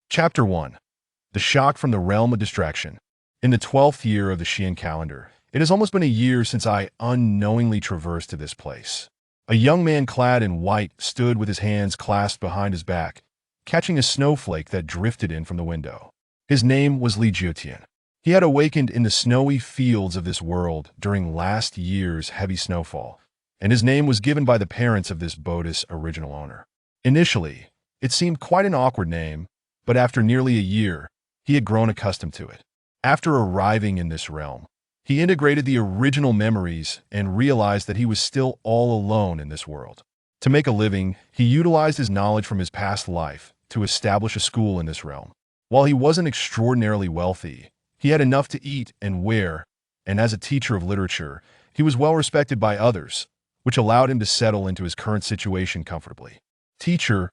Chapter 1. The Shock from the Realm of Distraction. In the 12th year of the Xian calendar, it has almost been a year since I unknowingly traversed to this place. A young man clad in white stood with his hands clasped behind his back, catching a snowflake that drifted in from the window. His name was Li Jiutian. He had awakened in the snowy fields of this world during last year's heavy snowfall, and his name was given by the parents of this boat's original owner. Initially, it seemed quite an awkward name, but after nearly a year, he had grown accustomed to it. After arriving in this realm, he integrated the original memories and realized that he was still all alone in this world. To make a living, he utilized his knowledge from his past life to establish a school in this realm. While he wasn't extraordinarily wealthy, he had enough to eat and wear, and as a teacher of literature, he was well respected by others, which allowed him to settle into his current situation comfortably. Teacher,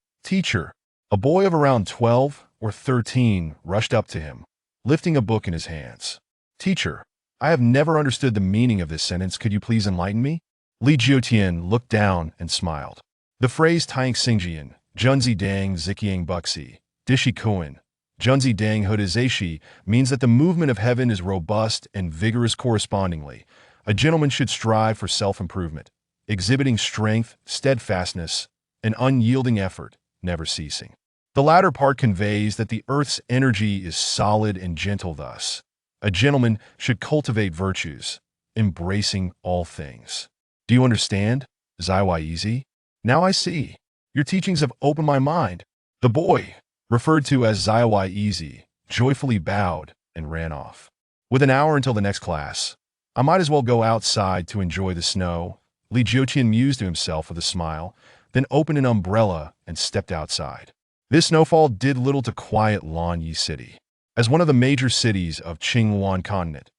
a boy of around 12 or 13 rushed up to him, lifting a book in his hands. Teacher, I have never understood the meaning of this sentence. Could you please enlighten me? Li Jiutian looked down and smiled. The phrase Taing Xingjian, Junzi Dang Ziqiang Buxi, Dishi Kuan, Junzi Dang Hudizashi means that the movement of heaven is robust and vigorous correspondingly. A gentleman should strive for self-improvement, exhibiting strength, steadfastness, and unyielding effort, never ceasing. The latter part conveys that the earth's energy is solid and gentle thus. A gentleman should cultivate virtues, embracing all things. Do you understand, Zaiwaizi? Now I see. Your teachings have opened my mind. The boy, referred to as Zaiwaizi, joyfully bowed and ran off. With an hour until the next class, I might as well go outside to enjoy the snow. Li Jiutian mused to himself with a smile, then opened an umbrella and stepped outside. This snowfall did little to quiet Lanyi City. As one of the major cities of Qingyuan continent,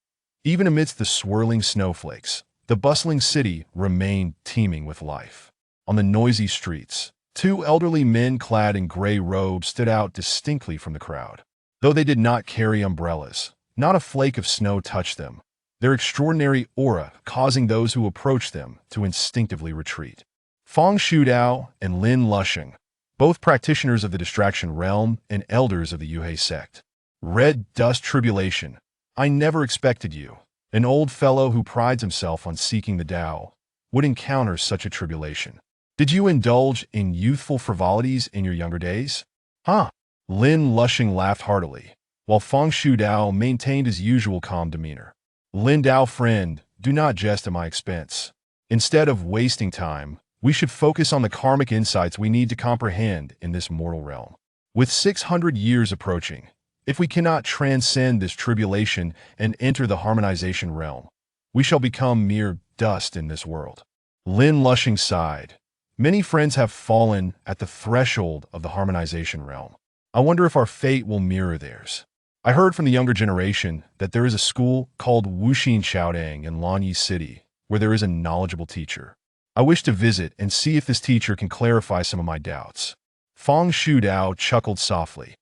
even amidst the swirling snowflakes, the bustling city remained teeming with life. On the noisy streets, two elderly men clad in gray robes stood out distinctly from the crowd. Though they did not carry umbrellas, not a flake of snow touched them, their extraordinary aura causing those who approached them to instinctively retreat. Fang Shudao and Lin Lushing, both practitioners of the distraction realm and elders of the Yuhei sect. Red Dust Tribulation. I never expected you, an old fellow who prides himself on seeking the Tao, would encounter such a tribulation. Did you indulge in youthful frivolities in your younger days? Huh? Lin Lushing laughed heartily, while Fang Shudao maintained his usual calm demeanor. Lin Dao friend, do not jest at my expense. Instead of wasting time, we should focus on the karmic insights we need to comprehend in this mortal realm. With 600 years approaching, if we cannot transcend this tribulation and enter the harmonization realm, we shall become mere dust in this world. Lin Lushing sighed. Many friends have fallen at the threshold of the harmonization realm. I wonder if our fate will mirror theirs. I heard from the younger generation that there is a school called Wuxin Xiaodang in Lanyi City, where there is a knowledgeable teacher. I wish to visit and see if this teacher can clarify some of my doubts. Fang Shudao chuckled softly.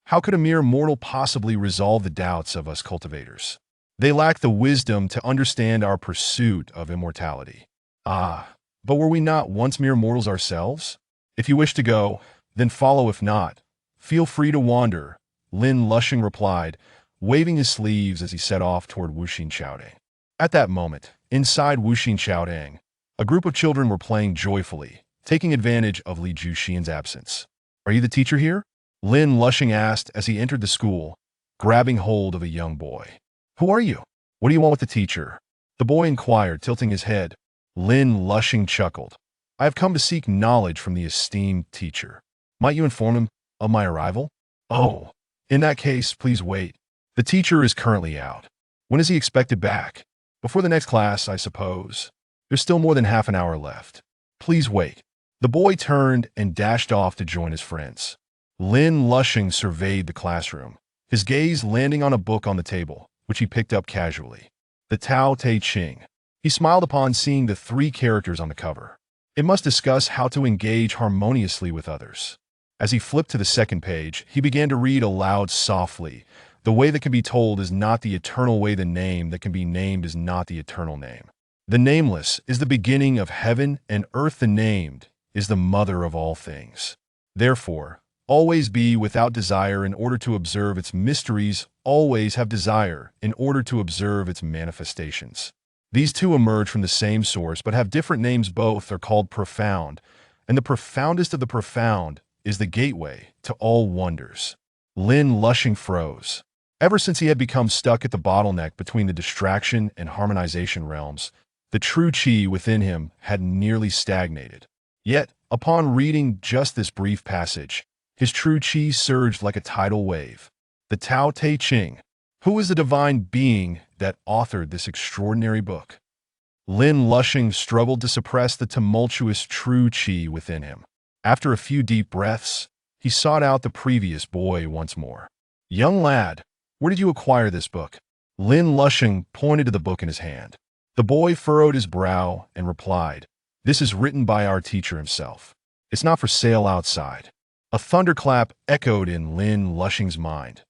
How could a mere mortal possibly resolve the doubts of us cultivators? They lack the wisdom to understand our pursuit of immortality. Ah, but were we not once mere mortals ourselves? If you wish to go, then follow. If not, feel free to wander, Lin Lushing replied, waving his sleeves as he set off toward Wuxin Xiaodang. At that moment, inside Wuxin Xiaodang, a group of children were playing joyfully, taking advantage of Li Jiutian's absence. Are you the teacher here? Lin Lushing asked as he entered the school, grabbing hold of a young boy. Who are you? What do you want with the teacher? The boy inquired, tilting his head. Lin Lushing chuckled. I have come to seek knowledge from the esteemed teacher. Might you inform him of my arrival? Oh, in that case, please wait. The teacher is currently out. When is he expected back? Before the next class, I suppose. There's still more than half an hour left. Please wait. The boy turned and dashed off to join his friends. Lin Lushing surveyed the classroom, his gaze landing on a book on the table, which he picked up casually. The Tao Te Ching. He smiled upon seeing the 3 characters on the cover. It must discuss how to engage harmoniously with others. As he flipped to the second page, he began to read aloud softly. The way that can be told is not the eternal way. The name that can be named is not the eternal name. The nameless is the beginning of heaven and earth. The named is the mother of all things. Therefore, always be without desire in order to observe its mysteries, always have desire in order to observe its manifestations. These two emerge from the same source but have different names. Both are called profound, and the profoundest of the profound is the gateway to all wonders. Lin Lushing froze. Ever since he had become stuck at the bottleneck between the distraction and harmonization realms, the true qi within him had nearly stagnated. Yet, upon reading just this brief passage, his true qi surged like a tidal wave. The Tao Te Ching. Who is the divine being that authored this extraordinary book? Lin Lushing struggled to suppress the tumultuous true qi within him. After a few deep breaths, he sought out the previous boy once more. Young lad, where did you acquire this book? Lin Lushing pointed to the book in his hand. The boy furrowed his brow and replied, This is written by our teacher himself. It's not for sale outside. A thunderclap echoed in Lin Lushing's mind,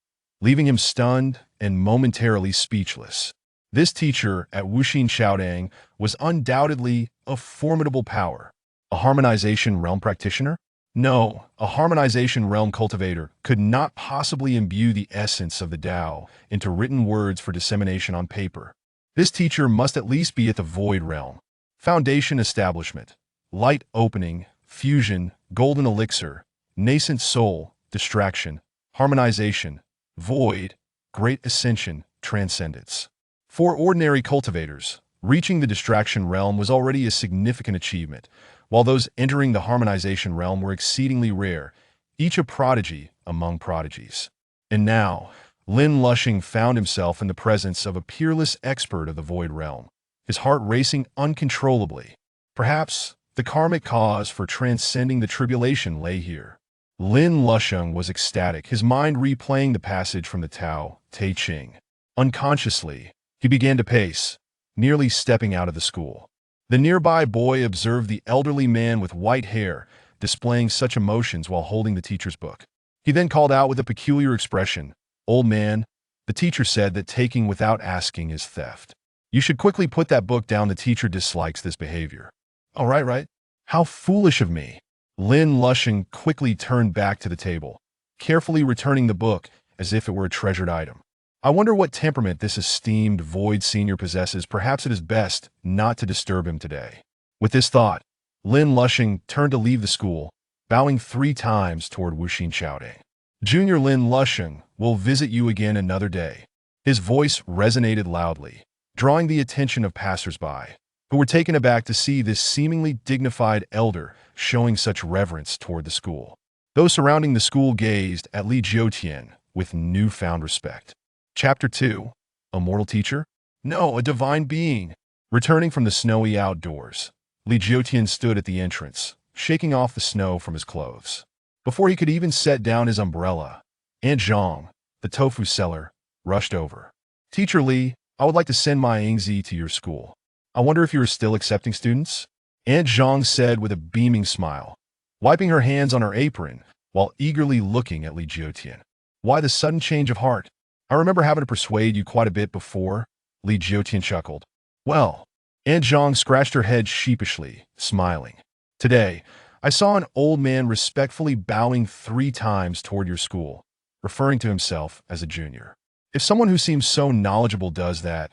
leaving him stunned and momentarily speechless. This teacher at Wuxin Xiaodang was undoubtedly a formidable power. A harmonization realm practitioner? No, a harmonization realm cultivator could not possibly imbue the essence of the Tao into written words for dissemination on paper. This teacher must at least be at the void realm. Foundation establishment, light opening, fusion, golden elixir, nascent soul, distraction, harmonization, void, great ascension, transcendence. For ordinary cultivators, reaching the distraction realm was already a significant achievement, while those entering the harmonization realm were exceedingly rare, each a prodigy among prodigies. And now, Lin Lushing found himself in the presence of a peerless expert of the void realm, his heart racing uncontrollably. Perhaps the karmic cause for transcending the tribulation lay here. Lin Lushing was ecstatic, his mind replaying the passage from the Tao Te Ching. Unconsciously, he began to pace, nearly stepping out of the school. The nearby boy observed the elderly man with white hair displaying such emotions while holding the teacher's book. He then called out with a peculiar expression, Old man, the teacher said that taking without asking is theft. You should quickly put that book down. The teacher dislikes this behavior. Oh, right. How foolish of me. Lin Lushing quickly turned back to the table, carefully returning the book as if it were a treasured item. I wonder what temperament this esteemed void senior possesses. Perhaps it is best not to disturb him today. With this thought, Lin Lushing turned to leave the school, bowing 3 times toward Wuxin Xiaodang. Junior Lin Lushing will visit you again another day. His voice resonated loudly, drawing the attention of passersby, who were taken aback to see this seemingly dignified elder showing such reverence toward the school. Those surrounding the school gazed at Li Jiutian with newfound respect. Chapter 2. Immortal Teacher? No, a divine being. Returning from the snowy outdoors, Li Jiutian stood at the entrance, shaking off the snow from his clothes. Before he could even set down his umbrella, Aunt Zhang, the tofu seller, rushed over. Teacher Li, I would like to send my Yingzi to your school. I wonder if you are still accepting students? Aunt Zhang said with a beaming smile, wiping her hands on her apron while eagerly looking at Li Jiutian. Why the sudden change of heart? I remember having to persuade you quite a bit before, Li Jiutian chuckled. Well, Aunt Zhang scratched her head sheepishly, smiling. Today, I saw an old man respectfully bowing 3 times toward your school, referring to himself as a junior. If someone who seems so knowledgeable does that,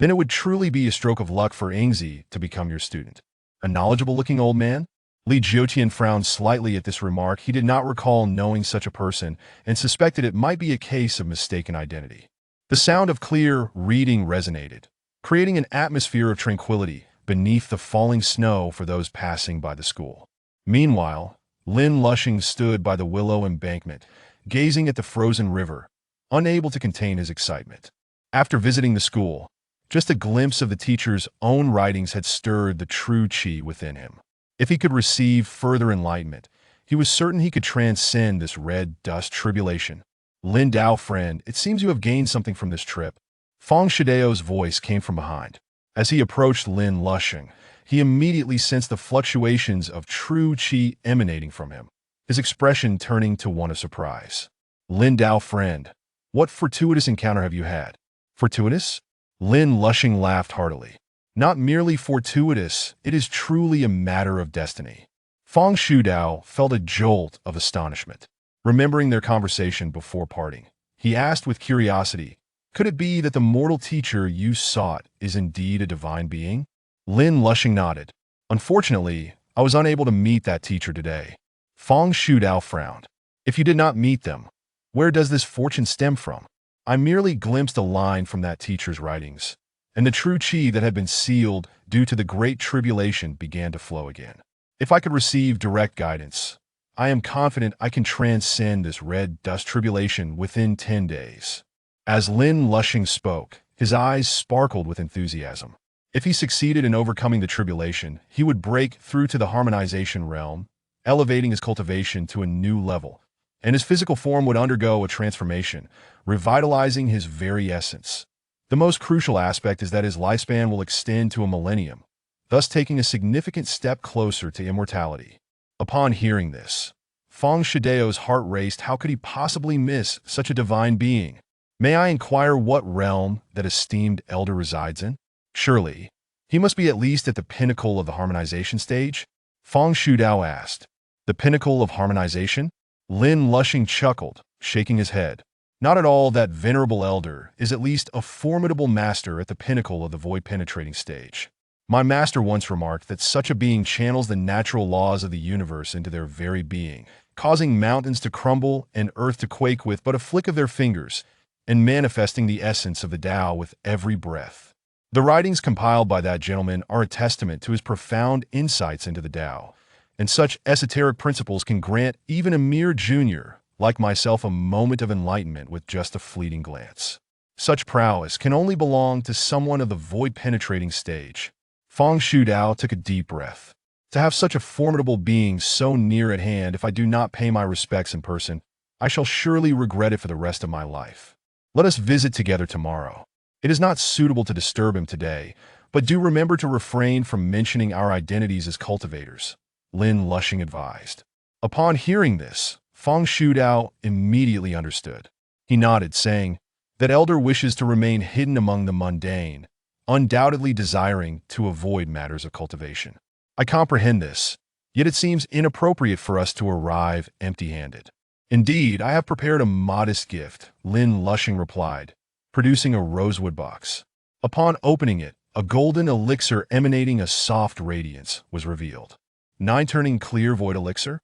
then it would truly be a stroke of luck for Yingzi to become your student. A knowledgeable-looking old man? Li Jiutian frowned slightly at this remark. He did not recall knowing such a person and suspected it might be a case of mistaken identity. The sound of clear reading resonated, creating an atmosphere of tranquility beneath the falling snow for those passing by the school. Meanwhile, Lin Lushing stood by the willow embankment, gazing at the frozen river, unable to contain his excitement. After visiting the school, just a glimpse of the teacher's own writings had stirred the true qi within him. If he could receive further enlightenment, he was certain he could transcend this red dust tribulation. Lin Dao, friend, it seems you have gained something from this trip. Fang Shidao's voice came from behind. As he approached Lin Lushing, he immediately sensed the fluctuations of true qi emanating from him, his expression turning to one of surprise. Lin Dao, friend, what fortuitous encounter have you had? Fortuitous? Lin Lushing laughed heartily. Not merely fortuitous, it is truly a matter of destiny. Fang Shudao felt a jolt of astonishment. Remembering their conversation before parting, he asked with curiosity, "Could it be that the mortal teacher you sought is indeed a divine being?" Lin Lushing nodded. "Unfortunately, I was unable to meet that teacher today." Feng Shudao frowned. "If you did not meet them, where does this fortune stem from?" "I merely glimpsed a line from that teacher's writings, and the true chi that had been sealed due to the great tribulation began to flow again. If I could receive direct guidance, I am confident I can transcend this red dust tribulation within 10 days. As Lin Lushing spoke, his eyes sparkled with enthusiasm. If he succeeded in overcoming the tribulation, he would break through to the harmonization realm, elevating his cultivation to a new level, and his physical form would undergo a transformation, revitalizing his very essence. The most crucial aspect is that his lifespan will extend to a millennium, thus taking a significant step closer to immortality. Upon hearing this, Feng Shidao's heart raced. How could he possibly miss such a divine being? "May I inquire what realm that esteemed elder resides in?" "Surely, he must be at least at the pinnacle of the harmonization stage?" Feng Shudao asked. "The pinnacle of harmonization?" Lin Lushing chuckled, shaking his head. "Not at all. That venerable elder is at least a formidable master at the pinnacle of the void-penetrating stage. My master once remarked that such a being channels the natural laws of the universe into their very being, causing mountains to crumble and earth to quake with but a flick of their fingers, and manifesting the essence of the Tao with every breath. The writings compiled by that gentleman are a testament to his profound insights into the Tao, and such esoteric principles can grant even a mere junior, like myself, a moment of enlightenment with just a fleeting glance. Such prowess can only belong to someone of the void-penetrating stage." Feng Shudao took a deep breath. "To have such a formidable being so near at hand, if I do not pay my respects in person, I shall surely regret it for the rest of my life. Let us visit together tomorrow. It is not suitable to disturb him today, but do remember to refrain from mentioning our identities as cultivators," Lin Lushing advised. Upon hearing this, Feng Shudao immediately understood. He nodded, saying, "That elder wishes to remain hidden among the mundane, undoubtedly desiring to avoid matters of cultivation. I comprehend this, yet it seems inappropriate for us to arrive empty-handed." "Indeed, I have prepared a modest gift," Lin Lushing replied, producing a rosewood box. Upon opening it, a golden elixir emanating a soft radiance was revealed. "Nine-turning clear void elixir?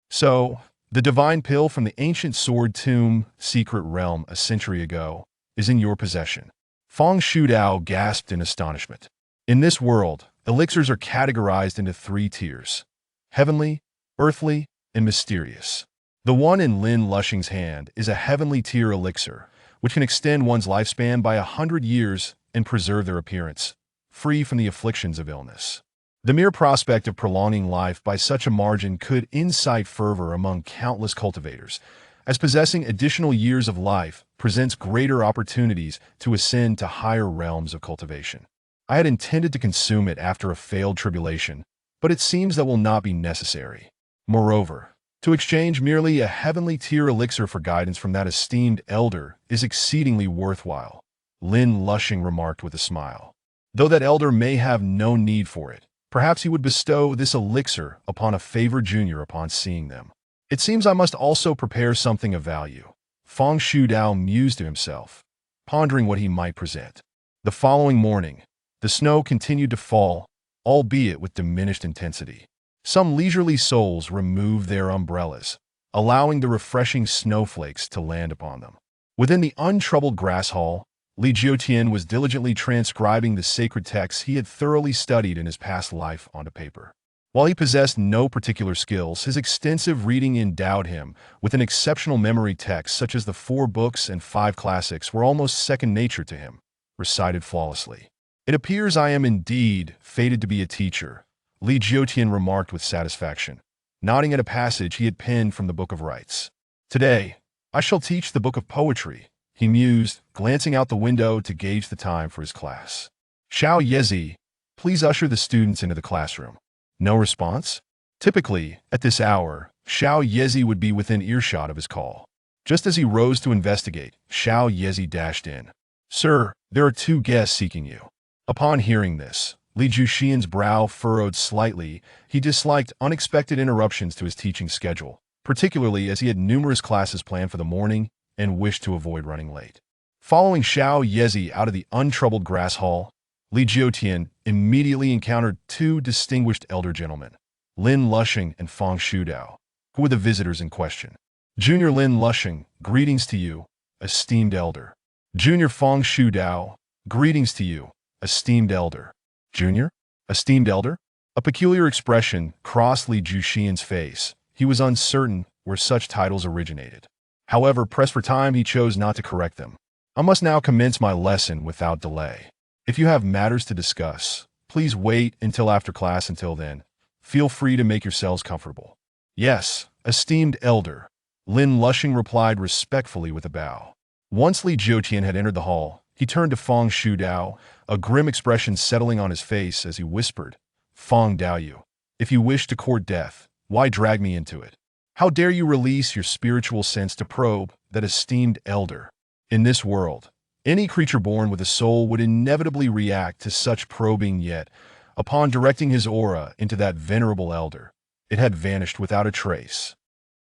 So, the divine pill from the ancient sword tomb secret realm a century ago is in your possession." Feng Shudao gasped in astonishment. In this world, elixirs are categorized into 3 tiers: heavenly, earthly, and mysterious. The one in Lin Lushing's hand is a heavenly tier elixir, which can extend one's lifespan by 100 years and preserve their appearance, free from the afflictions of illness. The mere prospect of prolonging life by such a margin could incite fervor among countless cultivators, as possessing additional years of life presents greater opportunities to ascend to higher realms of cultivation. I had intended to consume it after a failed tribulation, but it seems that will not be necessary. Moreover, to exchange merely a heavenly tier elixir for guidance from that esteemed elder is exceedingly worthwhile," Lin Lushing remarked with a smile. "Though that elder may have no need for it, perhaps he would bestow this elixir upon a favored junior upon seeing them. It seems I must also prepare something of value." Feng Shudao mused to himself, pondering what he might present. The following morning, the snow continued to fall, albeit with diminished intensity. Some leisurely souls removed their umbrellas, allowing the refreshing snowflakes to land upon them. Within the untroubled grass hall, Li Jiutian was diligently transcribing the sacred texts he had thoroughly studied in his past life onto paper. While he possessed no particular skills, his extensive reading endowed him with an exceptional memory. Texts such as the 4 books and 5 classics were almost second nature to him, recited flawlessly. "It appears I am indeed fated to be a teacher," Li Jiutian remarked with satisfaction, nodding at a passage he had penned from the Book of Rites. "Today, I shall teach the Book of Poetry," he mused, glancing out the window to gauge the time for his class. "Xiao Yezi, please usher the students into the classroom." No response? Typically, at this hour, Xiao Yezi would be within earshot of his call. Just as he rose to investigate, Xiao Yezi dashed in. "Sir, there are 2 guests seeking you." Upon hearing this, Li Jiuxian's brow furrowed slightly. He disliked unexpected interruptions to his teaching schedule, particularly as he had numerous classes planned for the morning and wished to avoid running late. Following Xiao Yezi out of the untroubled grass hall, Li Jiutian immediately encountered two distinguished elder gentlemen, Lin Lushing and Fang Shudao, who were the visitors in question. Junior Lin Lushing, greetings to you, esteemed elder. Junior Fang Shudao, greetings to you, esteemed elder. Junior? Esteemed elder? A peculiar expression crossed Li Jiutian's face. He was uncertain where such titles originated. However, pressed for time, he chose not to correct them. I must now commence my lesson without delay. If you have matters to discuss, please wait until after class. Until then, feel free to make yourselves comfortable. Yes, esteemed elder, Lin Lushing replied respectfully with a bow. Once Li Jiutian had entered the hall, he turned to Fang Shudao, a grim expression settling on his face as he whispered, Fang Daoyu, if you wish to court death, why drag me into it? How dare you release your spiritual sense to probe that esteemed elder? In this world, any creature born with a soul would inevitably react to such probing, yet, upon directing his aura into that venerable elder, it had vanished without a trace.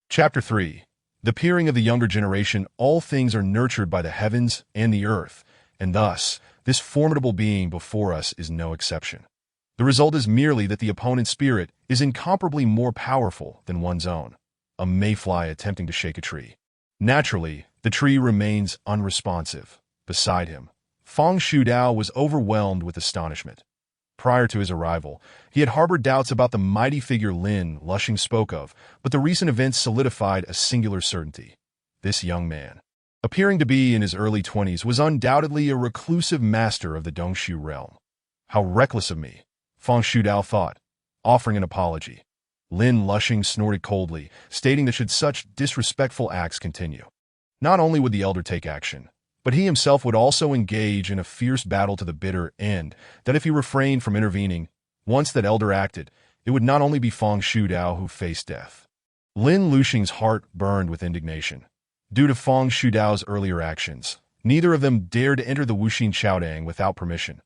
Chapter 3. The peering of the younger generation. All things are nurtured by the heavens and the earth, and thus, this formidable being before us is no exception. The result is merely that the opponent's spirit is incomparably more powerful than one's own, a mayfly attempting to shake a tree. Naturally, the tree remains unresponsive. Beside him, Fang Shudao was overwhelmed with astonishment. Prior to his arrival, he had harbored doubts about the mighty figure Lin Lushing spoke of, but the recent events solidified a singular certainty. This young man, appearing to be in his early 20s, was undoubtedly a reclusive master of the Dongshu realm. How reckless of me, Fang Shudao thought, offering an apology. Lin Lushing snorted coldly, stating that should such disrespectful acts continue, not only would the elder take action, but he himself would also engage in a fierce battle to the bitter end, that if he refrained from intervening, once that elder acted, it would not only be Fang Shudao who faced death. Lin Lushing's heart burned with indignation. Due to Fang Shudao's earlier actions, neither of them dared to enter the Wuxin Chaodang without permission.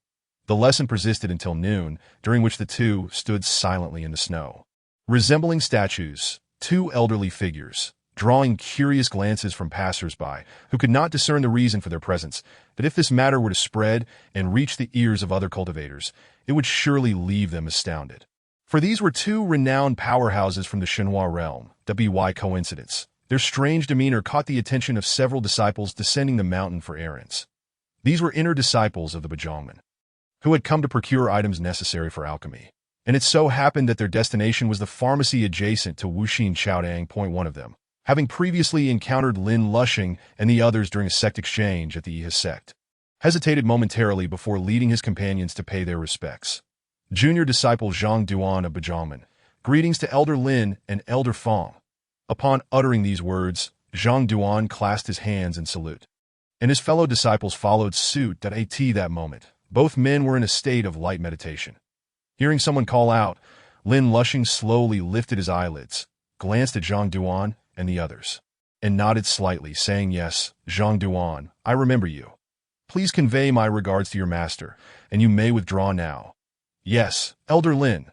The lesson persisted until noon, during which the two stood silently in the snow. Resembling statues, two elderly figures, drawing curious glances from passers-by, who could not discern the reason for their presence, that if this matter were to spread and reach the ears of other cultivators, it would surely leave them astounded. For these were two renowned powerhouses from the Shenhua realm. By coincidence, their strange demeanor caught the attention of several disciples descending the mountain for errands. These were inner disciples of the Bajangmen, who had come to procure items necessary for alchemy. And it so happened that their destination was the pharmacy adjacent to Wuxin Chaodang. One of them, having previously encountered Lin Lushing and the others during a sect exchange at the Iha sect, hesitated momentarily before leading his companions to pay their respects. Junior disciple Zhang Duan of Bajangmen, greetings to Elder Lin and Elder Fang. Upon uttering these words, Zhang Duan clasped his hands in salute, and his fellow disciples followed suit. At that moment, both men were in a state of light meditation. Hearing someone call out, Lin Lushing slowly lifted his eyelids, glanced at Zhang Duan and the others, and nodded slightly, saying, Yes, Zhang Duan, I remember you. Please convey my regards to your master, and you may withdraw now. Yes, Elder Lin.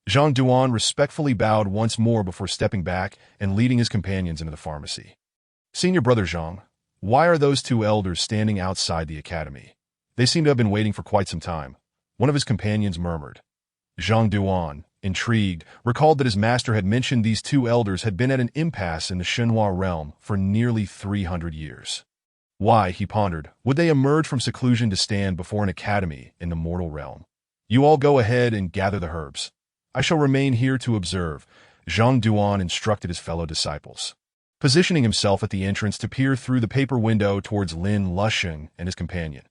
Zhang Duan respectfully bowed once more before stepping back and leading his companions into the pharmacy. Senior Brother Zhang, why are those two elders standing outside the academy? They seem to have been waiting for quite some time, one of his companions murmured. Zhang Duan, intrigued, recalled that his master had mentioned these two elders had been at an impasse in the Shenhua realm for nearly 300 years. Why, he pondered, would they emerge from seclusion to stand before an academy in the mortal realm? You all go ahead and gather the herbs. I shall remain here to observe, Zhang Duan instructed his fellow disciples, positioning himself at the entrance to peer through the paper window towards Lin Lushing and his companion.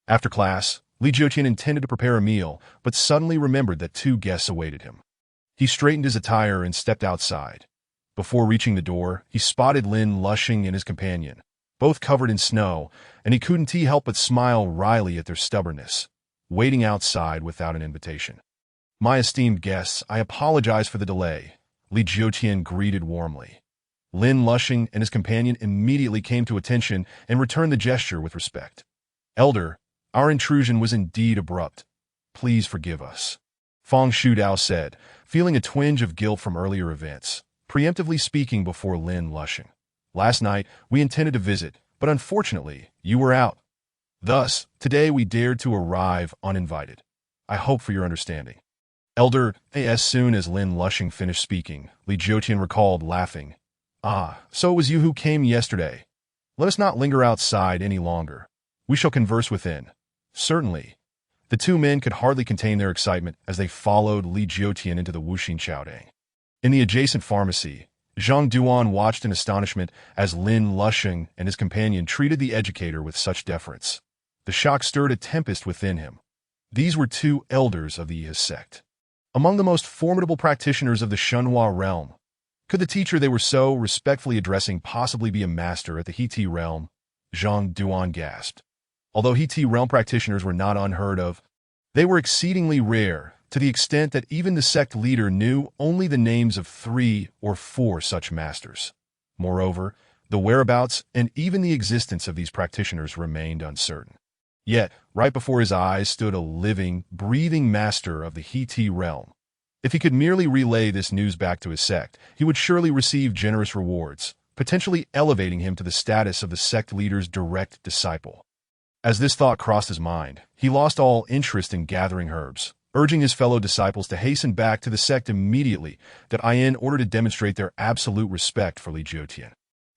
After class, Li Jiutian intended to prepare a meal, but suddenly remembered that two guests awaited him. He straightened his attire and stepped outside. Before reaching the door, he spotted Lin Lushing and his companion, both covered in snow, and he couldn't help but smile wryly at their stubbornness, waiting outside without an invitation. My esteemed guests, I apologize for the delay, Li Jiutian greeted warmly. Lin Lushing and his companion immediately came to attention and returned the gesture with respect. Elder, our intrusion was indeed abrupt. Please forgive us, Fang Shudao said, feeling a twinge of guilt from earlier events. preemptively speaking before Lin Lushing. Last night, we intended to visit, but unfortunately, you were out. Thus, today we dared to arrive uninvited. I hope for your understanding. Elder, as soon as Lin Lushing finished speaking, Li Jiutian recalled, laughing. Ah, so it was you who came yesterday. Let us not linger outside any longer. We shall converse within. Certainly. The two men could hardly contain their excitement as they followed Li Jiutian into the Wuxin Chaodang. In the adjacent pharmacy, Zhang Duan watched in astonishment as Lin Lushing and his companion treated the educator with such deference. The shock stirred a tempest within him. These were two elders of the Yi sect, among the most formidable practitioners of the Shenhua realm. Could the teacher they were so respectfully addressing possibly be a master at the He realm? Zhang Duan gasped. Although He realm practitioners were not unheard of, they were exceedingly rare, to the extent that even the sect leader knew only the names of 3 or 4 such masters. Moreover, the whereabouts and even the existence of these practitioners remained uncertain. Yet, right before his eyes stood a living, breathing master of the He realm. If he could merely relay this news back to his sect, he would surely receive generous rewards, potentially elevating him to the status of the sect leader's direct disciple. As this thought crossed his mind, he lost all interest in gathering herbs, urging his fellow disciples to hasten back to the sect immediately, in order to demonstrate their absolute respect for Li Jiutian.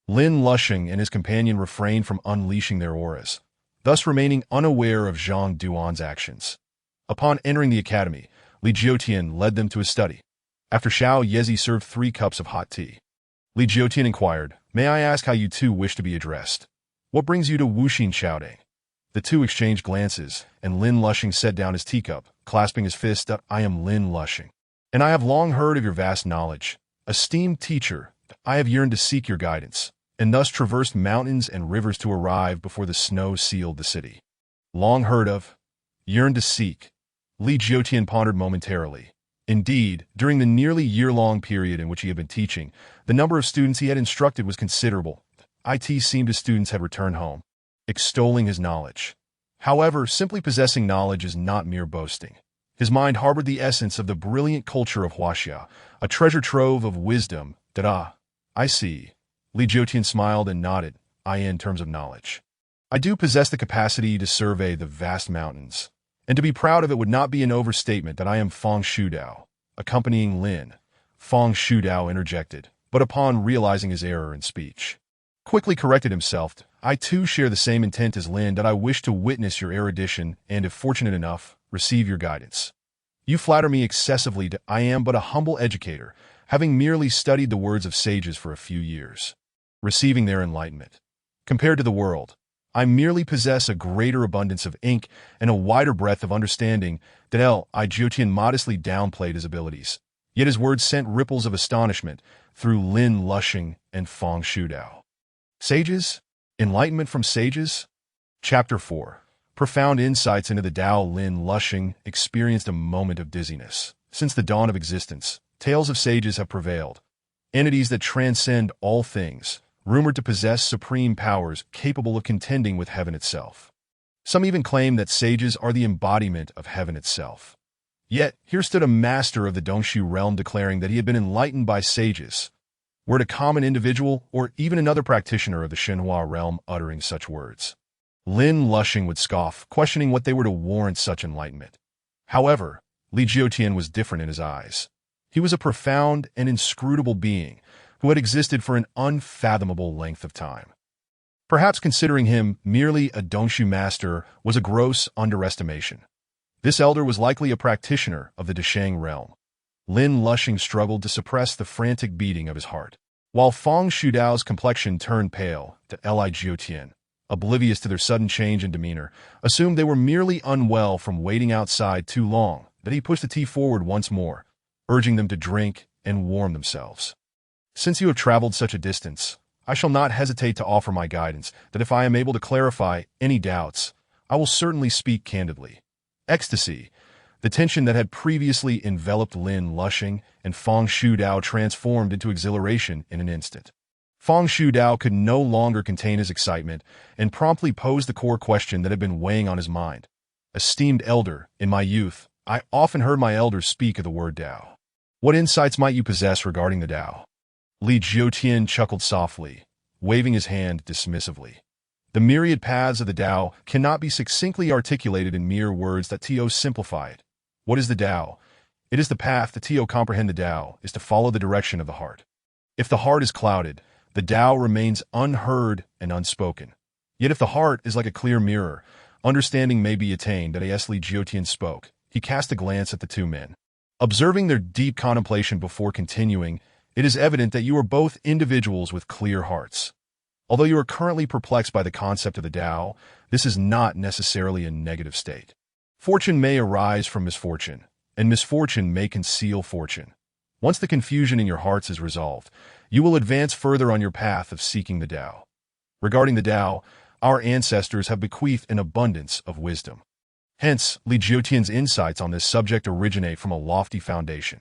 Lin Lushing and his companion refrained from unleashing their auras, thus remaining unaware of Zhang Duan's actions. Upon entering the academy, Li Jiutian led them to his study. After Xiao Yezi served 3 cups of hot tea, Li Jiutian inquired, "May I ask how you two wish to be addressed? What brings you to Wuxin Chaodang?" The two exchanged glances, and Lin Lushing set down his teacup, clasping his fist. "I am Lin Lushing, and I have long heard of your vast knowledge. Esteemed teacher, I have yearned to seek your guidance, and thus traversed mountains and rivers to arrive before the snow sealed the city." Long heard of, yearned to seek. Li Jiutian pondered momentarily. Indeed, during the nearly year-long period in which he had been teaching, the number of students he had instructed was considerable. It seemed his students had returned home, extolling his knowledge. However, simply possessing knowledge is not mere boasting. His mind harbored the essence of the brilliant culture of Huaxia, a treasure trove of wisdom. I see. Li Jiutian smiled and nodded. In terms of knowledge, I do possess the capacity to survey the vast mountains, and to be proud of it would not be an overstatement that I am Feng Shudao. Accompanying Lin, Feng Shudao interjected, but upon realizing his error in speech, quickly corrected himself. I too share the same intent as Lin, that I wish to witness your erudition and, if fortunate enough, receive your guidance. You flatter me excessively. I am but a humble educator, having merely studied the words of sages for a few years, receiving their enlightenment. Compared to the world, I merely possess a greater abundance of ink and a wider breadth of understanding. Li Jiutian modestly downplayed his abilities, yet his words sent ripples of astonishment through Lin Lushing and Feng Shudao. Sages? Enlightenment from sages? Chapter 4. Profound insights into the Tao. Lin Lushing experienced a moment of dizziness. Since the dawn of existence, tales of sages have prevailed, entities that transcend all things, rumored to possess supreme powers capable of contending with heaven itself. Some even claim that sages are the embodiment of heaven itself. Yet, here stood a master of the Dongshu realm declaring that he had been enlightened by sages. Were it a common individual or even another practitioner of the Shenhua realm uttering such words, Lin Lushing would scoff, questioning what they were to warrant such enlightenment. However, Li Jiutian was different in his eyes. He was a profound and inscrutable being who had existed for an unfathomable length of time. Perhaps considering him merely a Dongshu master was a gross underestimation. This elder was likely a practitioner of the Deshang realm. Lin Lushing struggled to suppress the frantic beating of his heart, while Feng Shudao's complexion turned pale. Li Jiutian, oblivious to their sudden change in demeanor, assumed they were merely unwell from waiting outside too long. That he pushed the tea forward once more, urging them to drink and warm themselves. "Since you have traveled such a distance, I shall not hesitate to offer my guidance. If I am able to clarify any doubts, I will certainly speak candidly." Ecstasy, the tension that had previously enveloped Lin Lushing and Feng Shudao, transformed into exhilaration in an instant. Feng Shudao could no longer contain his excitement and promptly posed the core question that had been weighing on his mind. "Esteemed elder, in my youth, I often heard my elders speak of the word Tao. What insights might you possess regarding the Tao?" Li Jiutian chuckled softly, waving his hand dismissively. The myriad paths of the Tao cannot be succinctly articulated in mere words that Tao simplify it. What is the Tao? It is the path to Tao comprehend the Tao is to follow the direction of the heart. If the heart is clouded, the Tao remains unheard and unspoken. Yet if the heart is like a clear mirror, understanding may be attained. As Li Jiutian spoke, he cast a glance at the two men. Observing their deep contemplation before continuing, it is evident that you are both individuals with clear hearts. Although you are currently perplexed by the concept of the Tao, this is not necessarily a negative state. Fortune may arise from misfortune, and misfortune may conceal fortune. Once the confusion in your hearts is resolved, you will advance further on your path of seeking the Tao. Regarding the Tao, our ancestors have bequeathed an abundance of wisdom. Hence, Li Jiutian's insights on this subject originate from a lofty foundation.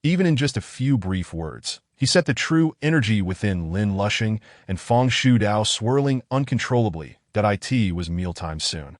Even in just a few brief words, he set the true energy within Lin Lushing and Feng Shu Dao swirling uncontrollably that it was mealtime soon.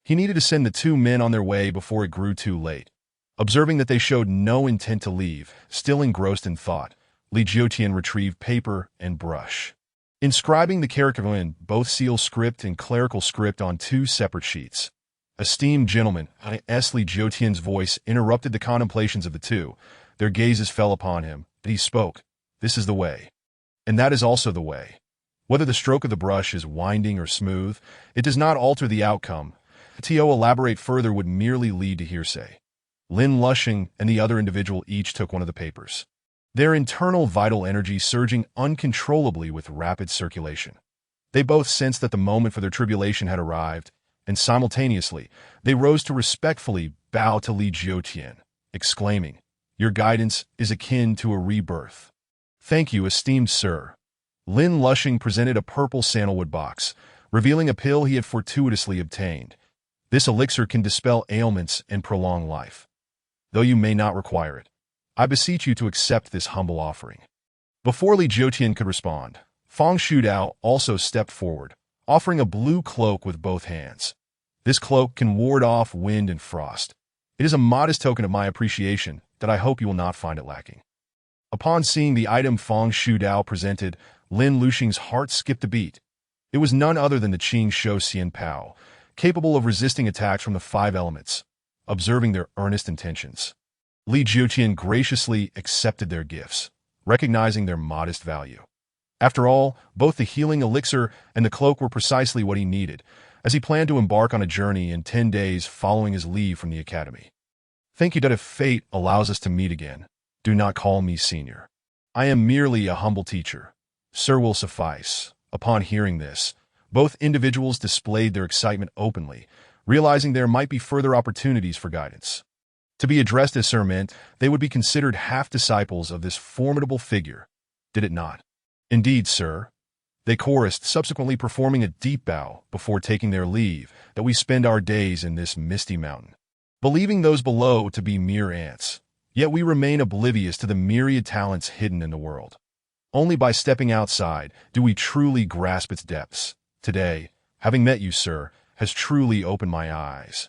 He needed to send the two men on their way before it grew too late. Observing that they showed no intent to leave, still engrossed in thought, Li Jiutian retrieved paper and brush. Inscribing the character in both seal script and clerical script on two separate sheets. Esteemed gentlemen, Li Jiutian's voice interrupted the contemplations of the two. Their gazes fell upon him, but he spoke. This is the way. And that is also the way. Whether the stroke of the brush is winding or smooth, it does not alter the outcome. To elaborate further would merely lead to hearsay. Lin Lushing and the other individual each took one of the papers. Their internal vital energy surging uncontrollably with rapid circulation. They both sensed that the moment for their tribulation had arrived, and simultaneously, they rose to respectfully bow to Li Jiutian, exclaiming, "Your guidance is akin to a rebirth." "Thank you, esteemed sir." Lin Lushing presented a purple sandalwood box, revealing a pill he had fortuitously obtained. This elixir can dispel ailments and prolong life. Though you may not require it, I beseech you to accept this humble offering. Before Li Jiutian could respond, Feng Shu Dao also stepped forward, offering a blue cloak with both hands. This cloak can ward off wind and frost. It is a modest token of my appreciation that I hope you will not find it lacking. Upon seeing the item Feng Shu Dao presented, Lin Lushing's heart skipped a beat. It was none other than the Qing Shou Xian Pao, capable of resisting attacks from the five elements. Observing their earnest intentions, Li Jiutian graciously accepted their gifts, recognizing their modest value. After all, both the healing elixir and the cloak were precisely what he needed, as he planned to embark on a journey in 10 days following his leave from the academy. Thank you that if fate allows us to meet again, do not call me senior. I am merely a humble teacher. Sir will suffice. Upon hearing this, both individuals displayed their excitement openly, realizing there might be further opportunities for guidance. To be addressed as Sir meant they would be considered half-disciples of this formidable figure, did it not? Indeed, sir. They chorused, subsequently performing a deep bow before taking their leave, that we spend our days in this misty mountain, believing those below to be mere ants, yet we remain oblivious to the myriad talents hidden in the world. Only by stepping outside do we truly grasp its depths. Today, having met you, sir, has truly opened my eyes.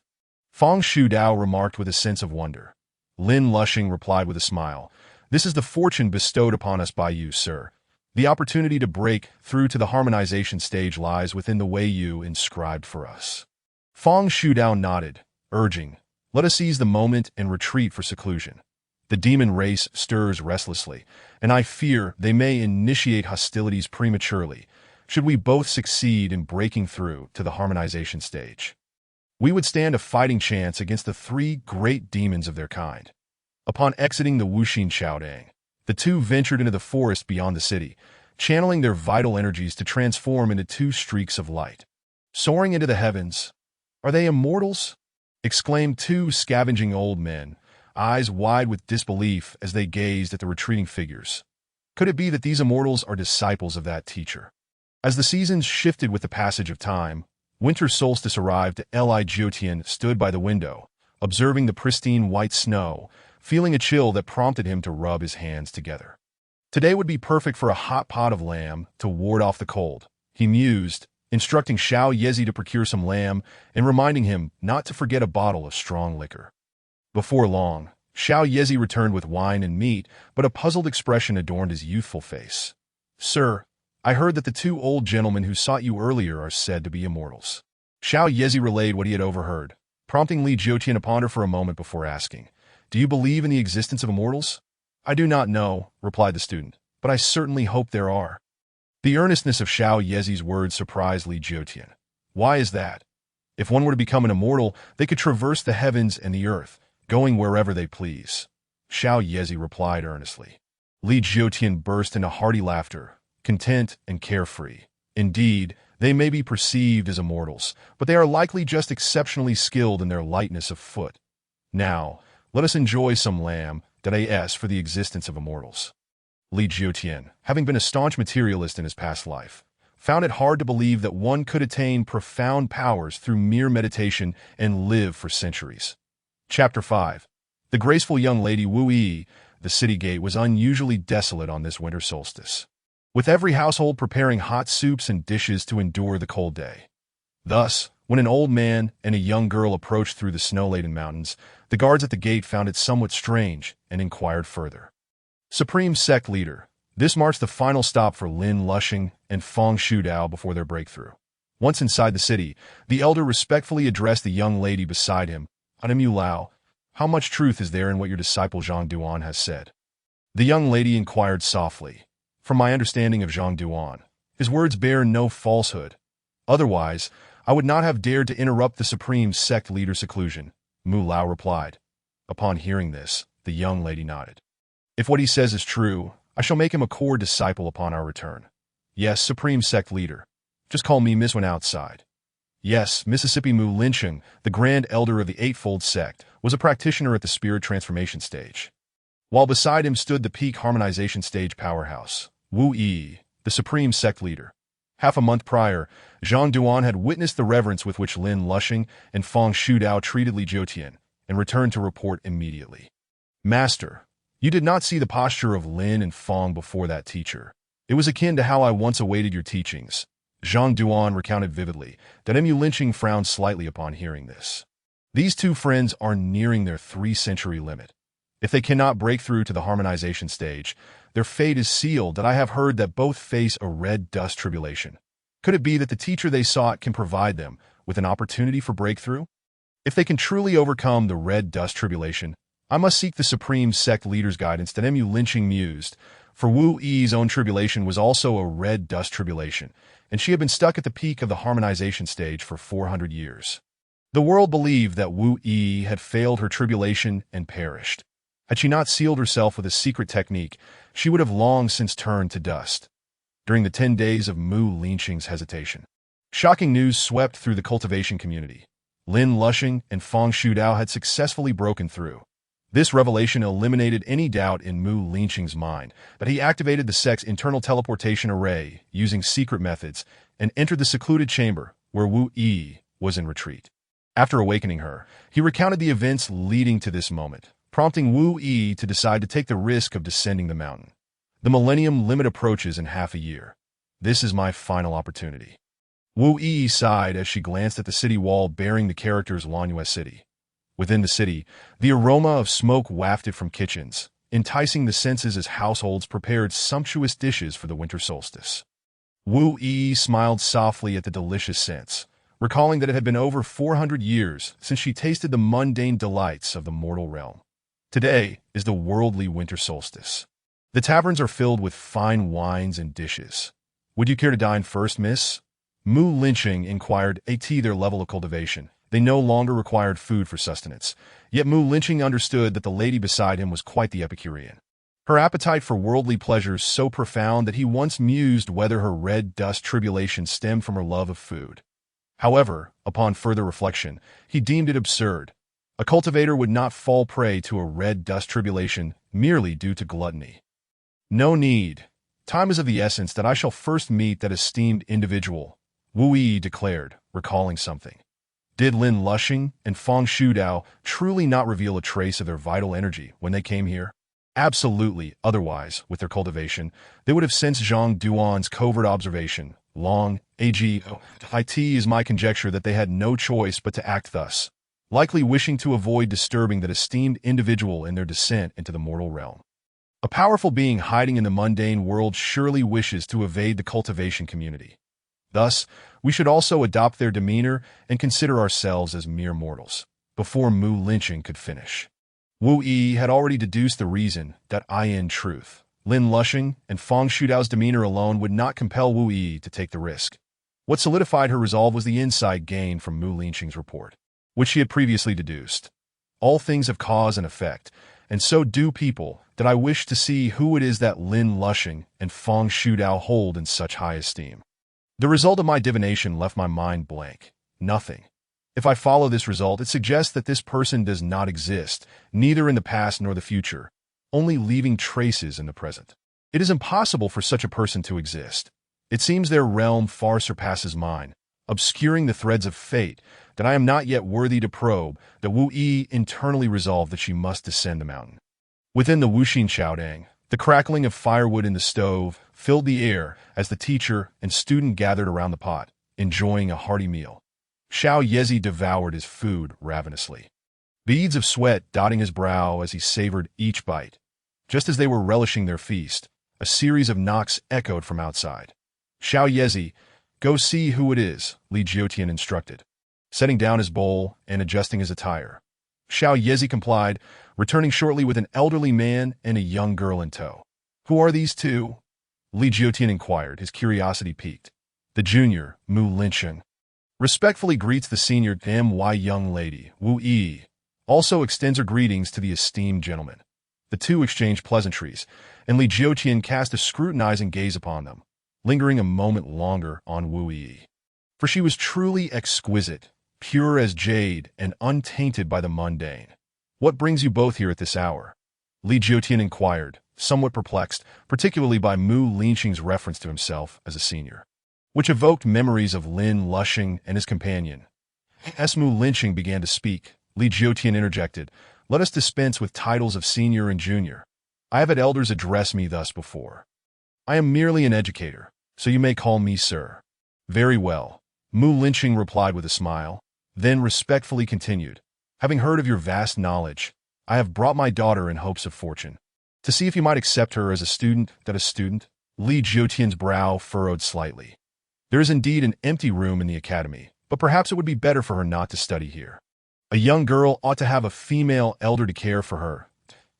Feng Shu Dao remarked with a sense of wonder. Lin Lushing replied with a smile. This is the fortune bestowed upon us by you, sir. The opportunity to break through to the harmonization stage lies within the way you inscribed for us. Feng Shu Dao nodded, urging, let us seize the moment and retreat for seclusion. The demon race stirs restlessly, and I fear they may initiate hostilities prematurely, should we both succeed in breaking through to the harmonization stage. We would stand a fighting chance against the three great demons of their kind. Upon exiting the Wuxin Chaodang, the two ventured into the forest beyond the city, channeling their vital energies to transform into two streaks of light. Soaring into the heavens, are they immortals? Exclaimed two scavenging old men, eyes wide with disbelief as they gazed at the retreating figures. Could it be that these immortals are disciples of that teacher? As the seasons shifted with the passage of time, winter solstice arrived. Li Jiutian stood by the window, observing the pristine white snow, feeling a chill that prompted him to rub his hands together. Today would be perfect for a hot pot of lamb to ward off the cold, he mused, instructing Xiao Yezi to procure some lamb and reminding him not to forget a bottle of strong liquor. Before long, Xiao Yezi returned with wine and meat, but a puzzled expression adorned his youthful face. Sir, I heard that the two old gentlemen who sought you earlier are said to be immortals. Xiao Yezi relayed what he had overheard, prompting Li Jiutian to ponder for a moment before asking, Do you believe in the existence of immortals? I do not know, replied the student, but I certainly hope there are. The earnestness of Xiao Yezi's words surprised Li Jiutian. Why is that? If one were to become an immortal, they could traverse the heavens and the earth, going wherever they please. Xiao Yezi replied earnestly. Li Jiutian burst into hearty laughter, content and carefree. Indeed, they may be perceived as immortals, but they are likely just exceptionally skilled in their lightness of foot. Now, let us enjoy some lamb that for the existence of immortals. Li Jiutian, having been a staunch materialist in his past life, found it hard to believe that one could attain profound powers through mere meditation and live for centuries. Chapter 5. The graceful young lady Wu Yi, the city gate was unusually desolate on this winter solstice, with every household preparing hot soups and dishes to endure the cold day. Thus, when an old man and a young girl approached through the snow-laden mountains, the guards at the gate found it somewhat strange and inquired further. Supreme Sect Leader, this marks the final stop for Lin Lushing and Feng Shudao before their breakthrough. Once inside the city, the elder respectfully addressed the young lady beside him. Anemu Lao, how much truth is there in what your disciple Zhang Duan has said? The young lady inquired softly. From my understanding of Zhang Duan, his words bear no falsehood. Otherwise, I would not have dared to interrupt the Supreme Sect Leader's seclusion, Mu Lao replied. Upon hearing this, the young lady nodded. If what he says is true, I shall make him a core disciple upon our return. Yes, Supreme Sect Leader. Just call me Miss One outside. Yes, Mississippi Mu Lincheng, the Grand Elder of the Eightfold Sect, was a practitioner at the Spirit Transformation stage, while beside him stood the Peak Harmonization stage powerhouse, Wu Yi, the Supreme Sect Leader. Half a month prior, Zhang Duan had witnessed the reverence with which Lin Lushing and Feng Shudao treated Li Jiutian, and returned to report immediately. Master, you did not see the posture of Lin and Feng before that teacher. It was akin to how I once awaited your teachings. Zhang Duan recounted vividly. Mu Lincheng frowned slightly upon hearing this. These two friends are nearing their 3-century limit. If they cannot break through to the harmonization stage, their fate is sealed. That I have heard that both face a red dust tribulation. Could it be that the teacher they sought can provide them with an opportunity for breakthrough? If they can truly overcome the red dust tribulation, I must seek the Supreme Sect Leader's guidance. Mu Lincheng mused, for Wu Yi's own tribulation was also a red dust tribulation, and she had been stuck at the peak of the harmonization stage for 400 years. The world believed that Wu Yi had failed her tribulation and perished. Had she not sealed herself with a secret technique, she would have long since turned to dust. During the 10 days of Mu Lincheng's hesitation, shocking news swept through the cultivation community. Lin Lushing and Feng Shudao had successfully broken through. This revelation eliminated any doubt in Mu Lincheng's mind, but he activated the sect's internal teleportation array using secret methods and entered the secluded chamber where Wu Yi was in retreat. After awakening her, he recounted the events leading to this moment, prompting Wu Yi to decide to take the risk of descending the mountain. The Millennium Limit approaches in half a year. This is my final opportunity. Wu Yi sighed as she glanced at the city wall bearing the characters Lanyue City. Within the city, the aroma of smoke wafted from kitchens, enticing the senses as households prepared sumptuous dishes for the winter solstice. Wu Yi smiled softly at the delicious scents, recalling that it had been over 400 years since she tasted the mundane delights of the mortal realm. Today is the worldly winter solstice. The taverns are filled with fine wines and dishes. Would you care to dine first, miss? Mu Lincheng inquired. Their level of cultivation. They no longer required food for sustenance, yet Mu Lincheng understood that the lady beside him was quite the Epicurean. Her appetite for worldly pleasures so profound that he once mused whether her red dust tribulation stemmed from her love of food. However, upon further reflection, he deemed it absurd. A cultivator would not fall prey to a red dust tribulation merely due to gluttony. No need. Time is of the essence that I shall first meet that esteemed individual, Wu Yi declared, recalling something. Did Lin Lushing and Feng Shudao truly not reveal a trace of their vital energy when they came here? Absolutely, otherwise, with their cultivation, they would have sensed Zhang Duan's covert observation. It is my conjecture that they had no choice but to act thus. likely wishing to avoid disturbing that esteemed individual in their descent into the mortal realm. A powerful being hiding in the mundane world surely wishes to evade the cultivation community. Thus, we should also adopt their demeanor and consider ourselves as mere mortals. Before Mu lynching could finish, Wu Yi had already deduced the reason that in truth, Lin Lushing and Fang Shudao's demeanor alone would not compel Wu Yi to take the risk. What solidified her resolve was the insight gained from Mu Lynching's report, which she had previously deduced. All things have cause and effect, and so do people, that I wish to see who it is that Lin Lushing and Fang Shudao hold in such high esteem. The result of my divination left my mind blank. Nothing. If I follow this result, it suggests that this person does not exist, neither in the past nor the future, only leaving traces in the present. It is impossible for such a person to exist. It seems their realm far surpasses mine, obscuring the threads of fate that I am not yet worthy to probe, that Wu Yi internally resolved that she must descend the mountain. Within the Wuxin Xiaodang, the crackling of firewood in the stove filled the air as the teacher and student gathered around the pot, enjoying a hearty meal. Xiao Yezi devoured his food ravenously, beads of sweat dotting his brow as he savored each bite. Just as they were relishing their feast, a series of knocks echoed from outside. Xiao Yezi, go see who it is, Li Jiotian instructed, setting down his bowl and adjusting his attire. Xiao Yezi complied, returning shortly with an elderly man and a young girl in tow. Who are these two? Li Jiotian inquired, his curiosity piqued. The junior, Mu Lynching, respectfully greets the senior my young lady, Wu Yi, also extends her greetings to the esteemed gentleman. The two exchange pleasantries, and Li Jiotian cast a scrutinizing gaze upon them, lingering a moment longer on Wu Yi. For she was truly exquisite, pure as jade and untainted by the mundane. What brings you both here at this hour? Li Jiotian inquired, somewhat perplexed, particularly by Mu Lynching's reference to himself as a senior, which evoked memories of Lin Lushing and his companion. As Mu Lynching began to speak, Li Jiotian interjected, let us dispense with titles of senior and junior. I have had elders address me thus before. I am merely an educator, so you may call me sir. Very well, Mu Lynching replied with a smile, then respectfully continued, having heard of your vast knowledge, I have brought my daughter in hopes of fortune. To see if you might accept her as a student, Li Jiotian's brow furrowed slightly. There is indeed an empty room in the academy, but perhaps it would be better for her not to study here. A young girl ought to have a female elder to care for her.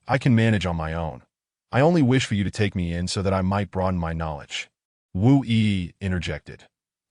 I can manage on my own. I only wish for you to take me in so that I might broaden my knowledge. Wu Yi interjected.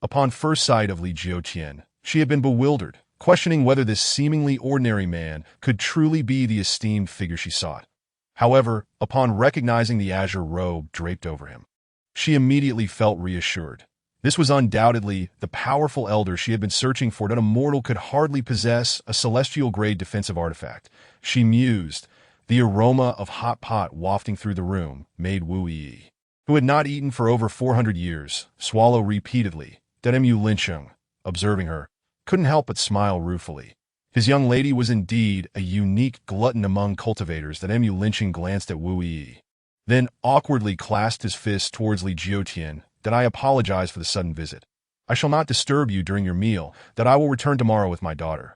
Upon first sight of Li Jiotian, she had been bewildered, questioning whether this seemingly ordinary man could truly be the esteemed figure she sought. However, upon recognizing the azure robe draped over him, she immediately felt reassured. This was undoubtedly the powerful elder she had been searching for, that a mortal could hardly possess a celestial-grade defensive artifact. She mused. The aroma of hot pot wafting through the room made Wu Yi, who had not eaten for over 400 years, swallow repeatedly. Mu Lynching, observing her, couldn't help but smile ruefully. His young lady was indeed a unique glutton among cultivators. Mu Lynching glanced at Wu Yi, then awkwardly clasped his fist towards Li Jiotian. I apologize for the sudden visit. I shall not disturb you during your meal. I will return tomorrow with my daughter.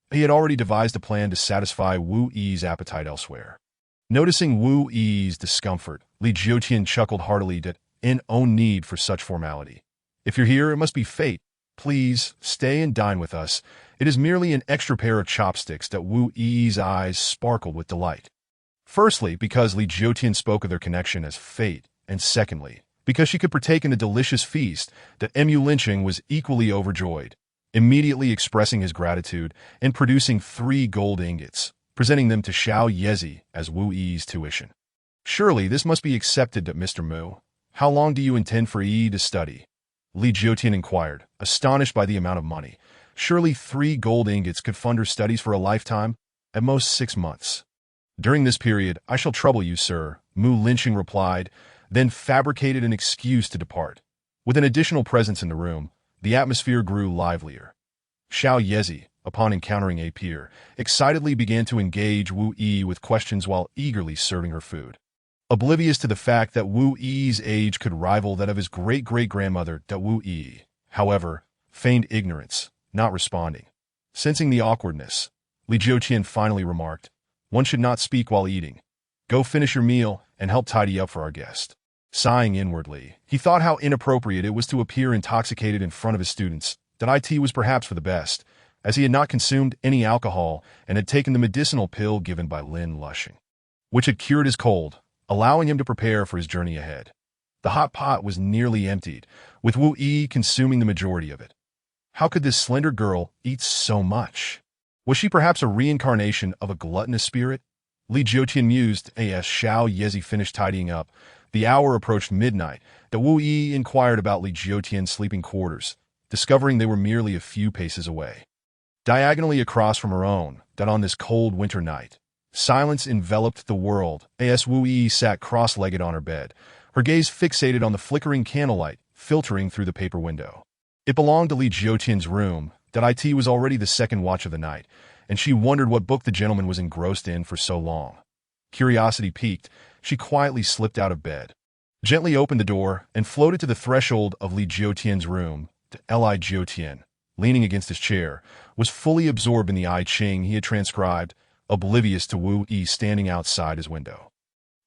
He had already devised a plan to satisfy Wu Yi's appetite elsewhere. Noticing Wu Yi's discomfort, Li Jiotian chuckled heartily. No need for such formality. If you're here, it must be fate. Please, stay and dine with us. It is merely an extra pair of chopsticks. Wu Yi's eyes sparkled with delight. Firstly, because Li Jiotian spoke of their connection as fate, and secondly, because she could partake in the delicious feast. Mu Lynching was equally overjoyed, immediately expressing his gratitude and producing 3 gold ingots, presenting them to Xiao Yezi as Wu Yi's tuition. Surely this must be accepted, Mr. Mu. How long do you intend for Yi to study? Li Jiotian inquired, astonished by the amount of money. Surely 3 gold ingots could fund her studies for a lifetime, at most 6 months. During this period, I shall trouble you, sir, Mu Lynching replied, then fabricated an excuse to depart. With an additional presence in the room, the atmosphere grew livelier. Xiao Yezi, upon encountering a peer, excitedly began to engage Wu Yi with questions while eagerly serving her food. Oblivious to the fact that Wu Yi's age could rival that of his great-great-grandmother, Wu Yi, however, feigned ignorance, not responding. Sensing the awkwardness, Li Jiutian finally remarked. One should not speak while eating. Go finish your meal and help tidy up for our guest. Sighing inwardly, he thought how inappropriate it was to appear intoxicated in front of his students. That it was perhaps for the best, as he had not consumed any alcohol and had taken the medicinal pill given by Lin Lushing, which had cured his cold, allowing him to prepare for his journey ahead. The hot pot was nearly emptied, with Wu Yi consuming the majority of it. How could this slender girl eat so much? Was she perhaps a reincarnation of a gluttonous spirit? Li Jiutian mused as Xiao Yezi finished tidying up. The hour approached midnight. That Wu Yi inquired about Li Jiutian's sleeping quarters, discovering they were merely a few paces away. Diagonally across from her own, that on this cold winter night, silence enveloped the world as Wu Yi sat cross-legged on her bed, her gaze fixated on the flickering candlelight filtering through the paper window. It belonged to Li Jiutian's room. That was already the second watch of the night, and she wondered what book the gentleman was engrossed in for so long. Curiosity piqued, she quietly slipped out of bed, gently opened the door, and floated to the threshold of Li Jiutian's room. Li Jiutian, leaning against his chair, was fully absorbed in the I Ching he had transcribed, oblivious to Wu Yi standing outside his window.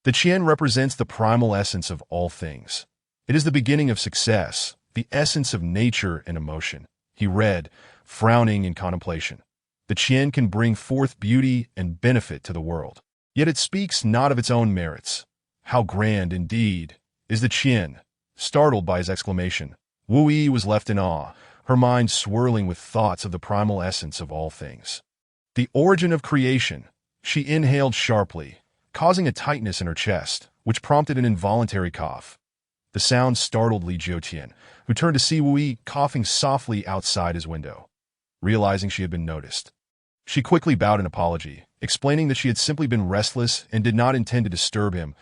The Qian represents the primal essence of all things. It is the beginning of success, the essence of nature and emotion. He read, frowning in contemplation. The Qian can bring forth beauty and benefit to the world. Yet it speaks not of its own merits. How grand, indeed, is the Qian! Startled by his exclamation, Wu Yi was left in awe, her mind swirling with thoughts of the primal essence of all things. The origin of creation. She inhaled sharply, causing a tightness in her chest, which prompted an involuntary cough. The sound startled Li Jiutian, who turned to see Wu Yi coughing softly outside his window. Realizing she had been noticed, she quickly bowed in apology, explaining that she had simply been restless and did not intend to disturb him.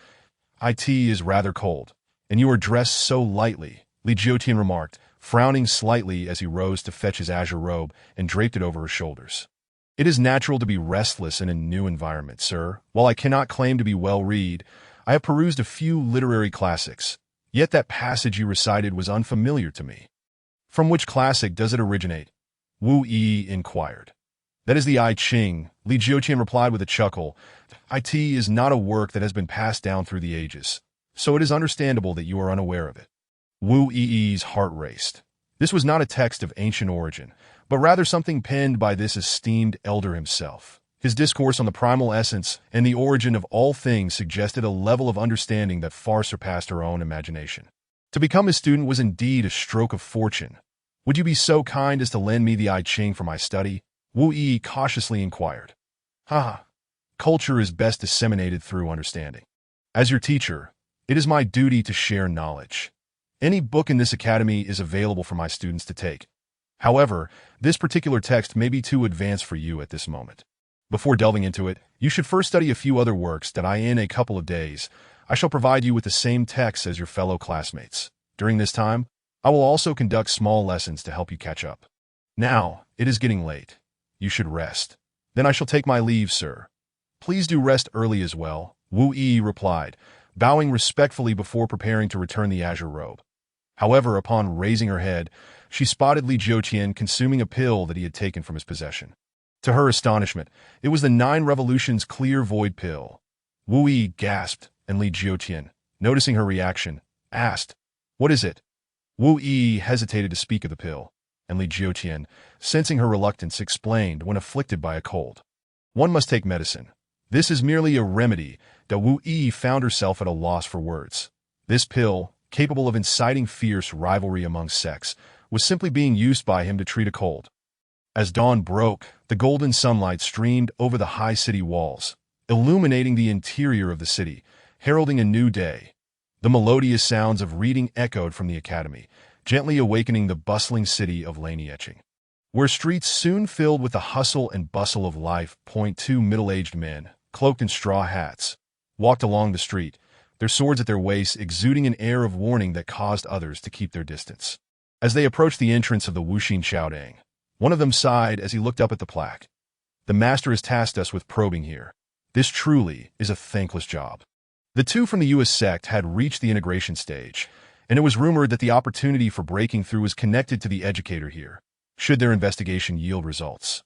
"It is rather cold, and you are dressed so lightly," Li Jiutian remarked, frowning slightly as he rose to fetch his azure robe and draped it over her shoulders. "It is natural to be restless in a new environment, sir. While I cannot claim to be well-read, I have perused a few literary classics. Yet that passage you recited was unfamiliar to me." "From which classic does it originate?" Wu Yi inquired. "That is the I Ching," Li Jiutian replied with a chuckle. "It is not a work that has been passed down through the ages, so it is understandable that you are unaware of it." Wu Yi's heart raced. This was not a text of ancient origin, but rather something penned by this esteemed elder himself. His discourse on the primal essence and the origin of all things suggested a level of understanding that far surpassed her own imagination. To become his student was indeed a stroke of fortune. "Would you be so kind as to lend me the I Ching for my study?" Wu Yi cautiously inquired. Culture is best disseminated through understanding. As your teacher, it is my duty to share knowledge. Any book in this academy is available for my students to take. However, this particular text may be too advanced for you at this moment. Before delving into it, you should first study a few other works that in a couple of days, I shall provide you with the same texts as your fellow classmates. During this time, I will also conduct small lessons to help you catch up. Now, it is getting late. You should rest. Then I shall take my leave, sir. Please do rest early as well, Wu Yi replied, bowing respectfully before preparing to return the azure robe. However, upon raising her head, she spotted Li Jiutian consuming a pill that he had taken from his possession. To her astonishment, it was the 9 Revolutions Clear Void pill. Wu Yi gasped, and Li Jiutian, noticing her reaction, asked, "What is it?" Wu Yi hesitated to speak of the pill, and Li Jiutian, sensing her reluctance, explained when afflicted by a cold. "One must take medicine. This is merely a remedy." That Wu Yi found herself at a loss for words. This pill, capable of inciting fierce rivalry among sects, was simply being used by him to treat a cold. As dawn broke, the golden sunlight streamed over the high city walls, illuminating the interior of the city, heralding a new day. The melodious sounds of reading echoed from the academy, gently awakening the bustling city of Lanieching, where streets soon filled with the hustle and bustle of life. 2 middle-aged men, cloaked in straw hats, walked along the street, their swords at their waists, exuding an air of warning that caused others to keep their distance. As they approached the entrance of the Wuxin Xiaodang, one of them sighed as he looked up at the plaque. "The master has tasked us with probing here. This truly is a thankless job." The 2 from the U.S. sect had reached the integration stage, and it was rumored that the opportunity for breaking through was connected to the educator here, should their investigation yield results.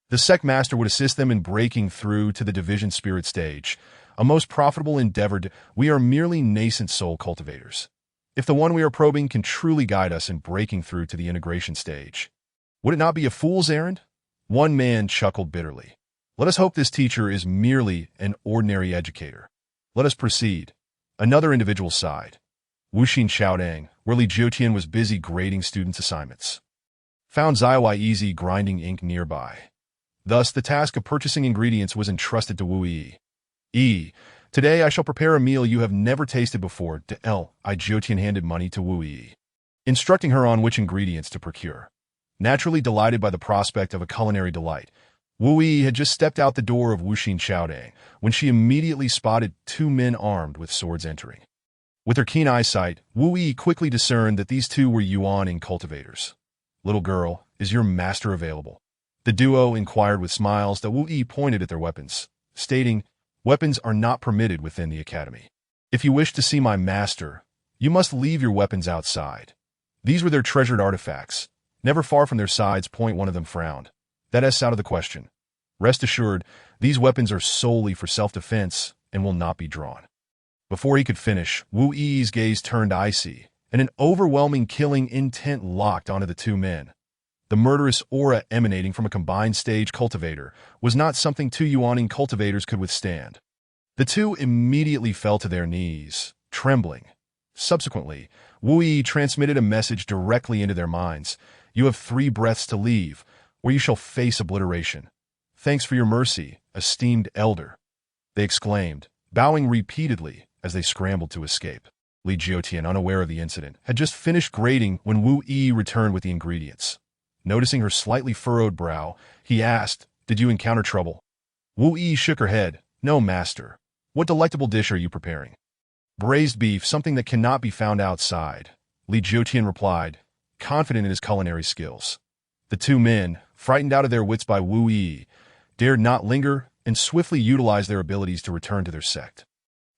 The sect master would assist them in breaking through to the division spirit stage, a most profitable endeavor. We are merely nascent soul cultivators. If the one we are probing can truly guide us in breaking through to the integration stage, would it not be a fool's errand? One man chuckled bitterly. Let us hope this teacher is merely an ordinary educator. Let us proceed. Another individual sighed. Wuxin Xiaodang, where Li Jiutian was busy grading students' assignments, found Zaiwai Easy grinding ink nearby. Thus, the task of purchasing ingredients was entrusted to Wu Yi. Today I shall prepare a meal you have never tasted before. I Jiutian handed money to Wu Yi, instructing her on which ingredients to procure. Naturally delighted by the prospect of a culinary delight, Wu Yi had just stepped out the door of Wuxin Xiaodang when she immediately spotted two men armed with swords entering. With her keen eyesight, Wu Yi quickly discerned that these two were Yuan cultivators. "Little girl, is your master available?" The duo inquired with smiles that Wu Yi pointed at their weapons, stating, "Weapons are not permitted within the academy. If you wish to see my master, you must leave your weapons outside." These were their treasured artifacts. Never far from their sides, one of them frowned. "That's out of the question. Rest assured, these weapons are solely for self-defense and will not be drawn." Before he could finish, Wu Yi's gaze turned icy, and an overwhelming killing intent locked onto the two men. The murderous aura emanating from a combined stage cultivator was not something two Yuaning cultivators could withstand. The two immediately fell to their knees, trembling. Subsequently, Wu Yi transmitted a message directly into their minds. "You have 3 breaths to leave, or you shall face obliteration. Thanks for your mercy, esteemed elder," they exclaimed, bowing repeatedly as they scrambled to escape. Li Jiutian, unaware of the incident, had just finished grading when Wu Yi returned with the ingredients. Noticing her slightly furrowed brow, he asked, "Did you encounter trouble?" Wu Yi shook her head. "No, master. What delectable dish are you preparing?" "Braised beef, something that cannot be found outside," Li Jiutian replied, confident in his culinary skills. The two men, frightened out of their wits by Wu Yi, dared not linger and swiftly utilized their abilities to return to their sect.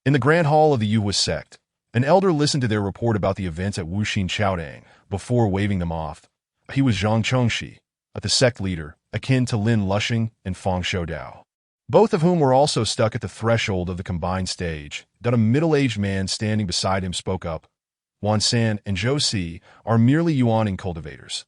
In the grand hall of the Yuhua sect, an elder listened to their report about the events at Wuxin Qiaodang before waving them off. He was Zhang Chongxi, the sect leader, akin to Lin Lushing and Fang Shoudao, both of whom were also stuck at the threshold of the combined stage. A middle-aged man standing beside him spoke up. "Wan San and Zhou Si are merely Yuaning cultivators.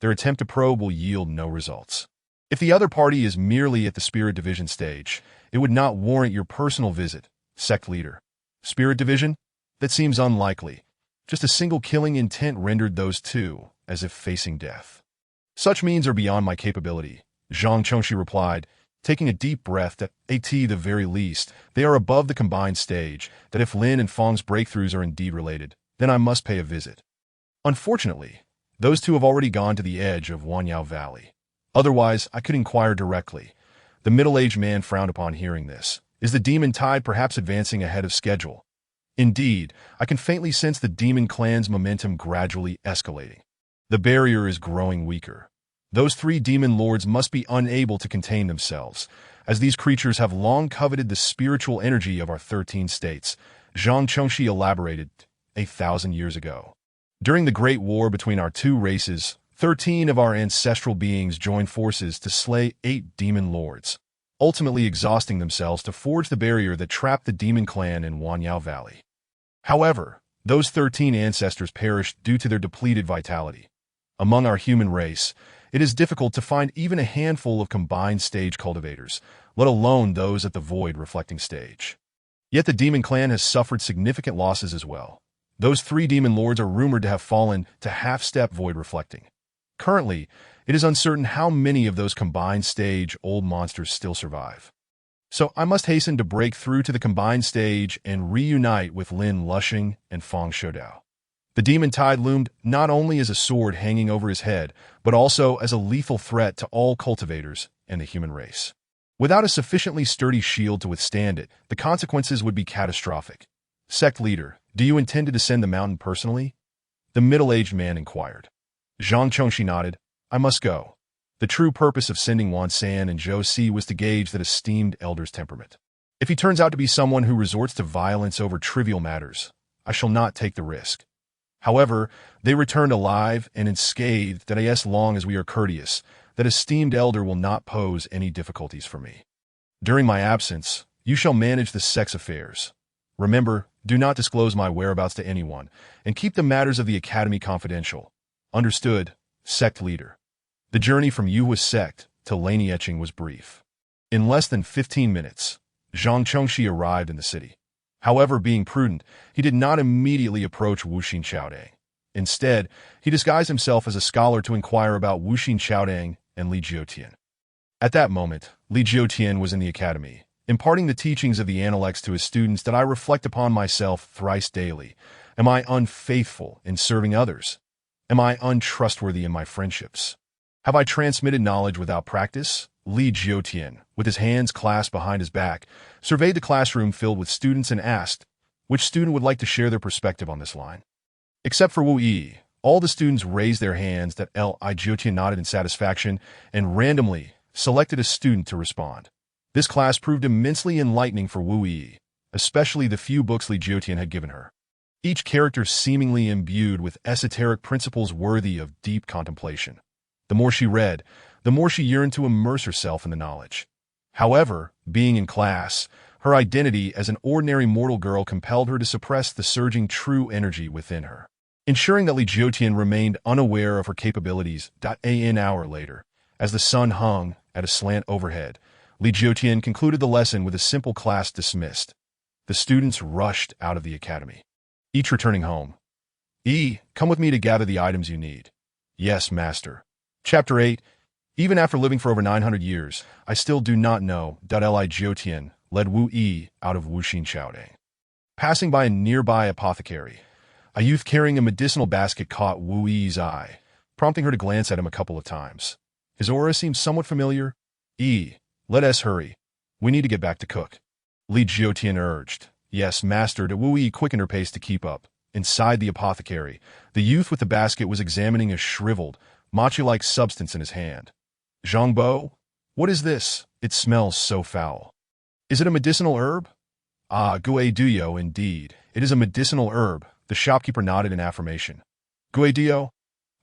Their attempt to probe will yield no results. If the other party is merely at the spirit division stage, it would not warrant your personal visit, sect leader." "Spirit division? That seems unlikely. Just a single killing intent rendered those two as if facing death." "Such means are beyond my capability," Zhang Chongxi replied, taking a deep breath. "At the very least, they are above the combined stage, that if Lin and Fang's breakthroughs are indeed related, then I must pay a visit. Unfortunately, those two have already gone to the edge of Wanyao Valley. Otherwise, I could inquire directly." The middle-aged man frowned upon hearing this. "Is the demon tide perhaps advancing ahead of schedule?" "Indeed, I can faintly sense the demon clan's momentum gradually escalating. The barrier is growing weaker. Those 3 demon lords must be unable to contain themselves, as these creatures have long coveted the spiritual energy of our 13 states," Zhang Chongxi elaborated. 1,000 years ago, during the Great War between our 2 races, 13 of our ancestral beings joined forces to slay 8 demon lords, ultimately exhausting themselves to forge the barrier that trapped the demon clan in Wanyao Valley. However, those 13 ancestors perished due to their depleted vitality. Among our human race, it is difficult to find even a handful of combined stage cultivators, let alone those at the void reflecting stage. Yet the demon clan has suffered significant losses as well. Those 3 demon lords are rumored to have fallen to half-step void reflecting. Currently, it is uncertain how many of those combined stage old monsters still survive. So I must hasten to break through to the combined stage and reunite with Lin Lushing and Fang Shoudao. The demon tide loomed not only as a sword hanging over his head, but also as a lethal threat to all cultivators and the human race. Without a sufficiently sturdy shield to withstand it, the consequences would be catastrophic. "Sect leader, do you intend to descend the mountain personally?" the middle-aged man inquired. Zhang Chongxi nodded. "I must go." The true purpose of sending Wan San and Zhou Si was to gauge that esteemed elder's temperament. If he turns out to be someone who resorts to violence over trivial matters, I shall not take the risk. However, they returned alive and unscathed, that as long as we are courteous, that esteemed elder will not pose any difficulties for me. During my absence, you shall manage the sex affairs. Remember, do not disclose my whereabouts to anyone, and keep the matters of the academy confidential. Understood, sect leader. The journey from Yuhua sect to Lanieching was brief. In less than 15 minutes, Zhang Chengxi arrived in the city. However, being prudent, he did not immediately approach Wuxin Chaodang. Instead, he disguised himself as a scholar to inquire about Wuxin Chaodang and Li Jiutian. At that moment, Li Jiutian was in the academy, imparting the teachings of the Analects to his students that I reflect upon myself thrice daily. Am I unfaithful in serving others? Am I untrustworthy in my friendships? Have I transmitted knowledge without practice? Li Jiutian, with his hands clasped behind his back, surveyed the classroom filled with students and asked, which student would like to share their perspective on this line? Except for Wu Yi, all the students raised their hands. That Li Jiutian nodded in satisfaction and randomly selected a student to respond. This class proved immensely enlightening for Wu Yi, especially the few books Li Jiutian had given her. Each character seemingly imbued with esoteric principles worthy of deep contemplation. The more she read, the more she yearned to immerse herself in the knowledge. However, being in class, her identity as an ordinary mortal girl compelled her to suppress the surging true energy within her, ensuring that Li Jiutian remained unaware of her capabilities. An hour later, as the sun hung at a slant overhead, Li Jiutian concluded the lesson with a simple class dismissed. The students rushed out of the academy, each returning home. Come with me to gather the items you need. Yes, master. Chapter 8. Even after living for over 900 years, I still do not know. Li Jiutian led Wu Yi out of Wuxin Chaodang. Passing by a nearby apothecary, a youth carrying a medicinal basket caught Wu Yi's eye, prompting her to glance at him a couple of times. His aura seemed somewhat familiar. Let us hurry. We need to get back to cook. Li Jiutian urged. Yes, master. Wu Yi quickened her pace to keep up. Inside the apothecary, the youth with the basket was examining a shriveled, mochi-like substance in his hand. Zhangbo, what is this? It smells so foul. Is it a medicinal herb? Gui Duyo, indeed. It is a medicinal herb. The shopkeeper nodded in affirmation. Gui Duyo?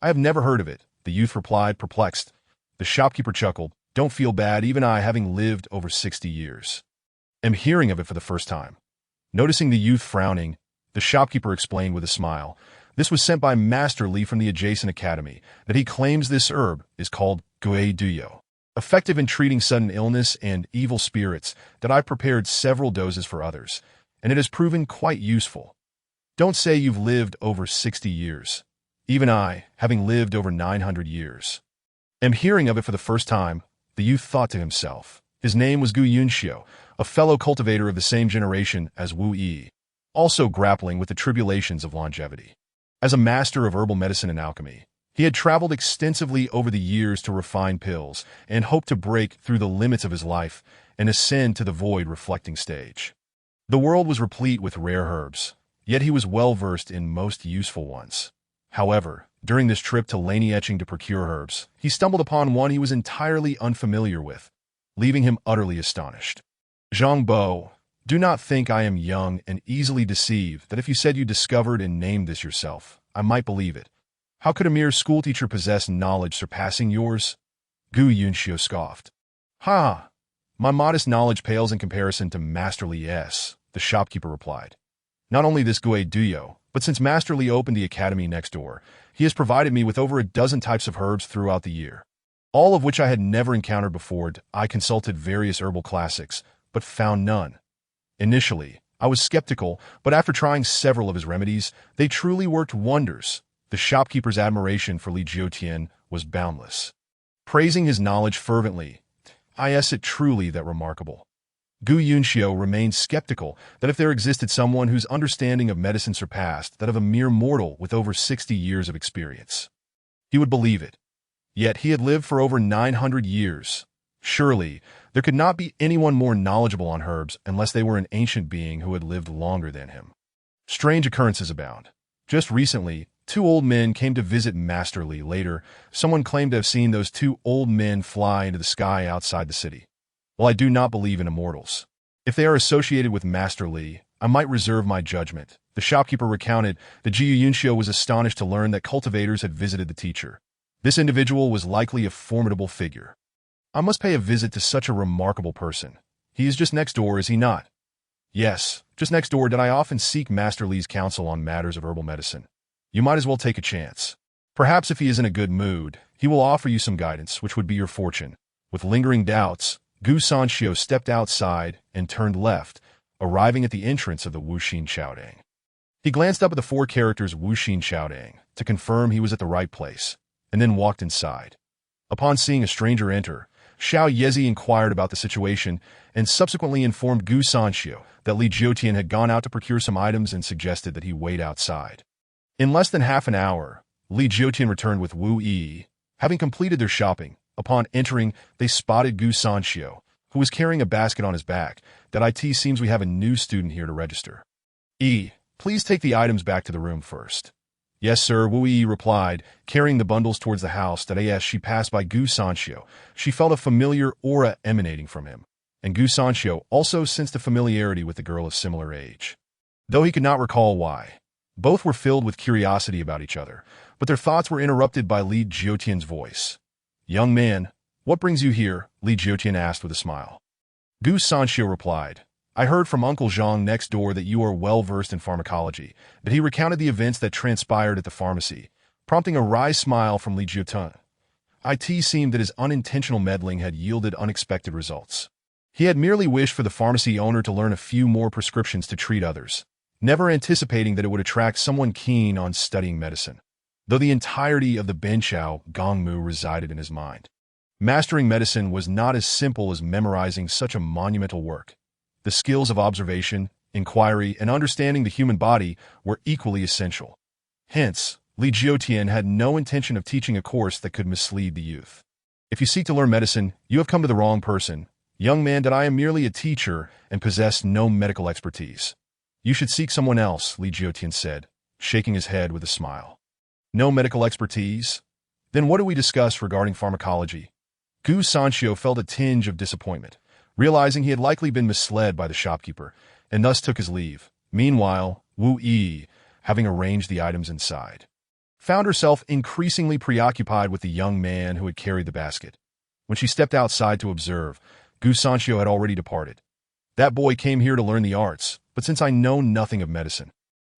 I have never heard of it, the youth replied, perplexed. The shopkeeper chuckled. Don't feel bad, even I, having lived over 60 years, am hearing of it for the first time. Noticing the youth frowning, the shopkeeper explained with a smile. This was sent by Master Li from the adjacent academy, that he claims this herb is called Gui Duyo, effective in treating sudden illness and evil spirits, that I prepared several doses for others, and it has proven quite useful. Don't say you've lived over 60 years. Even I, having lived over 900 years, am hearing of it for the first time, the youth thought to himself. His name was Gu Yunxiu, a fellow cultivator of the same generation as Wu Yi, also grappling with the tribulations of longevity. As a master of herbal medicine and alchemy, he had traveled extensively over the years to refine pills and hoped to break through the limits of his life and ascend to the void-reflecting stage. The world was replete with rare herbs, yet he was well-versed in most useful ones. However, during this trip to Lanieching to procure herbs, he stumbled upon one he was entirely unfamiliar with, leaving him utterly astonished. Zhangbo, do not think I am young and easily deceived that if you said you discovered and named this yourself, I might believe it. How could a mere schoolteacher possess knowledge surpassing yours? Gu Yunxiu scoffed. Ha! My modest knowledge pales in comparison to Master Li's, the shopkeeper replied. Not only this Gui Duyo, but since Master Li opened the academy next door, he has provided me with over a dozen types of herbs throughout the year, all of which I had never encountered before. I consulted various herbal classics, but found none. Initially, I was skeptical, but after trying several of his remedies, they truly worked wonders. The shopkeeper's admiration for Li Jiutian was boundless. Praising his knowledge fervently, it truly that remarkable. Gu Yunxiu remained skeptical that if there existed someone whose understanding of medicine surpassed that of a mere mortal with over 60 years of experience, he would believe it. Yet he had lived for over 900 years. Surely, there could not be anyone more knowledgeable on herbs unless they were an ancient being who had lived longer than him. Strange occurrences abound. Just recently, 2 old men came to visit Master Li. Later, someone claimed to have seen those 2 old men fly into the sky outside the city. While I do not believe in immortals, if they are associated with Master Li, I might reserve my judgment. The shopkeeper recounted that Ji Yunxiu was astonished to learn that cultivators had visited the teacher. This individual was likely a formidable figure. I must pay a visit to such a remarkable person. He is just next door, is he not? Yes, just next door did I often seek Master Li's counsel on matters of herbal medicine. You might as well take a chance. Perhaps if he is in a good mood, he will offer you some guidance, which would be your fortune. With lingering doubts, Gu Sanxiu stepped outside and turned left, arriving at the entrance of the Wuxin Qiaodang. He glanced up at the four characters Wuxin Qiaodang to confirm he was at the right place, and then walked inside. Upon seeing a stranger enter, Xiao Yezi inquired about the situation and subsequently informed Gu Sanxiu that Li Jiutian had gone out to procure some items and suggested that he wait outside. In less than half an hour, Li Jiutian returned with Wu Yi. Having completed their shopping, upon entering, they spotted Gu Sanxiu, who was carrying a basket on his back. That it seems we have a new student here to register. Please take the items back to the room first. Yes, sir, Wu Yi replied, carrying the bundles towards the house. As she passed by Gu Sanxiu, she felt a familiar aura emanating from him, and Gu Sanxiu also sensed a familiarity with the girl of similar age. Though he could not recall why, both were filled with curiosity about each other, but their thoughts were interrupted by Li Jiutian's voice. Young man, what brings you here? Li Jiutian asked with a smile. Gu Sanxiu replied, I heard from Uncle Zhang next door that you are well-versed in pharmacology, that he recounted the events that transpired at the pharmacy, prompting a wry smile from Li Jiutian. It seemed that his unintentional meddling had yielded unexpected results. He had merely wished for the pharmacy owner to learn a few more prescriptions to treat others, never anticipating that it would attract someone keen on studying medicine. Though the entirety of the Benqiao Gongmu resided in his mind, mastering medicine was not as simple as memorizing such a monumental work. The skills of observation, inquiry, and understanding the human body were equally essential. Hence, Li Jiutian had no intention of teaching a course that could mislead the youth. If you seek to learn medicine, you have come to the wrong person. Young man, that I am merely a teacher and possess no medical expertise. You should seek someone else, Li Jiutian said, shaking his head with a smile. No medical expertise? Then what do we discuss regarding pharmacology? Gu Sanxiu felt a tinge of disappointment, realizing he had likely been misled by the shopkeeper, and thus took his leave. Meanwhile, Wu Yi, having arranged the items inside, found herself increasingly preoccupied with the young man who had carried the basket. When she stepped outside to observe, Gu Sanxiu had already departed. That boy came here to learn the arts, but since I know nothing of medicine,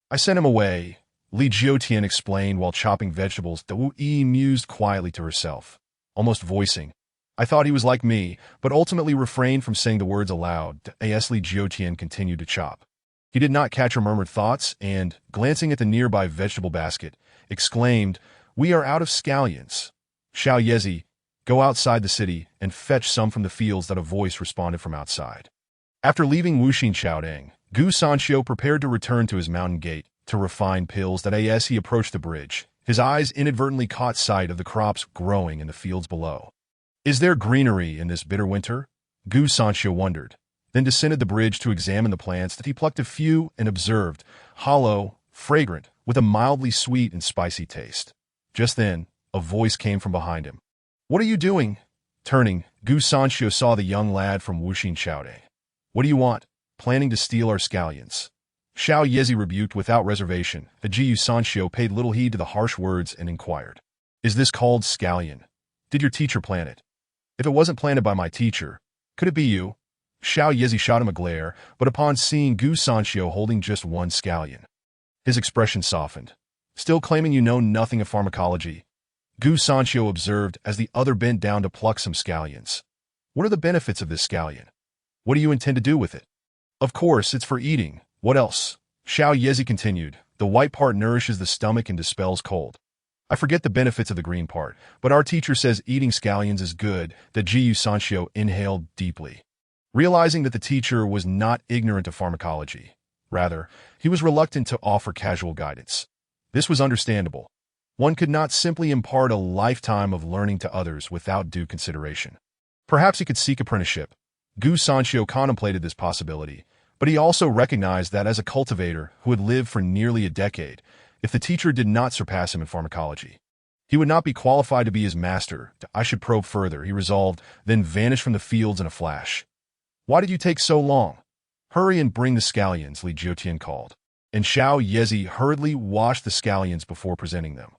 I sent him away, Li Jiutian explained while chopping vegetables. Wu Yi mused quietly to herself, almost voicing, I thought he was like me, but ultimately refrained from saying the words aloud. As Li Jiutian continued to chop, he did not catch her murmured thoughts and, glancing at the nearby vegetable basket, exclaimed, We are out of scallions. Xiao Yezi, go outside the city and fetch some from the fields. That a voice responded from outside. After leaving Wuxin Qiaodang, Gu Sanxiu prepared to return to his mountain gate to refine pills. As he approached the bridge, his eyes inadvertently caught sight of the crops growing in the fields below. Is there greenery in this bitter winter? Gu Sanxiu wondered, then descended the bridge to examine the plants. That he plucked a few and observed, hollow, fragrant, with a mildly sweet and spicy taste. Just then, a voice came from behind him. What are you doing? Turning, Gu Sanxiu saw the young lad from Wuxin Qiaodang. What do you want? Planning to steal our scallions? Xiao Yezi rebuked without reservation. Gu Sanxiu paid little heed to the harsh words and inquired, Is this called scallion? Did your teacher plant it? If it wasn't planted by my teacher, could it be you? Xiao Yezi shot him a glare, but upon seeing Gu Sanxiu holding just one scallion, his expression softened. Still claiming you know nothing of pharmacology, Gu Sanxiu observed as the other bent down to pluck some scallions. What are the benefits of this scallion? What do you intend to do with it? Of course, it's for eating. What else? Xiao Yezi continued. The white part nourishes the stomach and dispels cold. I forget the benefits of the green part, but our teacher says eating scallions is good. That Gu Sanxiu inhaled deeply, realizing that the teacher was not ignorant of pharmacology. Rather, he was reluctant to offer casual guidance. This was understandable. One could not simply impart a lifetime of learning to others without due consideration. Perhaps he could seek apprenticeship. Gu Sanxiu contemplated this possibility, but he also recognized that as a cultivator who had lived for nearly a decade, if the teacher did not surpass him in pharmacology, he would not be qualified to be his master. I should probe further, he resolved, then vanished from the fields in a flash. Why did you take so long? Hurry and bring the scallions, Li Jiutian called, and Xiao Yezi hurriedly washed the scallions before presenting them.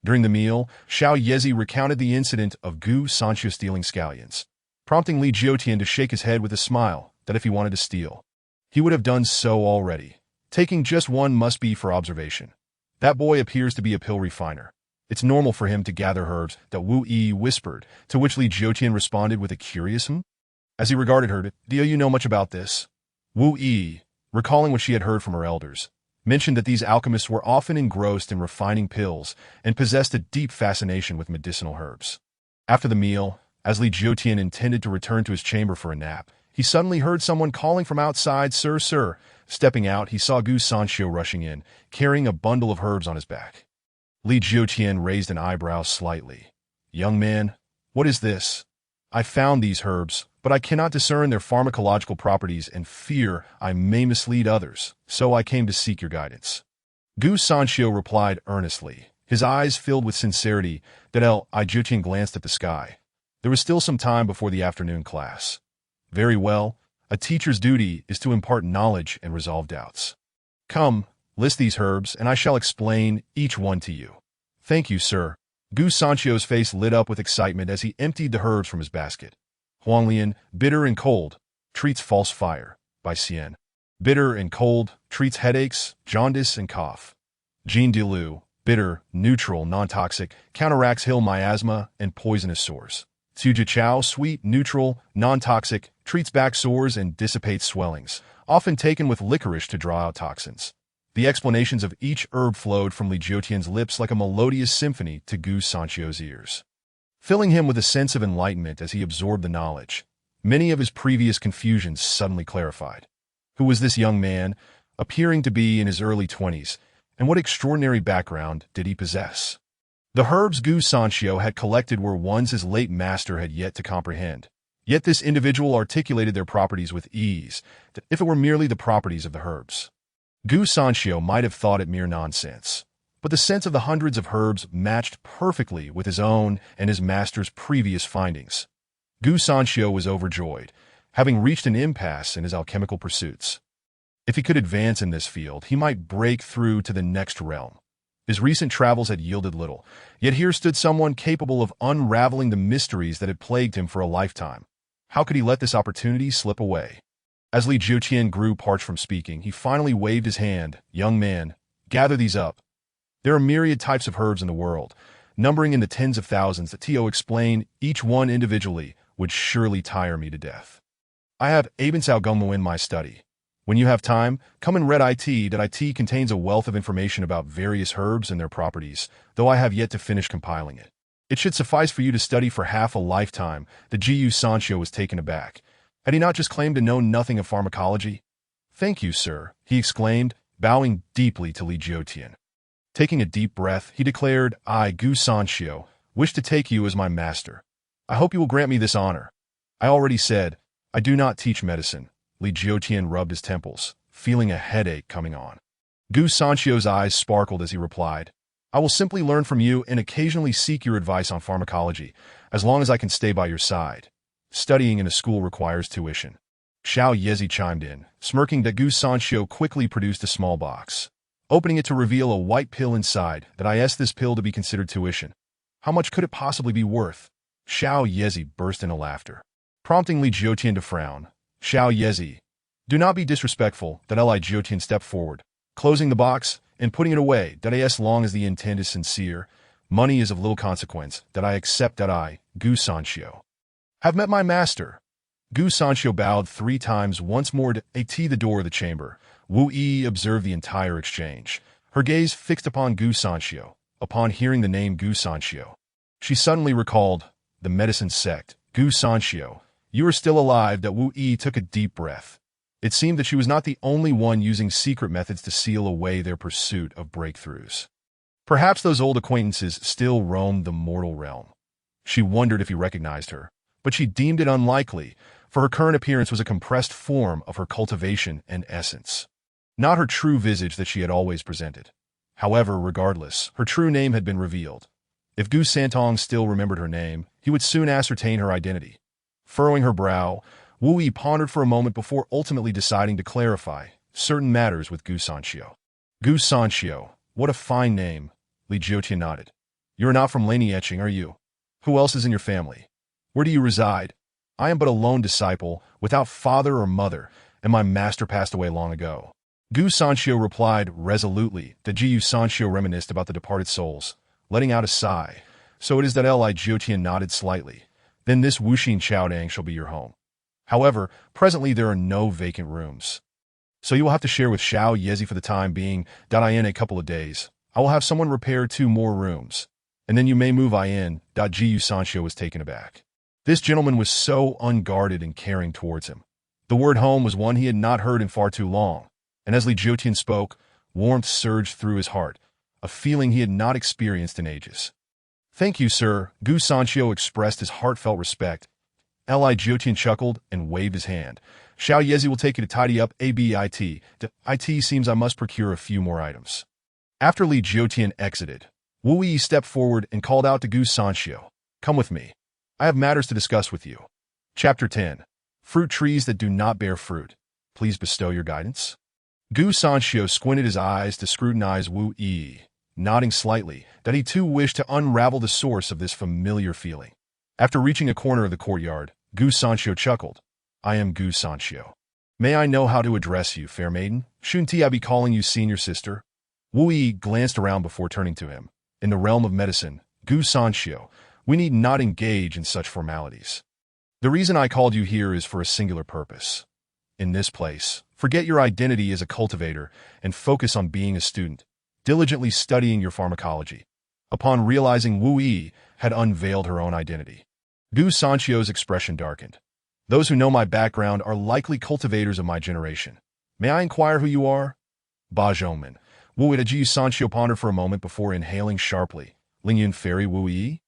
During the meal, Xiao Yezi recounted the incident of Gu Sanqiu stealing scallions, prompting Li Jiutian to shake his head with a smile that if he wanted to steal, he would have done so already. Taking just one must be for observation. That boy appears to be a pill refiner. It's normal for him to gather herbs, that Wu Yi whispered, to which Li Jiutian responded with a curious "hmm?" As he regarded her, "Do you know much about this?" Wu Yi, recalling what she had heard from her elders, mentioned that these alchemists were often engrossed in refining pills and possessed a deep fascination with medicinal herbs. After the meal, as Li Jiutian intended to return to his chamber for a nap, he suddenly heard someone calling from outside, "Sir, sir." Stepping out, he saw Gu Sanqiu rushing in, carrying a bundle of herbs on his back. Li Jiutian raised an eyebrow slightly. "Young man, what is this?" "I found these herbs, but I cannot discern their pharmacological properties and fear I may mislead others, so I came to seek your guidance." Gu Sanqiu replied earnestly, his eyes filled with sincerity. Li Jiutian glanced at the sky. There was still some time before the afternoon class. "Very well. A teacher's duty is to impart knowledge and resolve doubts. Come, list these herbs, and I shall explain each one to you." "Thank you, sir." Gu Sanqiu's face lit up with excitement as he emptied the herbs from his basket. Huanglian, bitter and cold, treats false fire, by Xian. Bitter and cold, treats headaches, jaundice, and cough. Jean Dilu, bitter, neutral, non-toxic, counteracts hill miasma and poisonous sores. Jiao, sweet, neutral, non-toxic, treats back sores and dissipates swellings, often taken with licorice to draw out toxins. The explanations of each herb flowed from Li Jiutian's lips like a melodious symphony to Gu Sanqiu's ears, filling him with a sense of enlightenment as he absorbed the knowledge. Many of his previous confusions suddenly clarified. Who was this young man, appearing to be in his early 20s, and what extraordinary background did he possess? The herbs Gu Sanqiu had collected were ones his late master had yet to comprehend. Yet this individual articulated their properties with ease, that if it were merely the properties of the herbs, Gu Sanqiu might have thought it mere nonsense. But the sense of the hundreds of herbs matched perfectly with his own and his master's previous findings. Gu Sanqiu was overjoyed, having reached an impasse in his alchemical pursuits. If he could advance in this field, he might break through to the next realm. His recent travels had yielded little, yet here stood someone capable of unraveling the mysteries that had plagued him for a lifetime. How could he let this opportunity slip away? As Li Jiutian grew parched from speaking, he finally waved his hand. "Young man, gather these up. There are myriad types of herbs in the world, numbering in the tens of thousands that to explain each one individually would surely tire me to death. I have Abensaugumo in my study. When you have time, come and read it. That it contains a wealth of information about various herbs and their properties, though I have yet to finish compiling it. It should suffice for you to study for half a lifetime." The Gu Sanqiu was taken aback. Had he not just claimed to know nothing of pharmacology? "Thank you, sir," he exclaimed, bowing deeply to Li Jiutian. Taking a deep breath, he declared, "I, Gu Sanqiu, wish to take you as my master. I hope you will grant me this honor. I already said, I do not teach medicine." Li Jiutian rubbed his temples, feeling a headache coming on. Gu Sanqiu's eyes sparkled as he replied, "I will simply learn from you and occasionally seek your advice on pharmacology, as long as I can stay by your side. Studying in a school requires tuition." Xiao Yezi chimed in, smirking. That Gu Sanqiu quickly produced a small box, opening it to reveal a white pill inside. "That I asked this pill to be considered tuition. How much could it possibly be worth?" Xiao Yezi burst into laughter, prompting Li Jiutian to frown. "Xiao Yezi, do not be disrespectful." That Li Jiutian stepped forward, closing the box and putting it away. "That as long as the intent is sincere, money is of little consequence. That I accept. That I, Gu Sanqiu, have met my master." Gu Sanqiu bowed 3 times once more to the door of the chamber. Wu Yi observed the entire exchange, her gaze fixed upon Gu Sanqiu. Upon hearing the name Gu Sanqiu, she suddenly recalled the medicine sect. "Gu Sanqiu, you are still alive." That Wu Yi took a deep breath. It seemed that she was not the only one using secret methods to seal away their pursuit of breakthroughs. Perhaps those old acquaintances still roamed the mortal realm. She wondered if he recognized her, but she deemed it unlikely, for her current appearance was a compressed form of her cultivation and essence, not her true visage that she had always presented. However, regardless, her true name had been revealed. If Gu Santong still remembered her name, he would soon ascertain her identity. Furrowing her brow, Wu Yi pondered for a moment before ultimately deciding to clarify certain matters with Gu Sanqiu. "Gu Sanqiu, what a fine name." Li Jiutian nodded. You are not from Etching, are you? Who else is in your family? Where do you reside? I am but a lone disciple, without father or mother, and my master passed away long ago. Gu Sanxio replied resolutely that Jiyu Sanxio reminisced about the departed souls, letting out a sigh. So it is that Li Jiotian nodded slightly. Then this Wuxin Chaodang shall be your home. However, presently there are no vacant rooms. So you will have to share with Xiao Yezi for the time being. In a couple of days, I will have someone repair 2 more rooms. And then you may move in. Jiyu Sanxio was taken aback. This gentleman was so unguarded and caring towards him. The word home was one he had not heard in far too long. And as Li Jiotian spoke, warmth surged through his heart, a feeling he had not experienced in ages. Thank you, sir. Gu Sanxio expressed his heartfelt respect. Li Jiotian chuckled and waved his hand. Xiao Yezi will take you to tidy up ABIT. It seems I must procure a few more items. After Li Jiotian exited, Wu Yi stepped forward and called out to Gu Sanxio. Come with me. I have matters to discuss with you. Chapter 10. Fruit trees that do not bear fruit. Please bestow your guidance. Gu Sanxio squinted his eyes to scrutinize Wu Yi, nodding slightly that he too wished to unravel the source of this familiar feeling. After reaching a corner of the courtyard, Gu Sanxio chuckled. I am Gu Sanxio. May I know how to address you, fair maiden? Shouldn't I be calling you senior sister? Wu Yi glanced around before turning to him. In the realm of medicine, Gu Sanxio, we need not engage in such formalities. The reason I called you here is for a singular purpose. In this place, forget your identity as a cultivator and focus on being a student, diligently studying your pharmacology. Upon realizing Wu Yi had unveiled her own identity, Gu Sanxio's expression darkened. Those who know my background are likely cultivators of my generation. May I inquire who you are? Ba Zhongmen. Wu Yi Sanxio pondered for a moment before inhaling sharply. Lingyun Fairy Wu Yi?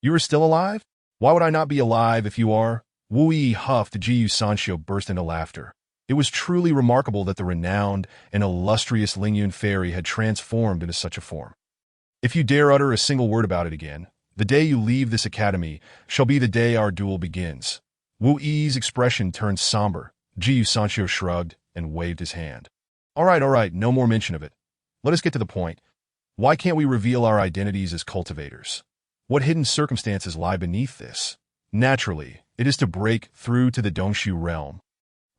You are still alive? Why would I not be alive if you are? Wu Yi huffed. Jiyu Sanxio burst into laughter. It was truly remarkable that the renowned and illustrious Lingyun Fairy had transformed into such a form. If you dare utter a single word about it again, the day you leave this academy shall be the day our duel begins. Wu Yi's expression turned somber. Jiyu Sanxio shrugged and waved his hand. All right, no more mention of it. Let us get to the point. Why can't we reveal our identities as cultivators? What hidden circumstances lie beneath this? Naturally, it is to break through to the Dongshu realm.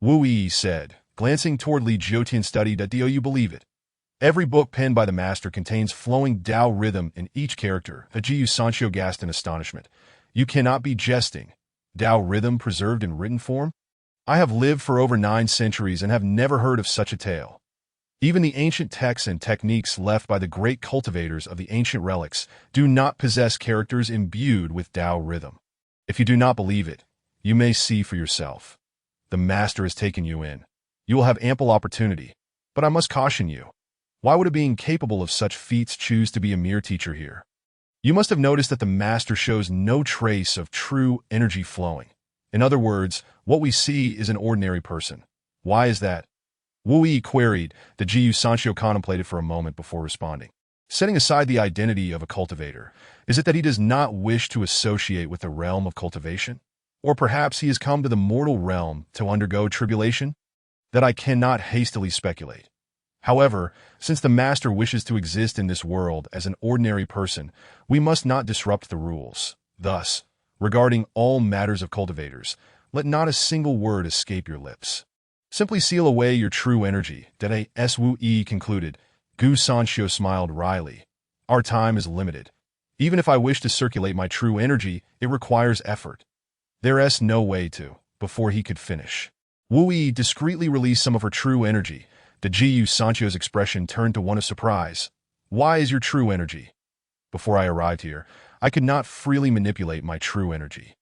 Wu Yi said, glancing toward Li Jiotian's study. Do you believe it? Every book penned by the master contains flowing Tao rhythm in each character. Jiyu Sanxio gasped in astonishment. You cannot be jesting. Tao rhythm preserved in written form? I have lived for over 9 centuries and have never heard of such a tale. Even the ancient texts and techniques left by the great cultivators of the ancient relics do not possess characters imbued with Tao rhythm. If you do not believe it, you may see for yourself. The master has taken you in. You will have ample opportunity, but I must caution you. Why would a being capable of such feats choose to be a mere teacher here? You must have noticed that the master shows no trace of true energy flowing. In other words, what we see is an ordinary person. Why is that? Wu Yi queried. The Jiyu Sanxio contemplated for a moment before responding. Setting aside the identity of a cultivator, is it that he does not wish to associate with the realm of cultivation? Or perhaps he has come to the mortal realm to undergo tribulation? That I cannot hastily speculate. However, since the master wishes to exist in this world as an ordinary person, we must not disrupt the rules. Thus, regarding all matters of cultivators, let not a single word escape your lips. Simply seal away your true energy. S. Wu Yi concluded. Gu Sanxio smiled wryly. Our time is limited. Even if I wish to circulate my true energy, it requires effort. There's no way to, before he could finish. Wu Yi discreetly released some of her true energy. The Jiyu Sanxio's expression turned to one of surprise. Why is your true energy? Before I arrived here, I could not freely manipulate my true energy.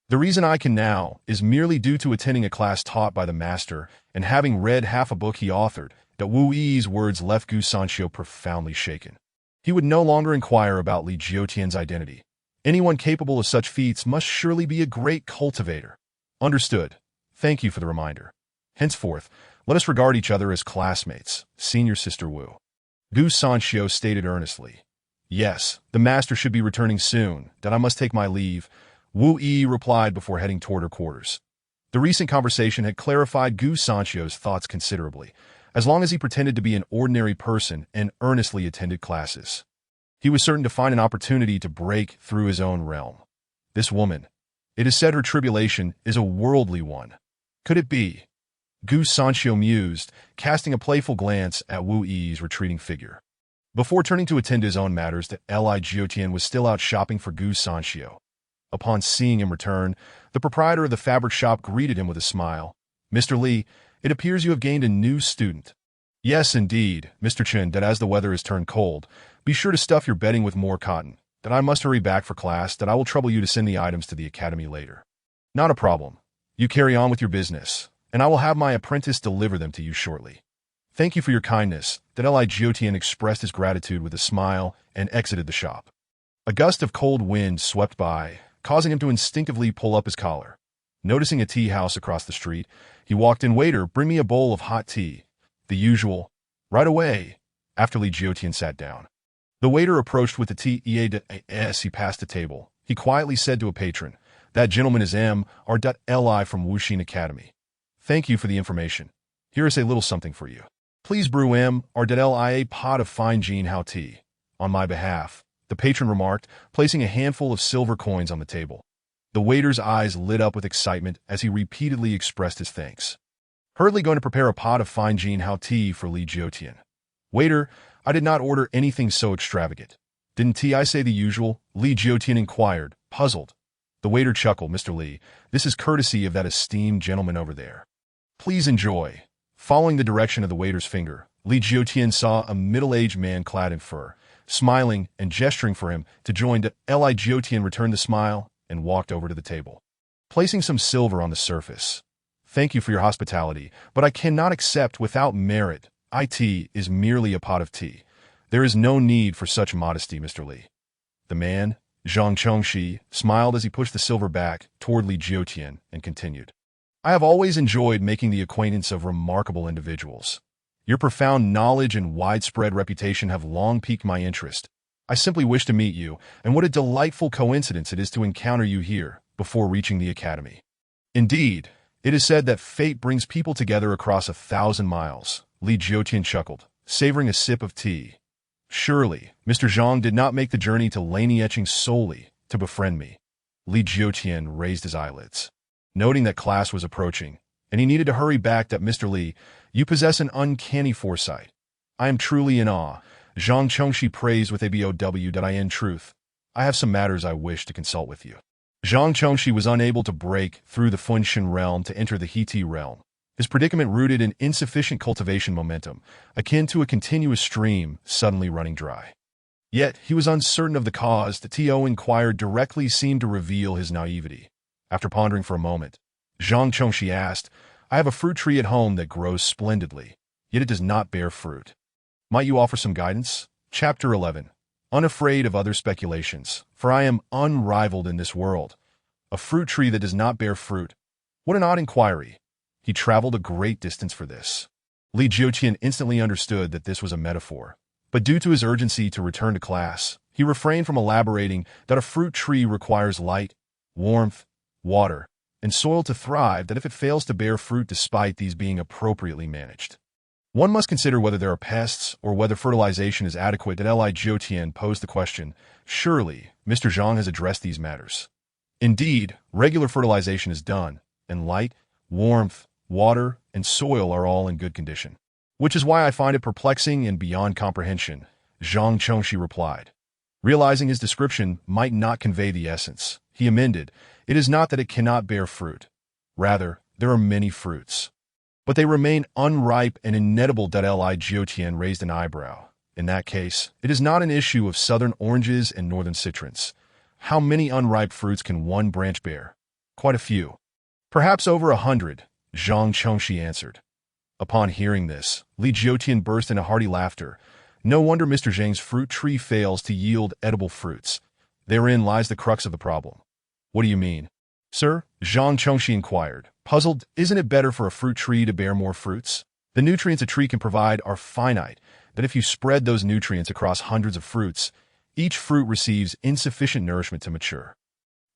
The reason I can now is merely due to attending a class taught by the master and having read half a book he authored. That Wu Yi's words left Gu Sanxio profoundly shaken. He would no longer inquire about Li Jiotian's identity. Anyone capable of such feats must surely be a great cultivator. Understood. Thank you for the reminder. Henceforth, let us regard each other as classmates, senior sister Wu. Gu Sanxio stated earnestly. Yes, the master should be returning soon. That I must take my leave. Wu Yi replied before heading toward her quarters. The recent conversation had clarified Gu Sanxio's thoughts considerably, as long as he pretended to be an ordinary person and earnestly attended classes. He was certain to find an opportunity to break through his own realm. This woman, it is said her tribulation is a worldly one. Could it be? Gu Sanxiu mused, casting a playful glance at Wu Yi's retreating figure. Before turning to attend to his own matters, Li Jiotian was still out shopping for Gu Sanxiu. Upon seeing him return, the proprietor of the fabric shop greeted him with a smile. "Mr. Li, it appears you have gained a new student." "Yes, indeed, Mr. Chen, that as the weather has turned cold, be sure to stuff your bedding with more cotton. That I must hurry back for class, that I will trouble you to send the items to the academy later." "Not a problem. You carry on with your business, and I will have my apprentice deliver them to you shortly." "Thank you for your kindness," that Li Jiotian expressed his gratitude with a smile and exited the shop. A gust of cold wind swept by, causing him to instinctively pull up his collar. Noticing a tea house across the street, he walked in. "Waiter, bring me a bowl of hot tea." "The usual." "Right away," after Li Jiotian sat down. The waiter approached with the tea. As he passed the table, he quietly said to a patron, "That gentleman is Li from Wuxin Academy. Thank you for the information. Here is a little something for you. Please brew Li a pot of fine Jinhao tea." "On my behalf," the patron remarked, placing a handful of silver coins on the table. The waiter's eyes lit up with excitement as he repeatedly expressed his thanks. Hurriedly going to prepare a pot of fine Jinhao tea for Li Jiotian. "Waiter, I did not order anything so extravagant." "Didn't I say the usual?" Li Jiotian inquired, puzzled. The waiter chuckled. "Mr. Li, this is courtesy of that esteemed gentleman over there. Please enjoy." Following the direction of the waiter's finger, Li Jiotian saw a middle-aged man clad in fur. Smiling and gesturing for him to join, Li Jiotian returned the smile and walked over to the table, placing some silver on the surface. "Thank you for your hospitality, but I cannot accept without merit. It is merely a pot of tea. There is no need for such modesty, Mr. Li." The man, Zhang Chengxi, smiled as he pushed the silver back toward Li Jiotian and continued. "I have always enjoyed making the acquaintance of remarkable individuals. Your profound knowledge and widespread reputation have long piqued my interest. I simply wish to meet you, and what a delightful coincidence it is to encounter you here before reaching the academy." "Indeed, it is said that fate brings people together across 1,000 miles, Li Jiotian chuckled, savoring a sip of tea. "Surely, Mr. Zhang did not make the journey to Laney Etching solely to befriend me." Li Jiotian raised his eyelids, noting that class was approaching, and he needed to hurry back. "Mr. Li, you possess an uncanny foresight. I am truly in awe." Zhang Chengxi praised with a bow. "In truth, I have some matters I wish to consult with you." Zhang Chengxi was unable to break through the Funshin realm to enter the Heti realm. His predicament rooted in insufficient cultivation momentum, akin to a continuous stream suddenly running dry. Yet he was uncertain of the cause. The To inquired directly seemed to reveal his naivety. After pondering for a moment, Zhang Chengxi asked, "I have a fruit tree at home that grows splendidly, yet it does not bear fruit. Might you offer some guidance?" Chapter 11. Unafraid of other speculations, for I am unrivaled in this world. A fruit tree that does not bear fruit. What an odd inquiry. He traveled a great distance for this. Li Jiotian instantly understood that this was a metaphor, but due to his urgency to return to class, he refrained from elaborating that a fruit tree requires light, warmth, water, and soil to thrive, that if it fails to bear fruit despite these being appropriately managed, one must consider whether there are pests or whether fertilization is adequate. Li Jiotian posed the question. "Surely, Mr. Zhang has addressed these matters." "Indeed, regular fertilization is done, and light, warmth, water, and soil are all in good condition. Which is why I find it perplexing and beyond comprehension," Zhang Chengxi replied. Realizing his description might not convey the essence, he amended, "It is not that it cannot bear fruit. Rather, there are many fruits, but they remain unripe and inedible." Li Jiotian raised an eyebrow. "In that case, it is not an issue of southern oranges and northern citrons. How many unripe fruits can one branch bear?" "Quite a few. Perhaps over 100, Zhang Chengxi answered. Upon hearing this, Li Jiotian burst into hearty laughter. No wonder Mr. Zhang's fruit tree fails to yield edible fruits. Therein lies the crux of the problem. "What do you mean, sir?" Zhang Chengxi inquired, puzzled. "Isn't it better for a fruit tree to bear more fruits? The nutrients a tree can provide are finite, but if you spread those nutrients across hundreds of fruits, each fruit receives insufficient nourishment to mature.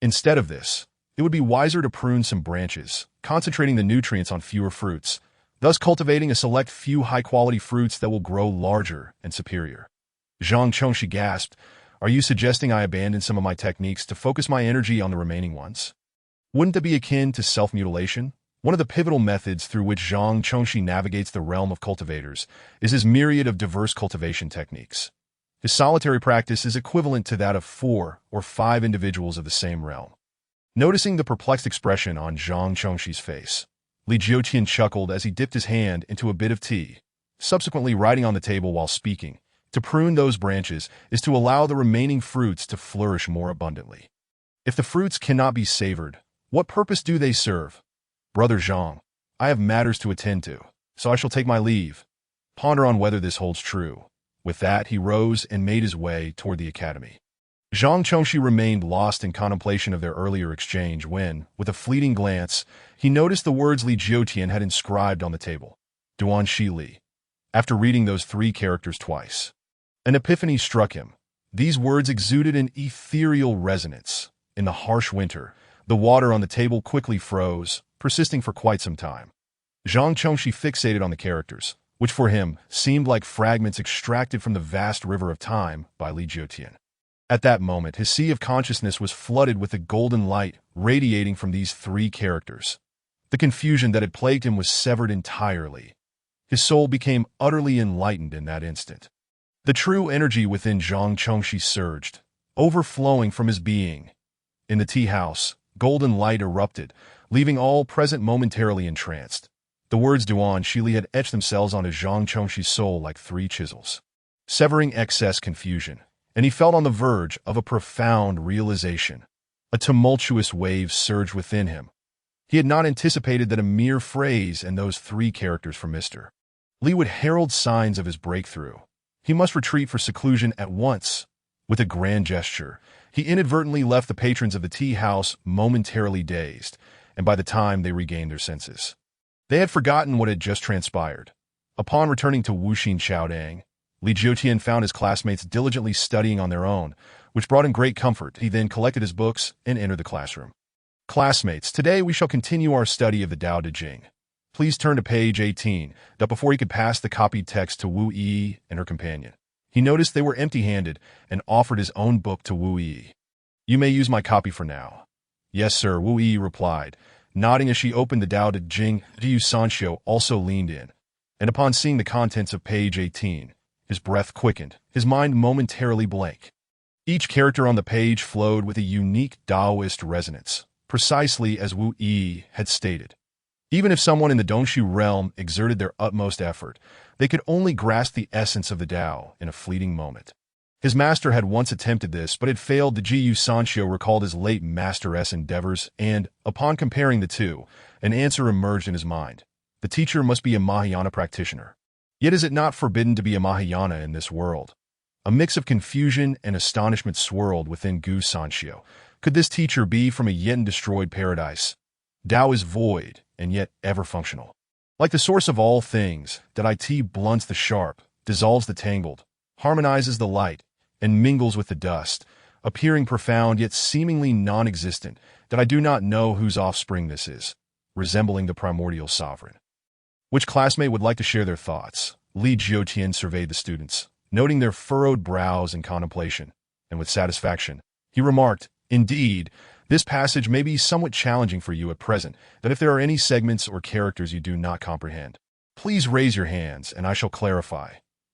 Instead of this, it would be wiser to prune some branches, concentrating the nutrients on fewer fruits, thus cultivating a select few high-quality fruits that will grow larger and superior." Zhang Chongshi gasped. Are you suggesting I abandon some of my techniques to focus my energy on the remaining ones? Wouldn't that be akin to self-mutilation? One of the pivotal methods through which Zhang Chongshi navigates the realm of cultivators is his myriad of diverse cultivation techniques. His solitary practice is equivalent to that of 4 or 5 individuals of the same realm. Noticing the perplexed expression on Zhang Chongshi's face, Li Jiutian chuckled as he dipped his hand into a bit of tea, subsequently writing on the table while speaking. To prune those branches is to allow the remaining fruits to flourish more abundantly. If the fruits cannot be savored, what purpose do they serve? Brother Zhang, I have matters to attend to, so I shall take my leave. Ponder on whether this holds true. With that, he rose and made his way toward the academy. Zhang Chongshi remained lost in contemplation of their earlier exchange when, with a fleeting glance, he noticed the words Li Jiutian had inscribed on the table. Duan Shi Li. After reading those 3 characters twice, an epiphany struck him. These words exuded an ethereal resonance. In the harsh winter, the water on the table quickly froze, persisting for quite some time. Zhang Chongshi fixated on the characters, which for him seemed like fragments extracted from the vast river of time by Li Jiutian. At that moment, his sea of consciousness was flooded with the golden light radiating from these 3 characters. The confusion that had plagued him was severed entirely. His soul became utterly enlightened in that instant. The true energy within Zhang Chongshi surged, overflowing from his being. In the tea house, golden light erupted, leaving all present momentarily entranced. The words Duan Shili had etched themselves onto Zhang Chongshi's soul like 3 chisels, severing excess confusion, and he felt on the verge of a profound realization. A tumultuous wave surged within him. He had not anticipated that a mere phrase and those 3 characters from Mr. Li would herald signs of his breakthrough. He must retreat for seclusion at once. With a grand gesture, he inadvertently left the patrons of the tea house momentarily dazed, and by the time they regained their senses, they had forgotten what had just transpired. Upon returning to Wuxin Chaodang, Li Jiutian found his classmates diligently studying on their own, which brought him great comfort. He then collected his books and entered the classroom. Classmates, today we shall continue our study of the Tao Te Ching. Please turn to page 18. But before he could pass the copied text to Wu Yi and her companion, he noticed they were empty-handed and offered his own book to Wu Yi. You may use my copy for now. Yes, sir, Wu Yi replied, nodding as she opened the Tao Te Ching. Ryu Sanshio also leaned in, and upon seeing the contents of page 18, his breath quickened, his mind momentarily blank. Each character on the page flowed with a unique Taoist resonance, precisely as Wu Yi had stated. Even if someone in the Dongshu realm exerted their utmost effort, they could only grasp the essence of the Tao in a fleeting moment. His master had once attempted this, but had failed. The Ryu Sanshio recalled his late master's endeavors, and, upon comparing the two, an answer emerged in his mind. The teacher must be a Mahayana practitioner. Yet is it not forbidden to be a Mahayana in this world? A mix of confusion and astonishment swirled within Gu Sanshio. Could this teacher be from a yet-destroyed paradise? Tao is void, and yet ever functional. Like the source of all things, that blunts the sharp, dissolves the tangled, harmonizes the light, and mingles with the dust, appearing profound yet seemingly non-existent, that I do not know whose offspring this is, resembling the primordial sovereign. Which classmate would like to share their thoughts? Li Jiutian surveyed the students, noting their furrowed brows in contemplation, and with satisfaction, he remarked, Indeed, this passage may be somewhat challenging for you at present, that if there are any segments or characters you do not comprehend, please raise your hands and I shall clarify.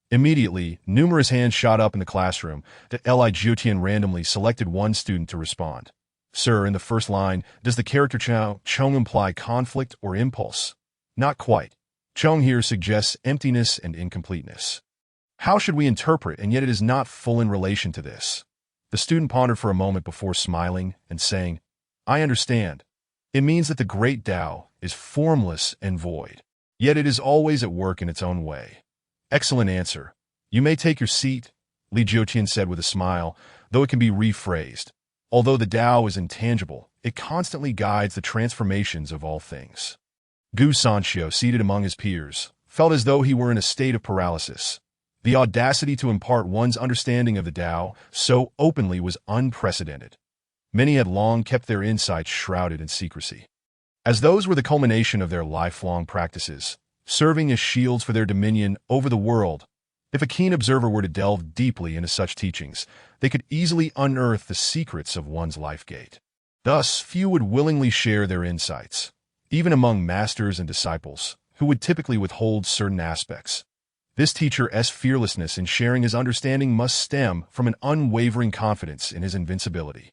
Immediately, numerous hands shot up in the classroom. That Li Jiutian randomly selected one student to respond. Sir, in the first line, does the character Chong imply conflict or impulse? Not quite. Chong here suggests emptiness and incompleteness. How should we interpret, and yet it is not full in relation to this? The student pondered for a moment before smiling and saying, I understand. It means that the great Tao is formless and void, yet it is always at work in its own way. Excellent answer. You may take your seat, Li Jiutian said with a smile, though it can be rephrased. Although the Tao is intangible, it constantly guides the transformations of all things. Gu Sanshio, seated among his peers, felt as though he were in a state of paralysis. The audacity to impart one's understanding of the Tao so openly was unprecedented. Many had long kept their insights shrouded in secrecy, as those were the culmination of their lifelong practices, serving as shields for their dominion over the world. If a keen observer were to delve deeply into such teachings, they could easily unearth the secrets of one's life gate. Thus, few would willingly share their insights, even among masters and disciples, who would typically withhold certain aspects. This teacher's fearlessness in sharing his understanding must stem from an unwavering confidence in his invincibility.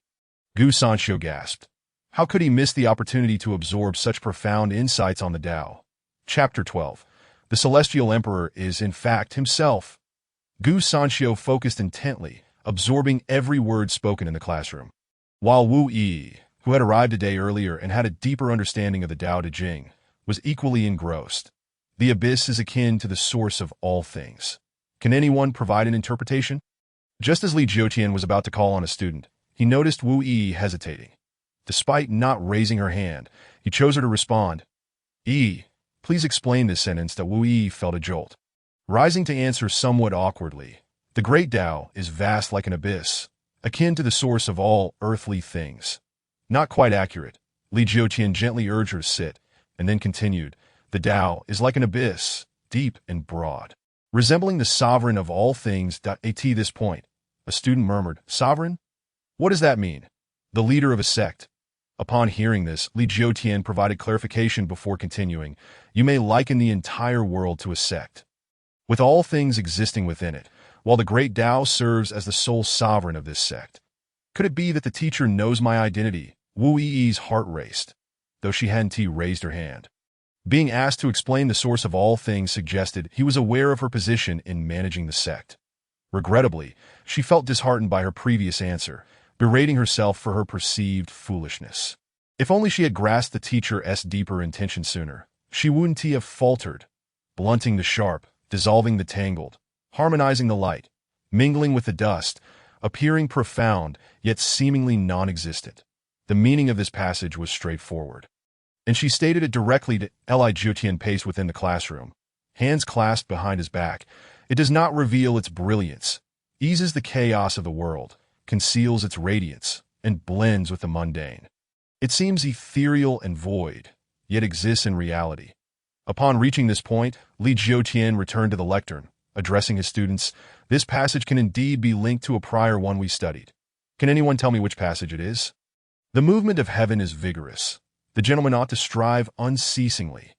Gu Sanxiu gasped. How could he miss the opportunity to absorb such profound insights on the Tao? Chapter 12. The Celestial Emperor is, in fact, himself. Gu Sanxiu focused intently, absorbing every word spoken in the classroom. While Wu Yi, who had arrived a day earlier and had a deeper understanding of the Tao Te Ching, was equally engrossed. The abyss is akin to the source of all things. Can anyone provide an interpretation? Just as Li Jiutian was about to call on a student, he noticed Wu Yi hesitating. Despite not raising her hand, he chose her to respond. Yi, please explain this sentence that Wu Yi felt a jolt. Rising to answer somewhat awkwardly, the great Tao is vast like an abyss, akin to the source of all earthly things. Not quite accurate. Li Jiutian gently urged her to sit, and then continued, the Tao is like an abyss, deep and broad, resembling the sovereign of all things. At this point, a student murmured, Sovereign? What does that mean? The leader of a sect. Upon hearing this, Li Jiutian provided clarification before continuing, you may liken the entire world to a sect, with all things existing within it, while the great Tao serves as the sole sovereign of this sect. Could it be that the teacher knows my identity? Wu Yi's heart raced, though she hadn't raised her hand. Being asked to explain the source of all things suggested he was aware of her position in managing the sect. Regrettably, she felt disheartened by her previous answer, berating herself for her perceived foolishness. If only she had grasped the teacher's deeper intention sooner, she wouldn't have faltered, blunting the sharp, dissolving the tangled, harmonizing the light, mingling with the dust, appearing profound, yet seemingly non-existent. The meaning of this passage was straightforward, and she stated it directly to Li Jiutian paced within the classroom, hands clasped behind his back. It does not reveal its brilliance, eases the chaos of the world, conceals its radiance, and blends with the mundane. It seems ethereal and void, yet exists in reality. Upon reaching this point, Li Jiutian returned to the lectern, addressing his students. This passage can indeed be linked to a prior one we studied. Can anyone tell me which passage it is? The movement of heaven is vigorous. The gentleman ought to strive unceasingly.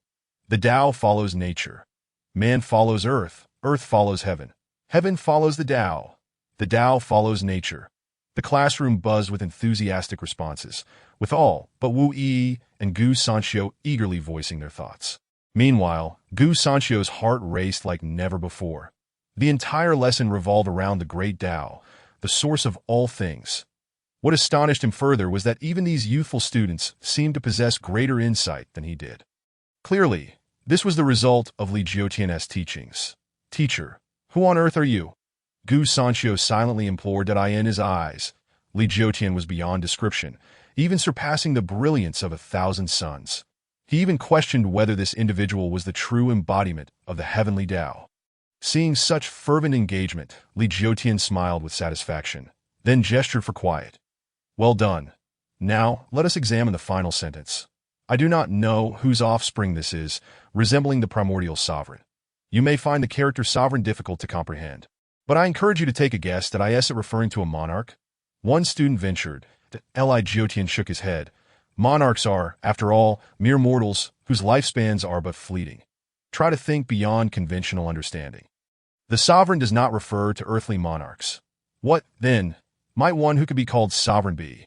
The Tao follows nature. Man follows earth. Earth follows heaven. Heaven follows the Tao. The Tao follows nature. The classroom buzzed with enthusiastic responses, with all but Wu Yi and Gu Sanxiu eagerly voicing their thoughts. Meanwhile, Gu Sanxiu's heart raced like never before. The entire lesson revolved around the great Tao, the source of all things. What astonished him further was that even these youthful students seemed to possess greater insight than he did. Clearly, this was the result of Li Jiutian's teachings. Teacher, who on earth are you? Gu Sanxiu silently implored that in his eyes. Li Jiutian was beyond description, even surpassing the brilliance of 1,000 suns. He even questioned whether this individual was the true embodiment of the heavenly Tao. Seeing such fervent engagement, Li Jiutian smiled with satisfaction, then gestured for quiet. Well done. Now, let us examine the final sentence. I do not know whose offspring this is, resembling the primordial sovereign. You may find the character sovereign difficult to comprehend, but I encourage you to take a guess that is it referring to a monarch? One student ventured. Li Jiutian shook his head. Monarchs are, after all, mere mortals whose lifespans are but fleeting. Try to think beyond conventional understanding. The sovereign does not refer to earthly monarchs. What, then, might one who could be called sovereign be?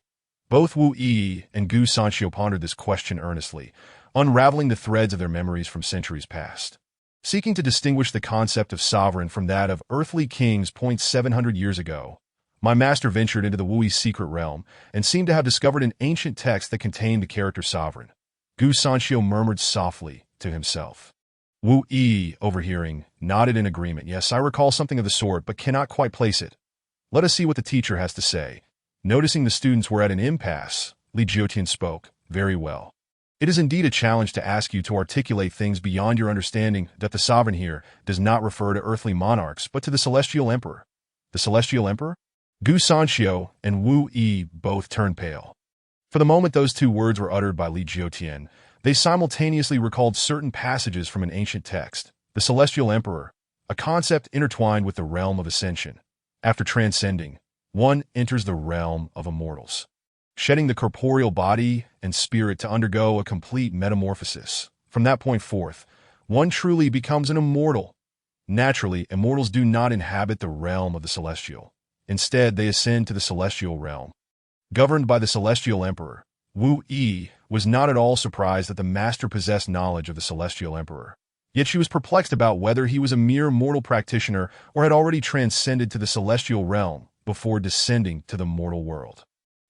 Both Wu Yi and Gu Sanxiu pondered this question earnestly, unraveling the threads of their memories from centuries past. Seeking to distinguish the concept of sovereign from that of earthly kings 700 years ago, my master ventured into the Wuyi secret realm and seemed to have discovered an ancient text that contained the character sovereign. Gu Sanxiu murmured softly to himself. Wu Yi, overhearing, nodded in agreement. Yes, I recall something of the sort, but cannot quite place it. Let us see what the teacher has to say. Noticing the students were at an impasse, Li Jiutian spoke. Very well. It is indeed a challenge to ask you to articulate things beyond your understanding that the sovereign here does not refer to earthly monarchs, but to the Celestial Emperor. The Celestial Emperor? Gu Sanxiu and Wu Yi both turned pale. For the moment those two words were uttered by Li Jiutian, they simultaneously recalled certain passages from an ancient text. The Celestial Emperor. a concept intertwined with the realm of ascension. After transcending, one enters the realm of immortals, shedding the corporeal body and spirit to undergo a complete metamorphosis. From that point forth, one truly becomes an immortal. Naturally, immortals do not inhabit the realm of the celestial. Instead, they ascend to the celestial realm. Governed by the celestial emperor, Wu Yi was not at all surprised that the master possessed knowledge of the celestial emperor. Yet she was perplexed about whether he was a mere mortal practitioner or had already transcended to the celestial realm before descending to the mortal world.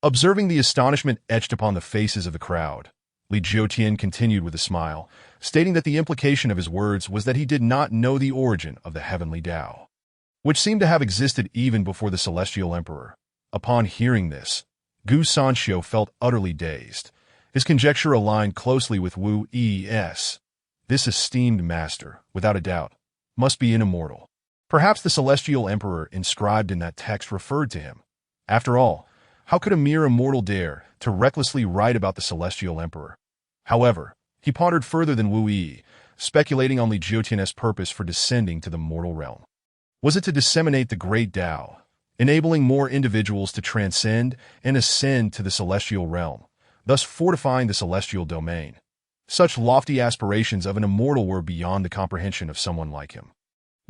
Observing the astonishment etched upon the faces of the crowd, Li Jiutian continued with a smile, stating that the implication of his words was that he did not know the origin of the heavenly Tao, which seemed to have existed even before the celestial emperor. Upon hearing this, Gu Sanxiu felt utterly dazed. His conjecture aligned closely with Wu Yi's. This esteemed master, without a doubt, must be an immortal. Perhaps the celestial emperor inscribed in that text referred to him. After all, how could a mere immortal dare to recklessly write about the celestial emperor? However, he pondered further than Wu Yi, speculating on Li Jiutian's purpose for descending to the mortal realm. Was it to disseminate the great Tao, enabling more individuals to transcend and ascend to the celestial realm, thus fortifying the celestial domain? Such lofty aspirations of an immortal were beyond the comprehension of someone like him.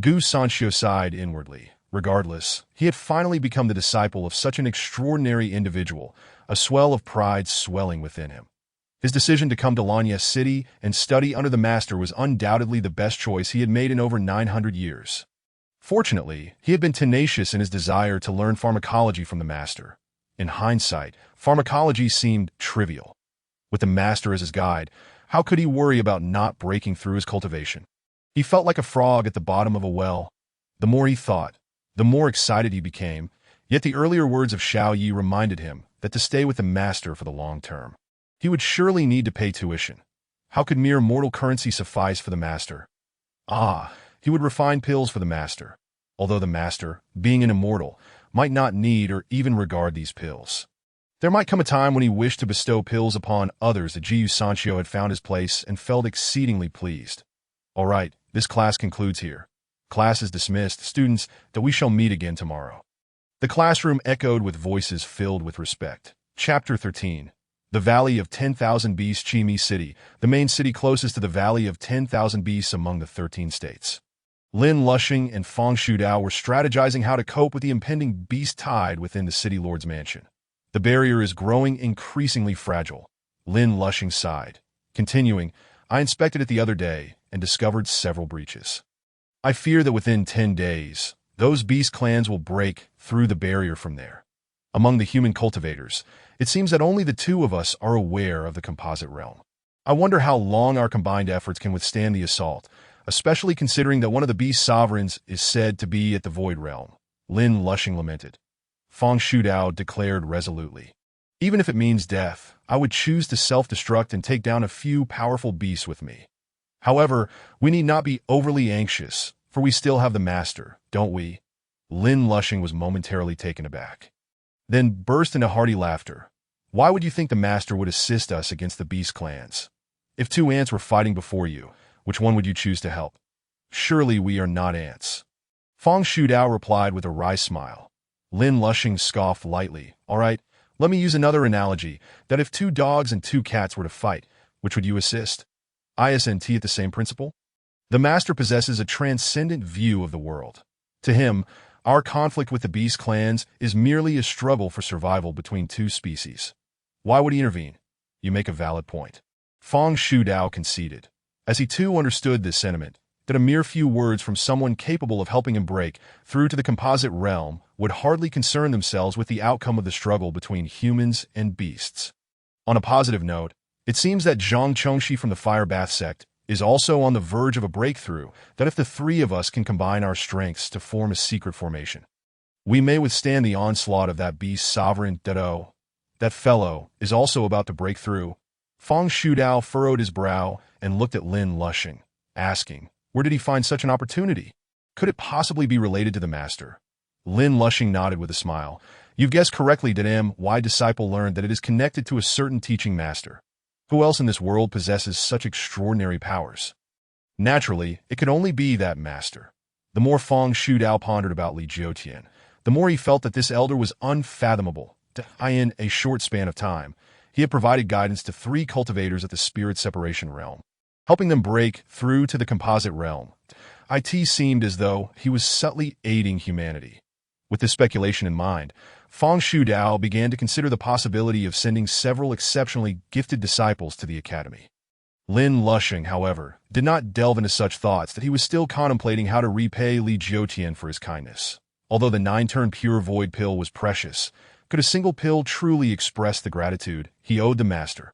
Gu Sanxiu sighed inwardly. Regardless, he had finally become the disciple of such an extraordinary individual, a swell of pride swelling within him. His decision to come to Lanya City and study under the master was undoubtedly the best choice he had made in over 900 years. Fortunately, he had been tenacious in his desire to learn pharmacology from the master. In hindsight, pharmacology seemed trivial. With the master as his guide, how could he worry about not breaking through his cultivation? He felt like a frog at the bottom of a well. The more he thought, the more excited he became, yet the earlier words of Xiao Yi reminded him that to stay with the master for the long term, he would surely need to pay tuition. How could mere mortal currency suffice for the master? He would refine pills for the master, although the master, being an immortal, might not need or even regard these pills. There might come a time when he wished to bestow pills upon others. The Jiu Sanxiu had found his place and felt exceedingly pleased. All right, this class concludes here. Class is dismissed. Students, that we shall meet again tomorrow. The classroom echoed with voices filled with respect. Chapter 13. The Valley of 10,000 Beasts. Chimi City, the main city closest to the Valley of 10,000 Beasts among the 13 states. Lin Lushing and Feng Shudao were strategizing how to cope with the impending beast tide within the city lord's mansion. The barrier is growing increasingly fragile. Lin Lushing sighed. Continuing, I inspected it the other day and discovered several breaches. I fear that within 10 days, those beast clans will break through the barrier from there. Among the human cultivators, it seems that only the two of us are aware of the composite realm. I wonder how long our combined efforts can withstand the assault, especially considering that one of the beast sovereigns is said to be at the void realm. Lin Lushing lamented. Feng Shudao declared resolutely. Even if it means death, I would choose to self-destruct and take down a few powerful beasts with me. However, we need not be overly anxious, for we still have the master, don't we? Lin Lushing was momentarily taken aback, then burst into hearty laughter. Why would you think the master would assist us against the beast clans? If two ants were fighting before you, which one would you choose to help? Surely we are not ants. Feng Shudao replied with a wry smile. Lin Lushing scoffed lightly. All right, let me use another analogy, that if two dogs and two cats were to fight, which would you assist? ISNT at the same principle? The master possesses a transcendent view of the world. To him, our conflict with the beast clans is merely a struggle for survival between two species. Why would he intervene? You make a valid point. Feng Shudao conceded, as he too understood this sentiment, that a mere few words from someone capable of helping him break through to the composite realm would hardly concern themselves with the outcome of the struggle between humans and beasts. On a positive note, it seems that Zhang Chongxi from the Fire Bath sect is also on the verge of a breakthrough, that if the three of us can combine our strengths to form a secret formation, we may withstand the onslaught of that beast sovereign. That fellow is also about to break through. Feng Shudao furrowed his brow and looked at Lin Lushing, asking, where did he find such an opportunity? Could it possibly be related to the master? Lin Lushing nodded with a smile. You've guessed correctly, my disciple learned that it is connected to a certain teaching master. Who else in this world possesses such extraordinary powers? Naturally, it could only be that master. The more Feng Shuidao pondered about Li Jiutian, the more he felt that this elder was unfathomable. In a short span of time, he had provided guidance to 3 cultivators at the spirit separation realm, helping them break through to the composite realm. It seemed as though he was subtly aiding humanity. With this speculation in mind, Feng Shuidao began to consider the possibility of sending several exceptionally gifted disciples to the academy. Lin Lushing, however, did not delve into such thoughts that he was still contemplating how to repay Li Jiutian for his kindness. Although the 9-turn pure void pill was precious, could a single pill truly express the gratitude he owed the master?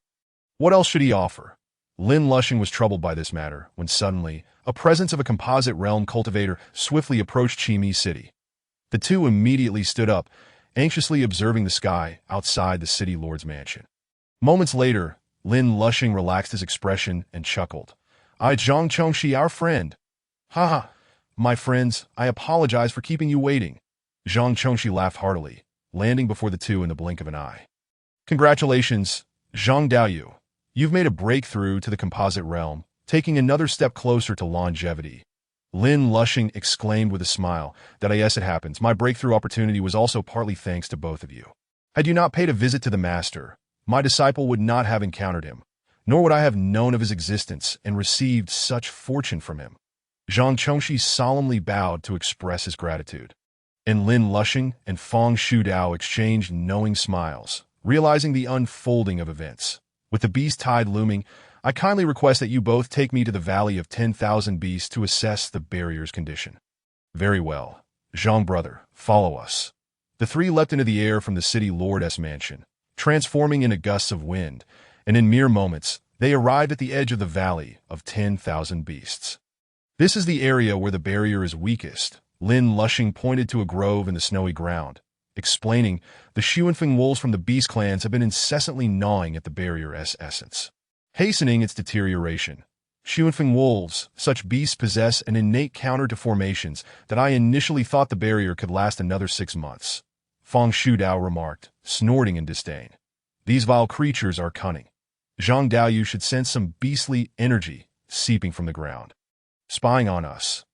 What else should he offer? Lin Lushing was troubled by this matter when suddenly a presence of a composite realm cultivator swiftly approached Chimi City. The two immediately stood up, anxiously observing the sky outside the city lord's mansion. Moments later, Lin Lushing relaxed his expression and chuckled. Zhang Chongxi, our friend. Haha, my friends, I apologize for keeping you waiting. Zhang Chongxi laughed heartily, landing before the two in the blink of an eye. Congratulations, Zhang Daoyu. You've made a breakthrough to the composite realm, taking another step closer to longevity. Lin Lushing exclaimed with a smile that yes, it happens. My breakthrough opportunity was also partly thanks to both of you. Had you not paid a visit to the master, my disciple would not have encountered him, nor would I have known of his existence and received such fortune from him. Zhang Chongxi solemnly bowed to express his gratitude. And Lin Lushing and Feng Shuidao exchanged knowing smiles, realizing the unfolding of events. With the beast tide looming, I kindly request that you both take me to the Valley of 10,000 Beasts to assess the barrier's condition. Very well. Zhang brother, follow us. The 3 leapt into the air from the city lord's mansion, transforming into gusts of wind, and in mere moments, they arrived at the edge of the Valley of 10,000 Beasts. This is the area where the barrier is weakest. Lin Lushing pointed to a grove in the snowy ground, explaining the Xuanfeng wolves from the beast clans have been incessantly gnawing at the barrier's essence, hastening its deterioration. Xuanfeng wolves, such beasts possess an innate counter to formations that I initially thought the barrier could last another 6 months. Feng Shuidao remarked, snorting in disdain. These vile creatures are cunning. Zhang Daoyu should sense some beastly energy seeping from the ground, spying on us.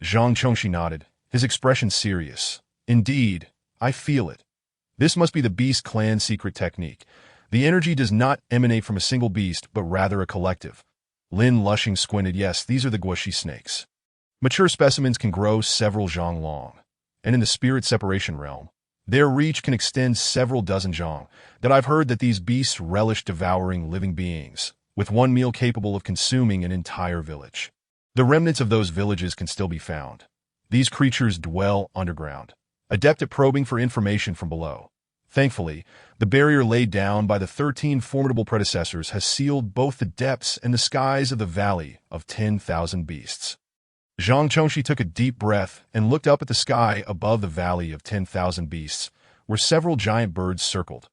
Zhang Chongxi nodded, his expression serious. Indeed, I feel it. This must be the beast clan's secret technique. The energy does not emanate from a single beast, but rather a collective. Lin Lushing squinted. Yes, these are the guoshi snakes. Mature specimens can grow several zhang long, and in the spirit separation realm, their reach can extend several dozen zhang. That I've heard that these beasts relish devouring living beings, with one meal capable of consuming an entire village. The remnants of those villages can still be found. These creatures dwell underground, adept at probing for information from below. Thankfully, the barrier laid down by the 13 formidable predecessors has sealed both the depths and the skies of the Valley of 10,000 Beasts. Zhang Chongxi took a deep breath and looked up at the sky above the Valley of 10,000 Beasts, where several giant birds circled.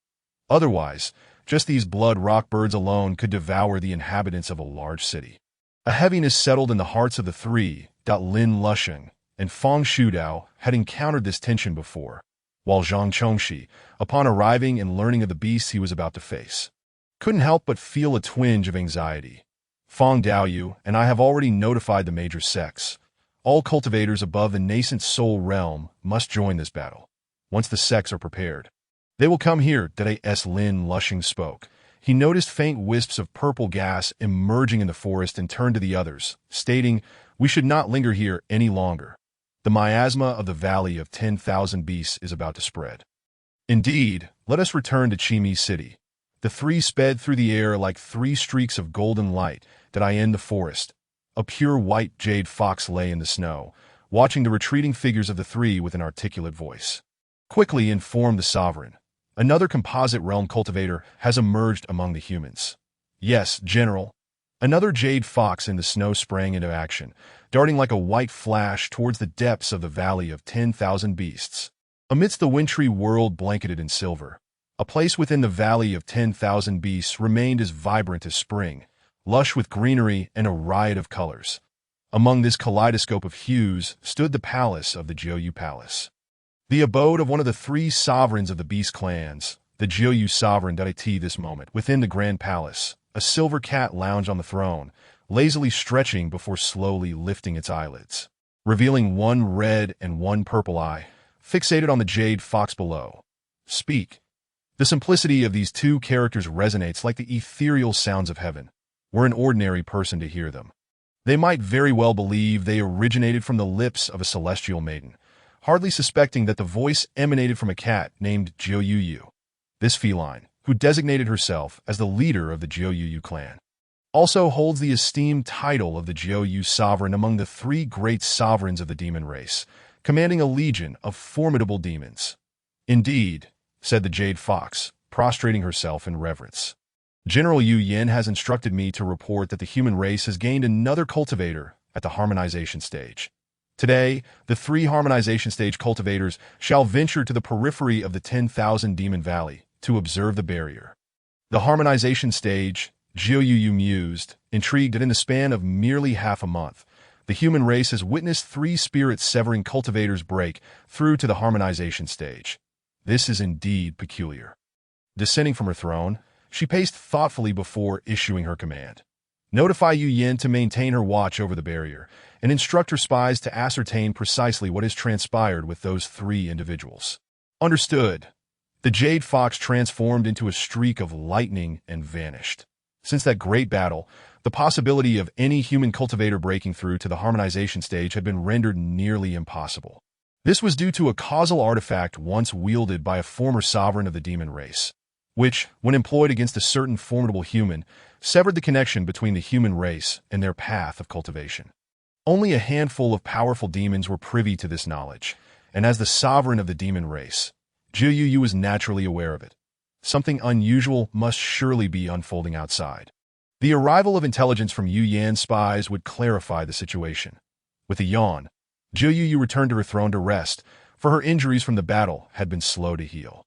Otherwise, just these blood rock birds alone could devour the inhabitants of a large city. A heaviness settled in the hearts of the 3. Lin Lushing and Feng Shuidao had encountered this tension before, while Zhang Chongxi, upon arriving and learning of the beasts he was about to face, couldn't help but feel a twinge of anxiety. Feng Daoyu and I have already notified the major sects. All cultivators above the nascent soul realm must join this battle. Once the sects are prepared, they will come here. Lin Lushing spoke. He noticed faint wisps of purple gas emerging in the forest and turned to the others, stating, we should not linger here any longer. The miasma of the Valley of 10,000 Beasts is about to spread. Indeed, let us return to Chimi City. The 3 sped through the air like 3 streaks of golden light in the forest. A pure white jade fox lay in the snow, watching the retreating figures of the 3 with an articulate voice. Quickly informed the sovereign, another composite realm cultivator has emerged among the humans. Yes, General. Another jade fox in the snow sprang into action, darting like a white flash towards the depths of the Valley of 10,000 Beasts. Amidst the wintry world blanketed in silver, a place within the Valley of 10,000 Beasts remained as vibrant as spring, lush with greenery and a riot of colors. Among this kaleidoscope of hues stood the palace of the Jiuyu Palace, the abode of one of the 3 sovereigns of the beast clans. The Jiuyu sovereign this moment within the grand palace. A silver cat lounged on the throne, lazily stretching before slowly lifting its eyelids. revealing one red and one purple eye, fixated on the jade fox below. Speak. The simplicity of these two characters resonates like the ethereal sounds of heaven, were an ordinary person to hear them. They might very well believe they originated from the lips of a celestial maiden, hardly suspecting that the voice emanated from a cat named Jiuyuyu. This feline, who designated herself as the leader of the Jiuyuyu clan, also holds the esteemed title of the Jiuyu sovereign among the three great sovereigns of the demon race, commanding a legion of formidable demons. Indeed, said the Jade Fox, prostrating herself in reverence. General Yu Yin has instructed me to report that the human race has gained another cultivator at the harmonization stage. Today, the 3 harmonization stage cultivators shall venture to the periphery of the 10,000 Demon Valley to observe the barrier. The harmonization stage, Jiuyu mused, intrigued that in the span of merely half a month, the human race has witnessed 3 spirit-severing cultivators break through to the harmonization stage. This is indeed peculiar. Descending from her throne, she paced thoughtfully before issuing her command. Notify Yu Yin to maintain her watch over the barrier, and instruct her spies to ascertain precisely what has transpired with those 3 individuals. Understood. The Jade Fox transformed into a streak of lightning and vanished. Since that great battle, the possibility of any human cultivator breaking through to the harmonization stage had been rendered nearly impossible. This was due to a causal artifact once wielded by a former sovereign of the demon race, which, when employed against a certain formidable human, severed the connection between the human race and their path of cultivation. Only a handful of powerful demons were privy to this knowledge, and as the sovereign of the demon race, Jiuyu was naturally aware of it. Something unusual must surely be unfolding outside. The arrival of intelligence from Yu Yan's spies would clarify the situation. With a yawn, Jiuyu returned to her throne to rest, for her injuries from the battle had been slow to heal.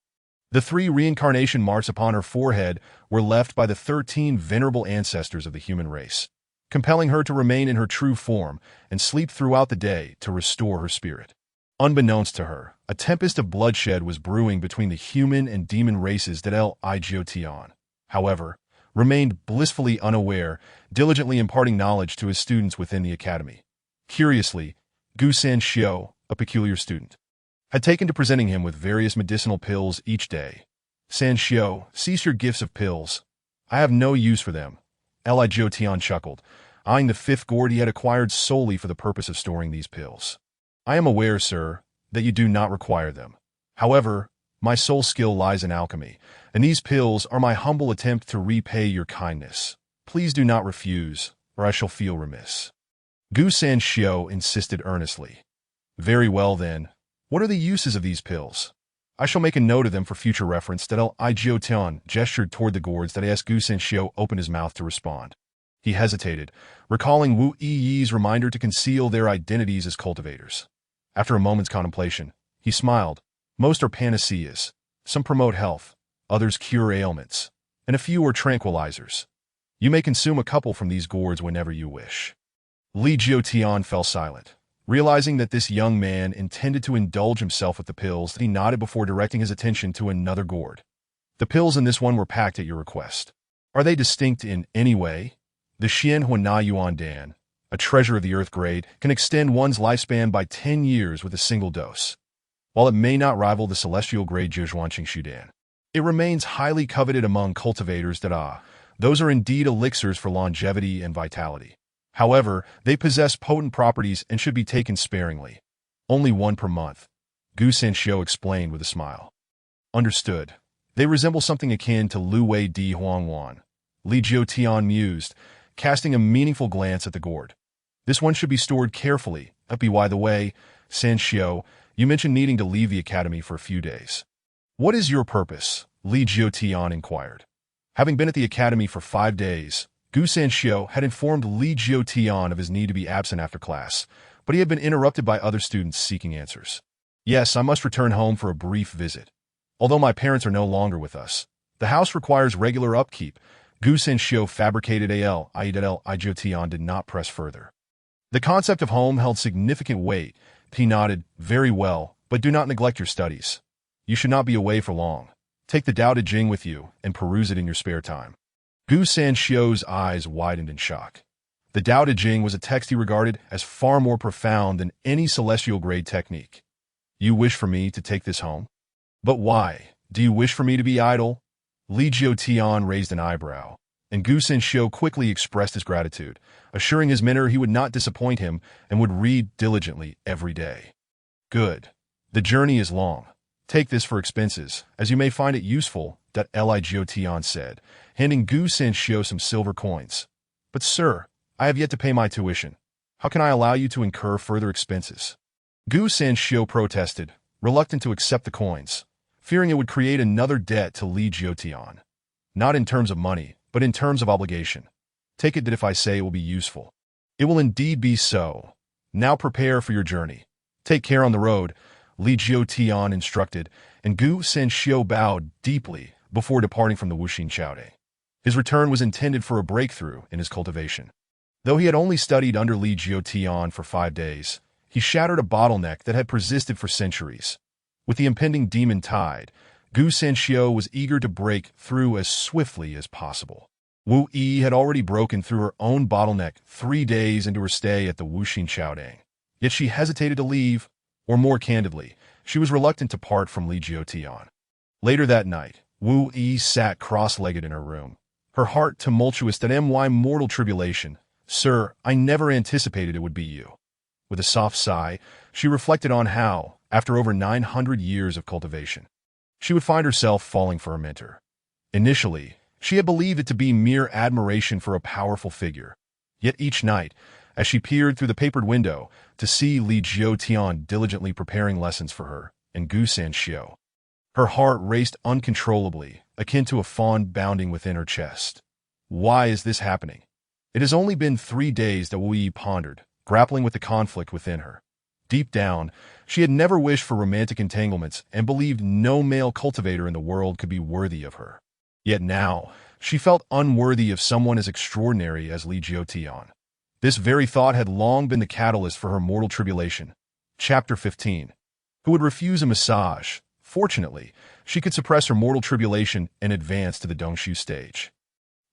The 3 reincarnation marks upon her forehead were left by the 13 venerable ancestors of the human race, compelling her to remain in her true form and sleep throughout the day to restore her spirit. Unbeknownst to her, a tempest of bloodshed was brewing between the human and demon races that Igiotion, however, remained blissfully unaware, diligently imparting knowledge to his students within the academy. Curiously, Gu Sanxiu, a peculiar student, had taken to presenting him with various medicinal pills each day. Sanxiu, cease your gifts of pills. I have no use for them. Igiotion chuckled, eyeing the 5th gourd he had acquired solely for the purpose of storing these pills. I am aware, sir, that you do not require them. However, my sole skill lies in alchemy, and these pills are my humble attempt to repay your kindness. Please do not refuse, or I shall feel remiss. Gu Sanxiu insisted earnestly. Very well, then. What are the uses of these pills? I shall make a note of them for future reference. Igiotion gestured toward the gourds that as Gu Sanxiu opened his mouth to respond. He hesitated, recalling Wu Yi's reminder to conceal their identities as cultivators. After a moment's contemplation, he smiled. Most are panaceas. Some promote health, others cure ailments, and a few are tranquilizers. You may consume a couple from these gourds whenever you wish. Li Jiutian fell silent. Realizing that this young man intended to indulge himself with the pills, he nodded before directing his attention to another gourd. The pills in this one were packed at your request. Are they distinct in any way? The Xian Huana Yuan Dan, a treasure of the earth grade, can extend one's lifespan by 10 years with a single dose. While it may not rival the celestial grade Zhizhuanqing Shudan, it remains highly coveted among cultivators that those are indeed elixirs for longevity and vitality. However, they possess potent properties and should be taken sparingly. Only 1 per month, Gu Sanxiu explained with a smile. Understood. They resemble something akin to Lu Wei Di Huangwan. Li Jiutian mused, casting a meaningful glance at the gourd. This one should be stored carefully. By the way, Sanxiu, you mentioned needing to leave the academy for a few days. What is your purpose? Li Jiutian inquired. Having been at the academy for 5 days, Gu Sanxiu had informed Li Jiutian of his need to be absent after class, but he had been interrupted by other students seeking answers. Yes, I must return home for a brief visit. Although my parents are no longer with us, the house requires regular upkeep. Gu Sanxiu fabricated Igiotion did not press further. The concept of home held significant weight. He nodded, very well, but do not neglect your studies. You should not be away for long. Take the Tao Te Ching with you and peruse it in your spare time. Gu Sanxiu's eyes widened in shock. The Tao Te Ching was a text he regarded as far more profound than any celestial-grade technique. You wish for me to take this home? But why? Do you wish for me to be idle? Li Jiutian raised an eyebrow, and Gu Senshio quickly expressed his gratitude, assuring his mentor he would not disappoint him and would read diligently every day. Good. The journey is long. Take this for expenses, as you may find it useful, that Li Jiutian said, handing Gu Senshio some silver coins. But sir, I have yet to pay my tuition. How can I allow you to incur further expenses? Gu Senshio protested, reluctant to accept the coins, fearing it would create another debt to Li Jiutian. Not in terms of money, but in terms of obligation. Take it that if I say it will be useful. It will indeed be so. Now prepare for your journey. Take care on the road, Li Jiutian instructed, and Gu Senshio bowed deeply before departing from the Wuxin Chaode. His return was intended for a breakthrough in his cultivation. Though he had only studied under Li Jiutian for 5 days, he shattered a bottleneck that had persisted for centuries. With the impending demon tide, Gu Senshio was eager to break through as swiftly as possible. Wu Yi had already broken through her own bottleneck 3 days into her stay at the Wuxin Chaodang. Yet she hesitated to leave, or more candidly, she was reluctant to part from Li Jiutian. Later that night, Wu Yi sat cross-legged in her room, her heart tumultuous at mortal tribulation. Sir, I never anticipated it would be you. With a soft sigh, she reflected on how, after over 900 years of cultivation, she would find herself falling for her mentor. Initially, she had believed it to be mere admiration for a powerful figure. Yet each night, as she peered through the papered window to see Li Jiutian diligently preparing lessons for her and Gu Senshio, her heart raced uncontrollably, akin to a fawn bounding within her chest. Why is this happening? It has only been 3 days that Wu Yi pondered, grappling with the conflict within her. Deep down, she had never wished for romantic entanglements and believed no male cultivator in the world could be worthy of her. Yet now, she felt unworthy of someone as extraordinary as Li Jiutian. This very thought had long been the catalyst for her mortal tribulation. Chapter 15. Who would refuse a massage? Fortunately, she could suppress her mortal tribulation and advance to the Dongshu stage.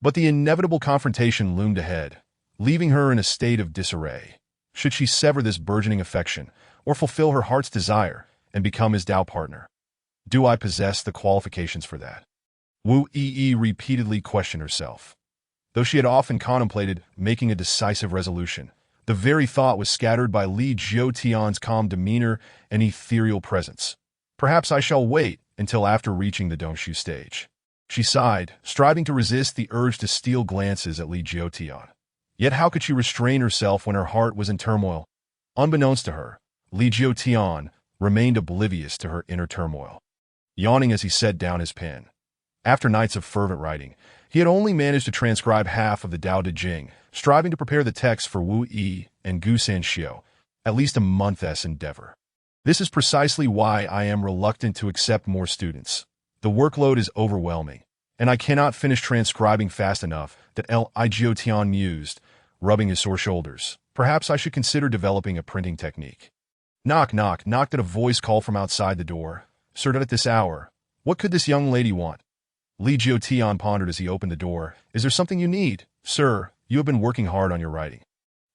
But the inevitable confrontation loomed ahead, leaving her in a state of disarray. Should she sever this burgeoning affection, or fulfill her heart's desire and become his Tao partner? Do I possess the qualifications for that? Wu Yi repeatedly questioned herself. Though she had often contemplated making a decisive resolution, the very thought was scattered by Li Jiutian's calm demeanor and ethereal presence. Perhaps I shall wait until after reaching the Dongshu stage. She sighed, striving to resist the urge to steal glances at Li Jiutian. Yet how could she restrain herself when her heart was in turmoil? Unbeknownst to her, Li Jiutian remained oblivious to her inner turmoil. Yawning as he set down his pen. After nights of fervent writing, he had only managed to transcribe half of the Tao Te Ching, striving to prepare the text for Wu Yi and Gu Senshio, at least a month's endeavor. This is precisely why I am reluctant to accept more students. The workload is overwhelming, and I cannot finish transcribing fast enough, that Li Jiutian mused, rubbing his sore shoulders. Perhaps I should consider developing a printing technique. Knock, knock, knocked at a voice call from outside the door. Sir, at this hour, what could this young lady want? Li Jiutian pondered as he opened the door. Is there something you need? Sir, you have been working hard on your writing.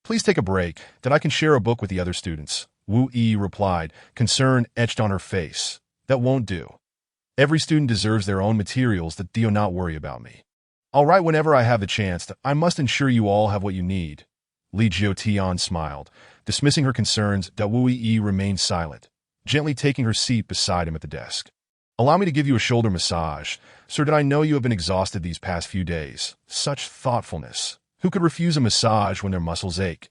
Please take a break, that I can share a book with the other students. Wu Yi replied, concern etched on her face. That won't do. Every student deserves their own materials. That do not worry about me. I'll write whenever I have the chance. I must ensure you all have what you need. Li Jiutian smiled, dismissing her concerns. Wu Yi remained silent, gently taking her seat beside him at the desk. Allow me to give you a shoulder massage. Sir, did I know you have been exhausted these past few days? Such thoughtfulness. Who could refuse a massage when their muscles ache?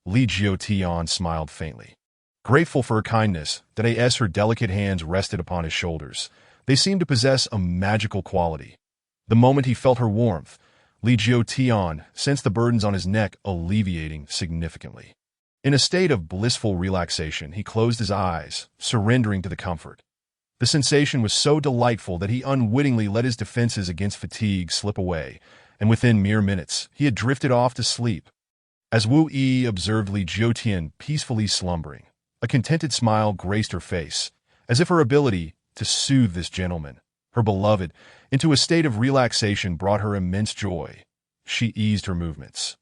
Li Jiutian smiled faintly. Grateful for her kindness, her delicate hands rested upon his shoulders. They seemed to possess a magical quality. The moment he felt her warmth, Li Jiutian sensed the burdens on his neck alleviating significantly. In a state of blissful relaxation, he closed his eyes, surrendering to the comfort. The sensation was so delightful that he unwittingly let his defenses against fatigue slip away, and within mere minutes, he had drifted off to sleep. As Wu Yi observed Li Jiutian peacefully slumbering, a contented smile graced her face, as if her ability to soothe this gentleman, her beloved, into a state of relaxation brought her immense joy. She eased her movements.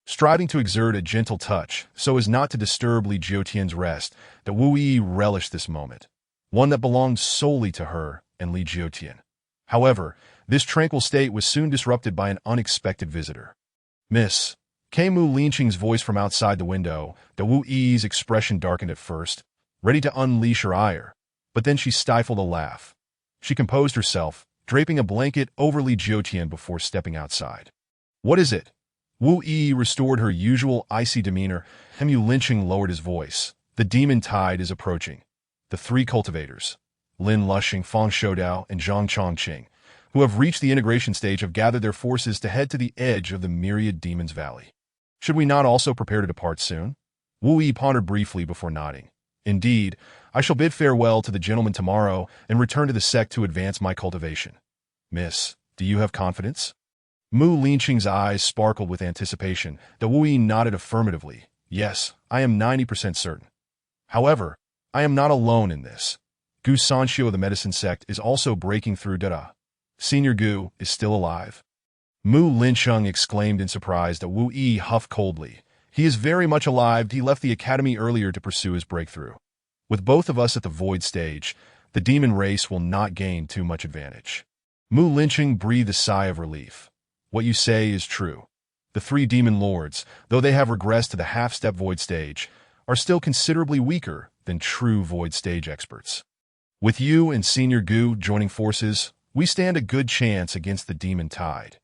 striving to exert a gentle touch so as not to disturb Li Jiotian's rest, that Wu Yi relished this moment, one that belonged solely to her and Li Jiotian. However, this tranquil state was soon disrupted by an unexpected visitor. "Miss," came Mu Linqing's voice from outside the window. The Wu Yi's expression darkened at first, ready to unleash her ire, but then she stifled a laugh. She composed herself, draping a blanket over Li Jiotian before stepping outside. "What is it?" Wu Yi restored her usual icy demeanor. Mu Linqing lowered his voice. "The demon tide is approaching. The three cultivators, Lin Lushing, Fang Shoudao, and Zhang Chongqing, who have reached the integration stage, have gathered their forces to head to the edge of the myriad demons valley. Should we not also prepare to depart soon?" Wu Yi pondered briefly before nodding. "Indeed, I shall bid farewell to the gentleman tomorrow and return to the sect to advance my cultivation." "Miss, do you have confidence?" Mu Linqing's eyes sparkled with anticipation. The Wu Yi nodded affirmatively. "Yes, I am 90% certain. However, I am not alone in this. Gu Sanxiu of the medicine sect is also breaking through. Senior Gu is still alive." Mu Linqing exclaimed in surprise. That Wu Yi huffed coldly. "He is very much alive. He left the academy earlier to pursue his breakthrough. With both of us at the void stage, the demon race will not gain too much advantage." Mu Linqing breathed a sigh of relief. "What you say is true. The three demon lords, though they have regressed to the half-step void stage, are still considerably weaker than true void stage experts. With you and Senior Gu joining forces, we stand a good chance against the demon tide."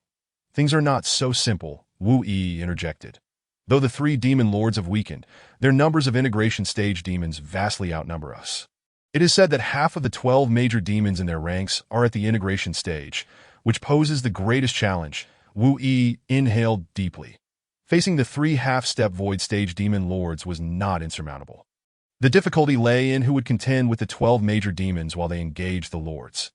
"Things are not so simple," Wu Yi interjected. "Though the three demon lords have weakened, their numbers of integration stage demons vastly outnumber us. It is said that half of the 12 major demons in their ranks are at the integration stage, which poses the greatest challenge." Wu Yi inhaled deeply. Facing the three half-step void stage demon lords was not insurmountable. The difficulty lay in who would contend with the 12 major demons while they engaged the lords.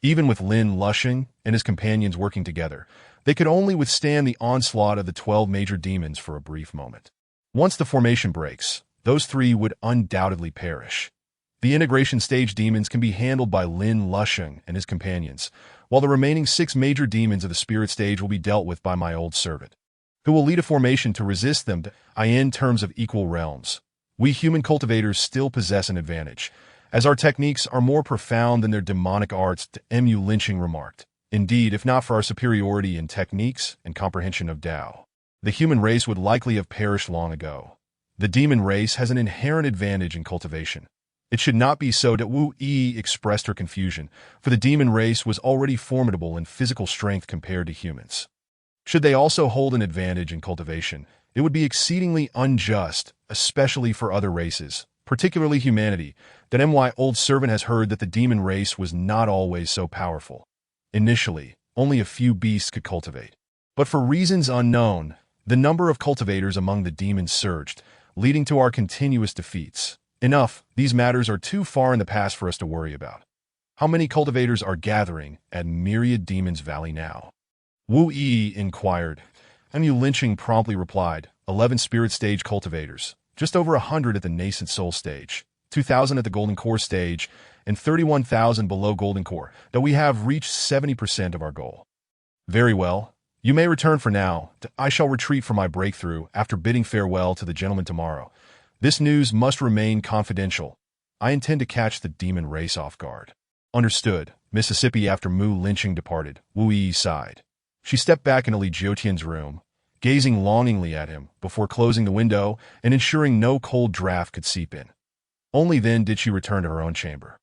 Even with Lin Lushing and his companions working together, they could only withstand the onslaught of the 12 major demons for a brief moment. Once the formation breaks, those three would undoubtedly perish. The integration stage demons can be handled by Lin Lushing and his companions, while the remaining 6 major demons of the spirit stage will be dealt with by my old servant, who will lead a formation to resist them. In terms of equal realms, we human cultivators still possess an advantage, as our techniques are more profound than their demonic arts, Mu Linqing remarked. "Indeed, if not for our superiority in techniques and comprehension of Tao, the human race would likely have perished long ago. The demon race has an inherent advantage in cultivation. It should not be so." That Wu Yi expressed her confusion, for the demon race was already formidable in physical strength compared to humans. Should they also hold an advantage in cultivation, it would be exceedingly unjust, especially for other races, particularly humanity. That my old servant has heard that the demon race was not always so powerful. Initially, only a few beasts could cultivate. But for reasons unknown, the number of cultivators among the demons surged, leading to our continuous defeats. Enough, these matters are too far in the past for us to worry about. How many cultivators are gathering at Myriad Demons Valley now? Wu Yi inquired. Mu Linqing promptly replied, 11 spirit stage cultivators, just over 100 at the nascent soul stage, 2,000 at the golden core stage, and 31,000 below golden core, though we have reached 70% of our goal. Very well. You may return for now. I shall retreat for my breakthrough after bidding farewell to the gentleman tomorrow. This news must remain confidential. I intend to catch the demon race off guard. Understood. Mississippi. After Mu Linqing departed, Wu Yi sighed. She stepped back into Li Jiotian's room, gazing longingly at him before closing the window and ensuring no cold draft could seep in. Only then did she return to her own chamber.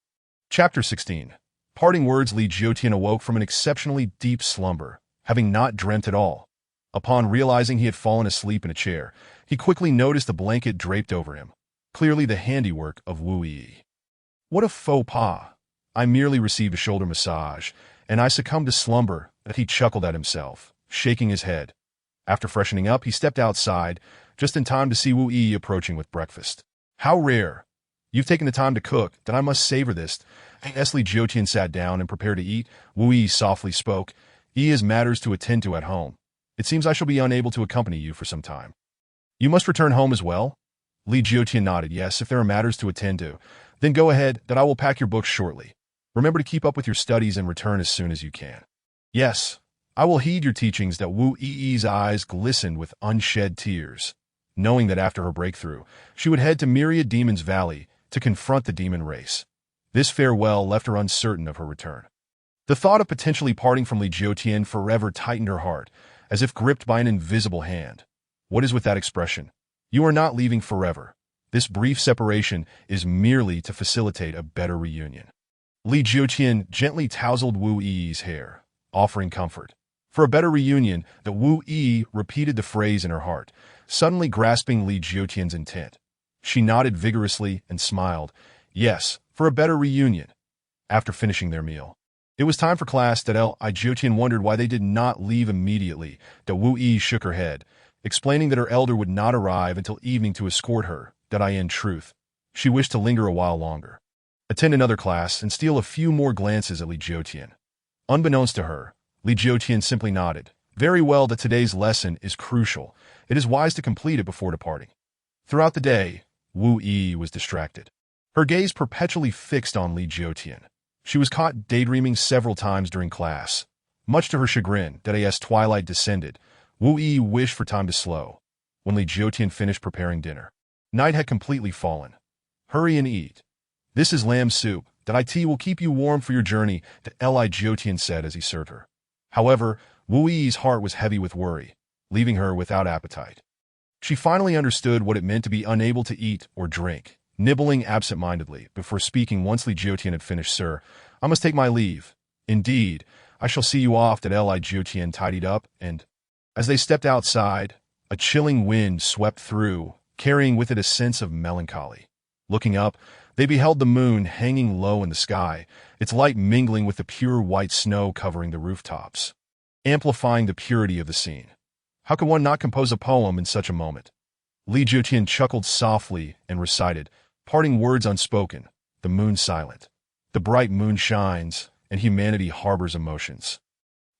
Chapter 16. Parting words. Li Jiotian awoke from an exceptionally deep slumber, having not dreamt at all. Upon realizing he had fallen asleep in a chair, he quickly noticed the blanket draped over him, clearly the handiwork of Wu Yi. What a faux pas! I merely received a shoulder massage, and I succumbed to slumber. That he chuckled at himself, shaking his head. After freshening up, he stepped outside, just in time to see Wu Yi approaching with breakfast. How rare! You've taken the time to cook, then I must savor this. As Li Jiotian sat down and prepared to eat, Wu Yi softly spoke. He has matters to attend to at home. It seems I shall be unable to accompany you for some time. You must return home as well? Li Jiotian nodded. Yes, if there are matters to attend to. Then go ahead, that I will pack your books shortly. Remember to keep up with your studies and return as soon as you can. Yes, I will heed your teachings. That Wu Yi's eyes glistened with unshed tears, knowing that after her breakthrough, she would head to Myriad Demon's Valley to confront the demon race. This farewell left her uncertain of her return. The thought of potentially parting from Li Jiutian forever tightened her heart, as if gripped by an invisible hand. What is with that expression? You are not leaving forever. This brief separation is merely to facilitate a better reunion. Li Jiutian gently tousled Wu Yi's hair, offering comfort. For a better reunion, the Wu Yi repeated the phrase in her heart, suddenly grasping Li Jiutian's intent. She nodded vigorously and smiled. Yes, for a better reunion. After finishing their meal, it was time for class. That Li Jiutian wondered why they did not leave immediately. That Wu Yi shook her head, explaining that her elder would not arrive until evening to escort her. That in truth, she wished to linger a while longer, attend another class, and steal a few more glances at Li Jiutian. Unbeknownst to her, Li Jiutian simply nodded. Very well, that today's lesson is crucial. It is wise to complete it before departing. Throughout the day, Wu Yi was distracted, her gaze perpetually fixed on Li Jiutian. She was caught daydreaming several times during class. Much to her chagrin, that as twilight descended, Wu Yi wished for time to slow. When Li Jiutian finished preparing dinner, night had completely fallen. Hurry and eat. This is lamb soup. That it will keep you warm for your journey, that Li Jiutian said as he served her. However, Wu Yi's heart was heavy with worry, leaving her without appetite. She finally understood what it meant to be unable to eat or drink, nibbling absent-mindedly before speaking once Li Jiutian had finished. Sir, I must take my leave. Indeed, I shall see you off. That Li Jiutian tidied up, and as they stepped outside, a chilling wind swept through, carrying with it a sense of melancholy. Looking up, they beheld the moon hanging low in the sky, its light mingling with the pure white snow covering the rooftops, amplifying the purity of the scene. How could one not compose a poem in such a moment? Li Jiutian chuckled softly and recited, parting words unspoken. The moon silent. The bright moon shines, and humanity harbors emotions.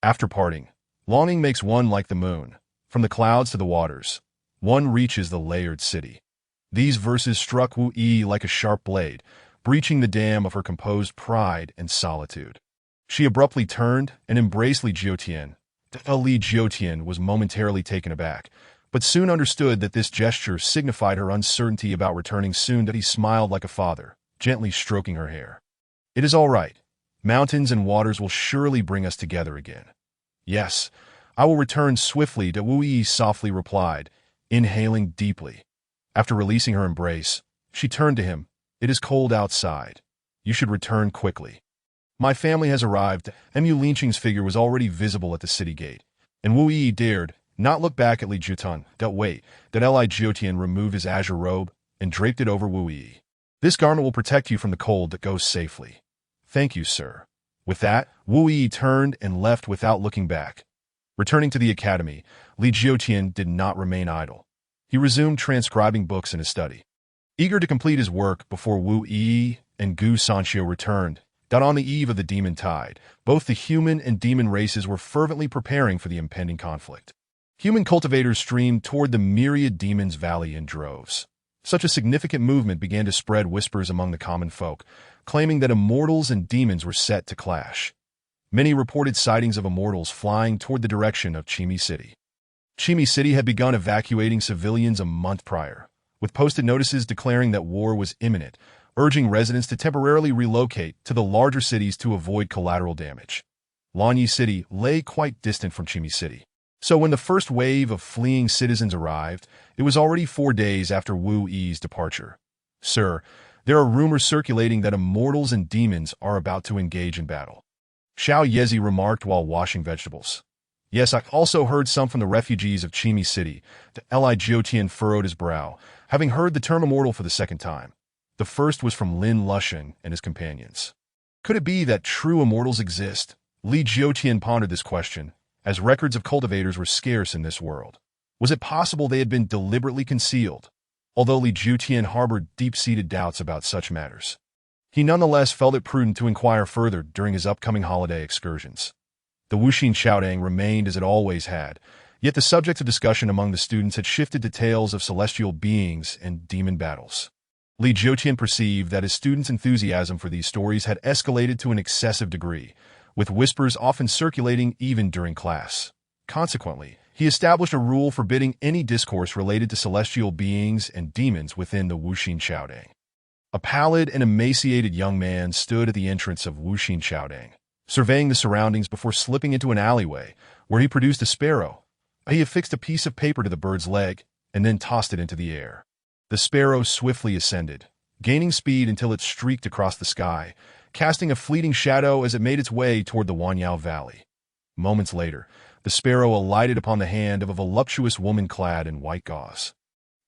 After parting, longing makes one like the moon. From the clouds to the waters, one reaches the layered city. These verses struck Wu Yi like a sharp blade, breaching the dam of her composed pride and solitude. She abruptly turned and embraced Li Jiutian. Li Jiutian was momentarily taken aback, but soon understood that this gesture signified her uncertainty about returning soon. That he smiled like a father, gently stroking her hair. It is all right. Mountains and waters will surely bring us together again. Yes, I will return swiftly. That Wu Yi softly replied, inhaling deeply. After releasing her embrace, she turned to him. It is cold outside. You should return quickly. My family has arrived. Mu Linqing's figure was already visible at the city gate, and Wu Yi dared not look back at Li Jiutian. Wait, that Li Jiutian removed his azure robe and draped it over Wu Yi. This garment will protect you from the cold. That goes safely. Thank you, sir. With that, Wu Yi turned and left without looking back. Returning to the academy, Li Jiutian did not remain idle. He resumed transcribing books in his study, eager to complete his work before Wu Yi and Gu Sanxiu returned. On the eve of the demon tide, both the human and demon races were fervently preparing for the impending conflict. Human cultivators streamed toward the Myriad Demon's Valley in droves. Such a significant movement began to spread whispers among the common folk, claiming that immortals and demons were set to clash. Many reported sightings of immortals flying toward the direction of Chimi City. Chimi City had begun evacuating civilians a month prior, with posted notices declaring that war was imminent, urging residents to temporarily relocate to the larger cities to avoid collateral damage. Lanyi City lay quite distant from Chimi City, so when the first wave of fleeing citizens arrived, it was already 4 days after Wu Yi's departure. Sir, there are rumors circulating that immortals and demons are about to engage in battle, Xiao Yezi remarked while washing vegetables. Yes, I also heard some from the refugees of Chimi City. The Li Jiutian furrowed his brow, having heard the term immortal for the second time. The first was from Lin Lusheng and his companions. Could it be that true immortals exist? Li Jiutian pondered this question, as records of cultivators were scarce in this world. Was it possible they had been deliberately concealed? Although Li Jiutian harbored deep-seated doubts about such matters, he nonetheless felt it prudent to inquire further during his upcoming holiday excursions. The Wuxin Xiaodang remained as it always had, yet the subject of discussion among the students had shifted to tales of celestial beings and demon battles. Li Jiutian perceived that his students' enthusiasm for these stories had escalated to an excessive degree, with whispers often circulating even during class. Consequently, he established a rule forbidding any discourse related to celestial beings and demons within the Wuxin Qiaodang. A pallid and emaciated young man stood at the entrance of Wuxin Qiaodang, surveying the surroundings before slipping into an alleyway, where he produced a sparrow. He affixed a piece of paper to the bird's leg and then tossed it into the air. The sparrow swiftly ascended, gaining speed until it streaked across the sky, casting a fleeting shadow as it made its way toward the Wanyao Valley. Moments later, the sparrow alighted upon the hand of a voluptuous woman clad in white gauze.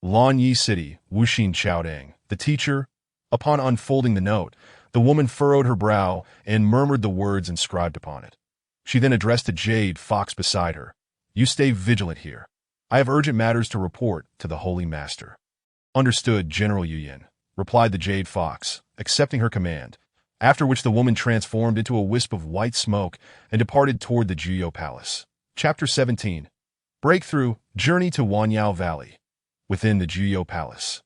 Lanyi City, Wuxin Qiaodang, the teacher. Upon unfolding the note, the woman furrowed her brow and murmured the words inscribed upon it. She then addressed a jade fox beside her. "You stay vigilant here. I have urgent matters to report to the Holy Master." "Understood, General Yuyin," replied the jade fox, accepting her command, after which the woman transformed into a wisp of white smoke and departed toward the Juyo Palace. Chapter 17. Breakthrough, Journey to Wanyao Valley. Within the Juyo Palace.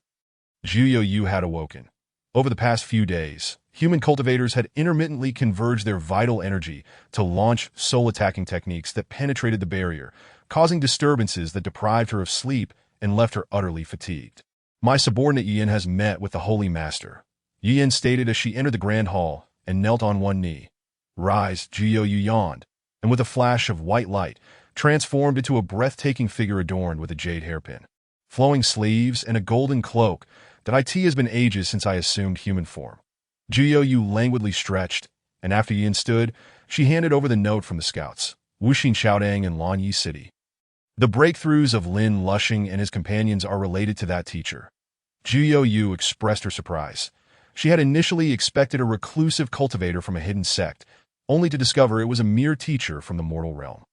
Juyo Yu had awoken. Over the past few days, human cultivators had intermittently converged their vital energy to launch soul-attacking techniques that penetrated the barrier, causing disturbances that deprived her of sleep and left her utterly fatigued. "My subordinate Yin has met with the Holy Master," Yin stated as she entered the Grand Hall and knelt on one knee. "Rise," Juyo Yu yawned, and with a flash of white light, transformed into a breathtaking figure adorned with a jade hairpin, flowing sleeves, and a golden cloak. "That IT has been ages since I assumed human form." Juyo Yu languidly stretched, and after Yin stood, she handed over the note from the scouts, Wuxin Qiaodang and Lanyi City. "The breakthroughs of Lin Lushing and his companions are related to that teacher." Juyo Yu expressed her surprise. She had initially expected a reclusive cultivator from a hidden sect, only to discover it was a mere teacher from the mortal realm.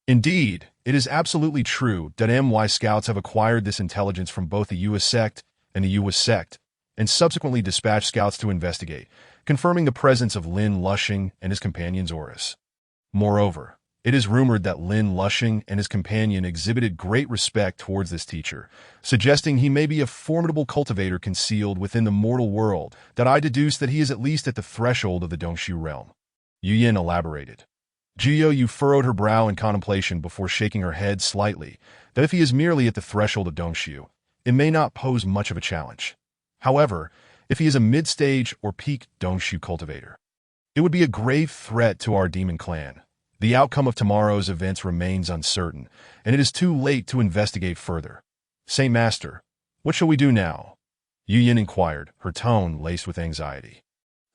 Indeed, it is absolutely true that MY scouts have acquired this intelligence from both the Yua sect and the Yua sect, and subsequently dispatched scouts to investigate, confirming the presence of Lin Lushing and his companion's auras. Moreover, it is rumored that Lin Lushing and his companion exhibited great respect towards this teacher, suggesting he may be a formidable cultivator concealed within the mortal world, that I deduce that he is at least at the threshold of the Dongshu realm. Yuyin elaborated. Juyo Yu furrowed her brow in contemplation before shaking her head slightly, that if he is merely at the threshold of Dongshu, it may not pose much of a challenge. However, if he is a mid-stage or peak Dongshu cultivator, it would be a grave threat to our demon clan. The outcome of tomorrow's events remains uncertain, and it is too late to investigate further. "Saint Master, what shall we do now?" Yuyin inquired, her tone laced with anxiety.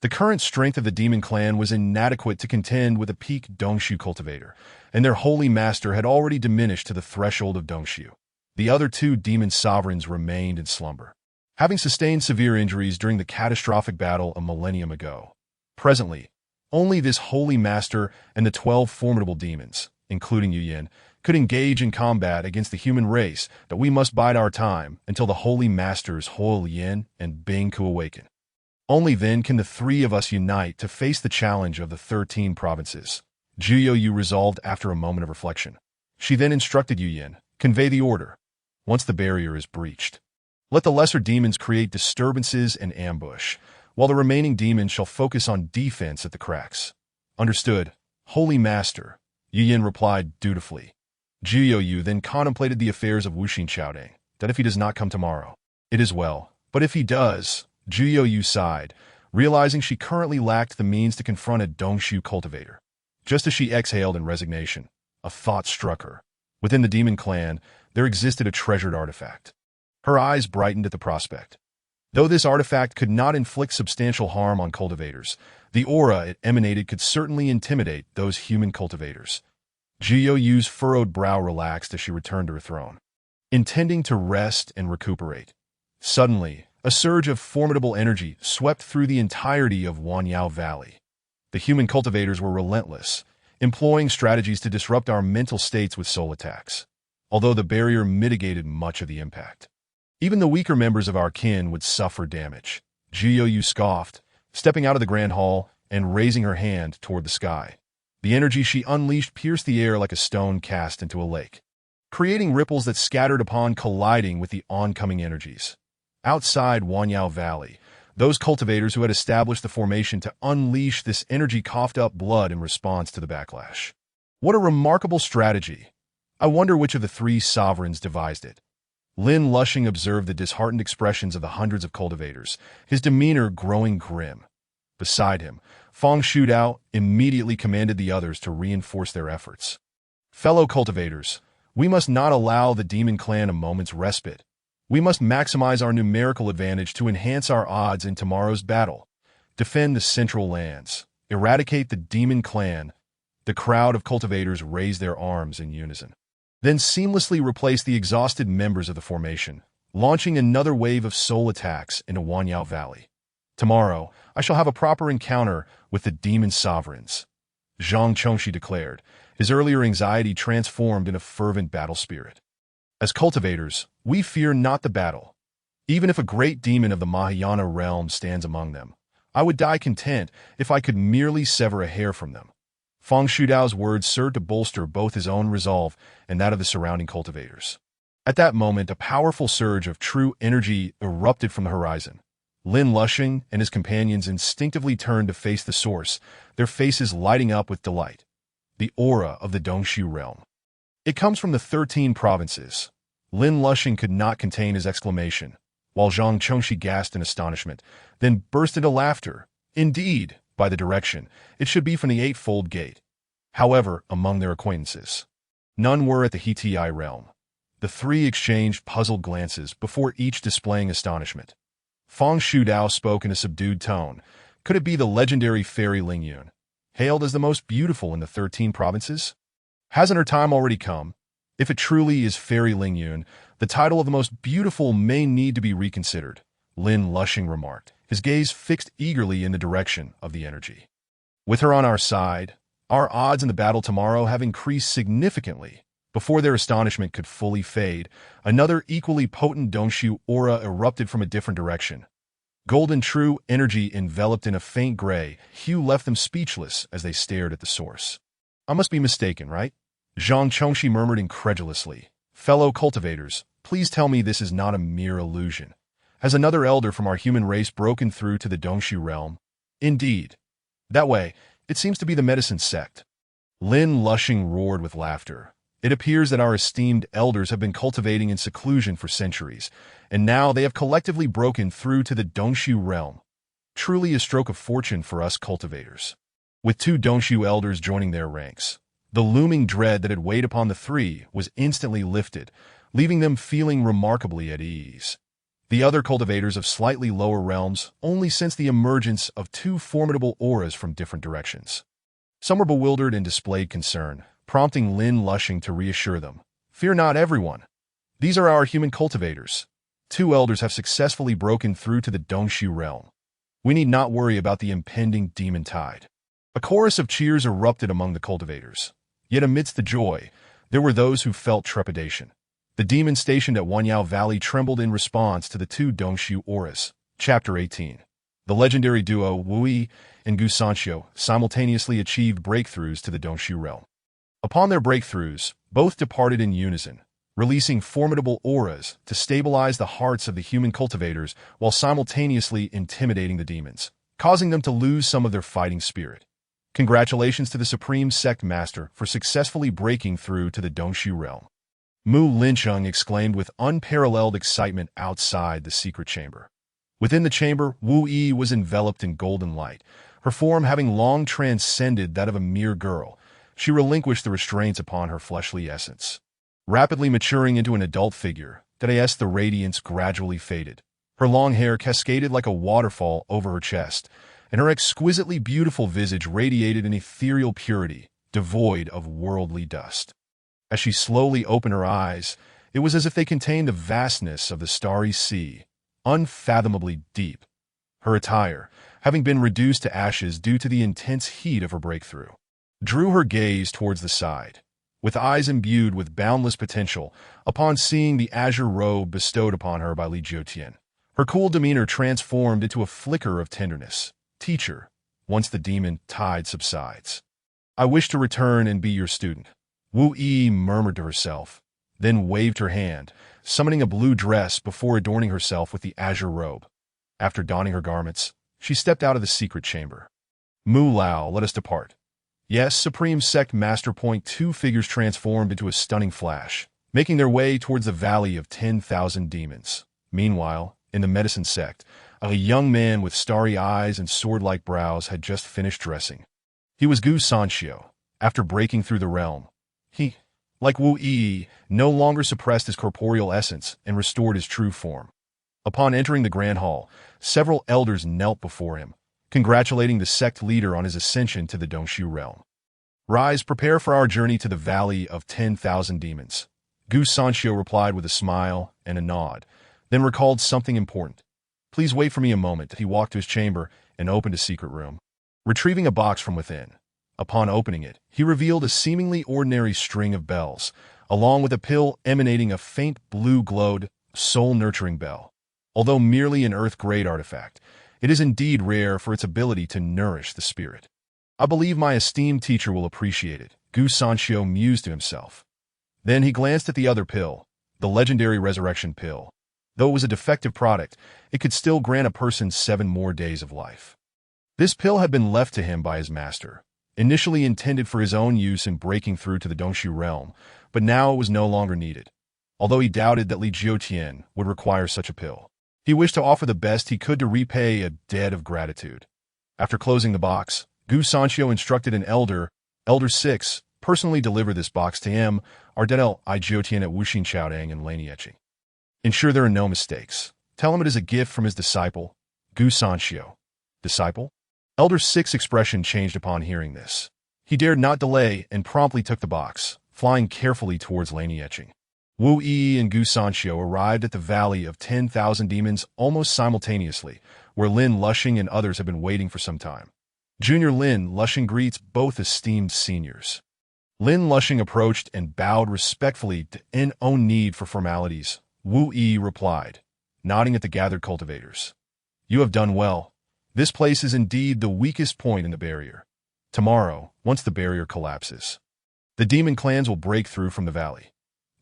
The current strength of the demon clan was inadequate to contend with a peak Dongshu cultivator, and their holy master had already diminished to the threshold of Dongshu. The other two demon sovereigns remained in slumber, having sustained severe injuries during the catastrophic battle a millennium ago. Presently, only this holy master and the 12 formidable demons, including Yuyin, could engage in combat against the human race, that we must bide our time until the holy masters Hou Yin and Bing Ku awaken. Only then can the three of us unite to face the challenge of the 13 provinces. Juyo Yu resolved after a moment of reflection. She then instructed Yuyin, "Convey the order. Once the barrier is breached, let the lesser demons create disturbances and ambush, while the remaining demons shall focus on defense at the cracks." "Understood, Holy Master," Yuyin replied dutifully. Juyo Yu then contemplated the affairs of Wuxin Qiaodang, that if he does not come tomorrow, it is well. But if he does, Juyo Yu sighed, realizing she currently lacked the means to confront a Dongshu cultivator. Just as she exhaled in resignation, a thought struck her. Within the demon clan, there existed a treasured artifact. Her eyes brightened at the prospect. Though this artifact could not inflict substantial harm on cultivators, the aura it emanated could certainly intimidate those human cultivators. Juyo Yu's furrowed brow relaxed as she returned to her throne, intending to rest and recuperate. Suddenly, a surge of formidable energy swept through the entirety of Wanyao Valley. The human cultivators were relentless, employing strategies to disrupt our mental states with soul attacks, although the barrier mitigated much of the impact. Even the weaker members of our kin would suffer damage. Juyo Yu scoffed, stepping out of the grand hall and raising her hand toward the sky. The energy she unleashed pierced the air like a stone cast into a lake, creating ripples that scattered upon colliding with the oncoming energies. Outside Wanyao Valley, those cultivators who had established the formation to unleash this energy coughed up blood in response to the backlash. What a remarkable strategy. I wonder which of the three sovereigns devised it. Lin Lushing observed the disheartened expressions of the hundreds of cultivators, his demeanor growing grim. Beside him, Fang Shudao immediately commanded the others to reinforce their efforts. Fellow cultivators, we must not allow the demon clan a moment's respite. We must maximize our numerical advantage to enhance our odds in tomorrow's battle. Defend the central lands. Eradicate the demon clan. The crowd of cultivators raised their arms in unison. Then seamlessly replaced the exhausted members of the formation, launching another wave of soul attacks into Wanyao Valley. Tomorrow, I shall have a proper encounter with the demon sovereigns, Zhang Chongxi declared, his earlier anxiety transformed in a fervent battle spirit. As cultivators, we fear not the battle. Even if a great demon of the Mahayana realm stands among them, I would die content if I could merely sever a hair from them. Fang Shudao's words served to bolster both his own resolve and that of the surrounding cultivators. At that moment, a powerful surge of true energy erupted from the horizon. Lin Lushing and his companions instinctively turned to face the source, their faces lighting up with delight. The aura of the Dongshu realm. It comes from the 13 provinces. Lin Lushing could not contain his exclamation, while Zhang Chongxi gasped in astonishment, then burst into laughter. Indeed, by the direction, it should be from the Eightfold Gate. However, among their acquaintances, none were at the Heti realm. The three exchanged puzzled glances before each displaying astonishment. Fang Shudao spoke in a subdued tone. Could it be the legendary fairy Lingyun, hailed as the most beautiful in the 13 provinces? Hasn't her time already come? If it truly is fairy Lingyun, the title of the most beautiful may need to be reconsidered, Lin Lushing remarked, his gaze fixed eagerly in the direction of the energy. With her on our side, our odds in the battle tomorrow have increased significantly. Before their astonishment could fully fade, another equally potent Dongshu aura erupted from a different direction. Golden true energy enveloped in a faint gray hue left them speechless as they stared at the source. I must be mistaken, right? Zhang Chongxi murmured incredulously. Fellow cultivators, please tell me this is not a mere illusion. Has another elder from our human race broken through to the Dongshu realm? Indeed. That way, it seems to be the medicine sect. Lin Lushing roared with laughter. It appears that our esteemed elders have been cultivating in seclusion for centuries, and now they have collectively broken through to the Dongshu realm. Truly a stroke of fortune for us cultivators. With 2 Dongshu elders joining their ranks, the looming dread that had weighed upon the three was instantly lifted, leaving them feeling remarkably at ease. The other cultivators of slightly lower realms only sensed the emergence of 2 formidable auras from different directions. Some were bewildered and displayed concern, prompting Lin Lushing to reassure them. Fear not, everyone. These are our human cultivators. 2 elders have successfully broken through to the Dongshu realm. We need not worry about the impending demon tide. A chorus of cheers erupted among the cultivators. Yet amidst the joy, there were those who felt trepidation. The demon stationed at Wanyao Valley trembled in response to the 2 Dongshu auras. Chapter 18. The legendary duo Wu Yi and Gu Sanxiu simultaneously achieved breakthroughs to the Dongshu realm. Upon their breakthroughs, both departed in unison, releasing formidable auras to stabilize the hearts of the human cultivators while simultaneously intimidating the demons, causing them to lose some of their fighting spirit. Congratulations to the Supreme Sect Master for successfully breaking through to the Dongshu realm. Mu Lincheng exclaimed with unparalleled excitement outside the secret chamber. Within the chamber, Wu Yi was enveloped in golden light, her form having long transcended that of a mere girl. She relinquished the restraints upon her fleshly essence. Rapidly maturing into an adult figure, the radiance gradually faded. Her long hair cascaded like a waterfall over her chest, and her exquisitely beautiful visage radiated an ethereal purity, devoid of worldly dust. As she slowly opened her eyes, it was as if they contained the vastness of the starry sea, unfathomably deep. Her attire, having been reduced to ashes due to the intense heat of her breakthrough, drew her gaze towards the side. With eyes imbued with boundless potential, upon seeing the azure robe bestowed upon her by Li Jiutian, her cool demeanor transformed into a flicker of tenderness. Teacher, once the demon tide subsides, I wish to return and be your student. Wu Yi murmured to herself, then waved her hand, summoning a blue dress before adorning herself with the azure robe. After donning her garments, she stepped out of the secret chamber. Mu Lao, let us depart. Yes, Supreme Sect Master Point, two figures transformed into a stunning flash, making their way towards the Valley of 10,000 Demons. Meanwhile, in the Medicine Sect, a young man with starry eyes and sword-like brows had just finished dressing. He was Gu Sanxiu. After breaking through the realm, he, like Wu Yi, no longer suppressed his corporeal essence and restored his true form. Upon entering the Grand Hall, several elders knelt before him, congratulating the sect leader on his ascension to the Dongshu realm. Rise, prepare for our journey to the Valley of 10,000 Demons. Gu Sanxiu replied with a smile and a nod, then recalled something important. Please wait for me a moment. He walked to his chamber and opened a secret room, retrieving a box from within. Upon opening it, he revealed a seemingly ordinary string of bells, along with a pill emanating a faint blue-glowed, soul-nurturing bell. Although merely an earth-grade artifact, it is indeed rare for its ability to nourish the spirit. I believe my esteemed teacher will appreciate it, Gu Sanxiu mused to himself. Then he glanced at the other pill, the legendary resurrection pill. Though it was a defective product, it could still grant a person 7 more days of life. This pill had been left to him by his master, initially intended for his own use in breaking through to the Dongshu realm, but now it was no longer needed. Although he doubted that Li Jiutian would require such a pill, he wished to offer the best he could to repay a debt of gratitude. After closing the box, Gu Sanxiu instructed an Elder 6, personally deliver this box to him, Ardedel I Jiutian at Wuxin Chaodang and Laniechi. Ensure there are no mistakes. Tell him it is a gift from his disciple, Gu Sanxiu. Disciple? Elder 6 expression changed upon hearing this. He dared not delay and promptly took the box, flying carefully towards Laniechi. Wu Yi and Gu Sanxiu arrived at the Valley of 10,000 Demons almost simultaneously, where Lin Lushing and others had been waiting for some time. Junior Lin Lushing greets both esteemed seniors. Lin Lushing approached and bowed respectfully to no need for formalities. Wu Yi replied, nodding at the gathered cultivators. You have done well. This place is indeed the weakest point in the barrier. Tomorrow, once the barrier collapses, the demon clans will break through from the valley.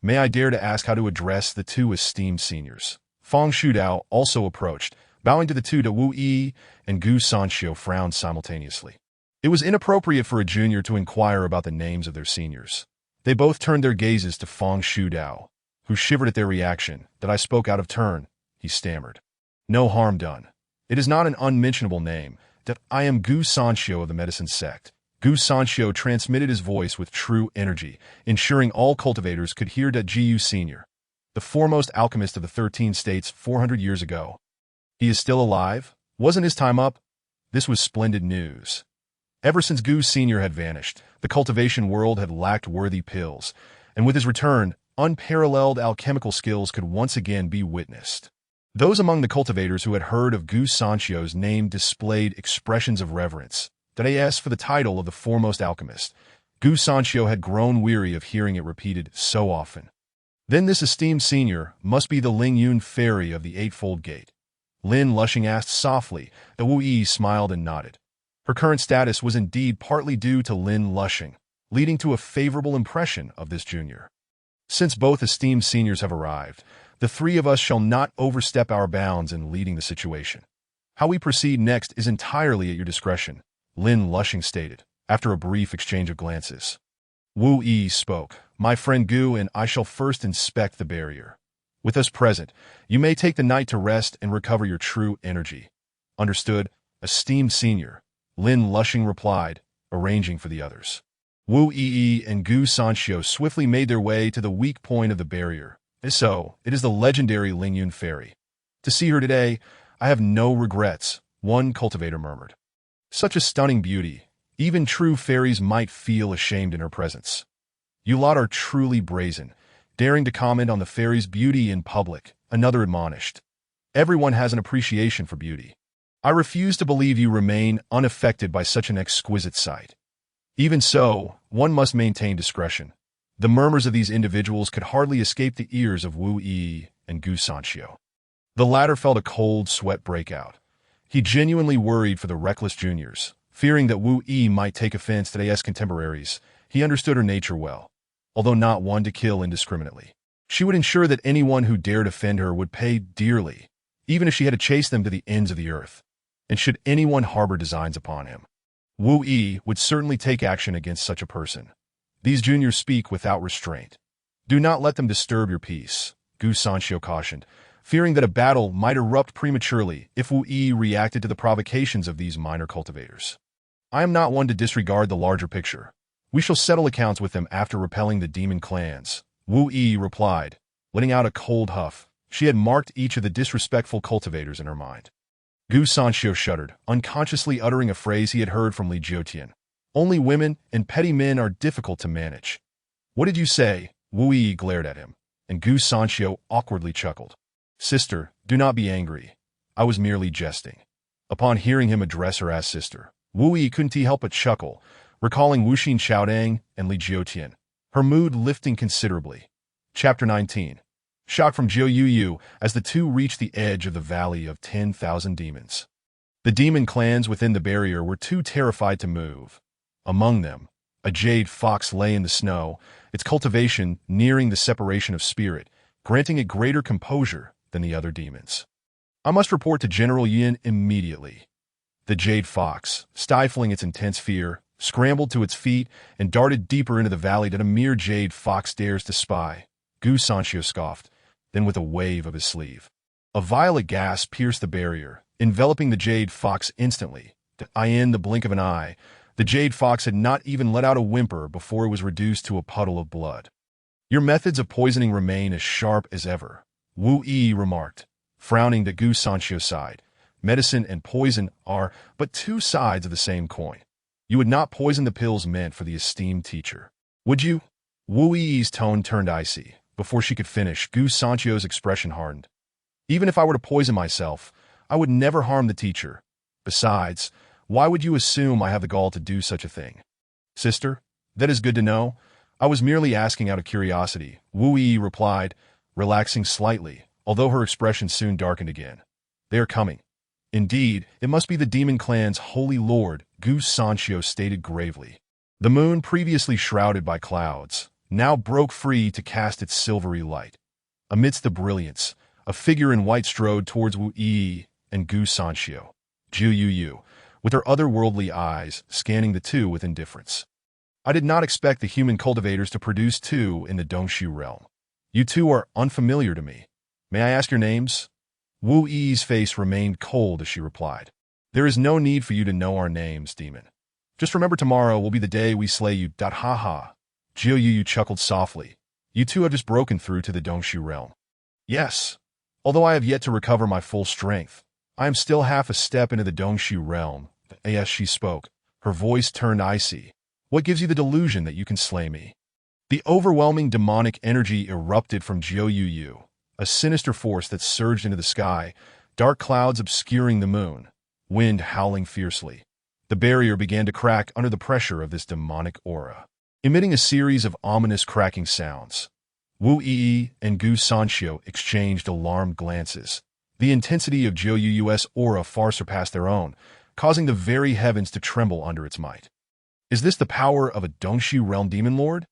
May I dare to ask how to address the two esteemed seniors? Fang Shudao also approached, bowing to the two. To Wu Yi and Gu Sanxiu frowned simultaneously. It was inappropriate for a junior to inquire about the names of their seniors. They both turned their gazes to Fang Shudao, who shivered at their reaction. That I spoke out of turn, he stammered. No harm done. It is not an unmentionable name. That I am Gu Sanxiu of the Medicine Sect. Gu Sanxiu transmitted his voice with true energy, ensuring all cultivators could hear that Jiu Senior, the foremost alchemist of the 13 states 400 years ago. He is still alive? Wasn't his time up? This was splendid news. Ever since Gu Senior had vanished, the cultivation world had lacked worthy pills, and with his return, unparalleled alchemical skills could once again be witnessed. Those among the cultivators who had heard of Gu Sanxiu's name displayed expressions of reverence. That they asked for the title of the foremost alchemist. Gu Sanxiu had grown weary of hearing it repeated so often. Then this esteemed senior must be the Ling Yun fairy of the Eightfold Gate. Lin Lushing asked softly. The Wu Yi smiled and nodded. Her current status was indeed partly due to Lin Lushing, leading to a favorable impression of this junior. Since both esteemed seniors have arrived, the three of us shall not overstep our bounds in leading the situation. How we proceed next is entirely at your discretion, Lin Lushing stated, after a brief exchange of glances. Wu Yi spoke. My friend Gu and I shall first inspect the barrier. With us present, you may take the night to rest and recover your true energy. Understood, esteemed senior, Lin Lushing replied, arranging for the others. Wu Yi and Gu Sanxiu swiftly made their way to the weak point of the barrier. So, it is the legendary Ling Yun fairy. To see her today, I have no regrets, one cultivator murmured. Such a stunning beauty, even true fairies might feel ashamed in her presence. You lot are truly brazen, daring to comment on the fairy's beauty in public, another admonished. Everyone has an appreciation for beauty. I refuse to believe you remain unaffected by such an exquisite sight. Even so, one must maintain discretion. The murmurs of these individuals could hardly escape the ears of Wu Yi and Gu Sanxiu. The latter felt a cold sweat break out. He genuinely worried for the reckless juniors, fearing that Wu Yi might take offense to their contemporaries. He understood her nature well, although not one to kill indiscriminately. She would ensure that anyone who dared offend her would pay dearly, even if she had to chase them to the ends of the earth. And should anyone harbor designs upon him, Wu Yi would certainly take action against such a person. These juniors speak without restraint. Do not let them disturb your peace, Gu Sanxiu cautioned, fearing that a battle might erupt prematurely if Wu Yi reacted to the provocations of these minor cultivators. I am not one to disregard the larger picture. We shall settle accounts with them after repelling the demon clans, Wu Yi replied, letting out a cold huff. She had marked each of the disrespectful cultivators in her mind. Gu Sanxiu shuddered, unconsciously uttering a phrase he had heard from Li Jiutian. Only women and petty men are difficult to manage. What did you say? Wu Yi glared at him, and Gu Sanxiu awkwardly chuckled. Sister, do not be angry. I was merely jesting. Upon hearing him address her as sister, Wu Yi couldn't help but chuckle, recalling Wuxin Xiaodang and Li Jiutian, her mood lifting considerably. Chapter 19. Shock from Jiu Yu as the two reached the edge of the Valley of 10,000 Demons. The demon clans within the barrier were too terrified to move. Among them, a jade fox lay in the snow, its cultivation nearing the separation of spirit, granting it greater composure than the other demons. I must report to General Yin immediately. The jade fox, stifling its intense fear, scrambled to its feet and darted deeper into the valley than a mere jade fox dares to spy. Gu Sanxiu scoffed, then with a wave of his sleeve. A violet gas pierced the barrier, enveloping the jade fox instantly. In the blink of an eye, the jade fox had not even let out a whimper before it was reduced to a puddle of blood. Your methods of poisoning remain as sharp as ever, Wu Yi remarked, frowning to Gu Sanxiu's side. Medicine and poison are but two sides of the same coin. You would not poison the pills meant for the esteemed teacher, would you? Wu Yi's tone turned icy. Before she could finish, Gu Sanxiu's expression hardened. Even if I were to poison myself, I would never harm the teacher. Besides, why would you assume I have the gall to do such a thing? Sister, that is good to know. I was merely asking out of curiosity, Wu Yi replied, relaxing slightly, although her expression soon darkened again. They are coming. Indeed, it must be the demon clan's holy lord, Gu Sanxiu stated gravely. The moon, previously shrouded by clouds, now broke free to cast its silvery light. Amidst the brilliance, a figure in white strode towards Wu Yi and Gu Sanxiu. Jiu Yu, with her otherworldly eyes, scanning the two with indifference. I did not expect the human cultivators to produce two in the Dongshu realm. You two are unfamiliar to me. May I ask your names? Wu Yi's face remained cold as she replied. There is no need for you to know our names, demon. Just remember tomorrow will be the day we slay you. Ha ha. Jiu Yu chuckled softly. You two have just broken through to the Dongshu realm. Yes. Although I have yet to recover my full strength, I am still half a step into the Dongshu realm. As she spoke, her voice turned icy. What gives you the delusion that you can slay me? The overwhelming demonic energy erupted from Jiu Yu, a sinister force that surged into the sky, dark clouds obscuring the moon, wind howling fiercely. The barrier began to crack under the pressure of this demonic aura, emitting a series of ominous cracking sounds. Wu Yi and Gu Sanxiu exchanged alarmed glances. The intensity of Jiu Yu's aura far surpassed their own, causing the very heavens to tremble under its might. Is this the power of a Dongshu realm demon lord?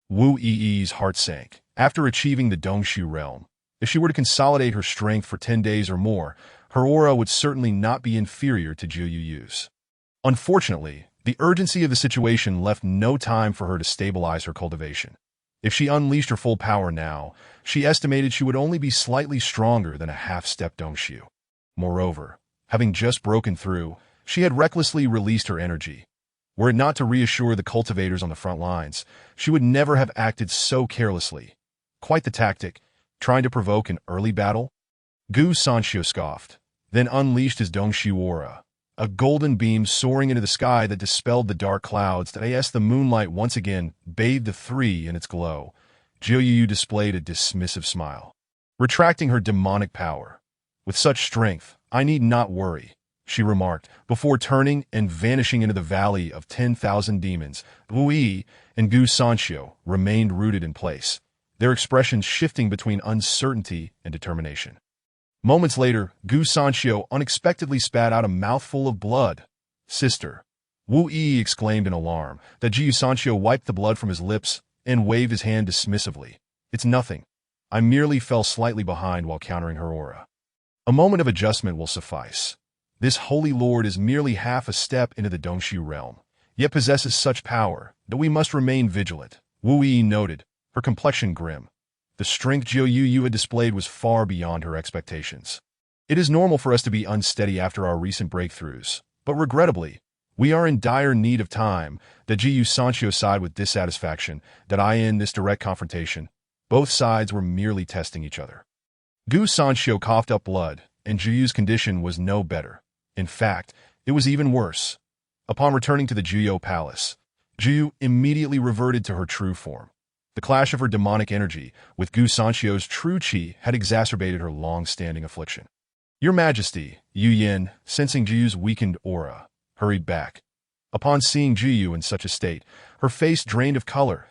Wu Yi's heart sank. After achieving the Dongshu realm, if she were to consolidate her strength for 10 days or more, her aura would certainly not be inferior to Jiu Yu's. Unfortunately, the urgency of the situation left no time for her to stabilize her cultivation. If she unleashed her full power now, she estimated she would only be slightly stronger than a half-step Dongshu. Moreover, having just broken through, she had recklessly released her energy. Were it not to reassure the cultivators on the front lines, she would never have acted so carelessly. Quite the tactic, trying to provoke an early battle? Gu Sanxiu scoffed, then unleashed his Dongshu aura, a golden beam soaring into the sky that dispelled the dark clouds that as the moonlight once again bathed the three in its glow. Jiu Yu displayed a dismissive smile, retracting her demonic power. With such strength, I need not worry, she remarked, before turning and vanishing into the Valley of 10,000 Demons. Wu Yi and Gu Sanxiu remained rooted in place, their expressions shifting between uncertainty and determination. Moments later, Gu Sanxiu unexpectedly spat out a mouthful of blood. Sister, Wu Yi exclaimed in alarm. That Jiu Sanxiu wiped the blood from his lips and waved his hand dismissively. It's nothing. I merely fell slightly behind while countering her aura. A moment of adjustment will suffice. This holy lord is merely half a step into the Dongshu realm, yet possesses such power that we must remain vigilant, Wu Yi noted, her complexion grim. The strength Jiu Yu had displayed was far beyond her expectations. It is normal for us to be unsteady after our recent breakthroughs, but regrettably, we are in dire need of time. That Jiu Sancho sighed with dissatisfaction that in this direct confrontation, both sides were merely testing each other. Gu Sancho coughed up blood, and Juyu's condition was no better. In fact, it was even worse. Upon returning to the Juyo Palace, Juyu immediately reverted to her true form. The clash of her demonic energy with Gu Sancho's true chi had exacerbated her long-standing affliction. Your Majesty, Yu Yin, sensing Juyu's weakened aura, hurried back. Upon seeing Juyu in such a state, her face drained of color.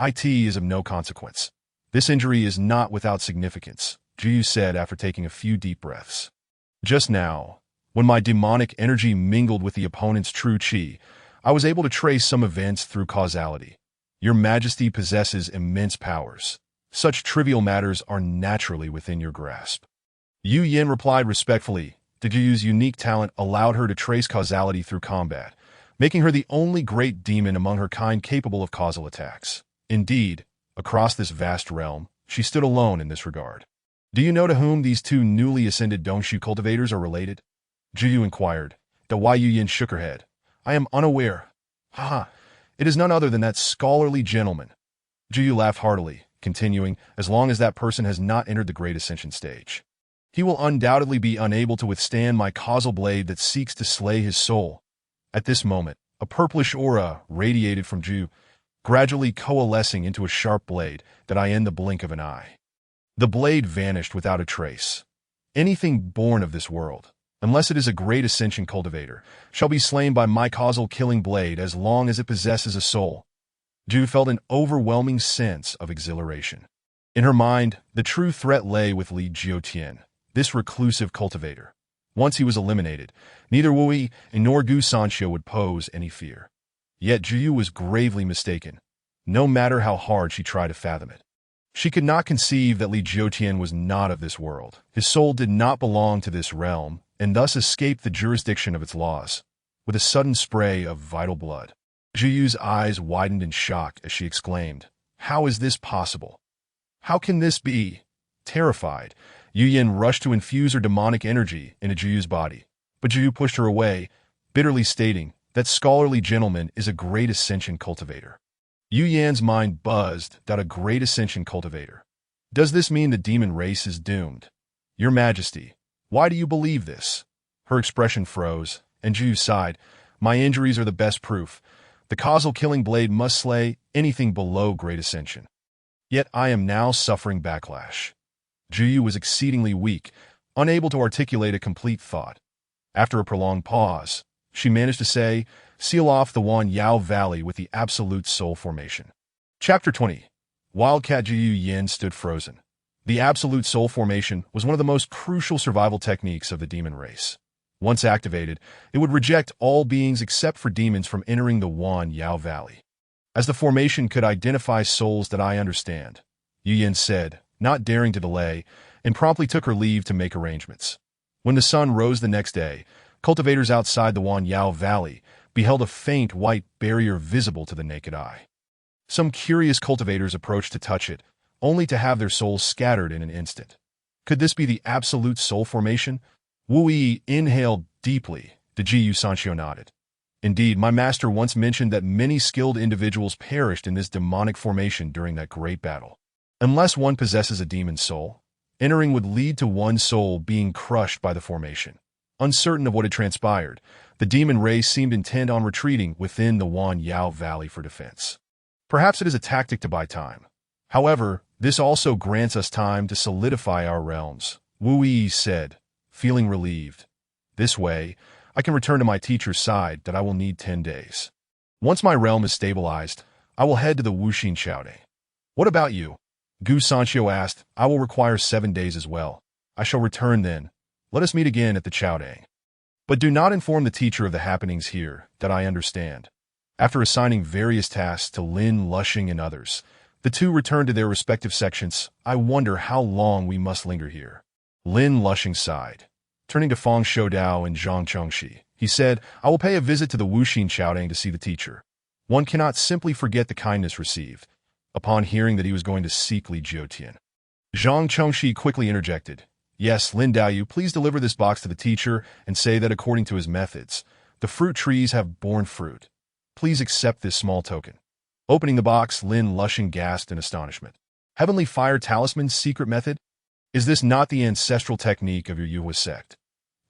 It is of no consequence. This injury is not without significance, Juyu said after taking a few deep breaths. Just now, when my demonic energy mingled with the opponent's true chi, I was able to trace some events through causality. Your Majesty possesses immense powers. Such trivial matters are naturally within your grasp. Yu Yin replied respectfully that Juyu's unique talent allowed her to trace causality through combat, making her the only great demon among her kind capable of causal attacks. Indeed, across this vast realm, she stood alone in this regard. Do you know to whom these two newly ascended Dongshu cultivators are related? Juyu inquired. The Yu Yin shook her head. I am unaware. Haha, it is none other than that scholarly gentleman. Juyu laughed heartily, continuing, as long as that person has not entered the Great Ascension stage. He will undoubtedly be unable to withstand my causal blade that seeks to slay his soul. At this moment, a purplish aura radiated from Juyu, gradually coalescing into a sharp blade that in the blink of an eye. The blade vanished without a trace. Anything born of this world, unless it is a Great Ascension cultivator, shall be slain by my causal killing blade as long as it possesses a soul. Juyu felt an overwhelming sense of exhilaration. In her mind, the true threat lay with Li Jiutian, this reclusive cultivator. Once he was eliminated, neither Wu Yi nor Gu Sancho would pose any fear. Yet Juyu was gravely mistaken, no matter how hard she tried to fathom it. She could not conceive that Li Jiutian was not of this world. His soul did not belong to this realm, and thus escaped the jurisdiction of its laws. With a sudden spray of vital blood, Juyu's eyes widened in shock as she exclaimed, "How is this possible? How can this be?" Terrified, Yu Yin rushed to infuse her demonic energy into Juyu's body, but Juyu pushed her away, bitterly stating that scholarly gentleman is a Great Ascension cultivator. Yu Yan's mind buzzed that a Great Ascension cultivator. Does this mean the demon race is doomed? Your Majesty, why do you believe this? Her expression froze, and Juyu sighed. My injuries are the best proof. The causal killing blade must slay anything below Great Ascension. Yet I am now suffering backlash. Juyu was exceedingly weak, unable to articulate a complete thought. After a prolonged pause, she managed to say, seal off the Wan Yao Valley with the Absolute Soul Formation. Chapter 20. Wildcat Juyu Yin stood frozen. The Absolute Soul Formation was one of the most crucial survival techniques of the demon race. Once activated, it would reject all beings except for demons from entering the Wan Yao Valley. As the formation could identify souls that I understand, Yu Yin said, not daring to delay, and promptly took her leave to make arrangements. When the sun rose the next day, cultivators outside the Wan Yao Valley beheld a faint white barrier visible to the naked eye. Some curious cultivators approached to touch it, only to have their souls scattered in an instant. Could this be the Absolute Soul Formation? Wu Yi inhaled deeply. The Jiu Sancho nodded. Indeed, my master once mentioned that many skilled individuals perished in this demonic formation during that great battle. Unless one possesses a demon soul, entering would lead to one soul being crushed by the formation. Uncertain of what had transpired, the demon race seemed intent on retreating within the Wan Yao Valley for defense. Perhaps it is a tactic to buy time. However, this also grants us time to solidify our realms, Wu Yi said, feeling relieved. This way, I can return to my teacher's side that I will need 10 days. Once my realm is stabilized, I will head to the Wuxin Chaodai. What about you? Gu Sancho asked. I will require 7 days as well. I shall return then. Let us meet again at the Chaodai. But do not inform the teacher of the happenings here, that I understand. After assigning various tasks to Lin, Lushing, and others, the two returned to their respective sections. I wonder how long we must linger here. Lin Lushing sighed. Turning to Fang Shoudao and Zhang Chengxi, he said, I will pay a visit to the Wuxin Chaodang to see the teacher. One cannot simply forget the kindness received, upon hearing that he was going to seek Li Jiutian. Zhang Chengxi quickly interjected, Yes, Lin Daoyu, please deliver this box to the teacher and say that according to his methods, the fruit trees have borne fruit. Please accept this small token. Opening the box, Lin Lushing gasped in astonishment. Heavenly Fire Talisman's secret method? Is this not the ancestral technique of your Yuhua sect?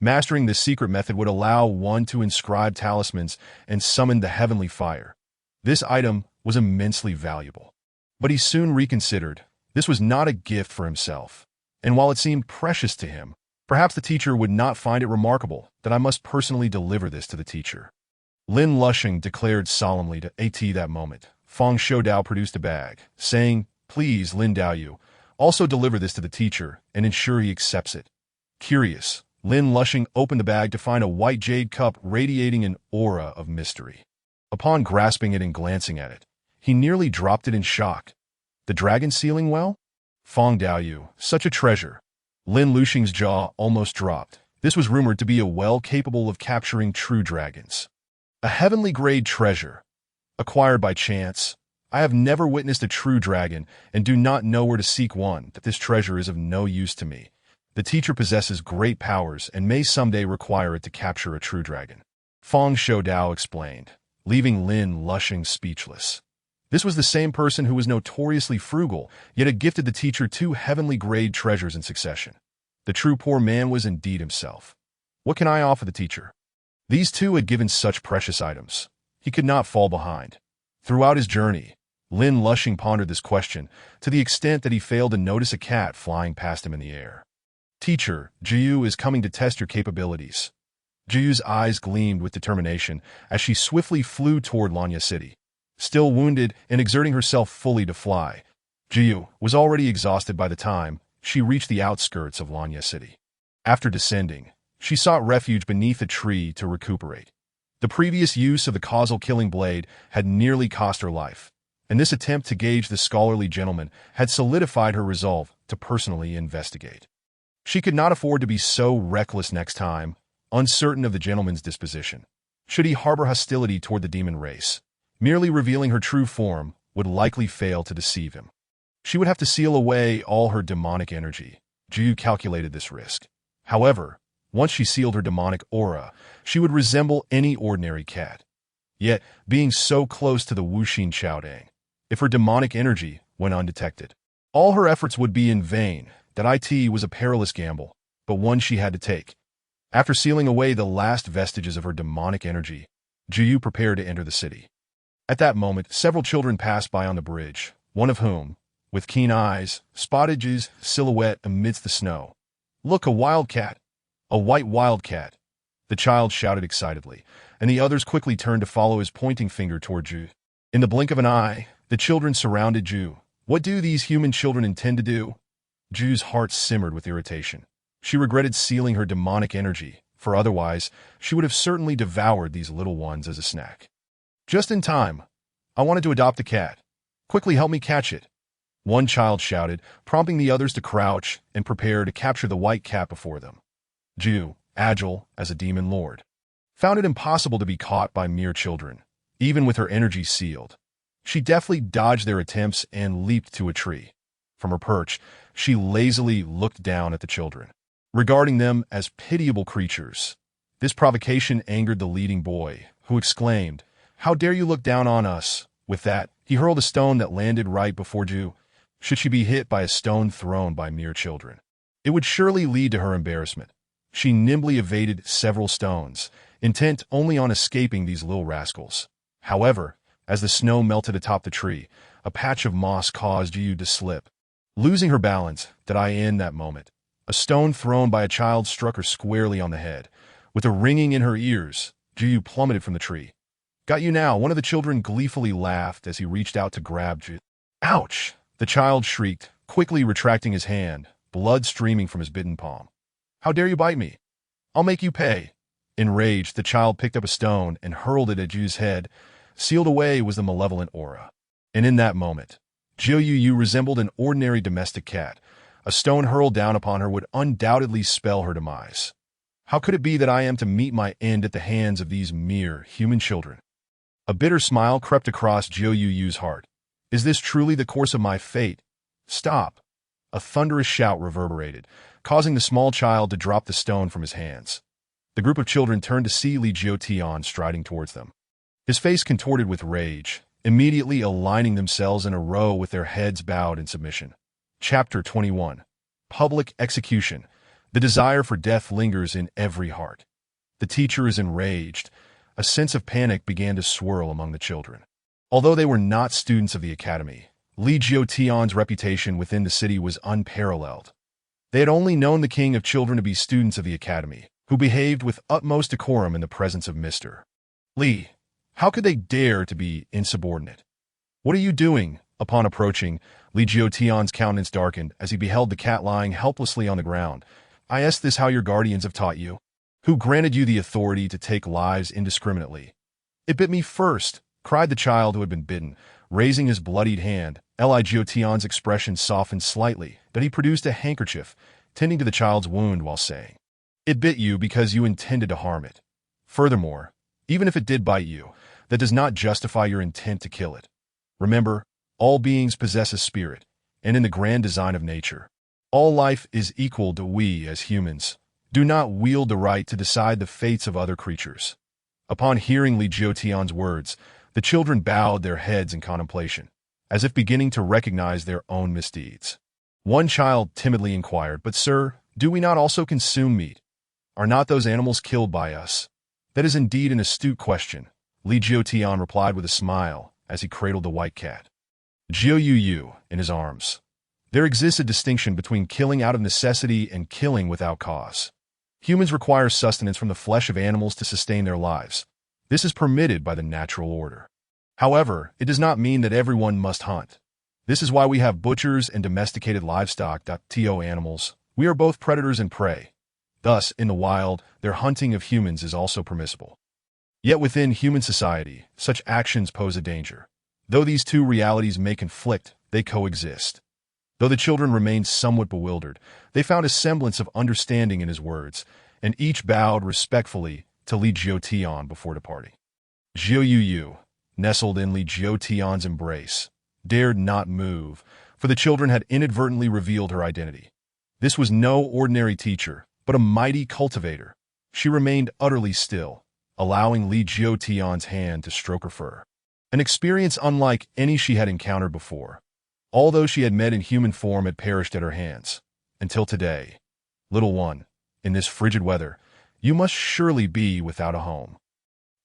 Mastering this secret method would allow one to inscribe talismans and summon the heavenly fire. This item was immensely valuable. But he soon reconsidered. This was not a gift for himself. And while it seemed precious to him, perhaps the teacher would not find it remarkable that I must personally deliver this to the teacher. Lin Lushing declared solemnly to At that moment. Fang Shoudao produced a bag, saying, Please, Lin Daoyu, also deliver this to the teacher and ensure he accepts it. Curious, Lin Lushing opened the bag to find a white jade cup radiating an aura of mystery. Upon grasping it and glancing at it, he nearly dropped it in shock. The dragon sealing well? Fang Daoyu, such a treasure. Lin Lushing's jaw almost dropped. This was rumored to be a well capable of capturing true dragons. A heavenly grade treasure. Acquired by chance. I have never witnessed a true dragon and do not know where to seek one, that this treasure is of no use to me. The teacher possesses great powers and may someday require it to capture a true dragon. Fang Shoudao explained, leaving Lin Lushing speechless. This was the same person who was notoriously frugal, yet had gifted the teacher 2 heavenly grade treasures in succession. The true poor man was indeed himself. What can I offer the teacher? These 2 had given such precious items. He could not fall behind. Throughout his journey, Lin Lushing pondered this question to the extent that he failed to notice a cat flying past him in the air. Teacher, Jiu is coming to test your capabilities. Jiu's eyes gleamed with determination as she swiftly flew toward Lanya City. Still wounded and exerting herself fully to fly, Jiu was already exhausted by the time she reached the outskirts of Lanya City. After descending, she sought refuge beneath a tree to recuperate. The previous use of the causal killing blade had nearly cost her life, and this attempt to gauge the scholarly gentleman had solidified her resolve to personally investigate. She could not afford to be so reckless next time, uncertain of the gentleman's disposition. Should he harbor hostility toward the demon race, merely revealing her true form would likely fail to deceive him. She would have to seal away all her demonic energy. Jiu calculated this risk. However, once she sealed her demonic aura, she would resemble any ordinary cat. Yet, being so close to the Wuxin Chaodang, if her demonic energy went undetected, all her efforts would be in vain. That it was a perilous gamble, but one she had to take. After sealing away the last vestiges of her demonic energy, Jiu prepared to enter the city. At that moment, several children passed by on the bridge, one of whom, with keen eyes, spotted Jiu's silhouette amidst the snow. Look, a wildcat! A white wildcat! The child shouted excitedly, and the others quickly turned to follow his pointing finger toward Jiu. In the blink of an eye, the children surrounded Jiu. What do these human children intend to do? Jiu's heart simmered with irritation. She regretted sealing her demonic energy, for otherwise she would have certainly devoured these little ones as a snack. Just in time. I wanted to adopt a cat. Quickly help me catch it. One child shouted, prompting the others to crouch and prepare to capture the white cat before them. Jiu, agile as a demon lord, found it impossible to be caught by mere children, even with her energy sealed. She deftly dodged their attempts and leaped to a tree. From her perch, she lazily looked down at the children, regarding them as pitiable creatures. This provocation angered the leading boy, who exclaimed, How dare you look down on us? With that, he hurled a stone that landed right before Jiu. Should she be hit by a stone thrown by mere children, it would surely lead to her embarrassment. She nimbly evaded several stones, intent only on escaping these little rascals. However, as the snow melted atop the tree, a patch of moss caused Jiu to slip. Losing her balance, in that moment, a stone thrown by a child struck her squarely on the head. With a ringing in her ears, Jiu plummeted from the tree. Got you now, one of the children gleefully laughed as he reached out to grab Jiu. Ouch! The child shrieked, quickly retracting his hand, blood streaming from his bitten palm. How dare you bite me? I'll make you pay. Enraged, the child picked up a stone and hurled it at Jiu's head. Sealed away was the malevolent aura. And in that moment, Jiu resembled an ordinary domestic cat, A stone hurled down upon her would undoubtedly spell her demise. How could it be that I am to meet my end at the hands of these mere human children? A bitter smile crept across Jiu Yu's heart. Is this truly the course of my fate? Stop! A thunderous shout reverberated, causing the small child to drop the stone from his hands. The group of children turned to see Li Jiutian striding towards them. His face contorted with rage, immediately aligning themselves in a row with their heads bowed in submission. Chapter 21. Public Execution. The desire for death lingers in every heart. The teacher is enraged. A sense of panic began to swirl among the children. Although they were not students of the academy, Li Jiutian's reputation within the city was unparalleled. They had only known the king of children to be students of the academy, who behaved with utmost decorum in the presence of Mr. Li. How could they dare to be insubordinate? What are you doing? Upon approaching, Li Jiutian's countenance darkened as he beheld the cat lying helplessly on the ground. Is this how your guardians have taught you? Who granted you the authority to take lives indiscriminately? It bit me first, cried the child who had been bitten, raising his bloodied hand. Li Jiutian's expression softened slightly, but he produced a handkerchief, tending to the child's wound while saying, It bit you because you intended to harm it. Furthermore, even if it did bite you, that does not justify your intent to kill it. Remember, all beings possess a spirit, and in the grand design of nature, all life is equal to we as humans. Do not wield the right to decide the fates of other creatures. Upon hearing Li Jiutian's words, the children bowed their heads in contemplation, as if beginning to recognize their own misdeeds. One child timidly inquired, But sir, do we not also consume meat? Are not those animals killed by us? That is indeed an astute question, Li Jiutian replied with a smile as he cradled the white cat. Jiu Yu in his arms. There exists a distinction between killing out of necessity and killing without cause. Humans require sustenance from the flesh of animals to sustain their lives. This is permitted by the natural order. However, it does not mean that everyone must hunt. This is why we have butchers and domesticated livestock. To animals, we are both predators and prey. Thus, in the wild, their hunting of humans is also permissible. Yet within human society, such actions pose a danger. Though these two realities may conflict, they coexist. Though the children remained somewhat bewildered, they found a semblance of understanding in his words, and each bowed respectfully to Li Jiutian before departing. Jiu Yu, nestled in Li Jiutian's embrace, dared not move, for the children had inadvertently revealed her identity. This was no ordinary teacher, but a mighty cultivator. She remained utterly still, allowing Li Jiutian's hand to stroke her fur. An experience unlike any she had encountered before. All those she had met in human form had perished at her hands. Until today. Little one, in this frigid weather, you must surely be without a home.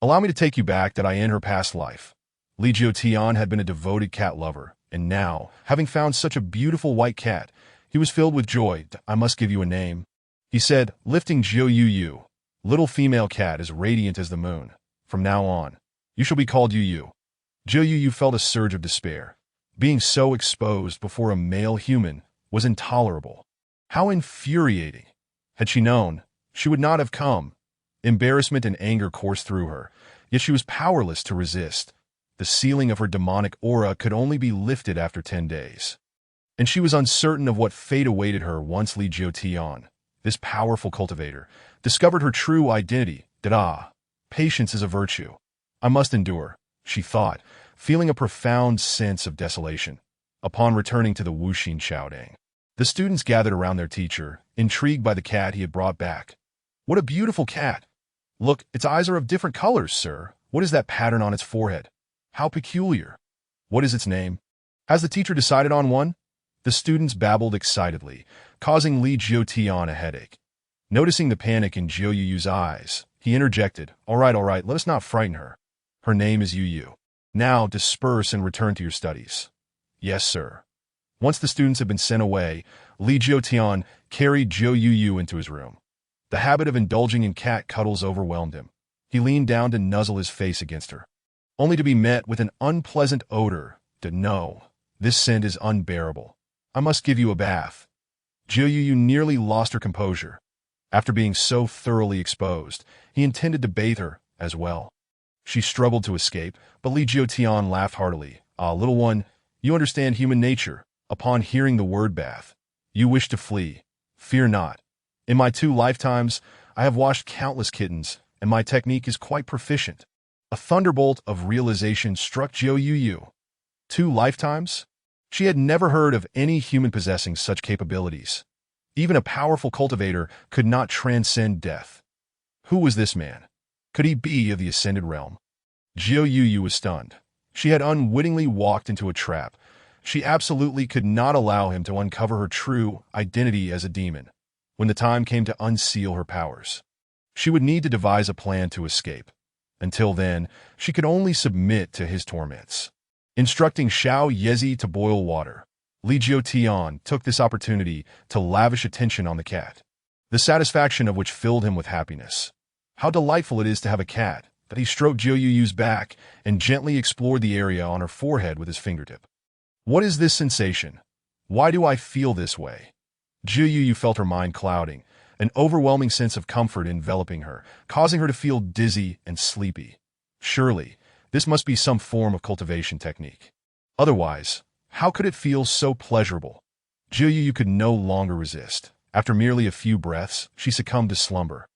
Allow me to take you back that I in her past life. Li Jiutian had been a devoted cat lover, and now, having found such a beautiful white cat, he was filled with joy. I must give you a name, he said, lifting Jiu Yu. Little female cat as radiant as the moon. From now on, you shall be called Yu. Jiu Yu felt a surge of despair. Being so exposed before a male human was intolerable. How infuriating! Had she known, she would not have come. Embarrassment and anger coursed through her, yet she was powerless to resist. The ceiling of her demonic aura could only be lifted after 10 days. And she was uncertain of what fate awaited her once Li Jiutian, this powerful cultivator, discovered her true identity. Patience is a virtue. I must endure, she thought, feeling a profound sense of desolation. Upon returning to the Wuxin Chaodang, the students gathered around their teacher, intrigued by the cat he had brought back. What a beautiful cat! Look, its eyes are of different colors, sir. What is that pattern on its forehead? How peculiar! What is its name? Has the teacher decided on one? The students babbled excitedly, causing Li Jiutian a headache. Noticing the panic in Jiu Yu's eyes, he interjected, All right, let us not frighten her. Her name is Yu. Now disperse and return to your studies. Yes, sir. Once the students had been sent away, Li Jiutian carried Jiu Yu into his room. The habit of indulging in cat cuddles overwhelmed him. He leaned down to nuzzle his face against her, only to be met with an unpleasant odor. No, this scent is unbearable. I must give you a bath. Jiu Yu nearly lost her composure. After being so thoroughly exposed, he intended to bathe her as well. She struggled to escape, but Li Jiutian laughed heartily. Little one, you understand human nature. Upon hearing the word bath, You wish to flee. Fear not. In my 2 lifetimes, I have washed countless kittens, and my technique is quite proficient. A thunderbolt of realization struck Jiu Yu. 2 lifetimes? She had never heard of any human possessing such capabilities. Even a powerful cultivator could not transcend death. Who was this man? Could he be of the Ascended Realm? Jiu Yu was stunned. She had unwittingly walked into a trap. She absolutely could not allow him to uncover her true identity as a demon. When the time came to unseal her powers, she would need to devise a plan to escape. Until then, she could only submit to his torments. Instructing Xiao Yezi to boil water, Li Jiutian took this opportunity to lavish attention on the cat, the satisfaction of which filled him with happiness. How delightful it is to have a cat, that he stroked Jiu Yu's back and gently explored the area on her forehead with his fingertip. What is this sensation? Why do I feel this way? Jiu Yu felt her mind clouding, an overwhelming sense of comfort enveloping her, causing her to feel dizzy and sleepy. Surely, this must be some form of cultivation technique. Otherwise, how could it feel so pleasurable? Jiu Yu could no longer resist. After merely a few breaths, she succumbed to slumber.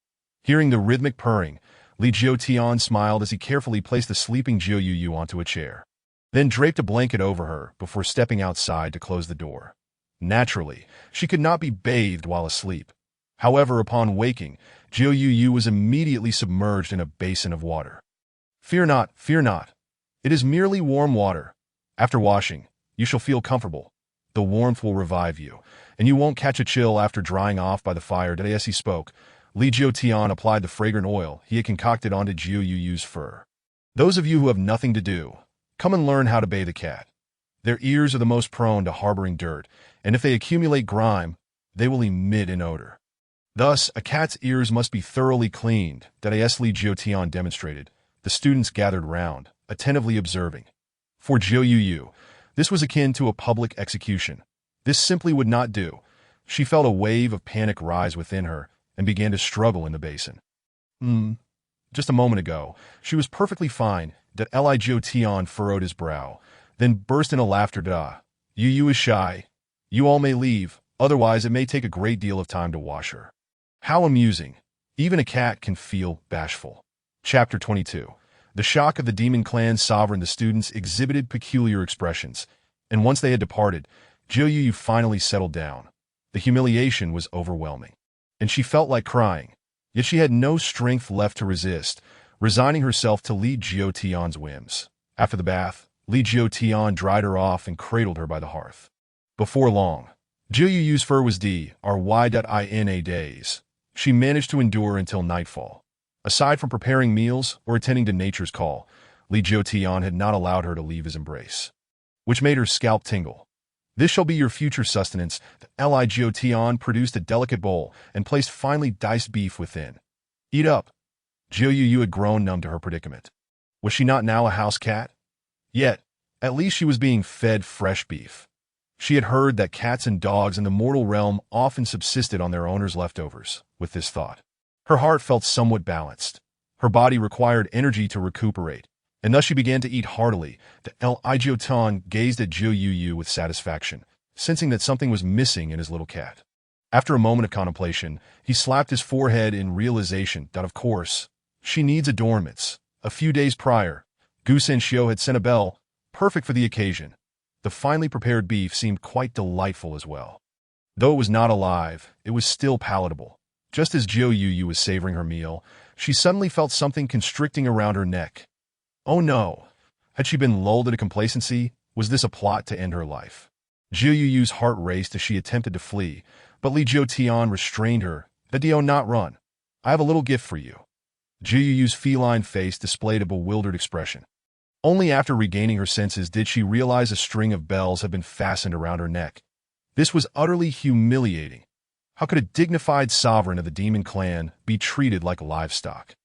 Hearing the rhythmic purring, Li Jiutian smiled as he carefully placed the sleeping Jiu Yu onto a chair, then draped a blanket over her before stepping outside to close the door. Naturally, she could not be bathed while asleep. However, upon waking, Jiu Yu was immediately submerged in a basin of water. Fear not, fear not. It is merely warm water. After washing, you shall feel comfortable. The warmth will revive you, and you won't catch a chill after drying off by the fire. As he spoke, Li Jiutian applied the fragrant oil he had concocted onto Jiu Yu's fur. Those of you who have nothing to do, come and learn how to bathe a cat. Their ears are the most prone to harboring dirt, and if they accumulate grime, they will emit an odor. Thus, a cat's ears must be thoroughly cleaned, that Li Jiutian demonstrated. The students gathered round, attentively observing. For Jiu Yu, this was akin to a public execution. This simply would not do. She felt a wave of panic rise within her and began to struggle in the basin. Just a moment ago, she was perfectly fine. Li Jiutian furrowed his brow, then burst into laughter. Yu is shy. You all may leave, otherwise it may take a great deal of time to wash her. How amusing. Even a cat can feel bashful. Chapter 22. The shock of the demon clan's sovereign. The students exhibited peculiar expressions, and once they had departed, Jiu Yu finally settled down. The humiliation was overwhelming, and she felt like crying, yet she had no strength left to resist, resigning herself to Li Jiutian's whims. After the bath, Li Jiutian dried her off and cradled her by the hearth. Before long, Jiu Yu's fur was drying days. She managed to endure until nightfall. Aside from preparing meals or attending to nature's call, Li Jiutian had not allowed her to leave his embrace, which made her scalp tingle. This shall be your future sustenance. Li Jiutian produced a delicate bowl and placed finely diced beef within. Eat up. Jiu Yu had grown numb to her predicament. Was she not now a house cat? Yet, at least she was being fed fresh beef. She had heard that cats and dogs in the mortal realm often subsisted on their owners' leftovers. With this thought, her heart felt somewhat balanced. Her body required energy to recuperate, and thus she began to eat heartily. Li Jiutian gazed at Jiu Yu with satisfaction, sensing that something was missing in his little cat. After a moment of contemplation, he slapped his forehead in realization that, of course, she needs adornments. A few days prior, Gu Senshio had sent a bell, perfect for the occasion. The finely prepared beef seemed quite delightful as well. Though it was not alive, it was still palatable. Just as Jiu Yu was savoring her meal, she suddenly felt something constricting around her neck. Oh no! Had she been lulled into complacency? Was this a plot to end her life? Jiu Yu's heart raced as she attempted to flee, but Li Jiutian restrained her. "Do not run. I have a little gift for you." Jiu Yu's feline face displayed a bewildered expression. Only after regaining her senses did she realize a string of bells had been fastened around her neck. This was utterly humiliating. How could a dignified sovereign of the demon clan be treated like livestock?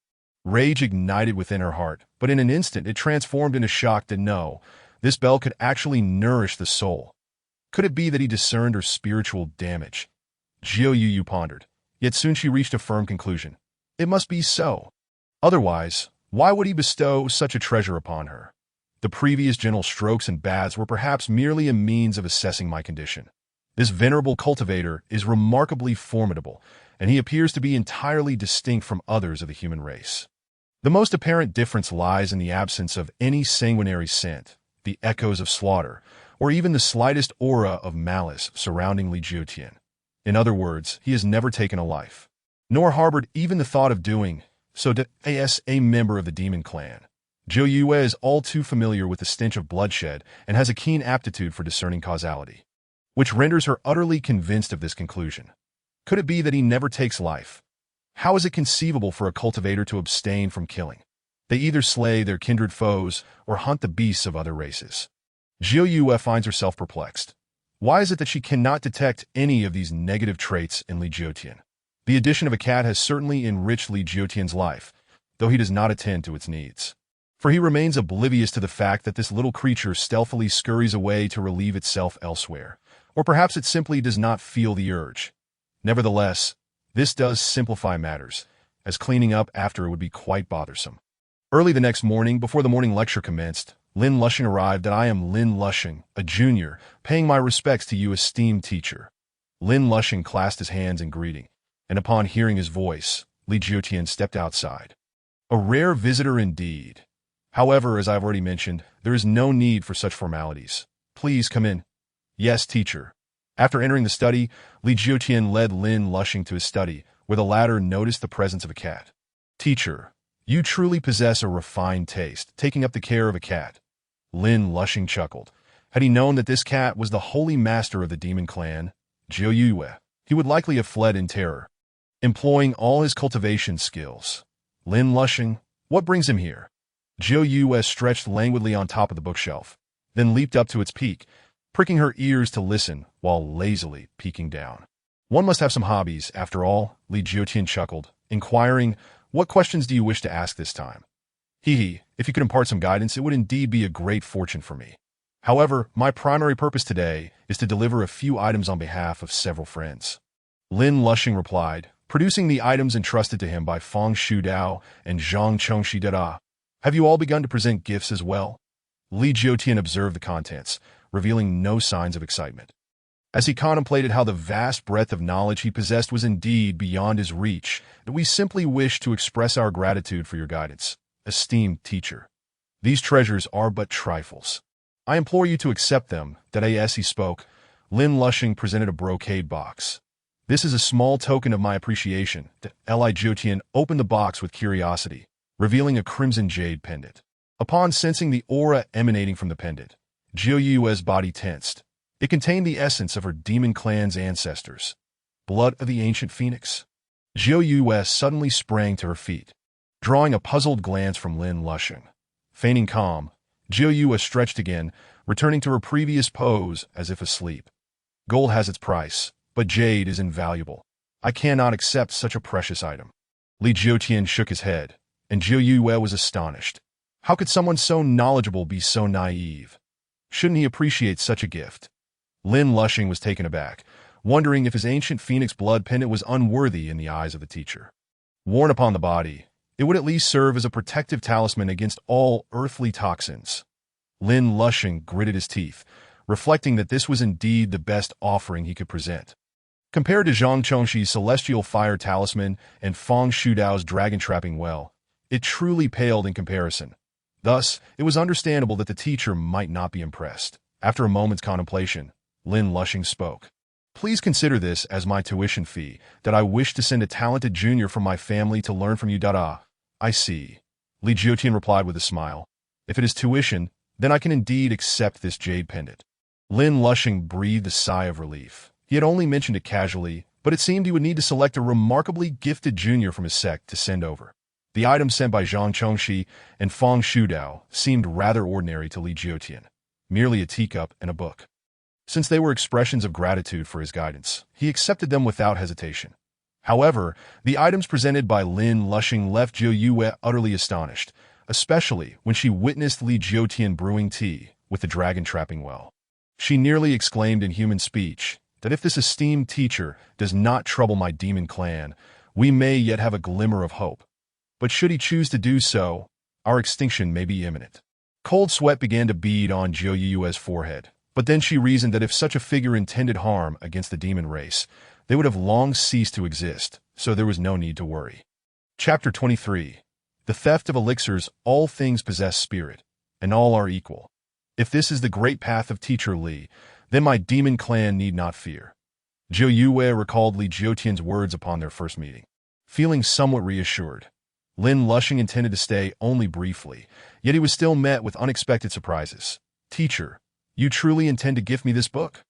Rage ignited within her heart, but in an instant it transformed into shock to know this bell could actually nourish the soul. Could it be that he discerned her spiritual damage? Jiu Yu pondered, yet soon she reached a firm conclusion. It must be so. Otherwise, why would he bestow such a treasure upon her? The previous gentle strokes and baths were perhaps merely a means of assessing my condition. This venerable cultivator is remarkably formidable, and he appears to be entirely distinct from others of the human race. The most apparent difference lies in the absence of any sanguinary scent, the echoes of slaughter, or even the slightest aura of malice surrounding Li Jiutian. In other words, he has never taken a life, nor harbored even the thought of doing so as a member of the demon clan. Zhou Yue is all too familiar with the stench of bloodshed and has a keen aptitude for discerning causality, which renders her utterly convinced of this conclusion. Could it be that he never takes life? How is it conceivable for a cultivator to abstain from killing? They either slay their kindred foes or hunt the beasts of other races. Zhou Yue finds herself perplexed. Why is it that she cannot detect any of these negative traits in Li Jiutian? The addition of a cat has certainly enriched Li Jiutian's life, though he does not attend to its needs. For he remains oblivious to the fact that this little creature stealthily scurries away to relieve itself elsewhere, or perhaps it simply does not feel the urge. Nevertheless, this does simplify matters, as cleaning up after it would be quite bothersome. Early the next morning, before the morning lecture commenced, Lin Lushing arrived, and I am Lin Lushing, a junior, paying my respects to you, esteemed teacher. Lin Lushing clasped his hands in greeting, and upon hearing his voice, Li Jiutian stepped outside. A rare visitor indeed. However, as I've already mentioned, there is no need for such formalities. Please come in. Yes, teacher. After entering the study, Li Jiutian led Lin Lushing to his study, where the latter noticed the presence of a cat. Teacher, you truly possess a refined taste, taking up the care of a cat. Lin Lushing chuckled. Had he known that this cat was the holy master of the demon clan, Zhou Yue, he would likely have fled in terror. Employing all his cultivation skills. Lin Lushing, what brings him here? Zhou Yue stretched languidly on top of the bookshelf, then leaped up to its peak, pricking her ears to listen while lazily peeking down. One must have some hobbies, after all, Li Jiutian chuckled, inquiring, what questions do you wish to ask this time? If you could impart some guidance, it would indeed be a great fortune for me. However, my primary purpose today is to deliver a few items on behalf of several friends. Lin Lushing replied, producing the items entrusted to him by Fang Shudao and Zhang Chongxi Dada. Have you all begun to present gifts as well? Li Jiutian observed the contents, revealing no signs of excitement. As he contemplated how the vast breadth of knowledge he possessed was indeed beyond his reach, we simply wish to express our gratitude for your guidance, esteemed teacher. These treasures are but trifles. I implore you to accept them. That as he spoke, Lin Lushing presented a brocade box. This is a small token of my appreciation. Li Jiutian opened the box with curiosity, revealing a crimson jade pendant. Upon sensing the aura emanating from the pendant, Zhou Yue's body tensed. It contained the essence of her demon clan's ancestors. Blood of the ancient phoenix. Zhou Yue suddenly sprang to her feet, drawing a puzzled glance from Lin Lushing. Feigning calm, Zhou Yue stretched again, returning to her previous pose as if asleep. Gold has its price, but jade is invaluable. I cannot accept such a precious item. Li Jiutian shook his head, and Zhou Yue was astonished. How could someone so knowledgeable be so naive? Shouldn't he appreciate such a gift? Lin Lushing was taken aback, wondering if his ancient phoenix blood pendant was unworthy in the eyes of the teacher. Worn upon the body, it would at least serve as a protective talisman against all earthly toxins. Lin Lushing gritted his teeth, reflecting that this was indeed the best offering he could present. Compared to Zhang Chongxi's celestial fire talisman and Fang Shudao's dragon-trapping well, it truly paled in comparison. Thus, it was understandable that the teacher might not be impressed. After a moment's contemplation, Lin Lushing spoke. Please consider this as my tuition fee, that I wish to send a talented junior from my family to learn from you. I see. Li Jiutian replied with a smile. If it is tuition, then I can indeed accept this jade pendant. Lin Lushing breathed a sigh of relief. He had only mentioned it casually, but it seemed he would need to select a remarkably gifted junior from his sect to send over. The items sent by Zhang Chongxi and Fang Shudao seemed rather ordinary to Li Jiutian, merely a teacup and a book. Since they were expressions of gratitude for his guidance, he accepted them without hesitation. However, the items presented by Lin Lushing left Zhou Yue utterly astonished, especially when she witnessed Li Jiutian brewing tea with the dragon-trapping well. She nearly exclaimed in human speech that if this esteemed teacher does not trouble my demon clan, we may yet have a glimmer of hope. But should he choose to do so, our extinction may be imminent. Cold sweat began to bead on Zhou Yue's forehead, But then she reasoned that if such a figure intended harm against the demon race, they would have long ceased to exist, so there was no need to worry. Chapter 23. The theft of elixirs. All things possess spirit, and all are equal. If this is the great path of Teacher Li, then my demon clan need not fear. Zhou Yue recalled Li Jiutian's words upon their first meeting. Feeling somewhat reassured, Lin Lushing intended to stay only briefly, yet he was still met with unexpected surprises. Teacher, you truly intend to gift me this book?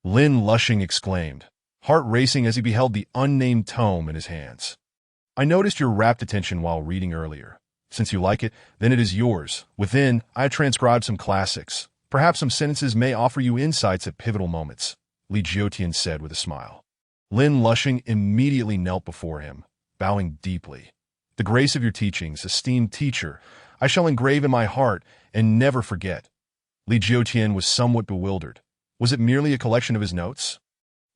Lin Lushing exclaimed, heart racing as he beheld the unnamed tome in his hands. I noticed your rapt attention while reading earlier. Since you like it, then it is yours. Within, I transcribed some classics. Perhaps some sentences may offer you insights at pivotal moments, Li Jiutian said with a smile. Lin Lushing immediately knelt before him, bowing deeply. The grace of your teachings, esteemed teacher, I shall engrave in my heart and never forget. Li Jiutian was somewhat bewildered. Was it merely a collection of his notes?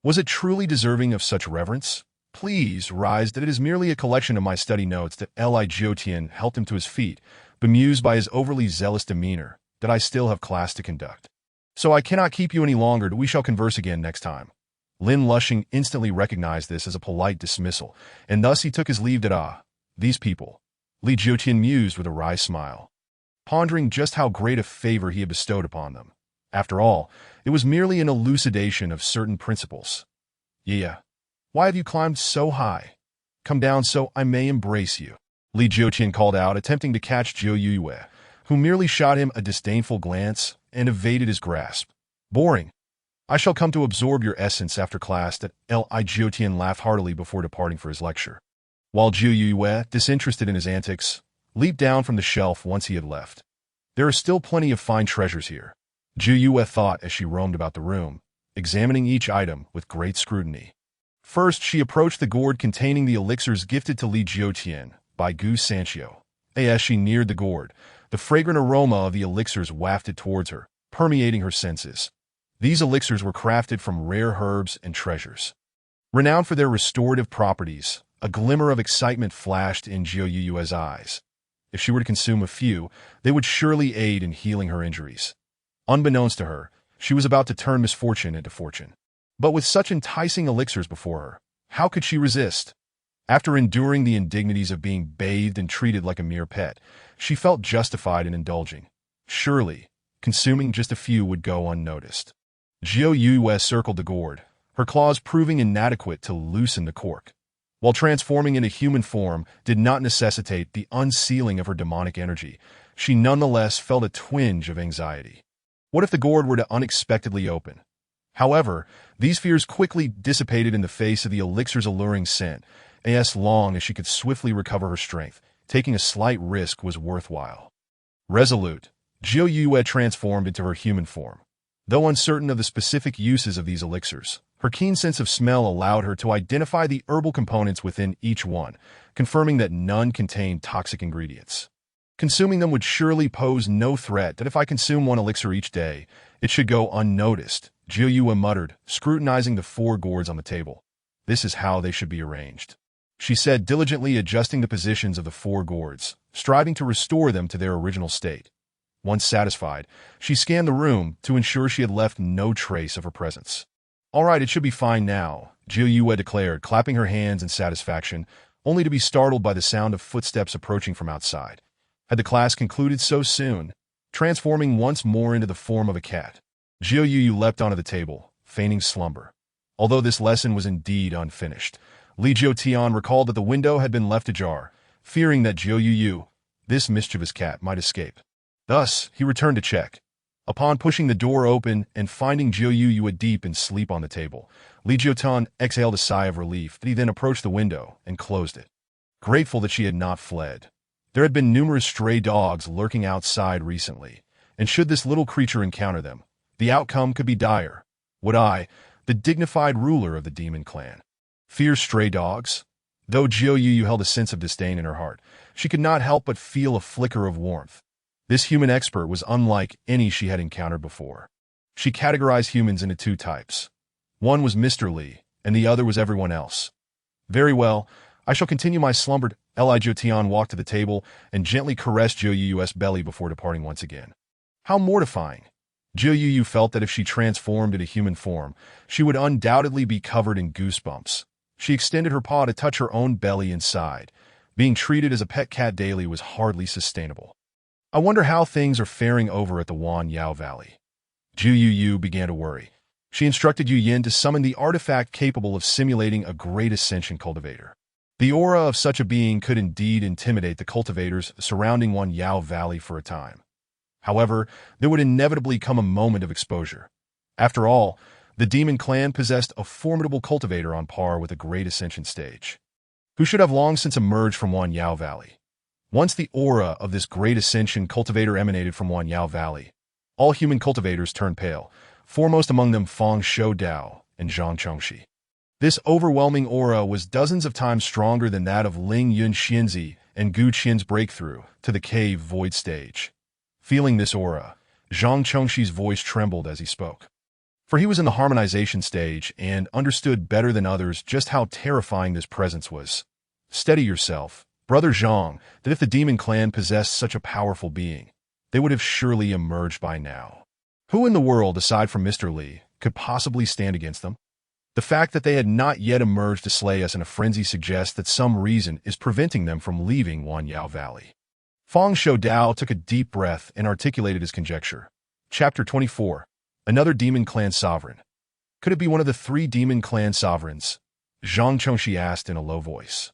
Was it truly deserving of such reverence? Please rise that it is merely a collection of my study notes. That Li Jiutian helped him to his feet, bemused by his overly zealous demeanor, that I still have class to conduct. So I cannot keep you any longer. We shall converse again next time. Lin Lushing instantly recognized this as a polite dismissal, and thus he took his leave. These people, Li Jiutian mused with a wry smile, pondering just how great a favor he had bestowed upon them. After all, it was merely an elucidation of certain principles. Yeah. Why have you climbed so high? Come down so I may embrace you. Li Jiutian called out, attempting to catch Zhou Yue, who merely shot him a disdainful glance and evaded his grasp. Boring. I shall come to absorb your essence after class. That Li Jiutian laughed heartily before departing for his lecture. While Zhou Yue, disinterested in his antics, leaped down from the shelf once he had left. There are still plenty of fine treasures here, Zhou Yue thought as she roamed about the room, examining each item with great scrutiny. First, she approached the gourd containing the elixirs gifted to Li Jiutian by Gu Sanxiu. As she neared the gourd, the fragrant aroma of the elixirs wafted towards her, permeating her senses. These elixirs were crafted from rare herbs and treasures. Renowned for their restorative properties, a glimmer of excitement flashed in Zhou Yue's eyes. If she were to consume a few, they would surely aid in healing her injuries. Unbeknownst to her, she was about to turn misfortune into fortune. But with such enticing elixirs before her, how could she resist? After enduring the indignities of being bathed and treated like a mere pet, she felt justified in indulging. Surely, consuming just a few would go unnoticed. Zhou Yue circled the gourd, her claws proving inadequate to loosen the cork. While transforming into human form did not necessitate the unsealing of her demonic energy, she nonetheless felt a twinge of anxiety. What if the gourd were to unexpectedly open? However, these fears quickly dissipated in the face of the elixir's alluring scent. As long as she could swiftly recover her strength, taking a slight risk was worthwhile. Resolute, Zhou Yue transformed into her human form. Though uncertain of the specific uses of these elixirs, her keen sense of smell allowed her to identify the herbal components within each one, confirming that none contained toxic ingredients. Consuming them would surely pose no threat. That if I consume one elixir each day, it should go unnoticed, Zhou Yue muttered, scrutinizing the 4 gourds on the table. This is how they should be arranged, she said, diligently adjusting the positions of the 4 gourds, striving to restore them to their original state. Once satisfied, she scanned the room to ensure she had left no trace of her presence. All right, it should be fine now, Zhou Yue declared, clapping her hands in satisfaction, only to be startled by the sound of footsteps approaching from outside. Had the class concluded so soon? Transforming once more into the form of a cat, Zhou Yue leapt onto the table, feigning slumber. Although this lesson was indeed unfinished, Li Jiutian recalled that the window had been left ajar, fearing that Zhou Yue, this mischievous cat, might escape. Thus, he returned to check. Upon pushing the door open and finding Zhou Yue deep in sleep on the table, Li Jiutian exhaled a sigh of relief. That he then approached the window and closed it. Grateful that she had not fled. There had been numerous stray dogs lurking outside recently, and should this little creature encounter them, the outcome could be dire. Would I, the dignified ruler of the demon clan, fear stray dogs? Though Zhou Yue held a sense of disdain in her heart, she could not help but feel a flicker of warmth. This human expert was unlike any she had encountered before. She categorized humans into 2 types. One was Mr. Li, and the other was everyone else. Very well, I shall continue my slumber. Li Jiutian walked to the table and gently caressed Zhou Yue's belly before departing once again. How mortifying! Jiu Yu felt that if she transformed into human form, she would undoubtedly be covered in goosebumps. She extended her paw to touch her own belly and sighed. Being treated as a pet cat daily was hardly sustainable. I wonder how things are faring over at the Wan Yao Valley. Jiu Yu began to worry. She instructed Yu Yin to summon the artifact capable of simulating a great ascension cultivator. The aura of such a being could indeed intimidate the cultivators surrounding Wan Yao Valley for a time. However, there would inevitably come a moment of exposure. After all, the demon clan possessed a formidable cultivator on par with a great ascension stage, who should have long since emerged from Wan Yao Valley. Once the aura of this great ascension cultivator emanated from Wan Yao Valley, all human cultivators turned pale, foremost among them Fang Shou Dao and Zhang Chengxi. This overwhelming aura was dozens of times stronger than that of Ling Yun Xianzi and Gu Qian's breakthrough to the cave void stage. Feeling this aura, Zhang Chengxi's voice trembled as he spoke. For he was in the harmonization stage and understood better than others just how terrifying this presence was. Steady yourself, Brother Zhang, that if the demon clan possessed such a powerful being, they would have surely emerged by now. Who in the world, aside from Mr. Li, could possibly stand against them? The fact that they had not yet emerged to slay us in a frenzy suggests that some reason is preventing them from leaving Wan Yao Valley. Fang Shou Dao took a deep breath and articulated his conjecture. Chapter 24. Another demon clan sovereign. Could it be one of the 3 demon clan sovereigns? Zhang Chengxi asked in a low voice.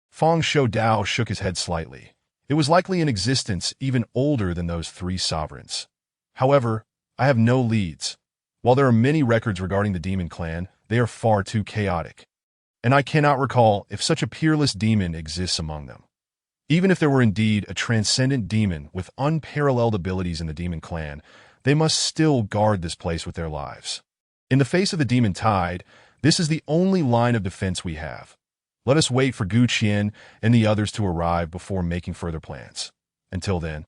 Fang Shou Dao shook his head slightly. It was likely in existence even older than those 3 sovereigns. However, I have no leads. While there are many records regarding the demon clan, they are far too chaotic. And I cannot recall if such a peerless demon exists among them. Even if there were indeed a transcendent demon with unparalleled abilities in the demon clan, they must still guard this place with their lives. In the face of the demon tide, this is the only line of defense we have. Let us wait for Gu Qian and the others to arrive before making further plans. Until then,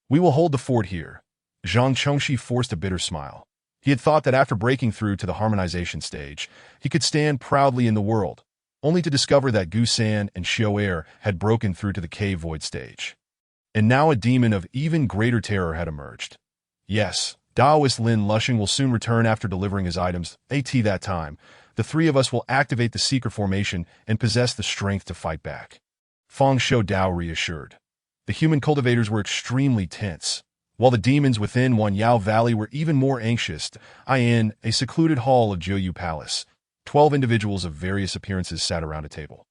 we will hold the fort here. Zhang Chengxi forced a bitter smile. He had thought that after breaking through to the harmonization stage, he could stand proudly in the world, only to discover that Gu San and Xiao Er had broken through to the cave void stage. And now a demon of even greater terror had emerged. Yes, Daoist Lin Lushing will soon return after delivering his items. At that time, the 3 of us will activate the Seeker formation and possess the strength to fight back. Fang Shou Dao reassured. The human cultivators were extremely tense, while the demons within Wan Yao Valley were even more anxious. In a secluded hall of Jiu Palace, 12 individuals of various appearances sat around a table,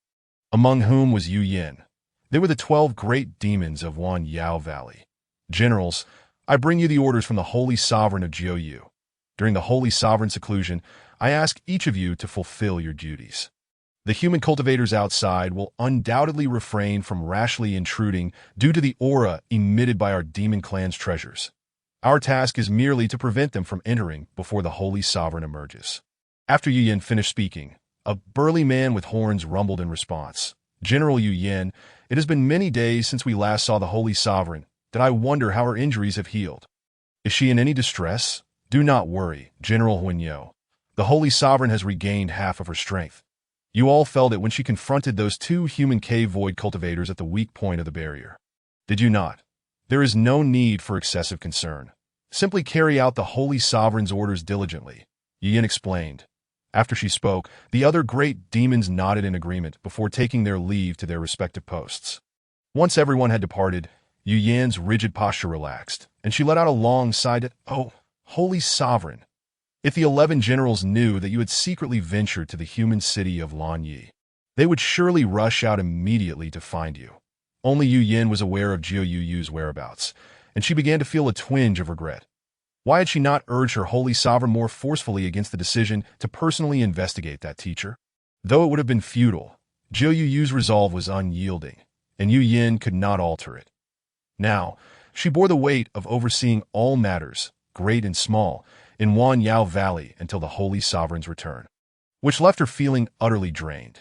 among whom was Yu Yin. They were the 12 great demons of Wan Yao Valley. Generals, I bring you the orders from the Holy Sovereign of Jiu Yu. During the Holy Sovereign seclusion, I ask each of you to fulfill your duties. The human cultivators outside will undoubtedly refrain from rashly intruding due to the aura emitted by our demon clan's treasures. Our task is merely to prevent them from entering before the Holy Sovereign emerges. After Yu Yin finished speaking, a burly man with horns rumbled in response. General Yu Yin, it has been many days since we last saw the Holy Sovereign, that I wonder how her injuries have healed. Is she in any distress? Do not worry, General Huanyo. The Holy Sovereign has regained half of her strength. You all felt it when she confronted those 2 human cave void cultivators at the weak point of the barrier. Did you not? There is no need for excessive concern. Simply carry out the Holy Sovereign's orders diligently, Yu Yin explained. After she spoke, the other great demons nodded in agreement before taking their leave to their respective posts. Once everyone had departed, Yu Yin's rigid posture relaxed, and she let out a long sigh. Oh, Holy Sovereign! If the 11 generals knew that you had secretly ventured to the human city of Lanyi, they would surely rush out immediately to find you. Only Yu Yin was aware of Jiu Yu's whereabouts, and she began to feel a twinge of regret. Why had she not urged her Holy Sovereign more forcefully against the decision to personally investigate that teacher? Though it would have been futile, Jiu Yu's resolve was unyielding, and Yu Yin could not alter it. Now, she bore the weight of overseeing all matters, great and small, in Wan Yao Valley until the Holy Sovereign's return, which left her feeling utterly drained.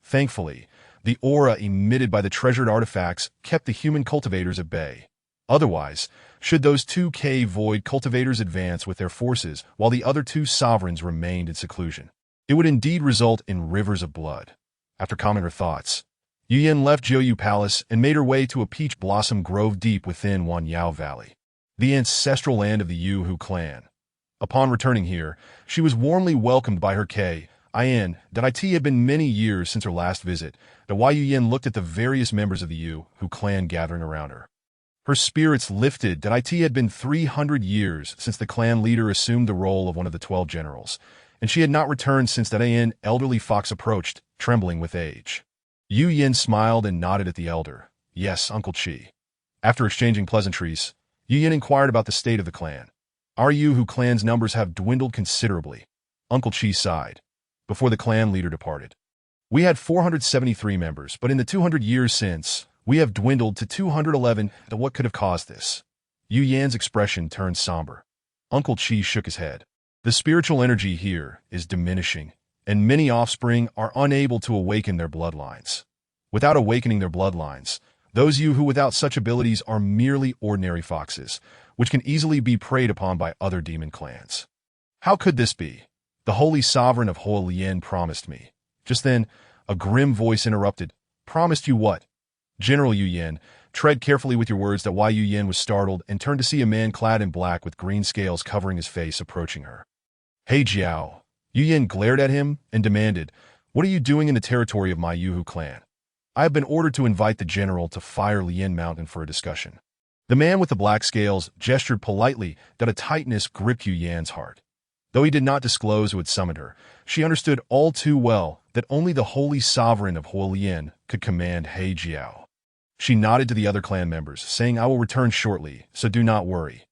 Thankfully, the aura emitted by the treasured artifacts kept the human cultivators at bay. Otherwise, should those 2 cave void cultivators advance with their forces while the other 2 sovereigns remained in seclusion, it would indeed result in rivers of blood. After calming her thoughts, Yu Yin left Jiu Palace and made her way to a peach blossom grove deep within Wan Yao Valley, the ancestral land of the Yu Hu clan. Upon returning here, she was warmly welcomed by her Yin. That it had been many years since her last visit. The Yu Yin looked at the various members of the Yu Hu clan gathering around her. Her spirits lifted. That it had been 300 years since the clan leader assumed the role of one of the 12 generals, and she had not returned since that elderly fox approached, trembling with age. Yu Yin smiled and nodded at the elder. Yes, Uncle Chi. After exchanging pleasantries, Yu Yin inquired about the state of the clan. Our Yu Hu clan's numbers have dwindled considerably. Uncle Chi sighed, before the clan leader departed. We had 473 members, but in the 200 years since, we have dwindled to 211. What could have caused this? Yu Yan's expression turned somber. Uncle Chi shook his head. The spiritual energy here is diminishing, and many offspring are unable to awaken their bloodlines. Without awakening their bloodlines, those Yu Hu without such abilities are merely ordinary foxes, which can easily be preyed upon by other demon clans. How could this be? The holy sovereign of Hualien promised me. Just then, a grim voice interrupted. Promised you what? General Yu Yin, tread carefully with your words. That Yu Yin was startled and turned to see a man clad in black with green scales covering his face approaching her. Hey Jiao. Yu Yin glared at him and demanded, what are you doing in the territory of my Yu Hu clan? I have been ordered to invite the general to Fire Lian Mountain for a discussion. The man with the black scales gestured politely. That a tightness gripped Yu Yan's heart. Though he did not disclose who had summoned her, she understood all too well that only the holy sovereign of Hualien could command He Jiao. She nodded to the other clan members, saying, I will return shortly, so do not worry.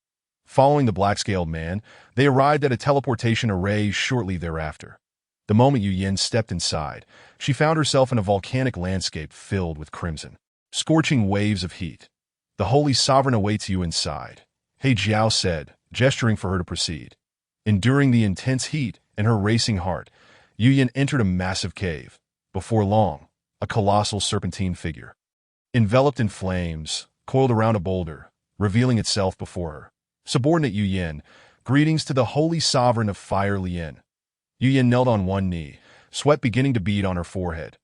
Following the black-scaled man, they arrived at a teleportation array shortly thereafter. The moment Yu Yin stepped inside, she found herself in a volcanic landscape filled with crimson, scorching waves of heat. The holy sovereign awaits you inside, He Jiao said, gesturing for her to proceed. Enduring the intense heat and her racing heart, Yu Yin entered a massive cave. Before long, a colossal serpentine figure, enveloped in flames, coiled around a boulder, revealing itself before her. Subordinate Yu Yin, greetings to the holy sovereign of Fire Lian. Yu Yin knelt on one knee, sweat beginning to bead on her forehead.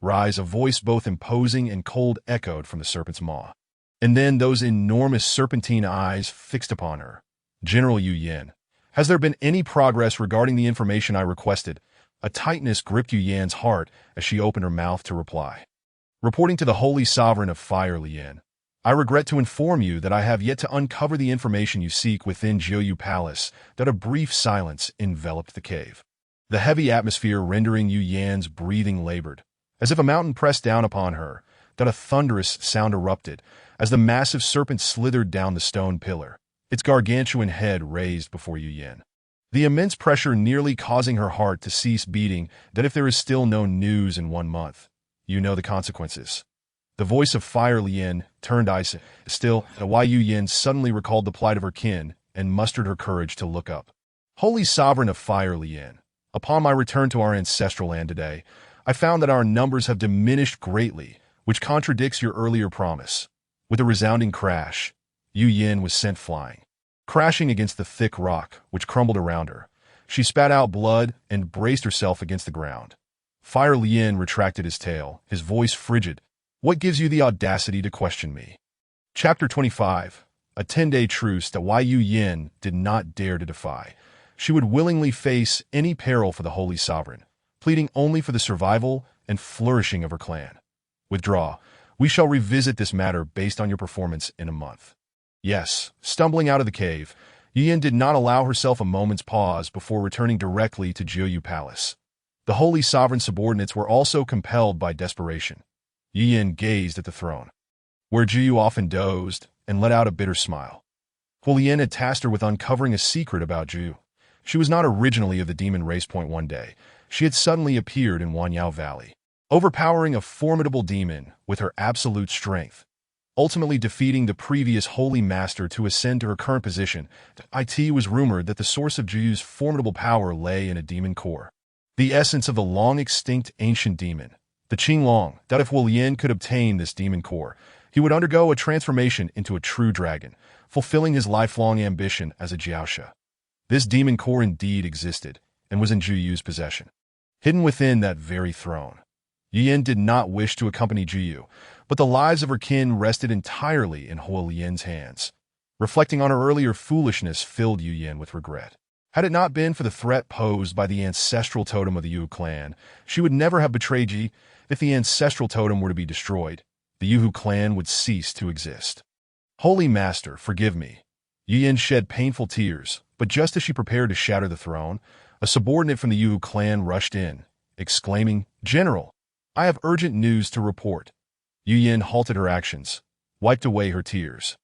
Rise, a voice both imposing and cold echoed from the serpent's maw. And then those enormous serpentine eyes fixed upon her. General Yu Yin, has there been any progress regarding the information I requested? A tightness gripped Yu Yan's heart as she opened her mouth to reply. Reporting to the holy sovereign of Fire Lian, I regret to inform you that I have yet to uncover the information you seek within Jiuyu Palace. That a brief silence enveloped the cave. The heavy atmosphere rendering Yu Yan's breathing labored, as if a mountain pressed down upon her. That a thunderous sound erupted as the massive serpent slithered down the stone pillar, its gargantuan head raised before Yu Yin. The immense pressure nearly causing her heart to cease beating. That if there is still no news in 1 month, you know the consequences. The voice of Fire Lian turned ice. Still, Yu Yin suddenly recalled the plight of her kin and mustered her courage to look up. Holy sovereign of Fire Lian, upon my return to our ancestral land today, I found that our numbers have diminished greatly, which contradicts your earlier promise. With a resounding crash, Yu Yin was sent flying, crashing against the thick rock which crumbled around her. She spat out blood and braced herself against the ground. Fire Lian retracted his tail, his voice frigid. What gives you the audacity to question me? Chapter 25. A 10-day truce that Yu Yin did not dare to defy. She would willingly face any peril for the holy sovereign, pleading only for the survival and flourishing of her clan. Withdraw. We shall revisit this matter based on your performance in a month. Yes, stumbling out of the cave, Yu Yin did not allow herself a moment's pause before returning directly to Jiuyu Palace. The holy sovereign subordinates were also compelled by desperation. Yu Yin gazed at the throne, where Jiuyu often dozed, and let out a bitter smile. Hualien had tasked her with uncovering a secret about Jiu. She was not originally of the demon race. One day, she had suddenly appeared in Wanyao Valley, overpowering a formidable demon with her absolute strength, ultimately defeating the previous holy master to ascend to her current position. It was rumored that the source of Jiu's formidable power lay in a demon core, the essence of the long-extinct ancient demon, the Qinglong. That if Hualien could obtain this demon core, he would undergo a transformation into a true dragon, fulfilling his lifelong ambition as a Jiaosha. This demon core indeed existed, and was in Jiyu's possession, hidden within that very throne. Yu Yin did not wish to accompany Jiyu, but the lives of her kin rested entirely in Hualien's hands. Reflecting on her earlier foolishness filled Yu Yin with regret. Had it not been for the threat posed by the ancestral totem of the Yu clan, she would never have betrayed Ji. If the ancestral totem were to be destroyed, the Yu clan would cease to exist. Holy Master, forgive me. Yu Yin shed painful tears, but just as she prepared to shatter the throne, a subordinate from the Yu clan rushed in, exclaiming, "General, I have urgent news to report." Yu Yin halted her actions, wiped away her tears,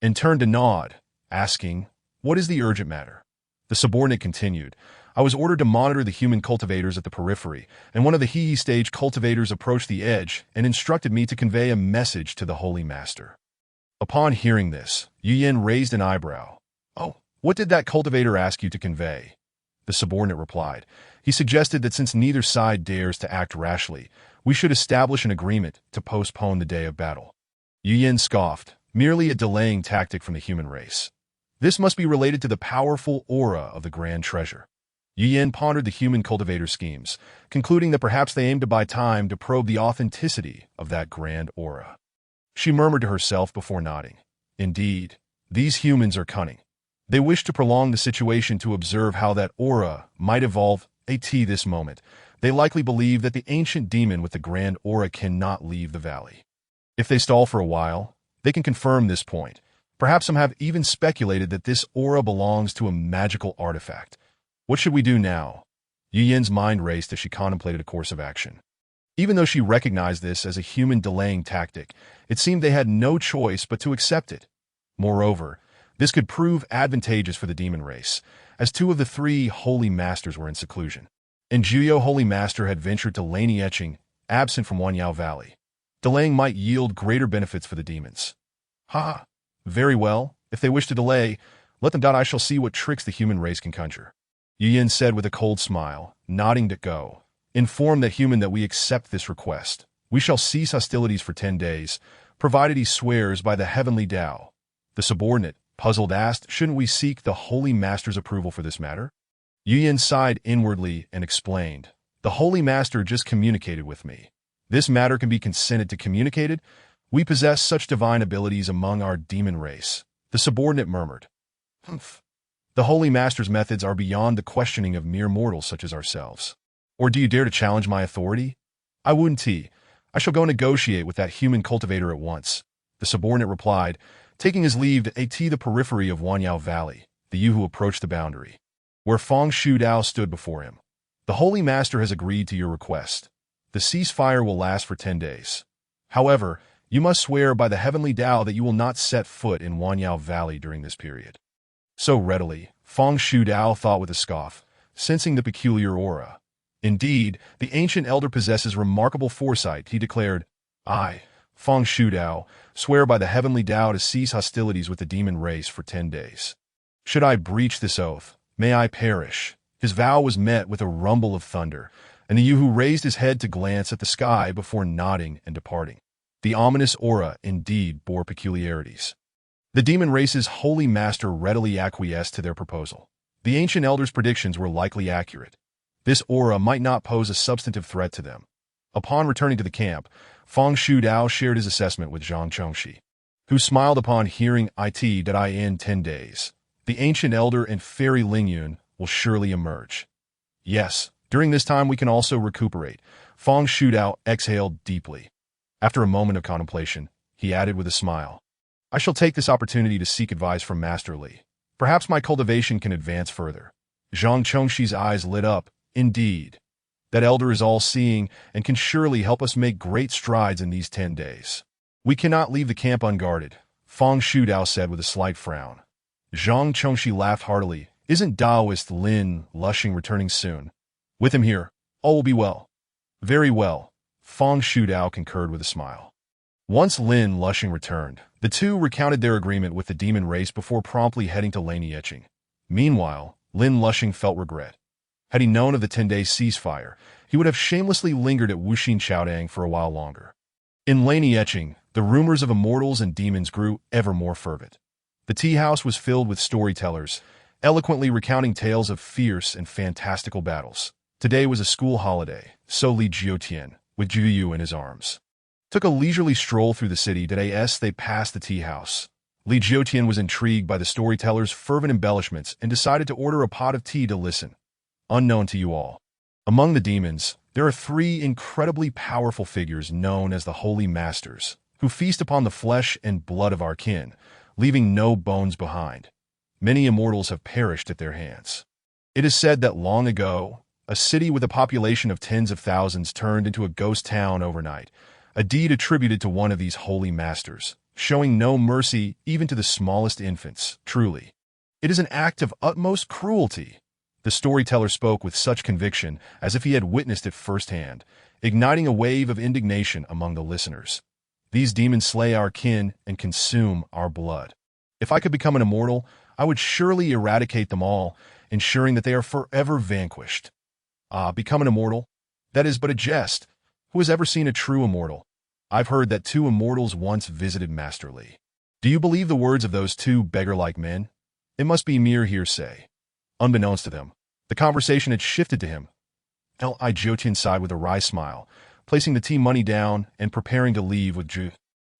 and turned to Nod, asking, "What is the urgent matter?" The subordinate continued, "I was ordered to monitor the human cultivators at the periphery, and one of the He stage cultivators approached the edge and instructed me to convey a message to the Holy Master." Upon hearing this, Yu Yin raised an eyebrow. "Oh, what did that cultivator ask you to convey?" The subordinate replied. "He suggested that since neither side dares to act rashly, we should establish an agreement to postpone the day of battle." Yu Yin scoffed, "Merely a delaying tactic from the human race. This must be related to the powerful aura of the grand treasure." Yu Yin pondered the human cultivator schemes, concluding that perhaps they aimed to buy time to probe the authenticity of that grand aura. She murmured to herself before nodding, "Indeed, these humans are cunning. They wish to prolong the situation to observe how that aura might evolve. At this moment, they likely believe that the ancient demon with the grand aura cannot leave the valley. If they stall for a while, they can confirm this point. Perhaps some have even speculated that this aura belongs to a magical artifact. What should we do now?" Yu Yin's mind raced as she contemplated a course of action. Even though she recognized this as a human delaying tactic, it seemed they had no choice but to accept it. Moreover, this could prove advantageous for the demon race, as two of the three holy masters were in seclusion. And Juyo Holy Master had ventured to Laney Etching, absent from Wanyao Valley. Delaying might yield greater benefits for the demons. "Ha! Very well. If they wish to delay, let them. I shall see what tricks the human race can conjure." Yu Yin said with a cold smile, nodding to go. "Inform that human that we accept this request. We shall cease hostilities for 10 days, provided he swears by the heavenly Tao." The subordinate, puzzled, asked, "Shouldn't we seek the Holy Master's approval for this matter?" Yu Yin sighed inwardly and explained, "The Holy Master just communicated with me. This matter can be consented to communicated. We possess such divine abilities among our demon race." The subordinate murmured, "Humph. The Holy Master's methods are beyond the questioning of mere mortals such as ourselves. Or do you dare to challenge my authority?" "I wouldn't. I shall go negotiate with that human cultivator at once," the subordinate replied, taking his leave to the periphery of Wanyao Valley. The Yuhu approached the boundary, where Feng Shu Dao stood before him. "The Holy Master has agreed to your request. The ceasefire will last for 10 days. However, you must swear by the heavenly Tao that you will not set foot in Wanyao Valley during this period." So readily, Feng Shu Dao thought with a scoff, sensing the peculiar aura. "Indeed, the ancient elder possesses remarkable foresight," he declared. "I, Feng Shu Dao, swear by the heavenly Tao to cease hostilities with the demon race for 10 days. Should I breach this oath, may I perish." His vow was met with a rumble of thunder, and the Yuhu raised his head to glance at the sky before nodding and departing. The ominous aura indeed bore peculiarities. The demon race's holy master readily acquiesced to their proposal. The ancient elder's predictions were likely accurate. This aura might not pose a substantive threat to them. Upon returning to the camp, Feng Shu Dao shared his assessment with Zhang Chongxi, who smiled upon hearing that in 10 days, the ancient elder and fairy Lingyun will surely emerge. "Yes, during this time we can also recuperate." Feng Shu Dao exhaled deeply. After a moment of contemplation, he added with a smile, "I shall take this opportunity to seek advice from Master Li. Perhaps my cultivation can advance further." Zhang Chongxi's eyes lit up. "Indeed, that elder is all-seeing and can surely help us make great strides in these 10 days. We cannot leave the camp unguarded," Feng Shu Dao said with a slight frown. Zhang Chongxi laughed heartily. "Isn't Taoist Lin Lushing returning soon? With him here, all will be well." "Very well," Feng Shu Dao concurred with a smile. Once Lin Lushing returned, the two recounted their agreement with the demon race before promptly heading to Laney Etching. Meanwhile, Lin Lushing felt regret. Had he known of the 10-day ceasefire, he would have shamelessly lingered at Wuxin Chaodang for a while longer. In Laney Etching, the rumors of immortals and demons grew ever more fervent. The tea house was filled with storytellers, eloquently recounting tales of fierce and fantastical battles. Today was a school holiday, so Li Jiutian, with Juyu in his arms, took a leisurely stroll through the city. Today they passed the tea house, Li Jiutian was intrigued by the storyteller's fervent embellishments and decided to order a pot of tea to listen. Unknown to you all, among the demons, there are three incredibly powerful figures known as the Holy Masters, who feast upon the flesh and blood of our kin, leaving no bones behind. Many immortals have perished at their hands. It is said that long ago, a city with a population of tens of thousands turned into a ghost town overnight, a deed attributed to one of these holy masters, showing no mercy even to the smallest infants. Truly, it is an act of utmost cruelty. The storyteller spoke with such conviction as if he had witnessed it firsthand, igniting a wave of indignation among the listeners. These demons slay our kin and consume our blood. If I could become an immortal, I would surely eradicate them all, ensuring that they are forever vanquished. Become an immortal? That is but a jest. Who has ever seen a true immortal? I've heard that two immortals once visited Master Li. Do you believe the words of those two beggar-like men? It must be mere hearsay. Unbeknownst to them, the conversation had shifted to him. Li Jiutian sighed with a wry smile, placing the tea money down and preparing to leave with Zhu.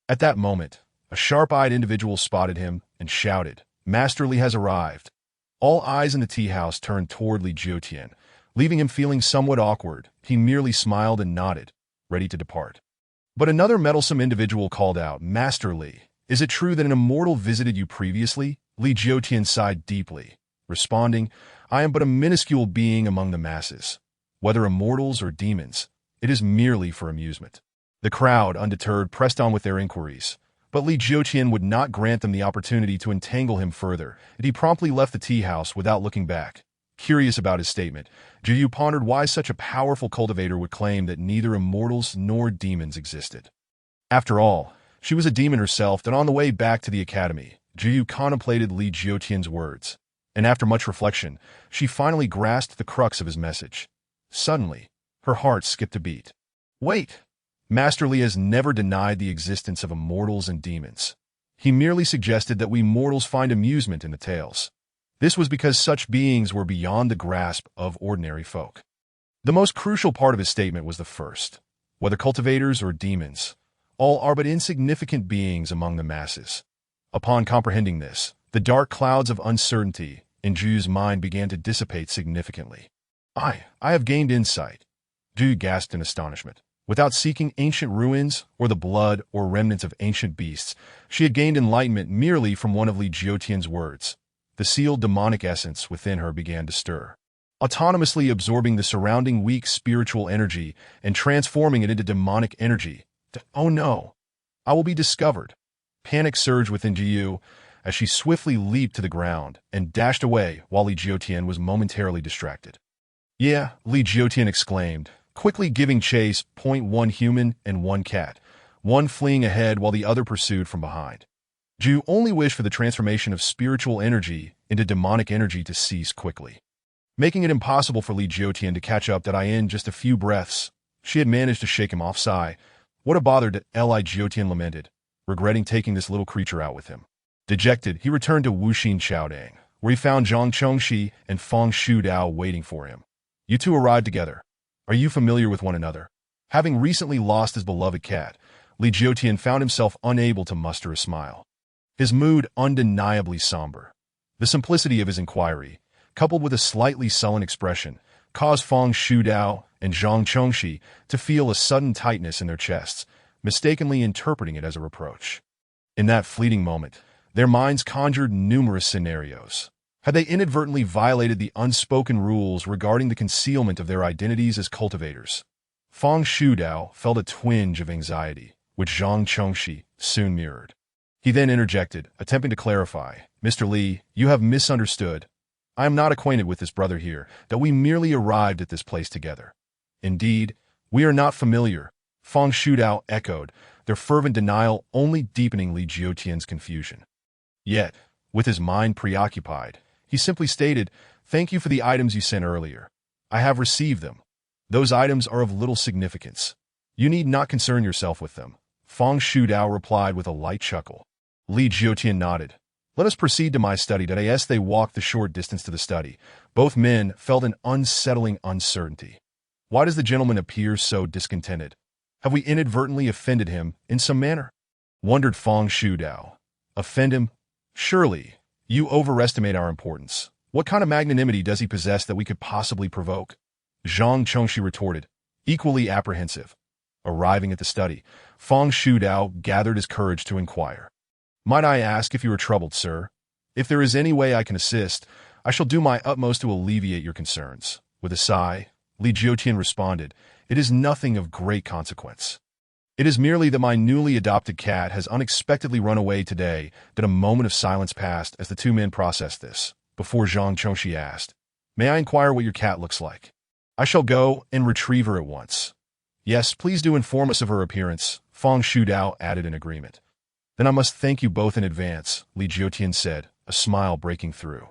At that moment, a sharp-eyed individual spotted him and shouted, "Master Li has arrived." All eyes in the tea house turned toward Li Jiutian, leaving him feeling somewhat awkward. He merely smiled and nodded, ready to depart. But another meddlesome individual called out, "Master Li, is it true that an immortal visited you previously?" Li Jiutian sighed deeply, responding, "I am but a minuscule being among the masses. Whether immortals or demons, it is merely for amusement." The crowd, undeterred, pressed on with their inquiries, but Li Jiutian would not grant them the opportunity to entangle him further, and he promptly left the tea house without looking back. Curious about his statement, Zhu pondered why such a powerful cultivator would claim that neither immortals nor demons existed. After all, she was a demon herself, and on the way back to the academy, Zhu contemplated Li Jiutian's words, and after much reflection, she finally grasped the crux of his message. Suddenly, her heart skipped a beat. Wait! Master Li has never denied the existence of immortals and demons. He merely suggested that we mortals find amusement in the tales. This was because such beings were beyond the grasp of ordinary folk. The most crucial part of his statement was the first. Whether cultivators or demons, all are but insignificant beings among the masses. Upon comprehending this, the dark clouds of uncertainty in Zhu's mind began to dissipate significantly. I have gained insight, Zhu gasped in astonishment. Without seeking ancient ruins or the blood or remnants of ancient beasts, she had gained enlightenment merely from one of Li Jiutian's words. The sealed demonic essence within her began to stir, autonomously absorbing the surrounding weak spiritual energy and transforming it into demonic energy. Oh no! I will be discovered. Panic surged within Zhu as she swiftly leaped to the ground and dashed away while Li Jiutian was momentarily distracted. Yeah, Li Jiutian exclaimed, quickly giving chase. One human and one cat, one fleeing ahead while the other pursued from behind. Zhu only wished for the transformation of spiritual energy into demonic energy to cease quickly, making it impossible for Li Jiutian to catch up. In just a few breaths, she had managed to shake him off. Sigh. What a bother, Li Jiutian lamented, regretting taking this little creature out with him. Dejected, he returned to Wuxin Chaodang, where he found Zhang Chongxi and Feng Shudao waiting for him. You two arrived together. Are you familiar with one another? Having recently lost his beloved cat, Li Jiutian found himself unable to muster a smile. His mood undeniably somber. The simplicity of his inquiry, coupled with a slightly sullen expression, caused Feng Shudao and Zhang Chongxi to feel a sudden tightness in their chests, mistakenly interpreting it as a reproach. In that fleeting moment, their minds conjured numerous scenarios. Had they inadvertently violated the unspoken rules regarding the concealment of their identities as cultivators? Feng Shudao felt a twinge of anxiety, which Zhang Chongxi soon mirrored. He then interjected, attempting to clarify, "Mr. Li, you have misunderstood. I am not acquainted with this brother here, that we merely arrived at this place together." "Indeed, we are not familiar," Feng Shudao echoed, their fervent denial only deepening Li Jiutian's confusion. Yet, with his mind preoccupied, he simply stated, "Thank you for the items you sent earlier. I have received them. Those items are of little significance. You need not concern yourself with them," Feng Shudao replied with a light chuckle. Li Jiutian nodded. "Let us proceed to my study." As they walked the short distance to the study, both men felt an unsettling uncertainty. Why does the gentleman appear so discontented? Have we inadvertently offended him in some manner? Wondered Feng Shudao. Offend him? Surely, you overestimate our importance. What kind of magnanimity does he possess that we could possibly provoke? Zhang Chongxi retorted, equally apprehensive. Arriving at the study, Feng Shudao gathered his courage to inquire. Might I ask if you are troubled, sir? If there is any way I can assist, I shall do my utmost to alleviate your concerns. With a sigh, Li Jiutian responded, It is nothing of great consequence. It is merely that my newly adopted cat has unexpectedly run away today. That a moment of silence passed as the two men processed this, before Zhang Chongxi asked, May I inquire what your cat looks like? I shall go and retrieve her at once. Yes, please do inform us of her appearance, Feng Shudao added in agreement. Then I must thank you both in advance, Li Jiutian said, a smile breaking through.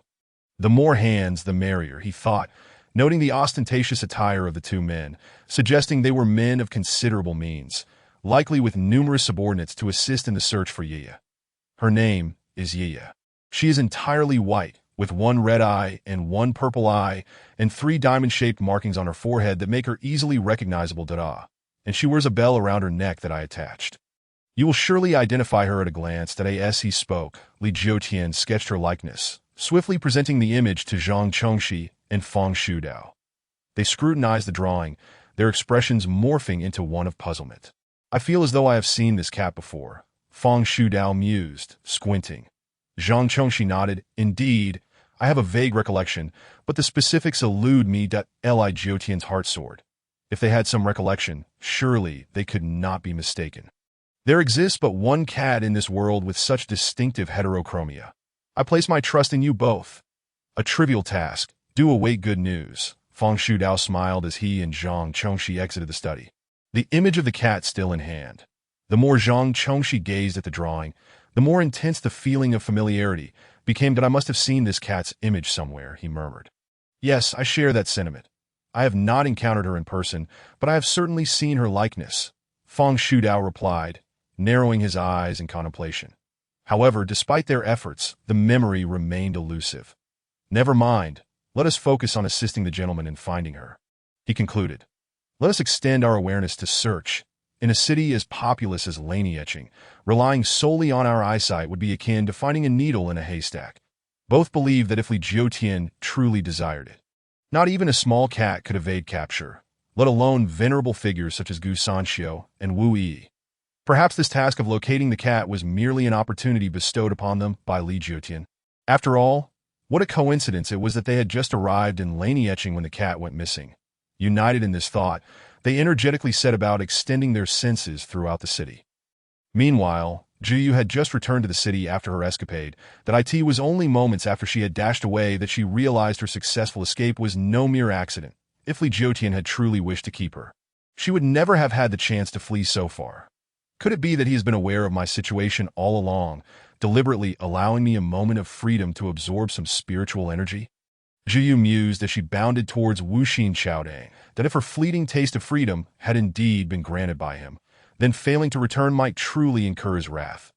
The more hands, the merrier, he thought, noting the ostentatious attire of the two men, suggesting they were men of considerable means, likely with numerous subordinates to assist in the search for Yiya. Her name is Yiya. She is entirely white, with one red eye and one purple eye, and 3 diamond-shaped markings on her forehead that make her easily recognizable. And she wears a bell around her neck that I attached. You will surely identify her at a glance. As he spoke, Li Jiutian sketched her likeness, swiftly presenting the image to Zhang Chongxi and Feng Shudao. They scrutinized the drawing, their expressions morphing into one of puzzlement. I feel as though I have seen this cat before, Feng Shudao mused, squinting. Zhang Chongxi nodded. Indeed, I have a vague recollection, but the specifics elude me. Li Jiutian's heart soared. If they had some recollection, surely they could not be mistaken. There exists but one cat in this world with such distinctive heterochromia. I place my trust in you both. A trivial task. Do await good news. Feng Shudao smiled as he and Zhang Chongxi exited the study, the image of the cat still in hand. The more Zhang Chongxi gazed at the drawing, the more intense the feeling of familiarity became. That I must have seen this cat's image somewhere, he murmured. Yes, I share that sentiment. I have not encountered her in person, but I have certainly seen her likeness, Feng Shudao replied, narrowing his eyes in contemplation. However, despite their efforts, the memory remained elusive. Never mind, let us focus on assisting the gentleman in finding her, he concluded. Let us extend our awareness to search. In a city as populous as Lanieching, relying solely on our eyesight would be akin to finding a needle in a haystack. Both believed that if Li Jiutian truly desired it, not even a small cat could evade capture, let alone venerable figures such as Gu Sanxiu and Wu Yi. Perhaps this task of locating the cat was merely an opportunity bestowed upon them by Li Jiutian. After all, what a coincidence it was that they had just arrived in Lanieching when the cat went missing. United in this thought, they energetically set about extending their senses throughout the city. Meanwhile, Juyu had just returned to the city after her escapade. That it was only moments after she had dashed away that she realized her successful escape was no mere accident. If Li Jiutian had truly wished to keep her, she would never have had the chance to flee so far. Could it be that he has been aware of my situation all along, deliberately allowing me a moment of freedom to absorb some spiritual energy? Juyu mused as she bounded towards Wuxin Qiaodang, that if her fleeting taste of freedom had indeed been granted by him, then failing to return might truly incur his wrath.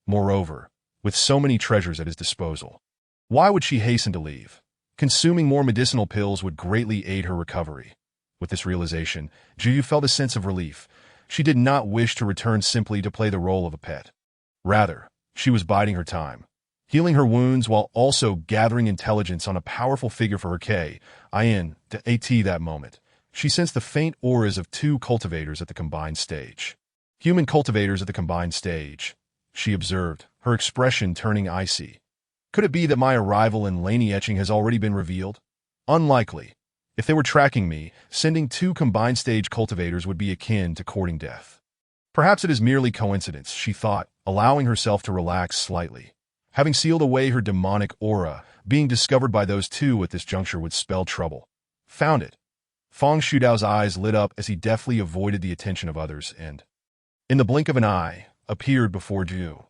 Moreover, with so many treasures at his disposal, why would she hasten to leave? Consuming more medicinal pills would greatly aid her recovery. With this realization, Juyu felt a sense of relief. She did not wish to return simply to play the role of a pet. Rather, she was biding her time, healing her wounds while also gathering intelligence on a powerful figure for her K.I.N. to AT that moment. She sensed the faint auras of 2 cultivators at the combined stage. Human cultivators at the combined stage, she observed, her expression turning icy. Could it be that my arrival in Lanieching has already been revealed? Unlikely. If they were tracking me, sending 2 combined stage cultivators would be akin to courting death. Perhaps it is merely coincidence, she thought, allowing herself to relax slightly. Having sealed away her demonic aura, being discovered by those 2 at this juncture would spell trouble. Found it. Feng Shudao's eyes lit up as he deftly avoided the attention of others and, in the blink of an eye, appeared before Ju.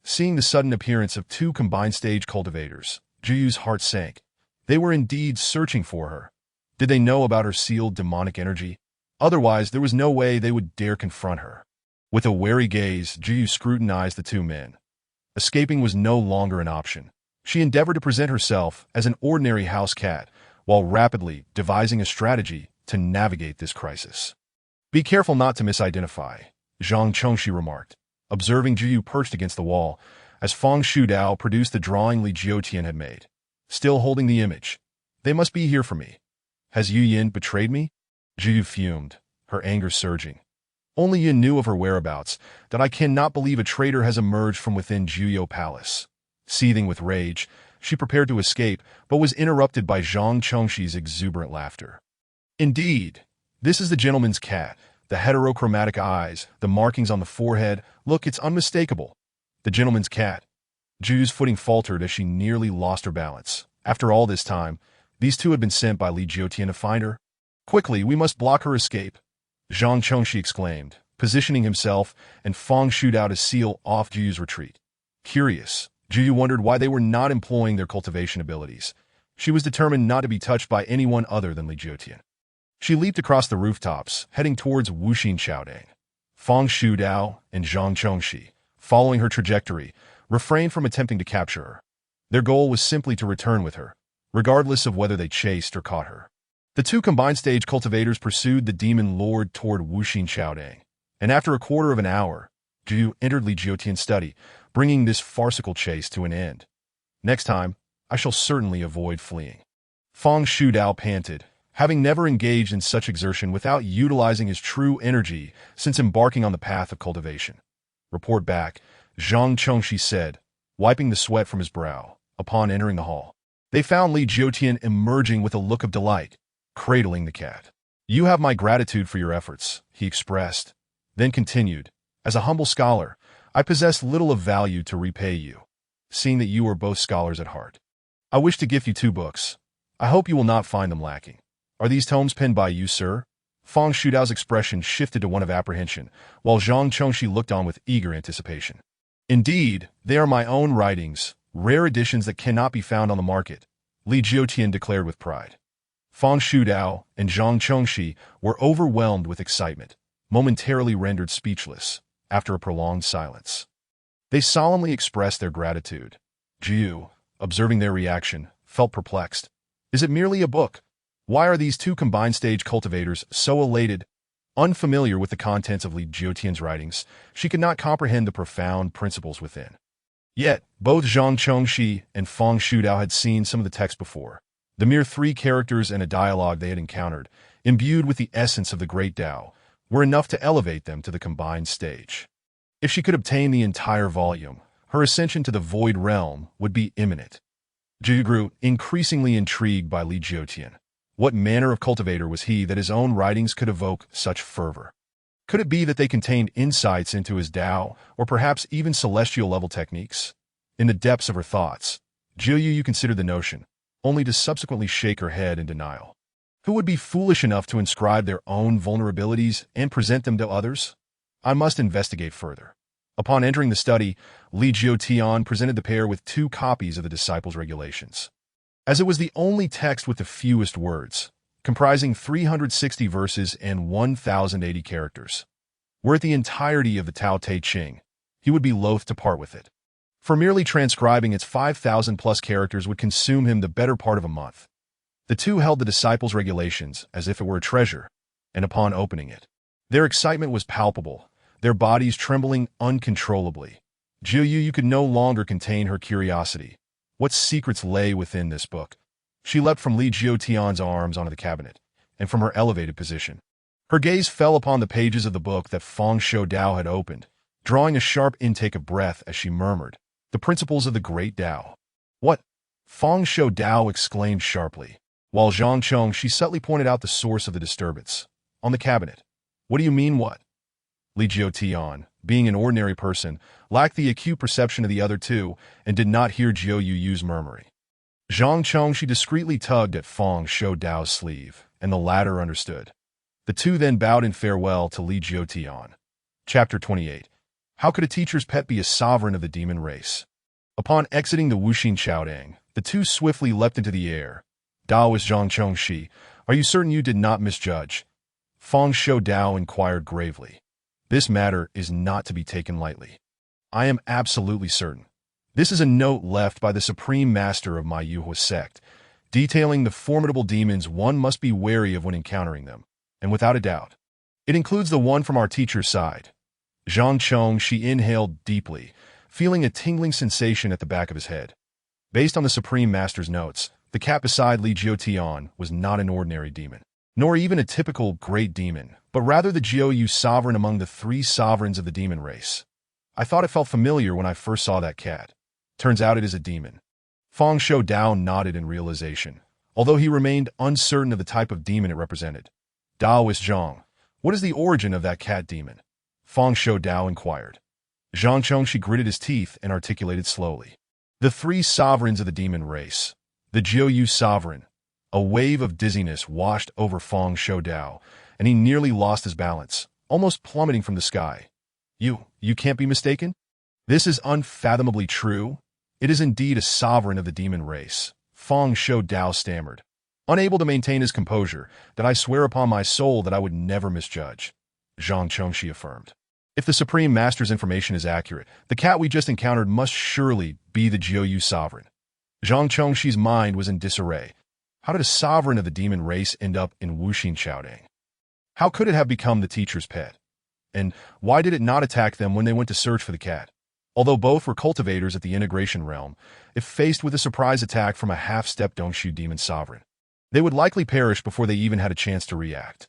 Seeing the sudden appearance of 2 combined stage cultivators, Juyu's heart sank. They were indeed searching for her. Did they know about her sealed demonic energy? Otherwise, there was no way they would dare confront her. With a wary gaze, Juyu scrutinized the 2 men. Escaping was no longer an option. She endeavored to present herself as an ordinary house cat, while rapidly devising a strategy to navigate this crisis. Be careful not to misidentify, Zhang Chongxi remarked, observing Juyu perched against the wall. as Feng Shudao produced the drawing Li Jiutian had made, still holding the image. They must be here for me. Has Yu Yin betrayed me? Zhu fumed, her anger surging. Only Yin knew of her whereabouts, that I cannot believe a traitor has emerged from within Juyo Palace. Seething with rage, she prepared to escape, but was interrupted by Zhang Chengxi's exuberant laughter. Indeed, this is the gentleman's cat. The heterochromatic eyes, the markings on the forehead, look, it's unmistakable. The gentleman's cat. Zhu's footing faltered as she nearly lost her balance. After all this time, these two had been sent by Li Jiutian to find her. Quickly, we must block her escape, Zhang Chengxi exclaimed, positioning himself and Feng Shudao to seal off Zhu's retreat. Curious, Zhu wondered why they were not employing their cultivation abilities. She was determined not to be touched by anyone other than Li Jiutian. She leaped across the rooftops, heading towards Wuxin Qiaodang. Feng Shudao and Zhang Chengxi, following her trajectory, refrained from attempting to capture her. Their goal was simply to return with her, regardless of whether they chased or caught her. The two combined stage cultivators pursued the demon lord toward Wuxin Qiaodang, and after a quarter of an hour, Zhu entered Li Jiutian's study, bringing this farcical chase to an end. Next time, I shall certainly avoid fleeing. Feng Shudao panted, having never engaged in such exertion without utilizing his true energy since embarking on the path of cultivation. Report back, Zhang Chengxi said, wiping the sweat from his brow, upon entering the hall. They found Li Jiutian emerging with a look of delight, cradling the cat. You have my gratitude for your efforts, he expressed, then continued, as a humble scholar, I possess little of value to repay you, seeing that you are both scholars at heart. I wish to gift you 2 books. I hope you will not find them lacking. Are these tomes penned by you, sir? Feng Shudao's expression shifted to one of apprehension, while Zhang Chengxi looked on with eager anticipation. Indeed, they are my own writings, rare editions that cannot be found on the market, Li Jiutian declared with pride. Feng Shudao and Zhang Chengxi were overwhelmed with excitement, momentarily rendered speechless, after a prolonged silence. They solemnly expressed their gratitude. Zhu, observing their reaction, felt perplexed. Is it merely a book? Why are these two combined stage cultivators so elated? Unfamiliar with the contents of Li Jiutian's writings, she could not comprehend the profound principles within. Yet, both Zhang Chengxi and Feng Shudao had seen some of the text before. The mere 3 characters and a dialogue they had encountered, imbued with the essence of the great Tao, were enough to elevate them to the combined stage. If she could obtain the entire volume, her ascension to the Void Realm would be imminent. Zhu grew increasingly intrigued by Li Jiutian. What manner of cultivator was he that his own writings could evoke such fervor? Could it be that they contained insights into his Tao, or perhaps even celestial-level techniques? In the depths of her thoughts, Zhu considered the notion, only to subsequently shake her head in denial. Who would be foolish enough to inscribe their own vulnerabilities and present them to others? I must investigate further. Upon entering the study, Li Jiutian presented the pair with 2 copies of the Disciples' Regulations. As it was the only text with the fewest words, comprising 360 verses and 1,080 characters, were it the entirety of the Tao Te Ching, he would be loath to part with it. For merely transcribing its 5,000-plus characters would consume him the better part of a month. The two held the Disciples' Regulations as if it were a treasure, and upon opening it, their excitement was palpable, their bodies trembling uncontrollably. Zhu could no longer contain her curiosity. What secrets lay within this book? She leapt from Li Jiutian's arms onto the cabinet, and from her elevated position, her gaze fell upon the pages of the book that Feng Shudao had opened, drawing a sharp intake of breath as she murmured, "The principles of the great Tao." "What?" Feng Shudao exclaimed sharply, while Zhang Chengxi subtly pointed out the source of the disturbance. "On the cabinet. What do you mean, what?" Li Jiutian, being an ordinary person, lacked the acute perception of the other two and did not hear Zhou Yu's murmuring. Zhang Chengxi discreetly tugged at Feng Shudao's sleeve, and the latter understood. The two then bowed in farewell to Li Jiutian. Chapter 28. How could a teacher's pet be a sovereign of the demon race? Upon exiting the Wuxin Qiaodang, the two swiftly leapt into the air. Daoist Zhang Chengxi, are you certain you did not misjudge? Feng Shudao inquired gravely. This matter is not to be taken lightly. I am absolutely certain. This is a note left by the supreme master of my Yuhua sect, detailing the formidable demons one must be wary of when encountering them, and without a doubt, it includes the one from our teacher's side. Zhang Chengxi inhaled deeply, feeling a tingling sensation at the back of his head. Based on the Supreme Master's notes, the cat beside Li Jiutian was not an ordinary demon, nor even a typical great demon, but rather the Jiu sovereign among the three sovereigns of the demon race. I thought it felt familiar when I first saw that cat. Turns out it is a demon. Feng Shou Dao nodded in realization, although he remained uncertain of the type of demon it represented. Daoist Zhang, what is the origin of that cat demon? Feng Shou Dao inquired. Zhang Chongshi gritted his teeth and articulated slowly. The three sovereigns of the demon race. The Jiu sovereign. A wave of dizziness washed over Feng Shou Dao, and he nearly lost his balance, almost plummeting from the sky. You can't be mistaken? This is unfathomably true. It is indeed a sovereign of the demon race. Feng Shou Dao stammered, unable to maintain his composure, that I swear upon my soul that I would never misjudge. Zhang Chongshi affirmed. If the Supreme Master's information is accurate, the cat we just encountered must surely be the Jiu sovereign. Zhang Chongshi's mind was in disarray. How did a sovereign of the demon race end up in Wuxin Chaodang? How could it have become the teacher's pet? And why did it not attack them when they went to search for the cat? Although both were cultivators at the integration realm, if faced with a surprise attack from a half-step Dongshu demon sovereign, they would likely perish before they even had a chance to react.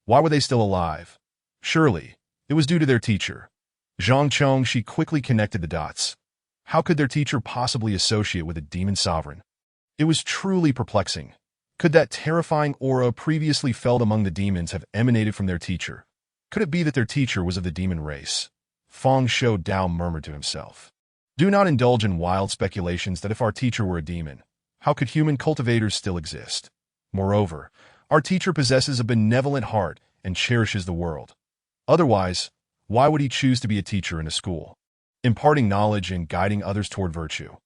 Why were they still alive? Surely, it was due to their teacher. Zhang Chongshi quickly connected the dots. How could their teacher possibly associate with a demon sovereign? It was truly perplexing. Could that terrifying aura previously felt among the demons have emanated from their teacher? Could it be that their teacher was of the demon race? Feng Shou Dao murmured to himself. Do not indulge in wild speculations that if our teacher were a demon, how could human cultivators still exist? Moreover, our teacher possesses a benevolent heart and cherishes the world. Otherwise, why would he choose to be a teacher in a school, imparting knowledge and guiding others toward virtue?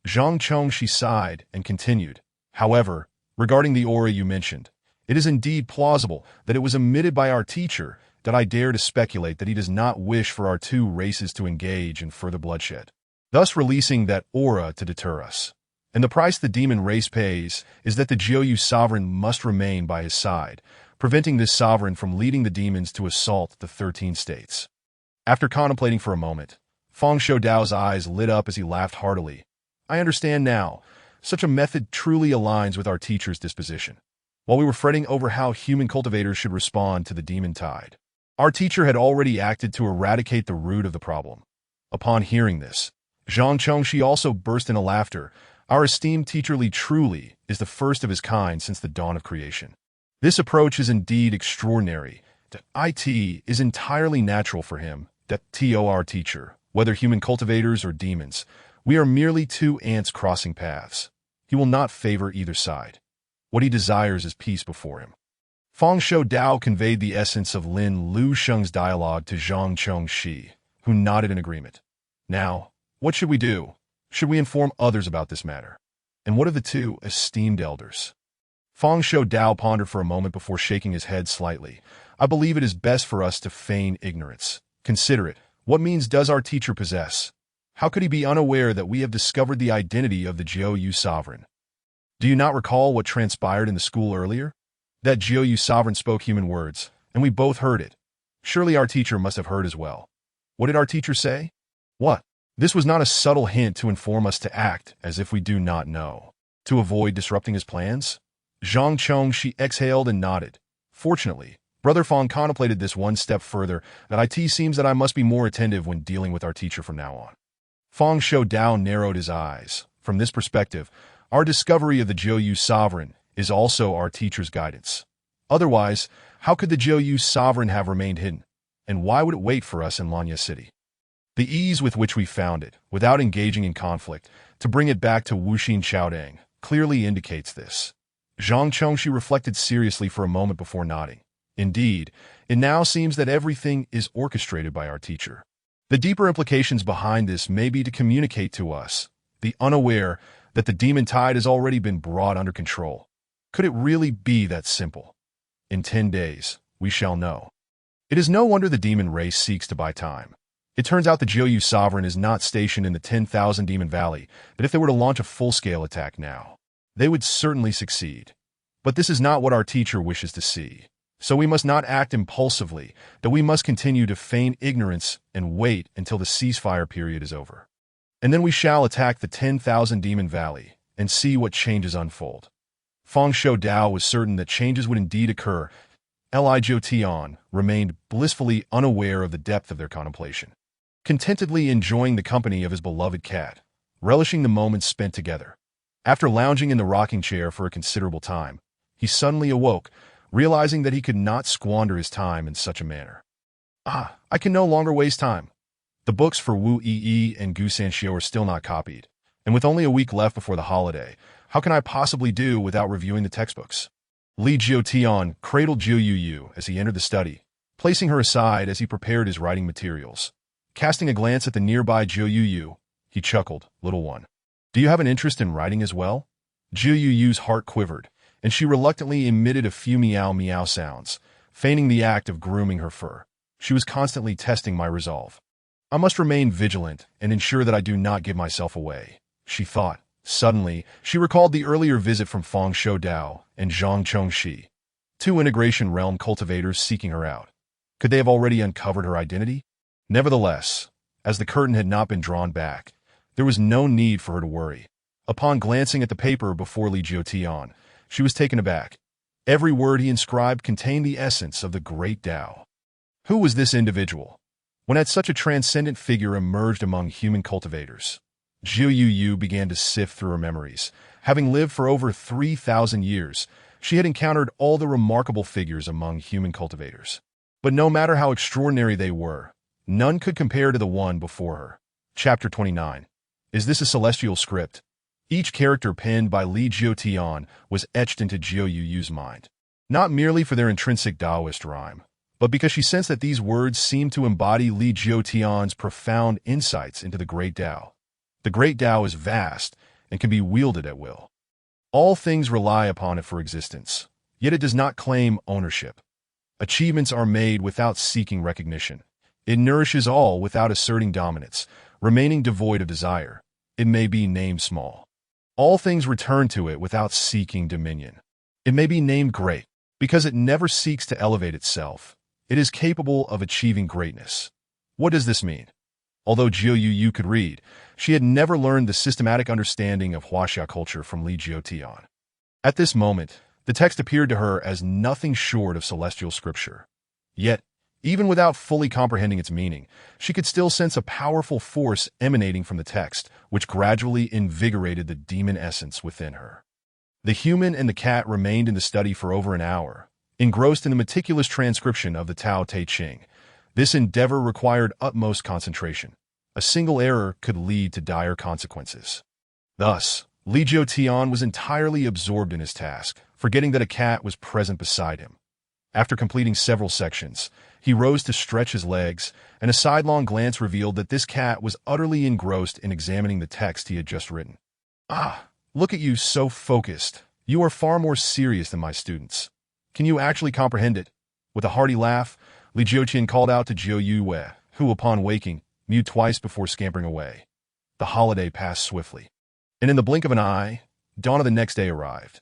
Zhang Chongshi sighed and continued. However, regarding the aura you mentioned, it is indeed plausible that it was emitted by our teacher, that I dare to speculate that he does not wish for our two races to engage in further bloodshed, thus releasing that aura to deter us. And the price the demon race pays is that the Jiu sovereign must remain by his side, preventing this sovereign from leading the demons to assault the 13 states. After contemplating for a moment, Feng Shou Dao's eyes lit up as he laughed heartily. I understand now. Such a method truly aligns with our teacher's disposition. While we were fretting over how human cultivators should respond to the demon tide, our teacher had already acted to eradicate the root of the problem. Upon hearing this, Zhang Chongshi also burst into laughter. Our esteemed teacher Li truly is the first of his kind since the dawn of creation. This approach is indeed extraordinary. That it is entirely natural for him, that our teacher, whether human cultivators or demons, we are merely two ants crossing paths. He will not favor either side. What he desires is peace before him. Feng Shou Dao conveyed the essence of Lin Lu Sheng's dialogue to Zhang Chongshi, who nodded in agreement. Now, what should we do? Should we inform others about this matter? And what of the two esteemed elders? Feng Shou Dao pondered for a moment before shaking his head slightly. I believe it is best for us to feign ignorance. Consider it. What means does our teacher possess? How could he be unaware that we have discovered the identity of the Jiu sovereign? Do you not recall what transpired in the school earlier? That Jiu sovereign spoke human words, and we both heard it. Surely our teacher must have heard as well. What did our teacher say? What? This was not a subtle hint to inform us to act as if we do not know, to avoid disrupting his plans? Zhang Chongshi exhaled and nodded. Fortunately, Brother Feng contemplated this one step further, that it seems that I must be more attentive when dealing with our teacher from now on. Feng Shou Dao narrowed his eyes. From this perspective, our discovery of the Jiu sovereign is also our teacher's guidance. Otherwise, how could the Jiu sovereign have remained hidden? And why would it wait for us in Lanya City? The ease with which we found it, without engaging in conflict, to bring it back to Wuxin Chaodang, clearly indicates this. Zhang Chongshi reflected seriously for a moment before nodding. Indeed, it now seems that everything is orchestrated by our teacher. The deeper implications behind this may be to communicate to us, the unaware, that the demon tide has already been brought under control. Could it really be that simple? In 10 days, we shall know. It is no wonder the demon race seeks to buy time. It turns out the Jiu sovereign is not stationed in the 10,000 Demon Valley, that if they were to launch a full-scale attack now, they would certainly succeed. But this is not what our teacher wishes to see. So we must not act impulsively, that we must continue to feign ignorance and wait until the ceasefire period is over. and then we shall attack the 10,000 Demon Valley and see what changes unfold. Feng Shou Dao was certain that changes would indeed occur. Li Jiu Tian remained blissfully unaware of the depth of their contemplation, contentedly enjoying the company of his beloved cat, relishing the moments spent together. After lounging in the rocking chair for a considerable time, he suddenly awoke, realizing that he could not squander his time in such a manner. I can no longer waste time. The books for Wu Yi and Gu Sanxiu are still not copied, and with only a week left before the holiday, how can I possibly do without reviewing the textbooks? Li Jiutian cradled Jiu Yu as he entered the study, placing her aside as he prepared his writing materials. Casting a glance at the nearby Jiu Yu, he chuckled, "Little one, do you have an interest in writing as well?" Jiu Yu's heart quivered, and she reluctantly emitted a few meow-meow sounds, feigning the act of grooming her fur. She was constantly testing my resolve. I must remain vigilant and ensure that I do not give myself away, she thought. Suddenly, she recalled the earlier visit from Feng Shou Dao and Zhang Chongxi, two integration realm cultivators seeking her out. Could they have already uncovered her identity? Nevertheless, as the curtain had not been drawn back, there was no need for her to worry. Upon glancing at the paper before Li Jiutian, she was taken aback. Every word he inscribed contained the essence of the great Tao. Who was this individual? When had such a transcendent figure emerged among human cultivators? Jiu Yu began to sift through her memories. Having lived for over 3,000 years, she had encountered all the remarkable figures among human cultivators. But no matter how extraordinary they were, none could compare to the one before her. Chapter 29. Is this a celestial script? Each character penned by Li Jiutian was etched into Jiu Yu's mind, not merely for their intrinsic Taoist rhyme, but because she sensed that these words seemed to embody Li Jiutian's profound insights into the great Tao. The great Tao is vast and can be wielded at will. All things rely upon it for existence, yet it does not claim ownership. Achievements are made without seeking recognition. It nourishes all without asserting dominance, remaining devoid of desire. It may be named small. All things return to it without seeking dominion. It may be named great, because it never seeks to elevate itself. It is capable of achieving greatness. What does this mean? Although Jiu Yu could read, she had never learned the systematic understanding of Huaxia culture from Li Jiutian. At this moment, the text appeared to her as nothing short of celestial scripture. Yet, even without fully comprehending its meaning, she could still sense a powerful force emanating from the text, which gradually invigorated the demon essence within her. The human and the cat remained in the study for over an hour, engrossed in the meticulous transcription of the Tao Te Ching. This endeavor required utmost concentration. A single error could lead to dire consequences. Thus, Li Jiutian was entirely absorbed in his task, forgetting that a cat was present beside him. After completing several sections, he rose to stretch his legs, and a sidelong glance revealed that this cat was utterly engrossed in examining the text he had just written. Look at you, so focused. You are far more serious than my students. Can you actually comprehend it? With a hearty laugh, Li Jiutian called out to Jiu Yu, who, upon waking, mewed twice before scampering away. The holiday passed swiftly, and in the blink of an eye, dawn of the next day arrived.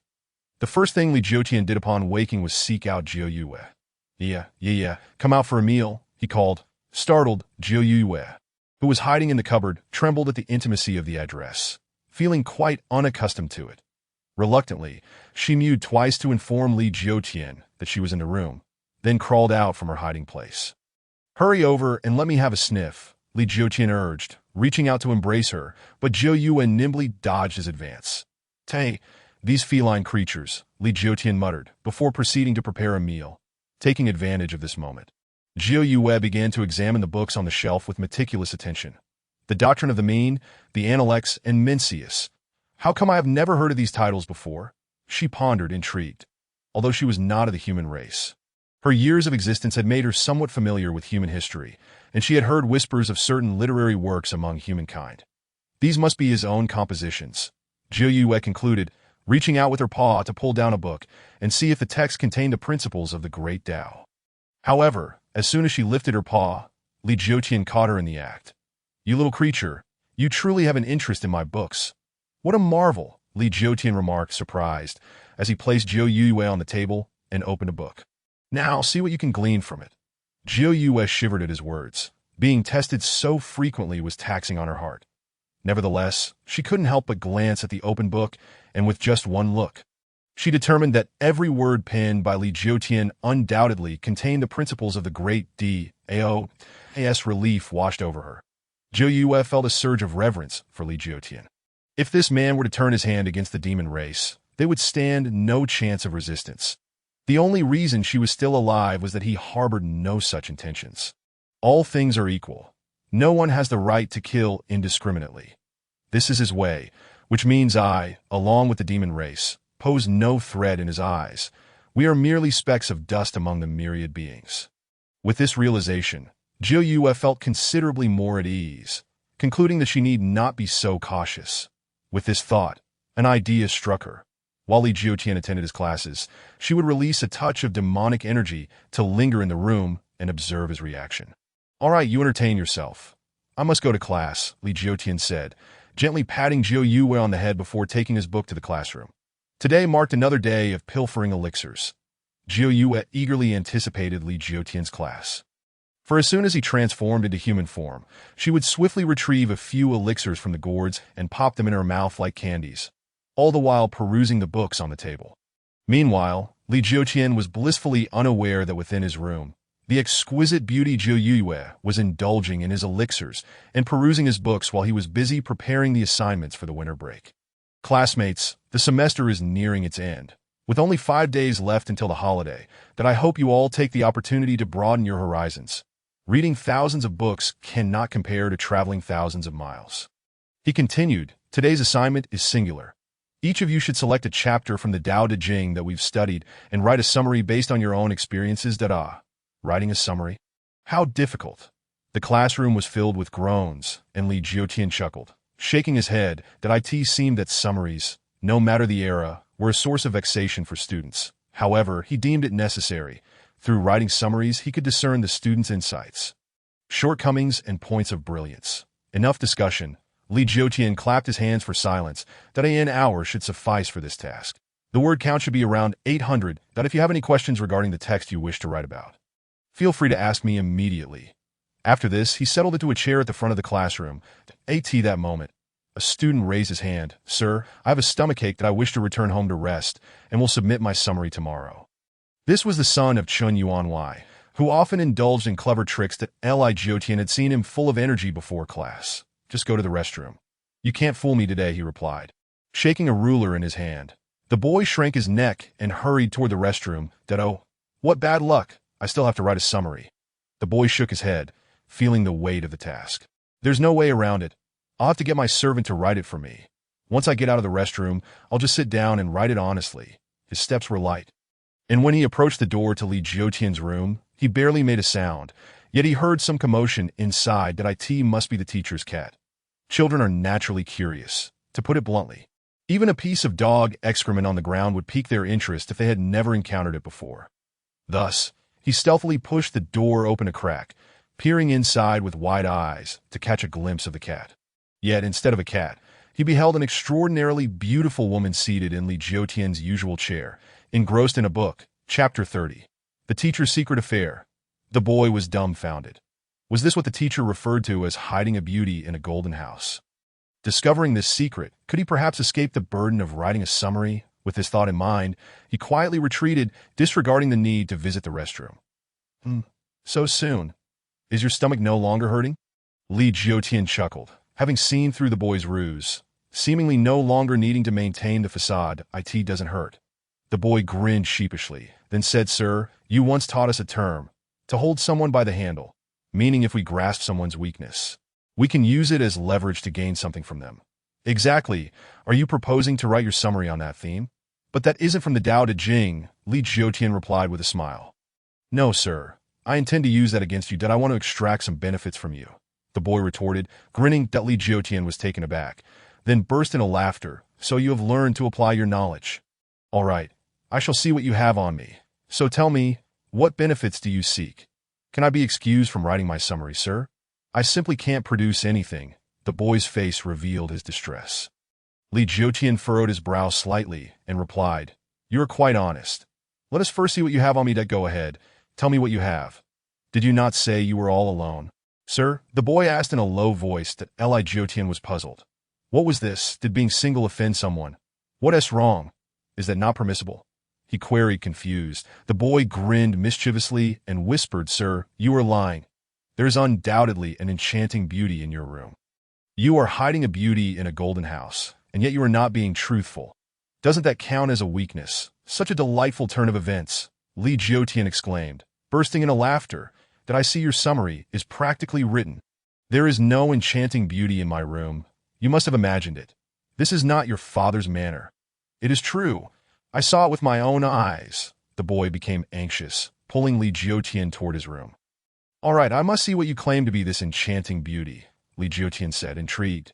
The first thing Li Jiutian did upon waking was seek out Jiu Yu. Yeah, come out for a meal, he called. Startled, Jiu Yu, who was hiding in the cupboard, trembled at the intimacy of the address, feeling quite unaccustomed to it. Reluctantly, she mewed twice to inform Li Jiutian that she was in the room, then crawled out from her hiding place. Hurry over and let me have a sniff, Li Jiutian urged, reaching out to embrace her, but Jiu Yu nimbly dodged his advance. These feline creatures, Li Jiutian muttered, before proceeding to prepare a meal. Taking advantage of this moment, Jiu Yu began to examine the books on the shelf with meticulous attention. The Doctrine of the Mean, the Analects, and Mencius. How come I have never heard of these titles before? She pondered, intrigued, although she was not of the human race. Her years of existence had made her somewhat familiar with human history, and she had heard whispers of certain literary works among humankind. These must be his own compositions, Jiu Yu concluded, reaching out with her paw to pull down a book and see if the text contained the principles of the great Tao. However, as soon as she lifted her paw, Li Jiutian caught her in the act. You little creature, you truly have an interest in my books. What a marvel, Li Jiutian remarked, surprised, as he placed Jiu Yu on the table and opened a book. Now, see what you can glean from it. Jiu Yu shivered at his words. Being tested so frequently was taxing on her heart. Nevertheless, she couldn't help but glance at the open book, and with just one look, she determined that every word penned by Li Jiutian undoubtedly contained the principles of the great D.A.O.S. Relief washed over her. Zhou Yue felt a surge of reverence for Li Jiutian. If this man were to turn his hand against the demon race, they would stand no chance of resistance. The only reason she was still alive was that he harbored no such intentions. All things are equal. No one has the right to kill indiscriminately. This is his way, which means I, along with the demon race, pose no threat in his eyes. We are merely specks of dust among the myriad beings. With this realization, Zhou Yue felt considerably more at ease, concluding that she need not be so cautious. With this thought, an idea struck her. While Li Jiutian attended his classes, she would release a touch of demonic energy to linger in the room and observe his reaction. "All right, you entertain yourself. I must go to class," Li Jiutian said, gently patting Zhou Yue on the head before taking his book to the classroom. Today marked another day of pilfering elixirs. Zhou Yue eagerly anticipated Li Jiutian's class. For as soon as he transformed into human form, she would swiftly retrieve a few elixirs from the gourds and pop them in her mouth like candies, all the while perusing the books on the table. Meanwhile, Li Jiutian was blissfully unaware that within his room, the exquisite beauty Zhou Yue was indulging in his elixirs and perusing his books while he was busy preparing the assignments for the winter break. Classmates, the semester is nearing its end. With only 5 days left until the holiday, that I hope you all take the opportunity to broaden your horizons. Reading thousands of books cannot compare to traveling thousands of miles. He continued, today's assignment is singular. Each of you should select a chapter from the Tao Te Ching that we've studied and write a summary based on your own experiences. Writing a summary? How difficult. The classroom was filled with groans, and Li Jiutian chuckled, shaking his head. That it seemed that summaries, no matter the era, were a source of vexation for students. However, he deemed it necessary. Through writing summaries, he could discern the students' insights, shortcomings, and points of brilliance. Enough discussion. Li Jiutian clapped his hands for silence. That an hour should suffice for this task. The word count should be around 800. That if you have any questions regarding the text you wish to write about, feel free to ask me immediately. After this, he settled into a chair at the front of the classroom. At that moment, a student raised his hand. "Sir, I have a stomachache that I wish to return home to rest, and will submit my summary tomorrow." This was the son of Chun Yuanwei, who often indulged in clever tricks. That Li Jiutian had seen him full of energy before class. "Just go to the restroom." "You can't fool me today," he replied, shaking a ruler in his hand. The boy shrank his neck and hurried toward the restroom. "Oh, what bad luck. I still have to write a summary." The boy shook his head, feeling the weight of the task. "There's no way around it. I'll have to get my servant to write it for me. Once I get out of the restroom, I'll just sit down and write it honestly." His steps were light, and when he approached the door to Li Jiutian's room, he barely made a sound, yet he heard some commotion inside. That it must be the teacher's cat. Children are naturally curious, to put it bluntly. Even a piece of dog excrement on the ground would pique their interest if they had never encountered it before. Thus, he stealthily pushed the door open a crack, peering inside with wide eyes to catch a glimpse of the cat. Yet, instead of a cat, he beheld an extraordinarily beautiful woman seated in Li Jiutian's usual chair, engrossed in a book. Chapter 30. The Teacher's Secret Affair. The boy was dumbfounded. Was this what the teacher referred to as hiding a beauty in a golden house? Discovering this secret, could he perhaps escape the burden of writing a summary? With this thought in mind, he quietly retreated, disregarding the need to visit the restroom. So soon. Is your stomach no longer hurting?" Li Jiutian chuckled, having seen through the boy's ruse, seemingly no longer needing to maintain the facade. "It doesn't hurt." The boy grinned sheepishly, then said, "Sir, you once taught us a term, to hold someone by the handle, meaning if we grasp someone's weakness, we can use it as leverage to gain something from them." "Exactly. Are you proposing to write your summary on that theme?" "But that isn't from the Tao Te Ching," Li Jiutian replied with a smile. "No, sir. I intend to use that against you. That I want to extract some benefits from you," the boy retorted, grinning. That Li Jiutian was taken aback, then burst into laughter. "So you have learned to apply your knowledge. All right, I shall see what you have on me. So tell me, what benefits do you seek?" "Can I be excused from writing my summary, sir? I simply can't produce anything." The boy's face revealed his distress. Li Jiutian furrowed his brow slightly and replied, "You are quite honest. Let us first see what you have on me. Go ahead. Tell me what you have. Did you not say you were all alone?" "Sir," the boy asked in a low voice. That Li Jiutian was puzzled. What was this? Did being single offend someone? What is wrong? Is that not permissible? He queried, confused. The boy grinned mischievously and whispered, Sir, you are lying. There is undoubtedly an enchanting beauty in your room. You are hiding a beauty in a golden house, and yet you are not being truthful. Doesn't that count as a weakness? Such a delightful turn of events, Li Jiutian exclaimed, bursting into laughter, that I see your summary is practically written. There is no enchanting beauty in my room. You must have imagined it. This is not your father's manner. It is true. I saw it with my own eyes. The boy became anxious, pulling Li Jiutian toward his room. All right, I must see what you claim to be this enchanting beauty, Li Jiutian said, intrigued.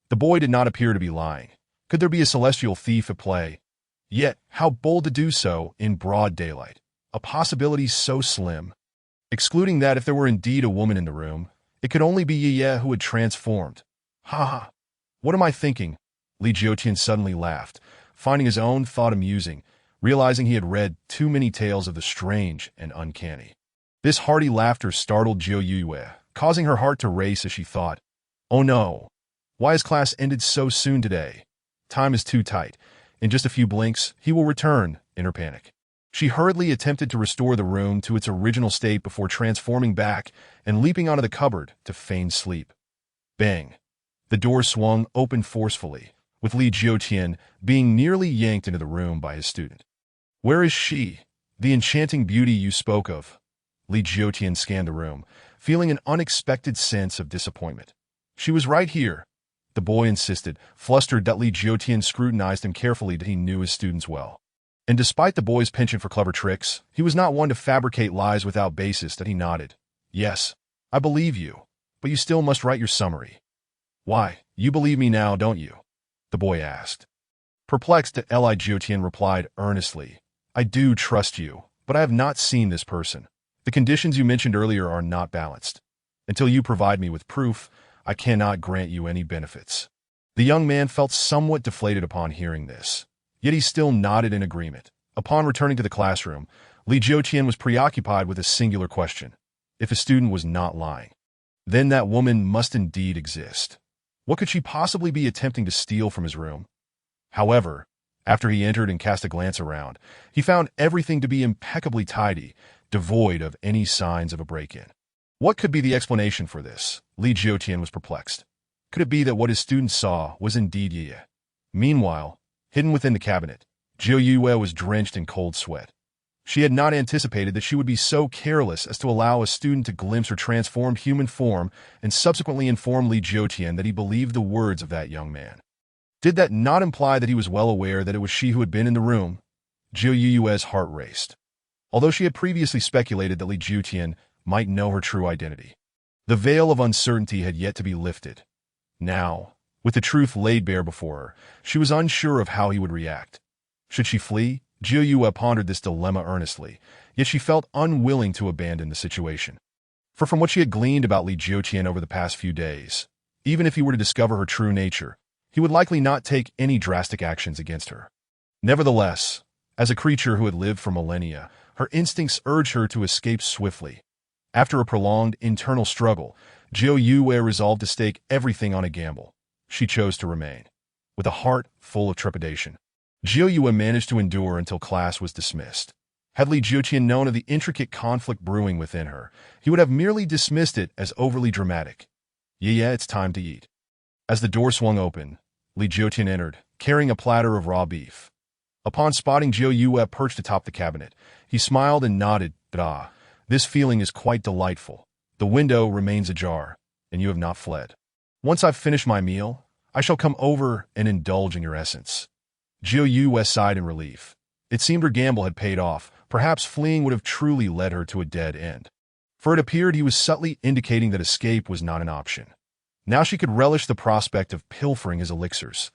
The boy did not appear to be lying. Could there be a celestial thief at play? Yet, how bold to do so in broad daylight. A possibility so slim. Excluding that if there were indeed a woman in the room, it could only be Ye who had transformed. Ha ha! What am I thinking? Li Jiutian suddenly laughed, finding his own thought amusing, realizing he had read too many tales of the strange and uncanny. This hearty laughter startled Zhou Yue, causing her heart to race as she thought, Oh no! Why has class ended so soon today? Time is too tight. In just a few blinks, he will return, in her panic. She hurriedly attempted to restore the room to its original state before transforming back and leaping onto the cupboard to feign sleep. Bang! The door swung open forcefully, with Li Jiutian being nearly yanked into the room by his student. Where is she? The enchanting beauty you spoke of. Li Jiutian scanned the room, feeling an unexpected sense of disappointment. She was right here. The boy insisted, flustered that Li Jiutian scrutinized him carefully that he knew his students well. And despite the boy's penchant for clever tricks, he was not one to fabricate lies without basis. That he nodded. Yes, I believe you, but you still must write your summary. Why, you believe me now, don't you? The boy asked. Perplexed, Li Jiutian replied earnestly, I do trust you, but I have not seen this person. The conditions you mentioned earlier are not balanced. Until you provide me with proof, I cannot grant you any benefits. The young man felt somewhat deflated upon hearing this, yet he still nodded in agreement. Upon returning to the classroom, Li Jiutian was preoccupied with a singular question. If his student was not lying, then that woman must indeed exist. What could she possibly be attempting to steal from his room? However, after he entered and cast a glance around, he found everything to be impeccably tidy, devoid of any signs of a break-in. What could be the explanation for this? Li Jiutian was perplexed. Could it be that what his student saw was indeed Ye? Meanwhile, hidden within the cabinet, Zhou Yue was drenched in cold sweat. She had not anticipated that she would be so careless as to allow a student to glimpse her transformed human form and subsequently inform Li Jiutian that he believed the words of that young man. Did that not imply that he was well aware that it was she who had been in the room? Zhou Yue's heart raced. Although she had previously speculated that Li Jiutian might know her true identity, the veil of uncertainty had yet to be lifted. Now, with the truth laid bare before her, she was unsure of how he would react. Should she flee? Zhou Yue pondered this dilemma earnestly, yet she felt unwilling to abandon the situation. For from what she had gleaned about Li Jiutian over the past few days, even if he were to discover her true nature, he would likely not take any drastic actions against her. Nevertheless, as a creature who had lived for millennia, her instincts urged her to escape swiftly. After a prolonged internal struggle, Zhou Yue resolved to stake everything on a gamble. She chose to remain, with a heart full of trepidation. Zhou Yue managed to endure until class was dismissed. Had Li Jiutian known of the intricate conflict brewing within her, he would have merely dismissed it as overly dramatic. Yeah, it's time to eat. As the door swung open, Li Jiutian entered, carrying a platter of raw beef. Upon spotting Zhou Yue perched atop the cabinet, he smiled and nodded. Ah, this feeling is quite delightful. The window remains ajar, and you have not fled. Once I've finished my meal, I shall come over and indulge in your essence. Zhou Yue sighed in relief. It seemed her gamble had paid off. Perhaps fleeing would have truly led her to a dead end. For it appeared he was subtly indicating that escape was not an option. Now she could relish the prospect of pilfering his elixirs.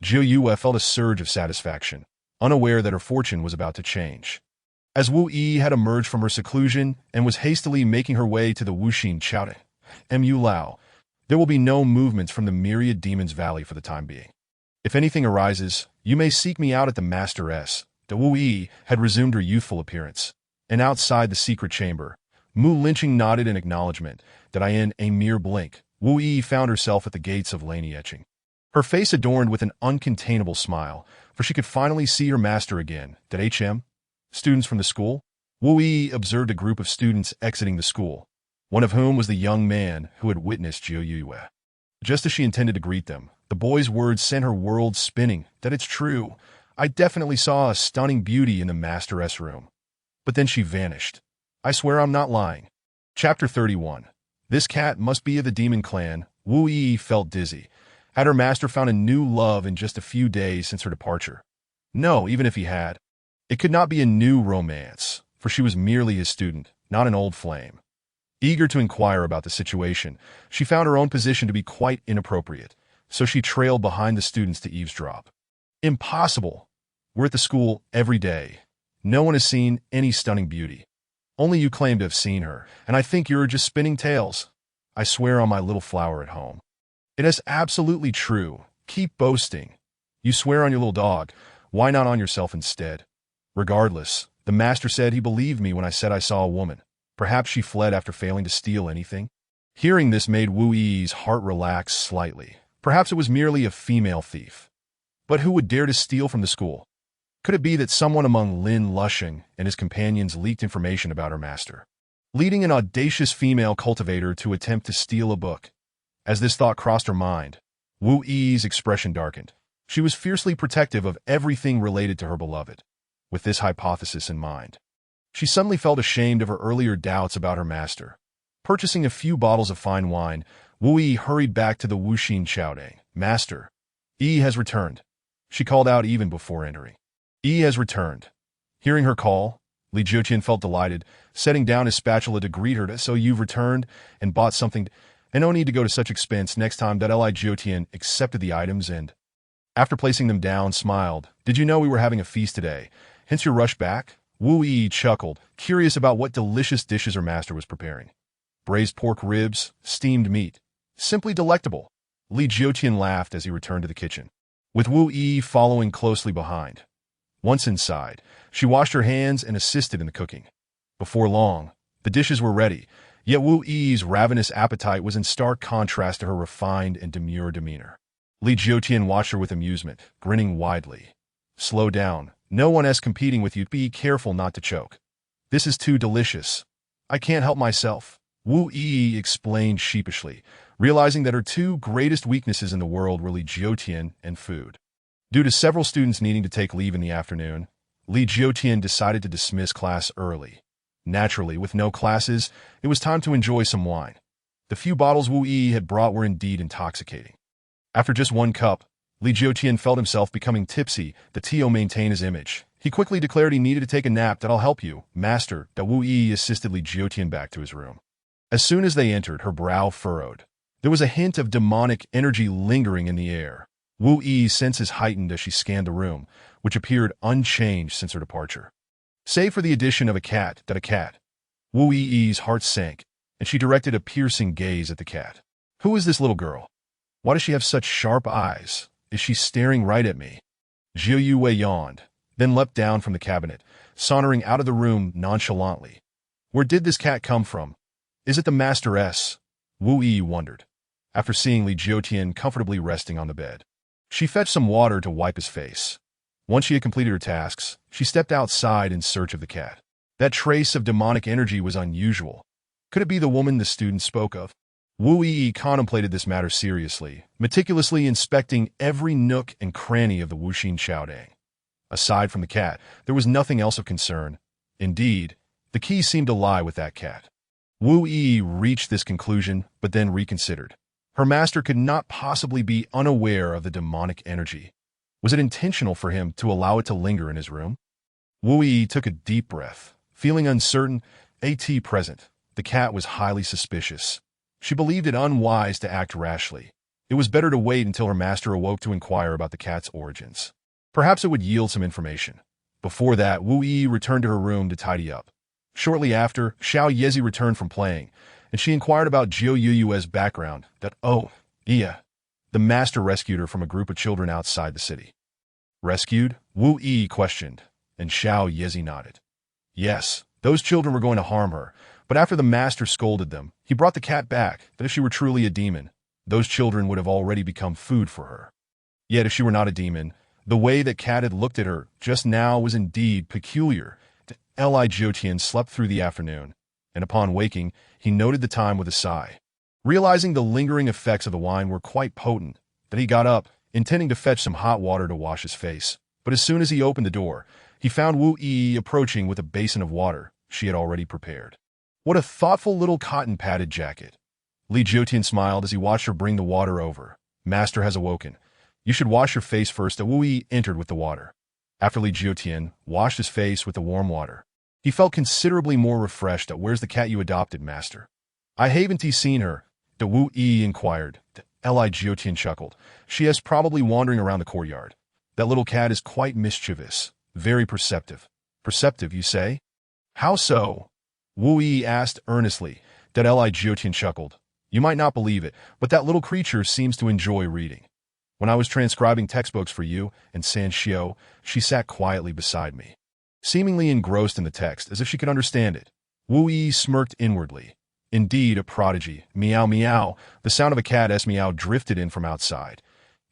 Zhou Yue felt a surge of satisfaction, unaware that her fortune was about to change. As Wu Yi had emerged from her seclusion and was hastily making her way to the Wuxin Chaote, Mu Lao, there will be no movements from the myriad demons valley for the time being. If anything arises, you may seek me out at the Master S. The Wu Yi had resumed her youthful appearance, and outside the secret chamber, Mu Linqing nodded in acknowledgement that in a mere blink, Wu Yi found herself at the gates of Lanie Etching. her face adorned with an uncontainable smile, for she could finally see her master again. Did HM? Students from the school? Wu Yi observed a group of students exiting the school, one of whom was the young man who had witnessed Jiu Yue. Just as she intended to greet them, the boy's words sent her world spinning. That it's true. I definitely saw a stunning beauty in the Master's room. But then she vanished. I swear I'm not lying. Chapter 31. This cat must be of the demon clan. Wu Yi felt dizzy. Had her master found a new love in just a few days since her departure? No, even if he had. It could not be a new romance, for she was merely his student, not an old flame. Eager to inquire about the situation, she found her own position to be quite inappropriate, so she trailed behind the students to eavesdrop. Impossible! We're at the school every day. No one has seen any stunning beauty. Only you claim to have seen her, and I think you're just spinning tales. I swear on my little flower at home. It is absolutely true. Keep boasting. You swear on your little dog. Why not on yourself instead? Regardless, the master said he believed me when I said I saw a woman. Perhaps she fled after failing to steal anything? Hearing this made Wu Yi's heart relax slightly. Perhaps it was merely a female thief. But who would dare to steal from the school? Could it be that someone among Lin Lushing and his companions leaked information about her master, leading an audacious female cultivator to attempt to steal a book? As this thought crossed her mind, Wu Yi's expression darkened. She was fiercely protective of everything related to her beloved. With this hypothesis in mind, she suddenly felt ashamed of her earlier doubts about her master. Purchasing a few bottles of fine wine, Wu Yi hurried back to the Wuxin Chaodang. Master, Yi has returned. She called out even before entering. Yi has returned. Hearing her call, Li Jiutian felt delighted, setting down his spatula to greet her. So you've returned and bought something, and no need to go to such expense next time. Li Jiutian accepted the items and, after placing them down, smiled. Did you know we were having a feast today? Hence your rush back? Wu Yi chuckled, curious about what delicious dishes her master was preparing. Braised pork ribs, steamed meat. Simply delectable. Li Jiutian laughed as he returned to the kitchen, with Wu Yi following closely behind. Once inside, she washed her hands and assisted in the cooking. Before long, the dishes were ready, yet Wu Yi's ravenous appetite was in stark contrast to her refined and demure demeanor. Li Jiutian watched her with amusement, grinning widely. Slow down. No one else competing with you. Be careful not to choke. This is too delicious. I can't help myself. Wu Yi explained sheepishly, realizing that her two greatest weaknesses in the world were Li Jiutian and food. Due to several students needing to take leave in the afternoon, Li Jiutian decided to dismiss class early. Naturally, with no classes, it was time to enjoy some wine. The few bottles Wu Yi had brought were indeed intoxicating. After just one cup, Li Jiutian felt himself becoming tipsy. The Tio maintained his image. He quickly declared he needed to take a nap. That I'll help you, master. Wu Yi assisted Li Jiutian back to his room. As soon as they entered, her brow furrowed. There was a hint of demonic energy lingering in the air. Wu Yi's senses heightened as she scanned the room, which appeared unchanged since her departure. Save for the addition of a cat. Wu Yi's heart sank, and she directed a piercing gaze at the cat. Who is this little girl? Why does she have such sharp eyes? Is she staring right at me? Jiu Yue yawned, then leapt down from the cabinet, sauntering out of the room nonchalantly. Where did this cat come from? Is it the Masteress? Wu Yi wondered, after seeing Li Jiutian comfortably resting on the bed. She fetched some water to wipe his face. Once she had completed her tasks, she stepped outside in search of the cat. That trace of demonic energy was unusual. Could it be the woman the student spoke of? Wu Yi contemplated this matter seriously, meticulously inspecting every nook and cranny of the Wuxin Chaodang. Aside from the cat, there was nothing else of concern. Indeed, the key seemed to lie with that cat. Wu Yi reached this conclusion, but then reconsidered. Her master could not possibly be unaware of the demonic energy. Was it intentional for him to allow it to linger in his room? Wu Yi took a deep breath, feeling uncertain. Present, the cat was highly suspicious. She believed it unwise to act rashly. It was better to wait until her master awoke to inquire about the cat's origins. Perhaps it would yield some information. Before that, Wu Yi returned to her room to tidy up. Shortly after, Xiao Yezi returned from playing, and she inquired about Jiu Yue's background. The master rescued her from a group of children outside the city. Rescued? Wu Yi questioned, and Xiao Yezi nodded. Yes, those children were going to harm her, but after the master scolded them, he brought the cat back. That if she were truly a demon, those children would have already become food for her. Yet if she were not a demon, the way that Cat had looked at her just now was indeed peculiar. Li Jiotian slept through the afternoon, and upon waking, he noted the time with a sigh. Realizing the lingering effects of the wine were quite potent, that he got up, intending to fetch some hot water to wash his face. But as soon as he opened the door, he found Wu Yi approaching with a basin of water she had already prepared. What a thoughtful little cotton-padded jacket. Li Jiotian smiled as he watched her bring the water over. Master has awoken. You should wash your face first. Wu Yi entered with the water. After Li Jiotian washed his face with the warm water, he felt considerably more refreshed. Where's the cat you adopted, master? I haven't seen her, Wu Yi inquired. Li Jiotian chuckled. She is probably wandering around the courtyard. That little cat is quite mischievous, very perceptive. Perceptive, you say? How so? Wu Yi asked earnestly. Li Jiotian chuckled. You might not believe it, but that little creature seems to enjoy reading. When I was transcribing textbooks for you and San Xiao, she sat quietly beside me, seemingly engrossed in the text, as if she could understand it. Wu Yi smirked inwardly. Indeed, a prodigy. Meow meow. The sound of a cat's meow drifted in from outside.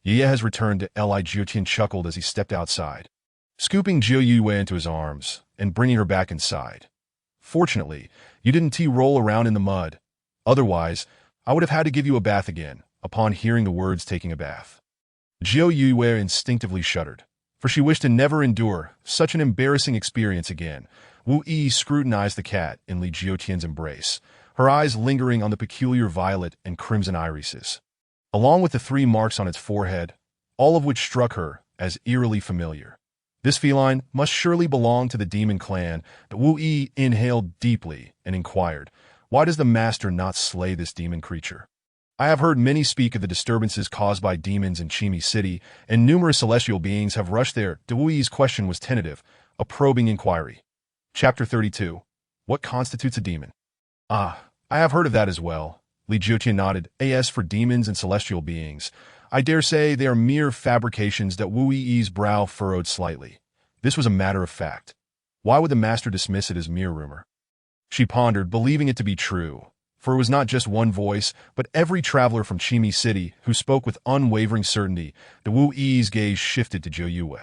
Ye has returned. Li Jiotian chuckled as he stepped outside, scooping Zhou Yue into his arms and bringing her back inside. Fortunately, you didn't roll around in the mud. Otherwise, I would have had to give you a bath again, upon hearing the words taking a bath. Zhou Yue instinctively shuddered, for she wished to never endure such an embarrassing experience again. Wu Yi scrutinized the cat in Li Jiotian's embrace, her eyes lingering on the peculiar violet and crimson irises, along with the 3 marks on its forehead, all of which struck her as eerily familiar. This feline must surely belong to the demon clan. Wu Yi inhaled deeply and inquired, why does the master not slay this demon creature? I have heard many speak of the disturbances caused by demons in Chimi City, and numerous celestial beings have rushed there. Wu Yi's question was tentative, a probing inquiry. Chapter 32. What constitutes a demon? Ah, I have heard of that as well. Li Jiotian nodded. As for demons and celestial beings, I dare say they are mere fabrications. Wu Yi's brow furrowed slightly. This was a matter of fact. Why would the master dismiss it as mere rumor? She pondered, believing it to be true, for it was not just one voice, but every traveler from Chimi City who spoke with unwavering certainty. Wu Yi's gaze shifted to Zhou Yue.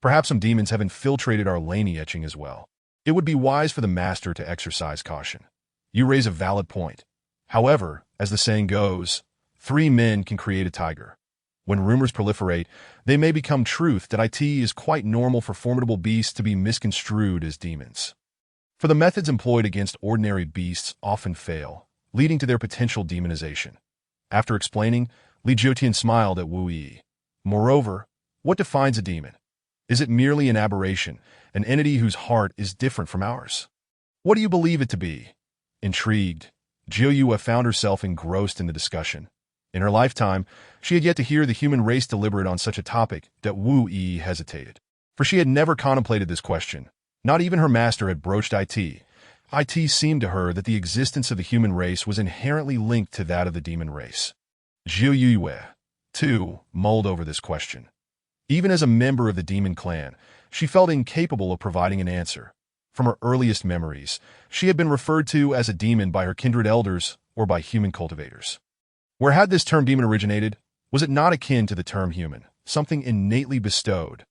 Perhaps some demons have infiltrated our laney etching as well. It would be wise for the master to exercise caution. You raise a valid point. However, as the saying goes, 3 men can create a tiger. When rumors proliferate, they may become truth. It is quite normal for formidable beasts to be misconstrued as demons. For the methods employed against ordinary beasts often fail, leading to their potential demonization. After explaining, Li Jiotian smiled at Wu Yi. Moreover, what defines a demon? Is it merely an aberration, an entity whose heart is different from ours? What do you believe it to be? Intrigued, Zhou Yue found herself engrossed in the discussion. In her lifetime, she had yet to hear the human race deliberate on such a topic. Wu Yi hesitated, for she had never contemplated this question. Not even her master had broached it. It seemed to her that the existence of the human race was inherently linked to that of the demon race. Zhou Yue, too, mulled over this question. Even as a member of the demon clan, she felt incapable of providing an answer. From her earliest memories, she had been referred to as a demon by her kindred elders or by human cultivators. Where had this term demon originated? Was it not akin to the term human, something innately bestowed?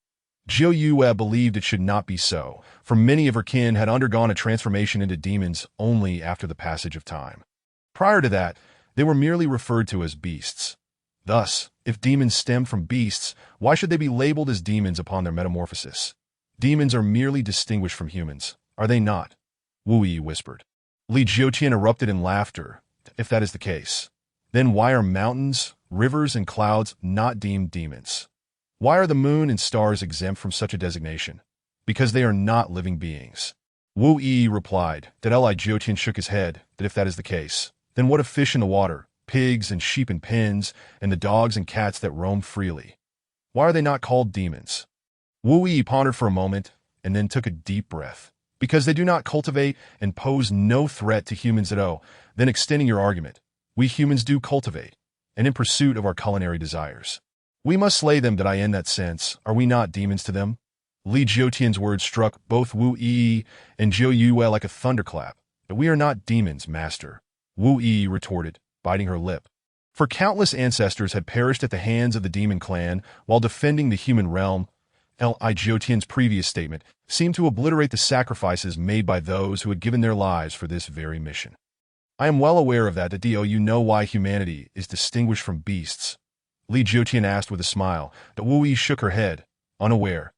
Zhou Yue believed it should not be so, for many of her kin had undergone a transformation into demons only after the passage of time. Prior to that, they were merely referred to as beasts. Thus, if demons stem from beasts, why should they be labeled as demons upon their metamorphosis? Demons are merely distinguished from humans, are they not? Wu Yi whispered. Li Jiotian erupted in laughter. If that is the case, then why are mountains, rivers, and clouds not deemed demons? Why are the moon and stars exempt from such a designation? Because they are not living beings. Wu Yi replied. Li Jiotian shook his head. If that is the case, then what of fish in the water, pigs and sheep in pens, and the dogs and cats that roam freely? Why are they not called demons? Wu Yi pondered for a moment, and then took a deep breath. Because they do not cultivate and pose no threat to humans at all. Then extending your argument, we humans do cultivate, and in pursuit of our culinary desires. We must slay them. In that sense, are we not demons to them? Li Jiotian's words struck both Wu Yi and Zhou Yue like a thunderclap. But we are not demons, master, Wu Yi retorted, biting her lip. For countless ancestors had perished at the hands of the demon clan while defending the human realm. Li Jiotian's previous statement seemed to obliterate the sacrifices made by those who had given their lives for this very mission. I am well aware of that. Do you know why humanity is distinguished from beasts? Li Jiotian asked with a smile. Wu Yi shook her head, unaware.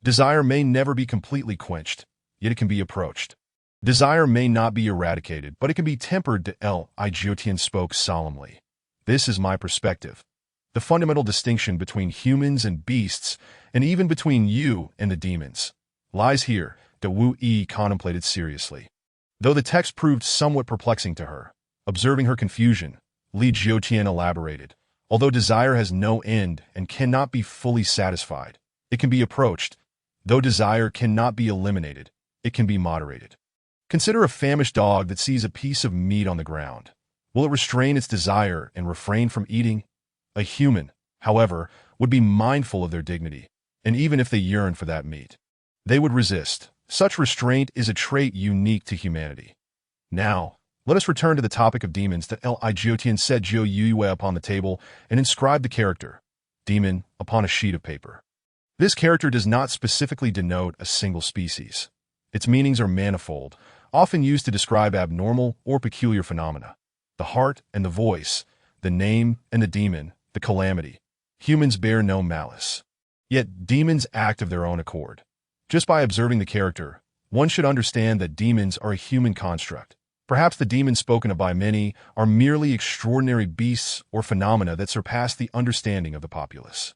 Desire may never be completely quenched, yet it can be approached. Desire may not be eradicated, but it can be tempered. Li Jiotian spoke solemnly. This is my perspective. The fundamental distinction between humans and beasts, and even between you and the demons, lies here. Wu Yi contemplated seriously. Though the text proved somewhat perplexing to her, observing her confusion, Li Jiotian elaborated. Although desire has no end and cannot be fully satisfied, it can be approached. Though desire cannot be eliminated, it can be moderated. Consider a famished dog that sees a piece of meat on the ground. Will it restrain its desire and refrain from eating? A human, however, would be mindful of their dignity, and even if they yearn for that meat, they would resist. Such restraint is a trait unique to humanity. Now, let us return to the topic of demons. Li Jiotian set Jiu Yue upon the table and inscribed the character, demon, upon a sheet of paper. This character does not specifically denote a single species. Its meanings are manifold, often used to describe abnormal or peculiar phenomena. The heart and the voice, the name and the demon, the calamity. Humans bear no malice. Yet demons act of their own accord. Just by observing the character, one should understand that demons are a human construct. Perhaps the demons spoken of by many are merely extraordinary beasts or phenomena that surpass the understanding of the populace.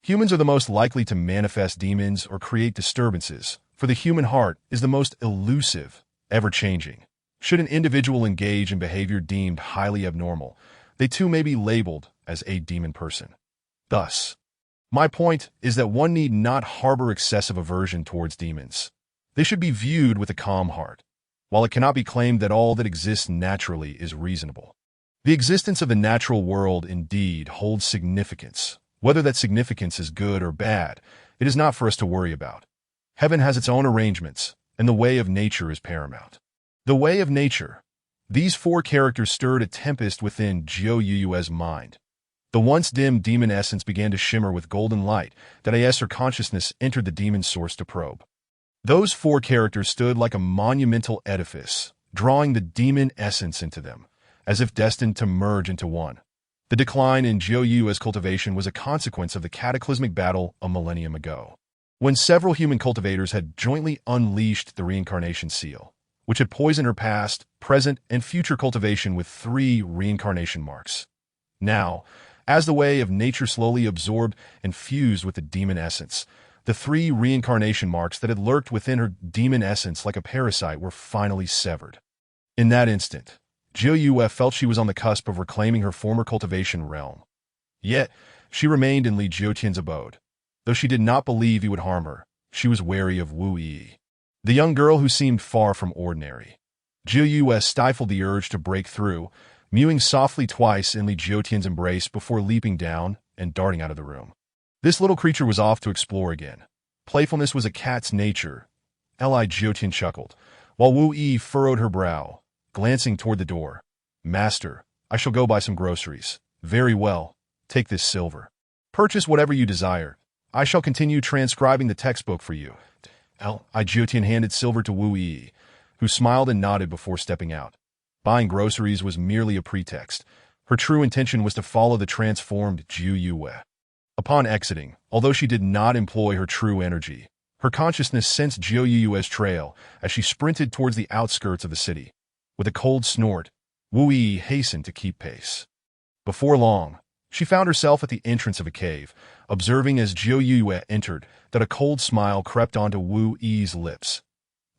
Humans are the most likely to manifest demons or create disturbances, for the human heart is the most elusive, ever-changing. Should an individual engage in behavior deemed highly abnormal, they too may be labeled as a demon person. Thus, my point is that one need not harbor excessive aversion towards demons. They should be viewed with a calm heart, while it cannot be claimed that all that exists naturally is reasonable. The existence of the natural world indeed holds significance. Whether that significance is good or bad, it is not for us to worry about. Heaven has its own arrangements, and the way of nature is paramount. The way of nature. These four characters stirred a tempest within Jiu Yue's mind. The once dim demon essence began to shimmer with golden light that as her consciousness entered the demon's source to probe. Those four characters stood like a monumental edifice, drawing the demon essence into them, as if destined to merge into one. The decline in Jiu Yue's cultivation was a consequence of the cataclysmic battle a millennium ago, when several human cultivators had jointly unleashed the reincarnation seal, which had poisoned her past, present, and future cultivation with 3 reincarnation marks. Now, as the way of nature slowly absorbed and fused with the demon essence, the 3 reincarnation marks that had lurked within her demon essence like a parasite were finally severed. In that instant, Jiu Yue felt she was on the cusp of reclaiming her former cultivation realm. Yet, she remained in Li Jiotian's abode. Though she did not believe he would harm her, she was wary of Wu Yi, the young girl who seemed far from ordinary. Jiu Yue stifled the urge to break through, mewing softly twice in Li Jiotian's embrace before leaping down and darting out of the room. This little creature was off to explore again. Playfulness was a cat's nature. Li Jiotian chuckled, while Wu Yi furrowed her brow, glancing toward the door. Master, I shall go buy some groceries. Very well. Take this silver. Purchase whatever you desire. I shall continue transcribing the textbook for you. Li Jiotian handed silver to Wu Yi, who smiled and nodded before stepping out. Buying groceries was merely a pretext. Her true intention was to follow the transformed Jiu Yue. Upon exiting, although she did not employ her true energy, her consciousness sensed Jiu Yue's trail as she sprinted towards the outskirts of the city. With a cold snort, Wu Yi hastened to keep pace. Before long, she found herself at the entrance of a cave, observing as Jiu Yue entered that a cold smile crept onto Wu Yi's lips.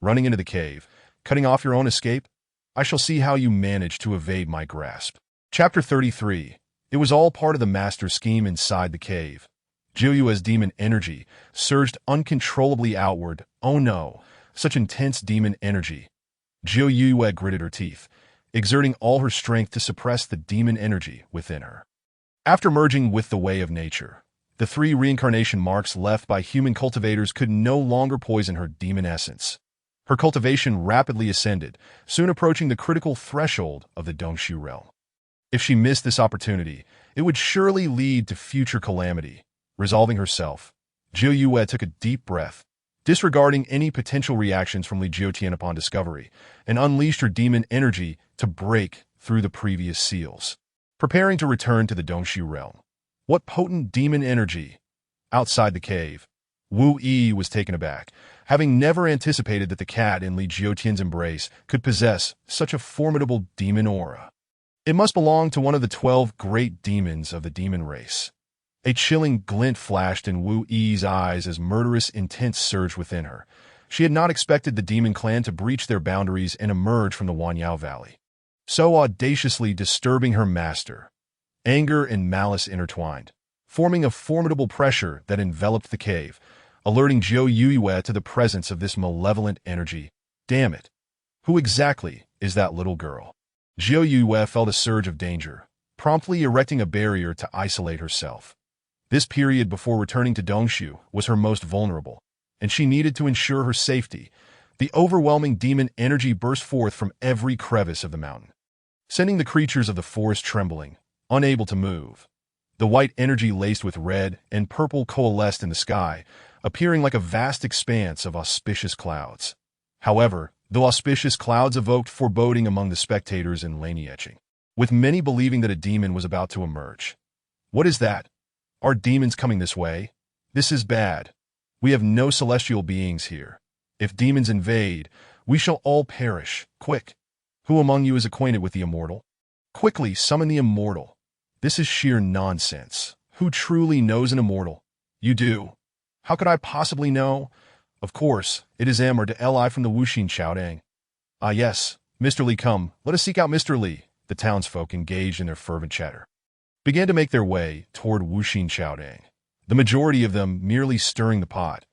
Running into the cave, cutting off your own escape? I shall see how you manage to evade my grasp. Chapter 33. It was all part of the master's scheme inside the cave. Jiu Yue's demon energy surged uncontrollably outward. Oh no, such intense demon energy. Jiu Yue gritted her teeth, exerting all her strength to suppress the demon energy within her. After merging with the way of nature, the 3 reincarnation marks left by human cultivators could no longer poison her demon essence. Her cultivation rapidly ascended, soon approaching the critical threshold of the Dongshu realm. If she missed this opportunity, it would surely lead to future calamity. Resolving herself, Zhou Yue took a deep breath, disregarding any potential reactions from Li Jiutian upon discovery, and unleashed her demon energy to break through the previous seals. Preparing to return to the Dongshu realm. What potent demon energy! Outside the cave, Wu Yi was taken aback, having never anticipated that the cat in Li Jiutian's embrace could possess such a formidable demon aura. It must belong to one of the 12 great demons of the demon race. A chilling glint flashed in Wu Yi's eyes as murderous intent surged within her. She had not expected the demon clan to breach their boundaries and emerge from the Wanyao Valley, so audaciously disturbing her master. Anger and malice intertwined, forming a formidable pressure that enveloped the cave, alerting Zhou Yue to the presence of this malevolent energy. Damn it! Who exactly is that little girl? Zhou Yue felt a surge of danger, promptly erecting a barrier to isolate herself. This period before returning to Dongshu was her most vulnerable, and she needed to ensure her safety. The overwhelming demon energy burst forth from every crevice of the mountain, sending the creatures of the forest trembling, unable to move. The white energy laced with red and purple coalesced in the sky, appearing like a vast expanse of auspicious clouds. However, the auspicious clouds evoked foreboding among the spectators in Laney etching, with many believing that a demon was about to emerge. What is that? Are demons coming this way? This is bad. We have no celestial beings here. If demons invade, we shall all perish. Quick! Who among you is acquainted with the Immortal? Quickly summon the Immortal. This is sheer nonsense. Who truly knows an Immortal? You do. How could I possibly know? Of course, it is M or de Li from the Wuxin Chaodang. Ah yes, Mr. Li, come, let us seek out Mr. Li. The townsfolk, engaged in their fervent chatter, began to make their way toward Wuxin Chaodang, the majority of them merely stirring the pot,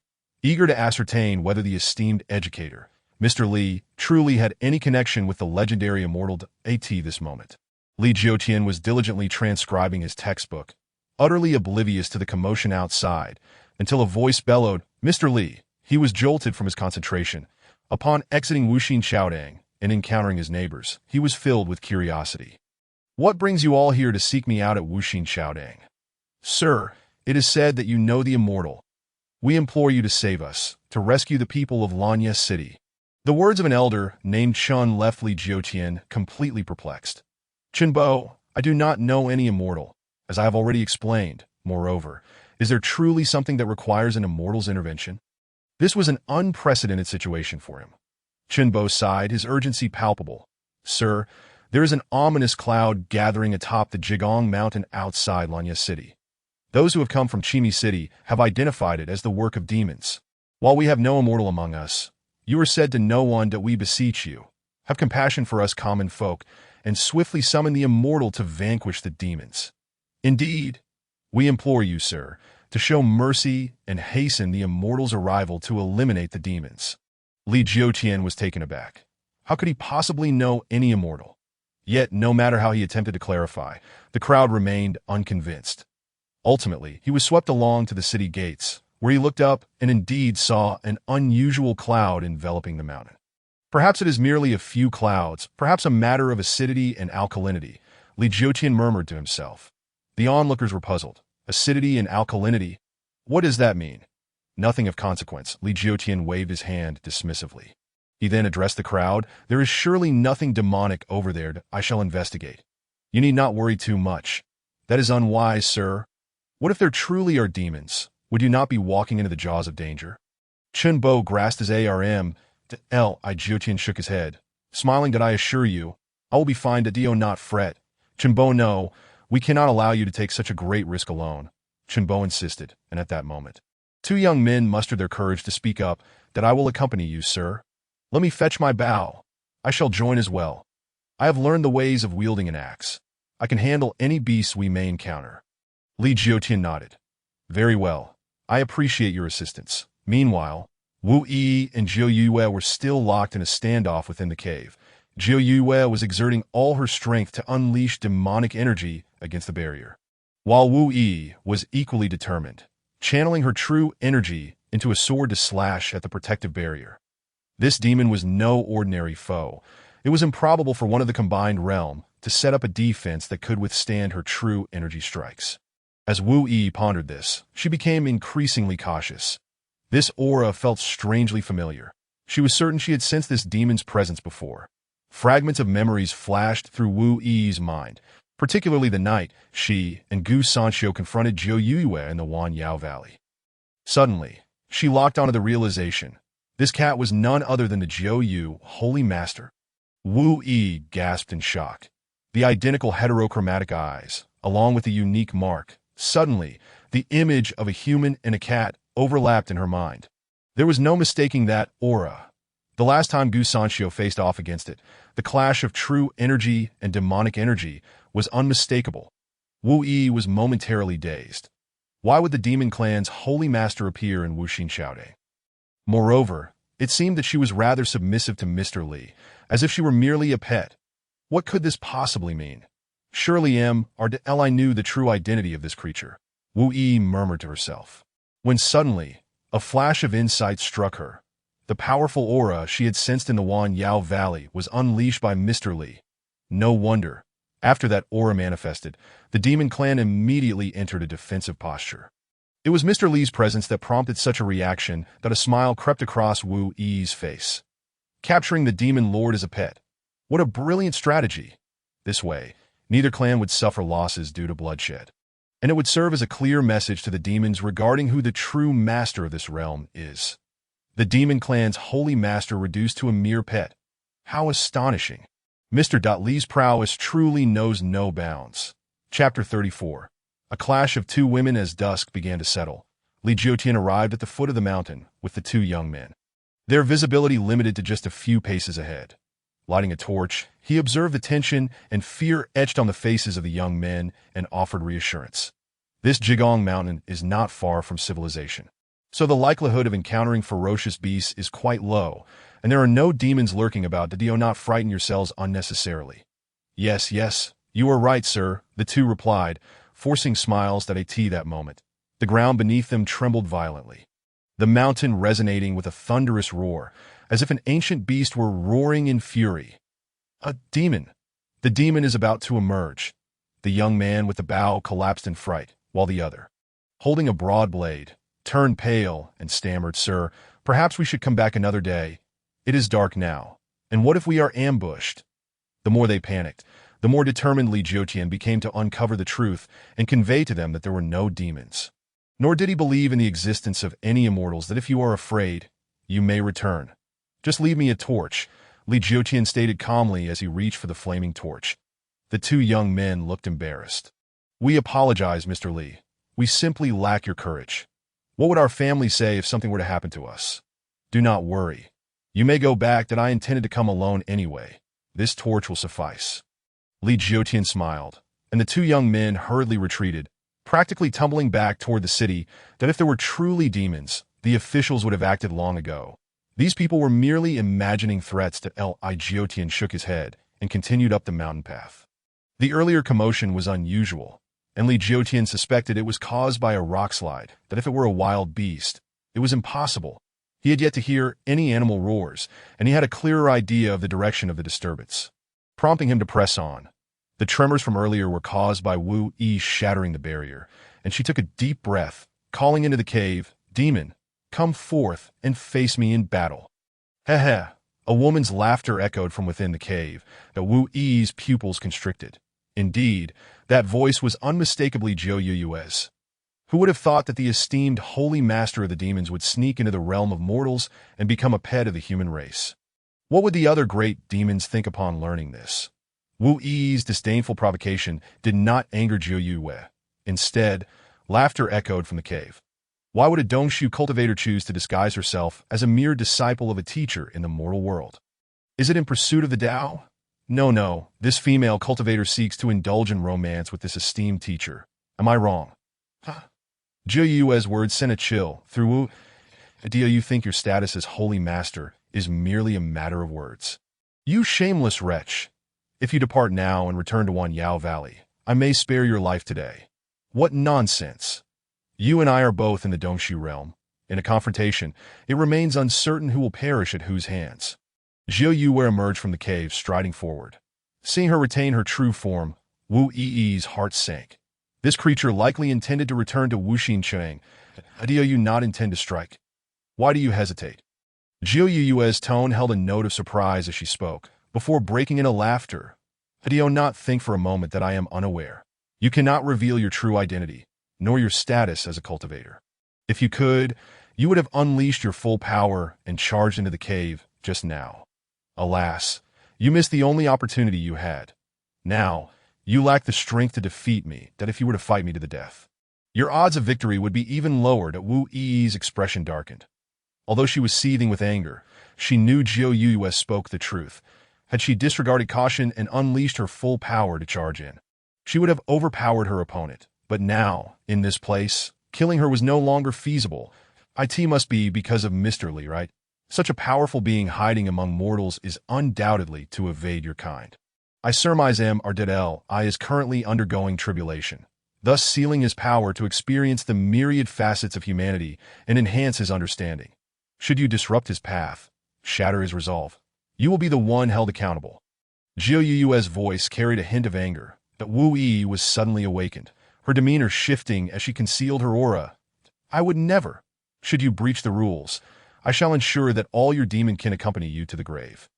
eager to ascertain whether the esteemed educator, Mr. Li, truly had any connection with the legendary Immortal at this moment. Li Jiutian was diligently transcribing his textbook, utterly oblivious to the commotion outside, until a voice bellowed, "Mr. Li!" He was jolted from his concentration. Upon exiting Wuxin Chaodang and encountering his neighbors, he was filled with curiosity. "What brings you all here to seek me out at Wuxin Chaodang?" "Sir, it is said that you know the Immortal. We implore you to save us, to rescue the people of Lanya City." The words of an elder named Chun left Li Jiutian completely perplexed. "Chunbo, I do not know any Immortal, as I have already explained. Moreover, is there truly something that requires an Immortal's intervention?" This was an unprecedented situation for him. Chunbo sighed, his urgency palpable. "Sir, there is an ominous cloud gathering atop the Jigong Mountain outside Lanya City. Those who have come from Chimi City have identified it as the work of demons. While we have no Immortal among us, you are said to know one that we beseech you. Have compassion for us common folk, and swiftly summon the Immortal to vanquish the demons. Indeed, we implore you, sir, to show mercy and hasten the Immortal's arrival to eliminate the demons." Li Jiutian was taken aback. How could he possibly know any Immortal? Yet, no matter how he attempted to clarify, the crowd remained unconvinced. Ultimately, he was swept along to the city gates, where he looked up and indeed saw an unusual cloud enveloping the mountain. Perhaps it is merely a few clouds, perhaps a matter of acidity and alkalinity, Li Jiutian murmured to himself. The onlookers were puzzled. Acidity and alkalinity? What does that mean? Nothing of consequence. Li Jiutian waved his hand dismissively. He then addressed the crowd. "There is surely nothing demonic over there. I shall investigate. You need not worry too much. That is unwise, sir. What if there truly are demons? Would you not be walking into the jaws of danger?" Chunbo grasped his arm. Li Jiutian shook his head, smiling. "Did I assure you? I will be fine. Do not fret. Chunbo, no. We cannot allow you to take such a great risk alone." Chunbo insisted, and at that moment, two young men mustered their courage to speak up. "That I will accompany you, sir. Let me fetch my bow. I shall join as well. I have learned the ways of wielding an axe. I can handle any beasts we may encounter." Li Jiutian nodded. "Very well. I appreciate your assistance." Meanwhile, Wu Yi and Zhou Yue were still locked in a standoff within the cave. Zhou Yue was exerting all her strength to unleash demonic energy against the barrier, while Wu Yi was equally determined, channeling her true energy into a sword to slash at the protective barrier. This demon was no ordinary foe. It was improbable for one of the combined realm to set up a defense that could withstand her true energy strikes. As Wu Yi pondered this, she became increasingly cautious. This aura felt strangely familiar. She was certain she had sensed this demon's presence before. Fragments of memories flashed through Wu Yi's mind, particularly the night she and Gu Sanxiu confronted Zhou Yue in the Wanyao Valley. Suddenly, she locked onto the realization. This cat was none other than the Zhou Yu Holy Master. Wu Yi gasped in shock. The identical heterochromatic eyes, along with the unique mark. Suddenly, the image of a human and a cat overlapped in her mind. There was no mistaking that aura. The last time Gu Sanxiu faced off against it, the clash of true energy and demonic energy was unmistakable. Wu Yi was momentarily dazed. Why would the demon clan's holy master appear in Wuxin Xiaode? Moreover, it seemed that she was rather submissive to Mr. Li, as if she were merely a pet. What could this possibly mean? Surely I knew the true identity of this creature, Wu Yi murmured to herself. When suddenly, a flash of insight struck her. The powerful aura she had sensed in the Wanyao Valley was unleashed by Mr. Li. No wonder. After that aura manifested, the demon clan immediately entered a defensive posture. It was Mr. Li's presence that prompted such a reaction that a smile crept across Wu Yi's face. Capturing the demon lord as a pet. What a brilliant strategy! This way, neither clan would suffer losses due to bloodshed. And it would serve as a clear message to the demons regarding who the true master of this realm is. The demon clan's holy master reduced to a mere pet. How astonishing! Mr. Li's prowess truly knows no bounds. Chapter 34. A clash of two women. As dusk began to settle, Li Jiutian arrived at the foot of the mountain with the two young men. Their visibility limited to just a few paces ahead. Lighting a torch, he observed the tension and fear etched on the faces of the young men and offered reassurance. This Jigong mountain is not far from civilization, so the likelihood of encountering ferocious beasts is quite low, and there are no demons lurking about. Do not frighten yourselves unnecessarily. Yes, you are right, sir, the two replied, forcing smiles that moment. The ground beneath them trembled violently, the mountain resonating with a thunderous roar, as if an ancient beast were roaring in fury. A demon! The demon is about to emerge. The young man with the bow collapsed in fright, while the other, holding a broad blade, turned pale and stammered, "Sir, perhaps we should come back another day. It is dark now, and what if we are ambushed?" The more they panicked, the more determined Li Jiutian became to uncover the truth and convey to them that there were no demons. Nor did he believe in the existence of any immortals. That if you are afraid, you may return. Just leave me a torch, Li Jiutian stated calmly as he reached for the flaming torch. The two young men looked embarrassed. "We apologize, Mr. Li. We simply lack your courage. What would our family say if something were to happen to us? Do not worry. You may go back. That I intended to come alone anyway. This torch will suffice." Li Jiutian smiled, and the two young men hurriedly retreated, practically tumbling back toward the city. That if there were truly demons, the officials would have acted long ago. These people were merely imagining threats. Li Jiutian shook his head and continued up the mountain path. The earlier commotion was unusual, and Li Jiutian suspected it was caused by a rockslide. That if it were a wild beast, it was impossible. He had yet to hear any animal roars, and he had a clearer idea of the direction of the disturbance, prompting him to press on. The tremors from earlier were caused by Wu Yi shattering the barrier, and she took a deep breath, calling into the cave, "Demon, come forth and face me in battle." Heh. A woman's laughter echoed from within the cave. The Wu Yi's pupils constricted. Indeed, that voice was unmistakably Zhou Yue's. Who would have thought that the esteemed holy master of the demons would sneak into the realm of mortals and become a pet of the human race? What would the other great demons think upon learning this? Wu Yi's disdainful provocation did not anger Zhou Yue. Instead, laughter echoed from the cave. Why would a Dongshu cultivator choose to disguise herself as a mere disciple of a teacher in the mortal world? Is it in pursuit of the Tao? No, this female cultivator seeks to indulge in romance with this esteemed teacher. Am I wrong? Zhou Yue's words sent a chill through Wu. Do you think your status as holy master is merely a matter of words? You shameless wretch! If you depart now and return to Wanyao Valley, I may spare your life today. What nonsense! You and I are both in the Dongshu realm. In a confrontation, it remains uncertain who will perish at whose hands. Zhou Yue emerged from the cave, striding forward. Seeing her retain her true form, Wu Yi's heart sank. This creature likely intended to return to Wuxin Cheng. Do you not intend to strike? Why do you hesitate? Jiu Yu's tone held a note of surprise as she spoke, before breaking into laughter. Do you not think for a moment that I am unaware? You cannot reveal your true identity, nor your status as a cultivator. If you could, you would have unleashed your full power and charged into the cave just now. Alas, you missed the only opportunity you had. Now, you lack the strength to defeat me, that if you were to fight me to the death. Your odds of victory would be even lowered. Wu Yi's expression darkened. Although she was seething with anger, she knew Jiu Yu spoke the truth. Had she disregarded caution and unleashed her full power to charge in, she would have overpowered her opponent. But now, in this place, killing her was no longer feasible. It must be because of Mr. Li, right? Such a powerful being hiding among mortals is undoubtedly to evade your kind. I surmise Mr. I is currently undergoing tribulation, thus sealing his power to experience the myriad facets of humanity and enhance his understanding. Should you disrupt his path, shatter his resolve, you will be the one held accountable. Jiu Yu's voice carried a hint of anger, but Wu Yi was suddenly awakened, her demeanor shifting as she concealed her aura. I would never. Should you breach the rules, I shall ensure that all your demon can accompany you to the grave.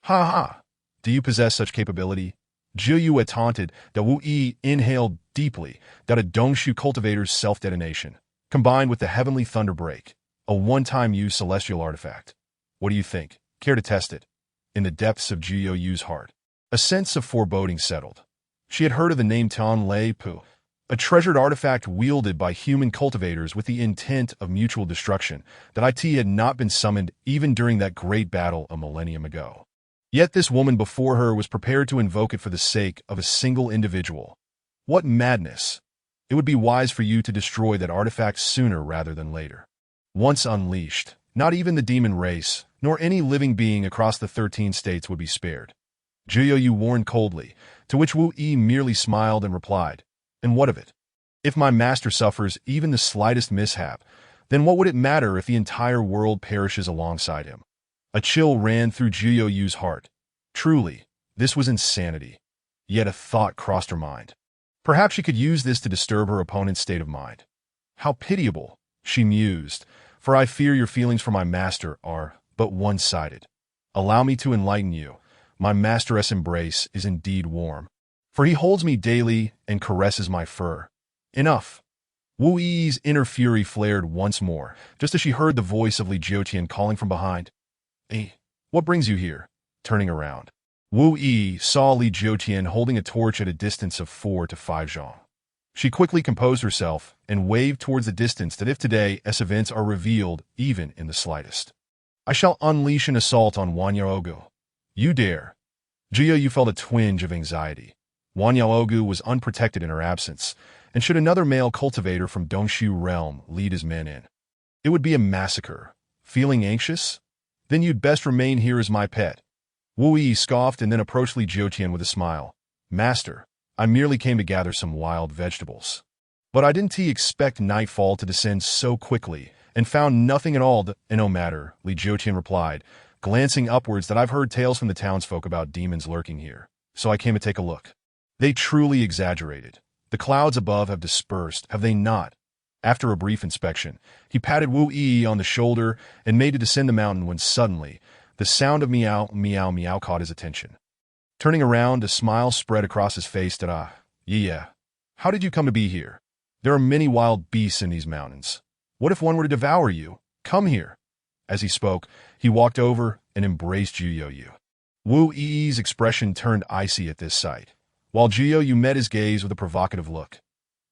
Ha ha! Do you possess such capability? Jiu Yu taunted. The Wu Yi inhaled deeply, that a Dongshu cultivator's self-detonation, combined with the heavenly thunder break, a one-time use celestial artifact. What do you think? Care to test it? In the depths of Jiu Yu's heart, a sense of foreboding settled. She had heard of the name Tan Lei Pu, a treasured artifact wielded by human cultivators with the intent of mutual destruction, that it had not been summoned even during that great battle a millennium ago. Yet this woman before her was prepared to invoke it for the sake of a single individual. What madness! It would be wise for you to destroy that artifact sooner rather than later. Once unleashed, not even the demon race, nor any living being across the 13 states would be spared. Jiu Yu warned coldly, to which Wu Yi merely smiled and replied, and what of it? If my master suffers even the slightest mishap, then what would it matter if the entire world perishes alongside him? A chill ran through Jiu Yu's heart. Truly, this was insanity. Yet a thought crossed her mind. Perhaps she could use this to disturb her opponent's state of mind. How pitiable, she mused, for I fear your feelings for my master are but one-sided. Allow me to enlighten you. My master's embrace is indeed warm, for he holds me daily and caresses my fur. Enough. Wu Yi's inner fury flared once more, just as she heard the voice of Li Jiutian calling from behind. Hey, what brings you here? Turning around, Wu Yi saw Li Jiutian holding a torch at a distance of 4 to 5 zhang. She quickly composed herself and waved towards the distance that if today's events are revealed even in the slightest, I shall unleash an assault on Wanyaogu. You dare. Jiu Yu felt a twinge of anxiety. Wanyaogu was unprotected in her absence, and should another male cultivator from Dongshu realm lead his men in, it would be a massacre. Feeling anxious? Then you'd best remain here as my pet. Wu Yi scoffed and then approached Li Jiutian with a smile. Master, I merely came to gather some wild vegetables. But I didn't expect nightfall to descend so quickly, and found nothing at all no matter, Li Jiutian replied, glancing upwards, that I've heard tales from the townsfolk about demons lurking here, so I came to take a look. They truly exaggerated. The clouds above have dispersed, have they not? After a brief inspection, he patted Wu Yi on the shoulder and made to descend the mountain when suddenly, the sound of meow, meow, meow caught his attention. Turning around, a smile spread across his face. Yeah. How did you come to be here? There are many wild beasts in these mountains. What if one were to devour you? Come here. As he spoke, he walked over and embraced Jiu Yu. Wu Yi's expression turned icy at this sight, while Jiu Yu met his gaze with a provocative look.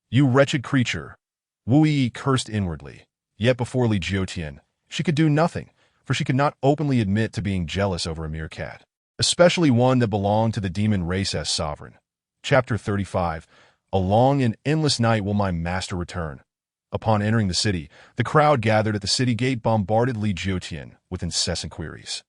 You wretched creature. Wu Yi cursed inwardly, yet before Li Jiutian, she could do nothing, for she could not openly admit to being jealous over a mere cat, especially one that belonged to the demon race as sovereign. Chapter 35. A long and endless night will my master return. Upon entering the city, the crowd gathered at the city gate bombarded Li Jiutian with incessant queries.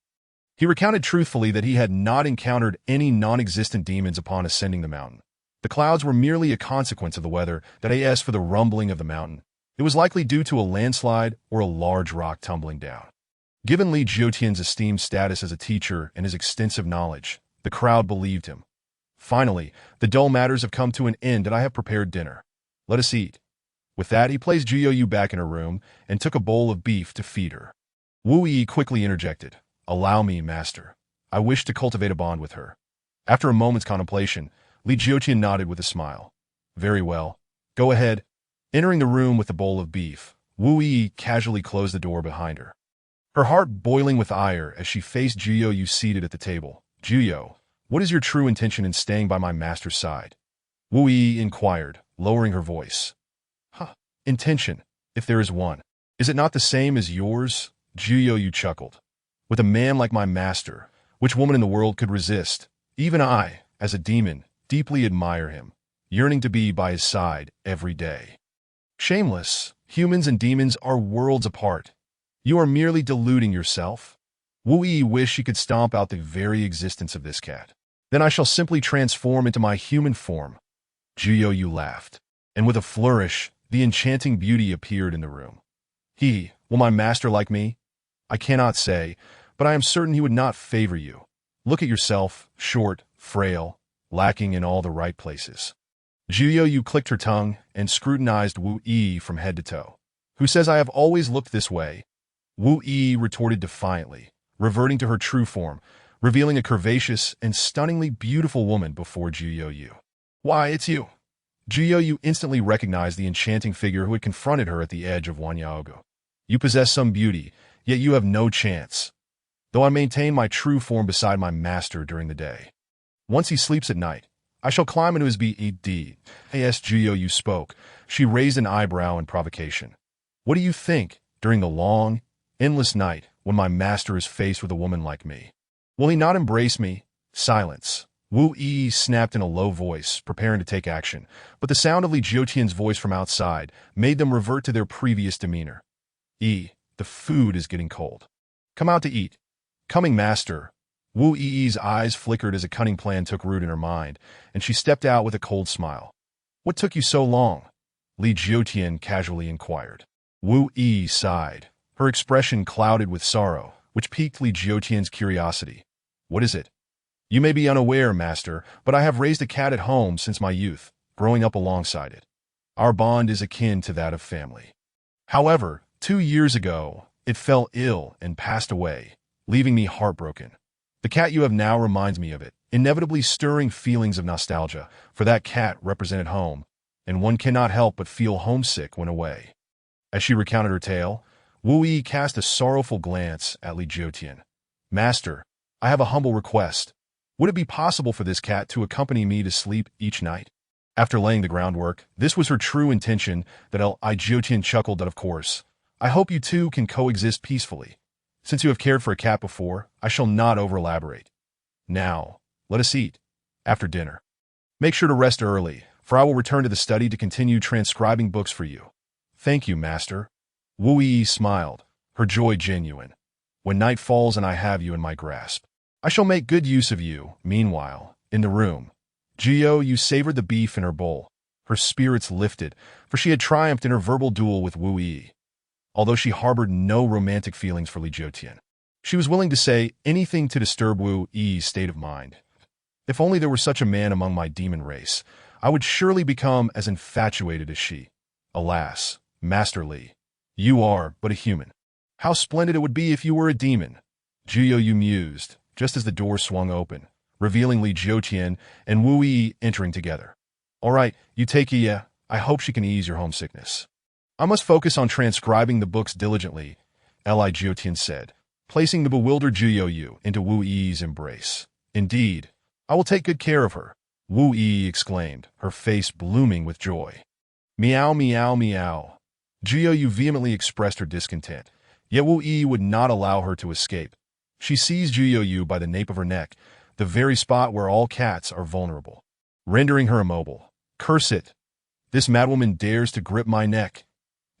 He recounted truthfully that he had not encountered any non-existent demons upon ascending the mountain. The clouds were merely a consequence of the weather, that as for the rumbling of the mountain, it was likely due to a landslide or a large rock tumbling down. Given Li Jiutian's esteemed status as a teacher and his extensive knowledge, the crowd believed him. Finally, the dull matters have come to an end and I have prepared dinner. Let us eat. With that, he placed Jiu back in her room and took a bowl of beef to feed her. Wu Yi quickly interjected, "Allow me, master. I wish to cultivate a bond with her." After a moment's contemplation, Li Jiutian nodded with a smile. "Very well. Go ahead." Entering the room with the bowl of beef, Wu Yi casually closed the door behind her. Her heart boiling with ire as she faced Jiu seated at the table. "Jiu, what is your true intention in staying by my master's side?" Wu Yi inquired, lowering her voice. Intention, if there is one. Is it not the same as yours?" Jiu chuckled. "With a man like my master, which woman in the world could resist? Even I, as a demon, deeply admire him, yearning to be by his side every day." "Shameless, humans and demons are worlds apart. You are merely deluding yourself." Wu Yi wished she could stomp out the very existence of this cat. "Then I shall simply transform into my human form." Jiu laughed, and with a flourish, the enchanting beauty appeared in the room. Will my master like me? I cannot say, but I am certain he would not favor you. Look at yourself, short, frail, lacking in all the right places." Jiu clicked her tongue and scrutinized Wu Yi from head to toe. "Who says I have always looked this way?" Wu Yi retorted defiantly, reverting to her true form, revealing a curvaceous and stunningly beautiful woman before Jiu. "Why, it's you." Jiu instantly recognized the enchanting figure who had confronted her at the edge of Wanyaogo. "You possess some beauty, yet you have no chance. Though I maintain my true form beside my master during the day. Once he sleeps at night, I shall climb into his bed." As Jiu spoke, she raised an eyebrow in provocation. "What do you think, during the long, endless night, when my master is faced with a woman like me? Will he not embrace me?" Silence. Wu Yi snapped in a low voice, preparing to take action, but the sound of Li Jiutian's voice from outside made them revert to their previous demeanor. The food is getting cold. Come out to eat." "Coming, master." Wu Yi's eyes flickered as a cunning plan took root in her mind, and she stepped out with a cold smile. "What took you so long?" Li Jiutian casually inquired. Wu Yi sighed, her expression clouded with sorrow, which piqued Li Jiutian's curiosity. "What is it?" "You may be unaware, master, but I have raised a cat at home since my youth, growing up alongside it. Our bond is akin to that of family. However, 2 years ago, it fell ill and passed away, leaving me heartbroken. The cat you have now reminds me of it, inevitably stirring feelings of nostalgia, for that cat represented home, and one cannot help but feel homesick when away." As she recounted her tale, Wu Yi cast a sorrowful glance at Li Jiutian. "Master, I have a humble request. Would it be possible for this cat to accompany me to sleep each night?" After laying the groundwork, this was her true intention, that Li Jiutian chuckled that of course. "I hope you two can coexist peacefully. Since you have cared for a cat before, I shall not over-elaborate. Now, let us eat. After dinner. Make sure to rest early, for I will return to the study to continue transcribing books for you." "Thank you, master." Wu Yi smiled, her joy genuine. "When night falls and I have you in my grasp, I shall make good use of you." Meanwhile, in the room, Jiu savored the beef in her bowl. Her spirits lifted, for she had triumphed in her verbal duel with Wu Yi. Although she harbored no romantic feelings for Li Jiutian, she was willing to say anything to disturb Wu Yi's state of mind. "If only there were such a man among my demon race, I would surely become as infatuated as she. Alas, Master Li, you are but a human. How splendid it would be if you were a demon." Jiu mused, just as the door swung open, revealing Li Jiutian and Wu Yi entering together. "All right, you take Iya. I hope she can ease your homesickness. I must focus on transcribing the books diligently," Li Jiutian said, placing the bewildered Jiu into Wu Yi's embrace. "Indeed, I will take good care of her," Wu Yi exclaimed, her face blooming with joy. "Meow, meow, meow." Jiu vehemently expressed her discontent, yet Wu Yi would not allow her to escape. She seized Jiu by the nape of her neck, the very spot where all cats are vulnerable, rendering her immobile. "Curse it! This madwoman dares to grip my neck."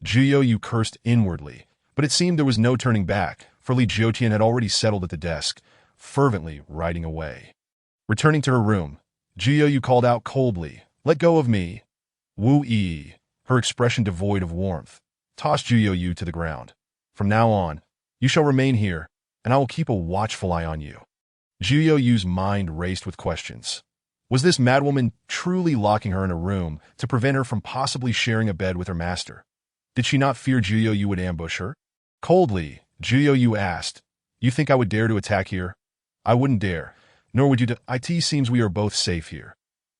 Jiu cursed inwardly, but it seemed there was no turning back, for Li Jiutian had already settled at the desk, fervently writing away. Returning to her room, Jiu called out coldly, "Let go of me." Wu Yi, her expression devoid of warmth, tossed Jiu to the ground. "From now on, you shall remain here, and I will keep a watchful eye on you." Jiu's mind raced with questions. Was this madwoman truly locking her in a room to prevent her from possibly sharing a bed with her master? Did she not fear Juyo would ambush her? Coldly, Juyo asked, "You think I would dare to attack here?" "I wouldn't dare, nor would you. It seems we are both safe here."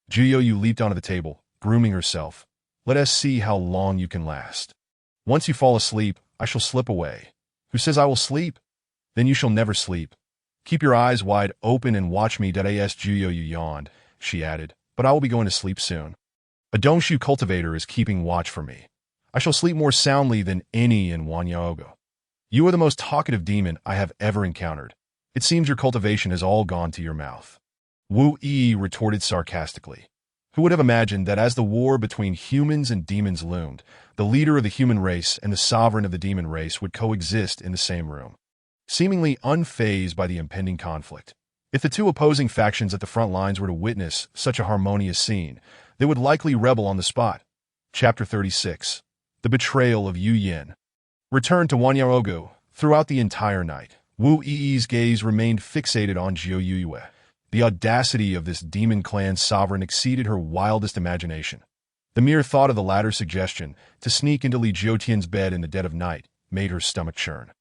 Juyo leaped onto the table, grooming herself. "Let us see how long you can last. Once you fall asleep, I shall slip away." "Who says I will sleep?" "Then you shall never sleep. Keep your eyes wide open and watch me." As Juyo yawned, she added, "But I will be going to sleep soon. A Dongshu cultivator is keeping watch for me. I shall sleep more soundly than any in Wanyaogo. You are the most talkative demon I have ever encountered. It seems your cultivation has all gone to your mouth." Wu Yi retorted sarcastically. Who would have imagined that as the war between humans and demons loomed, the leader of the human race and the sovereign of the demon race would coexist in the same room, seemingly unfazed by the impending conflict? If the two opposing factions at the front lines were to witness such a harmonious scene, they would likely rebel on the spot. Chapter 36. The Betrayal of Yu Yin. Returned to Wanyaogo. Throughout the entire night, Wu Yi's gaze remained fixated on Jiu Yue. The audacity of this demon clan sovereign exceeded her wildest imagination. The mere thought of the latter's suggestion to sneak into Li Jiotian's bed in the dead of night made her stomach churn.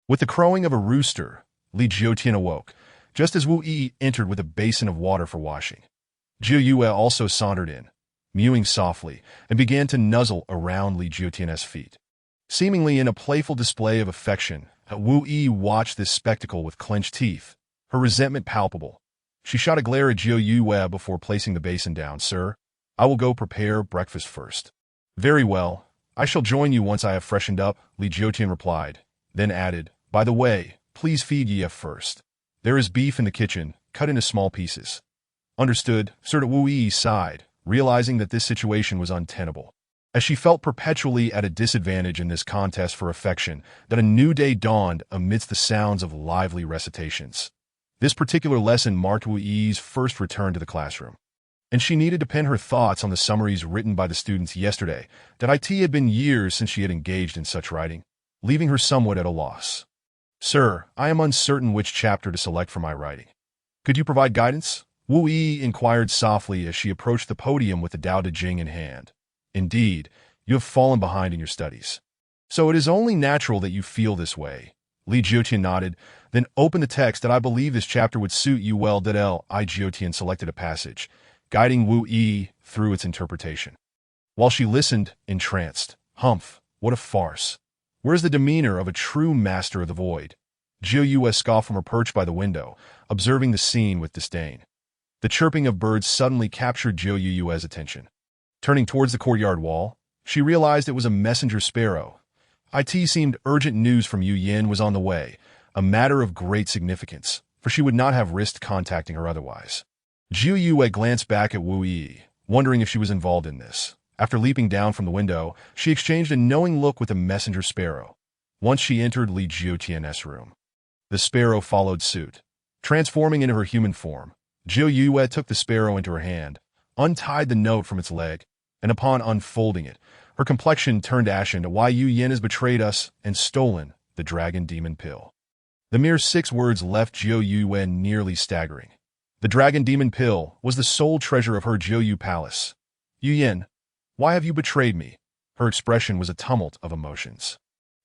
With the crowing of a rooster, Li Jiotian awoke, just as Wu Yi entered with a basin of water for washing. Jiu Yue also sauntered in, mewing softly, and began to nuzzle around Li Jiotian's feet. Seemingly in a playful display of affection, Wu Yi watched this spectacle with clenched teeth, her resentment palpable. She shot a glare at Jiu Yue before placing the basin down. "Sir, I will go prepare breakfast first." "Very well. I shall join you once I have freshened up," Li Jiotian replied, then added, "By the way, please feed Yef first. There is beef in the kitchen, cut into small pieces." "Understood," Sir. Wu Yi sighed, realizing that this situation was untenable. As she felt perpetually at a disadvantage in this contest for affection, that a new day dawned amidst the sounds of lively recitations. This particular lesson marked Wu Yi's first return to the classroom, and she needed to pen her thoughts on the summaries written by the students yesterday. It had been years since she had engaged in such writing, leaving her somewhat at a loss. "Sir, I am uncertain which chapter to select for my writing. Could you provide guidance?" Wu Yi inquired softly as she approached the podium with the Tao Te Ching in hand. "Indeed, you have fallen behind in your studies. So it is only natural that you feel this way." Li Jiotian nodded, then opened the text. "I believe this chapter would suit you well." Li Jiotian selected a passage, guiding Wu Yi through its interpretation. While she listened, entranced. "Humph, what a farce. Where is the demeanor of a true master of the void?" Jiu Yue scoffed from her perch by the window, observing the scene with disdain. The chirping of birds suddenly captured Jiu Yue's attention. Turning towards the courtyard wall, she realized it was a messenger sparrow. It seemed urgent news from Yu Yin was on the way, a matter of great significance, for she would not have risked contacting her otherwise. Jiu Yue glanced back at Wu Yi, wondering if she was involved in this. After leaping down from the window, she exchanged a knowing look with the messenger sparrow. Once she entered Li Jiotian's room, the sparrow followed suit. Transforming into her human form, Jiu Yue took the sparrow into her hand, untied the note from its leg, and upon unfolding it, her complexion turned ashen. "Why Yu Yin has betrayed us and stolen the dragon demon pill." The mere 6 words left Jiu Yue nearly staggering. The dragon demon pill was the sole treasure of her Jiu palace. "Yu Yin, why have you betrayed me?" Her expression was a tumult of emotions.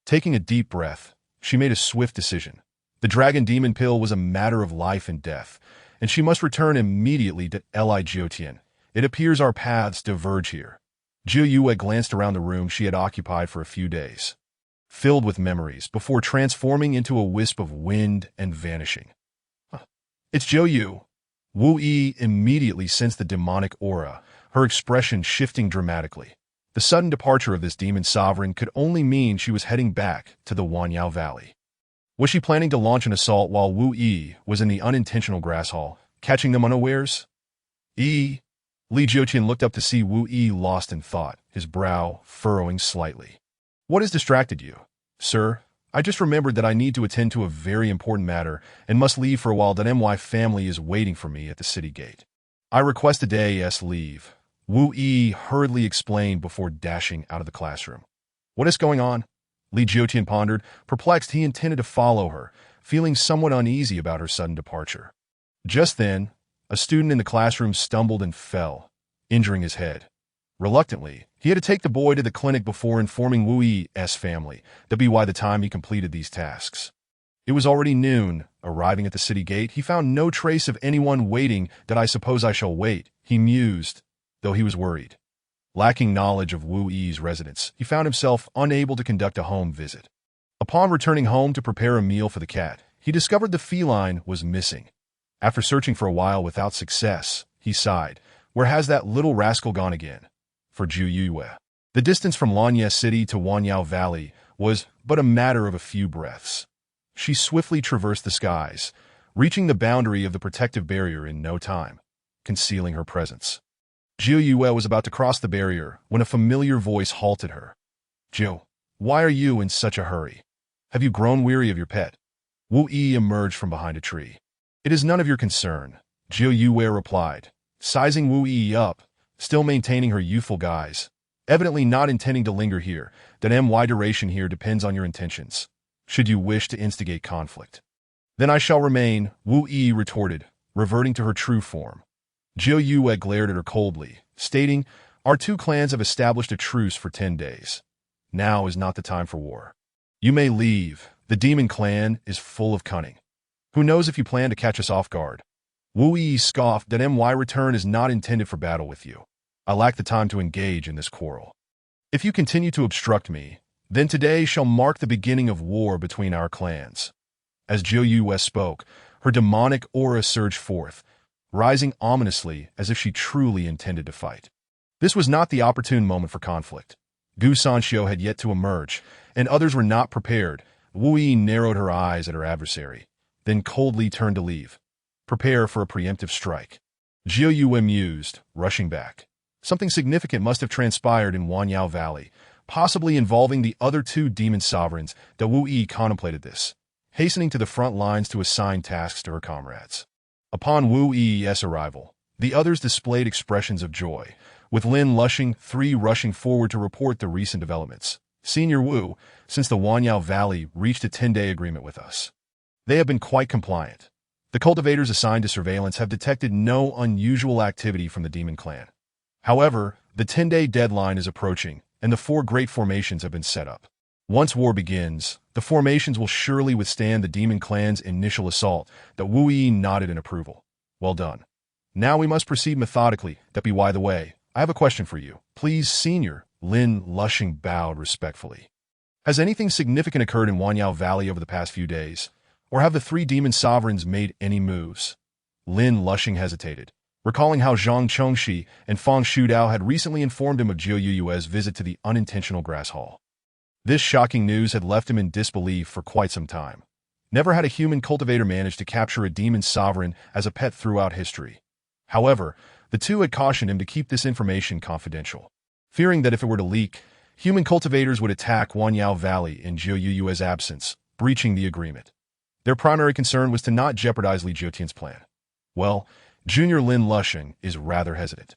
Taking a deep breath, she made a swift decision. The dragon demon pill was a matter of life and death, and she must return immediately to Li Jiotian. "It appears our paths diverge here." Jiu Yue glanced around the room she had occupied for a few days, filled with memories, before transforming into a wisp of wind and vanishing. "It's Jiu Yu." Wu Yi immediately sensed the demonic aura, her expression shifting dramatically. The sudden departure of this demon sovereign could only mean she was heading back to the Wanyao Valley. Was she planning to launch an assault while Wu Yi was in the unintentional grass hall, catching them unawares? Li Jiotian looked up to see Wu Yi lost in thought, his brow furrowing slightly. "What has distracted you?" "Sir, I just remembered that I need to attend to a very important matter and must leave for a while. My family is waiting for me at the city gate. I request a day's leave." Wu Yi hurriedly explained before dashing out of the classroom. "What is going on?" Li Jiotian pondered. Perplexed, he intended to follow her, feeling somewhat uneasy about her sudden departure. Just then, A student in the classroom stumbled and fell, injuring his head. Reluctantly, he had to take the boy to the clinic before informing Wu Yi's family that by the time he completed these tasks. It was already noon. Arriving at the city gate, he found no trace of anyone waiting. "That I suppose I shall wait," he mused, though he was worried. Lacking knowledge of Wu Yi's residence, he found himself unable to conduct a home visit. Upon returning home to prepare a meal for the cat, he discovered the feline was missing. After searching for a while without success, he sighed. "Where has that little rascal gone again?" For Zhu Yue, the distance from Lanye City to Wanyao Valley was but a matter of a few breaths. She swiftly traversed the skies, reaching the boundary of the protective barrier in no time, concealing her presence. Zhu Yue was about to cross the barrier when a familiar voice halted her. "Zhu, why are you in such a hurry? Have you grown weary of your pet?" Wu Yi emerged from behind a tree. "It is none of your concern," Zhu Yue replied, sizing Wu Yi up, still maintaining her youthful guise, evidently not intending to linger here. "That my duration here depends on your intentions. Should you wish to instigate conflict, then I shall remain," Wu Yi retorted, reverting to her true form. Zhu Yue glared at her coldly, stating, "Our two clans have established a truce for 10 days. Now is not the time for war. You may leave. The demon clan is full of cunning. Who knows if you plan to catch us off guard?" Wu Yi scoffed. "That my return is not intended for battle with you. I lack the time to engage in this quarrel. If you continue to obstruct me, then today shall mark the beginning of war between our clans." As Zhu Yue spoke, her demonic aura surged forth, rising ominously as if she truly intended to fight. This was not the opportune moment for conflict. Gu Sanxiu had yet to emerge, and others were not prepared. Wu Yi narrowed her eyes at her adversary, then coldly turned to leave. Prepare for a preemptive strike. Zhu Yue mused, rushing back. Something significant must have transpired in Wanyao Valley, possibly involving the other two demon sovereigns. That Wu Yi contemplated this, hastening to the front lines to assign tasks to her comrades. Upon Wu Yi's arrival, the others displayed expressions of joy, with Lin Lushing rushing forward to report the recent developments. "Senior Wu, since the Wanyao Valley reached a 10-day agreement with us, they have been quite compliant. The cultivators assigned to surveillance have detected no unusual activity from the demon clan. However, the 10-day deadline is approaching, and the 4 great formations have been set up. Once war begins, the formations will surely withstand the demon clan's initial assault." That Wu Yi nodded in approval. "Well done. Now we must proceed methodically." "That by the way, I have a question for you." "Please, Senior." Lin Lushing bowed respectfully. "Has anything significant occurred in Wanyao Valley over the past few days? Or have the 3 demon sovereigns made any moves?" Lin Lushing hesitated, recalling how Zhang Chongxi and Fang Shudao had recently informed him of Zhu Yue's visit to the unintentional grass hall. This shocking news had left him in disbelief for quite some time. Never had a human cultivator managed to capture a demon sovereign as a pet throughout history. However, the two had cautioned him to keep this information confidential, fearing that if it were to leak, human cultivators would attack Wanyao Valley in Zhu Yue's absence, breaching the agreement. Their primary concern was to not jeopardize Li Jiutian's plan. Well, Junior Lin Lushing is rather hesitant.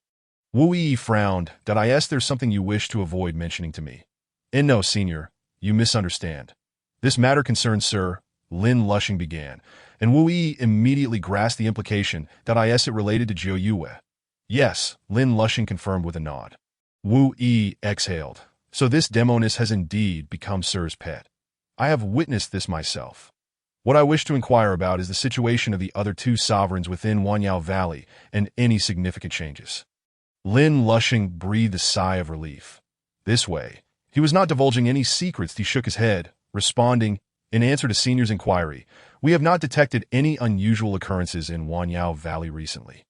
Wu Yi frowned. "That I ask there's something you wish to avoid mentioning to me?" "No, Senior, you misunderstand. This matter concerns Sir," Lin Lushing began, and Wu Yi immediately grasped the implication. "That it related to Zhu Yue?" "Yes," Lin Lushing confirmed with a nod. Wu Yi exhaled. "So this demoness has indeed become Sir's pet. I have witnessed this myself. What I wish to inquire about is the situation of the other 2 sovereigns within Wanyao Valley and any significant changes." Lin Lushing breathed a sigh of relief. This way, he was not divulging any secrets. He shook his head, responding, "In answer to Senior's inquiry, we have not detected any unusual occurrences in Wanyao Valley recently."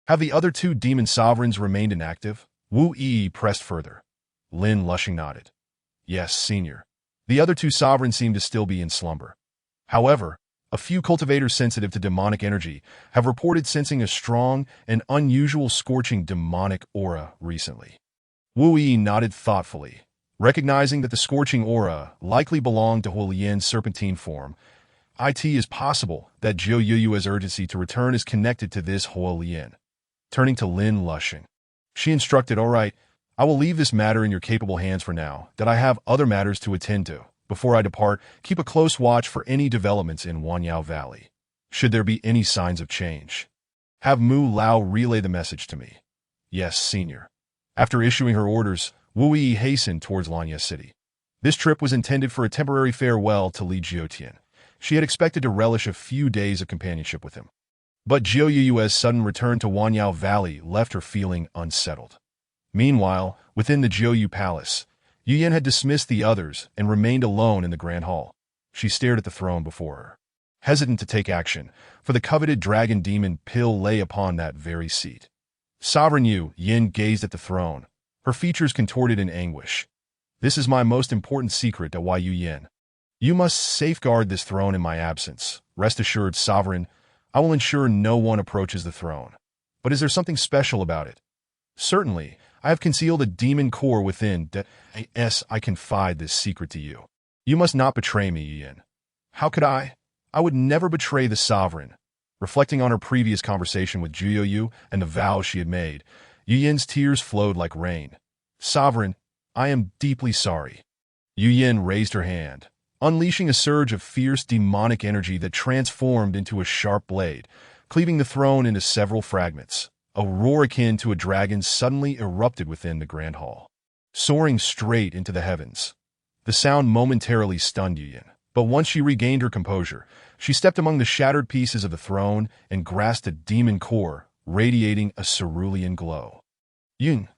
"Have the other 2 demon sovereigns remained inactive?" Wu Yi pressed further. Lin Lushing nodded. "Yes, Senior. The other 2 sovereigns seem to still be in slumber. However, a few cultivators sensitive to demonic energy have reported sensing a strong and unusual scorching demonic aura recently." Wu Yi nodded thoughtfully, recognizing that the scorching aura likely belonged to Huolian's serpentine form. It is possible that Zhu Yue's urgency to return is connected to this Huolian. Turning to Lin Lushing, she instructed, "All right, I will leave this matter in your capable hands for now. That I have other matters to attend to. Before I depart, keep a close watch for any developments in Wanyao Valley. Should there be any signs of change, Have Mu Lao relay the message to me. Yes, Senior. After issuing her orders, Wu Yi hastened towards Lanya City. This trip was intended for a temporary farewell to Li Jiutian. She had expected to relish a few days of companionship with him. But Jiu Yu's sudden return to Wanyao Valley left her feeling unsettled. Meanwhile, within the Jiu Palace, Yu Yin had dismissed the others and remained alone in the Grand Hall. She stared at the throne before her, hesitant to take action, for the coveted dragon demon pill lay upon that very seat. Sovereign Yu Yin gazed at the throne, her features contorted in anguish. This is my most important secret, Yu Yin. You must safeguard this throne in my absence. Rest assured, Sovereign, I will ensure no one approaches the throne. But is there something special about it? Certainly, I have concealed a demon core within. I confide this secret to you. You must not betray me, Yu Yin. How could I? I would never betray the Sovereign. Reflecting on her previous conversation with Jiu Yu and the vows she had made, Yu Yin's tears flowed like rain. Sovereign, I am deeply sorry. Yu Yin raised her hand, unleashing a surge of fierce demonic energy that transformed into a sharp blade, cleaving the throne into several fragments. A roar akin to a dragon suddenly erupted within the Grand Hall, soaring straight into the heavens. The sound momentarily stunned Yu Yin, but once she regained her composure, she stepped among the shattered pieces of the throne and grasped a demon core, radiating a cerulean glow. Yin,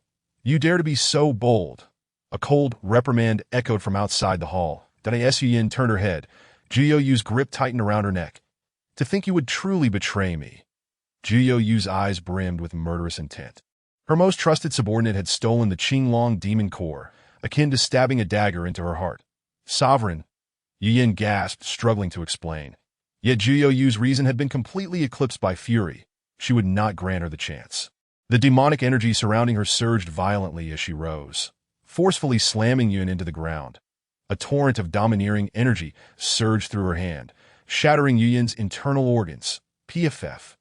you dare to be so bold. A cold reprimand echoed from outside the hall. Yu Yin turned her head. Jiu Yu's grip tightened around her neck. To think you would truly betray me. Jiu Yu's eyes brimmed with murderous intent. Her most trusted subordinate had stolen the Qinglong demon core, akin to stabbing a dagger into her heart. Sovereign, Yu Yin gasped, struggling to explain. Yet Jiu Yu's reason had been completely eclipsed by fury. She would not grant her the chance. The demonic energy surrounding her surged violently as she rose, forcefully slamming Yu Yin into the ground. A torrent of domineering energy surged through her hand, shattering Yu Yin's internal organs. PFF.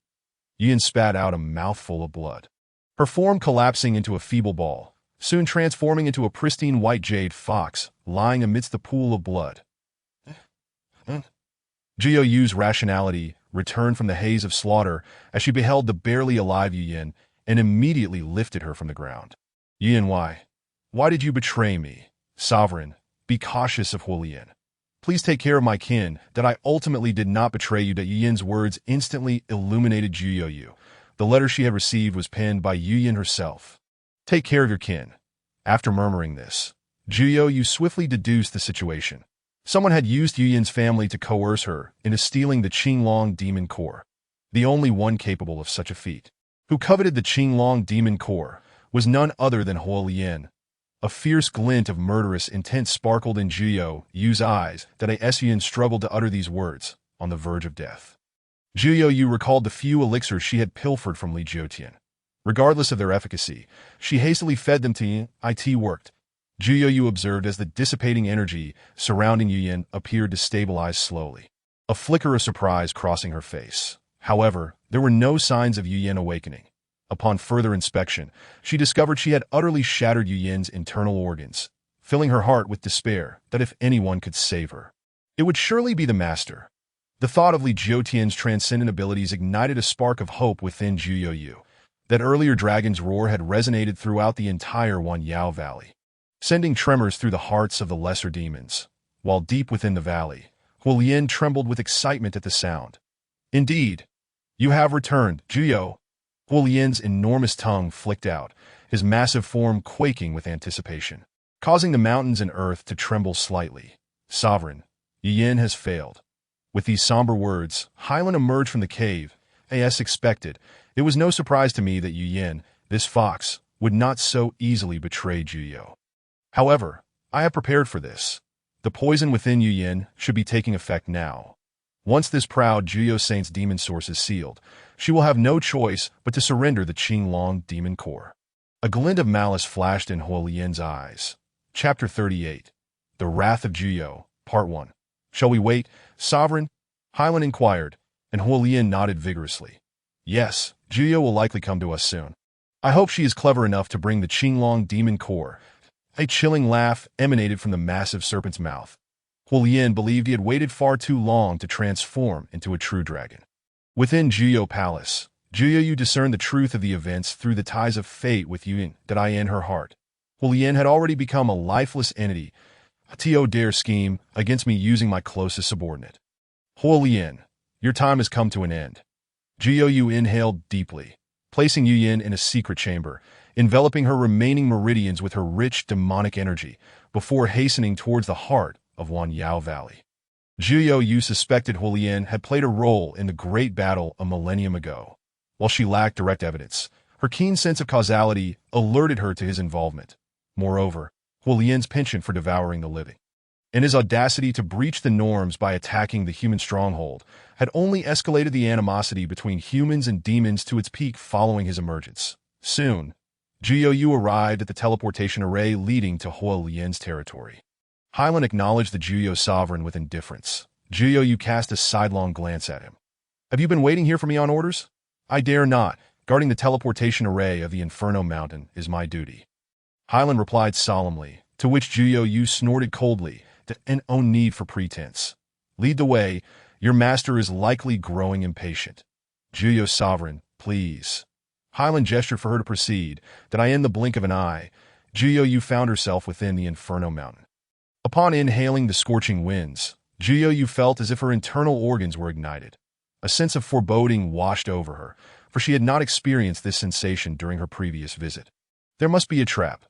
Yu Yin spat out a mouthful of blood, her form collapsing into a feeble ball, soon transforming into a pristine white jade fox lying amidst the pool of blood. Jiu Yu's rationality returned from the haze of slaughter as she beheld the barely alive Yu Yin and immediately lifted her from the ground. Yu Yin, why? Why did you betray me? Sovereign, be cautious of Hu Yin. Please take care of my kin, that I ultimately did not betray you. Yu Yin's words instantly illuminated Jiu Yu. The letter she had received was penned by Yu Yin herself. Take care of your kin. After murmuring this, Jiu Yu swiftly deduced the situation. Someone had used Yu Yin's family to coerce her into stealing the Qinglong demon core. The only one capable of such a feat, who coveted the Qinglong demon core, was none other than Hu Yin. A fierce glint of murderous intent sparkled in Jiu Yu's eyes that Yu Yin struggled to utter these words, on the verge of death. Jiu Yu recalled the few elixirs she had pilfered from Li Jiutian. Regardless of their efficacy, she hastily fed them to Yin. It worked. Jiu Yu observed as the dissipating energy surrounding Yu Yin appeared to stabilize slowly, a flicker of surprise crossing her face. However, there were no signs of Yu Yin awakening. Upon further inspection, she discovered she had utterly shattered Yu Yin's internal organs, filling her heart with despair that if anyone could save her, it would surely be the master. The thought of Li Jiutian's transcendent abilities ignited a spark of hope within Jiu Yu. That earlier dragon's roar had resonated throughout the entire Wanyao Valley, sending tremors through the hearts of the lesser demons. While deep within the valley, Hu Yin trembled with excitement at the sound. Indeed, you have returned, Jiu. Hu Yin's enormous tongue flicked out, his massive form quaking with anticipation, causing the mountains and earth to tremble slightly. Sovereign, Yu Yin has failed. With these somber words, Hylan emerged from the cave. As expected, it was no surprise to me that Yu Yin, this fox, would not so easily betray Jiu. However, I have prepared for this. The poison within Yu Yin should be taking effect now. Once this proud Jiu Saint's demon source is sealed, she will have no choice but to surrender the Qinglong demon core. A glint of malice flashed in Hu Yin's eyes. Chapter 38. The Wrath of Jiu, Part 1. Shall we wait, Sovereign? Hylan inquired, and Hu Yin nodded vigorously. Yes, Jiu will likely come to us soon. I hope she is clever enough to bring the Qinglong demon core. A chilling laugh emanated from the massive serpent's mouth. Hu Yin believed he had waited far too long to transform into a true dragon. Within Jiu Palace, Yu discerned the truth of the events through the ties of fate with Yin that I in her heart. Yin had already become a lifeless entity, a to dare scheme against me using my closest subordinate. Yin, your time has come to an end. Yu inhaled deeply, placing Yin in a secret chamber, enveloping her remaining meridians with her rich demonic energy before hastening towards the heart of Wanyao Valley. Yu suspected Yin had played a role in the great battle a millennium ago. While she lacked direct evidence, her keen sense of causality alerted her to his involvement. Moreover, Yin's penchant for devouring the living and his audacity to breach the norms by attacking the human stronghold had only escalated the animosity between humans and demons to its peak following his emergence. Soon, Yu arrived at the teleportation array leading to Yin's territory. Hylan acknowledged the Juyo sovereign with indifference. Yu cast a sidelong glance at him. Have you been waiting here for me on orders? I dare not. Guarding the teleportation array of the Inferno Mountain is my duty. Hylan replied solemnly, to which Yu snorted coldly, and no need for pretense. Lead the way. Your master is likely growing impatient. Juyo sovereign, please. Hylan gestured for her to proceed, that in the blink of an eye, Yu found herself within the Inferno Mountain. Upon inhaling the scorching winds, Yu felt as if her internal organs were ignited. A sense of foreboding washed over her, for she had not experienced this sensation during her previous visit. There must be a trap.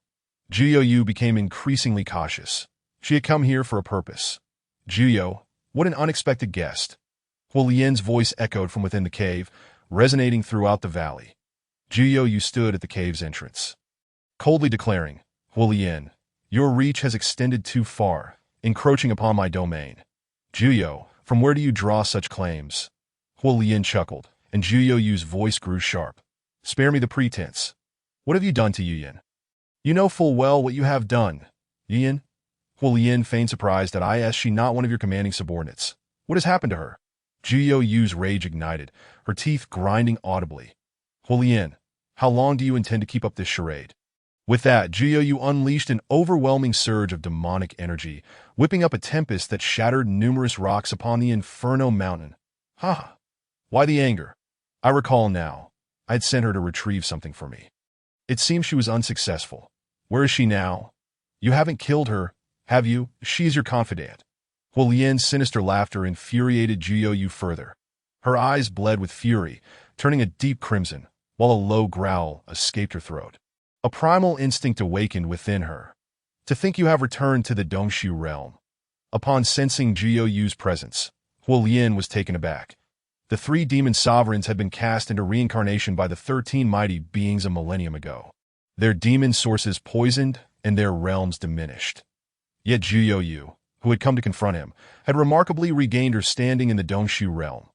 Yu became increasingly cautious. She had come here for a purpose. Juyo, what an unexpected guest. Yin's voice echoed from within the cave, resonating throughout the valley. Yu stood at the cave's entrance, coldly declaring, Yin, your reach has extended too far, encroaching upon my domain. Juyo, from where do you draw such claims? Yin chuckled, and Juyou's voice grew sharp. Spare me the pretense. What have you done to Yin? You know full well what you have done. Yin? Yin feigned surprise that is she not one of your commanding subordinates? What has happened to her? Juyou's rage ignited, her teeth grinding audibly. Yin, how long do you intend to keep up this charade? With that, Juyo unleashed an overwhelming surge of demonic energy, whipping up a tempest that shattered numerous rocks upon the Inferno Mountain. Ha! Why the anger? I recall now. I had sent her to retrieve something for me. It seems she was unsuccessful. Where is she now? You haven't killed her, have you? She is your confidant. Yin's sinister laughter infuriated Juyo further. Her eyes bled with fury, turning a deep crimson, while a low growl escaped her throat. A primal instinct awakened within her. To think you have returned to the Dongshu realm. Upon sensing Juyou's presence, Yin was taken aback. The 3 demon sovereigns had been cast into reincarnation by the 13 mighty beings a millennium ago. Their demon sources poisoned and their realms diminished. Yet Juyo, who had come to confront him, had remarkably regained her standing in the Dongshu realm.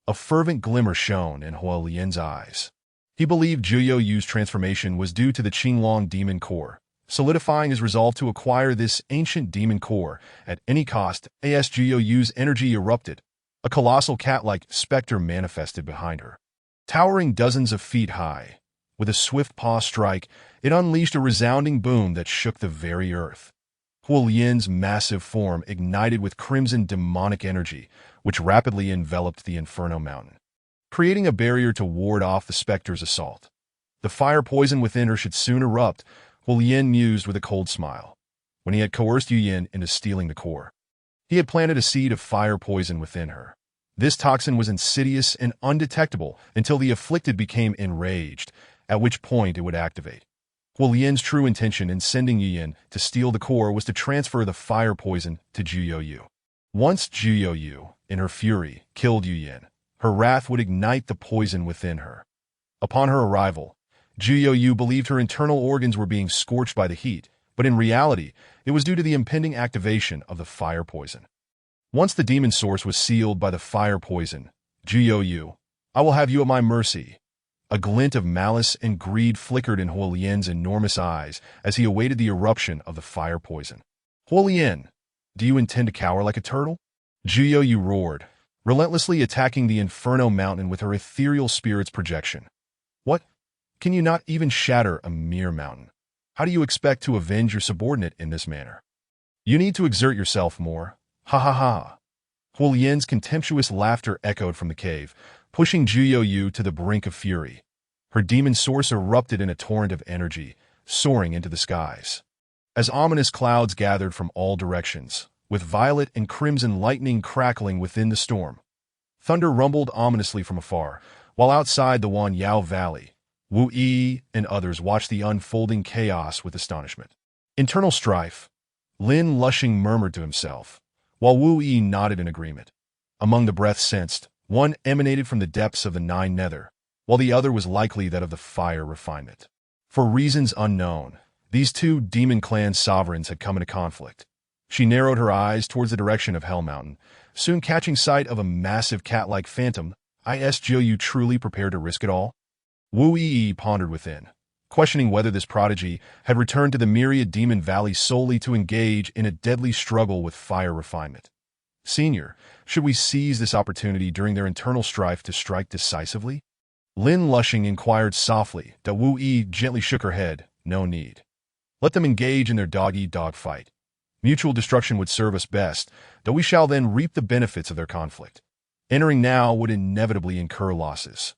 A fervent glimmer shone in Yin's eyes. He believed Juyou's transformation was due to the Qinglong demon core, solidifying his resolve to acquire this ancient demon core at any cost. As Juyou's energy erupted, a colossal cat-like specter manifested behind her. Towering dozens of feet high, with a swift paw strike, it unleashed a resounding boom that shook the very earth. Yin's massive form ignited with crimson demonic energy, which rapidly enveloped the Inferno Mountain, creating a barrier to ward off the specter's assault. The fire poison within her should soon erupt, Yin mused with a cold smile. When he had coerced Yin into stealing the core, he had planted a seed of fire poison within her. This toxin was insidious and undetectable until the afflicted became enraged, at which point it would activate. Yin's true intention in sending Yin to steal the core was to transfer the fire poison to Juyo. Once Juyo, in her fury, killed Yin, her wrath would ignite the poison within her. Upon her arrival, Juyo believed her internal organs were being scorched by the heat, but in reality, it was due to the impending activation of the fire poison. Once the demon source was sealed by the fire poison, Juyo, I will have you at my mercy. A glint of malice and greed flickered in Yin's enormous eyes as he awaited the eruption of the fire poison. Yin, do you intend to cower like a turtle? Juyo roared, relentlessly attacking the Inferno Mountain with her ethereal spirit's projection. What? Can you not even shatter a mere mountain? How do you expect to avenge your subordinate in this manner? You need to exert yourself more. Ha ha ha. Yin's contemptuous laughter echoed from the cave, pushing Juyo to the brink of fury. Her demon source erupted in a torrent of energy, soaring into the skies. As ominous clouds gathered from all directions, with violet and crimson lightning crackling within the storm, thunder rumbled ominously from afar, while outside the Wanyao Valley, Wu Yi and others watched the unfolding chaos with astonishment. Internal strife, Lin Lushing murmured to himself, while Wu Yi nodded in agreement. Among the breaths sensed, one emanated from the depths of the Nine Nether, while the other was likely that of the Fire Refinement. For reasons unknown, these two demon clan sovereigns had come into conflict. She narrowed her eyes towards the direction of Hell Mountain, soon catching sight of a massive cat-like phantom. Is Jiu truly prepared to risk it all? Wu Yi pondered within, questioning whether this prodigy had returned to the myriad demon valley solely to engage in a deadly struggle with Fire Refinement. Senior, should we seize this opportunity during their internal strife to strike decisively? Lin Lushing inquired softly, that Wu Yi gently shook her head. No need. Let them engage in their dog-eat-dog fight. Mutual destruction would serve us best, though we shall then reap the benefits of their conflict. Entering now would inevitably incur losses.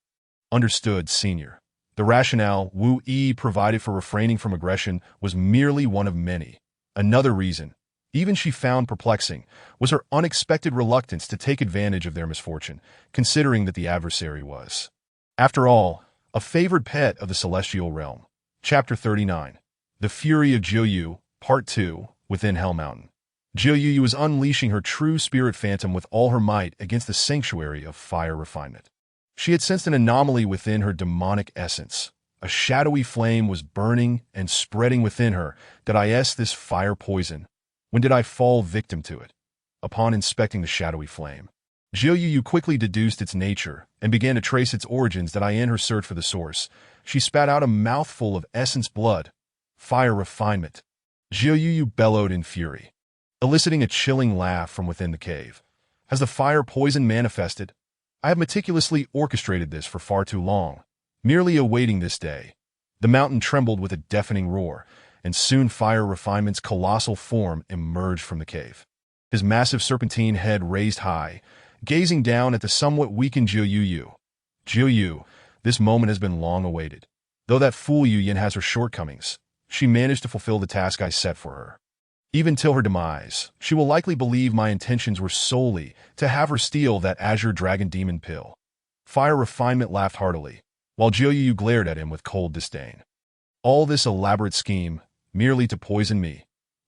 Understood, Senior. The rationale Wu Yi provided for refraining from aggression was merely one of many. Another reason, even she found perplexing, was her unexpected reluctance to take advantage of their misfortune, considering that the adversary was, after all, a favored pet of the celestial realm. Chapter 39. The Fury of Jiu, Part 2, Within Hell Mountain. Jiu was unleashing her true spirit phantom with all her might against the sanctuary of Fire Refinement. She had sensed an anomaly within her demonic essence. A shadowy flame was burning and spreading within her. Did I this fire poison? When did I fall victim to it? Upon inspecting the shadowy flame, Jiu quickly deduced its nature and began to trace its origins. That in her search for the source, she spat out a mouthful of essence blood. Fire Refinement. Jiu bellowed in fury, eliciting a chilling laugh from within the cave. Has the fire poison manifested? I have meticulously orchestrated this for far too long, merely awaiting this day. The mountain trembled with a deafening roar, and soon Fire Refinement's colossal form emerged from the cave. His massive serpentine head raised high, gazing down at the somewhat weakened Jiu. Jiu, this moment has been long awaited. Though that fool Yin has her shortcomings, she managed to fulfill the task I set for her. Even till her demise, she will likely believe my intentions were solely to have her steal that Azure Dragon Demon pill. Fire Refinement laughed heartily, while Jiu glared at him with cold disdain. All this elaborate scheme, merely to poison me.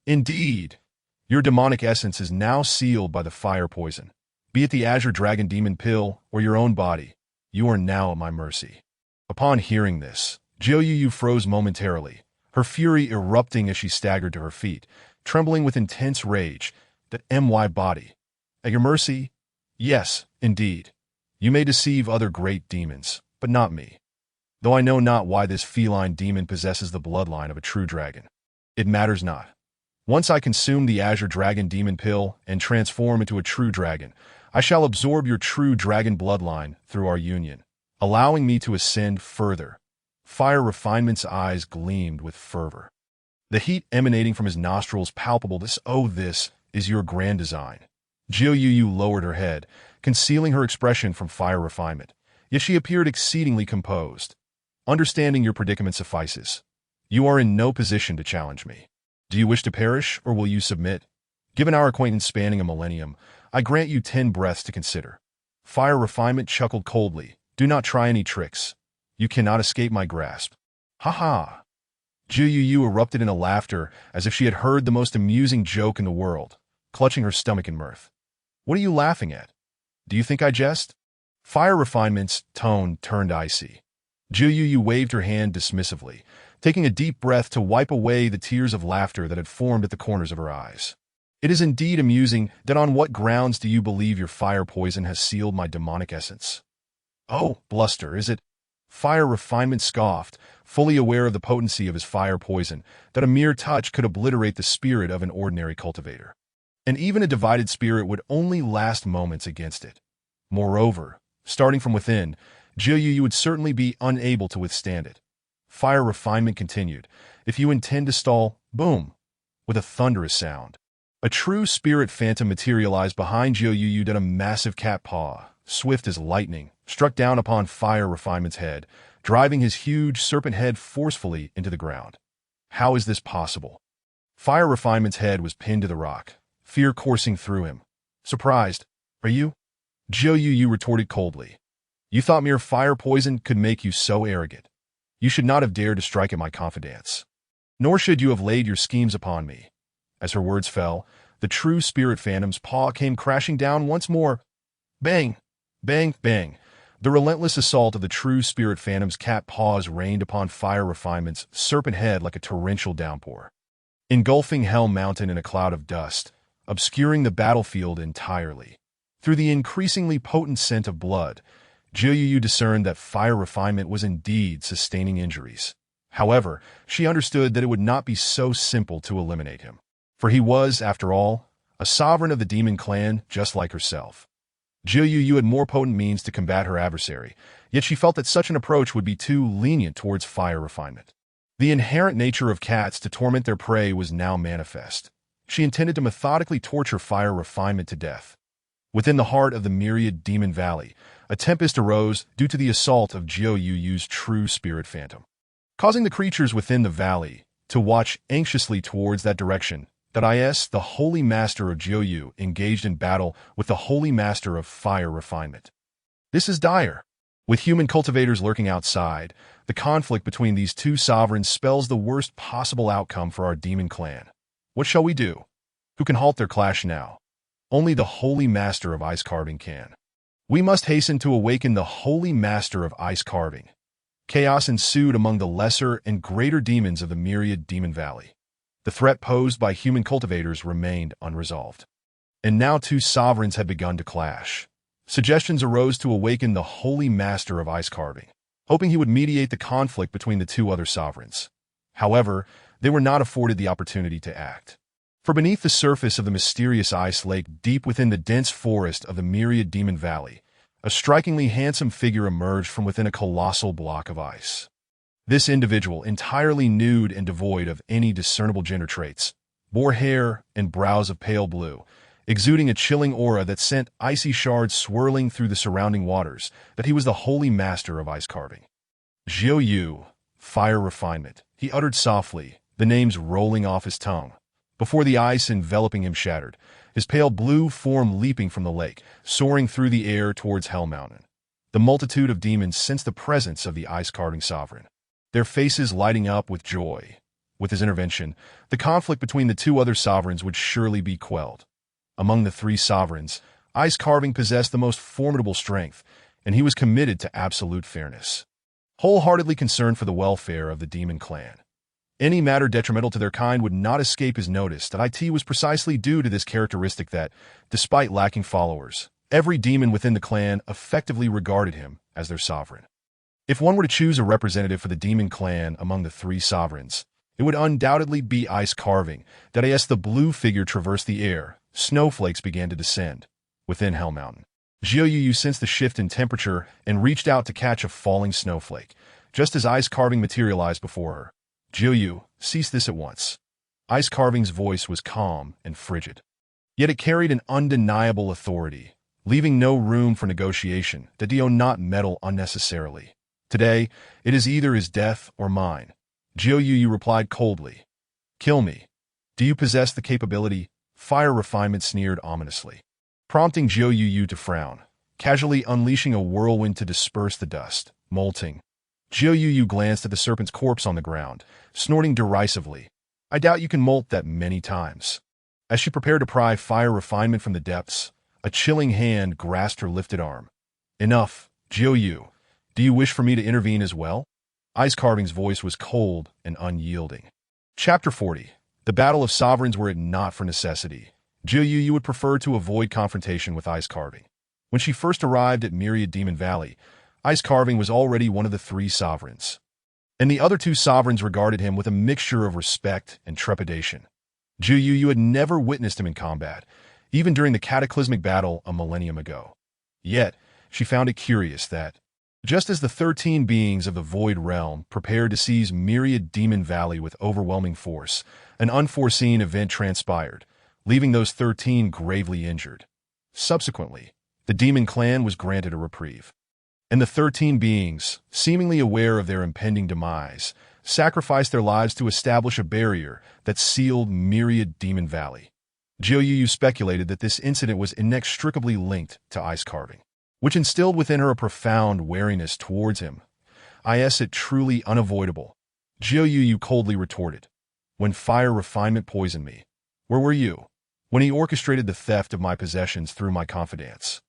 Indeed, your demonic essence is now sealed by the fire poison. Be it the Azure Dragon Demon pill or your own body, you are now at my mercy. Upon hearing this, Jiu froze momentarily, her fury erupting as she staggered to her feet, trembling with intense rage. That my body. At your mercy? Yes, indeed. You may deceive other great demons, but not me. Though I know not why this feline demon possesses the bloodline of a true dragon. It matters not. Once I consume the Azure Dragon Demon pill and transform into a true dragon, I shall absorb your true dragon bloodline through our union, allowing me to ascend further. Fire Refinement's eyes gleamed with fervor. The heat emanating from his nostrils palpable. This is your grand design. Jiu lowered her head, concealing her expression from Fire Refinement, yet she appeared exceedingly composed. Understanding your predicament suffices. You are in no position to challenge me. Do you wish to perish, or will you submit? Given our acquaintance spanning a millennium, I grant you 10 breaths to consider. Fire Refinement chuckled coldly. Do not try any tricks. You cannot escape my grasp. Ha ha! Jiu erupted into laughter as if she had heard the most amusing joke in the world, clutching her stomach in mirth. What are you laughing at? Do you think I jest? Fire Refinement's tone turned icy. Jiu waved her hand dismissively, taking a deep breath to wipe away the tears of laughter that had formed at the corners of her eyes. It is indeed amusing. That on what grounds do you believe your fire poison has sealed my demonic essence? Oh, bluster, is it? Fire Refinement scoffed, fully aware of the potency of his fire poison, that a mere touch could obliterate the spirit of an ordinary cultivator. And even a divided spirit would only last moments against it. Moreover, starting from within, Jiu would certainly be unable to withstand it. Fire Refinement continued, if you intend to stall, boom, with a thunderous sound. A true spirit phantom materialized behind Jiu. Did a massive cat paw, swift as lightning, struck down upon Fire Refinement's head, driving his huge serpent head forcefully into the ground. How is this possible? Fire Refinement's head was pinned to the rock, fear coursing through him. Surprised, are you? Jiu Yu retorted coldly. You thought mere fire poison could make you so arrogant. You should not have dared to strike at my confidence. Nor should you have laid your schemes upon me. As her words fell, the true spirit phantom's paw came crashing down once more. Bang! Bang! Bang! The relentless assault of the true spirit phantom's cat paws rained upon Fire Refinement's serpent head like a torrential downpour, engulfing Hell Mountain in a cloud of dust, obscuring the battlefield entirely. Through the increasingly potent scent of blood, Jiu Yu discerned that Fire Refinement was indeed sustaining injuries. However, she understood that it would not be so simple to eliminate him. For he was, after all, a sovereign of the demon clan just like herself. Jiu Yu had more potent means to combat her adversary, yet she felt that such an approach would be too lenient towards Fire Refinement. The inherent nature of cats to torment their prey was now manifest. She intended to methodically torture Fire Refinement to death. Within the heart of the myriad demon valley, a tempest arose due to the assault of Jiu Yu's true spirit phantom, causing the creatures within the valley to watch anxiously towards that direction. The Holy Master of Jiu Yu engaged in battle with the Holy Master of Fire Refinement. This is dire. With human cultivators lurking outside, the conflict between these two sovereigns spells the worst possible outcome for our demon clan. What shall we do? Who can halt their clash now? Only the Holy Master of Ice Carving can. We must hasten to awaken the Holy Master of Ice Carving. Chaos ensued among the lesser and greater demons of the myriad demon valley. The threat posed by human cultivators remained unresolved. And now two sovereigns had begun to clash. Suggestions arose to awaken the Holy Master of Ice Carving, hoping he would mediate the conflict between the two other sovereigns. However, they were not afforded the opportunity to act. For beneath the surface of the mysterious ice lake deep within the dense forest of the myriad demon valley, a strikingly handsome figure emerged from within a colossal block of ice. This individual, entirely nude and devoid of any discernible gender traits, bore hair and brows of pale blue, exuding a chilling aura that sent icy shards swirling through the surrounding waters, that he was the Holy Master of Ice Carving. Jiu Yu, Fire Refinement, he uttered softly, the names rolling off his tongue, before the ice enveloping him shattered, his pale blue form leaping from the lake, soaring through the air towards Hell Mountain. The multitude of demons sensed the presence of the ice-carving sovereign, their faces lighting up with joy. With his intervention, the conflict between the two other sovereigns would surely be quelled. Among the three sovereigns, Ice Carving possessed the most formidable strength, and he was committed to absolute fairness, wholeheartedly concerned for the welfare of the demon clan. Any matter detrimental to their kind would not escape his notice. That it was precisely due to this characteristic that, despite lacking followers, every demon within the clan effectively regarded him as their sovereign. If one were to choose a representative for the demon clan among the three sovereigns, it would undoubtedly be Ice Carving. That as the blue figure traversed the air, snowflakes began to descend within Hell Mountain. Jiu Yu sensed the shift in temperature and reached out to catch a falling snowflake, just as Ice Carving materialized before her. Jiu Yu, cease this at once. Ice Carving's voice was calm and frigid, yet it carried an undeniable authority, leaving no room for negotiation. That do not meddle unnecessarily. Today, it is either his death or mine. Jiu Yu replied coldly. Kill me. Do you possess the capability? Fire Refinement sneered ominously, prompting Jiu Yu to frown, casually unleashing a whirlwind to disperse the dust, molting. Jiu Yu glanced at the serpent's corpse on the ground, snorting derisively. I doubt you can molt that many times. As she prepared to pry Fire Refinement from the depths, a chilling hand grasped her lifted arm. Enough, Jiu Yu. Do you wish for me to intervene as well? Ice Carving's voice was cold and unyielding. Chapter 40. The Battle of Sovereigns. Were it not for necessity, Jiu Yu would prefer to avoid confrontation with Ice Carving. When she first arrived at Myriad Demon Valley, Ice Carving was already one of the three sovereigns, and the other two sovereigns regarded him with a mixture of respect and trepidation. Jiu Yu had never witnessed him in combat, even during the cataclysmic battle a millennium ago. Yet, she found it curious that, just as the 13 beings of the Void Realm prepared to seize Myriad Demon Valley with overwhelming force, an unforeseen event transpired, leaving those 13 gravely injured. Subsequently, The demon clan was granted a reprieve. And the 13 beings, seemingly aware of their impending demise, sacrificed their lives to establish a barrier that sealed Myriad Demon Valley. Jiu speculated that this incident was inextricably linked to ice carving, which instilled within her a profound wariness towards him. Is it truly unavoidable? Jiu coldly retorted. When fire refinement poisoned me, where were you? When he orchestrated the theft of my possessions through my confidants,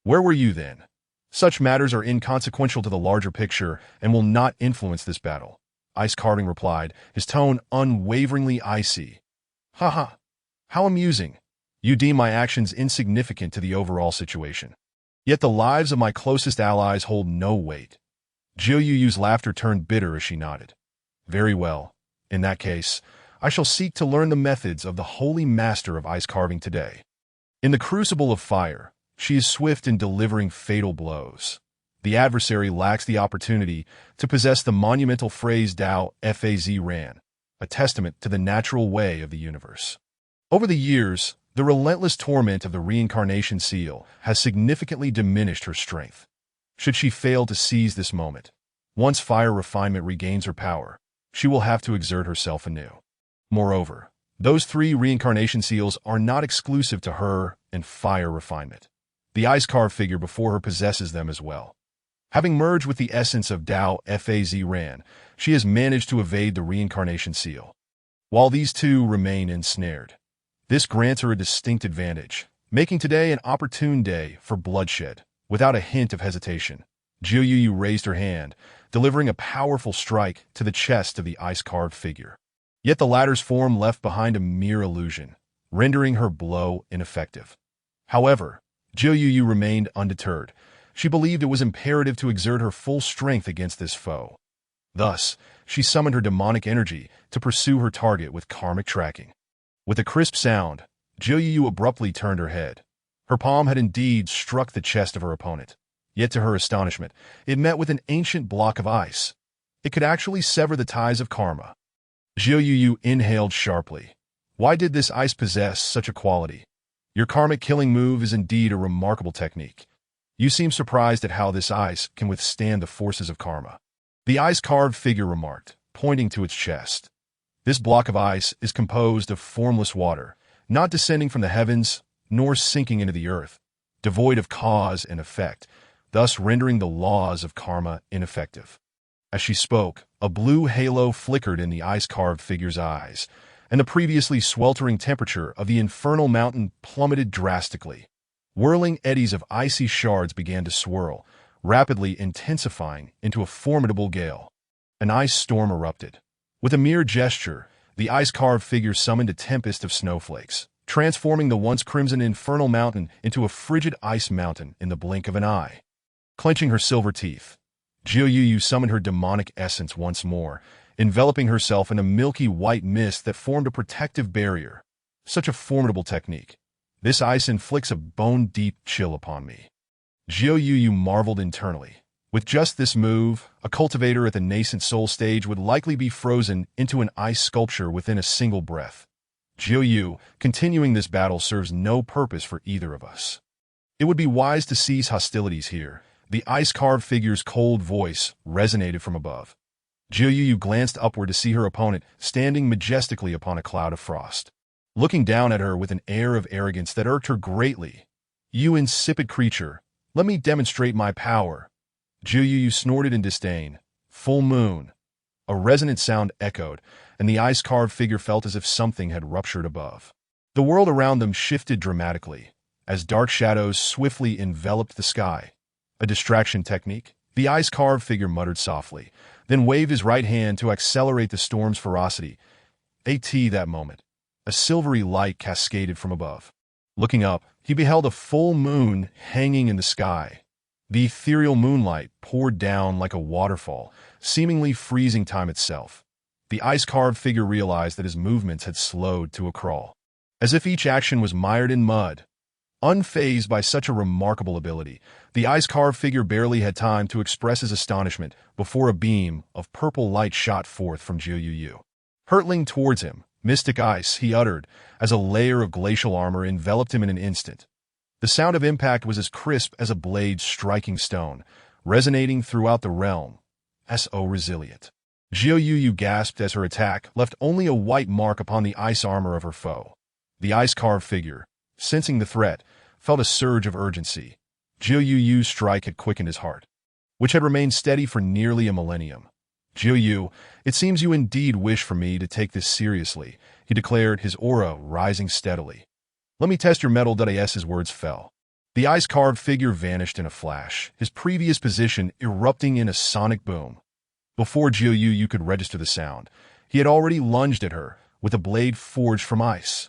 where were you then? Such matters are inconsequential to the larger picture and will not influence this battle. Ice Carving replied, his tone unwaveringly icy. Haha, how amusing. You deem my actions insignificant to the overall situation. Yet the lives of my closest allies hold no weight. Jiu laughter turned bitter as she nodded. Very well. In that case, I shall seek to learn the methods of the holy master of ice carving today. In the crucible of fire, she is swift in delivering fatal blows. The adversary lacks the opportunity to possess the monumental phrase Dao Faz Ran, a testament to the natural way of the universe. Over the years, the relentless torment of the reincarnation seal has significantly diminished her strength. Should she fail to seize this moment, once fire refinement regains her power, she will have to exert herself anew. Moreover, those 3 reincarnation seals are not exclusive to her and fire refinement. The ice-carved figure before her possesses them as well. Having merged with the essence of Dao Faz Ran, she has managed to evade the reincarnation seal. While these 2 remain ensnared, this grants her a distinct advantage, making today an opportune day for bloodshed. Without a hint of hesitation, Jiu raised her hand, delivering a powerful strike to the chest of the ice-carved figure. Yet the latter's form left behind a mere illusion, rendering her blow ineffective. However, Jiu remained undeterred. She believed it was imperative to exert her full strength against this foe. Thus, she summoned her demonic energy to pursue her target with karmic tracking. With a crisp sound, Jiu abruptly turned her head. Her palm had indeed struck the chest of her opponent. Yet to her astonishment, it met with an ancient block of ice. It could actually sever the ties of karma. Jiu inhaled sharply. Why did this ice possess such a quality? Your karmic killing move is indeed a remarkable technique. You seem surprised at how this ice can withstand the forces of karma. The ice-carved figure remarked, pointing to its chest. This block of ice is composed of formless water, not descending from the heavens, nor sinking into the earth, devoid of cause and effect, thus rendering the laws of karma ineffective. As she spoke, a blue halo flickered in the ice-carved figure's eyes, and the previously sweltering temperature of the infernal mountain plummeted drastically. Whirling eddies of icy shards began to swirl, rapidly intensifying into a formidable gale. An ice storm erupted. With a mere gesture, the ice-carved figure summoned a tempest of snowflakes, transforming the once crimson infernal mountain into a frigid ice mountain in the blink of an eye. Clenching her silver teeth, Jiu summoned her demonic essence once more, enveloping herself in a milky white mist that formed a protective barrier. Such a formidable technique. This ice inflicts a bone-deep chill upon me. Jiu marveled internally. With just this move, a cultivator at the nascent soul stage would likely be frozen into an ice sculpture within a single breath. Jiu, continuing this battle serves no purpose for either of us. It would be wise to cease hostilities here. The ice-carved figure's cold voice resonated from above. Jiu glanced upward to see her opponent standing majestically upon a cloud of frost, looking down at her with an air of arrogance that irked her greatly. You insipid creature, let me demonstrate my power. Jiu snorted in disdain. Full moon. A resonant sound echoed, and the ice-carved figure felt as if something had ruptured above. The world around them shifted dramatically, as dark shadows swiftly enveloped the sky. A distraction technique? The ice-carved figure muttered softly, then waved his right hand to accelerate the storm's ferocity. That moment, a silvery light cascaded from above. Looking up, he beheld a full moon hanging in the sky. The ethereal moonlight poured down like a waterfall, seemingly freezing time itself. The ice-carved figure realized that his movements had slowed to a crawl, as if each action was mired in mud. Unfazed by such a remarkable ability, the ice-carved figure barely had time to express his astonishment before a beam of purple light shot forth from Jiu. Hurtling towards him, mystic ice, he uttered, as a layer of glacial armor enveloped him in an instant. The sound of impact was as crisp as a blade striking stone, resonating throughout the realm. So resilient. Jiu Yu gasped as her attack left only a white mark upon the ice armor of her foe. The ice-carved figure, sensing the threat, felt a surge of urgency. Jiu Yu's strike had quickened his heart, which had remained steady for nearly a millennium. Jiu Yu, it seems you indeed wish for me to take this seriously, he declared, his aura rising steadily. Let me test your mettle. As his words fell, the ice-carved figure vanished in a flash, his previous position erupting in a sonic boom. Before Jiu Yu could register the sound, he had already lunged at her with a blade forged from ice.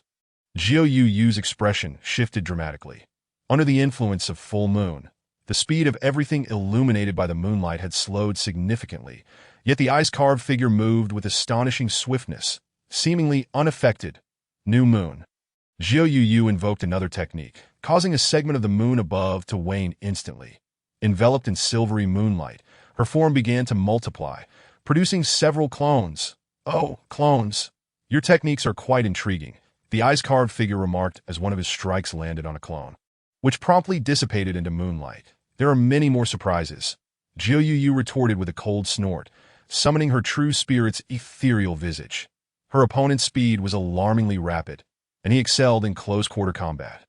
Jiu Yu's expression shifted dramatically. Under the influence of full moon, the speed of everything illuminated by the moonlight had slowed significantly, yet the ice-carved figure moved with astonishing swiftness, seemingly unaffected. New moon. Jiu Yu invoked another technique, causing a segment of the moon above to wane instantly. Enveloped in silvery moonlight, her form began to multiply, producing several clones. Oh, clones! Your techniques are quite intriguing, the ice-carved figure remarked as one of his strikes landed on a clone, which promptly dissipated into moonlight. There are many more surprises. Jiu Yu retorted with a cold snort, summoning her true spirit's ethereal visage. Her opponent's speed was alarmingly rapid, and he excelled in close-quarter combat.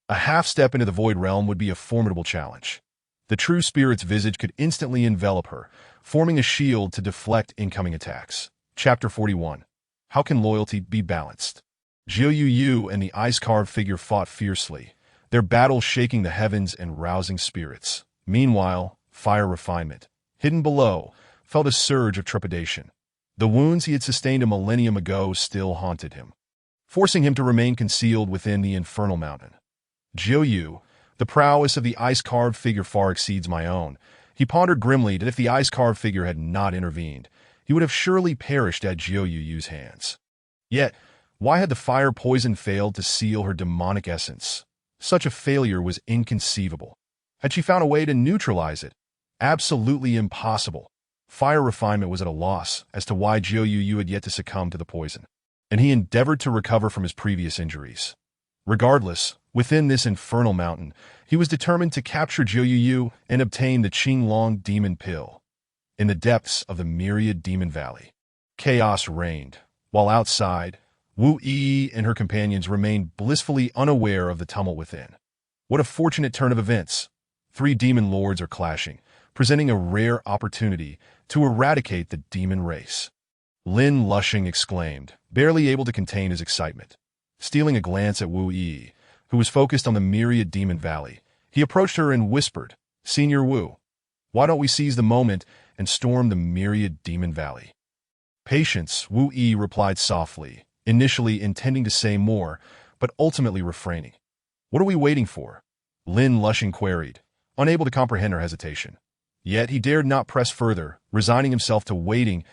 A half-step into the Void Realm would be a formidable challenge. The true spirit's visage could instantly envelop her, forming a shield to deflect incoming attacks. Chapter 41. How can loyalty be balanced? Jiu Yu and the ice-carved figure fought fiercely, their battle shaking the heavens and rousing spirits. Meanwhile, Fire Refinement, hidden below, felt a surge of trepidation. The wounds he had sustained a millennium ago still haunted him, forcing him to remain concealed within the infernal mountain. Jiu Yu, the prowess of the ice-carved figure far exceeds my own. He pondered grimly that if the ice-carved figure had not intervened, he would have surely perished at Jiu Yu's hands. Yet, why had the fire poison failed to seal her demonic essence? Such a failure was inconceivable. Had she found a way to neutralize it? Absolutely impossible. Fire Refinement was at a loss as to why Jiu Yu had yet to succumb to the poison, and he endeavored to recover from his previous injuries. Regardless, within this infernal mountain, he was determined to capture Jiu Yu and obtain the Qinglong Demon Pill. In the depths of the myriad Demon Valley, chaos reigned, while outside, Wu Yi and her companions remained blissfully unaware of the tumult within. What a fortunate turn of events! 3 demon lords are clashing, presenting a rare opportunity to eradicate the demon race. Lin Lushing exclaimed, barely able to contain his excitement. Stealing a glance at Wu Yi, who was focused on the myriad Demon Valley, he approached her and whispered, "Senior Wu, why don't we seize the moment and storm the myriad Demon Valley?" "Patience," Wu Yi replied softly, initially intending to say more, but ultimately refraining. "What are we waiting for?" Lin Lushing queried, unable to comprehend her hesitation. Yet he dared not press further, resigning himself to waiting.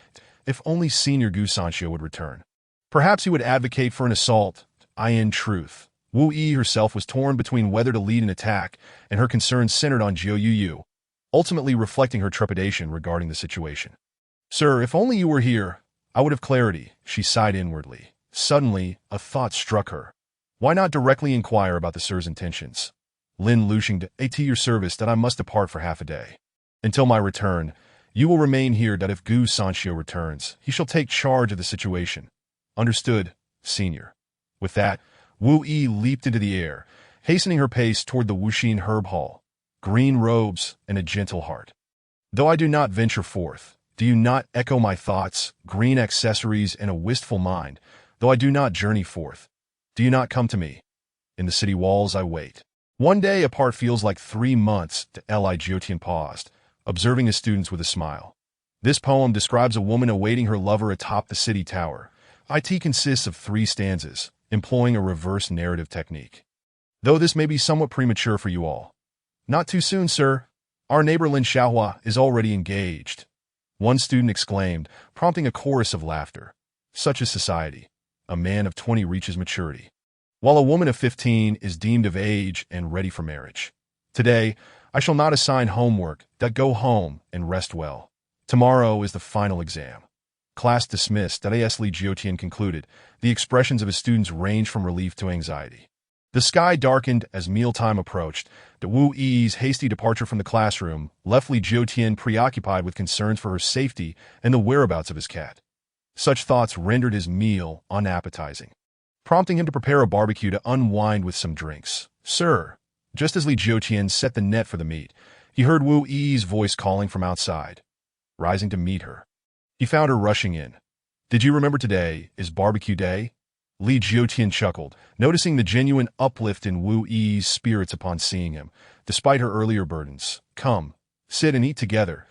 If only Senior Gu Sanxio would return. Perhaps he would advocate for an assault. In truth, Wu Yi herself was torn between whether to lead an attack, and her concerns centered on Jiu Yu, ultimately reflecting her trepidation regarding the situation. "Sir, if only you were here, I would have clarity," she sighed inwardly. Suddenly, a thought struck her. Why not directly inquire about the sir's intentions? Lin Lushing, "At your service that I must depart for half a day. Until my return, you will remain here that if Gu Sanxio returns, he shall take charge of the situation." "Understood, Senior." With that, Wu Yi leaped into the air, hastening her pace toward the Wuxin Herb Hall. Green robes and a gentle heart. Though I do not venture forth, do you not echo my thoughts? Green accessories and a wistful mind. Though I do not journey forth, do you not come to me? In the city walls I wait. One day apart feels like 3 months. Li Jiotian paused, observing his students with a smile. This poem describes a woman awaiting her lover atop the city tower. It consists of 3 stanzas, employing a reverse narrative technique. Though this may be somewhat premature for you all. "Not too soon, sir. Our neighbor Lin Xiaohua is already engaged," one student exclaimed, prompting a chorus of laughter. Such is society. A man of 20 reaches maturity, while a woman of 15 is deemed of age and ready for marriage. Today, I shall not assign homework. Go home and rest well. Tomorrow is the final exam. Class dismissed. Li Jiotian concluded. The expressions of his students range from relief to anxiety. The sky darkened as mealtime approached. The Wu Yi's hasty departure from the classroom left Li Jiutian preoccupied with concerns for her safety and the whereabouts of his cat. Such thoughts rendered his meal unappetizing, prompting him to prepare a barbecue to unwind with some drinks. "Sir," just as Li Jiutian set the net for the meat, he heard Wu Yi's voice calling from outside. Rising to meet her, he found her rushing in. "Did you remember today is barbecue day?" Li Jiutian chuckled, noticing the genuine uplift in Wu Yi's spirits upon seeing him, despite her earlier burdens. "Come, sit and eat together."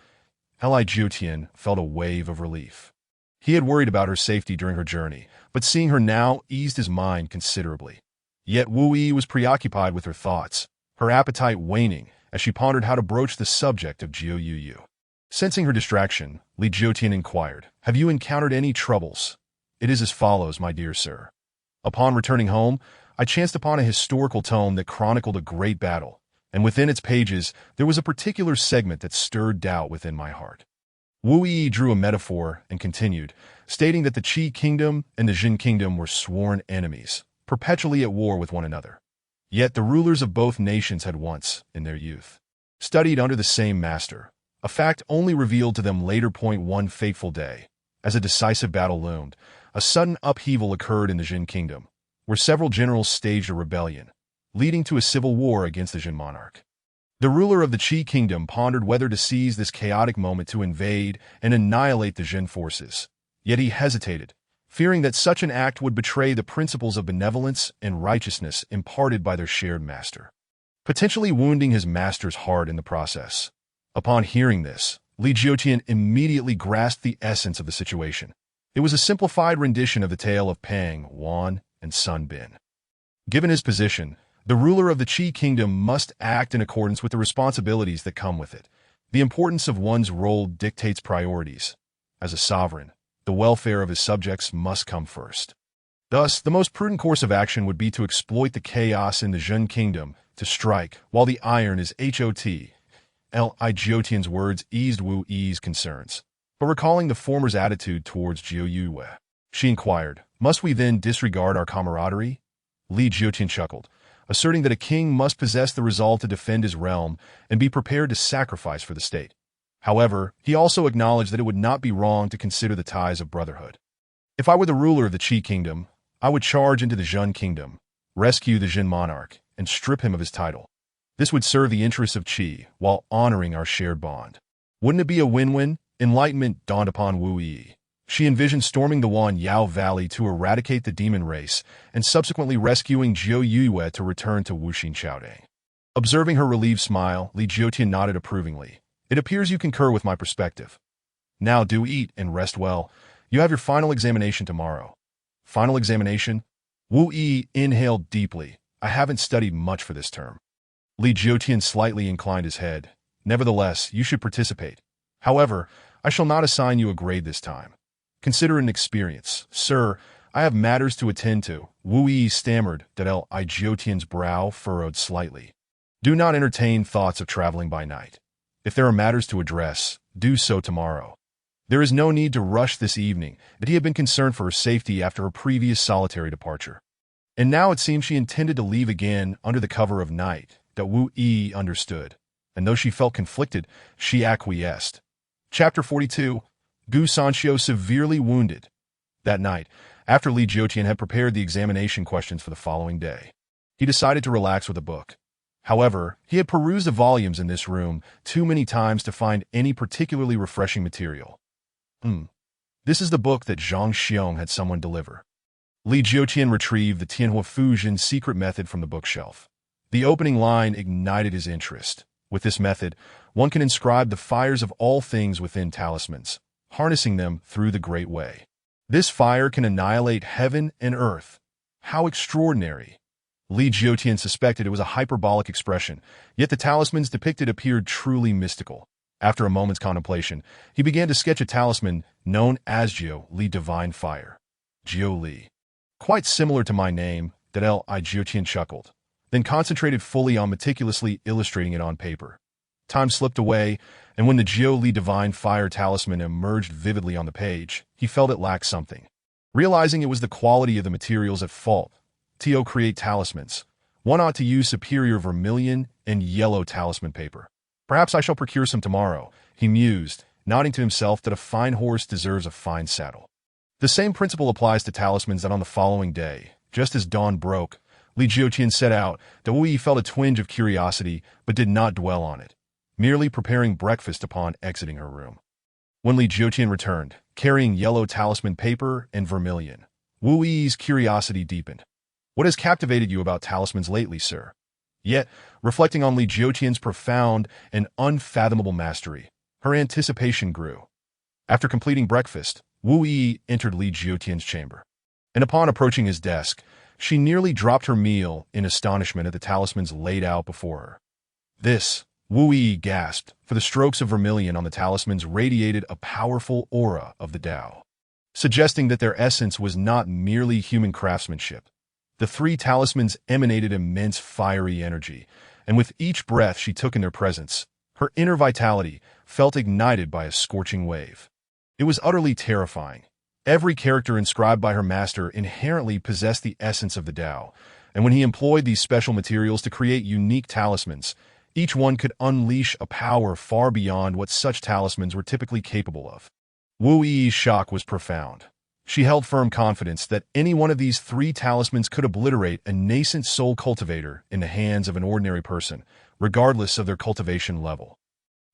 Li Jiutian felt a wave of relief. He had worried about her safety during her journey, but seeing her now eased his mind considerably. Yet Wu Yi was preoccupied with her thoughts, her appetite waning as she pondered how to broach the subject of Jiu Yu. Sensing her distraction, Li Jiutian inquired, "Have you encountered any troubles?" "It is as follows, my dear sir. Upon returning home, I chanced upon a historical tome that chronicled a great battle, and within its pages there was a particular segment that stirred doubt within my heart." Wu Yi drew a metaphor and continued, stating that the Qi kingdom and the Jin kingdom were sworn enemies, perpetually at war with one another. Yet the rulers of both nations had once, in their youth, studied under the same master, a fact only revealed to them later. One fateful day, as a decisive battle loomed, a sudden upheaval occurred in the Jin kingdom, where several generals staged a rebellion, leading to a civil war against the Jin monarch. The ruler of the Qi kingdom pondered whether to seize this chaotic moment to invade and annihilate the Jin forces. Yet he hesitated, fearing that such an act would betray the principles of benevolence and righteousness imparted by their shared master, potentially wounding his master's heart in the process. Upon hearing this, Li Jiutian immediately grasped the essence of the situation. It was a simplified rendition of the tale of Pang, Wan, and Sun Bin. Given his position, the ruler of the Qi kingdom must act in accordance with the responsibilities that come with it. The importance of one's role dictates priorities. As a sovereign, the welfare of his subjects must come first. Thus, the most prudent course of action would be to exploit the chaos in the Jin kingdom, to strike while the iron is hot. Li Jiutian's words eased Wu Yi's concerns, but recalling the former's attitude towards Jiu Yu, she inquired, "Must we then disregard our camaraderie?" Li Jiutian chuckled, asserting that a king must possess the resolve to defend his realm and be prepared to sacrifice for the state. However, he also acknowledged that it would not be wrong to consider the ties of brotherhood. "If I were the ruler of the Qi kingdom, I would charge into the Jin kingdom, rescue the Jin monarch, and strip him of his title. This would serve the interests of Qi while honoring our shared bond. Wouldn't it be a win-win?" Enlightenment dawned upon Wu Yi. She envisioned storming the Wan Yao Valley to eradicate the demon race and subsequently rescuing Jiu Yue to return to Wuxin Chaodang. Observing her relieved smile, Li Jiutian nodded approvingly. "It appears you concur with my perspective. Now do eat and rest well. You have your final examination tomorrow." "Final examination?" Wu Yi inhaled deeply. "I haven't studied much for this term." Li Jiutian slightly inclined his head. "Nevertheless, you should participate. However, I shall not assign you a grade this time. Consider it an experience." "Sir, I have matters to attend to." Wu Yi stammered that Li Jiutian's brow furrowed slightly. "Do not entertain thoughts of traveling by night. If there are matters to address, do so tomorrow. There is no need to rush this evening," that he had been concerned for her safety after her previous solitary departure. And now it seemed she intended to leave again under the cover of night, that Wu Yi understood, and though she felt conflicted, she acquiesced. Chapter 42. Gu Sanxiu severely wounded. That night, after Li Jiutian had prepared the examination questions for the following day, he decided to relax with a book. However, he had perused the volumes in this room too many times to find any particularly refreshing material. This is the book that Zhang Xiong had someone deliver. Li Jiutian retrieved the Tianhua Fuzhen secret method from the bookshelf. The opening line ignited his interest. With this method, one can inscribe the fires of all things within talismans, harnessing them through the Great Way. This fire can annihilate heaven and earth. How extraordinary! Li Jiutian suspected it was a hyperbolic expression, yet the talismans depicted appeared truly mystical. After a moment's contemplation, he began to sketch a talisman known as Jiu Li Divine Fire. Jiu Li. "Quite similar to my name," that Li Jiutian chuckled, then concentrated fully on meticulously illustrating it on paper. Time slipped away, and when the Jiu Li Divine Fire talisman emerged vividly on the page, he felt it lacked something. Realizing it was the quality of the materials at fault, Tio create talismans. One ought to use superior vermilion and yellow talisman paper. Perhaps I shall procure some tomorrow, he mused, nodding to himself that a fine horse deserves a fine saddle. The same principle applies to talismans that on the following day, just as dawn broke, Li Jiutian set out. The Wu Yi felt a twinge of curiosity, but did not dwell on it, merely preparing breakfast upon exiting her room. When Li Jiutian returned, carrying yellow talisman paper and vermilion, Wu Yi's curiosity deepened. What has captivated you about talismans lately, sir? Yet, reflecting on Li Jiutian's profound and unfathomable mastery, her anticipation grew. After completing breakfast, Wu Yi entered Li Jiutian's chamber, and upon approaching his desk, she nearly dropped her meal in astonishment at the talismans laid out before her. This, Wu Yi gasped, for the strokes of vermilion on the talismans radiated a powerful aura of the Tao, suggesting that their essence was not merely human craftsmanship. The three talismans emanated immense fiery energy, and with each breath she took in their presence, her inner vitality felt ignited by a scorching wave. It was utterly terrifying. Every character inscribed by her master inherently possessed the essence of the Tao, and when he employed these special materials to create unique talismans, each one could unleash a power far beyond what such talismans were typically capable of. Wu Yi's shock was profound. She held firm confidence that any one of these three talismans could obliterate a nascent soul cultivator in the hands of an ordinary person, regardless of their cultivation level.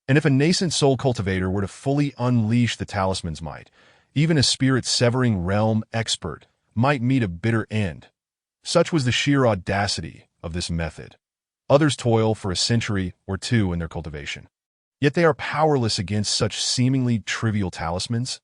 And if a nascent soul cultivator were to fully unleash the talisman's might, even a spirit-severing realm expert might meet a bitter end. Such was the sheer audacity of this method. Others toil for a century or two in their cultivation. Yet they are powerless against such seemingly trivial talismans.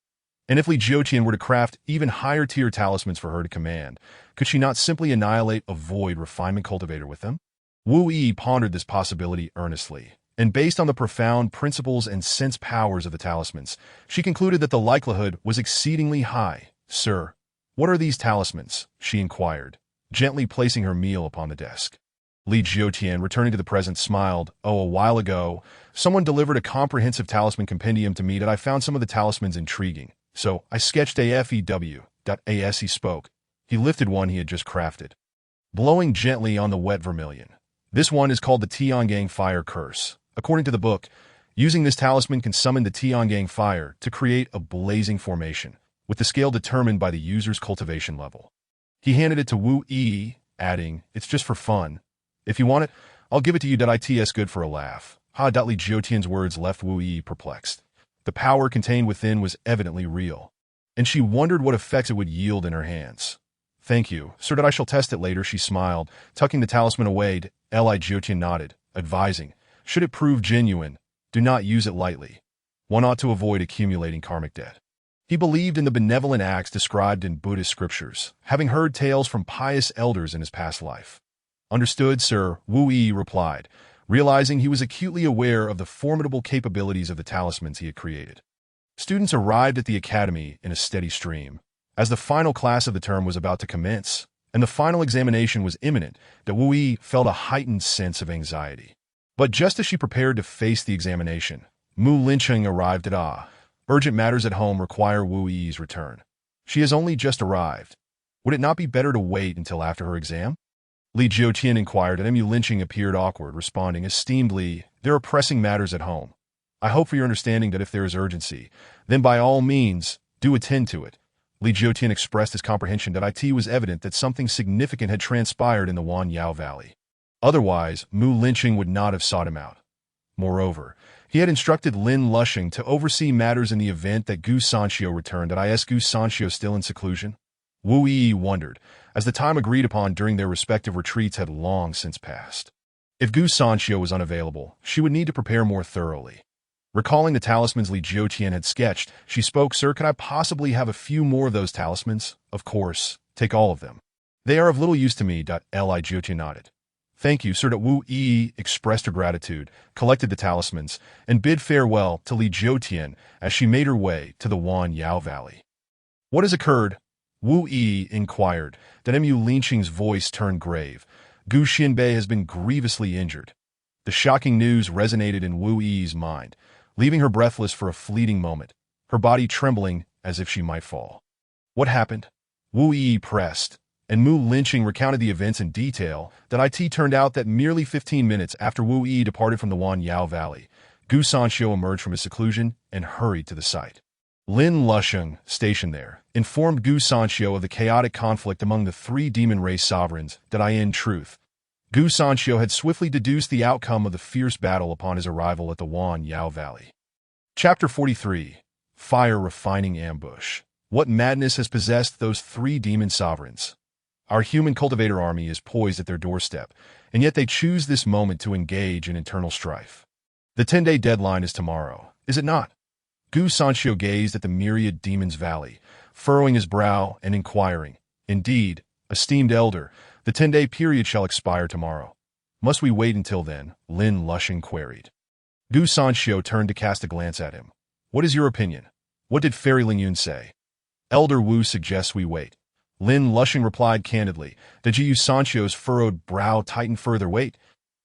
And if Li Jiutian were to craft even higher-tier talismans for her to command, could she not simply annihilate a void refinement cultivator with them? Wu Yi pondered this possibility earnestly, and based on the profound principles and sense powers of the talismans, she concluded that the likelihood was exceedingly high. "Sir, what are these talismans?" she inquired, gently placing her meal upon the desk. Li Jiutian, returning to the present, smiled. "Oh, a while ago, someone delivered a comprehensive talisman compendium to me that I found some of the talismans intriguing. So I sketched AFEW.AS. He spoke. He lifted one he had just crafted, blowing gently on the wet vermilion. This one is called the Tiangang Fire Curse. According to the book, using this talisman can summon the Tiangang Fire to create a blazing formation, with the scale determined by the user's cultivation level." He handed it to Wu Yi, adding, "It's just for fun. If you want it, I'll give it to you. It's good for a laugh." Li Jiutian's words left Wu Yi perplexed. The power contained within was evidently real, and she wondered what effects it would yield in her hands. "Thank you, sir, that I shall test it later," she smiled, tucking the talisman away. Li Jiutian nodded, advising, "Should it prove genuine, do not use it lightly. One ought to avoid accumulating karmic debt." He believed in the benevolent acts described in Buddhist scriptures, having heard tales from pious elders in his past life. "Understood, sir," Wu Yi replied, realizing he was acutely aware of the formidable capabilities of the talismans he had created. Students arrived at the academy in a steady stream. As the final class of the term was about to commence, and the final examination was imminent, that Wu Yi felt a heightened sense of anxiety. But just as she prepared to face the examination, Mu Linqing arrived at urgent matters at home require Wu Yi's return. She has only just arrived. Would it not be better to wait until after her exam? Li Jiutian inquired, and Mu Linqing appeared awkward, responding, "Esteemed Li, there are pressing matters at home. I hope for your understanding that if there is urgency, then by all means, do attend to it." Li Jiutian expressed his comprehension that it was evident that something significant had transpired in the Wanyao Valley. Otherwise, Mu Linqing would not have sought him out. Moreover, he had instructed Lin Lushing to oversee matters in the event that Gu Sanxiu returned. Is Gu Sanxiu still in seclusion? Wu Yi wondered, as the time agreed upon during their respective retreats had long since passed. If Gu Sanxiu was unavailable, she would need to prepare more thoroughly. Recalling the talismans Li Jiutian had sketched, she spoke, "Sir, could I possibly have a few more of those talismans?" "Of course, take all of them. They are of little use to me." Li Jiutian nodded. "Thank you, sir." Wu Yi expressed her gratitude, collected the talismans, and bid farewell to Li Jiutian as she made her way to the Wanyao Valley. "What has occurred?" Wu Yi inquired. Mu Linqing's voice turned grave. "Gu Xianbei has been grievously injured." The shocking news resonated in Wu Yi's mind, leaving her breathless for a fleeting moment, her body trembling as if she might fall. "What happened?" Wu Yi pressed, and Mu Linqing recounted the events in detail, that it turned out that merely 15 minutes after Wu Yi departed from the Wanyao Valley, Gu Sanxiu emerged from his seclusion and hurried to the site. Lin Lusheng, stationed there, informed Gu Sanxiu of the chaotic conflict among the three demon race sovereigns. In truth, Gu Sanxiu had swiftly deduced the outcome of the fierce battle upon his arrival at the Wanyao Valley. Chapter 43. Fire Refining Ambush. What madness has possessed those three demon sovereigns? Our human cultivator army is poised at their doorstep, and yet they choose this moment to engage in internal strife. The 10-day deadline is tomorrow, is it not? Gu Sanxiu gazed at the myriad demons' valley, furrowing his brow and inquiring, "Indeed, esteemed elder, the 10-day period shall expire tomorrow. Must we wait until then?" Lin Lusheng queried. Gu Sanxiu turned to cast a glance at him. "What is your opinion? What did Fairy Lingyun say?" "Elder Wu suggests we wait." Lin Lusheng replied candidly. The Gu Sanxiu's furrowed brow tightened further. "Wait.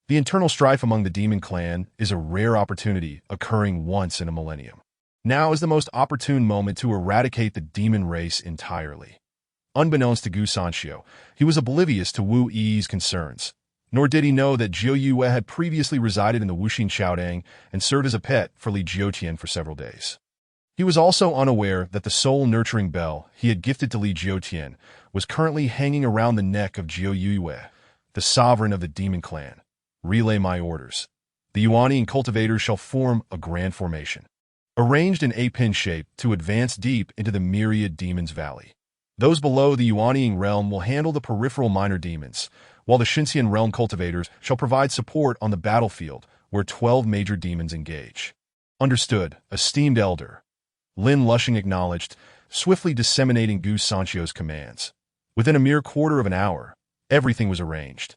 The internal strife among the demon clan is a rare opportunity occurring once in a millennium. Now is the most opportune moment to eradicate the demon race entirely." Unbeknownst to Gu Sanxiu, he was oblivious to Wu Yi's concerns, nor did he know that Jiu Yue had previously resided in the Wuxing Xiaodang and served as a pet for Li Jiutian for several days. He was also unaware that the soul-nurturing bell he had gifted to Li Jiutian was currently hanging around the neck of Jiu Yue, the sovereign of the demon clan. "Relay my orders. The Yuanian cultivators shall form a grand formation, arranged in A-pin shape to advance deep into the myriad demons' valley. Those below the Yuanian realm will handle the peripheral minor demons, while the Shinxian realm cultivators shall provide support on the battlefield where 12 major demons engage." "Understood, esteemed elder," Lin Lusheng acknowledged, swiftly disseminating Gu Sanxiu's commands. Within a mere quarter of an hour, everything was arranged.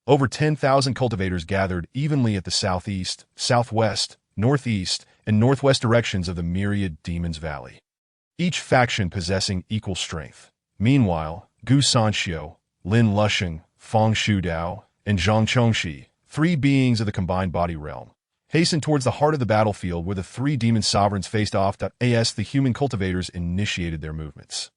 Over 10,000 cultivators gathered evenly at the southeast, southwest, northeast, and northwest directions of the myriad demons' valley, each faction possessing equal strength. Meanwhile, Gu Sanxiu, Lin Lusheng, Fang Shudao, and Zhang Chongxi, three beings of the combined body realm, hastened towards the heart of the battlefield where the three demon sovereigns faced off. As the human cultivators initiated their movements,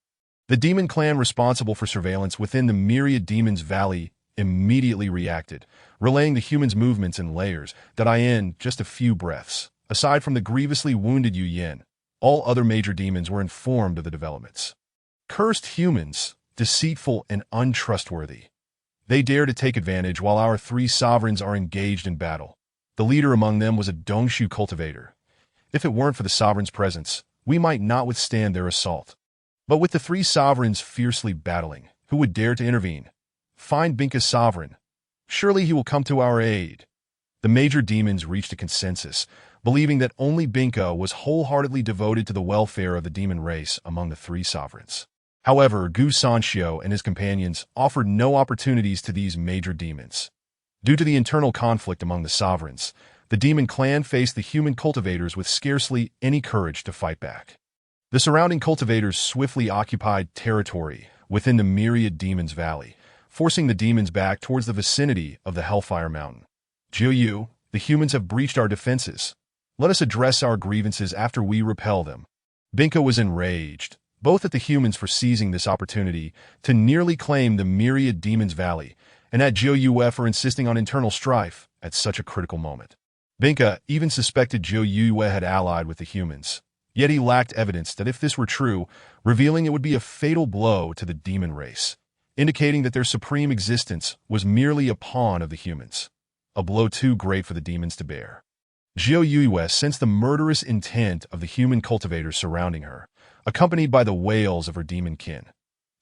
the demon clan responsible for surveillance within the myriad demons' valley immediately reacted, relaying the humans' movements in layers. In just a few breaths, aside from the grievously wounded Yu Yin, all other major demons were informed of the developments. Cursed humans, deceitful and untrustworthy. They dare to take advantage while our three sovereigns are engaged in battle. The leader among them was a Dongshu cultivator. If it weren't for the sovereign's presence, we might not withstand their assault. But with the three sovereigns fiercely battling, who would dare to intervene? Find Binka's sovereign. Surely he will come to our aid. The major demons reached a consensus, believing that only Binka was wholeheartedly devoted to the welfare of the demon race among the three sovereigns. However, Gu Sanxiu and his companions offered no opportunities to these major demons. Due to the internal conflict among the sovereigns, the demon clan faced the human cultivators with scarcely any courage to fight back. The surrounding cultivators swiftly occupied territory within the myriad demons' valley, forcing the demons back towards the vicinity of the Hellfire Mountain. "Jiu Yu, the humans have breached our defenses. Let us address our grievances after we repel them." Binka was enraged, both at the humans for seizing this opportunity to nearly claim the myriad demons' valley, and at Jiu Yue for insisting on internal strife at such a critical moment. Binka even suspected Jiu Yue had allied with the humans, yet he lacked evidence that if this were true, revealing it would be a fatal blow to the demon race, indicating that their supreme existence was merely a pawn of the humans, a blow too great for the demons to bear. Jiu Yue sensed the murderous intent of the human cultivators surrounding her, accompanied by the wails of her demon kin.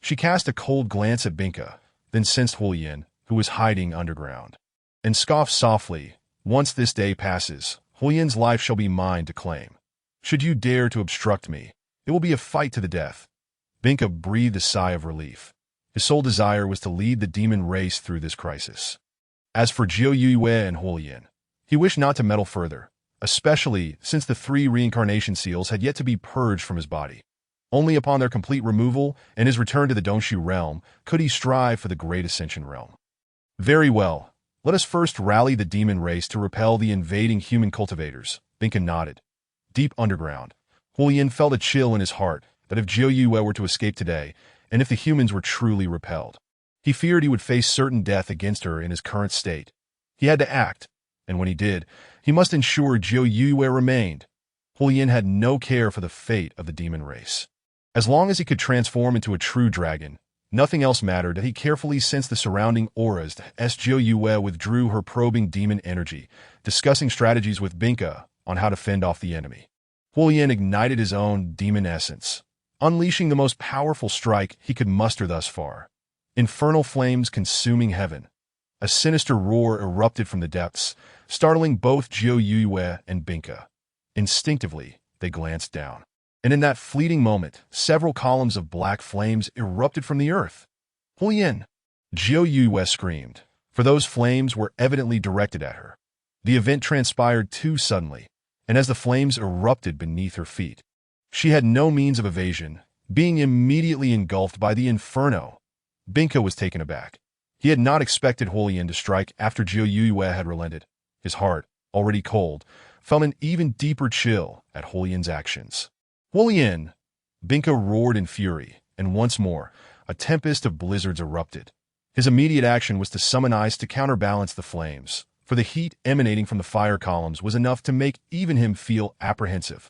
She cast a cold glance at Binka, then sensed Hulian, who was hiding underground, and scoffed softly. "Once this day passes, Hulian's life shall be mine to claim. Should you dare to obstruct me, it will be a fight to the death." Binka breathed a sigh of relief. His sole desire was to lead the demon race through this crisis. As for Jiu Yue and Hulian, he wished not to meddle further, especially since the 3 reincarnation seals had yet to be purged from his body. Only upon their complete removal and his return to the Dongshu realm could he strive for the Great Ascension realm. "Very well. Let us first rally the demon race to repel the invading human cultivators." Binka nodded. Deep underground, Hulian felt a chill in his heart that if Jiu Yue were to escape today, and if the humans were truly repelled, He feared he would face certain death against her in his current state. He had to act, and when he did, he must ensure Jiu Yue remained. Hulian had no care for the fate of the demon race. As long as he could transform into a true dragon, nothing else mattered. He carefully sensed the surrounding auras as Jiu Yue withdrew her probing demon energy, discussing strategies with Binka on how to fend off the enemy. Hulian ignited his own demon essence, unleashing the most powerful strike he could muster thus far. Infernal flames consuming heaven. A sinister roar erupted from the depths, startling both Jiu Yue and Binka. Instinctively, they glanced down. And in that fleeting moment, several columns of black flames erupted from the earth. Hulian! Jiu Yue screamed, for those flames were evidently directed at her. The event transpired too suddenly, and as the flames erupted beneath her feet, she had no means of evasion, being immediately engulfed by the inferno. Binka was taken aback. He had not expected Hulian to strike after Jiu Yue had relented. His heart, already cold, felt an even deeper chill at Hulian's actions. Hulian! Binka roared in fury, and once more, a tempest of blizzards erupted. His immediate action was to summon ice to counterbalance the flames, for the heat emanating from the fire columns was enough to make even him feel apprehensive.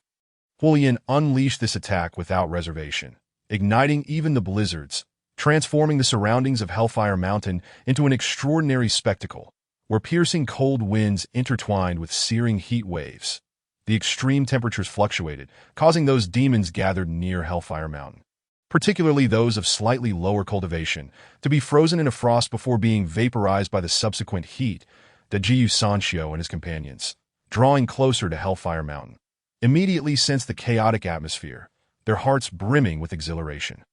Hulian unleashed this attack without reservation, igniting even the blizzards, transforming the surroundings of Hellfire Mountain into an extraordinary spectacle, where piercing cold winds intertwined with searing heat waves. The extreme temperatures fluctuated, causing those demons gathered near Hellfire Mountain, particularly those of slightly lower cultivation, to be frozen in a frost before being vaporized by the subsequent heat. The Jiu Sanshio and his companions, drawing closer to Hellfire Mountain, immediately sensed the chaotic atmosphere, their hearts brimming with exhilaration.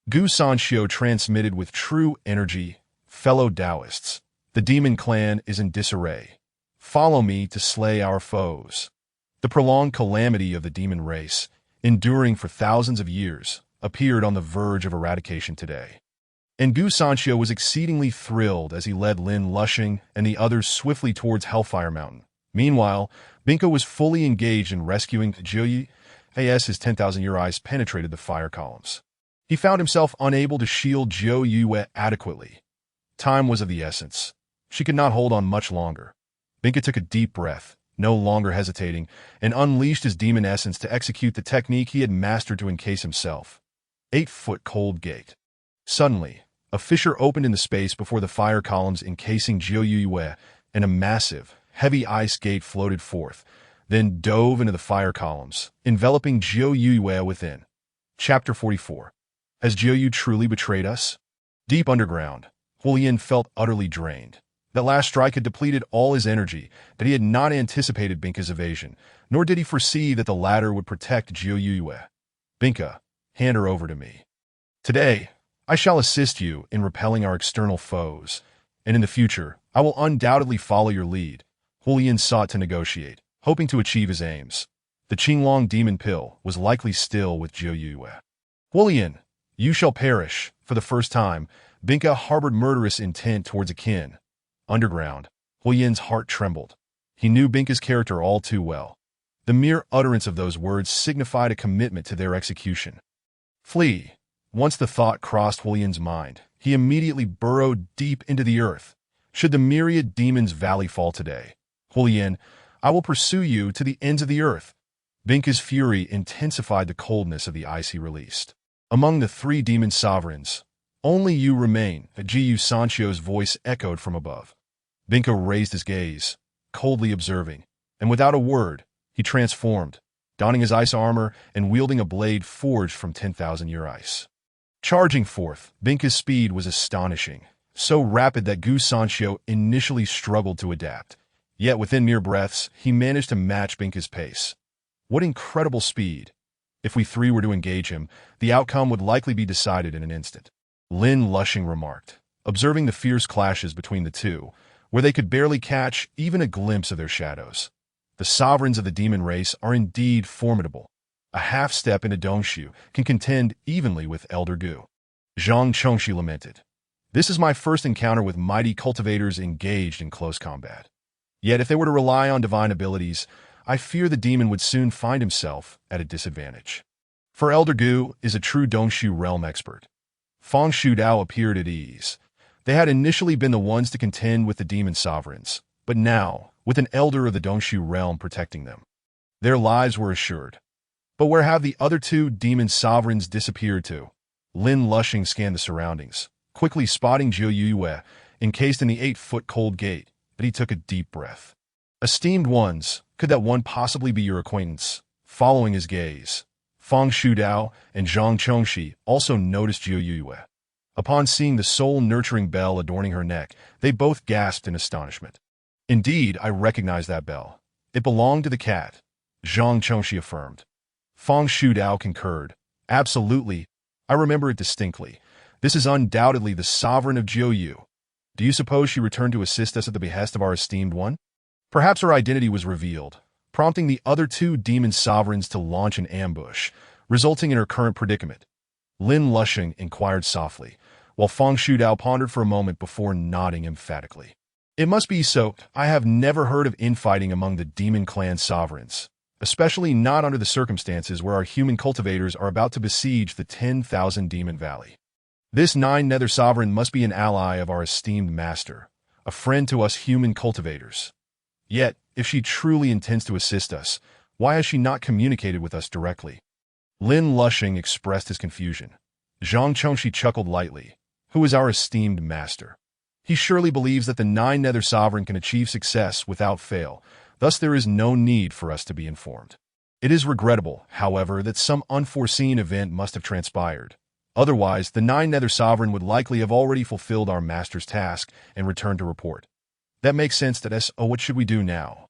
Gu Sanshio transmitted with true energy, fellow Taoists, the demon clan is in disarray. Follow me to slay our foes. The prolonged calamity of the demon race, enduring for thousands of years, appeared on the verge of eradication today. And Gu Sanshio was exceedingly thrilled as he led Lin Lushing and the others swiftly towards Hellfire Mountain. Meanwhile, Binka was fully engaged in rescuing Jiu. As his 10,000-year eyes penetrated the fire columns, he found himself unable to shield Jiu Yue adequately. Time was of the essence. She could not hold on much longer. Binka took a deep breath, no longer hesitating, and unleashed his demon essence to execute the technique he had mastered to encase himself. 8-foot cold gate. Suddenly, a fissure opened in the space before the fire columns encasing Jiu Yue, and a massive, heavy ice gate floated forth, then dove into the fire columns, enveloping Jiu Yue within. Chapter 44. Has Jiu Yu truly betrayed us? Deep underground, Hulian felt utterly drained. That last strike had depleted all his energy, but he had not anticipated Binka's evasion, nor did he foresee that the latter would protect Jiu Yue. Binka, hand her over to me. Today, I shall assist you in repelling our external foes, and in the future, I will undoubtedly follow your lead. Hulian sought to negotiate, hoping to achieve his aims. The Qinglong demon pill was likely still with Jiu Yue. Hulian, you shall perish. For the first time, Binka harbored murderous intent towards a kin. Underground, Hulian's heart trembled. He knew Binka's character all too well. The mere utterance of those words signified a commitment to their execution. Flee. Once the thought crossed Hulian's mind, he immediately burrowed deep into the earth. Should the myriad demons valley fall today, Hulian, I will pursue you to the ends of the earth. Binka's fury intensified the coldness of the ice he released. Among the 3 demon sovereigns, only you remain, Jiu Sanshio's voice echoed from above. Binka raised his gaze, coldly observing, and without a word, he transformed, donning his ice armor and wielding a blade forged from 10,000-year ice. Charging forth, Binka's speed was astonishing, so rapid that Gu Sanshio initially struggled to adapt. Yet within mere breaths, he managed to match Binka's pace. What incredible speed! If we 3 were to engage him, the outcome would likely be decided in an instant. Lin Lushing remarked, observing the fierce clashes between the two, where they could barely catch even a glimpse of their shadows. The sovereigns of the demon race are indeed formidable. A half-step into Dongshu can contend evenly with Elder Gu. Zhang Chongxi lamented. This is my first encounter with mighty cultivators engaged in close combat. Yet if they were to rely on divine abilities, I fear the demon would soon find himself at a disadvantage. For Elder Gu is a true Dongshu realm expert. Feng Shudao appeared at ease, They had initially been the ones to contend with the demon sovereigns, but now, with an elder of the Dongshu realm protecting them, their lives were assured. But where have the other two demon sovereigns disappeared to? Lin Lushing scanned the surroundings, quickly spotting Jiu Yue encased in the 8-foot cold gate, but he took a deep breath. Esteemed ones, could that one possibly be your acquaintance? Following his gaze, Fang Shudao and Zhang Chongxi also noticed Jiu Yue. Upon seeing the soul-nurturing bell adorning her neck, they both gasped in astonishment. Indeed, I recognize that bell. It belonged to the cat, Zhang Chongxi affirmed. Fang Shudao concurred. Absolutely, I remember it distinctly. This is undoubtedly the sovereign of Jiu. Do you suppose she returned to assist us at the behest of our esteemed one? Perhaps her identity was revealed, prompting the other two demon sovereigns to launch an ambush, resulting in her current predicament. Lin Lushing inquired softly, while Fang Shudao pondered for a moment before nodding emphatically. It must be so. I have never heard of infighting among the demon clan sovereigns, especially not under the circumstances where our human cultivators are about to besiege the 10,000 Demon Valley. This Nine-Nether sovereign must be an ally of our esteemed master, a friend to us human cultivators. Yet, if she truly intends to assist us, why has she not communicated with us directly? Lin Lushing expressed his confusion. Zhang Chongxi chuckled lightly. Who is our esteemed master? He surely believes that the Nine-Nether sovereign can achieve success without fail, thus there is no need for us to be informed. It is regrettable, however, that some unforeseen event must have transpired. Otherwise, the Nine-Nether sovereign would likely have already fulfilled our master's task and returned to report. That makes sense. What should we do now?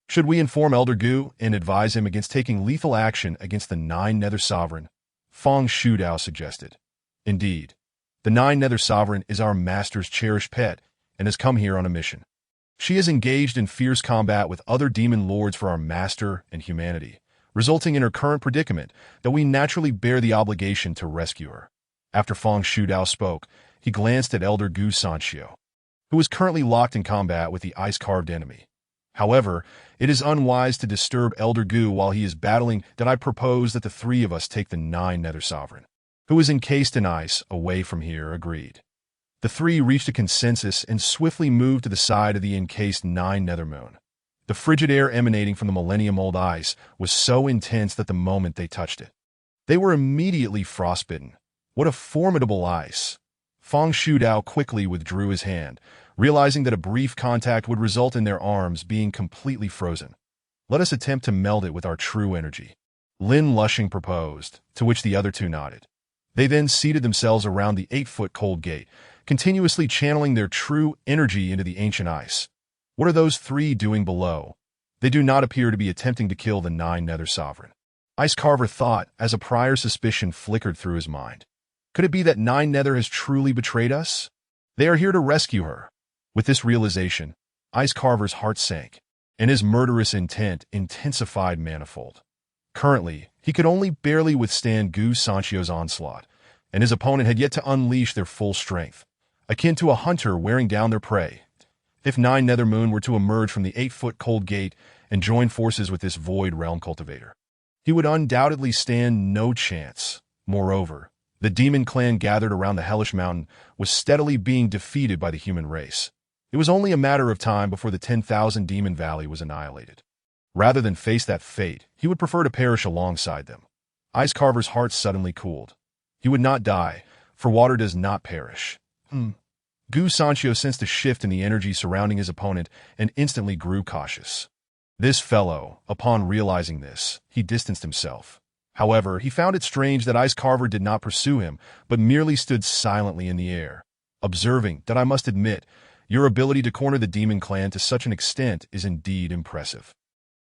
Should we inform Elder Gu and advise him against taking lethal action against the Nine-Nether sovereign? Fang Shudao suggested. Indeed, the Nine-Nether sovereign is our master's cherished pet and has come here on a mission. She is engaged in fierce combat with other demon lords for our master and humanity, resulting in her current predicament that we naturally bear the obligation to rescue her. After Fang Shudao spoke, he glanced at Elder Gu Sanxio, who is currently locked in combat with the ice-carved enemy. However, it is unwise to disturb Elder Gu while he is battling. That I propose that the three of us take the Nine-Nether sovereign, who is encased in ice, away from here. Agreed. The three reached a consensus and swiftly moved to the side of the encased Nine-Nether moon. The frigid air emanating from the millennium-old ice was so intense that the moment they touched it, they were immediately frostbitten. What a formidable ice! Fang Shudao quickly withdrew his hand, realizing that a brief contact would result in their arms being completely frozen. Let us attempt to meld it with our true energy, Lin Lushing proposed, to which the other two nodded. They then seated themselves around the 8-foot cold gate, continuously channeling their true energy into the ancient ice. What are those three doing below? They do not appear to be attempting to kill the Nine-Nether sovereign, Ice Carver thought as a prior suspicion flickered through his mind. Could it be that Nine-Nether has truly betrayed us? They are here to rescue her. With this realization, Ice Carver's heart sank, and his murderous intent intensified manifold. Currently, he could only barely withstand Gu Sanxio's onslaught, and his opponent had yet to unleash their full strength, akin to a hunter wearing down their prey. If Nine-Nether Moon were to emerge from the 8-foot cold gate and join forces with this Void Realm cultivator, he would undoubtedly stand no chance. Moreover, the demon clan gathered around the Hellish Mountain was steadily being defeated by the human race. It was only a matter of time before the 10,000 Demon Valley was annihilated. Rather than face that fate, he would prefer to perish alongside them. Ice Carver's heart suddenly cooled. He would not die, for water does not perish. Gu Sanxio sensed a shift in the energy surrounding his opponent and instantly grew cautious. This fellow, upon realizing this, he distanced himself. However, he found it strange that Ice Carver did not pursue him, but merely stood silently in the air, observing that I must admit, your ability to corner the demon clan to such an extent is indeed impressive.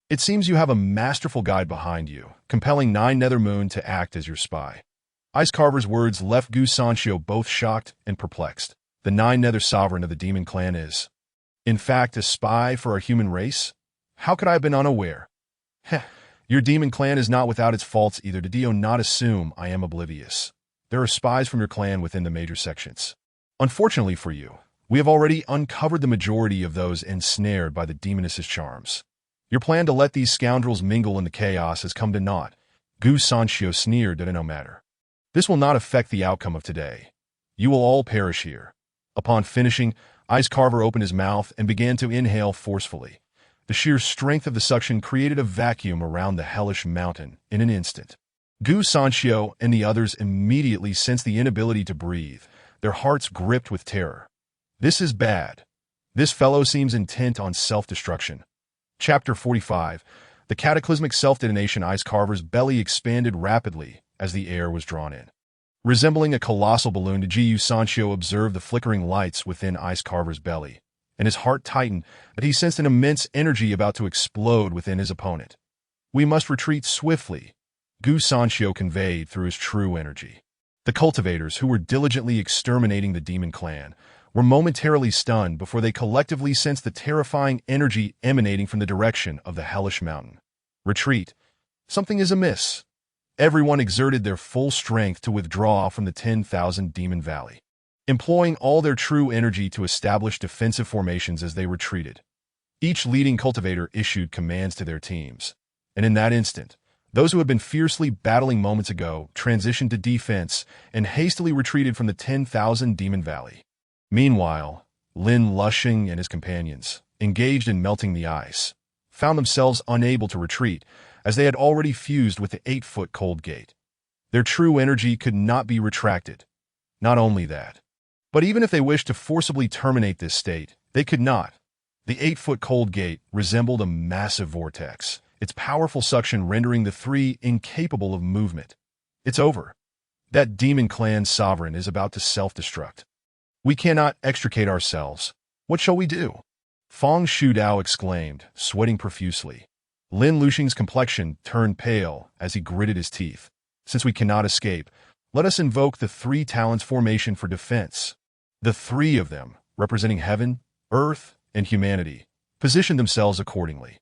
It seems you have a masterful guide behind you, compelling Nine-Nether Moon to act as your spy. Ice Carver's words left Gu Sanxio both shocked and perplexed. The Nine-Nether sovereign of the demon clan is, in fact, a spy for our human race? How could I have been unaware? Heh, your demon clan is not without its faults either. Do not assume I am oblivious. There are spies from your clan within the major sections. Unfortunately for you, we have already uncovered the majority of those ensnared by the demoness's charms. Your plan to let these scoundrels mingle in the chaos has come to naught. Gu Sanxio sneered. No matter. This will not affect the outcome of today. You will all perish here. Upon finishing, Ice Carver opened his mouth and began to inhale forcefully. The sheer strength of the suction created a vacuum around the hellish mountain in an instant. Gu Sanxio and the others immediately sensed the inability to breathe, their hearts gripped with terror. This is bad. This fellow seems intent on self-destruction. Chapter 45. The cataclysmic self-detonation. Ice Carver's belly expanded rapidly as the air was drawn in. Resembling a colossal balloon, Gu Sanxio observed the flickering lights within Ice Carver's belly, and his heart tightened that he sensed an immense energy about to explode within his opponent. We must retreat swiftly, Gu Sanxio conveyed through his true energy. The cultivators, who were diligently exterminating the demon clan, were momentarily stunned before they collectively sensed the terrifying energy emanating from the direction of the hellish mountain. Retreat. Something is amiss. Everyone exerted their full strength to withdraw from the 10,000 Demon Valley, employing all their true energy to establish defensive formations as they retreated. Each leading cultivator issued commands to their teams, and in that instant, those who had been fiercely battling moments ago transitioned to defense and hastily retreated from the 10,000 Demon Valley. Meanwhile, Lin Lushing and his companions, engaged in melting the ice, found themselves unable to retreat as they had already fused with the 8-foot cold gate. Their true energy could not be retracted. Not only that, but even if they wished to forcibly terminate this state, they could not. The 8-foot cold gate resembled a massive vortex, its powerful suction rendering the three incapable of movement. It's over. That demon clan sovereign is about to self-destruct. We cannot extricate ourselves. What shall we do? Fong Shudao exclaimed, sweating profusely. Lin Lushing's complexion turned pale as he gritted his teeth. Since we cannot escape, let us invoke the three talents formation for defense. The three of them, representing heaven, earth, and humanity, positioned themselves accordingly.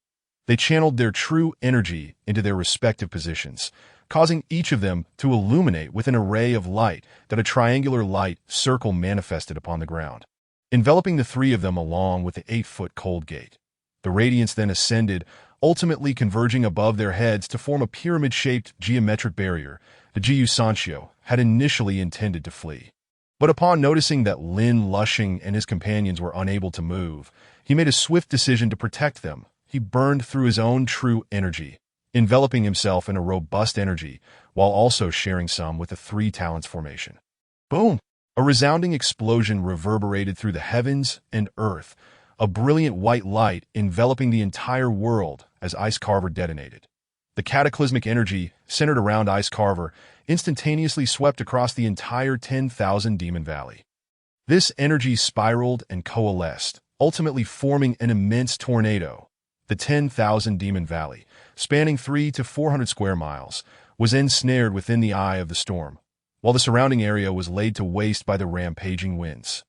They channeled their true energy into their respective positions, causing each of them to illuminate with an array of light that a triangular light circle manifested upon the ground, enveloping the three of them along with the 8-foot cold gate. The radiance then ascended, ultimately converging above their heads to form a pyramid-shaped geometric barrier. The Gu Sanxio had initially intended to flee, but upon noticing that Lin Lushing and his companions were unable to move, he made a swift decision to protect them. He burned through his own true energy, enveloping himself in a robust energy while also sharing some with the three talents formation. Boom! A resounding explosion reverberated through the heavens and earth, a brilliant white light enveloping the entire world as Ice Carver detonated. The cataclysmic energy, centered around Ice Carver, instantaneously swept across the entire 10,000 Demon Valley. This energy spiraled and coalesced, ultimately forming an immense tornado. The 10,000 Demon Valley, spanning 300 to 400 square miles, was ensnared within the eye of the storm, while the surrounding area was laid to waste by the rampaging winds.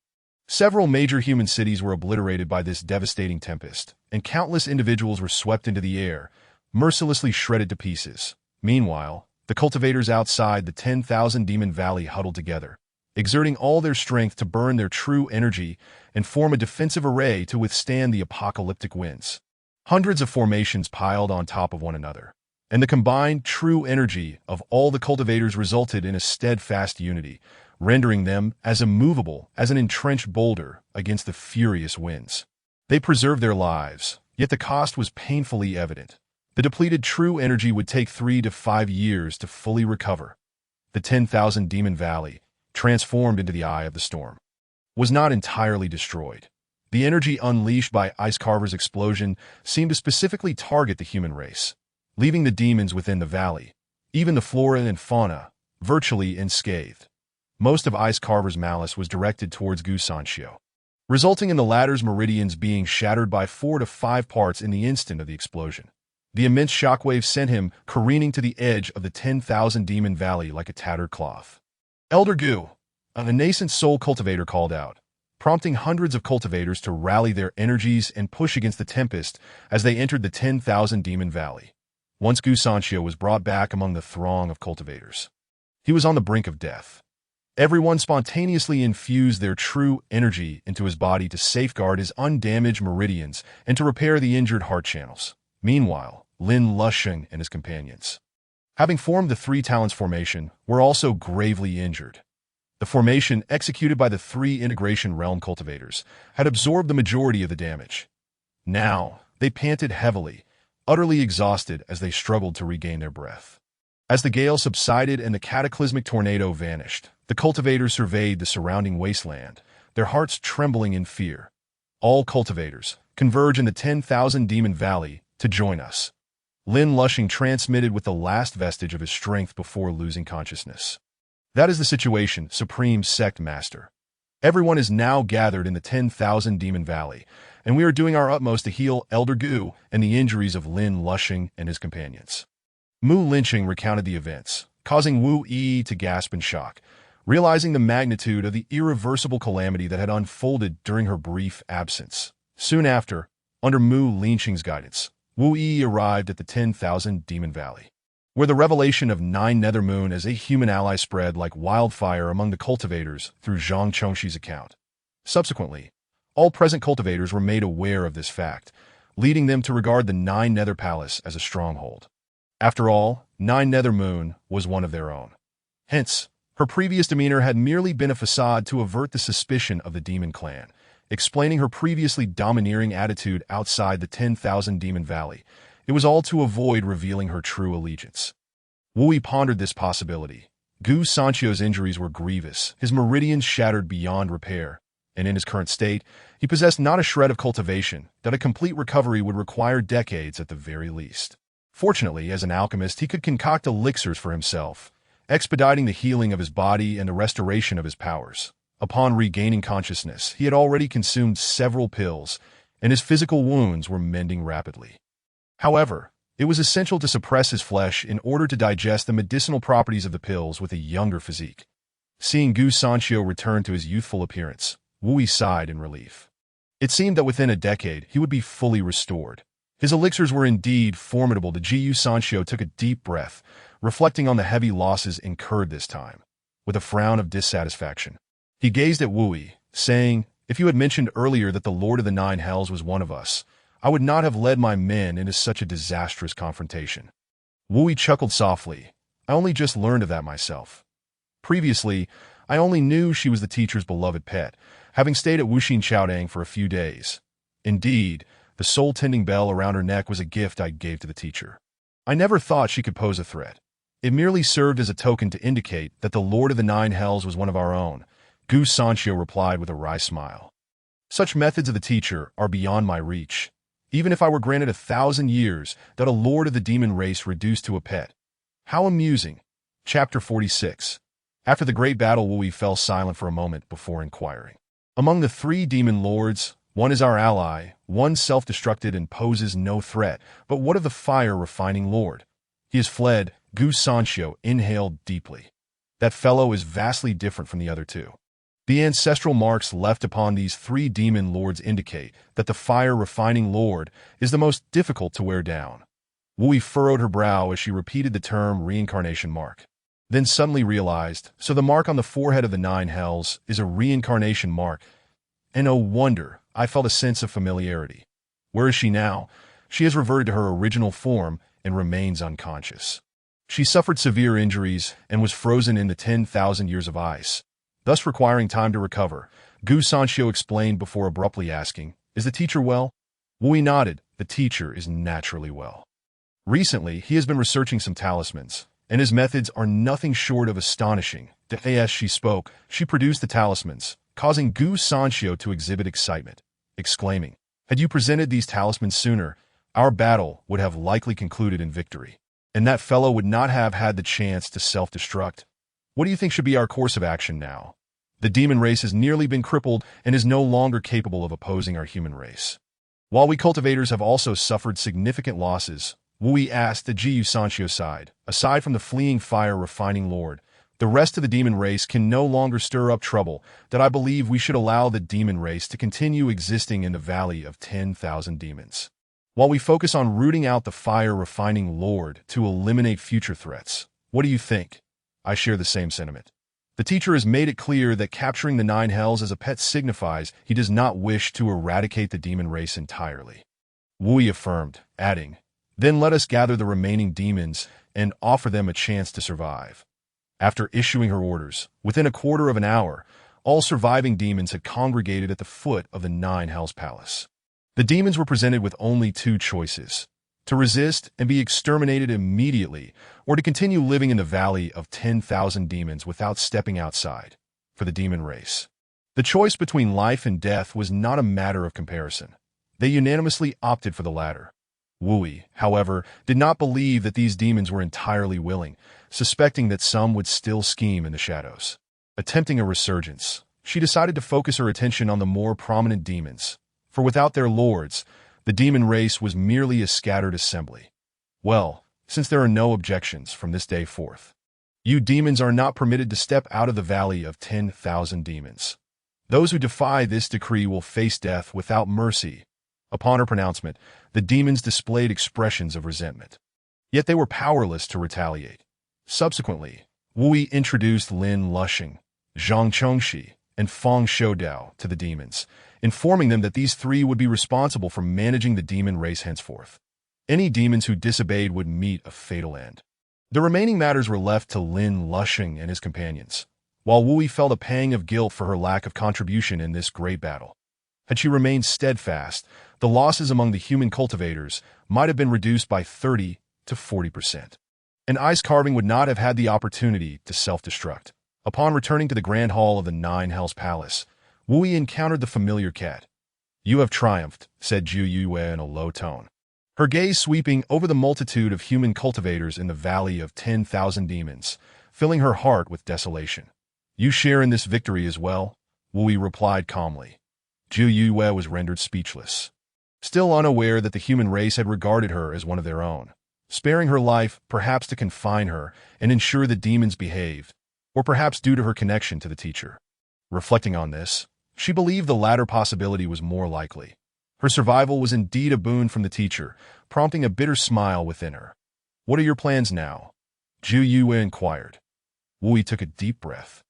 Several major human cities were obliterated by this devastating tempest, and countless individuals were swept into the air, mercilessly shredded to pieces. Meanwhile, the cultivators outside the 10,000 Demon Valley huddled together, exerting all their strength to burn their true energy and form a defensive array to withstand the apocalyptic winds. Hundreds of formations piled on top of one another, and the combined true energy of all the cultivators resulted in a steadfast unity, rendering them as immovable as an entrenched boulder against the furious winds. They preserved their lives, yet the cost was painfully evident. The depleted true energy would take 3 to 5 years to fully recover. The 10,000 Demon Valley, transformed into the eye of the storm, was not entirely destroyed. The energy unleashed by Ice Carver's explosion seemed to specifically target the human race, leaving the demons within the valley, even the flora and fauna, virtually unscathed. Most of Ice Carver's malice was directed towards Gu Sanxio, resulting in the latter's meridians being shattered by 4 to 5 parts in the instant of the explosion. The immense shockwave sent him careening to the edge of the 10,000 Demon Valley like a tattered cloth. Elder Gu, a nascent soul cultivator, called out, prompting hundreds of cultivators to rally their energies and push against the tempest as they entered the 10,000 Demon Valley. Once Gu Sanxio was brought back among the throng of cultivators, he was on the brink of death. Everyone spontaneously infused their true energy into his body to safeguard his undamaged meridians and to repair the injured heart channels. Meanwhile, Lin Lushing and his companions, having formed the three talents formation, were also gravely injured. The formation, executed by the three integration realm cultivators, had absorbed the majority of the damage. Now, they panted heavily, utterly exhausted as they struggled to regain their breath. As the gale subsided and the cataclysmic tornado vanished, the cultivators surveyed the surrounding wasteland, their hearts trembling in fear. All cultivators, converge in the 10,000 Demon Valley to join us. Lin Lushing transmitted with the last vestige of his strength before losing consciousness. That is the situation, Supreme Sect Master. Everyone is now gathered in the 10,000 Demon Valley, and we are doing our utmost to heal Elder Gu and the injuries of Lin Lushing and his companions. Mu Linqing recounted the events, causing Wu Yi to gasp in shock, realizing the magnitude of the irreversible calamity that had unfolded during her brief absence. Soon after, under Mu Linqing's guidance, Wu Yi arrived at the 10,000 Demon Valley, where the revelation of 9 Nether Moon as a human ally spread like wildfire among the cultivators through Zhang Chongxi's account. Subsequently, all present cultivators were made aware of this fact, leading them to regard the 9 Nether Palace as a stronghold. After all, 9 Nether Moon was one of their own. Hence, her previous demeanor had merely been a facade to avert the suspicion of the Demon Clan, explaining her previously domineering attitude outside the 10,000 Demon Valley. It was all to avoid revealing her true allegiance. Wu Yi pondered this possibility. Gu Sanchio's injuries were grievous, his meridians shattered beyond repair, and in his current state, he possessed not a shred of cultivation, that a complete recovery would require decades at the very least. Fortunately, as an alchemist, he could concoct elixirs for himself, expediting the healing of his body and the restoration of his powers. Upon regaining consciousness, he had already consumed several pills, and his physical wounds were mending rapidly. However, it was essential to suppress his flesh in order to digest the medicinal properties of the pills with a younger physique. Seeing Gu Sanchio return to his youthful appearance, Wu Yi sighed in relief. It seemed that within a decade he would be fully restored. His elixirs were indeed formidable. The Gu Sanchio took a deep breath, reflecting on the heavy losses incurred this time. With a frown of dissatisfaction, he gazed at Wu Yi, saying, "If you had mentioned earlier that the Lord of the Nine Hells was one of us, I would not have led my men into such a disastrous confrontation." Wu Yi chuckled softly. "I only just learned of that myself. Previously, I only knew she was the teacher's beloved pet, having stayed at Wuxin Chaodang for a few days. Indeed, the soul-tending bell around her neck was a gift I gave to the teacher. I never thought she could pose a threat. It merely served as a token to indicate that the Lord of the Nine Hells was one of our own," Gu Sanchio replied with a wry smile. "Such methods of the teacher are beyond my reach. Even if I were granted 1,000 years, that a lord of the demon race reduced to a pet. How amusing." Chapter 46. After the great battle, Wu Yi fell silent for a moment before inquiring. "Among the 3 demon lords, one is our ally, one self-destructed and poses no threat, but what of the fire-refining lord? He has fled." Gu Sanchio inhaled deeply. "That fellow is vastly different from the other 2. The ancestral marks left upon these 3 demon lords indicate that the fire-refining lord is the most difficult to wear down." Wu Yi furrowed her brow as she repeated the term reincarnation mark, then suddenly realized, so the mark on the forehead of the 9 Hells is a reincarnation mark. And no wonder, I felt a sense of familiarity. Where is she now? She has reverted to her original form and remains unconscious. She suffered severe injuries and was frozen in the 10,000 years of ice, thus requiring time to recover. Gu Sanchio explained before abruptly asking, "Is the teacher well?" Wu Yi nodded. "The teacher is naturally well. Recently, he has been researching some talismans, and his methods are nothing short of astonishing." As she spoke, she produced the talismans, causing Gu Sanchio to exhibit excitement, exclaiming, "Had you presented these talismans sooner, our battle would have likely concluded in victory, and that fellow would not have had the chance to self-destruct. What do you think should be our course of action now? The demon race has nearly been crippled and is no longer capable of opposing our human race. While we cultivators have also suffered significant losses," Wu Yi asked at Gu Sanchio's side, "aside from the fleeing fire-refining lord, the rest of the demon race can no longer stir up trouble, that I believe we should allow the demon race to continue existing in the Valley of 10,000 Demons, while we focus on rooting out the fire-refining lord to eliminate future threats. What do you think?" "I share the same sentiment. The teacher has made it clear that capturing the 9 Hells as a pet signifies he does not wish to eradicate the demon race entirely," Wu Yi affirmed, adding, "Then let us gather the remaining demons and offer them a chance to survive." After issuing her orders, within a quarter of an hour, all surviving demons had congregated at the foot of the Nine Hells Palace. The demons were presented with only two choices: to resist and be exterminated immediately, or to continue living in the Valley of 10,000 Demons without stepping outside. For the demon race, the choice between life and death was not a matter of comparison. They unanimously opted for the latter. Wui, however, did not believe that these demons were entirely willing, suspecting that some would still scheme in the shadows. Attempting a resurgence, she decided to focus her attention on the more prominent demons, for without their lords, the demon race was merely a scattered assembly. Well, since there are no objections from this day forth, you demons are not permitted to step out of the Valley of 10,000 Demons. Those who defy this decree will face death without mercy. Upon her pronouncement, the demons displayed expressions of resentment. Yet they were powerless to retaliate. Subsequently, Wui introduced Lin Lushing, Zhang Chongxi, and Feng Shoudao to the demons, informing them that these three would be responsible for managing the demon race henceforth. Any demons who disobeyed would meet a fatal end. The remaining matters were left to Lin Lushing and his companions, while Wui felt a pang of guilt for her lack of contribution in this great battle. Had she remained steadfast, the losses among the human cultivators might have been reduced by 30 to 40%. And ice carving would not have had the opportunity to self-destruct. Upon returning to the Grand Hall of the Nine Hells Palace, Wui encountered the familiar cat. "You have triumphed," said Zhu Yue in a low tone, her gaze sweeping over the multitude of human cultivators in the Valley of 10,000 Demons, filling her heart with desolation. "You share in this victory as well," Wui replied calmly. Zhu Yue was rendered speechless, still unaware that the human race had regarded her as one of their own, sparing her life perhaps to confine her and ensure the demons behaved, or perhaps due to her connection to the teacher. Reflecting on this, she believed the latter possibility was more likely. Her survival was indeed a boon from the teacher, prompting a bitter smile within her. "What are your plans now?" Zhu Yue inquired. Wui took a deep breath.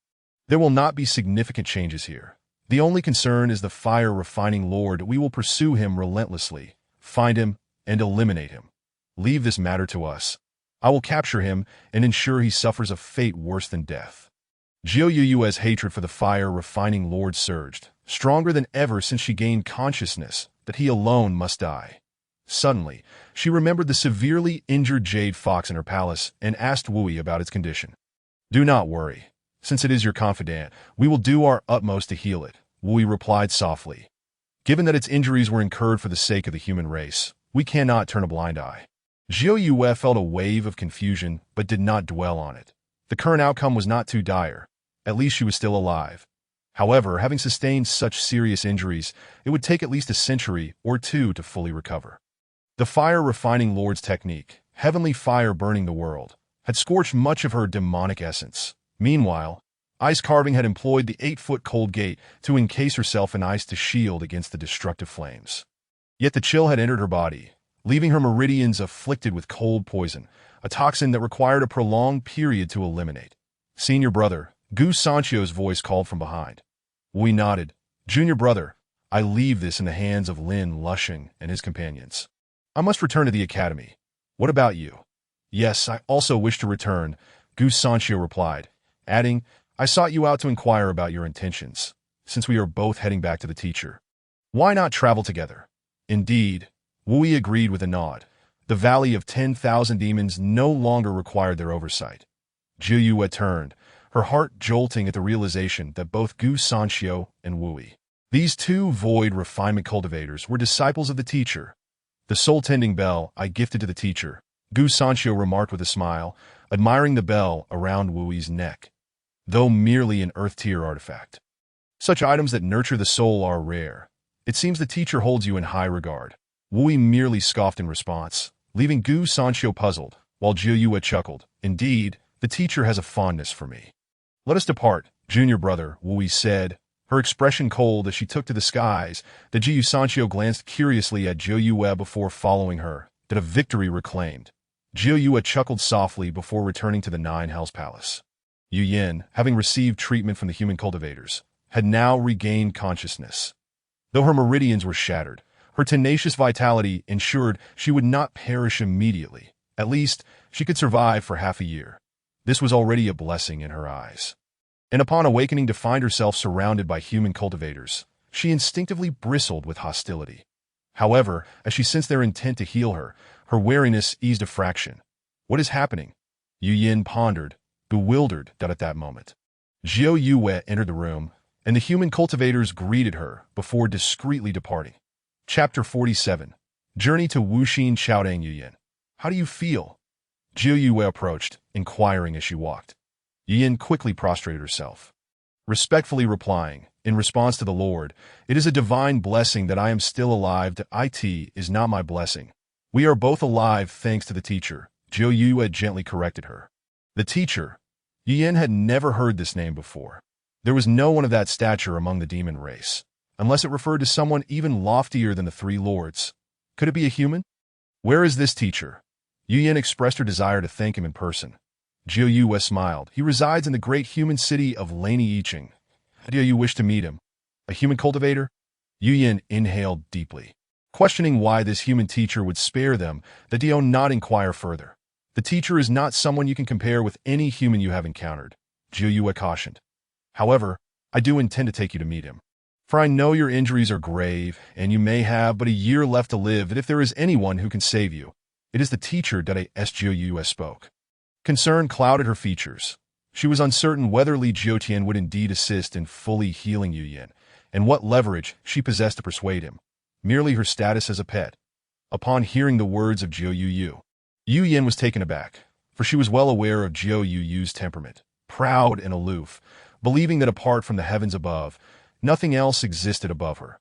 "There will not be significant changes here. The only concern is the fire-refining Lord. We will pursue him relentlessly, find him, and eliminate him. Leave this matter to us. I will capture him and ensure he suffers a fate worse than death." Zhou Yu's hatred for the fire-refining Lord surged, stronger than ever since she gained consciousness that he alone must die. Suddenly, she remembered the severely injured jade fox in her palace and asked Wui about its condition. "Do not worry. Since it is your confidant, we will do our utmost to heal it," Wui replied softly. "Given that its injuries were incurred for the sake of the human race, we cannot turn a blind eye." Zhou Yue felt a wave of confusion but did not dwell on it. The current outcome was not too dire. At least she was still alive. However, having sustained such serious injuries, it would take at least a century or two to fully recover. The fire-refining Lord's technique, heavenly fire burning the world, had scorched much of her demonic essence. Meanwhile, ice carving had employed the 8-foot cold gate to encase herself in ice to shield against the destructive flames. Yet the chill had entered her body, leaving her meridians afflicted with cold poison, a toxin that required a prolonged period to eliminate. "Senior brother," Gu Sanchio's voice called from behind. Wui nodded. "Junior brother, I leave this in the hands of Lin Lushing and his companions. I must return to the academy. What about you?" "Yes, I also wish to return," Gu Sanchio replied, adding, "I sought you out to inquire about your intentions, since we are both heading back to the teacher. Why not travel together?" "Indeed," Wui agreed with a nod. The Valley of 10,000 Demons no longer required their oversight. Zhu Yue turned, her heart jolting at the realization that both Gu Sanchio and Wui, these two void refinement cultivators, were disciples of the teacher. "The soul-tending bell I gifted to the teacher," Gu Sanchio remarked with a smile, admiring the bell around Wui's neck. "Though merely an earth-tier artifact, such items that nurture the soul are rare. It seems the teacher holds you in high regard." Wui merely scoffed in response, leaving Gu Sanchio puzzled, while Zhu Yue chuckled. "Indeed, the teacher has a fondness for me." "Let us depart, junior brother," Wui said, her expression cold as she took to the skies. The Gu Sanchio glanced curiously at Zhu Yue before following her, that a victory reclaimed. Zhu Yue chuckled softly before returning to the Nine Hells Palace. Yu Yin, having received treatment from the human cultivators, had now regained consciousness. Though her meridians were shattered, her tenacious vitality ensured she would not perish immediately. At least, she could survive for half a year. This was already a blessing in her eyes. And upon awakening to find herself surrounded by human cultivators, she instinctively bristled with hostility. However, as she sensed their intent to heal her, her wariness eased a fraction. What is happening? Yu Yin pondered, bewildered at that moment. Zhou Yue entered the room, and the human cultivators greeted her before discreetly departing. Chapter 47. Journey to Wuxin Xiaodang Yu Yin. How do you feel? Zhou Yue approached, inquiring as she walked. Yu Yin quickly prostrated herself, respectfully replying, in response to the Lord, "It is a divine blessing that I am still alive. It is not my blessing. We are both alive thanks to the teacher," Zhou Yue gently corrected her. The teacher? Yu Yin had never heard this name before. There was no one of that stature among the demon race, unless it referred to someone even loftier than the three lords. Could it be a human? Where is this teacher? Yu Yin expressed her desire to thank him in person. Zhou Yue smiled. He resides in the great human city of Lani Yicheng. Do you wish to meet him? A human cultivator? Yu Yin inhaled deeply, questioning why this human teacher would spare them. The Dio not inquire further. The teacher is not someone you can compare with any human you have encountered, Zhou Yue cautioned. However, I do intend to take you to meet him. For I know your injuries are grave, and you may have but a year left to live, and if there is anyone who can save you, it is the teacher. Zhou Yue spoke. Concern clouded her features. She was uncertain whether Li Jiutian would indeed assist in fully healing Yu Yin, and what leverage she possessed to persuade him. Merely her status as a pet. Upon hearing the words of Zhou Yu, Yu Yin was taken aback, for she was well aware of Zhou Yu's temperament, proud and aloof, believing that apart from the heavens above, nothing else existed above her.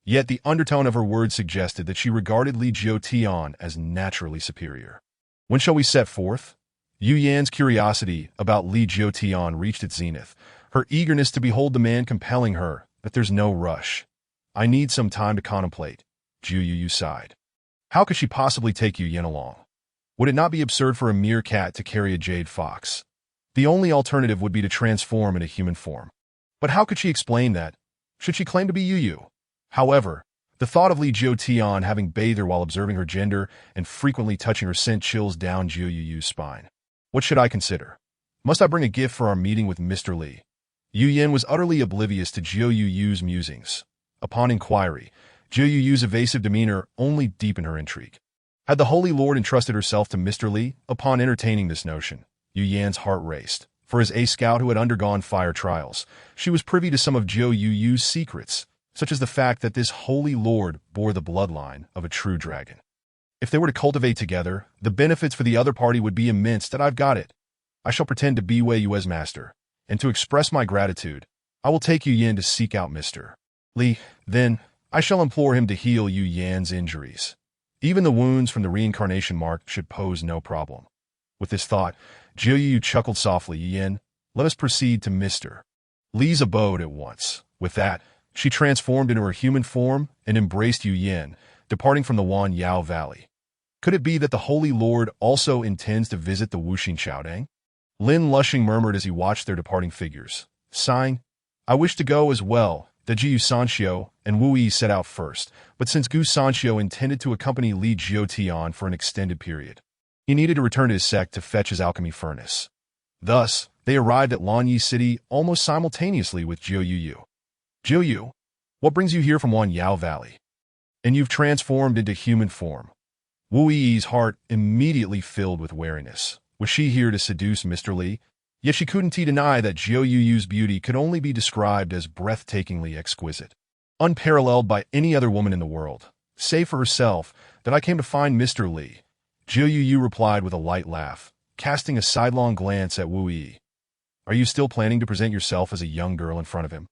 Yet the undertone of her words suggested that she regarded Li Jiutian as naturally superior. When shall we set forth? Yu Yan's curiosity about Li Jiutian reached its zenith, her eagerness to behold the man compelling her, but there's no rush. I need some time to contemplate, Zhou Yu sighed. How could she possibly take Yu Yin along? Would it not be absurd for a mere cat to carry a jade fox? The only alternative would be to transform into human form. But how could she explain that? Should she claim to be Yu Yu? However, the thought of Li Jiutian having bathed her while observing her gender and frequently touching her sent chills down Zhou Yu's spine. What should I consider? Must I bring a gift for our meeting with Mr. Li? Yu Yin was utterly oblivious to Zhou Yu's musings. Upon inquiry, Zhou Yu's evasive demeanor only deepened her intrigue. Had the Holy Lord entrusted herself to Mr. Li? Upon entertaining this notion, Yu Yan's heart raced. For as a scout who had undergone fire trials, she was privy to some of Zhou Yu's secrets, such as the fact that this Holy Lord bore the bloodline of a true dragon. If they were to cultivate together, the benefits for the other party would be immense. That I've got it. I shall pretend to be Wei Yue's master, and to express my gratitude, I will take Yu Yin to seek out Mr. Li. Then, I shall implore him to heal Yu Yan's injuries. Even the wounds from the reincarnation mark should pose no problem. With this thought, Zhou Yu chuckled softly. Yu Yin, let us proceed to Mr. Li's abode at once. With that, she transformed into her human form and embraced Yu Yin, departing from the Wan Yao Valley. Could it be that the Holy Lord also intends to visit the Wuxin Xiaodang? Lin Lushing murmured as he watched their departing figures, sighing, I wish to go as well. Gu Sanxiu and Wu Yi set out first, but since Gu Sanxiu intended to accompany Li Jiutian for an extended period, he needed to return to his sect to fetch his alchemy furnace. Thus, they arrived at Lanyi City almost simultaneously with Zhou Yu. Zhou Yu, what brings you here from Wan Yao Valley? And you've transformed into human form. Wu Yi's heart immediately filled with wariness. Was she here to seduce Mr. Li? Yet she couldn't deny that Zhou Yu's beauty could only be described as breathtakingly exquisite, unparalleled by any other woman in the world. Save for herself, that I came to find Mr. Li. Zhou Yu replied with a light laugh, casting a sidelong glance at Wu Yi. Are you still planning to present yourself as a young girl in front of him?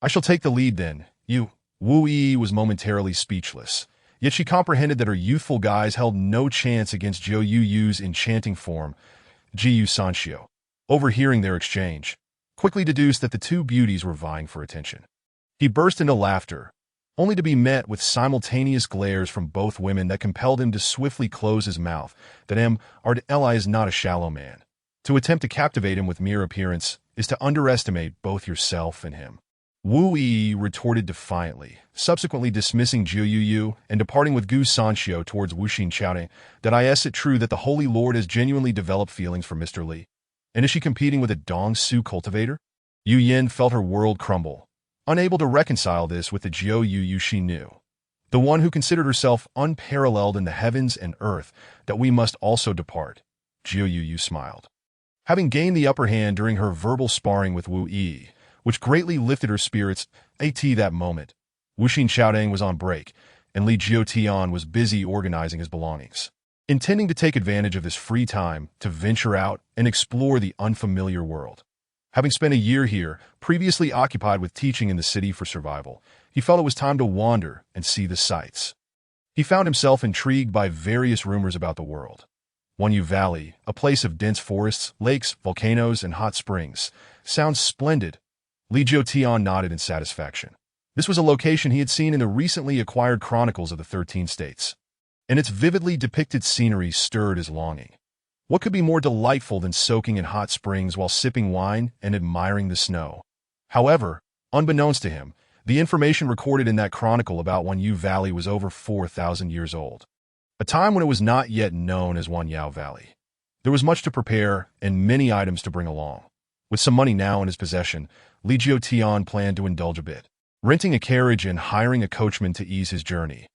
I shall take the lead then. Wu Yi was momentarily speechless, yet she comprehended that her youthful guise held no chance against Zhou Yu's enchanting form. Gu Sanxiu, overhearing their exchange, quickly deduced that the two beauties were vying for attention. He burst into laughter, only to be met with simultaneous glares from both women that compelled him to swiftly close his mouth. That Li is not a shallow man. To attempt to captivate him with mere appearance is to underestimate both yourself and him. Wu Yi retorted defiantly, subsequently dismissing Zhou Yu and departing with Gu Sanxiu towards Wuxin Xiaodang. That is it true that the Holy Lord has genuinely developed feelings for Mr. Li? And is she competing with a Dong Su cultivator? Yu Yin felt her world crumble, unable to reconcile this with the Jiu Yu she knew. The one who considered herself unparalleled in the heavens and earth, that we must also depart. Jiu Yu smiled. Having gained the upper hand during her verbal sparring with Wu Yi, which greatly lifted her spirits, that moment, Wuxin Xiaodang was on break, and Li Jiutian was busy organizing his belongings, intending to take advantage of this free time to venture out and explore the unfamiliar world. Having spent a year here, previously occupied with teaching in the city for survival, he felt it was time to wander and see the sights. He found himself intrigued by various rumors about the world. Wanyu Valley, a place of dense forests, lakes, volcanoes, and hot springs, sounds splendid. Li Jiutian nodded in satisfaction. This was a location he had seen in the recently acquired Chronicles of the 13 States, and its vividly depicted scenery stirred his longing. What could be more delightful than soaking in hot springs while sipping wine and admiring the snow? However, unbeknownst to him, the information recorded in that chronicle about Wanyu Valley was over 4,000 years old, a time when it was not yet known as Wanyao Valley. There was much to prepare and many items to bring along. With some money now in his possession, Li Jiutian planned to indulge a bit, renting a carriage and hiring a coachman to ease his journey.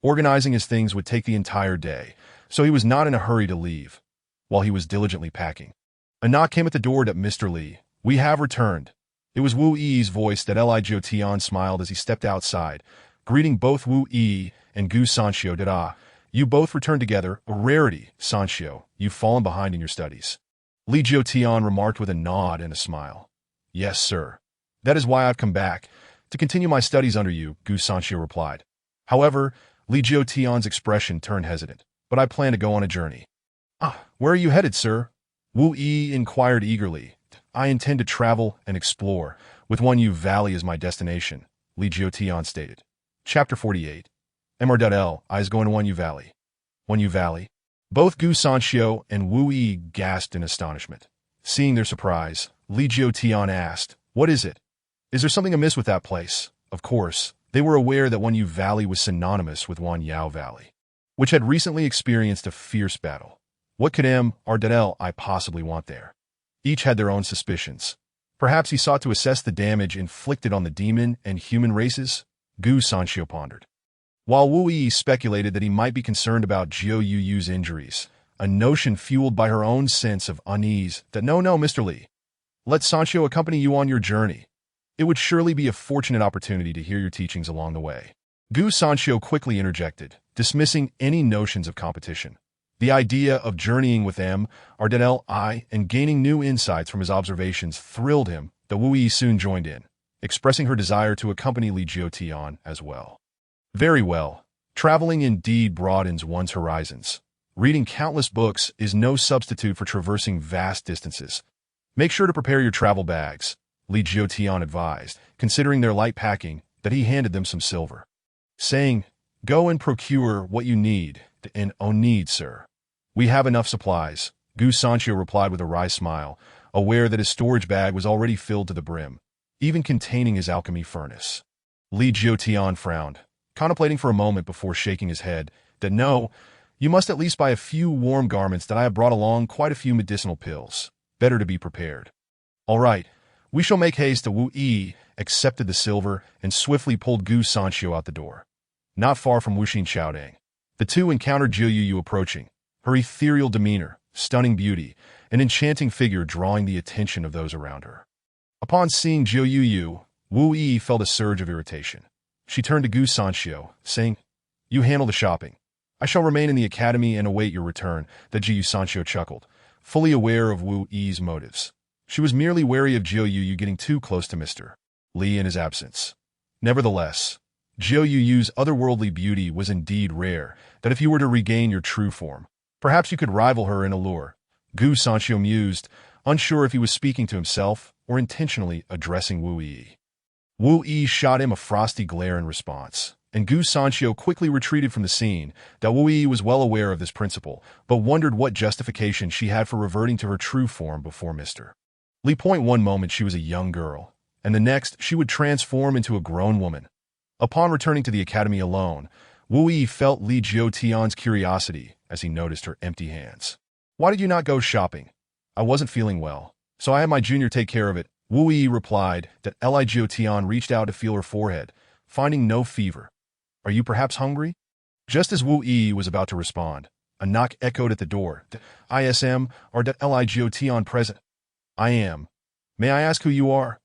Organizing his things would take the entire day, so he was not in a hurry to leave. While he was diligently packing, a knock came at the door. That Mr. Li, we have returned. It was Wu Yi's voice. That Li Jiutian smiled as he stepped outside, greeting both Wu Yi and Gu Sanxiu. You both returned together, a rarity, Sanxiu. You've fallen behind in your studies. Li Jiutian remarked with a nod and a smile. Yes, sir. That is why I've come back, to continue my studies under you, Gu Sanxiu replied. However, Li Jiutian's expression turned hesitant. But I plan to go on a journey. Where are you headed, sir? Wu Yi inquired eagerly. I intend to travel and explore, with Wanyu Valley as my destination, Li Jiutian stated. Chapter 48. Immortal, I is going to Wanyu Valley. Wanyu Valley? Both Gu Sanxiu and Wu Yi gasped in astonishment. Seeing their surprise, Li Jiutian asked, What is it? Is there something amiss with that place? Of course, they were aware that Wanyu Valley was synonymous with Wanyao Valley, which had recently experienced a fierce battle. What could I possibly want there? Each had their own suspicions. Perhaps he sought to assess the damage inflicted on the demon and human races? Gu Sanxiu pondered. While Wu Yi speculated that he might be concerned about Jiu Yu's injuries, a notion fueled by her own sense of unease that no, Mr. Li. Let Sanxiu accompany you on your journey. It would surely be a fortunate opportunity to hear your teachings along the way. Gu Sanxiu quickly interjected, dismissing any notions of competition. The idea of journeying with Immortal and gaining new insights from his observations thrilled him. The Wu Yi soon joined in, expressing her desire to accompany Li Jiutian as well. Very well. Traveling indeed broadens one's horizons. Reading countless books is no substitute for traversing vast distances. Make sure to prepare your travel bags, Li Jiutian advised, considering their light packing, that he handed them some silver, saying, Go and procure what you need, sir. We have enough supplies, Gu Sanxiu replied with a wry smile, aware that his storage bag was already filled to the brim, even containing his alchemy furnace. Li Jiutian frowned, contemplating for a moment before shaking his head, that no, you must at least buy a few warm garments. That I have brought along quite a few medicinal pills. Better to be prepared. All right, we shall make haste. The Wu Yi accepted the silver and swiftly pulled Gu Sanxiu out the door. Not far from Wuxin Xiaodang, the two encountered Jiu Yu approaching, her ethereal demeanor, stunning beauty, an enchanting figure drawing the attention of those around her. Upon seeing Jiu Yu, Wu Yi felt a surge of irritation. She turned to Gu Sanxiu, saying, You handle the shopping. I shall remain in the academy and await your return. That Jiu Sanxiu chuckled, fully aware of Wu Yi's motives. She was merely wary of Jiu Yu getting too close to Mr. Li in his absence. Nevertheless, Jiu Yu's otherworldly beauty was indeed rare, that if you were to regain your true form, perhaps you could rival her in allure. Gu Sanxiu mused, unsure if he was speaking to himself or intentionally addressing Wu Yi. Wu Yi shot him a frosty glare in response, and Gu Sanxiu quickly retreated from the scene. That Wu Yi was well aware of this principle, but wondered what justification she had for reverting to her true form before Mr. Li. One moment she was a young girl, and the next she would transform into a grown woman. Upon returning to the academy alone, Wu Yi felt Li Jiutian's curiosity as he noticed her empty hands. Why did you not go shopping? I wasn't feeling well, so I had my junior take care of it. Wu Yi replied that Li Jiutian reached out to feel her forehead, finding no fever. Are you perhaps hungry? Just as Wu Yi was about to respond, a knock echoed at the door. ISM, or that Li Jiutian present? I am. May I ask who you are?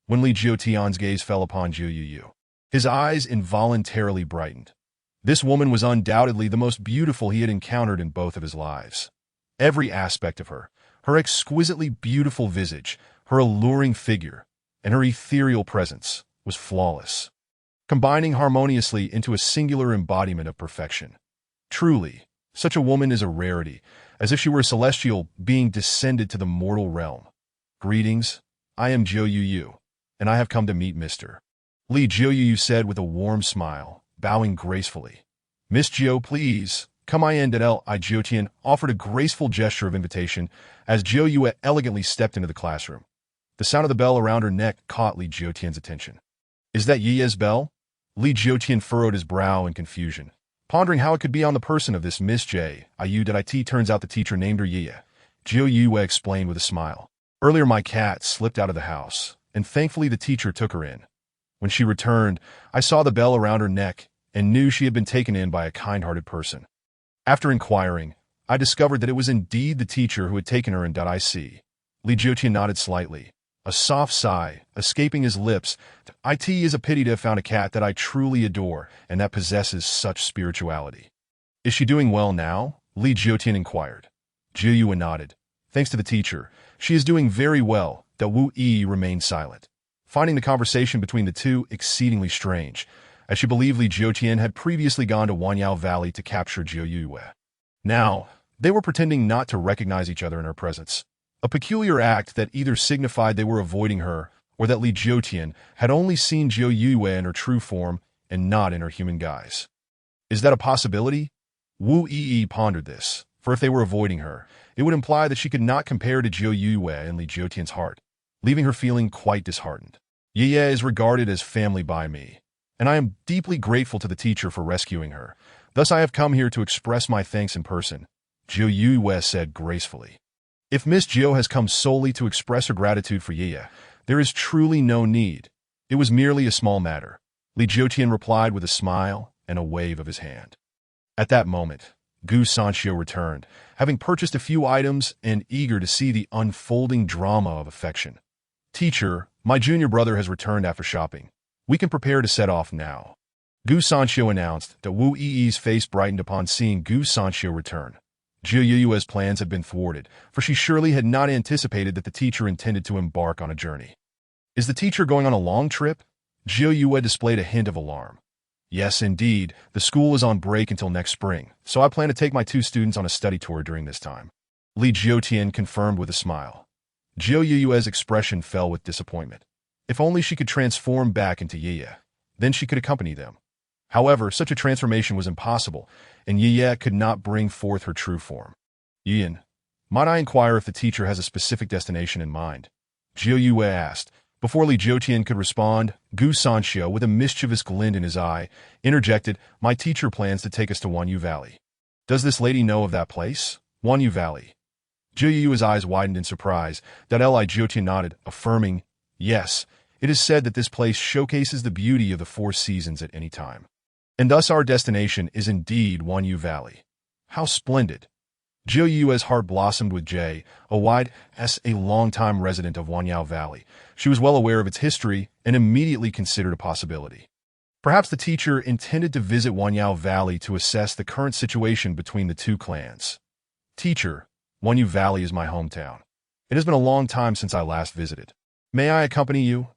When Li Jiutian's gaze fell upon Zhou Yu, his eyes involuntarily brightened. This woman was undoubtedly the most beautiful he had encountered in both of his lives. Every aspect of her, her exquisitely beautiful visage, her alluring figure, and her ethereal presence, was flawless, combining harmoniously into a singular embodiment of perfection. Truly, such a woman is a rarity, as if she were a celestial being descended to the mortal realm. Greetings, I am Zhou Yu, and I have come to meet Mr. Li. Zhou Yu said with a warm smile, bowing gracefully. Miss Zhou, please, come in. Li Jiutian offered a graceful gesture of invitation as Zhou Yu elegantly stepped into the classroom. The sound of the bell around her neck caught Li Jiutian's attention. Is that Yi's bell? Li Jiutian furrowed his brow in confusion, pondering how it could be on the person of this Miss J. It turns out the teacher named her Yi. Zhou Yu explained with a smile. Earlier my cat slipped out of the house, and thankfully the teacher took her in. When she returned, I saw the bell around her neck and knew she had been taken in by a kind-hearted person. After inquiring, I discovered that it was indeed the teacher who had taken her in. I see. Li Jiutian nodded slightly, a soft sigh escaping his lips. It is a pity to have found a cat that I truly adore and that possesses such spirituality. Is she doing well now? Li Jiutian inquired. Zhou Yu nodded. Thanks to the teacher, she is doing very well. Wu Yi remained silent, finding the conversation between the two exceedingly strange, as she believed Li Jiutian had previously gone to Wanyao Valley to capture Zhou Yu. Now, they were pretending not to recognize each other in her presence, a peculiar act that either signified they were avoiding her or that Li Jiutian had only seen Zhou Yu in her true form and not in her human guise. Is that a possibility? Wu Yi pondered this, for if they were avoiding her, it would imply that she could not compare to Zhou Yu in Li Jiutian's heart, leaving her feeling quite disheartened. Yi is regarded as family by me, and I am deeply grateful to the teacher for rescuing her. Thus I have come here to express my thanks in person, Zhou Yu said gracefully. If Miss Zhou has come solely to express her gratitude for Yi, there is truly no need. It was merely a small matter, Li Jiutian replied with a smile and a wave of his hand. At that moment, Gu Sanxiu returned, having purchased a few items and eager to see the unfolding drama of affection. Teacher, my junior brother has returned after shopping. We can prepare to set off now. Gu Sanxiu announced. Wu Yi's face brightened upon seeing Gu Sanxiu return. Zhou Yu's plans had been thwarted, for she surely had not anticipated that the teacher intended to embark on a journey. Is the teacher going on a long trip? Zhou Yu displayed a hint of alarm. Yes, indeed, the school is on break until next spring, so I plan to take my 2 students on a study tour during this time. Li Jiutian confirmed with a smile. Zhou Yu's expression fell with disappointment. If only she could transform back into Yi, then she could accompany them. However, such a transformation was impossible, and Yi could not bring forth her true form. Yin, might I inquire if the teacher has a specific destination in mind? Zhou Yu asked. Before Li Jiutian could respond, Gu Sanxiu, with a mischievous glint in his eye, interjected, my teacher plans to take us to Wanyu Valley. Does this lady know of that place? Wanyu Valley. Zhou Yu's eyes widened in surprise. Li Jiutian nodded, affirming, yes, it is said that this place showcases the beauty of the 4 seasons at any time. And thus our destination is indeed Wanyu Valley. How splendid! Zhou Yu's heart blossomed with J. A longtime resident of Wanyao Valley. She was well aware of its history and immediately considered a possibility. Perhaps the teacher intended to visit Wanyao Valley to assess the current situation between the 2 clans. Teacher, Wanyu Valley is my hometown. It has been a long time since I last visited. May I accompany you?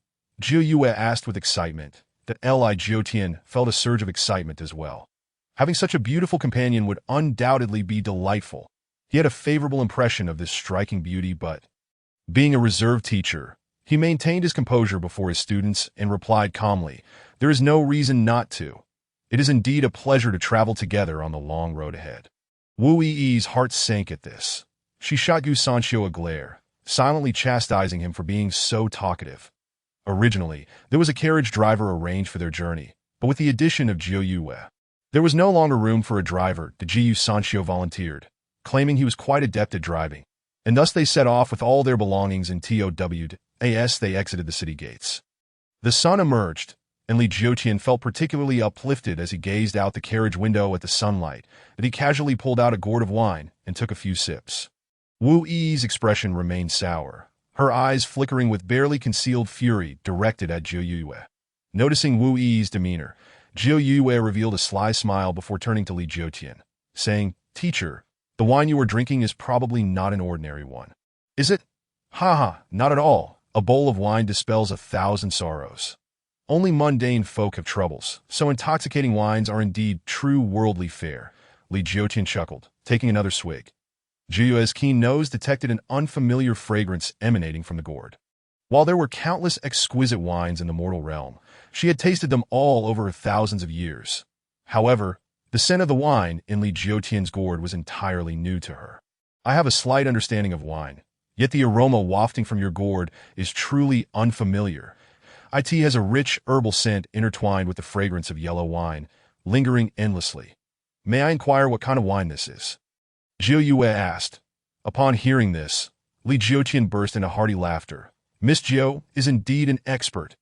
Zhou Yu asked with excitement. Li Jiutian felt a surge of excitement as well. Having such a beautiful companion would undoubtedly be delightful. He had a favorable impression of this striking beauty, but, being a reserved teacher, he maintained his composure before his students and replied calmly, there is no reason not to. It is indeed a pleasure to travel together on the long road ahead. Wu Yi's heart sank at this. She shot Gu Sanxiu a glare, silently chastising him for being so talkative. Originally, there was a carriage driver arranged for their journey, but with the addition of Zhou Yu, there was no longer room for a driver. Gu Sanxiu volunteered, claiming he was quite adept at driving. And thus they set off with all their belongings and TOW'd as they exited the city gates. The sun emerged, and Li Jiutian felt particularly uplifted as he gazed out the carriage window at the sunlight, that he casually pulled out a gourd of wine and took a few sips. Wu Yi's expression remained sour, her eyes flickering with barely concealed fury directed at Zhou Yue. Noticing Wu Yi's demeanor, Zhou Yue revealed a sly smile before turning to Li Jiutian, saying, "Teacher, the wine you are drinking is probably not an ordinary one. Is it? Haha, not at all. A bowl of wine dispels 1,000 sorrows. Only mundane folk have troubles, so intoxicating wines are indeed true worldly fare." Li Jiutian chuckled, taking another swig. Zhou Yue's keen nose detected an unfamiliar fragrance emanating from the gourd. While there were countless exquisite wines in the mortal realm, she had tasted them all over thousands of years. However, the scent of the wine in Li Jiutian's gourd was entirely new to her. "I have a slight understanding of wine, yet the aroma wafting from your gourd is truly unfamiliar. It has a rich herbal scent intertwined with the fragrance of yellow wine, lingering endlessly. May I inquire what kind of wine this is?" Zhou Yue asked. Upon hearing this, Li Jiutian burst into hearty laughter. "Miss Zhou is indeed an expert.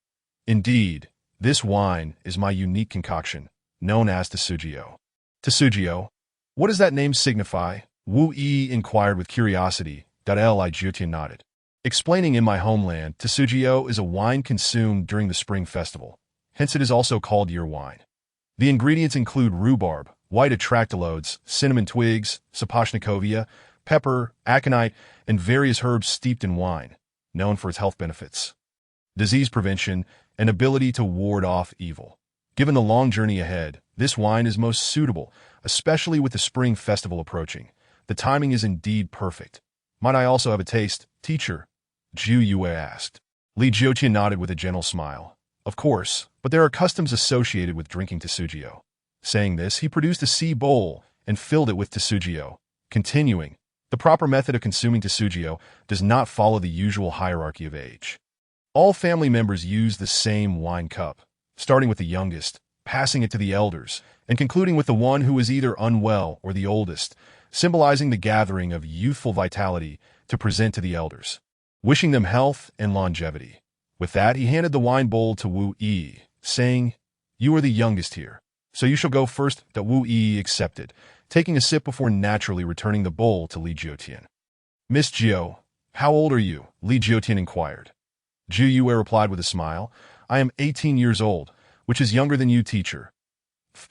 Indeed, this wine is my unique concoction, known as Tsujio." "Tsujio? What does that name signify?" Wu Yi inquired with curiosity. Li Jiutian nodded. Explaining, "In my homeland, Tsujio is a wine consumed during the spring festival. Hence it is also called year wine. The ingredients include rhubarb, white atractylodes, cinnamon twigs, sapochnikovia, pepper, aconite, and various herbs steeped in wine, known for its health benefits, disease prevention, and ability to ward off evil. Given the long journey ahead, this wine is most suitable, especially with the spring festival approaching. The timing is indeed perfect. Might I also have a taste, teacher?" Zhou Yue asked. Li Jiutian nodded with a gentle smile. "Of course, but there are customs associated with drinking Tsujio." Saying this, he produced a sea bowl and filled it with Tsujio, continuing, "The proper method of consuming Tsujio does not follow the usual hierarchy of age. All family members use the same wine cup, starting with the youngest, passing it to the elders, and concluding with the one who is either unwell or the oldest, symbolizing the gathering of youthful vitality to present to the elders, wishing them health and longevity." With that, he handed the wine bowl to Wu Yi, saying, "You are the youngest here, so you shall go first." That Wu Yi accepted, taking a sip before naturally returning the bowl to Li Jiutian. "Miss Zhou, how old are you?" Li Jiutian inquired. Zhou Yue replied with a smile, "I am 18 years old, which is younger than you, teacher."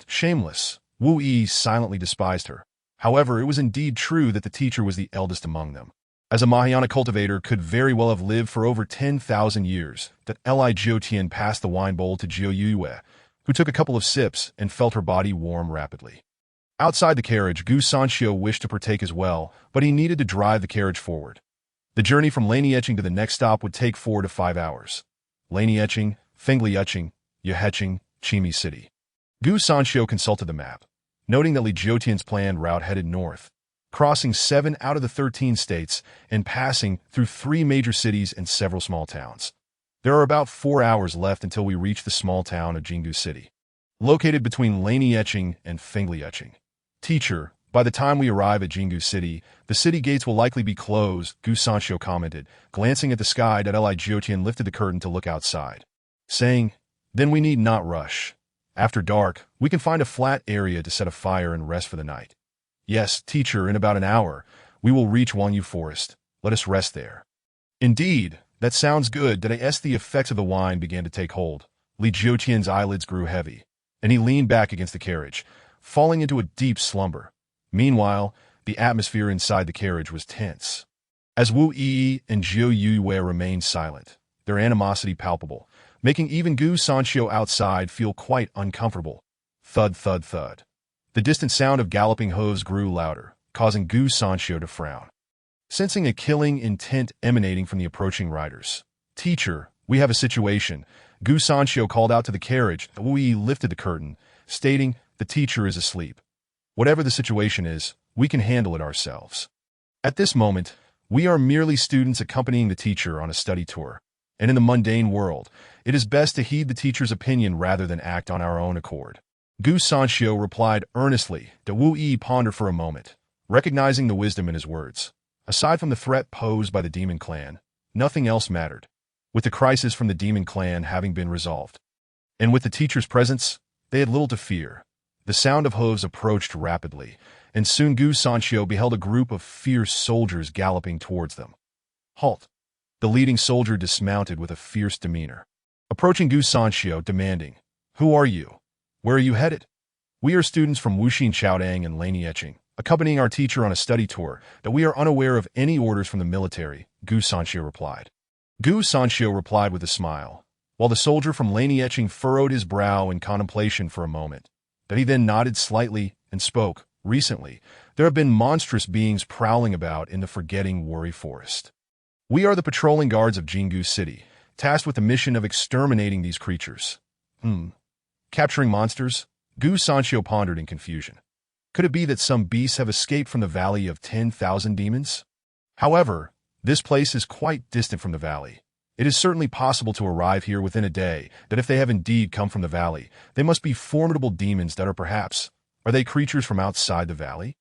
Shameless, Wu Yi silently despised her. However, it was indeed true that the teacher was the eldest among them. As a Mahayana cultivator could very well have lived for over 10,000 years, that Li Jiutian passed the wine bowl to Zhou Yue, who took a couple of sips and felt her body warm rapidly. Outside the carriage, Gu Sanxiu wished to partake as well, but he needed to drive the carriage forward. The journey from Lanieching to the next stop would take 4 to 5 hours. Lanieching, Fenglieching, Yeheching, Chimi City. Gu Sanxiu consulted the map, noting that Li Jiutian's planned route headed north, crossing 7 out of the 13 states and passing through 3 major cities and several small towns. There are about 4 hours left until we reach the small town of Jinggu City, located between Lanieching and Fenglieching. "Teacher, by the time we arrive at Jinggu City, the city gates will likely be closed," Gu Sanxiu commented, glancing at the sky. Li Jiutian lifted the curtain to look outside, saying, "Then we need not rush. After dark, we can find a flat area to set a fire and rest for the night." "Yes, teacher, in about an hour, we will reach Wangyu Forest. Let us rest there." "Indeed, that sounds good." As the effects of the wine began to take hold, Li Jiutian's eyelids grew heavy, and he leaned back against the carriage, falling into a deep slumber. Meanwhile, the atmosphere inside the carriage was tense. As Wu Yi and Zhou Yue remained silent, their animosity palpable, making even Gu Sanxiu outside feel quite uncomfortable. Thud, thud, thud. The distant sound of galloping hooves grew louder, causing Gu Sanxiu to frown. Sensing a killing intent emanating from the approaching riders, "Teacher, we have a situation." Gu Sanxiu called out to the carriage. Wu Yi lifted the curtain, stating, "The teacher is asleep. Whatever the situation is, we can handle it ourselves. At this moment, we are merely students accompanying the teacher on a study tour, and in the mundane world, it is best to heed the teacher's opinion rather than act on our own accord." Gu Sanxiu replied earnestly. Wu Yi pondered for a moment, recognizing the wisdom in his words. Aside from the threat posed by the demon clan, nothing else mattered, with the crisis from the demon clan having been resolved. And with the teacher's presence, they had little to fear. The sound of hooves approached rapidly, and soon Gu Sanxiu beheld a group of fierce soldiers galloping towards them. Halt! The leading soldier dismounted with a fierce demeanor, approaching Gu Sanxiu, demanding, "Who are you? Where are you headed?" "We are students from Wuxin Chaodang and Lanie Etching, accompanying our teacher on a study tour, that we are unaware of any orders from the military," Gu Sanxiu replied. Gu Sanxiu replied with a smile, while the soldier from Lanie Etching furrowed his brow in contemplation for a moment. Then he nodded slightly and spoke, "Recently, there have been monstrous beings prowling about in the Forgetting Worry Forest. We are the patrolling guards of Jingu City, tasked with the mission of exterminating these creatures." Capturing monsters? Gu Sanxiu pondered in confusion. Could it be that some beasts have escaped from the Valley of 10,000 Demons? However, this place is quite distant from the valley. It is certainly possible to arrive here within a day, that if they have indeed come from the valley, they must be formidable demons that are they creatures from outside the valley?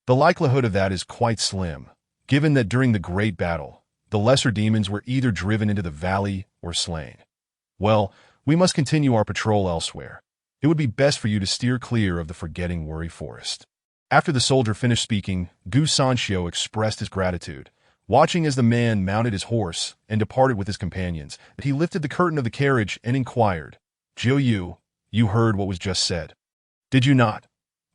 The likelihood of that is quite slim, given that during the Great Battle, the lesser demons were either driven into the valley or slain. Well, we must continue our patrol elsewhere. It would be best for you to steer clear of the Forgetting Worry Forest. After the soldier finished speaking, Gu Sanxiu expressed his gratitude. Watching as the man mounted his horse and departed with his companions, he lifted the curtain of the carriage and inquired, "Jiu Yu, you heard what was just said, did you not?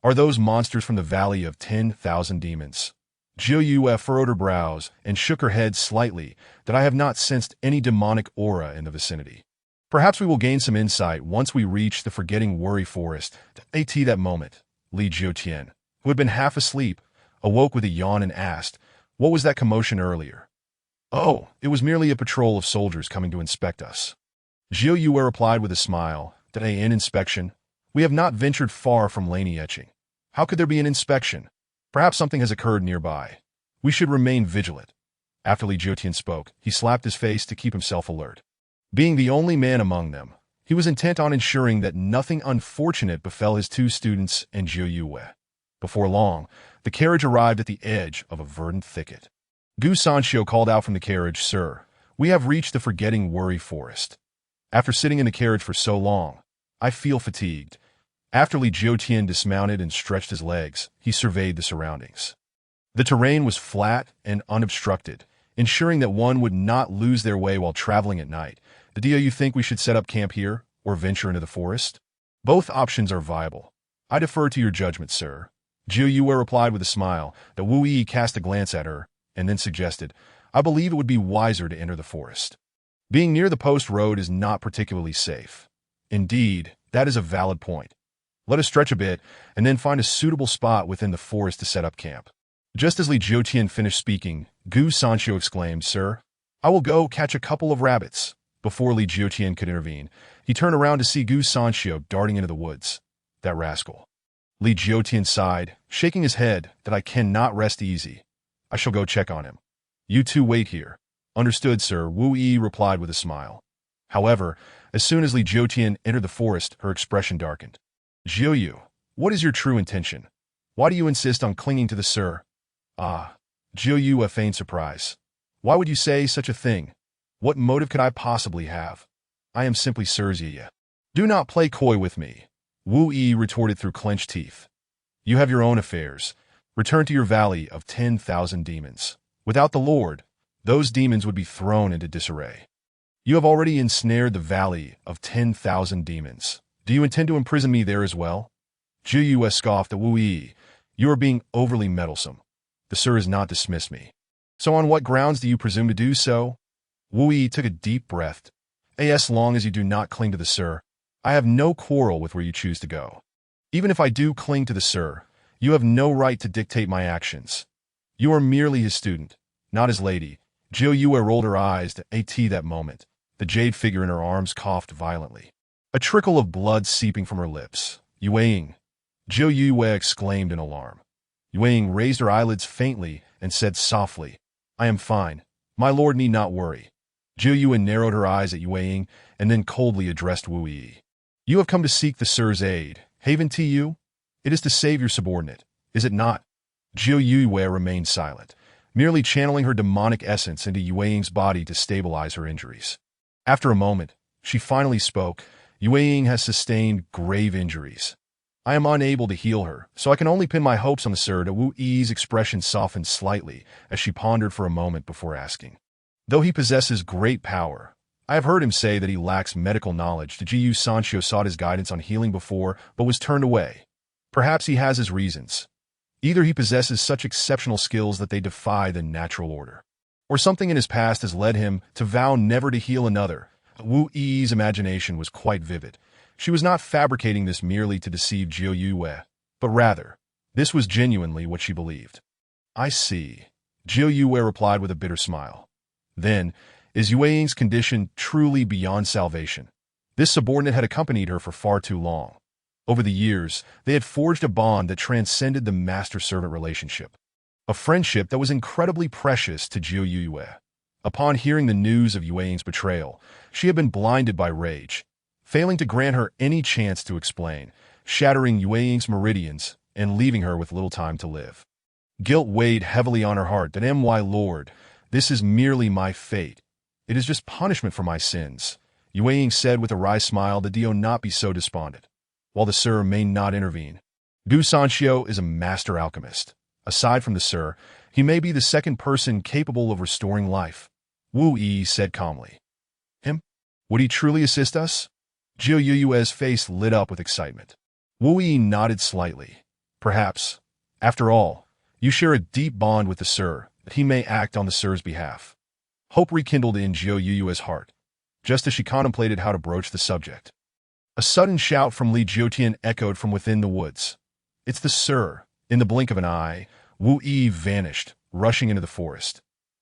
Are those monsters from the Valley of 10,000 Demons?" Jiu Yu furrowed her brows and shook her head slightly, that I have not sensed any demonic aura in the vicinity. Perhaps we will gain some insight once we reach the Forgetting Worry Forest. At that moment, Li Jiutian, who had been half asleep, awoke with a yawn and asked, "What was that commotion earlier?" "Oh, it was merely a patrol of soldiers coming to inspect us." Jiu Yu replied with a smile, "An inspection? We have not ventured far from Lanie Etching. How could there be an inspection? Perhaps something has occurred nearby. We should remain vigilant." After Li Jiutian spoke, he slapped his face to keep himself alert. Being the only man among them, he was intent on ensuring that nothing unfortunate befell his two students and Jiu Yu. Before long, the carriage arrived at the edge of a verdant thicket. Gu Sanxiu called out from the carriage, "Sir, we have reached the Forgetting Worry Forest. After sitting in the carriage for so long, I feel fatigued." After Li Jiutian dismounted and stretched his legs, he surveyed the surroundings. The terrain was flat and unobstructed, ensuring that one would not lose their way while traveling at night. "Do you think we should set up camp here, or venture into the forest?" "Both options are viable. I defer to your judgment, sir." Jiu Yu replied with a smile. The Wu Yi cast a glance at her, and then suggested, "I believe it would be wiser to enter the forest. Being near the post road is not particularly safe." "Indeed, that is a valid point. Let us stretch a bit, and then find a suitable spot within the forest to set up camp." Just as Li Jiutian finished speaking, Gu Sanxiu exclaimed, "Sir, I will go catch a couple of rabbits." Before Li Jiutian could intervene, he turned around to see Gu Sanxiu darting into the woods. "That rascal." Li Jiutian sighed, shaking his head, "that I cannot rest easy. I shall go check on him. You two wait here." "Understood, sir," Wu Yi replied with a smile. However, as soon as Li Jiutian entered the forest, her expression darkened. "Jiu Yu, what is your true intention? Why do you insist on clinging to the sir?" "Ah." Jiu Yu feigned surprise. "Why would you say such a thing? What motive could I possibly have? I am simply Sir's Yi. Do not play coy with me," Wu Yi retorted through clenched teeth. "You have your own affairs. Return to your Valley of 10,000 Demons. Without the Lord, those demons would be thrown into disarray. You have already ensnared the Valley of 10,000 Demons. Do you intend to imprison me there as well?" Jiu Yu scoffed at Wu Yi. "You are being overly meddlesome. The Sir has not dismissed me. So on what grounds do you presume to do so?" Wu Yi took a deep breath. "As long as you do not cling to the Sir, I have no quarrel with where you choose to go. Even if I do cling to the Sir, you have no right to dictate my actions. You are merely his student, not his lady." Jiu Yu rolled her eyes to that moment. The jade figure in her arms coughed violently, a trickle of blood seeping from her lips. "Yueying!" Jiu Yu exclaimed in alarm. Yueying raised her eyelids faintly and said softly, "I am fine. My lord need not worry." Jiu Yu narrowed her eyes at Yueying and then coldly addressed Wu Yi. "You have come to seek the Sir's aid, haven't you? It is to save your subordinate, is it not?" Jiu Yu remained silent. merely channeling her demonic essence into Yue Ying's body to stabilize her injuries. After a moment, she finally spoke. Yue Ying has sustained grave injuries. I am unable to heal her, so I can only pin my hopes on the Sir. Wu Yi's expression softened slightly as she pondered for a moment before asking. Though he possesses great power, I have heard him say that he lacks medical knowledge. Jiyu Sanshio sought his guidance on healing before, but was turned away. Perhaps he has his reasons. Either he possesses such exceptional skills that they defy the natural order, or something in his past has led him to vow never to heal another. Wu Yi's imagination was quite vivid. She was not fabricating this merely to deceive Jiu Yue, but rather, this was genuinely what she believed. I see, Jiu Yue replied with a bitter smile. Then, is Yue Ying's condition truly beyond salvation? This subordinate had accompanied her for far too long. Over the years, they had forged a bond that transcended the master-servant relationship. A friendship that was incredibly precious to Jiu Yue. Upon hearing the news of Yue Ying's betrayal, she had been blinded by rage, failing to grant her any chance to explain, shattering Yue Ying's meridians and leaving her with little time to live. Guilt weighed heavily on her heart. That my lord, this is merely my fate. It is just punishment for my sins. Yue Ying said with a wry smile that Dio not be so despondent. While the Sir may not intervene, Gu Sanshio is a master alchemist. Aside from the Sir, he may be the second person capable of restoring life. Wu Yi said calmly. Him? Would he truly assist us? Jiu Yue's face lit up with excitement. Wu Yi nodded slightly. Perhaps. After all, you share a deep bond with the Sir, that he may act on the Sir's behalf. Hope rekindled in Jiu Yue's heart, just as she contemplated how to broach the subject. A sudden shout from Li Jiotian echoed from within the woods. It's the Sir. In the blink of an eye, Wu Yi vanished, rushing into the forest.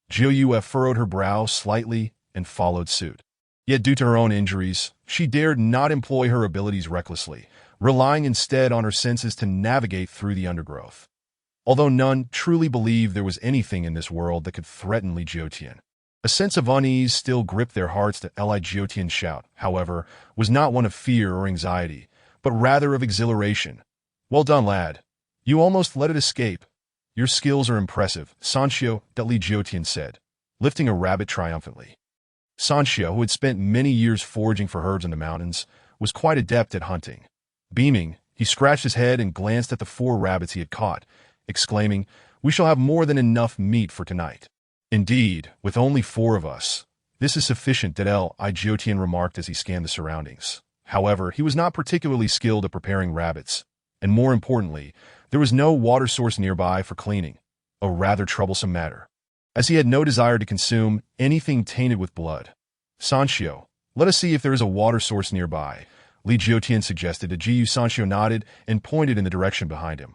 Jiu Yue furrowed her brow slightly and followed suit. Yet due to her own injuries, she dared not employ her abilities recklessly, relying instead on her senses to navigate through the undergrowth. Although none truly believed there was anything in this world that could threaten Li Jiotian, a sense of unease still gripped their hearts. The Li Jiotian's shout, however, was not one of fear or anxiety, but rather of exhilaration. Well done, lad. You almost let it escape. Your skills are impressive, Sanshio, Li Jiotian said, lifting a rabbit triumphantly. Sanshio, who had spent many years foraging for herbs in the mountains, was quite adept at hunting. Beaming, he scratched his head and glanced at the 4 rabbits he had caught, exclaiming, "We shall have more than enough meat for tonight." Indeed, with only 4 of us, this is sufficient, Li Jiotian remarked as he scanned the surroundings. However, he was not particularly skilled at preparing rabbits, and more importantly, there was no water source nearby for cleaning, a rather troublesome matter, as he had no desire to consume anything tainted with blood. Sanshio, let us see if there is a water source nearby, Li Jiotian suggested. Jiu Sanshio nodded and pointed in the direction behind him.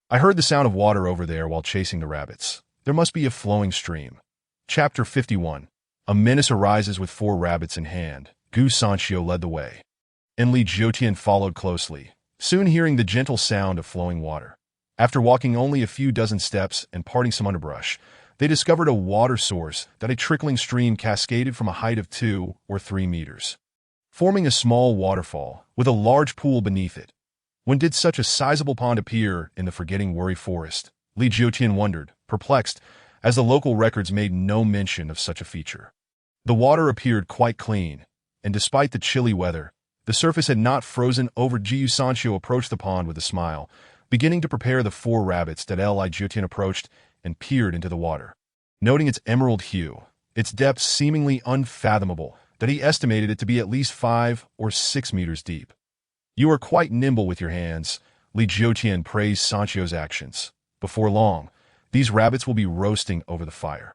I heard the sound of water over there while chasing the rabbits. There must be a flowing stream. Chapter 51. A menace arises with 4 rabbits in hand. Gu Sanshio led the way, and Li Jiotian followed closely, soon hearing the gentle sound of flowing water. After walking only a few dozen steps and parting some underbrush, they discovered a water source that a trickling stream cascaded from a height of 2 or 3 meters, forming a small waterfall with a large pool beneath it. When did such a sizable pond appear in the Forgetting Worry forest? Li Jiotian wondered, perplexed, as the local records made no mention of such a feature. The water appeared quite clean, and despite the chilly weather, the surface had not frozen over. Jiu Sanshio approached the pond with a smile, beginning to prepare the 4 rabbits. Li Jiotian approached and peered into the water, noting its emerald hue, its depth seemingly unfathomable, that he estimated it to be at least 5 or 6 meters deep. You are quite nimble with your hands, Li Jiotian praised Sanshio's actions. Before long, these rabbits will be roasting over the fire.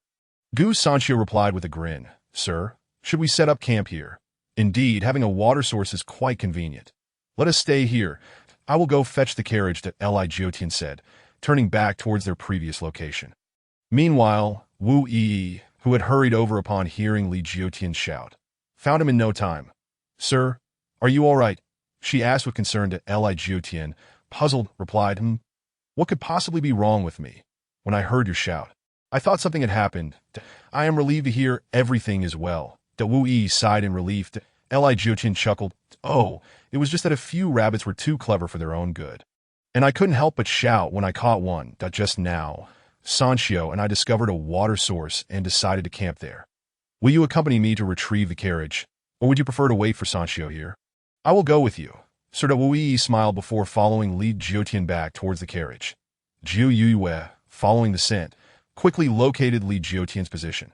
Gu Sanshio replied with a grin, Sir, should we set up camp here? Indeed, having a water source is quite convenient. Let us stay here. I will go fetch the carriage, Li Jiotian said, turning back towards their previous location. Meanwhile, Wu Yi, who had hurried over upon hearing Li Jiotian's shout, found him in no time. Sir, are you all right? She asked with concern. Li Jiotian, puzzled, replied, What could possibly be wrong with me? When I heard your shout, I thought something had happened. I am relieved to hear everything is well. Wu Yi sighed in relief. Li Jiotian chuckled. Oh, it was just that a few rabbits were too clever for their own good, and I couldn't help but shout when I caught one. Just now. Sanshio and I discovered a water source and decided to camp there. Will you accompany me to retrieve the carriage, or would you prefer to wait for Sanshio here? I will go with you. Sir Wei smiled before following Li Jiotian back towards the carriage. Jiu Yue, following the scent, quickly located Li Jiotian's position.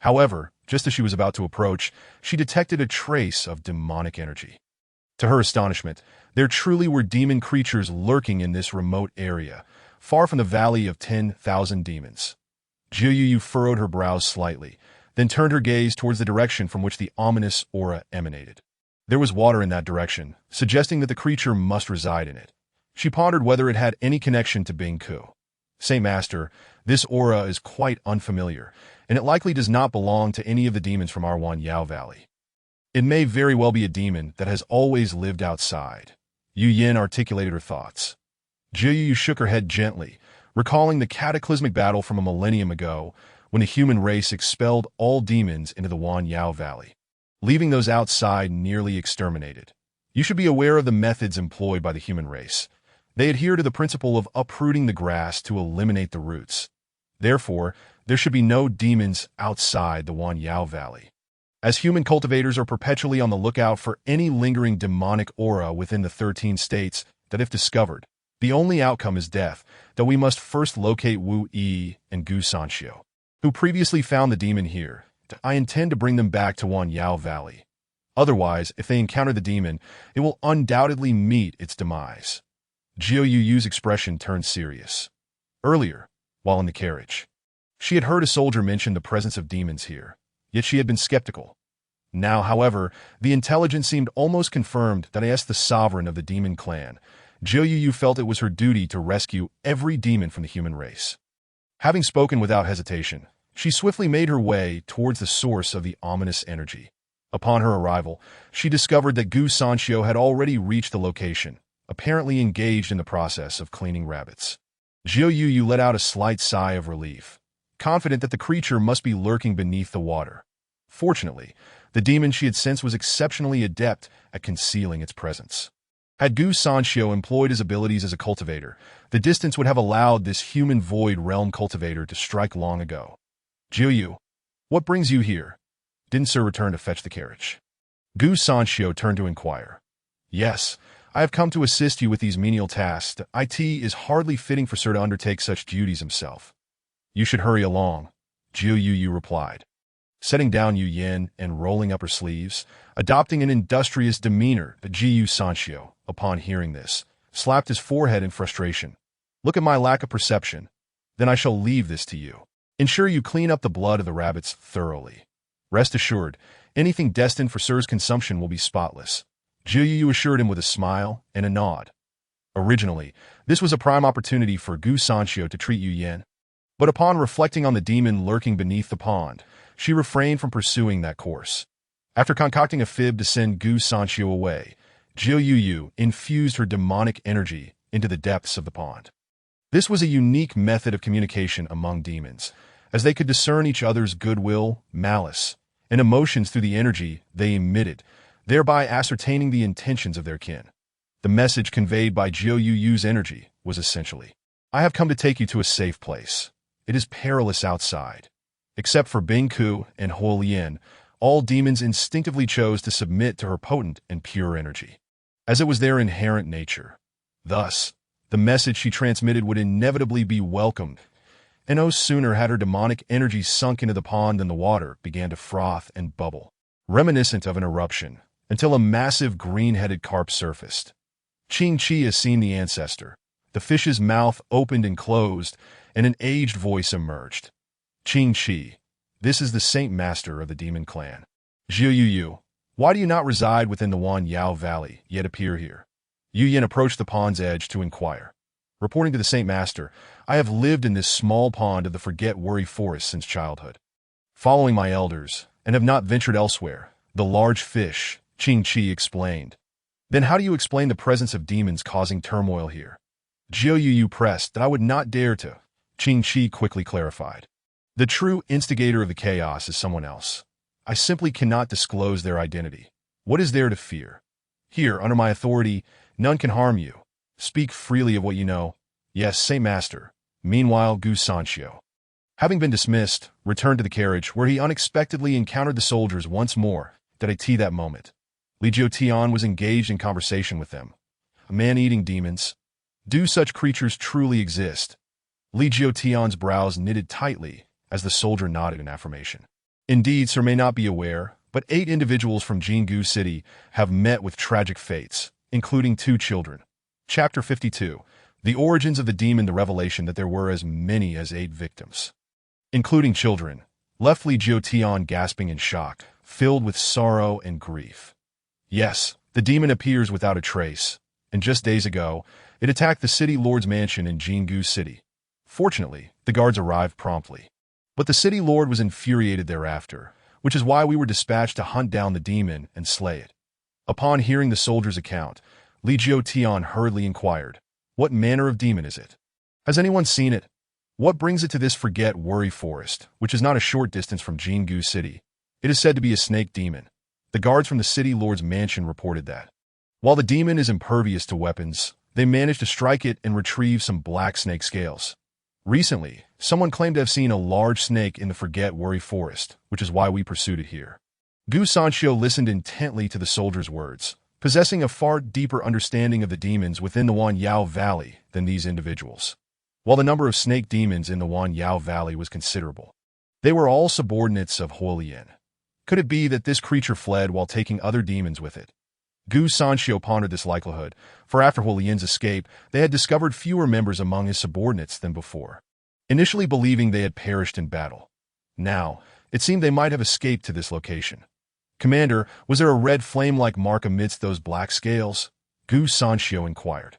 However, just as she was about to approach, she detected a trace of demonic energy. To her astonishment, there truly were demon creatures lurking in this remote area, far from the Valley of 10,000 Demons. Jiu Yu furrowed her brows slightly, then turned her gaze towards the direction from which the ominous aura emanated. There was water in that direction, suggesting that the creature must reside in it. She pondered whether it had any connection to Bing Ku. Saint Master, this aura is quite unfamiliar, and it likely does not belong to any of the demons from our Wan Yao Valley. It may very well be a demon that has always lived outside. Yu Yin articulated her thoughts. Jiu Yu shook her head gently, recalling the cataclysmic battle from a millennium ago when the human race expelled all demons into the Wan Yao Valley, leaving those outside nearly exterminated. You should be aware of the methods employed by the human race. They adhere to the principle of uprooting the grass to eliminate the roots. Therefore, there should be no demons outside the Wan Yao Valley. As human cultivators are perpetually on the lookout for any lingering demonic aura within the 13 states that, if discovered, the only outcome is death, though we must first locate Wu Yi and Gu Sanshio, who previously found the demon here. I intend to bring them back to Wan Yao Valley. Otherwise, if they encounter the demon, it will undoubtedly meet its demise. Jiu Yu's expression turned serious. Earlier, while in the carriage, she had heard a soldier mention the presence of demons here, yet she had been skeptical. Now, however, the intelligence seemed almost confirmed that as the sovereign of the demon clan, Jiu Yu felt it was her duty to rescue every demon from the human race. Having spoken without hesitation, she swiftly made her way towards the source of the ominous energy. Upon her arrival, she discovered that Gu Sanshio had already reached the location, apparently engaged in the process of cleaning rabbits. Jiu Yu let out a slight sigh of relief, confident that the creature must be lurking beneath the water. Fortunately, the demon she had sensed was exceptionally adept at concealing its presence. Had Gu Sanshio employed his abilities as a cultivator, the distance would have allowed this human void realm cultivator to strike long ago. Jiu Yu, what brings you here? Didn't Sir return to fetch the carriage? Gu Sanshio turned to inquire. Yes, I have come to assist you with these menial tasks. It is hardly fitting for Sir to undertake such duties himself. You should hurry along, Jiu Yu replied, setting down Yu Yin and rolling up her sleeves, adopting an industrious demeanor. Jiu Sanshio, upon hearing this, slapped his forehead in frustration. Look at my lack of perception. Then I shall leave this to you. Ensure you clean up the blood of the rabbits thoroughly. Rest assured, anything destined for Sir's consumption will be spotless. Jiu Yu assured him with a smile and a nod. Originally, this was a prime opportunity for Gu Sanshio to treat Yu Yin, but upon reflecting on the demon lurking beneath the pond, she refrained from pursuing that course. After concocting a fib to send Gu Sanshio away, Jiu Yu infused her demonic energy into the depths of the pond. This was a unique method of communication among demons, as they could discern each other's goodwill, malice, and emotions through the energy they emitted, thereby ascertaining the intentions of their kin. The message conveyed by Jiu Yu's energy was essentially, I have come to take you to a safe place. It is perilous outside. Except for Bing Ku and Huo Lian, all demons instinctively chose to submit to her potent and pure energy, as it was their inherent nature. Thus, the message she transmitted would inevitably be welcomed, and no sooner had her demonic energy sunk into the pond than the water began to froth and bubble, reminiscent of an eruption, until a massive green-headed carp surfaced. Qing Chi has seen the ancestor. The fish's mouth opened and closed, and an aged voice emerged. Qing Chi, this is the Saint Master of the Demon Clan. Jiu Yu, why do you not reside within the Wan Yao Valley, yet appear here? Yu Yin approached the pond's edge to inquire. Reporting to the Saint Master, I have lived in this small pond of the Forget-Worry Forest since childhood, following my elders, and have not ventured elsewhere. The large fish, Qing Chi explained. Then how do you explain the presence of demons causing turmoil here? Jiu Yu pressed that I would not dare to. Qing Chi quickly clarified. The true instigator of the chaos is someone else. I simply cannot disclose their identity. What is there to fear? Here, under my authority, none can harm you. Speak freely of what you know. Yes, Saint Master. Meanwhile, Gu Sanxiu, having been dismissed, returned to the carriage where he unexpectedly encountered the soldiers once more. That moment, Li Jiutian was engaged in conversation with them. Man-eating demons. Do such creatures truly exist? Li Jiutian's brows knitted tightly as the soldier nodded in affirmation. Indeed, sir may not be aware, but 8 individuals from Jingu City have met with tragic fates, including 2 children. Chapter 52. The origins of the demon. The revelation that there were as many as 8 victims, including children, left Li Jiutian gasping in shock, filled with sorrow and grief. Yes, the demon appears without a trace, and just days ago, it attacked the city lord's mansion in Jingu City. Fortunately, the guards arrived promptly. But the city lord was infuriated thereafter, which is why we were dispatched to hunt down the demon and slay it. Upon hearing the soldier's account, Li Jiutian hurriedly inquired, "What manner of demon is it? Has anyone seen it? What brings it to this forget-worry forest, which is not a short distance from Jingu City? It is said to be a snake demon." The guards from the city lord's mansion reported that, while the demon is impervious to weapons, they managed to strike it and retrieve some black snake scales. Recently, someone claimed to have seen a large snake in the forget-worry forest, which is why we pursued it here. Gu Sanxiu listened intently to the soldier's words, possessing a far deeper understanding of the demons within the Wanyao Valley than these individuals. While the number of snake demons in the Wanyao Valley was considerable, they were all subordinates of Huolian. Could it be that this creature fled while taking other demons with it? Gu Sanxiu pondered this likelihood, for after Huolian's escape, they had discovered fewer members among his subordinates than before, initially believing they had perished in battle. Now, it seemed they might have escaped to this location. "Commander, was there a red flame-like mark amidst those black scales?" Gu Sanxiu inquired.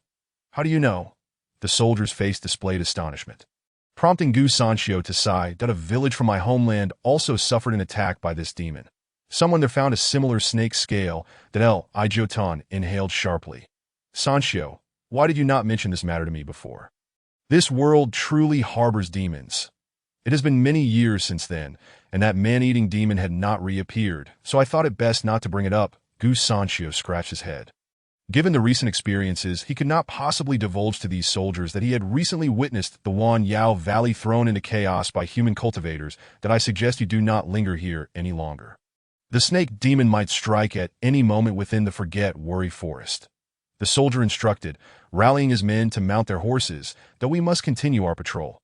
"How do you know?" The soldier's face displayed astonishment, prompting Gu Sanxiu to sigh that a village from my homeland also suffered an attack by this demon. Someone there found a similar snake scale that Li Jiutian inhaled sharply. "Sanxiu, why did you not mention this matter to me before? This world truly harbors demons. It has been many years since then, and that man-eating demon had not reappeared, so I thought it best not to bring it up." Gu Sanxiu scratched his head. Given the recent experiences, he could not possibly divulge to these soldiers that he had recently witnessed the Wanyao Valley thrown into chaos by human cultivators. "That I suggest you do not linger here any longer. The snake demon might strike at any moment within the forget-worry forest." The soldier instructed, rallying his men to mount their horses, that we must continue our patrol.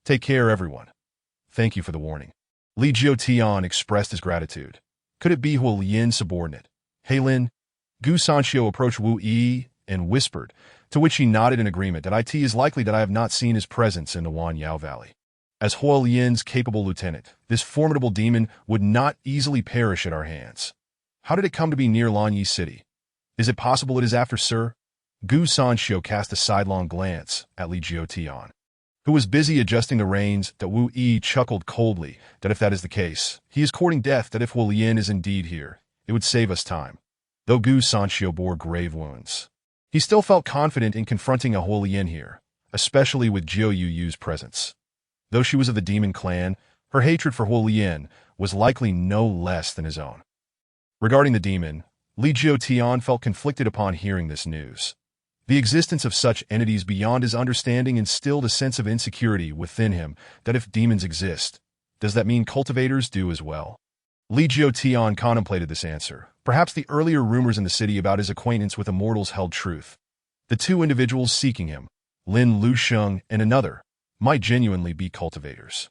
"Take care, everyone." "Thank you for the warning." Li Jiutian expressed his gratitude. Could it be Huolian's subordinate, Heilin? Gu Sanxiu approached Wu Yi and whispered, to which he nodded in agreement, that it is likely that I have not seen his presence in the Wanyao Valley. As Huolian's capable lieutenant, this formidable demon would not easily perish at our hands. How did it come to be near Lanyi City? Is it possible it is after Sir? Gu Sanxiu cast a sidelong glance at Li Jiutian, who was busy adjusting the reins. That Wu Yi chuckled coldly, that if that is the case, he is courting death. That if Huolian is indeed here, it would save us time. Though Gu Sanxiu bore grave wounds, he still felt confident in confronting a Huolian here, especially with Jiu Yu's presence. Though she was of the demon clan, her hatred for Huolian was likely no less than his own. Regarding the demon, Li Jiutian felt conflicted upon hearing this news. The existence of such entities beyond his understanding instilled a sense of insecurity within him. That if demons exist, does that mean cultivators do as well? Li Jiutian contemplated this answer. Perhaps the earlier rumors in the city about his acquaintance with immortals held truth. The 2 individuals seeking him, Lin Lusheng and another, might genuinely be cultivators.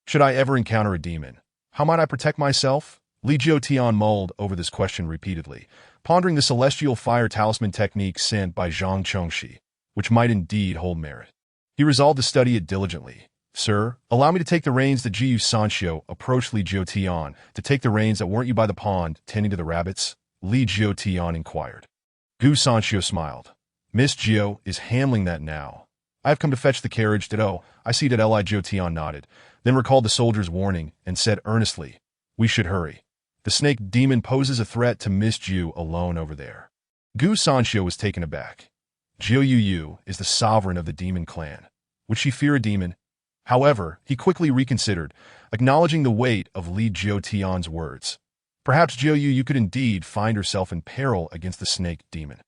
Should I ever encounter a demon, how might I protect myself? Li Jiutian mulled over this question repeatedly, pondering the celestial fire talisman technique sent by Zhang Chongxi, which might indeed hold merit. He resolved to study it diligently. "Sir, allow me to take the reins." The Gu Sanxiu approached Li Jiutian. "To take the reins that weren't you by the pond, tending to the rabbits?" Li Jiutian inquired. Gu Sanxiu smiled. "Miss Jiu is handling that now. I have come to fetch the carriage." I see that Li Jiutian nodded, then recalled the soldier's warning and said earnestly, "We should hurry. The snake demon poses a threat to Miss Jiu alone over there." Gu Sanxiu was taken aback. Jiu Yu is the sovereign of the demon clan. Would she fear a demon? However, he quickly reconsidered, acknowledging the weight of Li Jiutian's words. Perhaps Jiu Yu could indeed find herself in peril against the snake demon,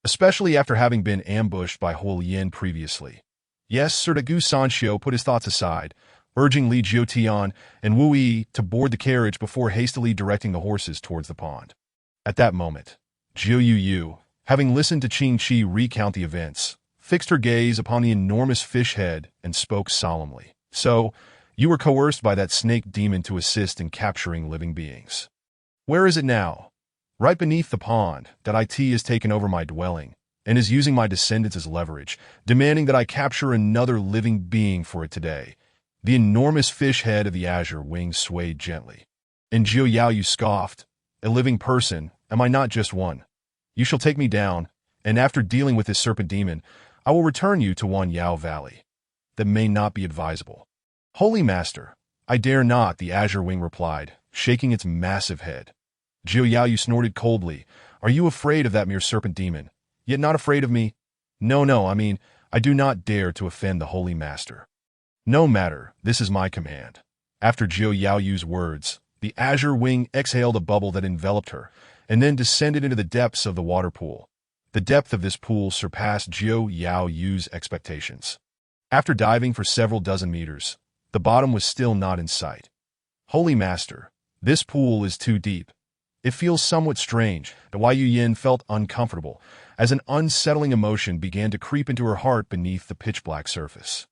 especially after having been ambushed by Huolian previously. Yes, Sir Dagu Sanshio put his thoughts aside, urging Li Jiutian and Wu Yi to board the carriage before hastily directing the horses towards the pond. At that moment, Jiu Yu, having listened to Qing Chi recount the events, fixed her gaze upon the enormous fish head and spoke solemnly. So, you were coerced by that snake demon to assist in capturing living beings. Where is it now? Right beneath the pond, that IT has taken over my dwelling and is using my descendants as leverage, demanding that I capture another living being for it today. The enormous fish head of the azure wings swayed gently. And Jiu Yaoyu scoffed, a living person, am I not just one? You shall take me down, and after dealing with this serpent demon, I will return you to Wan Yao Valley. That may not be advisable. Holy Master, I dare not, the azure wing replied, shaking its massive head. Jiu Yaoyu snorted coldly. Are you afraid of that mere serpent demon, yet not afraid of me? No, I do not dare to offend the Holy Master. No matter, this is my command. After Jiu Yaoyu's words, the azure wing exhaled a bubble that enveloped her, and then descended into the depths of the water pool. The depth of this pool surpassed Jiu Yaoyu's expectations. After diving for several dozen meters, the bottom was still not in sight. Holy Master, this pool is too deep. It feels somewhat strange. The Wei Yin felt uncomfortable, as an unsettling emotion began to creep into her heart beneath the pitch-black surface.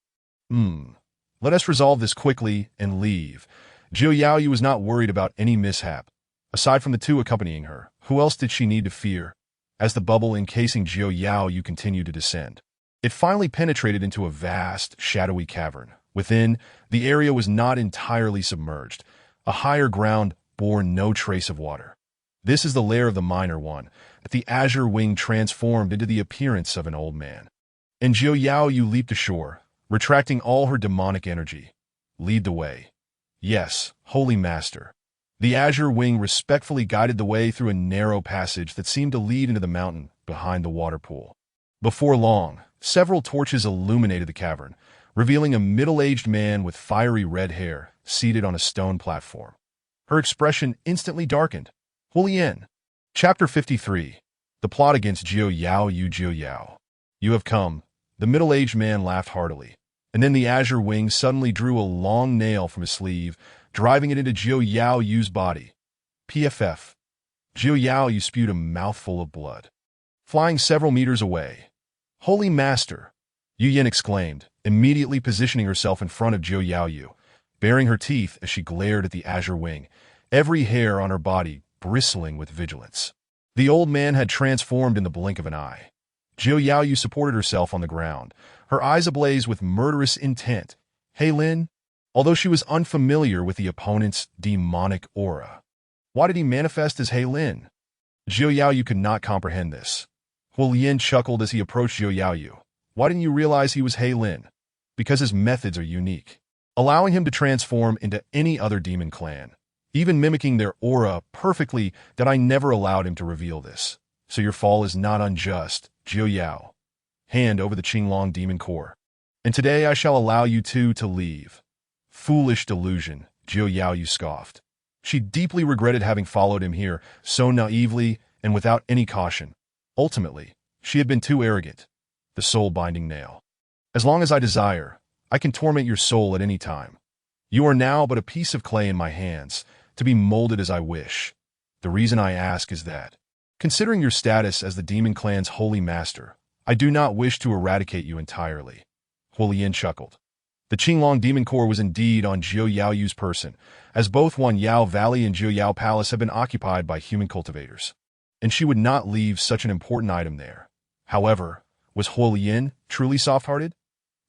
Let us resolve this quickly and leave. Jiu Yaoyu was not worried about any mishap. Aside from the two accompanying her, who else did she need to fear? As the bubble encasing Jiu Yaoyu continued to descend, it finally penetrated into a vast, shadowy cavern. Within, the area was not entirely submerged. A higher ground bore no trace of water. This is the lair of the minor one, that the azure wing transformed into the appearance of an old man. And Jiu Yaoyu leaped ashore, retracting all her demonic energy. Lead the way. Yes, Holy Master. The azure wing respectfully guided the way through a narrow passage that seemed to lead into the mountain behind the water pool. Before long, several torches illuminated the cavern, revealing a middle-aged man with fiery red hair seated on a stone platform. Her expression instantly darkened. Hulian. Chapter 53. The Plot Against Jiu Yaoyu. Jiu Yao. You have come. The middle-aged man laughed heartily, and then the azure wing suddenly drew a long nail from his sleeve, driving it into Jiu Yaoyu's body. PFF. Jiu Yaoyu spewed a mouthful of blood. Flying several meters away. Holy Master! Yu Yin exclaimed, immediately positioning herself in front of Jiu Yaoyu, baring her teeth as she glared at the azure wing, every hair on her body bristling with vigilance. The old man had transformed in the blink of an eye. Jiu Yaoyu supported herself on the ground, her eyes ablaze with murderous intent. Hey Lin? Although she was unfamiliar with the opponent's demonic aura. Why did he manifest as Hey Lin? Jiu Yaoyu could not comprehend this. Hulian chuckled as he approached Jiu Yaoyu. Why didn't you realize he was Hey Lin? Because his methods are unique, allowing him to transform into any other demon clan, even mimicking their aura perfectly. That I never allowed him to reveal this. So your fall is not unjust, Jiu Yao. Hand over the Qinglong demon core. And today I shall allow you two to leave. Foolish delusion, Jiu Yaoyu scoffed. She deeply regretted having followed him here so naively and without any caution. Ultimately, she had been too arrogant. The soul-binding nail. As long as I desire, I can torment your soul at any time. You are now but a piece of clay in my hands, to be molded as I wish. The reason I ask is that, considering your status as the demon clan's holy master, I do not wish to eradicate you entirely. Hulian chuckled. The Qinglong demon core was indeed on Jiu Yaoyu's person, as both Wan Yao Valley and Jiu Yao Palace have been occupied by human cultivators, and she would not leave such an important item there. However, was Hulian truly soft-hearted?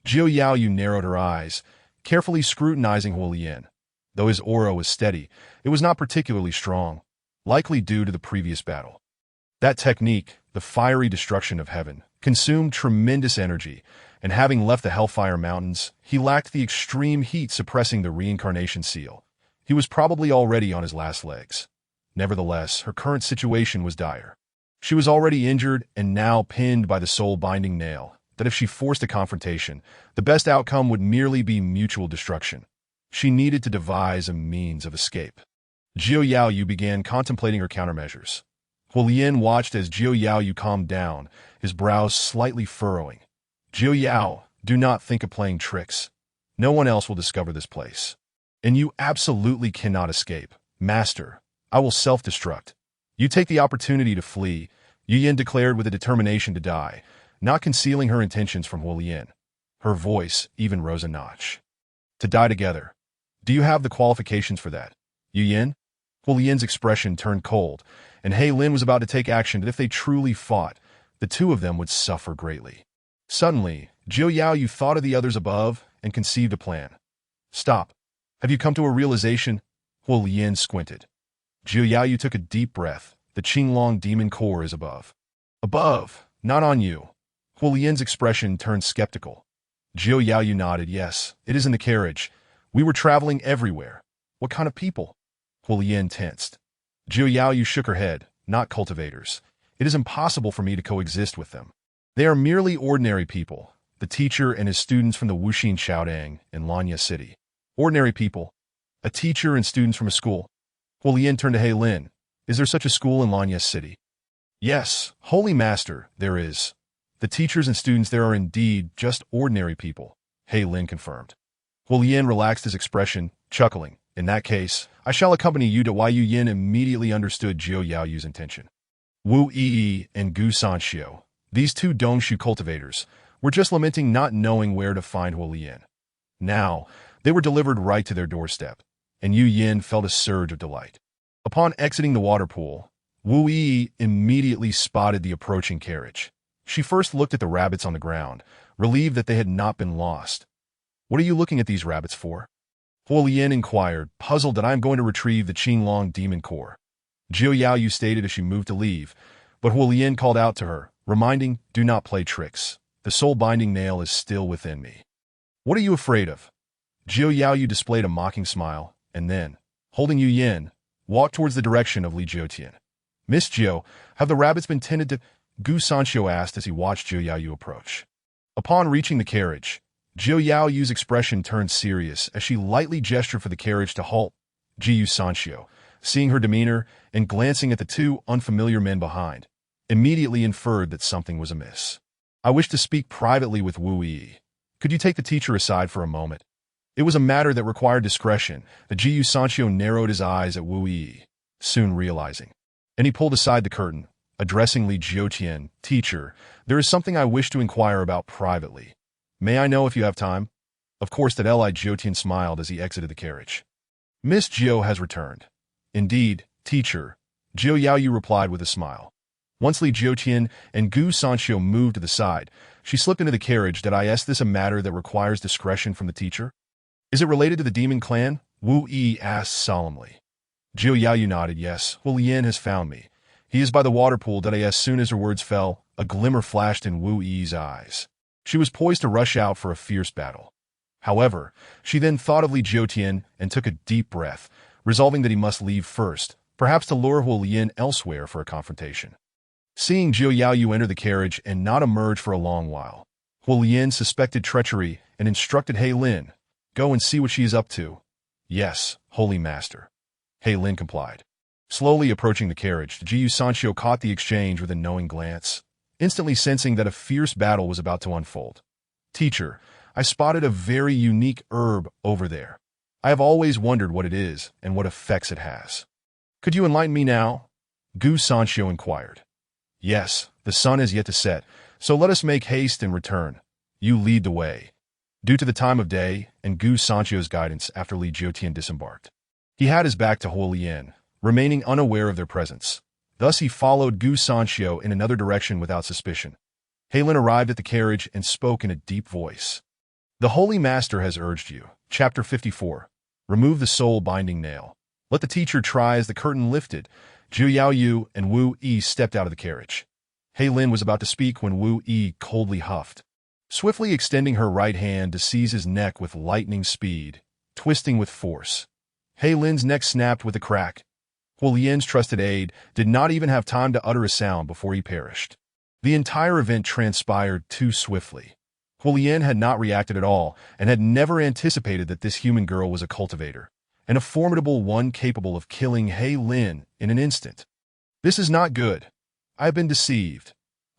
Jiu Yaoyu narrowed her eyes, carefully scrutinizing Hulian. Though his aura was steady, it was not particularly strong, likely due to the previous battle. That technique, the fiery destruction of heaven, consumed tremendous energy, and having left the Hellfire Mountains, he lacked the extreme heat suppressing the reincarnation seal. He was probably already on his last legs. Nevertheless, her current situation was dire. She was already injured and now pinned by the soul-binding nail, that if she forced a confrontation, the best outcome would merely be mutual destruction. She needed to devise a means of escape. Jiu Yaoyu began contemplating her countermeasures. Hulian watched as Jiu Yaoyu calmed down, his brows slightly furrowing. Jiu Yao, Do not think of playing tricks. No one else will discover this place. And you absolutely cannot escape. Master, I will self-destruct. You take the opportunity to flee, Yu Yin declared with a determination to die, not concealing her intentions from Hu Lian. Her voice even rose a notch. To die together. Do you have the qualifications for that, Yu Yin? Hu Lian's expression turned cold, and He Lin was about to take action that if they truly fought, the two of them would suffer greatly. Suddenly, Zhou Yaoyu thought of the others above and conceived a plan. Stop. Have you come to a realization? Hu Lian squinted. Zhou Yaoyu took a deep breath. The Qinglong demon core is above. Above, not on you. Hu Lian's expression turned skeptical. Zhou Yaoyu nodded. Yes, it is in the carriage. We were traveling everywhere. What kind of people? Hu Lian tensed. Zhou Yaoyu shook her head. Not cultivators. It is impossible for me to coexist with them. They are merely ordinary people, the teacher and his students from the Wuxin Xiaodang in Lanya City. Ordinary people. A teacher and students from a school. Hu Lian turned to He Lin. Is there such a school in Lanya City? Yes, Holy Master, there is. The teachers and students there are indeed just ordinary people, He Lin confirmed. Hu Lian relaxed his expression, chuckling. In that case, I shall accompany you to Wei Yu Yin immediately understood Zhou Yaoyu's intention. Wu Yi and Gu Sanxiu, these two Dongshu cultivators, were just lamenting not knowing where to find Hu Lian. Now, they were delivered right to their doorstep, and Yu Yin felt a surge of delight. Upon exiting the water pool, Wu Yi immediately spotted the approaching carriage. She first looked at the rabbits on the ground, relieved that they had not been lost. What are you looking at these rabbits for? Hu Lian inquired, puzzled that I am going to retrieve the Qinglong demon core. Zhou Yaoyu stated as she moved to leave, but Hu Lian called out to her, reminding, do not play tricks. The soul-binding nail is still within me. What are you afraid of? Zhou Yaoyu displayed a mocking smile, and then, holding Yu Yin, walked towards the direction of Li Jiutian. Miss Zhou, have the rabbits been tended to? Gu Sanxiu asked as he watched Zhou Yaoyu approach. Upon reaching the carriage, Zhou Yaoyu's expression turned serious as she lightly gestured for the carriage to halt. Gu Sanxiu, seeing her demeanor and glancing at the two unfamiliar men behind, immediately inferred that something was amiss. I wish to speak privately with Wu Yi. Could you take the teacher aside for a moment? It was a matter that required discretion that Gu Sanxiu narrowed his eyes at Wu Yi, soon realizing. And he pulled aside the curtain, addressing Li Jiutian, teacher, there is something I wish to inquire about privately. May I know if you have time? Of course that Li Jiutian smiled as he exited the carriage. Miss Zhou has returned. Indeed, teacher, Zhou Yaoyu replied with a smile. Once Li Jiutian and Gu Sanxiu moved to the side, she slipped into the carriage. Did I ask this a matter that requires discretion from the teacher? Is it related to the demon clan? Wu Yi asked solemnly. Zhou Yaoyu nodded. Yes, Hu Lian has found me. He is by the water pool. As soon as her words fell, a glimmer flashed in Wu Yi's eyes. She was poised to rush out for a fierce battle. However, she then thought of Li Jiutian and took a deep breath, resolving that he must leave first, perhaps to lure Hu Lian elsewhere for a confrontation. Seeing Zhou Yaoyu enter the carriage and not emerge for a long while, Hu Lian suspected treachery and instructed He Lin, go and see what she is up to. Yes, Holy Master. He Lin complied. Slowly approaching the carriage, Gu Sanxiu caught the exchange with a knowing glance, instantly sensing that a fierce battle was about to unfold. Teacher, I spotted a very unique herb over there. I have always wondered what it is and what effects it has. Could you enlighten me now? Gu Sanxiu inquired. Yes, the sun is yet to set, so let us make haste and return. You lead the way. Due to the time of day and Gu Sanxiu's guidance after Li Jiutian disembarked, he had his back to Hu Lian, remaining unaware of their presence. Thus he followed Gu Sanxiu in another direction without suspicion. He Lin arrived at the carriage and spoke in a deep voice. The Holy Master has urged you. Chapter 54. Remove the soul-binding nail. Let the teacher try. As the curtain lifted, Zhou Yaoyu and Wu Yi stepped out of the carriage. He Lin was about to speak when Wu Yi coldly huffed, swiftly extending her right hand to seize his neck with lightning speed, twisting with force. He Lin's neck snapped with a crack. Hu Lian's trusted aide did not even have time to utter a sound before he perished. The entire event transpired too swiftly. Hu Lian had not reacted at all and had never anticipated that this human girl was a cultivator, and a formidable one capable of killing He Lin in an instant. This is not good. I have been deceived.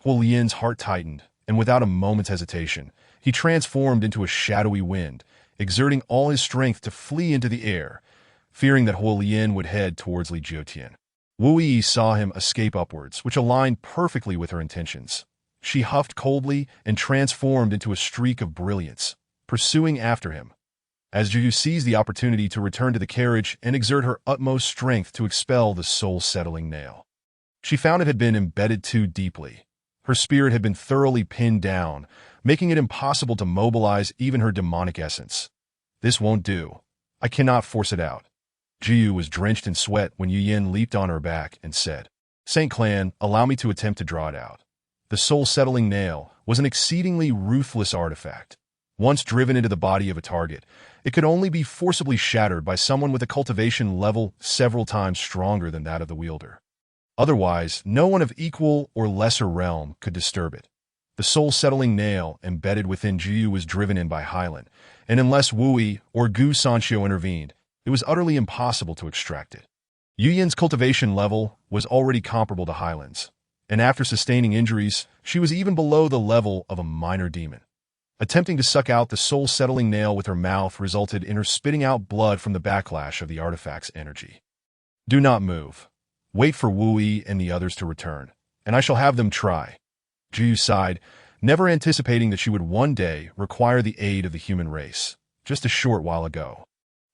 Hu Lian's heart tightened, and without a moment's hesitation, He transformed into a shadowy wind, exerting all his strength to flee into the air, fearing that Huo Lian would head towards Li Jiutian. Wu Yi saw him escape upwards, which aligned perfectly with her intentions. She huffed coldly and transformed into a streak of brilliance, pursuing after him. As Juyu seized the opportunity to return to the carriage and exert her utmost strength to expel the soul-settling nail, she found it had been embedded too deeply. Her spirit had been thoroughly pinned down, making it impossible to mobilize even her demonic essence. This won't do. I cannot force it out. Jiyu was drenched in sweat when Yu Yin leaped on her back and said, Saint Clan, allow me to attempt to draw it out. The soul-settling nail was an exceedingly ruthless artifact. Once driven into the body of a target, it could only be forcibly shattered by someone with a cultivation level several times stronger than that of the wielder. Otherwise, no one of equal or lesser realm could disturb it. The soul-settling nail embedded within Jiyu was driven in by Hylan, and unless Wui or Gu Sanxiu intervened, it was utterly impossible to extract it. Yu Yin's cultivation level was already comparable to Hylan's, and after sustaining injuries, she was even below the level of a minor demon. Attempting to suck out the soul-settling nail with her mouth resulted in her spitting out blood from the backlash of the artifact's energy. Do not move. Wait for Wu Yi and the others to return, and I shall have them try. Jiyu sighed, never anticipating that she would one day require the aid of the human race, just a short while ago.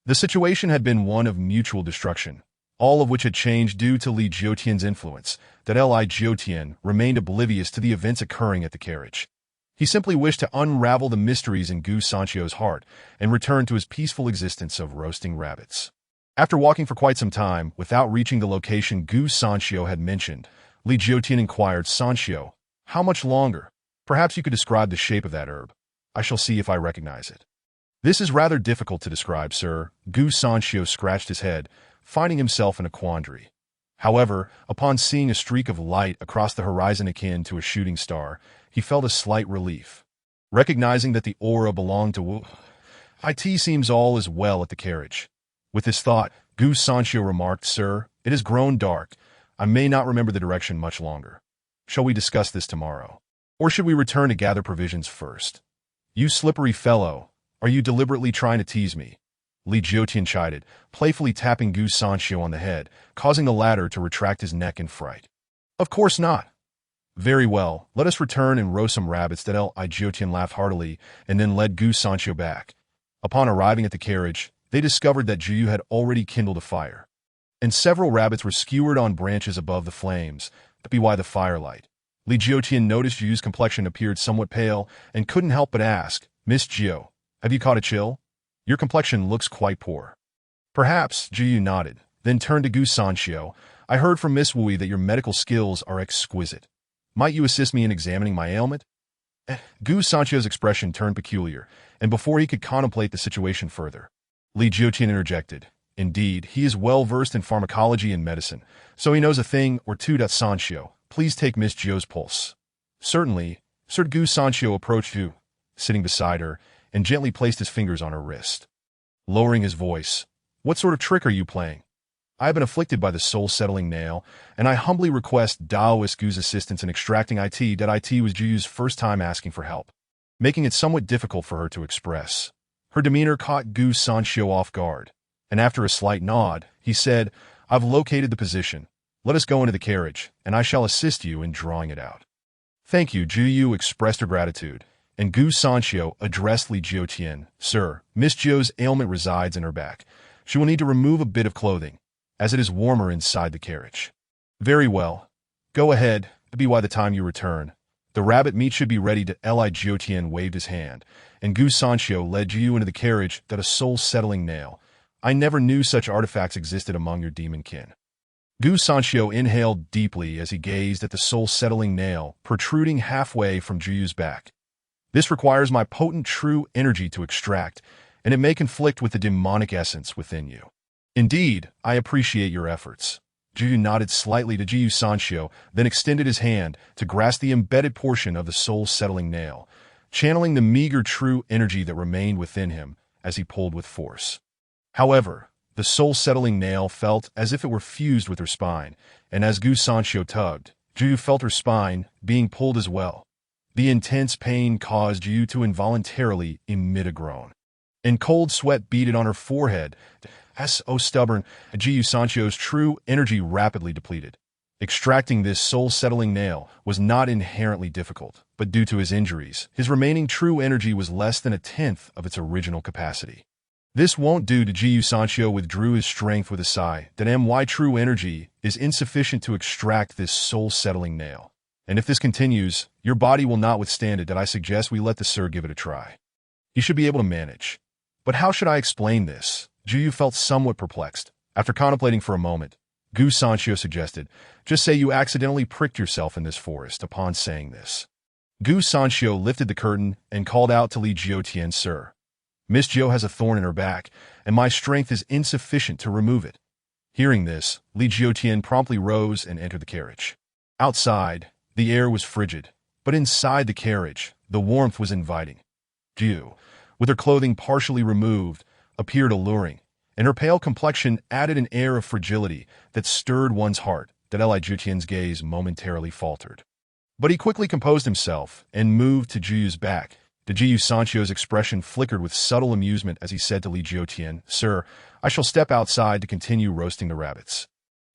The situation had been one of mutual destruction, all of which had changed due to Li Jiutian's influence, that Li Jiutian remained oblivious to the events occurring at the carriage. He simply wished to unravel the mysteries in Gu Sanxiu's heart and return to his peaceful existence of roasting rabbits. After walking for quite some time without reaching the location Gu Sanxiu had mentioned, Li Jiutian inquired, Sanxiu, how much longer? Perhaps you could describe the shape of that herb. I shall see if I recognize it. This is rather difficult to describe, sir. Gu Sanxiu scratched his head, finding himself in a quandary. However, upon seeing a streak of light across the horizon akin to a shooting star, he felt a slight relief. Recognizing that the aura belonged to Wu, it seems all is well at the carriage. With this thought, Gu Sanxiu remarked, Sir, it has grown dark. I may not remember the direction much longer. Shall we discuss this tomorrow? Or should we return to gather provisions first? You slippery fellow, are you deliberately trying to tease me? Li Jiutian chided, playfully tapping Gu Sanxiu on the head, causing the latter to retract his neck in fright. Of course not. Very well, let us return and roast some rabbits. Li Jiutian laughed heartily and then led Gu Sanxiu back. Upon arriving at the carriage, they discovered that Jiyu had already kindled a fire, and several rabbits were skewered on branches above the flames, by the firelight. Li Jiutian noticed Jiyu's complexion appeared somewhat pale and couldn't help but ask, Miss Jiu, have you caught a chill? Your complexion looks quite poor. Perhaps, Jiyu nodded, then turned to Gu Sanxiu. I heard from Miss Wui that your medical skills are exquisite. Might you assist me in examining my ailment? Gu Sanxiu's expression turned peculiar, and before he could contemplate the situation further, Li Jiutian interjected. Indeed, he is well versed in pharmacology and medicine, so he knows a thing or two. Sanxiu, please take Miss Jiu's pulse. Certainly, Sir. Gu Sanxiu approached Jiu, sitting beside her, and gently placed his fingers on her wrist. Lowering his voice, what sort of trick are you playing? I have been afflicted by the soul-settling nail, and I humbly request Daoist Gu's assistance in extracting it. It was Jiyu's first time asking for help, making it somewhat difficult for her to express. Her demeanor caught Gu Sanxiu off guard, and after a slight nod, he said, I've located the position. Let us go into the carriage, and I shall assist you in drawing it out. Thank you. Jiyu expressed her gratitude, and Gu Sanxiu addressed Li Jiutian. Sir, Miss Jiu's ailment resides in her back. She will need to remove a bit of clothing, as it is warmer inside the carriage. Very well. Go ahead, by the time you return. The rabbit meat should be ready. Li Jiutian waved his hand, and Gu Sanxiu led Jiyu into the carriage. That a soul-settling nail. I never knew such artifacts existed among your demon kin. Gu Sanxiu inhaled deeply as he gazed at the soul-settling nail protruding halfway from Jiyu's back. This requires my potent true energy to extract, and it may conflict with the demonic essence within you. Indeed, I appreciate your efforts. Jiyu nodded slightly to Jiyu Sanxiu, then extended his hand to grasp the embedded portion of the soul-settling nail, channeling the meager true energy that remained within him as he pulled with force. However, the soul-settling nail felt as if it were fused with her spine, and as Gu Sanxiu tugged, Jiyu felt her spine being pulled as well. The intense pain caused Yu to involuntarily emit a groan, and cold sweat beaded on her forehead. As so stubborn, Jiu Sancho's true energy rapidly depleted. Extracting this soul-settling nail was not inherently difficult, but due to his injuries, his remaining true energy was less than a tenth of its original capacity. This won't do. Jiu Sancho withdrew his strength with a sigh. That my true energy is insufficient to extract this soul-settling nail. And if this continues, your body will not withstand it. That I suggest we let the sir give it a try. He should be able to manage. But how should I explain this? Jiu felt somewhat perplexed. After contemplating for a moment, Gu Sancho suggested, just say you accidentally pricked yourself in this forest. Upon saying this, Gu Sancho lifted the curtain and called out to Li Jiutian, Sir, Miss Jiu has a thorn in her back, and my strength is insufficient to remove it. Hearing this, Li Jiutian promptly rose and entered the carriage. Outside, the air was frigid, but inside the carriage, the warmth was inviting. Jiu, with her clothing partially removed, appeared alluring, and her pale complexion added an air of fragility that stirred one's heart. That Li Jiutian's gaze momentarily faltered. But he quickly composed himself and moved to Jiu's back. Jiu Sancho's expression flickered with subtle amusement as he said to Li Jiutian, Sir, I shall step outside to continue roasting the rabbits.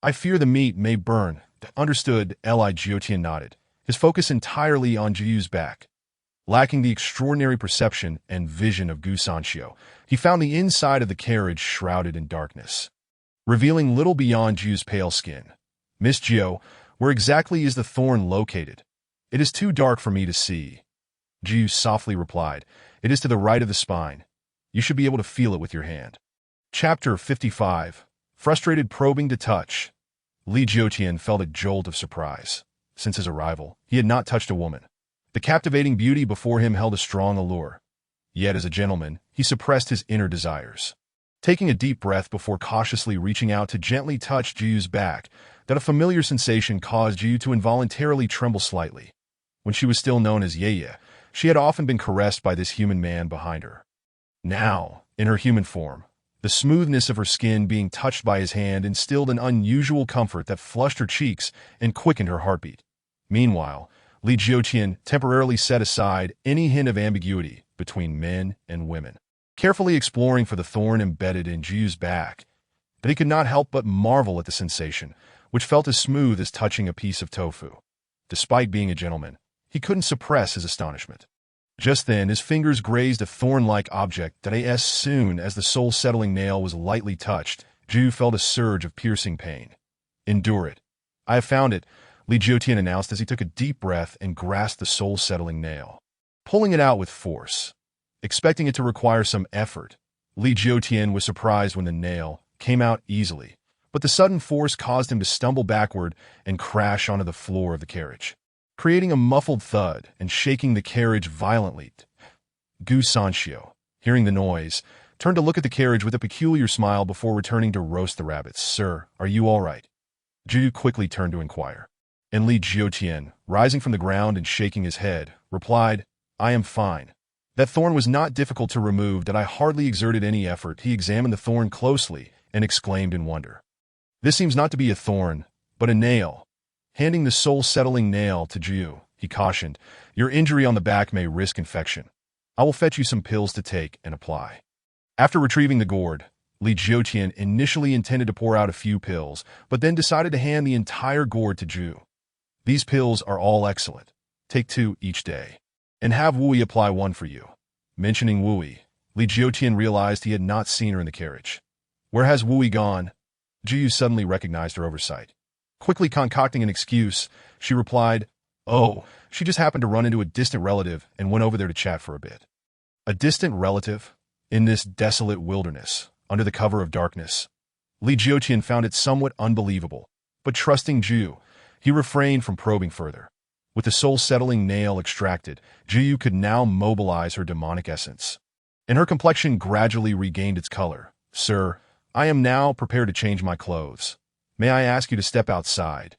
I fear the meat may burn. Understood. Li Jiutian nodded, his focus entirely on Jiu's back. Lacking the extraordinary perception and vision of Gu Sancho, he found the inside of the carriage shrouded in darkness, revealing little beyond Jiu's pale skin. Miss Jiu, where exactly is the thorn located? It is too dark for me to see. Jiu softly replied, It is to the right of the spine. You should be able to feel it with your hand. Chapter 55. Frustrated probing to touch. Li Jiutian felt a jolt of surprise. Since his arrival, he had not touched a woman. The captivating beauty before him held a strong allure. Yet as a gentleman, he suppressed his inner desires. Taking a deep breath before cautiously reaching out to gently touch Jiu's back, that a familiar sensation caused Jiu to involuntarily tremble slightly. When she was still known as Ye, she had often been caressed by this human man behind her. Now, in her human form, the smoothness of her skin being touched by his hand instilled an unusual comfort that flushed her cheeks and quickened her heartbeat. Meanwhile, Li Jiutian temporarily set aside any hint of ambiguity between men and women, carefully exploring for the thorn embedded in Jiu's back. But he could not help but marvel at the sensation, which felt as smooth as touching a piece of tofu. Despite being a gentleman, he couldn't suppress his astonishment. Just then, his fingers grazed a thorn-like object that as soon as the soul-settling nail was lightly touched, Jiu felt a surge of piercing pain. Endure it. I have found it, Li Jiutian announced as he took a deep breath and grasped the soul-settling nail, pulling it out with force. Expecting it to require some effort, Li Jiutian was surprised when the nail came out easily, but the sudden force caused him to stumble backward and crash onto the floor of the carriage, creating a muffled thud and shaking the carriage violently. Gu Sancho, hearing the noise, turned to look at the carriage with a peculiar smile before returning to roast the rabbits. Sir, are you all right? Jiu quickly turned to inquire. And Li Jiutian, rising from the ground and shaking his head, replied, I am fine. That thorn was not difficult to remove. That I hardly exerted any effort. He examined the thorn closely and exclaimed in wonder. This seems not to be a thorn, but a nail. Handing the soul-settling nail to Jiu, he cautioned, Your injury on the back may risk infection. I will fetch you some pills to take and apply. After retrieving the gourd, Li Jiutian initially intended to pour out a few pills, but then decided to hand the entire gourd to Jiu. These pills are all excellent. Take 2 each day. And have Wui apply 1 for you. Mentioning Wui, Li Jiutian realized he had not seen her in the carriage. Where has Wui gone? Jiu suddenly recognized her oversight. Quickly concocting an excuse, she replied, Oh, she just happened to run into a distant relative and went over there to chat for a bit. A distant relative? In this desolate wilderness, under the cover of darkness? Li Jiutian found it somewhat unbelievable, but trusting Jiu, he refrained from probing further. With the soul-settling nail extracted, Jiu could now mobilize her demonic essence, and her complexion gradually regained its color. Sir, I am now prepared to change my clothes. May I ask you to step outside?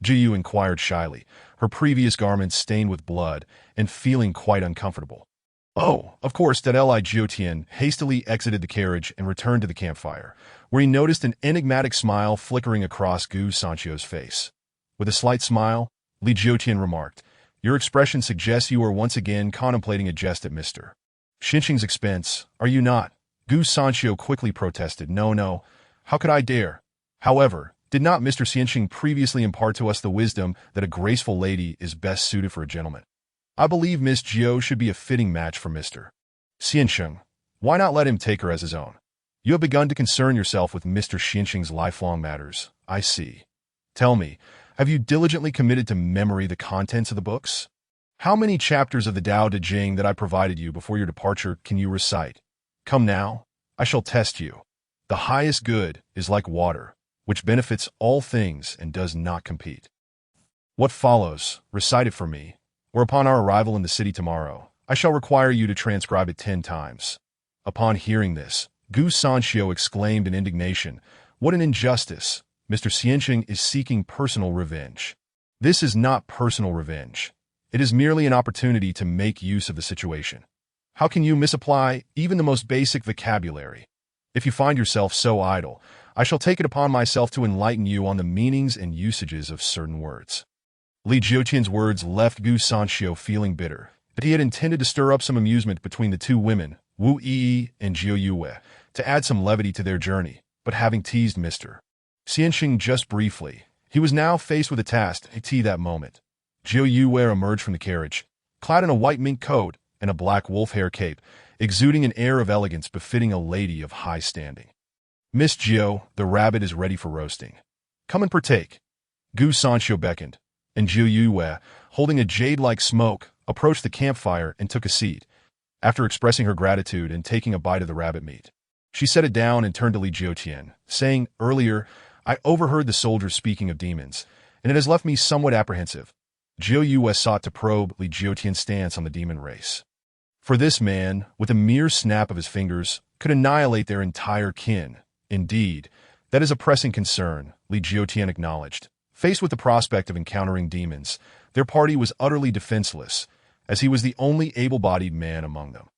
Jiu inquired shyly, her previous garments stained with blood and feeling quite uncomfortable. Oh, of course. Li Jiutian hastily exited the carriage and returned to the campfire, where he noticed an enigmatic smile flickering across Gu Sancho's face. With a slight smile, Li Jiutian remarked, Your expression suggests you are once again contemplating a jest at Mr. Xinqing's expense, are you not? Gu Sanxiu quickly protested. No, no. How could I dare? However, did not Mr. Xinqing previously impart to us the wisdom that a graceful lady is best suited for a gentleman? I believe Miss Jiu should be a fitting match for Mr. Xinqing. Why not let him take her as his own? You have begun to concern yourself with Mr. Xinqing's lifelong matters. I see. Tell me, have you diligently committed to memory the contents of the books? How many chapters of the Tao Te Ching that I provided you before your departure can you recite? Come now, I shall test you. The highest good is like water, which benefits all things and does not compete. What follows, recite it for me, or upon our arrival in the city tomorrow, I shall require you to transcribe it 10 times. Upon hearing this, Gu Sanxiu exclaimed in indignation, what an injustice! Mr. Xinqing is seeking personal revenge. This is not personal revenge. It is merely an opportunity to make use of the situation. How can you misapply even the most basic vocabulary? If you find yourself so idle, I shall take it upon myself to enlighten you on the meanings and usages of certain words. Li Jiutian's words left Gu Sanxiu feeling bitter, that he had intended to stir up some amusement between the two women, Wu Yi and Jiu Yue, to add some levity to their journey, but having teased Mr. Xinqing just briefly, he was now faced with a task to that moment. Jiu Yue emerged from the carriage, clad in a white mink coat and a black wolf hair cape, exuding an air of elegance befitting a lady of high standing. Miss Jiu, the rabbit is ready for roasting. Come and partake. Gu Sanxiu beckoned, and Jiu Yue, holding a jade-like smoke, approached the campfire and took a seat. After expressing her gratitude and taking a bite of the rabbit meat, she set it down and turned to Li Jiutian, saying, earlier, I overheard the soldiers speaking of demons, and it has left me somewhat apprehensive. Jiu Yue sought to probe Li Jiutian's stance on the demon race. For this man, with a mere snap of his fingers, could annihilate their entire kin. Indeed, that is a pressing concern, Li Jiutian acknowledged. Faced with the prospect of encountering demons, their party was utterly defenseless, as he was the only able-bodied man among them.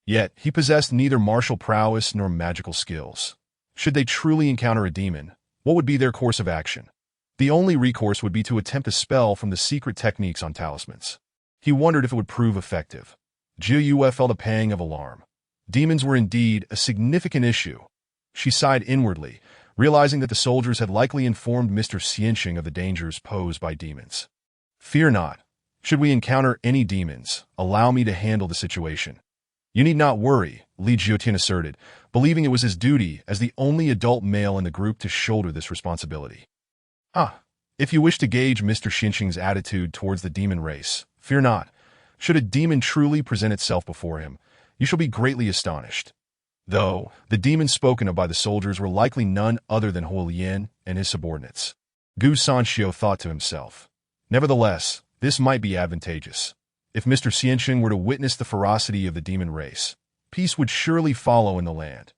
Yet, he possessed neither martial prowess nor magical skills. Should they truly encounter a demon, what would be their course of action? The only recourse would be to attempt a spell from the secret techniques on talismans. He wondered if it would prove effective. Jiu Yue felt a pang of alarm. Demons were indeed a significant issue. She sighed inwardly, realizing that the soldiers had likely informed Mr. Xinqing of the dangers posed by demons. Fear not. Should we encounter any demons, allow me to handle the situation. You need not worry, Li Jiutian asserted, believing it was his duty as the only adult male in the group to shoulder this responsibility. If you wish to gauge Mr. Xinqing's attitude towards the demon race, fear not. Should a demon truly present itself before him, you shall be greatly astonished. Though, the demons spoken of by the soldiers were likely none other than Huolian and his subordinates. Gu Sanxiu thought to himself. Nevertheless, this might be advantageous. If Mr. Xinqing were to witness the ferocity of the demon race, peace would surely follow in the land.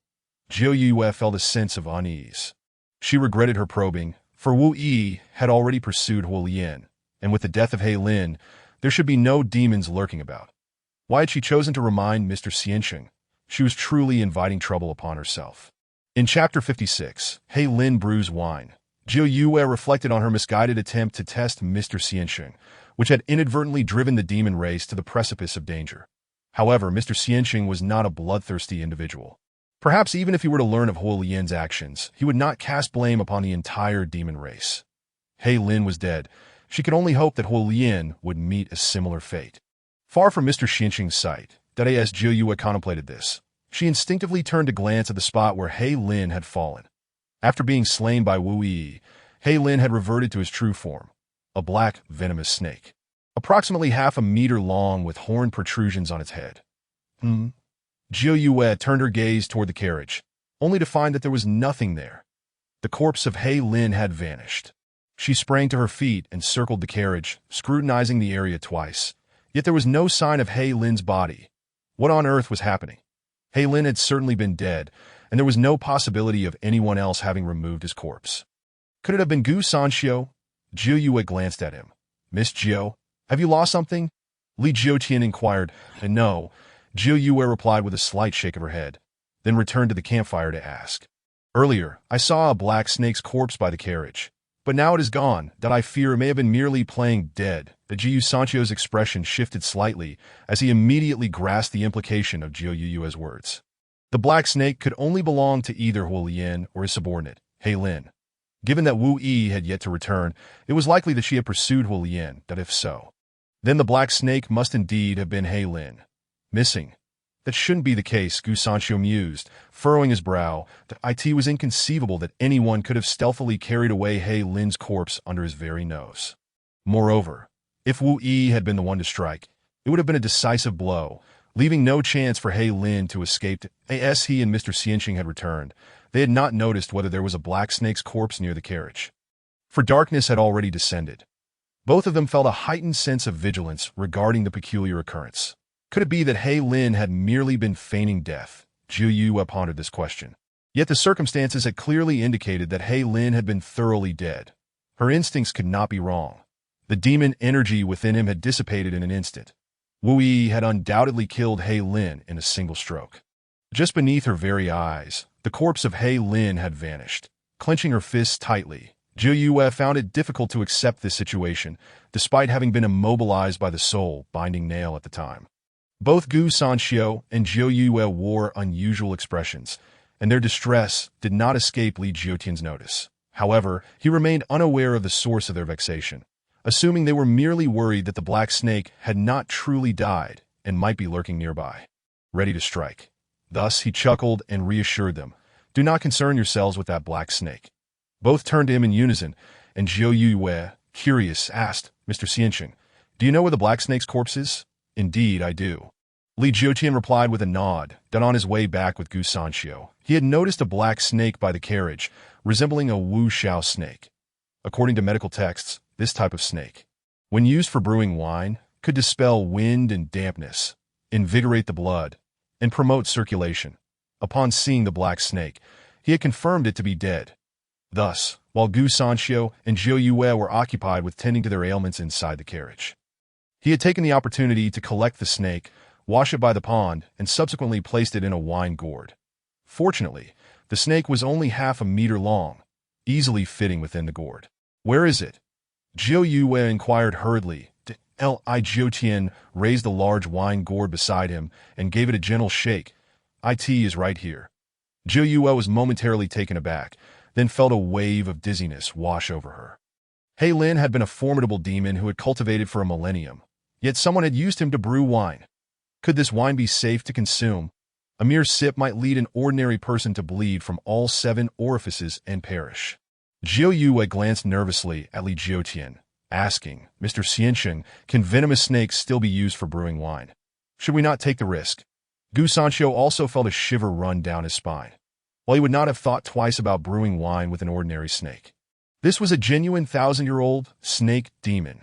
Jiu Yue felt a sense of unease. She regretted her probing, for Wu Yi had already pursued Huolian, and with the death of He Lin, there should be no demons lurking about. Why had she chosen to remind Mr. Xinqing? She was truly inviting trouble upon herself. In Chapter 56, He Lin brews wine. Jiu Yue reflected on her misguided attempt to test Mr. Xinqing, which had inadvertently driven the demon race to the precipice of danger. However, Mr. Xinqing was not a bloodthirsty individual. Perhaps even if he were to learn of Huolian's actions, he would not cast blame upon the entire demon race. He Lin was dead. She could only hope that Huolian would meet a similar fate. Far from Mr. Xinqing's sight, that as Jiu Yue contemplated this, she instinctively turned to glance at the spot where He Lin had fallen. After being slain by Wu Yi, He Lin had reverted to his true form, a black, venomous snake, approximately half a meter long with horn protrusions on its head. Jiu Yue turned her gaze toward the carriage, only to find that there was nothing there. The corpse of He Lin had vanished. She sprang to her feet and circled the carriage, scrutinizing the area twice. Yet there was no sign of He Lin's body. What on earth was happening? He Lin had certainly been dead, and there was no possibility of anyone else having removed his corpse. Could it have been Gu Sanxiu? Jiu Yue glanced at him. Miss Jiu, have you lost something? Li Jiutian inquired. No. Jiu Yue replied with a slight shake of her head, then returned to the campfire to ask. Earlier, I saw a black snake's corpse by the carriage. But now it is gone, that I fear it may have been merely playing dead. The Jiu Sancho's expression shifted slightly as he immediately grasped the implication of Jiu Yu's words. The black snake could only belong to either Hu Lian or his subordinate, He Lin. Given that Wu Yi had yet to return, it was likely that she had pursued Hu Lian, that if so, then the black snake must indeed have been He Lin. Missing. That shouldn't be the case, Gu Sancho mused, furrowing his brow. It was inconceivable that anyone could have stealthily carried away He Lin's corpse under his very nose. Moreover, if Wu Yi had been the one to strike, it would have been a decisive blow, leaving no chance for He Lin to escape. As he and Mr. Xianqing had returned, they had not noticed whether there was a black snake's corpse near the carriage, for darkness had already descended. Both of them felt a heightened sense of vigilance regarding the peculiar occurrence. Could it be that He Lin had merely been feigning death? Jiu Yu pondered this question. Yet the circumstances had clearly indicated that He Lin had been thoroughly dead. Her instincts could not be wrong. The demon energy within him had dissipated in an instant. Wu Yi had undoubtedly killed He Lin in a single stroke. Just beneath her very eyes, the corpse of He Lin had vanished. Clenching her fists tightly, Jiu Yu found it difficult to accept this situation, despite having been immobilized by the soul-binding nail at the time. Both Gu Sanxiu and Jiu Yu wore unusual expressions, and their distress did not escape Li Jiotian's notice. However, he remained unaware of the source of their vexation, assuming they were merely worried that the black snake had not truly died and might be lurking nearby, ready to strike. Thus he chuckled and reassured them, "Do not concern yourselves with that black snake." Both turned to him in unison, and Jiu Yu, curious, asked, "Mr. Xianqing, do you know where the black snake's corpse is?" "Indeed, I do." Li Jiotian replied with a nod, that on his way back with Gu Sanxiu, he had noticed a black snake by the carriage, resembling a Wu Shao snake. According to medical texts, this type of snake, when used for brewing wine, could dispel wind and dampness, invigorate the blood, and promote circulation. Upon seeing the black snake, he had confirmed it to be dead. Thus, while Gu Sanxiu and Jiu Yu were occupied with tending to their ailments inside the carriage, he had taken the opportunity to collect the snake, wash it by the pond, and subsequently placed it in a wine gourd. Fortunately, the snake was only half a meter long, easily fitting within the gourd. "Where is it?" Jiu Yu inquired hurriedly. Li Jiotian raised the large wine gourd beside him and gave it a gentle shake. "It is right here." Jiu Yu was momentarily taken aback, then felt a wave of dizziness wash over her. He Lin had been a formidable demon who had cultivated for a millennium, yet someone had used him to brew wine. Could this wine be safe to consume? A mere sip might lead an ordinary person to bleed from all 7 orifices and perish. Jiu Yu glanced nervously at Li Jiotian, asking, "Mr. Xianqing, can venomous snakes still be used for brewing wine? Should we not take the risk?" Gu Sanxiu also felt a shiver run down his spine. While he would not have thought twice about brewing wine with an ordinary snake, this was a genuine 1,000-year-old snake demon.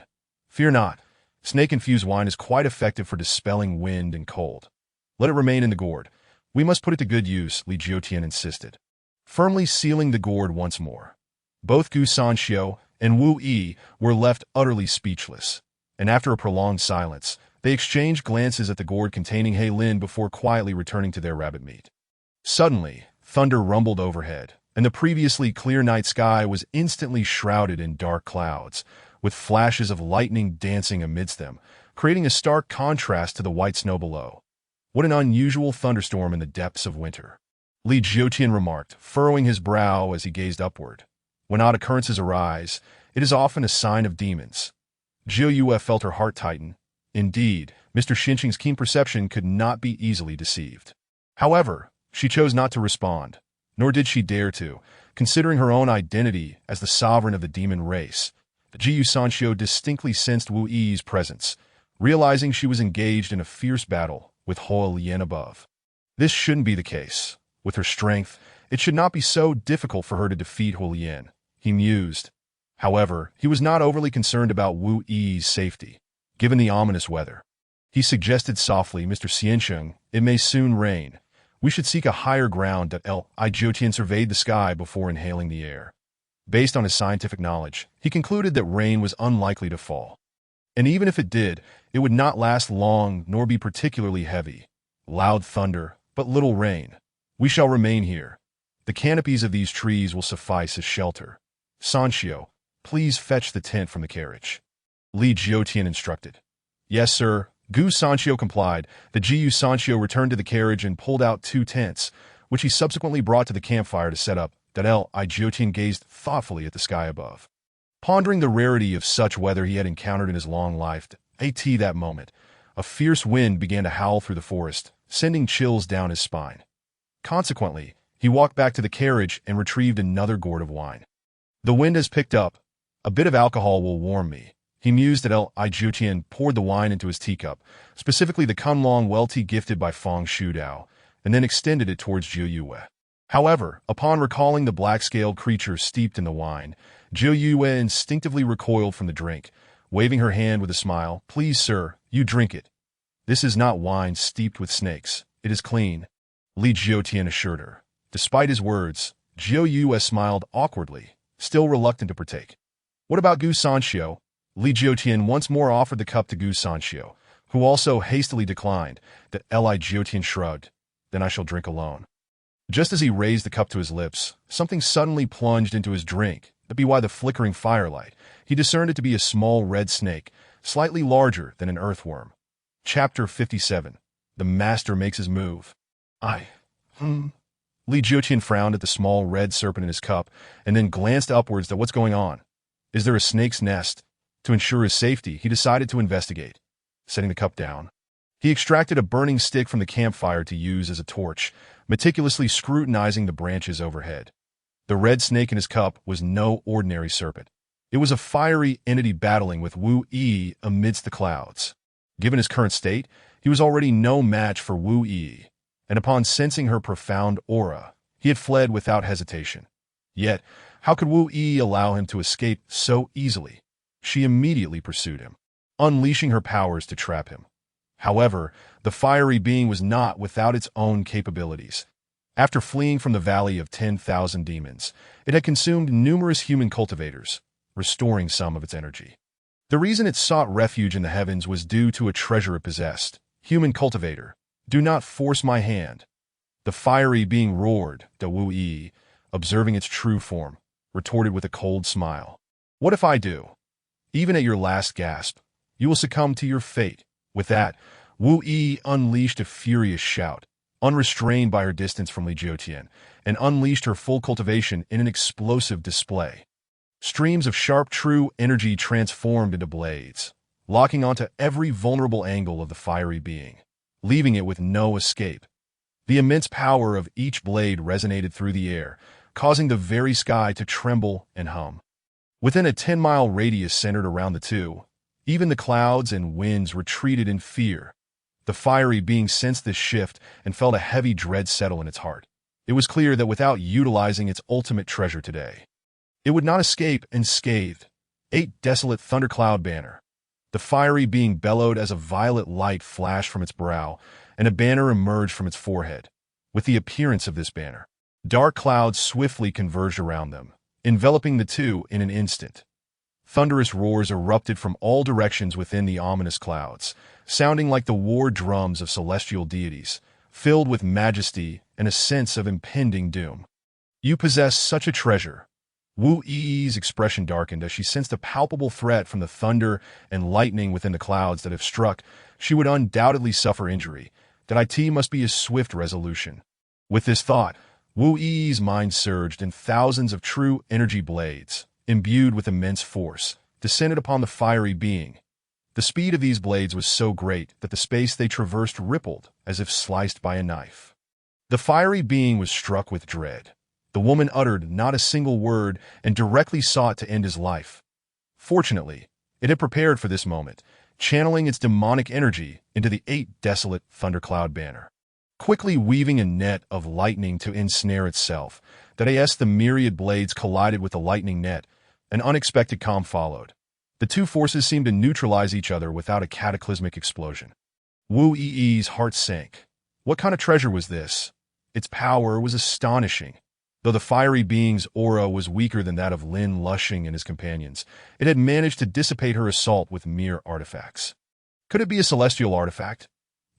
"Fear not. Snake-infused wine is quite effective for dispelling wind and cold. Let it remain in the gourd. We must put it to good use," Li Jiotian insisted, firmly sealing the gourd once more. Both Gu Sanxiu and Wu Yi were left utterly speechless, and after a prolonged silence, they exchanged glances at the gourd containing He Lin before quietly returning to their rabbit meat. Suddenly, thunder rumbled overhead, and the previously clear night sky was instantly shrouded in dark clouds, with flashes of lightning dancing amidst them, creating a stark contrast to the white snow below. "What an unusual thunderstorm in the depths of winter," Li Jiotian remarked, furrowing his brow as he gazed upward. "When odd occurrences arise, it is often a sign of demons." Jiu Yu felt her heart tighten. Indeed, Mr. Xianqing's keen perception could not be easily deceived. However, she chose not to respond, nor did she dare to, considering her own identity as the sovereign of the demon race. Jiu Sanxiu distinctly sensed Wu Yi's presence, realizing she was engaged in a fierce battle with He Lin above. This shouldn't be the case. With her strength, it should not be so difficult for her to defeat He Lin, he mused. However, he was not overly concerned about Wu Yi's safety, given the ominous weather. He suggested softly, "Mr. Xianqing, it may soon rain. We should seek a higher ground." Li Jiotian surveyed the sky before inhaling the air. Based on his scientific knowledge, he concluded that rain was unlikely to fall. And even if it did, it would not last long nor be particularly heavy. Loud thunder, but little rain. "We shall remain here. The canopies of these trees will suffice as shelter." "Sanxiu, please fetch the tent from the carriage. Li Jiutian instructed. Yes, sir. Gu Sanxiu complied. The Jiu Sanxiu returned to the carriage and pulled out 2 tents, which he subsequently brought to the campfire to set up. Li Jiutian gazed thoughtfully at the sky above. Pondering the rarity of such weather he had encountered in his long life, that moment, a fierce wind began to howl through the forest, sending chills down his spine. Consequently, he walked back to the carriage and retrieved another gourd of wine. The wind has picked up. A bit of alcohol will warm me. He mused as Li Jiutian poured the wine into his teacup, specifically the Kunlong well tea gifted by Feng Shudao, and then extended it towards Jiu Yue. However, upon recalling the black-scaled creature steeped in the wine, Jiu Yue instinctively recoiled from the drink, waving her hand with a smile. Please, sir, you drink it. This is not wine steeped with snakes. It is clean, Li Jiutian assured her. Despite his words, Jiu Yue smiled awkwardly, still reluctant to partake. What about Gu Sanxiu? Li Jiutian once more offered the cup to Gu Sanxiu, who also hastily declined. Li Jiutian shrugged. Then I shall drink alone. Just as he raised the cup to his lips, something suddenly plunged into his drink. By the flickering firelight, he discerned it to be a small red snake, slightly larger than an earthworm. Chapter 57. The Master Makes His Move. Li Jiutian frowned at the small red serpent in his cup, and then glanced upwards at what's going on. Is there a snake's nest? To ensure his safety, he decided to investigate. Setting the cup down, he extracted a burning stick from the campfire to use as a torch, meticulously scrutinizing the branches overhead. The red snake in his cup was no ordinary serpent. It was a fiery entity battling with Wu Yi amidst the clouds. Given his current state, he was already no match for Wu Yi, and upon sensing her profound aura, he had fled without hesitation. Yet, how could Wu Yi allow him to escape so easily? She immediately pursued him, unleashing her powers to trap him. However, the fiery being was not without its own capabilities. After fleeing from the Valley of 10,000 Demons, it had consumed numerous human cultivators, restoring some of its energy. The reason it sought refuge in the heavens was due to a treasure it possessed. Human cultivator, do not force my hand. The fiery being roared. Wu Yi, observing its true form, retorted with a cold smile. What if I do? Even at your last gasp, you will succumb to your fate. With that, Wu Yi unleashed a furious shout, unrestrained by her distance from Li Jiutian, and unleashed her full cultivation in an explosive display. Streams of sharp true energy transformed into blades, locking onto every vulnerable angle of the fiery being, leaving it with no escape. The immense power of each blade resonated through the air, causing the very sky to tremble and hum. Within a 10-mile radius centered around the two, even the clouds and winds retreated in fear. The fiery being sensed this shift and felt a heavy dread settle in its heart. It was clear that without utilizing its ultimate treasure today, it would not escape unscathed. 8 desolate thundercloud banner. The fiery being bellowed as a violet light flashed from its brow, and a banner emerged from its forehead. With the appearance of this banner, dark clouds swiftly converged around them, enveloping the two in an instant. Thunderous roars erupted from all directions within the ominous clouds, sounding like the war drums of celestial deities, filled with majesty and a sense of impending doom. You possess such a treasure. Wu Yi's expression darkened as she sensed a palpable threat from the thunder and lightning within the clouds that if struck, she would undoubtedly suffer injury. That must be a swift resolution. With this thought, Wu Yi's mind surged and thousands of true energy blades, imbued with immense force, descended upon the fiery being. The speed of these blades was so great that the space they traversed rippled as if sliced by a knife. The fiery being was struck with dread. The woman uttered not a single word and directly sought to end his life. Fortunately, it had prepared for this moment, channeling its demonic energy into the 8 desolate thundercloud banner. Quickly weaving a net of lightning to ensnare itself, the myriad blades collided with the lightning net. An unexpected calm followed. The two forces seemed to neutralize each other without a cataclysmic explosion. Wu Yi's heart sank. What kind of treasure was this? Its power was astonishing. Though the fiery being's aura was weaker than that of Lin Lushing and his companions, it had managed to dissipate her assault with mere artifacts. Could it be a celestial artifact?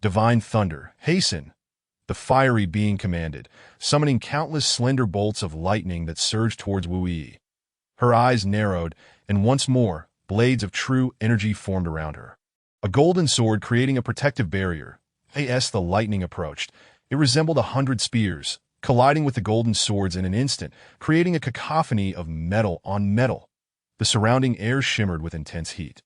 Divine thunder, hasten! The fiery being commanded, summoning countless slender bolts of lightning that surged towards Wu Yi. Her eyes narrowed, and once more, blades of true energy formed around her. A golden sword creating a protective barrier. As the lightning approached, it resembled 100 spears, colliding with the golden swords in an instant, creating a cacophony of metal on metal. The surrounding air shimmered with intense heat.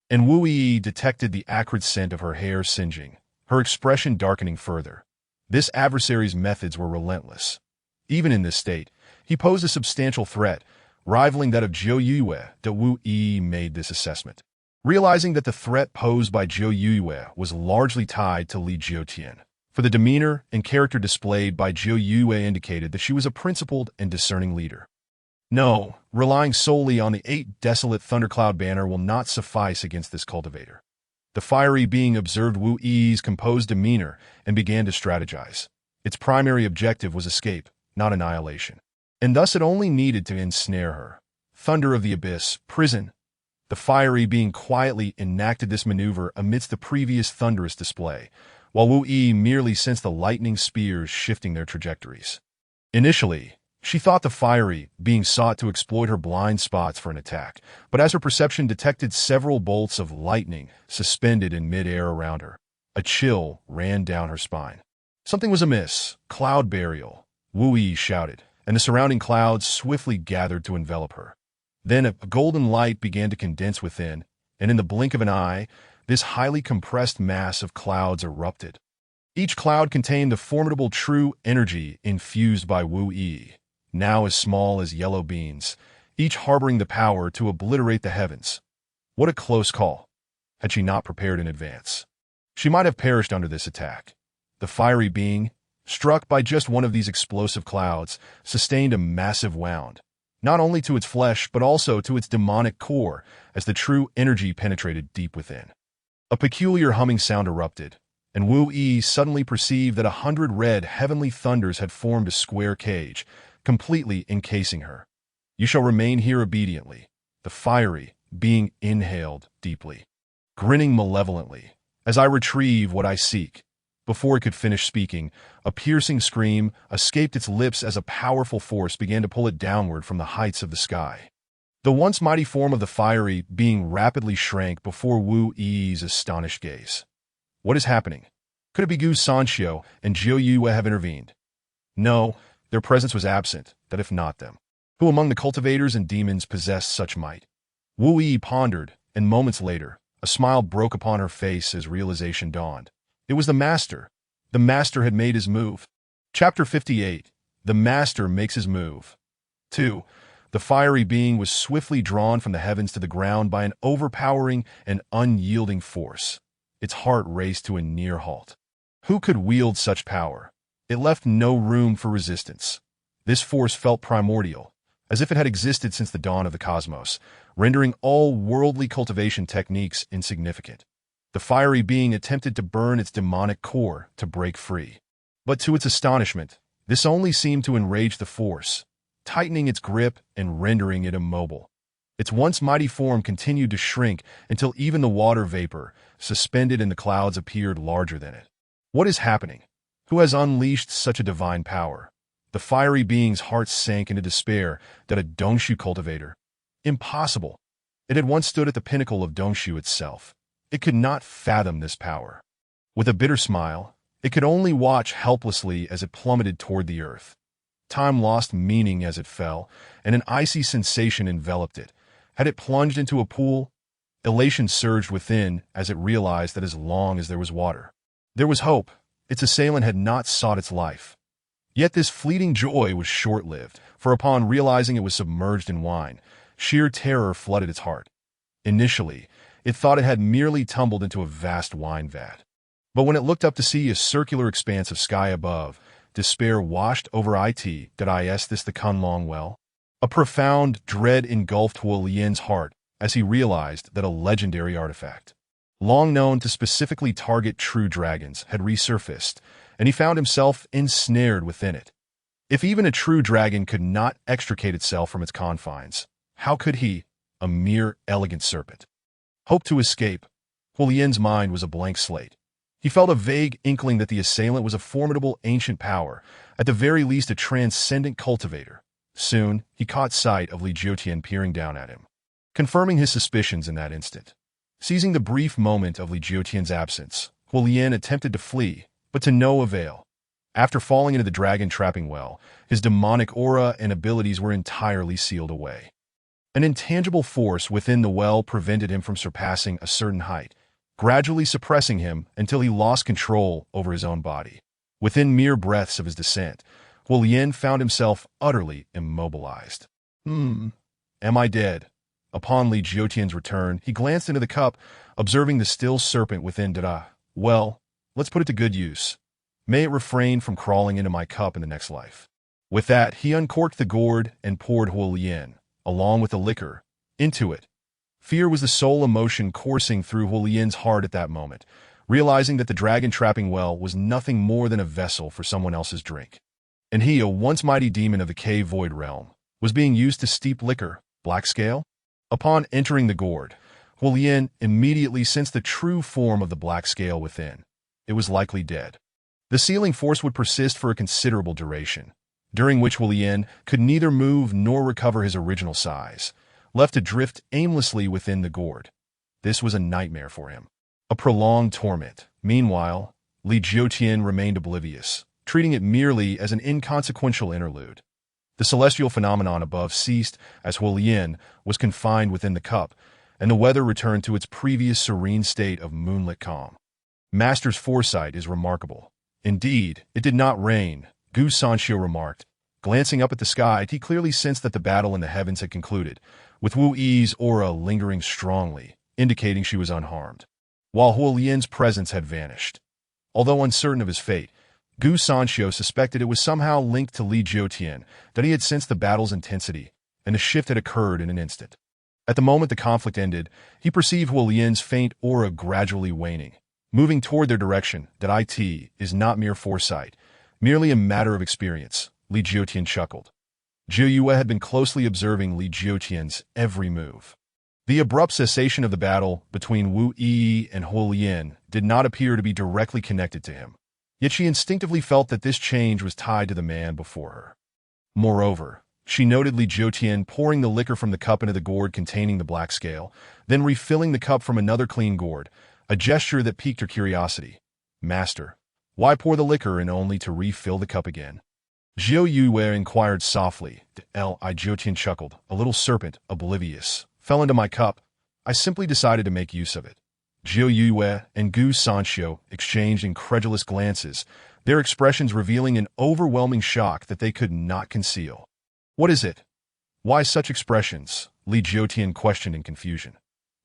And Wu Yi detected the acrid scent of her hair singeing, her expression darkening further. This adversary's methods were relentless. Even in this state, he posed a substantial threat, rivaling that of Zhou Yue. Wu Yi made this assessment, realizing that the threat posed by Zhou Yue was largely tied to Li Jiutian. For the demeanor and character displayed by Zhou Yue indicated that she was a principled and discerning leader. No, relying solely on the 8 desolate thundercloud banner will not suffice against this cultivator. The fiery being observed Wu Yi's composed demeanor and began to strategize. Its primary objective was escape, not annihilation. And thus it only needed to ensnare her. Thunder of the abyss, prison. The fiery being quietly enacted this maneuver amidst the previous thunderous display, while Wu Yi merely sensed the lightning spears shifting their trajectories. Initially, she thought the fiery being sought to exploit her blind spots for an attack, but as her perception detected several bolts of lightning suspended in mid-air around her, a chill ran down her spine. Something was amiss. Cloud burial, Wu Yi shouted, and the surrounding clouds swiftly gathered to envelop her. Then a golden light began to condense within, and in the blink of an eye, this highly compressed mass of clouds erupted. Each cloud contained the formidable true energy infused by Wu Yi, now as small as yellow beans, each harboring the power to obliterate the heavens. What a close call. Had she not prepared in advance, she might have perished under this attack. The fiery being, struck by just one of these explosive clouds, sustained a massive wound, not only to its flesh but also to its demonic core as the true energy penetrated deep within. A peculiar humming sound erupted, and Wu Yi suddenly perceived that 100 red heavenly thunders had formed a square cage, completely encasing her. You shall remain here obediently. The fiery being inhaled deeply, grinning malevolently. As I retrieve what I seek. Before it could finish speaking, a piercing scream escaped its lips as a powerful force began to pull it downward from the heights of the sky. The once mighty form of the fiery being rapidly shrank before Wu Yi's astonished gaze. What is happening? Could it be Gu Sanxiu and Zhou Yue have intervened? No, their presence was absent, that if not them. Who among the cultivators and demons possessed such might? Wu Yi pondered, and moments later, a smile broke upon her face as realization dawned. It was the Master. The Master had made his move. Chapter 58. The Master makes his move. 2. The fiery being was swiftly drawn from the heavens to the ground by an overpowering and unyielding force. Its heart raced to a near halt. Who could wield such power? It left no room for resistance. This force felt primordial, as if it had existed since the dawn of the cosmos, rendering all worldly cultivation techniques insignificant. The fiery being attempted to burn its demonic core to break free. But to its astonishment, this only seemed to enrage the force, tightening its grip and rendering it immobile. Its once mighty form continued to shrink until even the water vapor, suspended in the clouds, appeared larger than it. What is happening? Who has unleashed such a divine power? The fiery being's heart sank into despair that a Dongshu cultivator. Impossible. It had once stood at the pinnacle of Dongshu itself. It could not fathom this power. With a bitter smile, it could only watch helplessly as it plummeted toward the earth. Time lost meaning as it fell, and an icy sensation enveloped it. Had it plunged into a pool? Elation surged within as it realized that as long as there was water, there was hope. Its assailant had not sought its life. Yet this fleeting joy was short-lived, for upon realizing it was submerged in wine, sheer terror flooded its heart. Initially, it thought it had merely tumbled into a vast wine vat. But when it looked up to see a circular expanse of sky above, despair washed over it. Did I ask this the Kunlong well? A profound dread engulfed Wu Lian's heart as he realized that a legendary artifact, long known to specifically target true dragons, had resurfaced, and he found himself ensnared within it. If even a true dragon could not extricate itself from its confines, how could he, a mere elegant serpent, hope to escape? Wu Lian's mind was a blank slate. He felt a vague inkling that the assailant was a formidable ancient power, at the very least a transcendent cultivator. Soon, he caught sight of Li Jiutian peering down at him, confirming his suspicions in that instant. Seizing the brief moment of Li Jiutian's absence, Huolian attempted to flee, but to no avail. After falling into the dragon-trapping well, his demonic aura and abilities were entirely sealed away. An intangible force within the well prevented him from surpassing a certain height, gradually suppressing him until he lost control over his own body. Within mere breaths of his descent, Huolian found himself utterly immobilized. Am I dead? Upon Li Jiutian's return, he glanced into the cup, observing the still serpent within. Well, let's put it to good use. May it refrain from crawling into my cup in the next life. With that, he uncorked the gourd and poured Huolian, along with the liquor, into it. Fear was the sole emotion coursing through Huolian's heart at that moment, realizing that the dragon-trapping well was nothing more than a vessel for someone else's drink. And he, a once mighty demon of the cave void realm, was being used to steep liquor, black scale? Upon entering the gourd, Huolian immediately sensed the true form of the black scale within. It was likely dead. The sealing force would persist for a considerable duration, during which Huolian could neither move nor recover his original size, left to drift aimlessly within the gourd. This was a nightmare for him, a prolonged torment. Meanwhile, Li Jiutian remained oblivious, treating it merely as an inconsequential interlude. The celestial phenomenon above ceased as Huolian was confined within the cup, and the weather returned to its previous serene state of moonlit calm. Master's foresight is remarkable. Indeed, it did not rain, Gu Sanxiu remarked. Glancing up at the sky, he clearly sensed that the battle in the heavens had concluded, with Wu Yi's aura lingering strongly, indicating she was unharmed, while Huolian's presence had vanished. Although uncertain of his fate, Gu Sanxiu suspected it was somehow linked to Li Jiutian, that he had sensed the battle's intensity, and the shift had occurred in an instant. At the moment the conflict ended, he perceived Huolian's faint aura gradually waning, moving toward their direction. That it is not mere foresight, merely a matter of experience, Li Jiutian chuckled. Zhou Yue had been closely observing Li Jiutian's every move. The abrupt cessation of the battle between Wu Yi and Huolian did not appear to be directly connected to him, yet she instinctively felt that this change was tied to the man before her. Moreover, she noted Li Jiutian pouring the liquor from the cup into the gourd containing the black scale, then refilling the cup from another clean gourd, a gesture that piqued her curiosity. Master, why pour the liquor in only to refill the cup again? Zhou Yue inquired softly. Li Jiutian chuckled. A little serpent, oblivious, fell into my cup. I simply decided to make use of it. Zhou Yue and Gu Sanxiu exchanged incredulous glances, their expressions revealing an overwhelming shock that they could not conceal. What is it? Why such expressions? Li Jiutian questioned in confusion.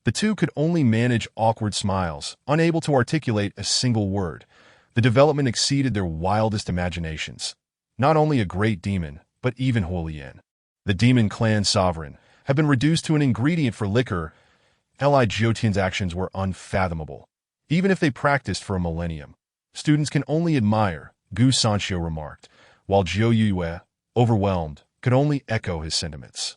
The two could only manage awkward smiles, unable to articulate a single word. The development exceeded their wildest imaginations. Not only a great demon, but even Huolian, the demon clan sovereign, had been reduced to an ingredient for liquor. Li Jiutian's actions were unfathomable. Even if they practiced for a millennium, students can only admire, Gu Sanxiu remarked, while Zhou Yue, overwhelmed, could only echo his sentiments.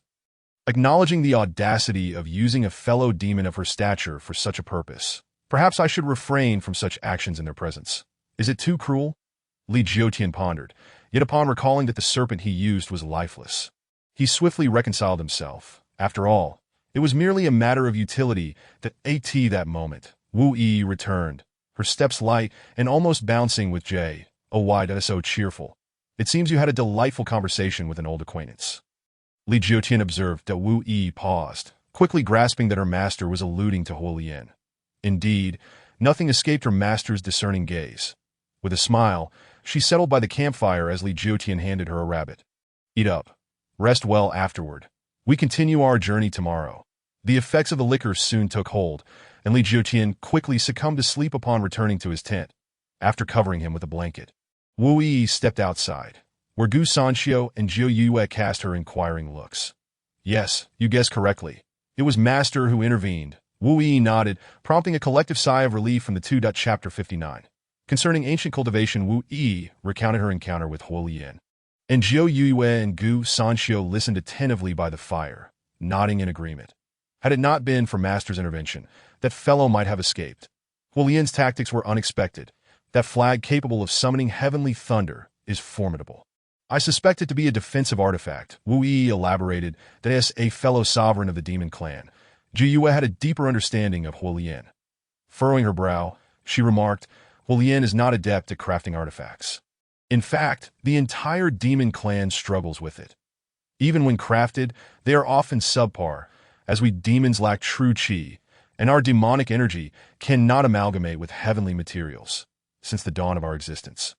Acknowledging the audacity of using a fellow demon of her stature for such a purpose, perhaps I should refrain from such actions in their presence. Is it too cruel? Li Jiutian pondered, yet upon recalling that the serpent he used was lifeless, he swiftly reconciled himself. After all, it was merely a matter of utility. That moment, Wu Yi returned, her steps light and almost bouncing with Jay. Oh, why that is so cheerful. It seems you had a delightful conversation with an old acquaintance. Li Jiutian observed that Wu Yi paused, quickly grasping that her master was alluding to Huolian. Indeed, nothing escaped her master's discerning gaze. With a smile, she settled by the campfire as Li Jiutian handed her a rabbit. Eat up. Rest well afterward. We continue our journey tomorrow. The effects of the liquor soon took hold, and Li Jiutian quickly succumbed to sleep upon returning to his tent, after covering him with a blanket. Wu Yi stepped outside, where Gu Sanxiu and Zhou Yue cast her inquiring looks. Yes, you guessed correctly. It was Master who intervened. Wu Yi nodded, prompting a collective sigh of relief from the two. Chapter 59. Concerning ancient cultivation, Wu Yi recounted her encounter with Huolian, and Zhou Yue and Gu Sanxiu listened attentively by the fire, nodding in agreement. Had it not been for Master's intervention, that fellow might have escaped. Huolian's tactics were unexpected. That flag capable of summoning heavenly thunder is formidable. I suspect it to be a defensive artifact. Wu Yi elaborated that as a fellow sovereign of the demon clan, Zhu Yue had a deeper understanding of Huolian. Furrowing her brow, she remarked, Huolian is not adept at crafting artifacts. In fact, the entire demon clan struggles with it. Even when crafted, they are often subpar, as we demons lack true qi, and our demonic energy cannot amalgamate with heavenly materials since the dawn of our existence.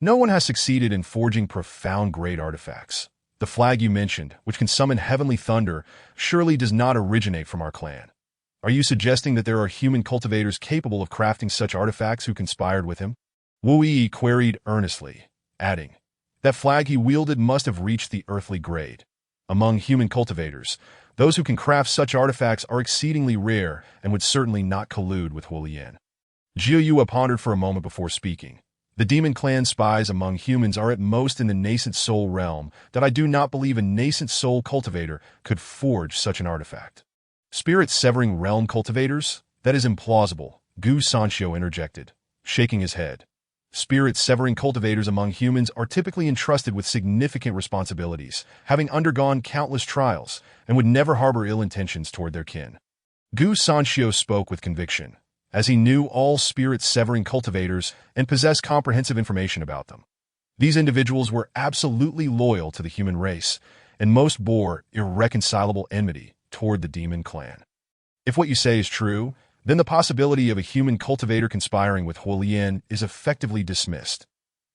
No one has succeeded in forging profound great artifacts. The flag you mentioned, which can summon heavenly thunder, surely does not originate from our clan. Are you suggesting that there are human cultivators capable of crafting such artifacts who conspired with him? Wu Yi queried earnestly, adding, that flag he wielded must have reached the earthly grade. Among human cultivators, those who can craft such artifacts are exceedingly rare and would certainly not collude with Huolian. Zhu Yue pondered for a moment before speaking. The demon clan spies among humans are at most in the nascent soul realm, that I do not believe a nascent soul cultivator could forge such an artifact. Spirit-severing realm cultivators? That is implausible, Gu Sanxiu interjected, shaking his head. Spirit-severing cultivators among humans are typically entrusted with significant responsibilities, having undergone countless trials, and would never harbor ill intentions toward their kin. Gu Sanxiu spoke with conviction, as he knew all spirit-severing cultivators and possessed comprehensive information about them. These individuals were absolutely loyal to the human race, and most bore irreconcilable enmity toward the demon clan. If what you say is true, then the possibility of a human cultivator conspiring with Huolian is effectively dismissed.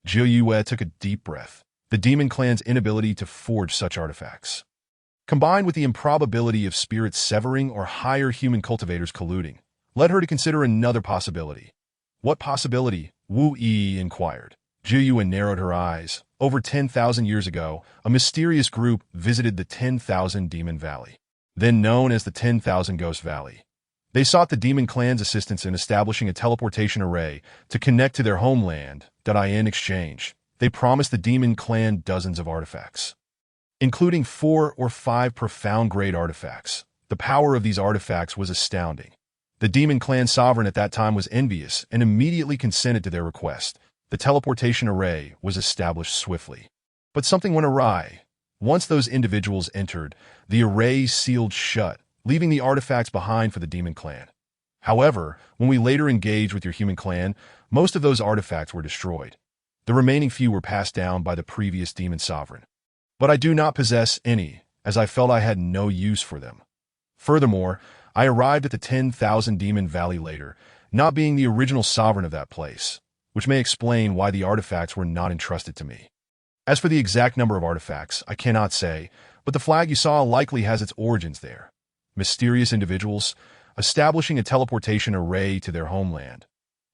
Zhu Yue took a deep breath. The demon clan's inability to forge such artifacts, combined with the improbability of spirit-severing or higher human cultivators colluding, led her to consider another possibility. What possibility? Wu Yi inquired. Zhu Yue narrowed her eyes. Over 10,000 years ago, a mysterious group visited the 10,000 Demon Valley, then known as the 10,000 Ghost Valley. They sought the demon clan's assistance in establishing a teleportation array to connect to their homeland, in exchange, they promised the demon clan dozens of artifacts, including 4 or 5 profound-grade artifacts. The power of these artifacts was astounding. The demon clan sovereign at that time was envious and immediately consented to their request. The teleportation array was established swiftly. But something went awry. Once those individuals entered, the array sealed shut, leaving the artifacts behind for the demon clan. However, when we later engaged with your human clan, most of those artifacts were destroyed. The remaining few were passed down by the previous demon sovereign. But I do not possess any, as I felt I had no use for them. Furthermore, I arrived at the 10,000 Demon Valley later, not being the original sovereign of that place, which may explain why the artifacts were not entrusted to me. As for the exact number of artifacts, I cannot say, but the flag you saw likely has its origins there. Mysterious individuals, establishing a teleportation array to their homeland.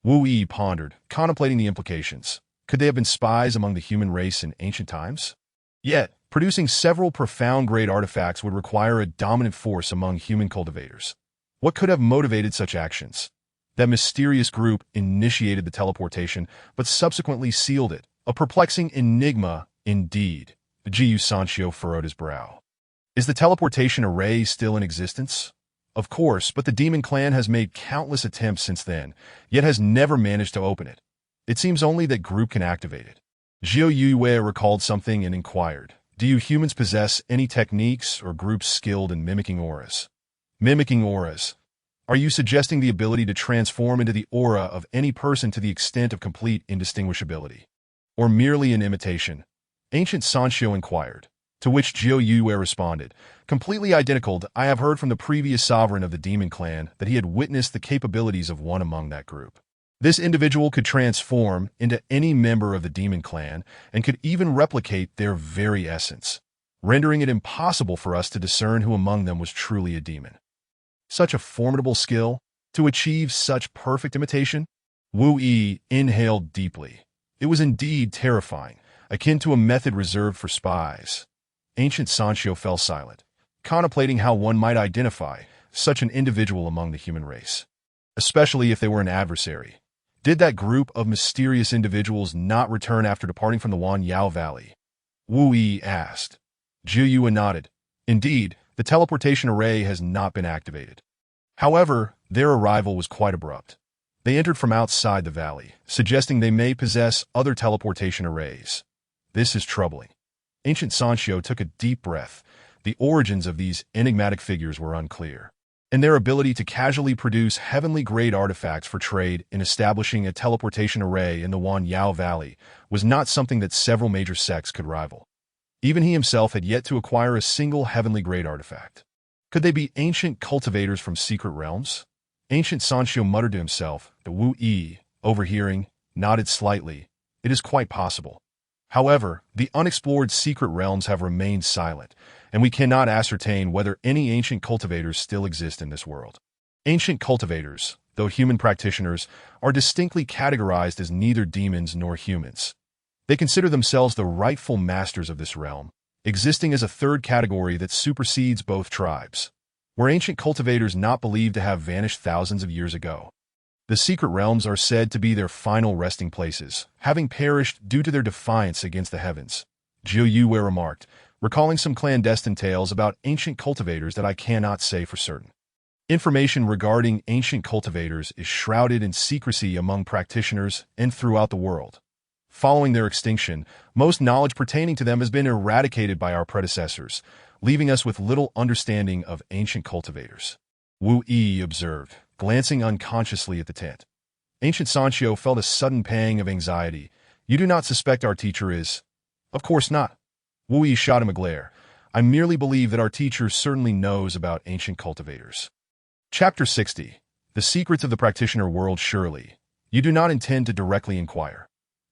Wu Yi pondered, contemplating the implications. Could they have been spies among the human race in ancient times? Yet, producing several profound-grade artifacts would require a dominant force among human cultivators. What could have motivated such actions? That mysterious group initiated the teleportation, but subsequently sealed it. A perplexing enigma, indeed. Gu Sanxiu furrowed his brow. Is the teleportation array still in existence? Of course, but the demon clan has made countless attempts since then, yet has never managed to open it. It seems only that group can activate it. Zhou Yue recalled something and inquired, do you humans possess any techniques or groups skilled in mimicking auras? Mimicking auras. Are you suggesting the ability to transform into the aura of any person to the extent of complete indistinguishability? Or merely an imitation? Ancient Sanxiu inquired, to which Zhou Yue responded, completely identical. I have heard from the previous sovereign of the demon clan that he had witnessed the capabilities of one among that group. This individual could transform into any member of the demon clan and could even replicate their very essence, rendering it impossible for us to discern who among them was truly a demon. Such a formidable skill, to achieve such perfect imitation? Wu Yi inhaled deeply. It was indeed terrifying, akin to a method reserved for spies. Ancient Sanxiu fell silent, contemplating how one might identify such an individual among the human race, especially if they were an adversary. Did that group of mysterious individuals not return after departing from the Wanyao Valley? Wu Yi asked. Zhu Yue nodded. Indeed, the teleportation array has not been activated. However, their arrival was quite abrupt. They entered from outside the valley, suggesting they may possess other teleportation arrays. This is troubling. Ancient Sanshio took a deep breath. The origins of these enigmatic figures were unclear, and their ability to casually produce heavenly-grade artifacts for trade in establishing a teleportation array in the Wanyao Valley was not something that several major sects could rival. Even he himself had yet to acquire a single heavenly-grade artifact. Could they be ancient cultivators from secret realms? Ancient Sanshio muttered to himself. The Wu Yi, overhearing, nodded slightly. It is quite possible. However, the unexplored secret realms have remained silent, and we cannot ascertain whether any ancient cultivators still exist in this world. Ancient cultivators, though human practitioners, are distinctly categorized as neither demons nor humans. They consider themselves the rightful masters of this realm, existing as a third category that supersedes both tribes. Were ancient cultivators not believed to have vanished thousands of years ago? The secret realms are said to be their final resting places, having perished due to their defiance against the heavens. Jiu Yue remarked, recalling some clandestine tales about ancient cultivators that I cannot say for certain. Information regarding ancient cultivators is shrouded in secrecy among practitioners and throughout the world. Following their extinction, most knowledge pertaining to them has been eradicated by our predecessors, leaving us with little understanding of ancient cultivators. Wu Yi observed, glancing unconsciously at the tent. Ancient Sanshio felt a sudden pang of anxiety. You do not suspect our teacher is? Of course not. Wu Yi shot him a glare. I merely believe that our teacher certainly knows about ancient cultivators. Chapter 60. The Secrets of the Practitioner World. Surely, you do not intend to directly inquire.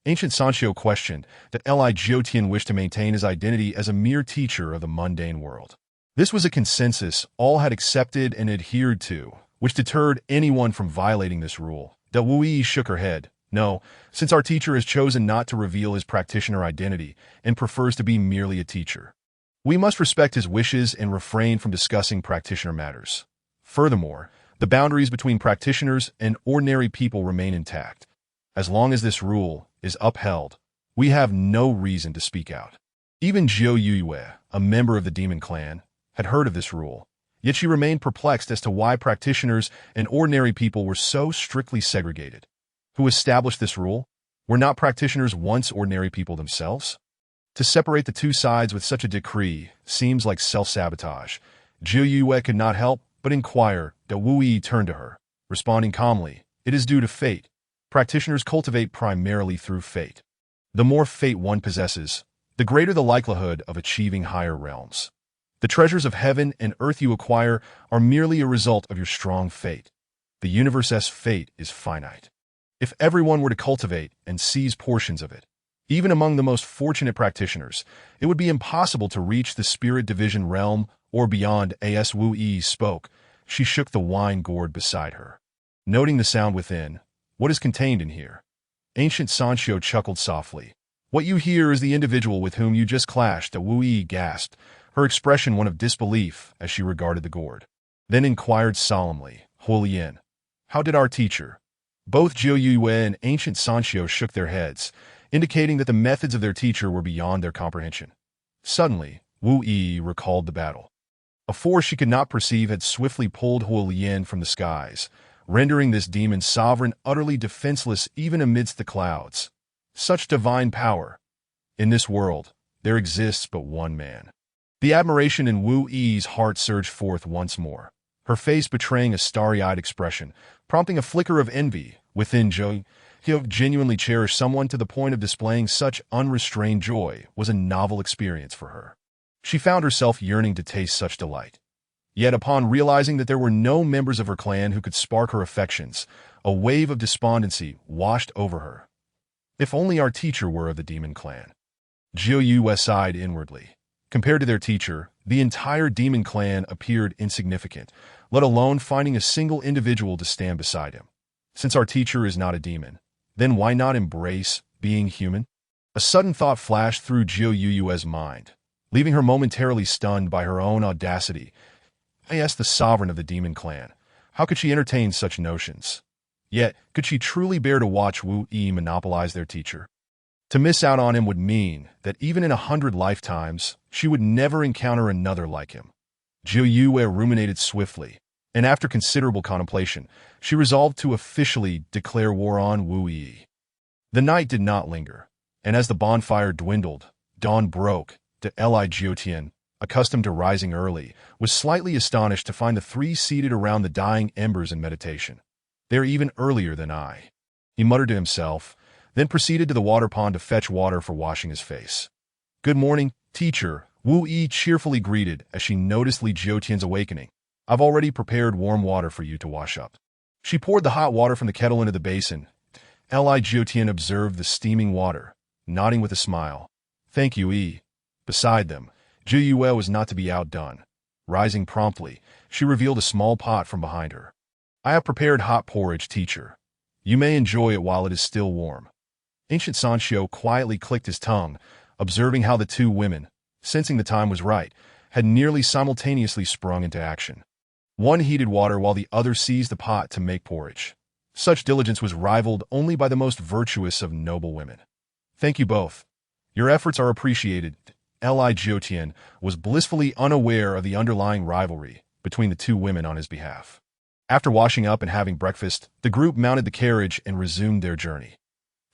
Ancient Sanshio questioned that Li Jiotian wished to maintain his identity as a mere teacher of the mundane world. This was a consensus all had accepted and adhered to, which deterred anyone from violating this rule. Da Wu Yi shook her head. No, since our teacher has chosen not to reveal his practitioner identity and prefers to be merely a teacher, we must respect his wishes and refrain from discussing practitioner matters. Furthermore, the boundaries between practitioners and ordinary people remain intact. As long as this rule is upheld, we have no reason to speak out. Even Jiu Yue, a member of the demon clan, had heard of this rule, yet she remained perplexed as to why practitioners and ordinary people were so strictly segregated. Who established this rule? Were not practitioners once ordinary people themselves? To separate the two sides with such a decree seems like self-sabotage. Jiu Yue could not help but inquire. Da Wu Yi turned to her, responding calmly, it is due to fate. Practitioners cultivate primarily through fate. The more fate one possesses, the greater the likelihood of achieving higher realms. The treasures of heaven and earth you acquire are merely a result of your strong fate. The universe's fate is finite. If everyone were to cultivate and seize portions of it, even among the most fortunate practitioners, it would be impossible to reach the spirit division realm or beyond. As Wu Yi spoke, she shook the wine gourd beside her. Noting the sound within, what is contained in here? Ancient Sanshio chuckled softly. What you hear is the individual with whom you just clashed. Wu Yi gasped, her expression one of disbelief as she regarded the gourd. Then inquired solemnly, Huolian, how did our teacher? Both Jiu Yue and Ancient Sanshio shook their heads, indicating that the methods of their teacher were beyond their comprehension. Suddenly, Wu Yi recalled the battle. A force she could not perceive had swiftly pulled Huolian from the skies, rendering this demon sovereign utterly defenseless even amidst the clouds. Such divine power! In this world, there exists but one man. The admiration in Wu Yi's heart surged forth once more, her face betraying a starry-eyed expression, prompting a flicker of envy within Zhou. To genuinely cherish someone to the point of displaying such unrestrained joy was a novel experience for her. She found herself yearning to taste such delight. Yet upon realizing that there were no members of her clan who could spark her affections, a wave of despondency washed over her. If only our teacher were of the demon clan. Jiu Yue sighed inwardly. Compared to their teacher, the entire demon clan appeared insignificant, let alone finding a single individual to stand beside him. Since our teacher is not a demon, then why not embrace being human? A sudden thought flashed through Jiu Yue's mind, leaving her momentarily stunned by her own audacity. I asked the sovereign of the demon clan, how could she entertain such notions? Yet, could she truly bear to watch Wu Yi monopolize their teacher? To miss out on him would mean that even in 100 lifetimes, she would never encounter another like him. Jiu Yue ruminated swiftly, and after considerable contemplation, she resolved to officially declare war on Wu Yi. The night did not linger, and as the bonfire dwindled, dawn broke, De Li Jiutian, accustomed to rising early, was slightly astonished to find the three seated around the dying embers in meditation. They are even earlier than I. He muttered to himself, then proceeded to the water pond to fetch water for washing his face. Good morning, teacher, Wu Yi cheerfully greeted as she noticed Li Jiutian's awakening. I've already prepared warm water for you to wash up. She poured the hot water from the kettle into the basin. Li Jiutian observed the steaming water, nodding with a smile. Thank you, Yi. Beside them, Zhu Yue was not to be outdone. Rising promptly, she revealed a small pot from behind her. I have prepared hot porridge, teacher. You may enjoy it while it is still warm. Ancient Sanshio quietly clicked his tongue, observing how the two women, sensing the time was right, had nearly simultaneously sprung into action. One heated water while the other seized the pot to make porridge. Such diligence was rivaled only by the most virtuous of noble women. Thank you both. Your efforts are appreciated. Li Jiutian was blissfully unaware of the underlying rivalry between the two women on his behalf. After washing up and having breakfast, the group mounted the carriage and resumed their journey.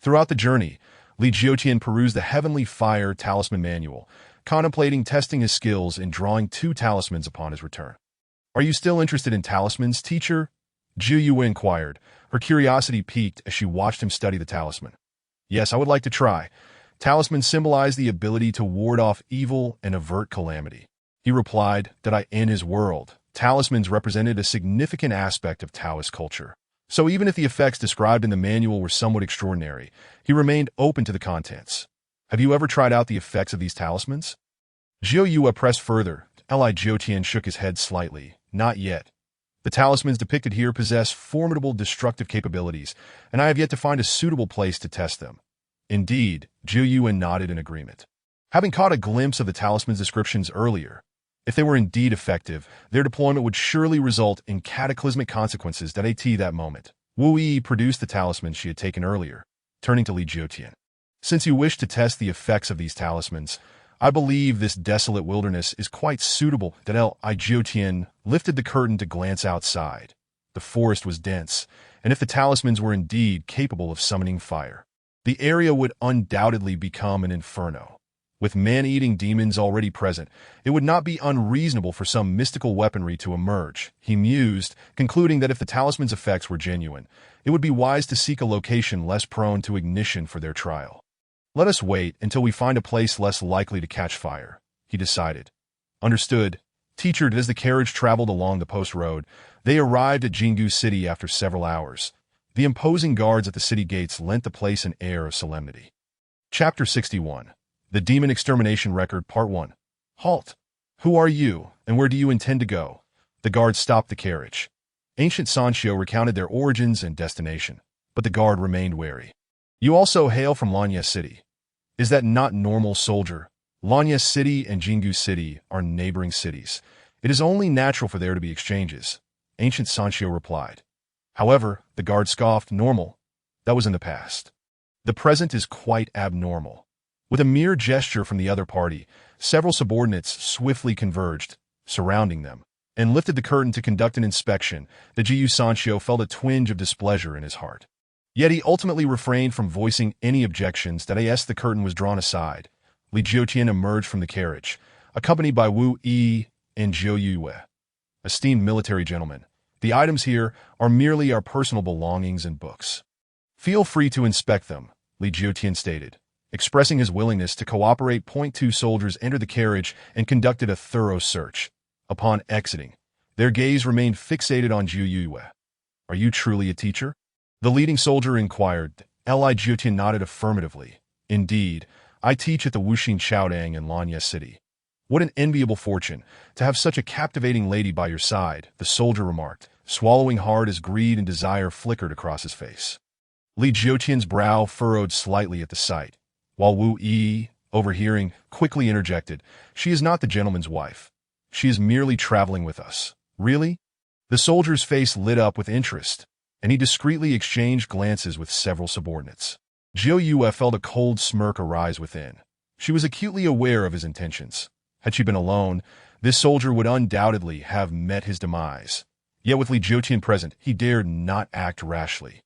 Throughout the journey, Li Jiutian perused the Heavenly Fire Talisman Manual, contemplating testing his skills in drawing 2 talismans upon his return. Are you still interested in talismans, teacher? Zhu Yue inquired, her curiosity piqued as she watched him study the talisman. Yes, I would like to try. Talismans symbolize the ability to ward off evil and avert calamity. He replied that in his world, talismans represented a significant aspect of Taoist culture. So even if the effects described in the manual were somewhat extraordinary, he remained open to the contents. Have you ever tried out the effects of these talismans? Zhou Yue pressed further. Li Jiutian shook his head slightly. Not yet. The talismans depicted here possess formidable destructive capabilities, and I have yet to find a suitable place to test them. Indeed, Zhu Yue nodded in agreement. Having caught a glimpse of the talisman's descriptions earlier, if they were indeed effective, their deployment would surely result in cataclysmic consequences that moment. Wu Yi produced the talisman she had taken earlier, turning to Li Jiutian. Since you wish to test the effects of these talismans, I believe this desolate wilderness is quite suitable. Li Jiutian lifted the curtain to glance outside. The forest was dense, and if the talismans were indeed capable of summoning fire, the area would undoubtedly become an inferno. With man-eating demons already present, it would not be unreasonable for some mystical weaponry to emerge, he mused, concluding that if the talisman's effects were genuine, it would be wise to seek a location less prone to ignition for their trial. Let us wait until we find a place less likely to catch fire, he decided. Understood. Teacher, as the carriage traveled along the post road, they arrived at Jinggu City after several hours. The imposing guards at the city gates lent the place an air of solemnity. Chapter 61. The Demon Extermination Record, Part 1. Halt! Who are you, and where do you intend to go? The guard stopped the carriage. Ancient Sanshio recounted their origins and destination, but the guard remained wary. You also hail from Lanya City. Is that not normal, soldier? Lanya City and Jinggu City are neighboring cities. It is only natural for there to be exchanges, Ancient Sanshio replied. However, the guard scoffed. Normal? That was in the past. The present is quite abnormal. With a mere gesture from the other party, several subordinates swiftly converged, surrounding them, and lifted the curtain to conduct an inspection. The Jiyu Sanshio felt a twinge of displeasure in his heart. Yet he ultimately refrained from voicing any objections. The curtain was drawn aside. Li Jiutian emerged from the carriage, accompanied by Wu Yi and Zhou Yue. Esteemed military gentlemen, the items here are merely our personal belongings and books. Feel free to inspect them, Li Jiutian stated. Expressing his willingness to cooperate, 2 soldiers entered the carriage and conducted a thorough search. Upon exiting, their gaze remained fixated on Zhu Yue. Are you truly a teacher? The leading soldier inquired. Li Jiutian nodded affirmatively. Indeed, I teach at the Wuxin Chaodang in Lanya City. What an enviable fortune, to have such a captivating lady by your side, the soldier remarked, swallowing hard as greed and desire flickered across his face. Li Jiutian's brow furrowed slightly at the sight, while Wu Yi, overhearing, quickly interjected, She is not the gentleman's wife. She is merely traveling with us. Really? The soldier's face lit up with interest, and he discreetly exchanged glances with several subordinates. Zhou Yue felt a cold smirk arise within. She was acutely aware of his intentions. Had she been alone, this soldier would undoubtedly have met his demise. Yet with Li Jiutian present, he dared not act rashly.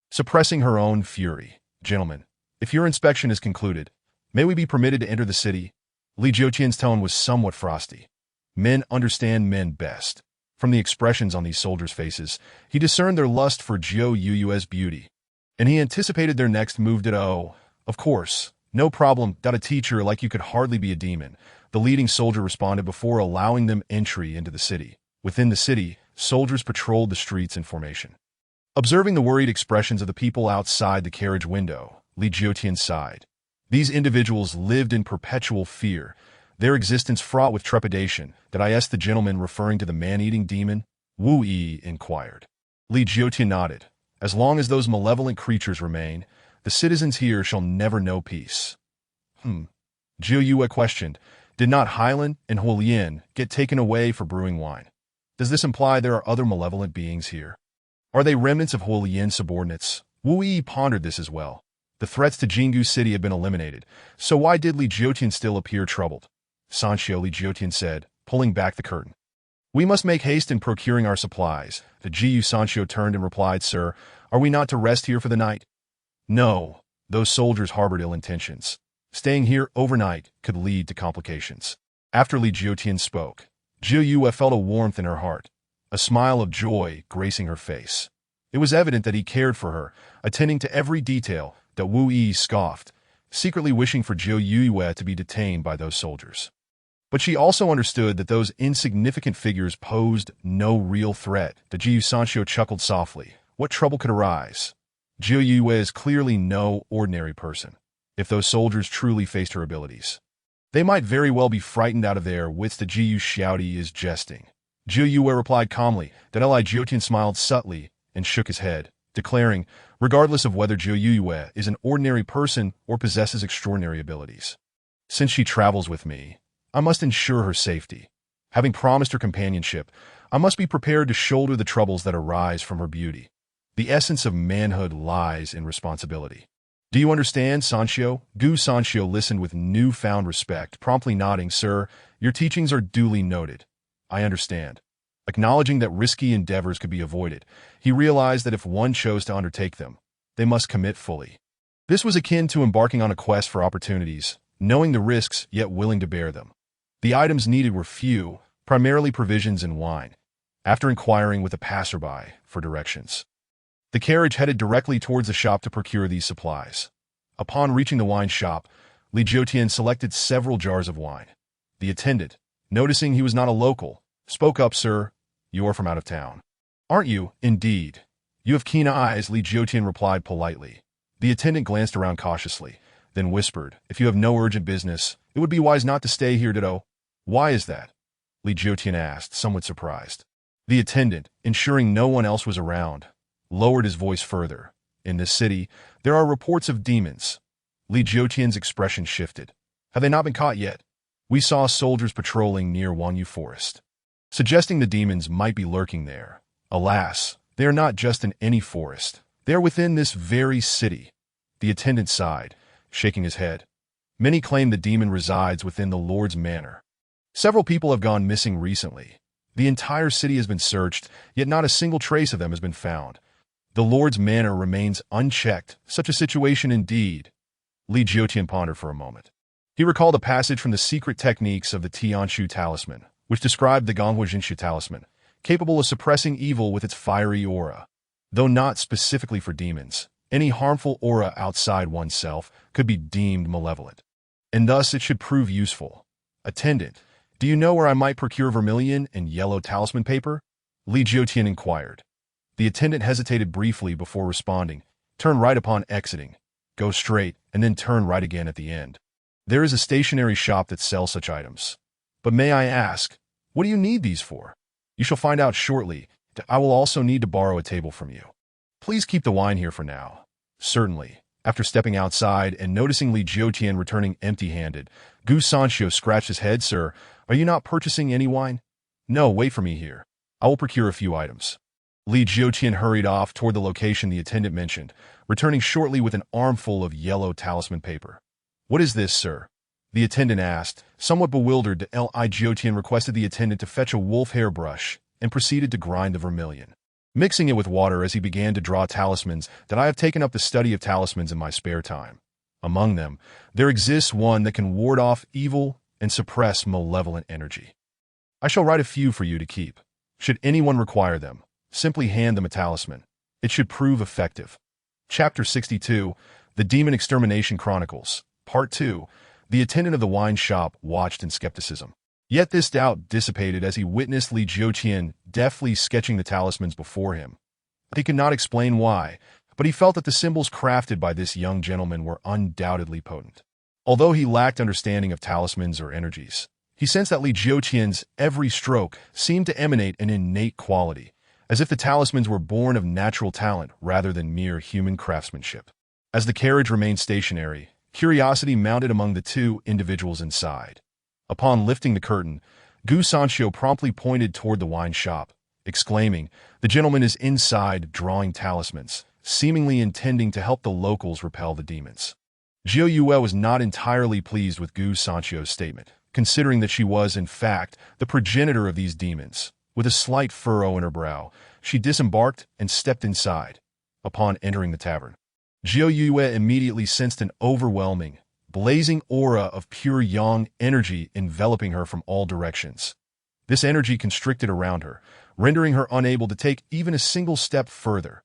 Suppressing her own fury, Gentlemen, if your inspection is concluded, may we be permitted to enter the city? Li Jiutian's tone was somewhat frosty. Men understand men best. From the expressions on these soldiers' faces, he discerned their lust for Zhou Yu's beauty. And he anticipated their next move to, "Oh, of course, no problem, a teacher like you could hardly be a demon," the leading soldier responded before allowing them entry into the city. Within the city, soldiers patrolled the streets in formation. Observing the worried expressions of the people outside the carriage window, Li Jiutian sighed. These individuals lived in perpetual fear, their existence fraught with trepidation. "Did I ask the gentleman referring to the man-eating demon?" Wu Yi inquired. Li Jiutian nodded. "As long as those malevolent creatures remain, the citizens here shall never know peace." Zhou Yue questioned, "Did not Hylan and Huolian get taken away for brewing wine? Does this imply there are other malevolent beings here? Are they remnants of Huolian's subordinates?" Wu Yi pondered this as well. The threats to Jinggu City had been eliminated, so why did Li Jiutian still appear troubled? "Sanxio," Li Jiutian said, pulling back the curtain. "We must make haste in procuring our supplies." The Jiu Sanxio turned and replied, "Sir, are we not to rest here for the night?" "No." Those soldiers harbored ill intentions. Staying here overnight could lead to complications. After Li Jiutian spoke, Zhou Yue felt a warmth in her heart, a smile of joy gracing her face. It was evident that he cared for her, attending to every detail. That Wu Yi scoffed, secretly wishing for Zhou Yue to be detained by those soldiers. But she also understood that those insignificant figures posed no real threat. The Jiu Sanxio chuckled softly. What trouble could arise? Zhou Yue is clearly no ordinary person. If those soldiers truly faced her abilities, they might very well be frightened out of their wits. The Jiu Xiaodi is jesting. Zhou Yue replied calmly. That Li Jiutian smiled subtly and shook his head, declaring, regardless of whether Zhou Yue is an ordinary person or possesses extraordinary abilities, since she travels with me, I must ensure her safety. Having promised her companionship, I must be prepared to shoulder the troubles that arise from her beauty. The essence of manhood lies in responsibility. Do you understand, Sanxio? Gu Sanxio listened with newfound respect, promptly nodding. "Sir, your teachings are duly noted. I understand." Acknowledging that risky endeavors could be avoided, he realized that if one chose to undertake them, they must commit fully. This was akin to embarking on a quest for opportunities, knowing the risks yet willing to bear them. The items needed were few, primarily provisions and wine. After inquiring with a passerby for directions, the carriage headed directly towards the shop to procure these supplies. Upon reaching the wine shop, Li Jiutian selected several jars of wine. The attendant, noticing he was not a local, spoke up. "Sir, you are from out of town, aren't you?" "Indeed. You have keen eyes," Li Jiutian replied politely. The attendant glanced around cautiously, then whispered, "If you have no urgent business, it would be wise not to stay here today." "Why is that?" Li Jiutian asked, somewhat surprised. The attendant, ensuring no one else was around, lowered his voice further. "In this city, there are reports of demons." Li Jiutian's expression shifted. "Have they not been caught yet?" "We saw soldiers patrolling near Wanyu Forest, suggesting the demons might be lurking there. Alas, they are not just in any forest. They are within this very city." The attendant sighed, shaking his head. "Many claim the demon resides within the Lord's manor. Several people have gone missing recently. The entire city has been searched, yet not a single trace of them has been found. The Lord's manor remains unchecked. Such a situation indeed." Li Jiutian pondered for a moment. He recalled a passage from the secret techniques of the Tianshu talisman, which described the Gonghua Jinshu talisman, capable of suppressing evil with its fiery aura. Though not specifically for demons, any harmful aura outside oneself could be deemed malevolent, and thus it should prove useful. "Attendant, do you know where I might procure vermilion and yellow talisman paper?" Li Jiutian inquired. The attendant hesitated briefly before responding. "Turn right upon exiting. Go straight, and then turn right again at the end. There is a stationery shop that sells such items. But may I ask, what do you need these for?" "You shall find out shortly. I will also need to borrow a table from you. Please keep the wine here for now." "Certainly." After stepping outside and noticing Li Jiutian returning empty-handed, Gu Sanxio scratched his head. "Sir, are you not purchasing any wine?" "No, wait for me here. I will procure a few items." Li Jiutian hurried off toward the location the attendant mentioned, returning shortly with an armful of yellow talisman paper. "What is this, sir?" the attendant asked. Somewhat bewildered, Li Jiutian requested the attendant to fetch a wolf hair brush and proceeded to grind the vermilion, mixing it with water as he began to draw talismans. "That I have taken up the study of talismans in my spare time. Among them, there exists one that can ward off evil and suppress malevolent energy. I shall write a few for you to keep. Should anyone require them, simply hand them a talisman. It should prove effective. Chapter 62, The Demon Extermination Chronicles, Part 2. The attendant of the wine shop watched in skepticism. Yet this doubt dissipated as he witnessed Li Jiutian deftly sketching the talismans before him. He could not explain why, but he felt that the symbols crafted by this young gentleman were undoubtedly potent. Although he lacked understanding of talismans or energies, he sensed that Li Jiutian's every stroke seemed to emanate an innate quality, as if the talismans were born of natural talent rather than mere human craftsmanship. As the carriage remained stationary, curiosity mounted among the two individuals inside. Upon lifting the curtain, Gu Sanxiu promptly pointed toward the wine shop, exclaiming, "The gentleman is inside drawing talismans," seemingly intending to help the locals repel the demons. Zhou Yue was not entirely pleased with Gu Sanxiu's statement, considering that she was, in fact, the progenitor of these demons. With a slight furrow in her brow, she disembarked and stepped inside. Upon entering the tavern, Zhou Yue immediately sensed an overwhelming, blazing aura of pure yang energy enveloping her from all directions. This energy constricted around her, rendering her unable to take even a single step further.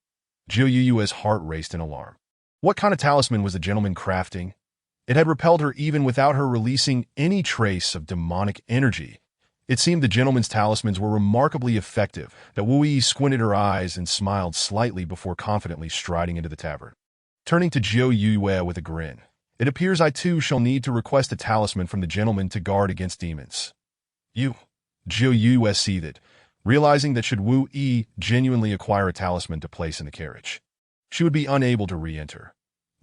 Zhou Yue's heart raced in alarm. What kind of talisman was the gentleman crafting? It had repelled her even without her releasing any trace of demonic energy. It seemed the gentleman's talismans were remarkably effective, that Wu Yi squinted her eyes and smiled slightly before confidently striding into the tavern. Turning to Zhou Yue with a grin, "It appears I too shall need to request a talisman from the gentleman to guard against demons." "You?" Zhou Yue seethed, realizing that should Wu Yi genuinely acquire a talisman to place in the carriage, she would be unable to re-enter.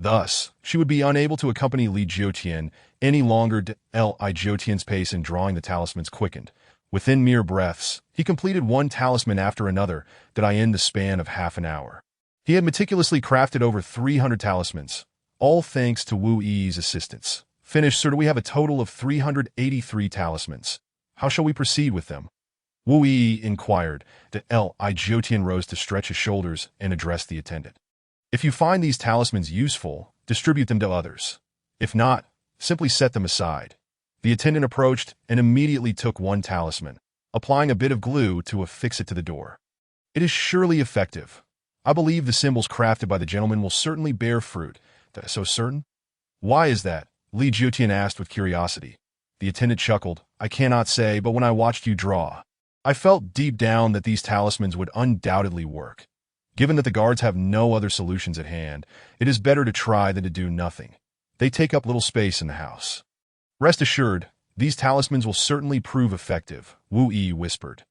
Thus, she would be unable to accompany Li Jiutian any longer. Li Jiutian's pace in drawing the talismans quickened. Within mere breaths, he completed one talisman after another, in the span of half an hour. He had meticulously crafted over 300 talismans, all thanks to Wu Yi's assistance. "Finished, sir. We have a total of 383 talismans. How shall we proceed with them?" Wu Yi inquired. Li Jiutian rose to stretch his shoulders and addressed the attendant. "If you find these talismans useful, distribute them to others. If not, simply set them aside." The attendant approached and immediately took one talisman, applying a bit of glue to affix it to the door. "It is surely effective. I believe the symbols crafted by the gentleman will certainly bear fruit." "That is so certain?" "Why is that?" Li Jiutian asked with curiosity. The attendant chuckled. "I cannot say, but when I watched you draw, I felt deep down that these talismans would undoubtedly work. Given that the guards have no other solutions at hand, it is better to try than to do nothing. They take up little space in the house." "Rest assured, these talismans will certainly prove effective," Wu Yi whispered.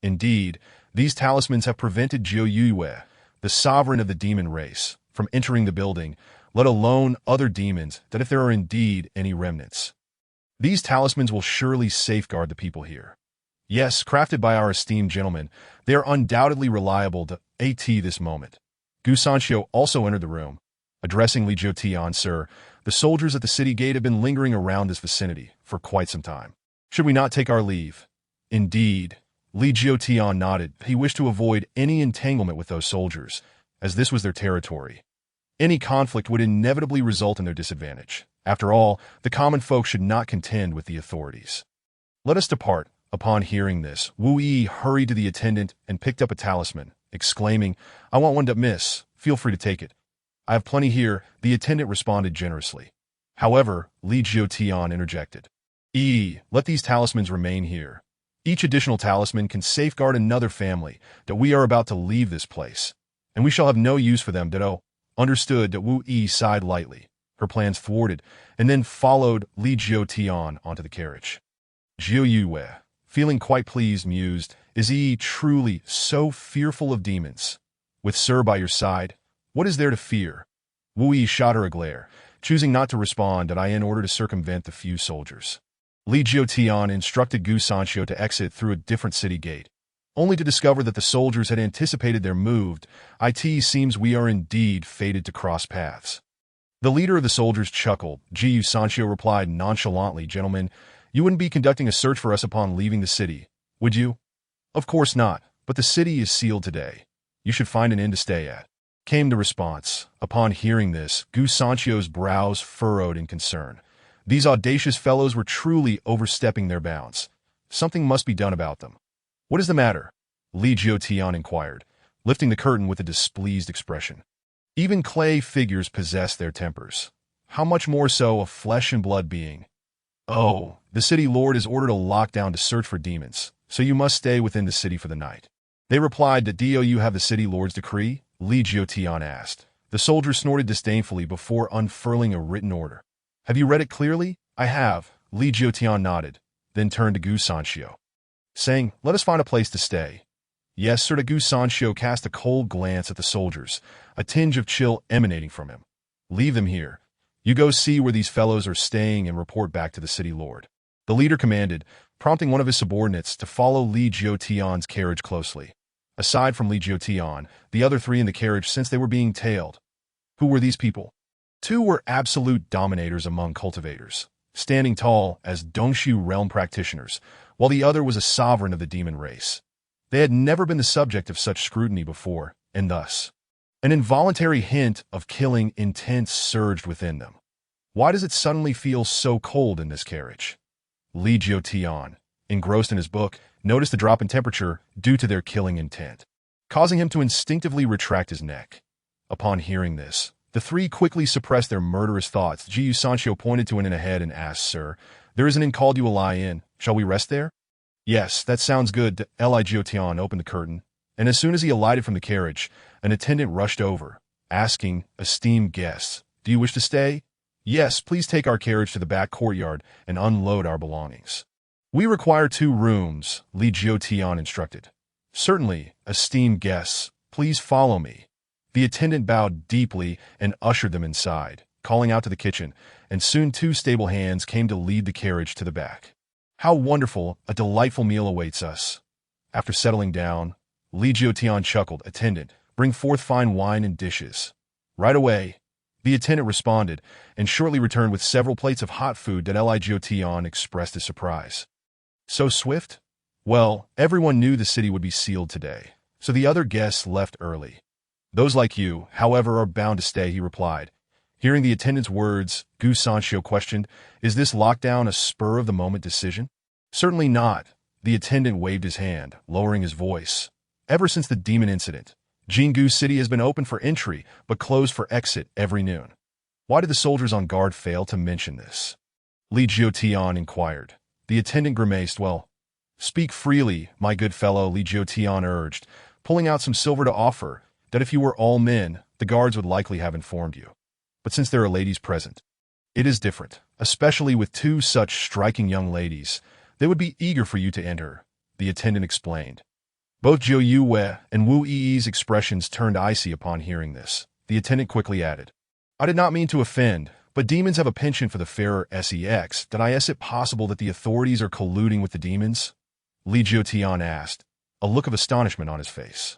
Indeed, these talismans have prevented Zhou Yue, the sovereign of the demon race, from entering the building, let alone other demons, that if there are indeed any remnants. These talismans will surely safeguard the people here. Yes, crafted by our esteemed gentleman, they are undoubtedly reliable at this moment. Gu Sanxiu also entered the room. Addressing Li Jiutian, "Sir, the soldiers at the city gate have been lingering around this vicinity for quite some time. Should we not take our leave?" "Indeed." Li Jiutian nodded. He wished to avoid any entanglement with those soldiers, as this was their territory. Any conflict would inevitably result in their disadvantage. After all, the common folk should not contend with the authorities. "Let us depart." Upon hearing this, Wu Yi hurried to the attendant and picked up a talisman, exclaiming, "I want one to miss. Feel free to take it." "I have plenty here," the attendant responded generously. However, Li Jiutian interjected. Let these talismans remain here. Each additional talisman can safeguard another family, that we are about to leave this place, and we shall have no use for them, ditto." "Understood." Wu Yi sighed lightly, her plans thwarted, and then followed Li Jiutian onto the carriage. Zhou Yue, feeling quite pleased, mused, "Is he truly so fearful of demons? With Sir by your side, what is there to fear?" Wu Yi shot her a glare, choosing not to respond in order to circumvent the few soldiers. Li Jiutian instructed Gu Sanxiu to exit through a different city gate, only to discover that the soldiers had anticipated their move. "It seems we are indeed fated to cross paths." The leader of the soldiers chuckled. Gu Sanxiu replied nonchalantly, "Gentlemen, you wouldn't be conducting a search for us upon leaving the city, would you?" "Of course not, but the city is sealed today. You should find an inn to stay at," came the response. Upon hearing this, Gu Sanxiu's brows furrowed in concern. These audacious fellows were truly overstepping their bounds. Something must be done about them. What is the matter? Li Jiutian inquired, lifting the curtain with a displeased expression. Even clay figures possess their tempers. How much more so a flesh and blood being? Oh, the city lord has ordered a lockdown to search for demons, so you must stay within the city for the night. They replied that do you have the city lord's decree? Li Jiutian asked. The soldier snorted disdainfully before unfurling a written order. Have you read it clearly? I have. Li Jiutian nodded, then turned to Gu Sanxiu, saying, let us find a place to stay. Yes, sir. Gu Sanxiu cast a cold glance at the soldiers, a tinge of chill emanating from him. Leave them here. You go see where these fellows are staying and report back to the city lord. The leader commanded, prompting one of his subordinates to follow Li Jiutian's carriage closely. Aside from Li Jiutian, the other three in the carriage since they were being tailed. Who were these people? Two were absolute dominators among cultivators, standing tall as Dongshu realm practitioners, while the other was a sovereign of the demon race. They had never been the subject of such scrutiny before, and thus, an involuntary hint of killing intent surged within them. Why does it suddenly feel so cold in this carriage? Li Jiutian, engrossed in his book, noticed the drop in temperature due to their killing intent, causing him to instinctively retract his neck. Upon hearing this, the three quickly suppressed their murderous thoughts. Gu Sanxiu pointed to an inn ahead and asked, Sir, there is an inn called Yuelai Inn. Shall we rest there? Yes, that sounds good. Li Jiutian opened the curtain, and as soon as he alighted from the carriage, an attendant rushed over, asking, esteemed guests, do you wish to stay? Yes, please take our carriage to the back courtyard and unload our belongings. We require 2 rooms, Li Jiutian instructed. Certainly, esteemed guests, please follow me. The attendant bowed deeply and ushered them inside, calling out to the kitchen, and soon 2 stable hands came to lead the carriage to the back. How wonderful, a delightful meal awaits us. After settling down, Li Jiutian chuckled, Attendant, bring forth fine wine and dishes. Right away. The attendant responded, and shortly returned with several plates of hot food that Li Jiutian expressed his surprise. So swift? Well, everyone knew the city would be sealed today, so the other guests left early. Those like you, however, are bound to stay, he replied. Hearing the attendant's words, Gu Sanxiu questioned, is this lockdown a spur-of-the-moment decision? Certainly not. The attendant waved his hand, lowering his voice. Ever since the demon incident, Jingu City has been open for entry, but closed for exit every noon. Why did the soldiers on guard fail to mention this? Li Jiutian inquired. The attendant grimaced, well, speak freely, my good fellow, Li Jiutian urged, pulling out some silver to offer, that if you were all men, the guards would likely have informed you. But since there are ladies present, it is different, especially with 2 such striking young ladies. They would be eager for you to enter, the attendant explained. Both Zhou Yue and Wu Yi's expressions turned icy upon hearing this. The attendant quickly added, I did not mean to offend, but demons have a penchant for the fairer sex. Did I guess it possible that the authorities are colluding with the demons? Li Jiutian asked, a look of astonishment on his face.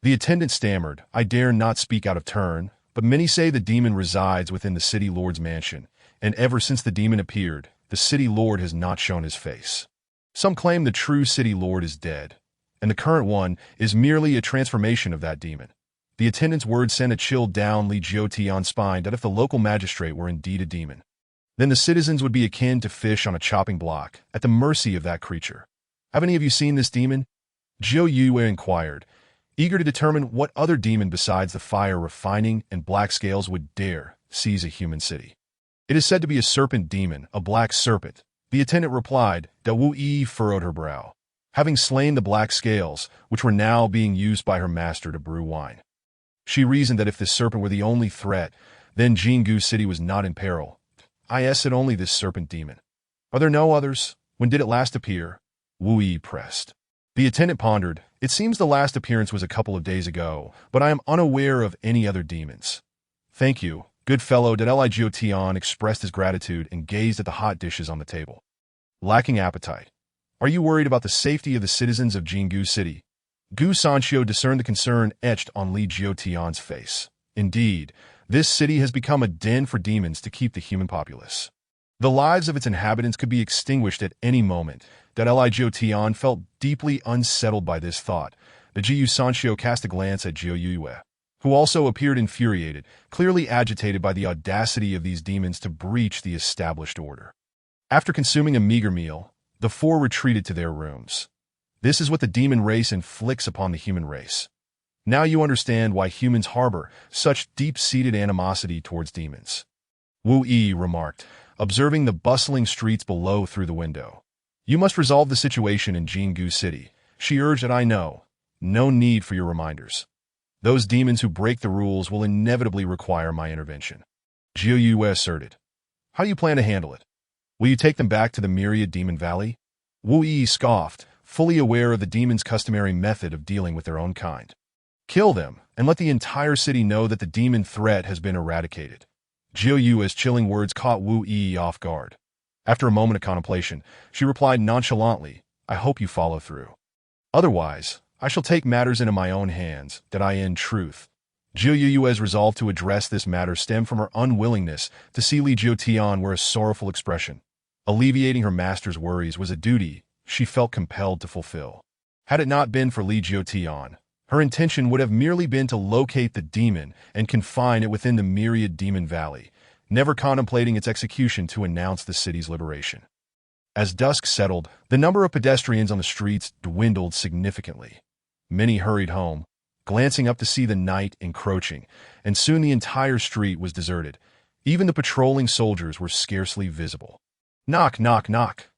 The attendant stammered, I dare not speak out of turn, but many say the demon resides within the city lord's mansion, and ever since the demon appeared, the city lord has not shown his face. Some claim the true city lord is dead, and the current one is merely a transformation of that demon. The attendant's words sent a chill down Li Jiutian's spine that if the local magistrate were indeed a demon, then the citizens would be akin to fish on a chopping block, at the mercy of that creature. Have any of you seen this demon? Zhou Yue inquired, eager to determine what other demon besides the fire refining and black scales would dare seize a human city. It is said to be a serpent demon, a black serpent. The attendant replied that Wu Yi furrowed her brow, having slain the black scales, which were now being used by her master to brew wine. She reasoned that if this serpent were the only threat, then Jingu City was not in peril. I said only this serpent demon. Are there no others? When did it last appear? Wu Yi pressed. The attendant pondered. It seems the last appearance was a couple of days ago, but I am unaware of any other demons. Thank you, good fellow. Li Jiutian expressed his gratitude and gazed at the hot dishes on the table. Lacking appetite. Are you worried about the safety of the citizens of Jingu City? Gu Sanxiu discerned the concern etched on Li Jiutian's face. Indeed, this city has become a den for demons to keep the human populace. The lives of its inhabitants could be extinguished at any moment. Li Jiutian felt deeply unsettled by this thought. The Gu Sanxiu cast a glance at Zhou Yue, who also appeared infuriated, clearly agitated by the audacity of these demons to breach the established order. After consuming a meager meal, the four retreated to their rooms. This is what the demon race inflicts upon the human race. Now you understand why humans harbor such deep-seated animosity towards demons. Wu Yi remarked, observing the bustling streets below through the window. You must resolve the situation in Jingu City, she urged. And I know. No need for your reminders. Those demons who break the rules will inevitably require my intervention. Jiu Yue asserted. How do you plan to handle it? Will you take them back to the Myriad Demon Valley? Wu Yi scoffed, fully aware of the demons' customary method of dealing with their own kind. Kill them, and let the entire city know that the demon threat has been eradicated. Jiu Yue's chilling words caught Wu Yi off guard. After a moment of contemplation, she replied nonchalantly, I hope you follow through. Otherwise, I shall take matters into my own hands, that I in truth. Jiu Yue's resolve to address this matter stemmed from her unwillingness to see Li Jiutian wear a sorrowful expression. Alleviating her master's worries was a duty she felt compelled to fulfill. Had it not been for Li Jiutian, her intention would have merely been to locate the demon and confine it within the Myriad Demon Valley, never contemplating its execution to announce the city's liberation. As dusk settled, the number of pedestrians on the streets dwindled significantly. Many hurried home, glancing up to see the night encroaching, and soon the entire street was deserted. Even the patrolling soldiers were scarcely visible. Knock, knock, knock.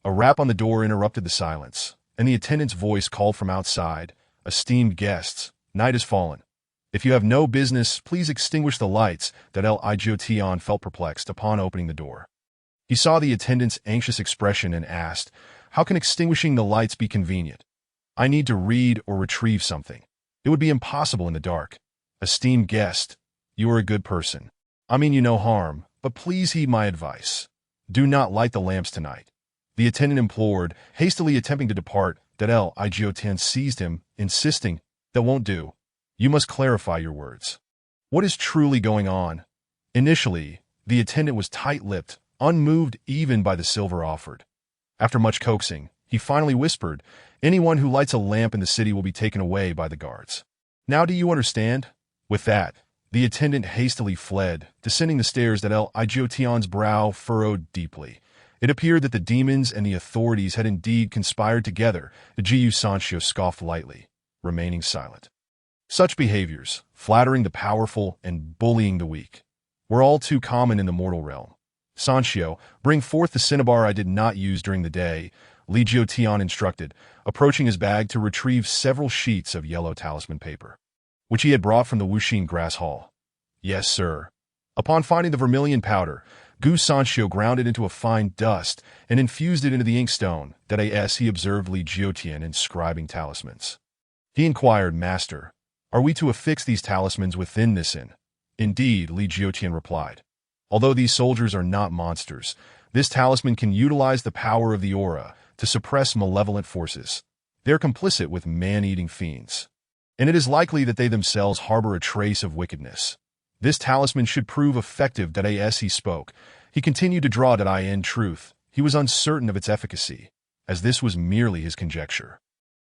A rap on the door interrupted the silence, and the attendant's voice called from outside, Esteemed guests, night has fallen. If you have no business, please extinguish the lights. That Li Jiutian felt perplexed upon opening the door. He saw the attendant's anxious expression and asked, How can extinguishing the lights be convenient? I need to read or retrieve something. It would be impossible in the dark. Esteemed guest, you are a good person. I mean you no harm, but please heed my advice. Do not light the lamps tonight. The attendant implored, hastily attempting to depart. That Li Jiutian seized him, insisting, That won't do. You must clarify your words. What is truly going on? Initially, the attendant was tight-lipped, unmoved even by the silver offered. After much coaxing, he finally whispered, Anyone who lights a lamp in the city will be taken away by the guards. Now do you understand? With that, the attendant hastily fled, descending the stairs. That Li Jiutian's brow furrowed deeply. It appeared that the demons and the authorities had indeed conspired together. Jiu Sanshio scoffed lightly, remaining silent. Such behaviors, flattering the powerful and bullying the weak, were all too common in the mortal realm. Sanshio, bring forth the cinnabar I did not use during the day, Li Jiutian instructed, approaching his bag to retrieve several sheets of yellow talisman paper, which he had brought from the Wuxin Grass Hall. Yes, sir. Upon finding the vermilion powder, Gu Sanshio ground it into a fine dust and infused it into the inkstone. That he observed Li Jiutian inscribing talismans. He inquired, Master, are we to affix these talismans within this inn? Indeed, Li Jiutian replied. Although these soldiers are not monsters, this talisman can utilize the power of the aura to suppress malevolent forces. They are complicit with man-eating fiends, and it is likely that they themselves harbor a trace of wickedness. This talisman should prove effective. As he spoke, he continued to draw. In truth, he was uncertain of its efficacy, as this was merely his conjecture.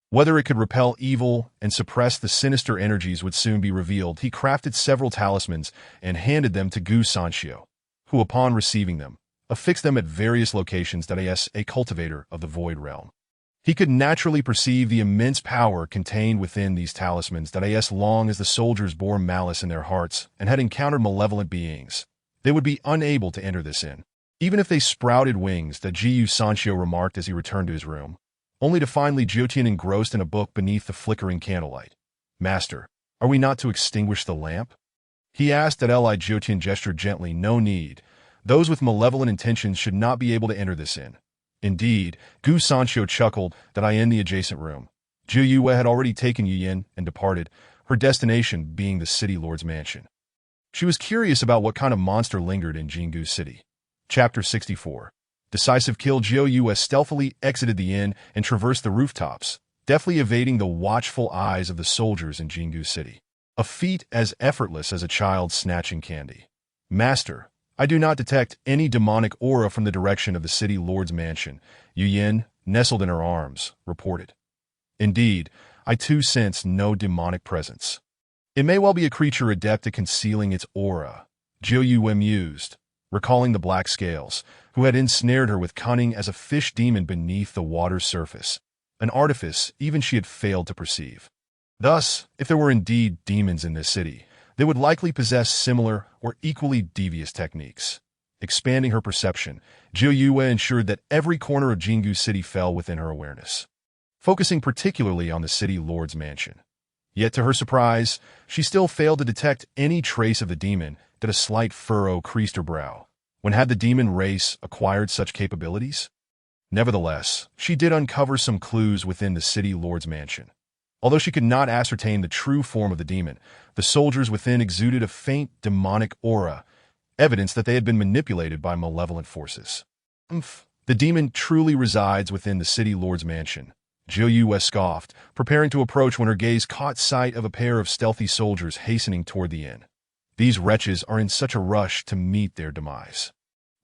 Whether it could repel evil and suppress the sinister energies would soon be revealed. He crafted several talismans and handed them to Gu Sanshio, who, upon receiving them, affixed them at various locations. A cultivator of the void realm. He could naturally perceive the immense power contained within these talismans. Long as the soldiers bore malice in their hearts and had encountered malevolent beings, they would be unable to enter this inn, even if they sprouted wings. Jiu Sanshio remarked as he returned to his room, only to find Li Jiutian engrossed in a book beneath the flickering candlelight. Master, are we not to extinguish the lamp? He asked. Li Jiutian gestured gently. No need. Those with malevolent intentions should not be able to enter this inn. Indeed, Gu Sanshio chuckled. In the adjacent room, Jiu Yue had already taken Yin and departed, her destination being the city lord's mansion. She was curious about what kind of monster lingered in Jingu City. Chapter 64. Decisive kill. Jiu Yue stealthily exited the inn and traversed the rooftops, deftly evading the watchful eyes of the soldiers in Jingu City. A feat as effortless as a child snatching candy. Master, I do not detect any demonic aura from the direction of the city lord's mansion, Yu Yin, nestled in her arms, reported. Indeed, I too sense no demonic presence. It may well be a creature adept at concealing its aura, Jiu Yue mused, recalling the black scales, who had ensnared her with cunning as a fish demon beneath the water's surface, an artifice even she had failed to perceive. Thus, if there were indeed demons in this city, they would likely possess similar or equally devious techniques. Expanding her perception, Jiu Yue ensured that every corner of Jingu City fell within her awareness, focusing particularly on the city lord's mansion. Yet to her surprise, she still failed to detect any trace of the demon that a slight furrow creased her brow. When had the demon race acquired such capabilities? Nevertheless, she did uncover some clues within the city lord's mansion. Although she could not ascertain the true form of the demon, the soldiers within exuded a faint demonic aura, evidence that they had been manipulated by malevolent forces. The demon truly resides within the city lord's mansion, Jiu Yue scoffed, preparing to approach when her gaze caught sight of a pair of stealthy soldiers hastening toward the inn. These wretches are in such a rush to meet their demise.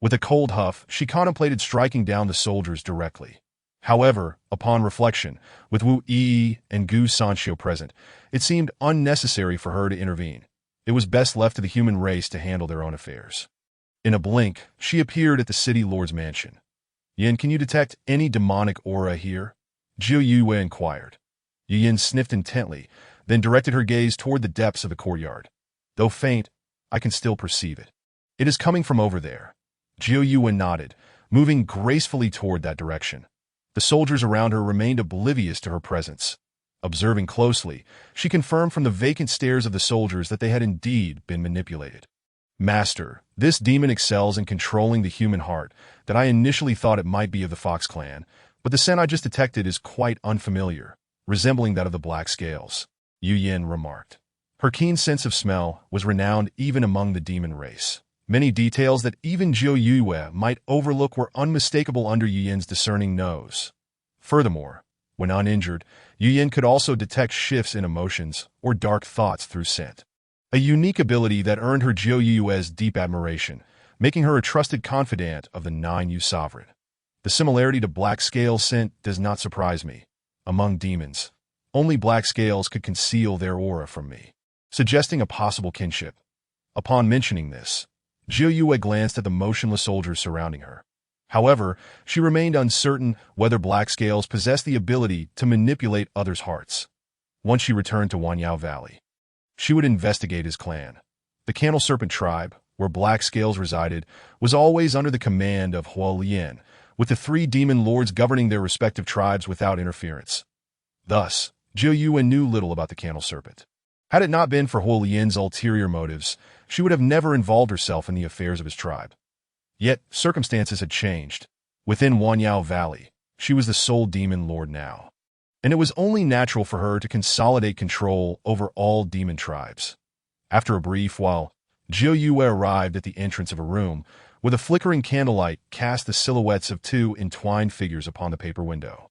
With a cold huff, she contemplated striking down the soldiers directly. However, upon reflection, with Wu Yi and Gu Sanxiu present, it seemed unnecessary for her to intervene. It was best left to the human race to handle their own affairs. In a blink, she appeared at the city lord's mansion. Yin, can you detect any demonic aura here? Jiu Yue inquired. Yin sniffed intently, then directed her gaze toward the depths of the courtyard. Though faint, I can still perceive it. It is coming from over there. Jiu Yue nodded, moving gracefully toward that direction. The soldiers around her remained oblivious to her presence. Observing closely, she confirmed from the vacant stares of the soldiers that they had indeed been manipulated. Master, this demon excels in controlling the human heart that I initially thought it might be of the Fox clan, but the scent I just detected is quite unfamiliar, resembling that of the black scales, Yu Yin remarked. Her keen sense of smell was renowned even among the demon race. Many details that even Jiu Yue might overlook were unmistakable under Yu Yin's discerning nose. Furthermore, when uninjured, Yu Yin could also detect shifts in emotions or dark thoughts through scent. A unique ability that earned her Jiu Yue's deep admiration, making her a trusted confidant of the Nine Yu Sovereign. The similarity to black scale scent does not surprise me. Among demons, only black scales could conceal their aura from me, suggesting a possible kinship. Upon mentioning this, Jiu Yue glanced at the motionless soldiers surrounding her. However, she remained uncertain whether black scales possessed the ability to manipulate others' hearts. Once she returned to Wanyao Valley, she would investigate his clan. The Candle Serpent tribe, where black scales resided, was always under the command of Huo Lian, with the three demon lords governing their respective tribes without interference. Thus, Jiu Yue knew little about the Candle Serpent. Had it not been for Huo Lian's ulterior motives, she would have never involved herself in the affairs of his tribe. Yet, circumstances had changed. Within Wanyao Valley, she was the sole demon lord now, and it was only natural for her to consolidate control over all demon tribes. After a brief while, Jiu Yue arrived at the entrance of a room, with a flickering candlelight cast the silhouettes of two entwined figures upon the paper window.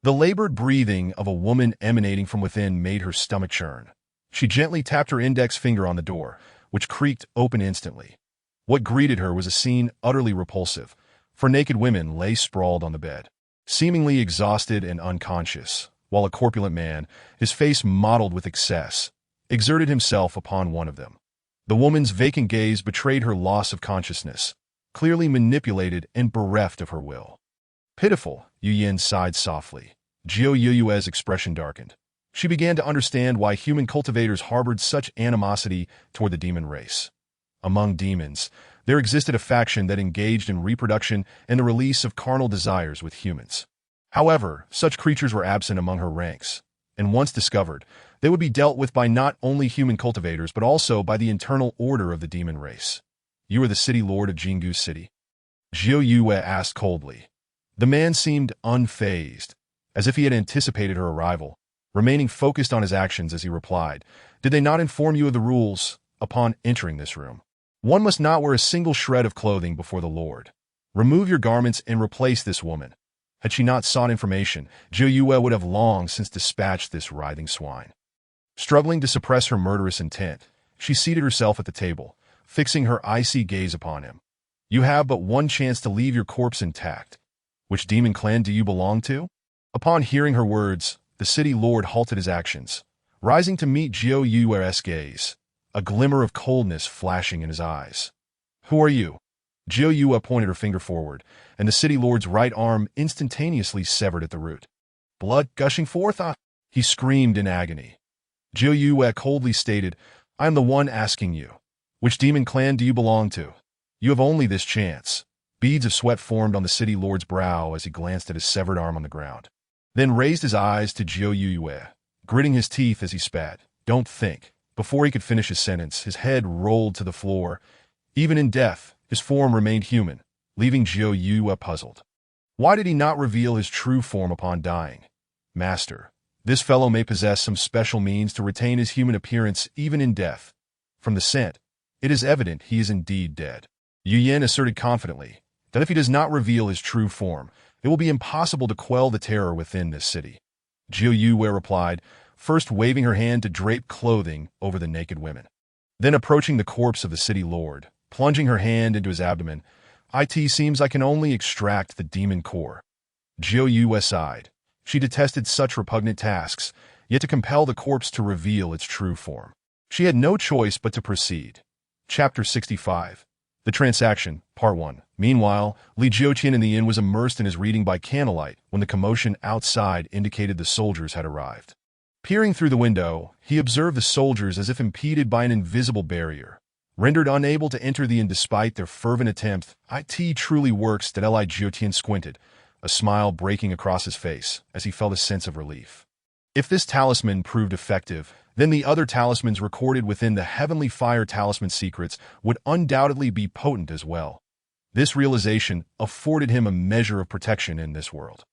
The labored breathing of a woman emanating from within made her stomach churn. She gently tapped her index finger on the door, which creaked open instantly. What greeted her was a scene utterly repulsive, for naked women lay sprawled on the bed, seemingly exhausted and unconscious, while a corpulent man, his face mottled with excess, exerted himself upon one of them. The woman's vacant gaze betrayed her loss of consciousness, clearly manipulated and bereft of her will. Pitiful, Yu Yin sighed softly. Jiu Yue's expression darkened. She began to understand why human cultivators harbored such animosity toward the demon race. Among demons, there existed a faction that engaged in reproduction and the release of carnal desires with humans. However, such creatures were absent among her ranks, and once discovered, they would be dealt with by not only human cultivators but also by the internal order of the demon race. You are the city lord of Jingu City? Jiu Yue asked coldly. The man seemed unfazed, as if he had anticipated her arrival, remaining focused on his actions as he replied, Did they not inform you of the rules upon entering this room? One must not wear a single shred of clothing before the Lord. Remove your garments and replace this woman. Had she not sought information, Jiu Yue would have long since dispatched this writhing swine. Struggling to suppress her murderous intent, she seated herself at the table, fixing her icy gaze upon him. You have but one chance to leave your corpse intact. Which demon clan do you belong to? Upon hearing her words, the city lord halted his actions, rising to meet Jiu Yue's gaze, a glimmer of coldness flashing in his eyes. "Who are you?" Jiu Yue pointed her finger forward, and the city lord's right arm instantaneously severed at the root. "Blood gushing forth?" He screamed in agony. Jiu Yue coldly stated, "I am the one asking you. Which demon clan do you belong to? You have only this chance." Beads of sweat formed on the city lord's brow as he glanced at his severed arm on the ground, then raised his eyes to Jiu Yue, gritting his teeth as he spat. "Don't think." Before he could finish his sentence, his head rolled to the floor. Even in death, his form remained human, leaving Jiu Yue puzzled. Why did he not reveal his true form upon dying? "Master, this fellow may possess some special means to retain his human appearance even in death. From the scent, it is evident he is indeed dead." Yu Yin asserted confidently that if he does not reveal his true form, it will be impossible to quell the terror within this city. Jiu Yue replied, first waving her hand to drape clothing over the naked women. Then approaching the corpse of the city lord, plunging her hand into his abdomen, "It seems I can only extract the demon core." Jiu Yue sighed. She detested such repugnant tasks, yet to compel the corpse to reveal its true form. She had no choice but to proceed. Chapter 65. The Transaction, Part 1. Meanwhile, Li Jiuqian in the inn was immersed in his reading by candlelight when the commotion outside indicated the soldiers had arrived. Peering through the window, he observed the soldiers as if impeded by an invisible barrier. Rendered unable to enter the inn despite their fervent attempt, "It truly works," that Li Jiuqian squinted, a smile breaking across his face as he felt a sense of relief. If this talisman proved effective, then the other talismans recorded within the Heavenly Fire Talisman secrets would undoubtedly be potent as well. This realization afforded him a measure of protection in this world.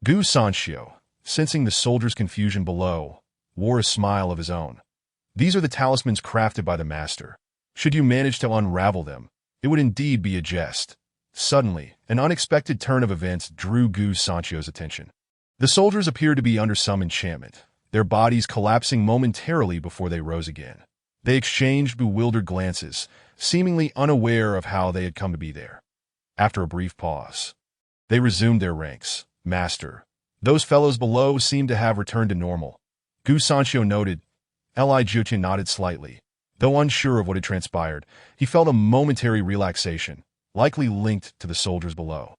Gu Sanxiu, sensing the soldiers' confusion below, wore a smile of his own. "These are the talismans crafted by the master. Should you manage to unravel them, it would indeed be a jest." Suddenly, an unexpected turn of events drew Gu Sanxiu's attention. The soldiers appeared to be under some enchantment, their bodies collapsing momentarily before they rose again. They exchanged bewildered glances, seemingly unaware of how they had come to be there. After a brief pause, they resumed their ranks. "Master, those fellows below seem to have returned to normal." Gu Sanxiu noted. Li Jiuqian nodded slightly. Though unsure of what had transpired, he felt a momentary relaxation, likely linked to the soldiers below.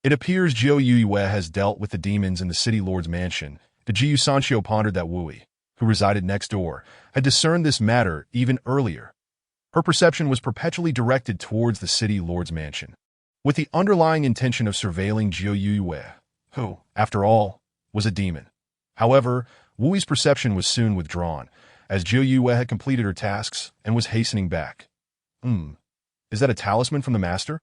It appears Jiu Yue has dealt with the demons in the city lord's mansion. The Jiu Sanxiu pondered that Wu, who resided next door, had discerned this matter even earlier. Her perception was perpetually directed towards the city lord's mansion, with the underlying intention of surveilling Jiu Yue, who, after all, was a demon. However, Wu's perception was soon withdrawn, as Jiu Yue had completed her tasks and was hastening back. Is that a talisman from the master?"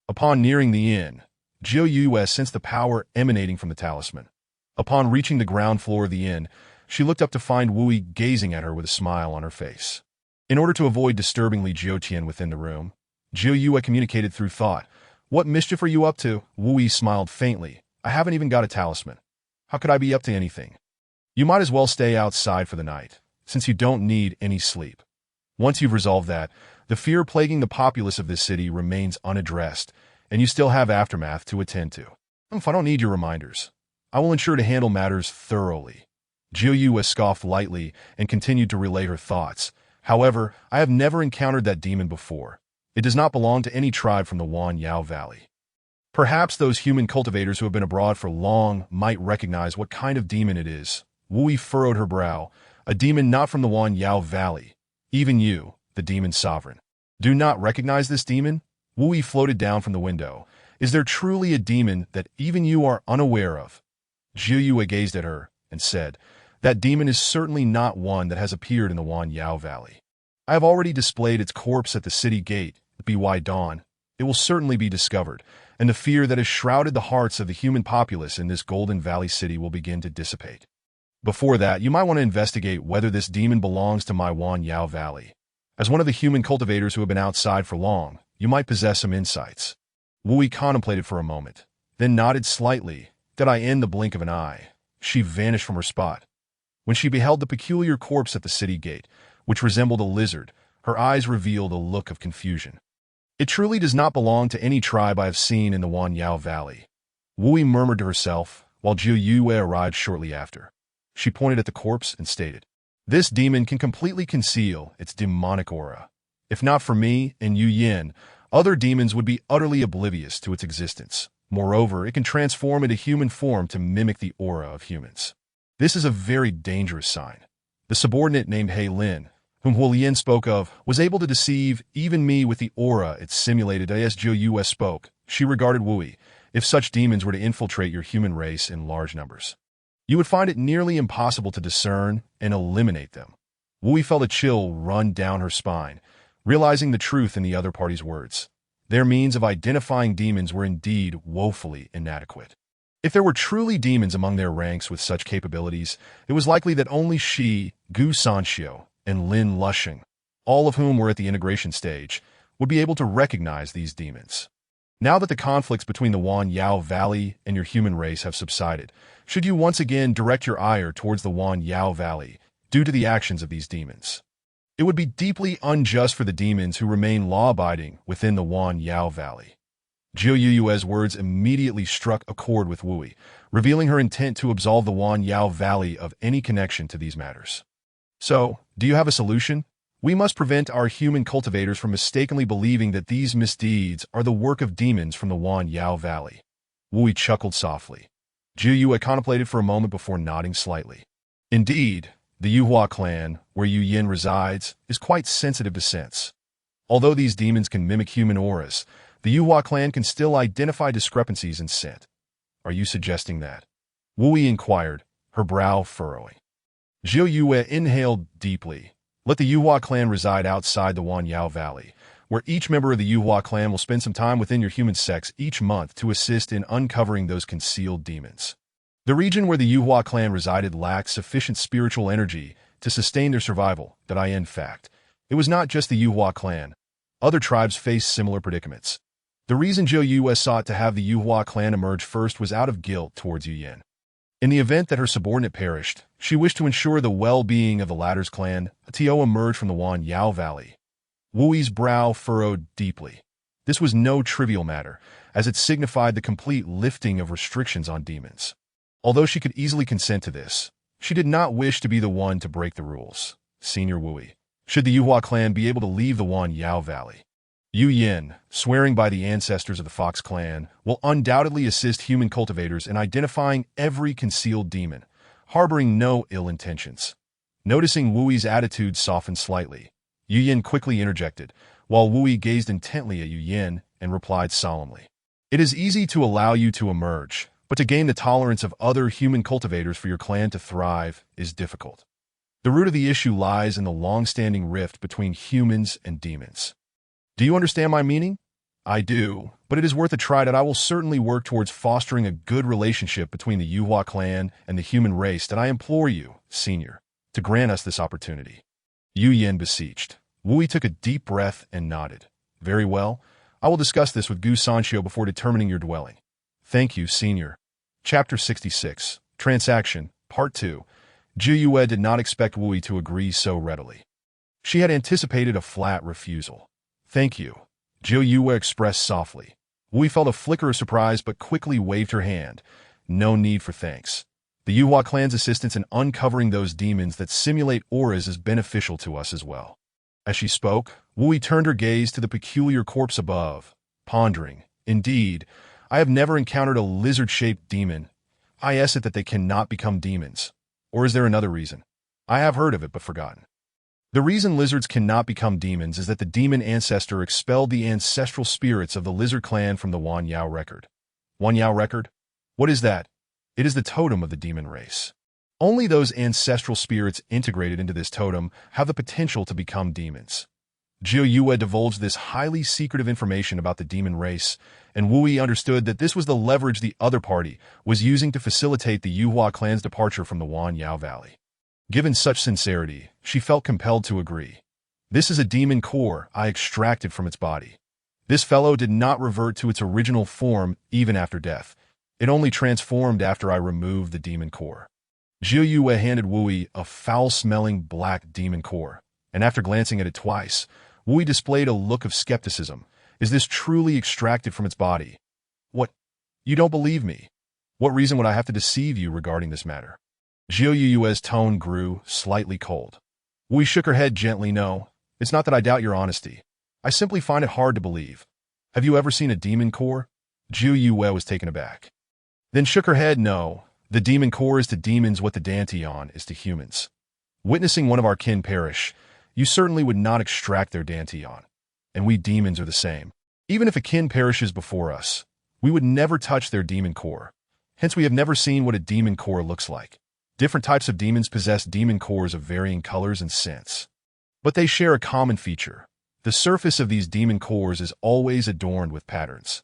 Upon nearing the inn, Jiu Yue sensed the power emanating from the talisman. Upon reaching the ground floor of the inn, she looked up to find Wu gazing at her with a smile on her face. In order to avoid disturbing Li Jiuqian within the room, Jiu Yue communicated through thought, "What mischief are you up to?" Wu smiled faintly. "I haven't even got a talisman. How could I be up to anything? You might as well stay outside for the night, since you don't need any sleep. Once you've resolved that, the fear plaguing the populace of this city remains unaddressed, and you still have aftermath to attend to. I don't need your reminders. I will ensure to handle matters thoroughly." Jiu Yue scoffed lightly and continued to relay her thoughts. "However, I have never encountered that demon before. It does not belong to any tribe from the Wanyao Valley. Perhaps those human cultivators who have been abroad for long might recognize what kind of demon it is." Wu furrowed her brow. "A demon not from the Wanyao Valley. Even you, the demon sovereign, do not recognize this demon?" Wu floated down from the window. "Is there truly a demon that even you are unaware of?" Jiu Yue gazed at her and said, "That demon is certainly not one that has appeared in the Wanyao Valley. I have already displayed its corpse at the city gate at By Dawn. It will certainly be discovered, and the fear that has shrouded the hearts of the human populace in this Golden Valley city will begin to dissipate. Before that, you might want to investigate whether this demon belongs to my Wanyao Valley. As one of the human cultivators who have been outside for long, you might possess some insights." Wu contemplated for a moment, then nodded slightly. Did I in the blink of an eye, she vanished from her spot. When she beheld the peculiar corpse at the city gate, which resembled a lizard, her eyes revealed a look of confusion. "It truly does not belong to any tribe I have seen in the Wanyao Valley," Wu murmured to herself, while Jiu Yue arrived shortly after. She pointed at the corpse and stated, This demon can completely conceal its demonic aura. If not for me and Yu Yin, other demons would be utterly oblivious to its existence. Moreover, it can transform into human form to mimic the aura of humans. This is a very dangerous sign. The subordinate named He Lin, whom Hu Lien spoke of, was able to deceive even me with the aura it simulated. As Zhou Yue spoke, she regarded Wui. If such demons were to infiltrate your human race in large numbers, you would find it nearly impossible to discern and eliminate them. Wui felt a chill run down her spine, realizing the truth in the other party's words. Their means of identifying demons were indeed woefully inadequate. If there were truly demons among their ranks with such capabilities, it was likely that only she, Gu Sanxiu, and Lin Lushing, all of whom were at the integration stage, would be able to recognize these demons. Now that the conflicts between the Wan Yao Valley and your human race have subsided, should you once again direct your ire towards the Wan Yao Valley due to the actions of these demons? It would be deeply unjust for the demons who remain law-abiding within the Wan Yao Valley. Zhou Yue's words immediately struck a chord with Wui, revealing her intent to absolve the Wan Yao Valley of any connection to these matters. So, do you have a solution? We must prevent our human cultivators from mistakenly believing that these misdeeds are the work of demons from the Wan Yao Valley. Wui chuckled softly. Zhou Yue contemplated for a moment before nodding slightly. Indeed, the Yuhua clan, where Yu Yin resides, is quite sensitive to scents. Although these demons can mimic human auras, the Yuhua clan can still identify discrepancies in scent. Are you suggesting that? Wui inquired, her brow furrowing. Zhou Yue inhaled deeply. Let the Yuhua clan reside outside the Wan Yao Valley, where each member of the Yuhua clan will spend some time within your human sex each month to assist in uncovering those concealed demons. The region where the Yuhua clan resided lacked sufficient spiritual energy to sustain their survival. In fact, it was not just the Yuhua clan. Other tribes faced similar predicaments. The reason Zhou Yue sought to have the Yuhua clan emerge first was out of guilt towards Yu Yin. In the event that her subordinate perished, she wished to ensure the well-being of the latter's clan until emerged from the Wan Yao Valley. Wui's brow furrowed deeply. This was no trivial matter, as it signified the complete lifting of restrictions on demons. Although she could easily consent to this, she did not wish to be the one to break the rules. Senior Wui, should the Yuhua clan be able to leave the Wan Yao Valley? Yu Yin, swearing by the ancestors of the Fox clan, will undoubtedly assist human cultivators in identifying every concealed demon, harboring no ill intentions. Noticing Wui's attitude softened slightly, Yu Yin quickly interjected, while Wui gazed intently at Yu Yin and replied solemnly. It is easy to allow you to emerge, but to gain the tolerance of other human cultivators for your clan to thrive is difficult. The root of the issue lies in the long-standing rift between humans and demons. Do you understand my meaning? I do, but it is worth a try that I will certainly work towards fostering a good relationship between the Yuhua clan and the human race. That I implore you, Senior, to grant us this opportunity. Yu Yin beseeched. Wui took a deep breath and nodded. Very well. I will discuss this with Gu Sanxiu before determining your dwelling. Thank you, Senior. Chapter 66, Transaction, Part 2. Zhou Yue did not expect Wui to agree so readily. She had anticipated a flat refusal. Thank you, Zhou Yue expressed softly. Wui felt a flicker of surprise but quickly waved her hand. No need for thanks. The Yuhua clan's assistance in uncovering those demons that simulate auras is beneficial to us as well. As she spoke, Wui turned her gaze to the peculiar corpse above, pondering. Indeed, I have never encountered a lizard-shaped demon. I guess it that they cannot become demons. Or is there another reason? I have heard of it but forgotten. The reason lizards cannot become demons is that the demon ancestor expelled the ancestral spirits of the lizard clan from the Wan Yao record. Wan Yao record? What is that? It is the totem of the demon race. Only those ancestral spirits integrated into this totem have the potential to become demons. Zhou Yue divulged this highly secretive information about the demon race, and Wui understood that this was the leverage the other party was using to facilitate the Yuhua clan's departure from the Wan Yao Valley. Given such sincerity, she felt compelled to agree. This is a demon core I extracted from its body. This fellow did not revert to its original form even after death. It only transformed after I removed the demon core. Zhou Yue handed Wui a foul-smelling black demon core, and after glancing at it twice, Wui displayed a look of skepticism. Is this truly extracted from its body? What? You don't believe me? What reason would I have to deceive you regarding this matter? Zhou Yue's tone grew slightly cold. Wu Yi shook her head gently. No, it's not that I doubt your honesty. I simply find it hard to believe. Have you ever seen a demon core? Zhou Yue was taken aback. Then shook her head. No, the demon core is to demons what the Dantian is to humans. Witnessing one of our kin perish, you certainly would not extract their Dantian. And we demons are the same. Even if a kin perishes before us, we would never touch their demon core. Hence we have never seen what a demon core looks like. Different types of demons possess demon cores of varying colors and scents. But they share a common feature. The surface of these demon cores is always adorned with patterns.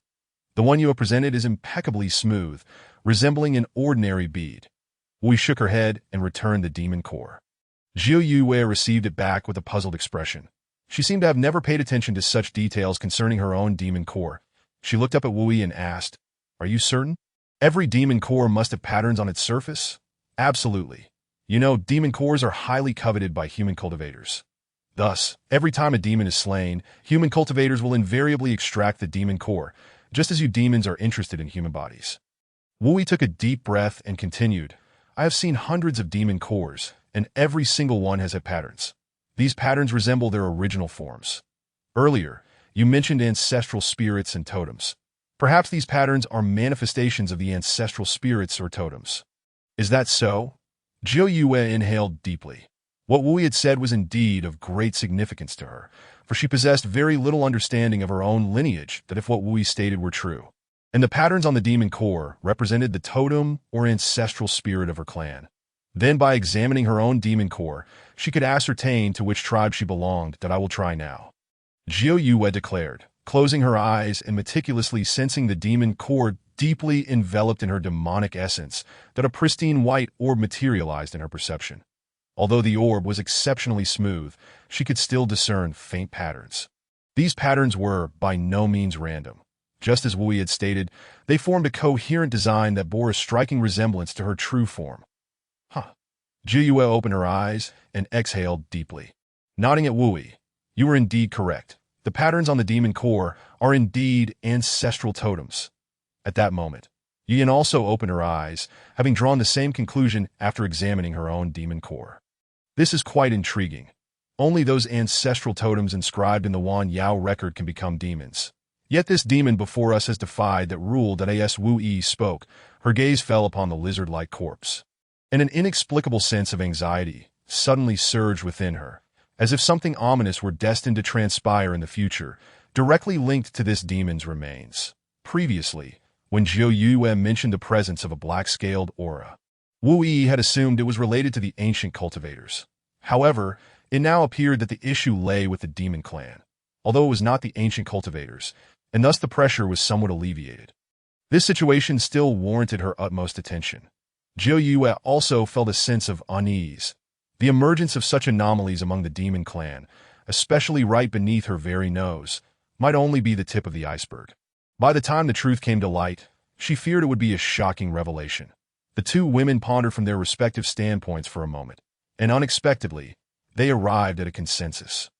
The one you have presented is impeccably smooth, resembling an ordinary bead. Wu Yi shook her head and returned the demon core. Zhou Yue received it back with a puzzled expression. She seemed to have never paid attention to such details concerning her own demon core. She looked up at Wu Yi and asked, "Are you certain? Every demon core must have patterns on its surface?" "Absolutely. You know, demon cores are highly coveted by human cultivators. Thus, every time a demon is slain, human cultivators will invariably extract the demon core, just as you demons are interested in human bodies." Wu Yi took a deep breath and continued, "I have seen hundreds of demon cores, and every single one has had patterns. These patterns resemble their original forms. Earlier, you mentioned ancestral spirits and totems. Perhaps these patterns are manifestations of the ancestral spirits or totems. Is that so?" Zhou Yue inhaled deeply. What Wu Yi had said was indeed of great significance to her, for she possessed very little understanding of her own lineage that if what Wu Yi stated were true. And the patterns on the demon core represented the totem or ancestral spirit of her clan. Then by examining her own demon core, she could ascertain to which tribe she belonged. "That I will try now," Zhou Yue declared, closing her eyes and meticulously sensing the demon core deeply enveloped in her demonic essence, that a pristine white orb materialized in her perception. Although the orb was exceptionally smooth, she could still discern faint patterns. These patterns were by no means random. Just as Wu Yi had stated, they formed a coherent design that bore a striking resemblance to her true form. Zhou Yue opened her eyes and exhaled deeply. Nodding at Wu Yi, "You were indeed correct. The patterns on the demon core are indeed ancestral totems." At that moment, Yin also opened her eyes, having drawn the same conclusion after examining her own demon core. "This is quite intriguing. Only those ancestral totems inscribed in the Wan Yao record can become demons. Yet this demon before us has defied that rule that as Wu Yi spoke, her gaze fell upon the lizard-like corpse. And an inexplicable sense of anxiety suddenly surged within her, as if something ominous were destined to transpire in the future, directly linked to this demon's remains. Previously, when Zhou Yue mentioned the presence of a black-scaled aura, Wu Yi had assumed it was related to the ancient cultivators. However, it now appeared that the issue lay with the demon clan, although it was not the ancient cultivators, and thus the pressure was somewhat alleviated. This situation still warranted her utmost attention. Zhou Yue also felt a sense of unease. The emergence of such anomalies among the demon clan, especially right beneath her very nose, might only be the tip of the iceberg. By the time the truth came to light, she feared it would be a shocking revelation. The two women pondered from their respective standpoints for a moment, and unexpectedly, they arrived at a consensus.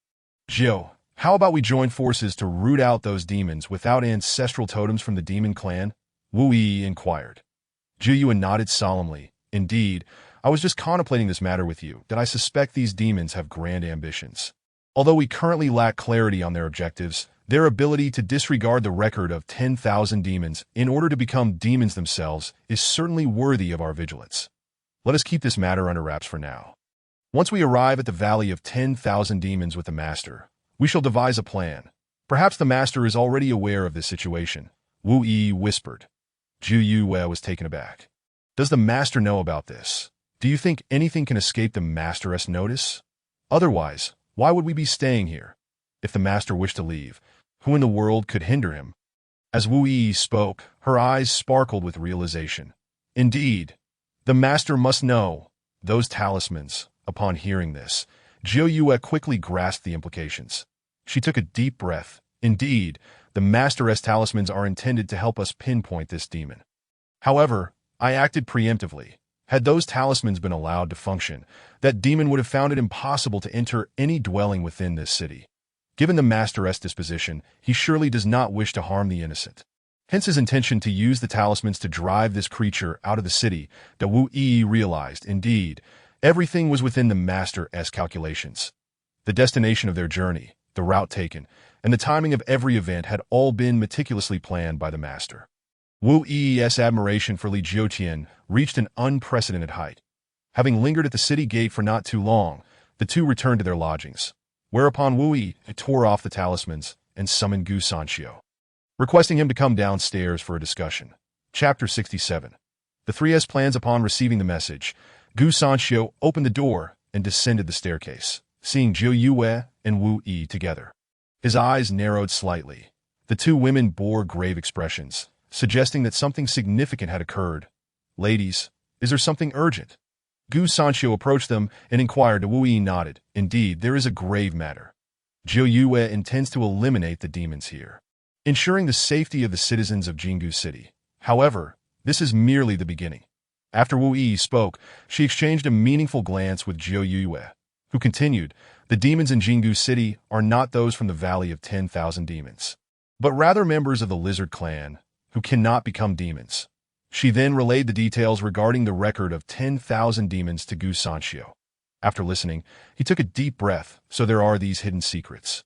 "Zhou, how about we join forces to root out those demons without ancestral totems from the demon clan?" Wu Yi inquired. Zhou Yue nodded solemnly. "Indeed, I was just contemplating this matter with you, that I suspect these demons have grand ambitions. Although we currently lack clarity on their objectives, their ability to disregard the record of 10,000 demons in order to become demons themselves is certainly worthy of our vigilance. Let us keep this matter under wraps for now. Once we arrive at the Valley of 10,000 Demons with the Master, we shall devise a plan. Perhaps the Master is already aware of this situation," Wu Yi whispered. Zhou Yue was taken aback. "Does the Master know about this? Do you think anything can escape the Master's notice? Otherwise, why would we be staying here? If the Master wished to leave, who in the world could hinder him?" As Wu Yi spoke, her eyes sparkled with realization. Indeed, the Master must know. Those talismans. Upon hearing this, Zhou Yue quickly grasped the implications. She took a deep breath. Indeed, the Master's talismans are intended to help us pinpoint this demon. However, I acted preemptively. Had those talismans been allowed to function, that demon would have found it impossible to enter any dwelling within this city. Given the Master's disposition, he surely does not wish to harm the innocent. Hence his intention to use the talismans to drive this creature out of the city. Da Wu Yi realized, indeed, everything was within the Master's calculations. The destination of their journey, the route taken, and the timing of every event had all been meticulously planned by the Master. Wu Yi's admiration for Li Jiutian reached an unprecedented height. Having lingered at the city gate for not too long, the two returned to their lodgings, whereupon Wu Yi tore off the talismans and summoned Gu Sanxiu, requesting him to come downstairs for a discussion. Chapter 67. The 3S plans. Upon receiving the message, Gu Sanxiu opened the door and descended the staircase, seeing Zhou Yue and Wu Yi together. His eyes narrowed slightly. The two women bore grave expressions, suggesting that something significant had occurred. "Ladies, is there something urgent?" Gu Sanxiu approached them and inquired. Wu Yi nodded. "Indeed, there is a grave matter. Zhou Yue intends to eliminate the demons here, ensuring the safety of the citizens of Jinggu City. However, this is merely the beginning." After Wu Yi spoke, she exchanged a meaningful glance with Zhou Yue, who continued, "The demons in Jinggu City are not those from the Valley of 10,000 Demons, but rather members of the Lizard Clan, who cannot become demons." She then relayed the details regarding the record of 10,000 demons to Gu Sanxiu. After listening, he took a deep breath. "So there are these hidden secrets.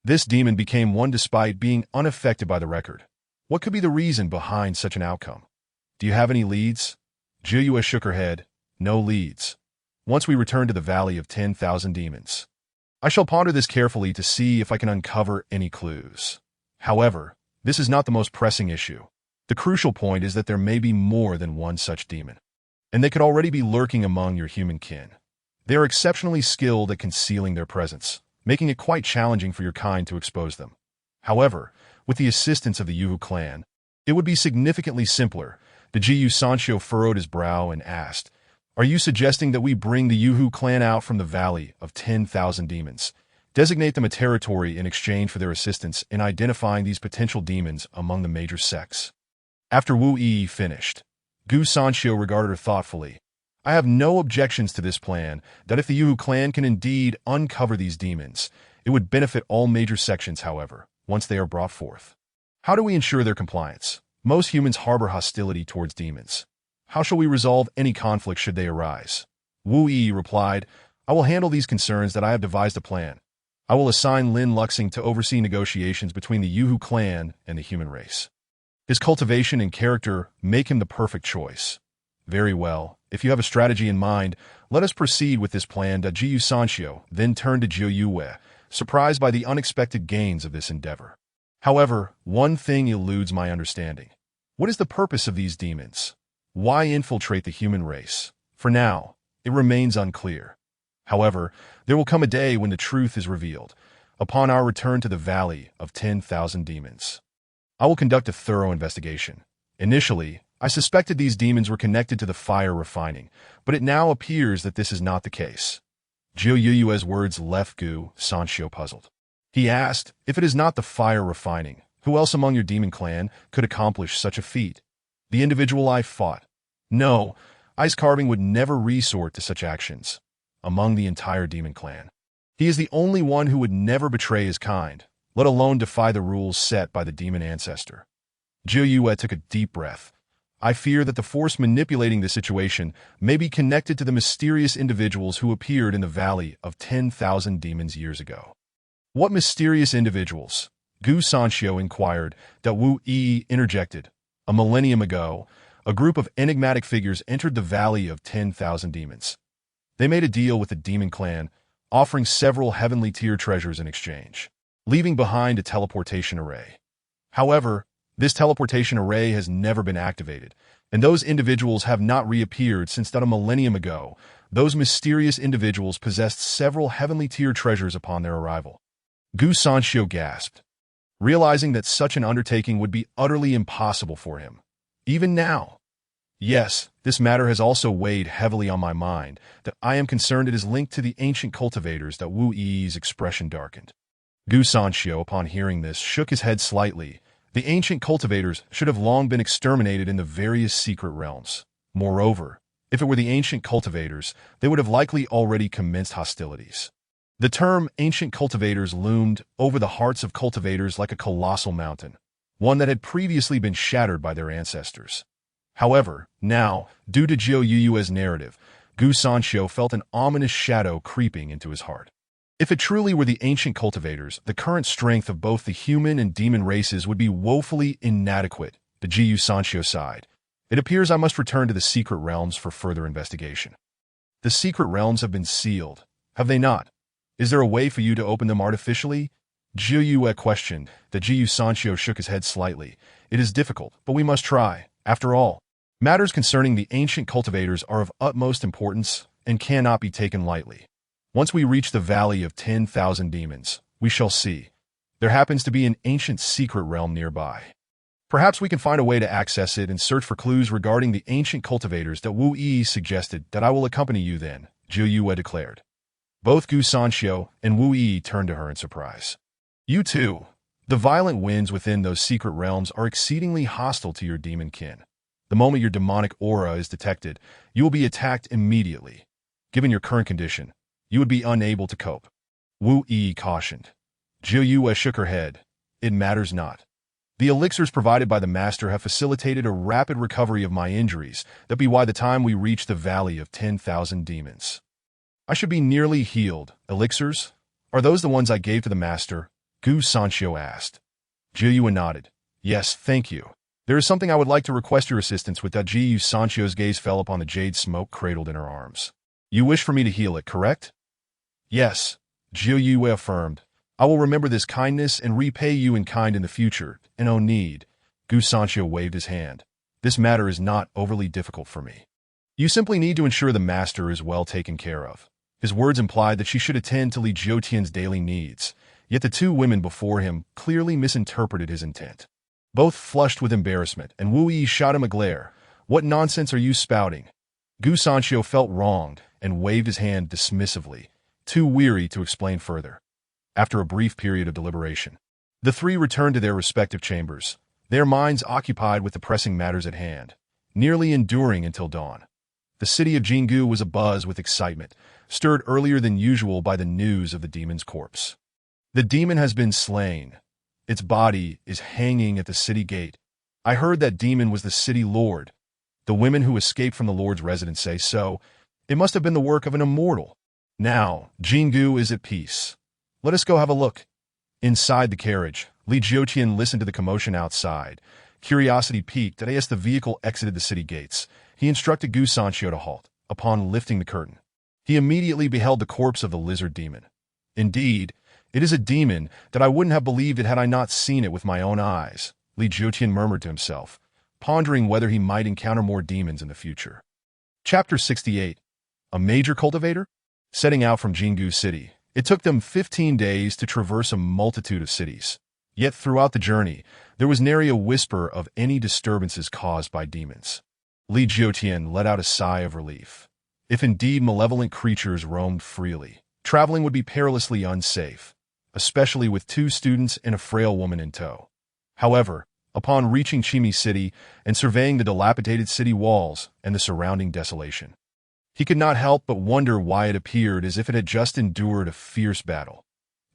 This demon became one despite being unaffected by the record. What could be the reason behind such an outcome? Do you have any leads?" Zhou Yue shook her head. "No leads. Once we return to the Valley of 10,000 Demons, I shall ponder this carefully to see if I can uncover any clues. However, this is not the most pressing issue. The crucial point is that there may be more than one such demon, and they could already be lurking among your human kin. They are exceptionally skilled at concealing their presence, making it quite challenging for your kind to expose them. However, with the assistance of the Yuhu clan, it would be significantly simpler." The Gu Sanxiu furrowed his brow and asked, "Are you suggesting that we bring the Yuhu clan out from the Valley of 10,000 Demons, designate them a territory in exchange for their assistance in identifying these potential demons among the major sects?" After Wu Yi finished, Gu Sanxiu regarded her thoughtfully. "I have no objections to this plan, that if the Yuhu clan can indeed uncover these demons, it would benefit all major sections. However, once they are brought forth, how do we ensure their compliance? Most humans harbor hostility towards demons. How shall we resolve any conflict should they arise?" Wu Yi replied, "I will handle these concerns. That I have devised a plan. I will assign Lin Luxing to oversee negotiations between the Yuhu clan and the human race. His cultivation and character make him the perfect choice." "Very well. If you have a strategy in mind, let us proceed with this plan." Gu Sanxiu then turned to Zhou Yue, surprised by the unexpected gains of this endeavor. "However, one thing eludes my understanding. What is the purpose of these demons? Why infiltrate the human race? For now, it remains unclear. However, there will come a day when the truth is revealed. Upon our return to the Valley of 10,000 Demons, I will conduct a thorough investigation. Initially, I suspected these demons were connected to the fire refining, but it now appears that this is not the case." Zhou Yue's words left Gu Sanxiu puzzled. He asked, "If it is not the fire refining, who else among your demon clan could accomplish such a feat? The individual I fought? No, Ice Carving would never resort to such actions. Among the entire demon clan, he is the only one who would never betray his kind, let alone defy the rules set by the demon ancestor." Zhou Yue took a deep breath. "I fear that the force manipulating the situation may be connected to the mysterious individuals who appeared in the Valley of 10,000 Demons years ago." "What mysterious individuals?" Gu Sanxiu inquired. Wu Yi interjected. "A millennium ago, a group of enigmatic figures entered the Valley of 10,000 Demons. They made a deal with the demon clan, offering several heavenly tier treasures in exchange, leaving behind a teleportation array. However, this teleportation array has never been activated, and those individuals have not reappeared since that a millennium ago. Those mysterious individuals possessed several heavenly tier treasures upon their arrival." Gu Sanxiu gasped, realizing that such an undertaking would be utterly impossible for him, even now. "Yes, this matter has also weighed heavily on my mind. That I am concerned it is linked to the ancient cultivators." Wu Yi's expression darkened. Gu Sanxiu, upon hearing this, shook his head slightly. The ancient cultivators should have long been exterminated in the various secret realms. Moreover, if it were the ancient cultivators, they would have likely already commenced hostilities. The term ancient cultivators loomed over the hearts of cultivators like a colossal mountain. one that had previously been shattered by their ancestors. However, now, due to Jiu Yu's narrative, Gu Sanxiu felt an ominous shadow creeping into his heart. If it truly were the ancient cultivators, the current strength of both the human and demon races would be woefully inadequate. The Jiu Sanxiu sighed. It appears I must return to the secret realms for further investigation. The secret realms have been sealed, have they not? Is there a way for you to open them artificially? Jiu Yue questioned. The Jiu Sanxiu shook his head slightly. It is difficult, but we must try. After all, matters concerning the ancient cultivators are of utmost importance and cannot be taken lightly. Once we reach the Valley of 10,000 Demons, we shall see. There happens to be an ancient secret realm nearby. Perhaps we can find a way to access it and search for clues regarding the ancient cultivators that Wu Yi suggested. That I will accompany you then, Jiu Yue declared. Both Gu Sanxiu and Wu Yi turned to her in surprise. You too. The violent winds within those secret realms are exceedingly hostile to your demon kin. The moment your demonic aura is detected, you will be attacked immediately. Given your current condition, you would be unable to cope. Wu Yi cautioned. Jiu Yue shook her head. It matters not. The elixirs provided by the master have facilitated a rapid recovery of my injuries. That be why the time we reach the Valley of 10,000 Demons, I should be nearly healed. Elixirs? Are those the ones I gave to the master? Gu Sanxiu asked. Jiu Yue nodded. Yes, thank you. There is something I would like to request your assistance with. Jiu Sanxiu's gaze fell upon the jade smoke cradled in her arms. You wish for me to heal it, correct? Yes, Jiu Yue affirmed. I will remember this kindness and repay you in kind in the future. And no need. Gu Sanxiu waved his hand. This matter is not overly difficult for me. You simply need to ensure the master is well taken care of. His words implied that she should attend to Li Jiutian's daily needs, yet the two women before him clearly misinterpreted his intent. Both flushed with embarrassment, and Wu Yi shot him a glare. What nonsense are you spouting? Gu Sanxiu felt wronged and waved his hand dismissively, too weary to explain further. After a brief period of deliberation, the three returned to their respective chambers, their minds occupied with the pressing matters at hand, nearly enduring until dawn. The city of Jingu was abuzz with excitement, stirred earlier than usual by the news of the demon's corpse. The demon has been slain. Its body is hanging at the city gate. I heard that demon was the city lord. The women who escaped from the lord's residence say so. It must have been the work of an immortal. Now, Jingu is at peace. Let us go have a look. Inside the carriage, Li Jiutian listened to the commotion outside. Curiosity piqued as the vehicle exited the city gates. He instructed Gu Sanxiu to halt. Upon lifting the curtain, he immediately beheld the corpse of the lizard demon. Indeed, it is a demon that I wouldn't have believed it had I not seen it with my own eyes, Li Jiutian murmured to himself, pondering whether he might encounter more demons in the future. Chapter 68. A major cultivator? Setting out from Jingu City, it took them 15 days to traverse a multitude of cities. Yet throughout the journey, there was nary a whisper of any disturbances caused by demons. Li Jiutian let out a sigh of relief. If indeed malevolent creatures roamed freely, traveling would be perilously unsafe, especially with two students and a frail woman in tow. However, upon reaching Chimi City and surveying the dilapidated city walls and the surrounding desolation, he could not help but wonder why it appeared as if it had just endured a fierce battle.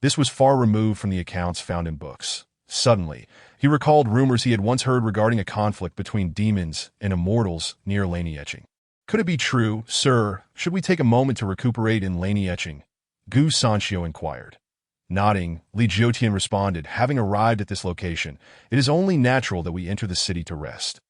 This was far removed from the accounts found in books. Suddenly, he recalled rumors he had once heard regarding a conflict between demons and immortals near Lanieching. Could it be true, sir? Should we take a moment to recuperate in Lanieching? Gu Sanxiu inquired. Nodding, Li Jiutian responded, having arrived at this location, it is only natural that we enter the city to rest.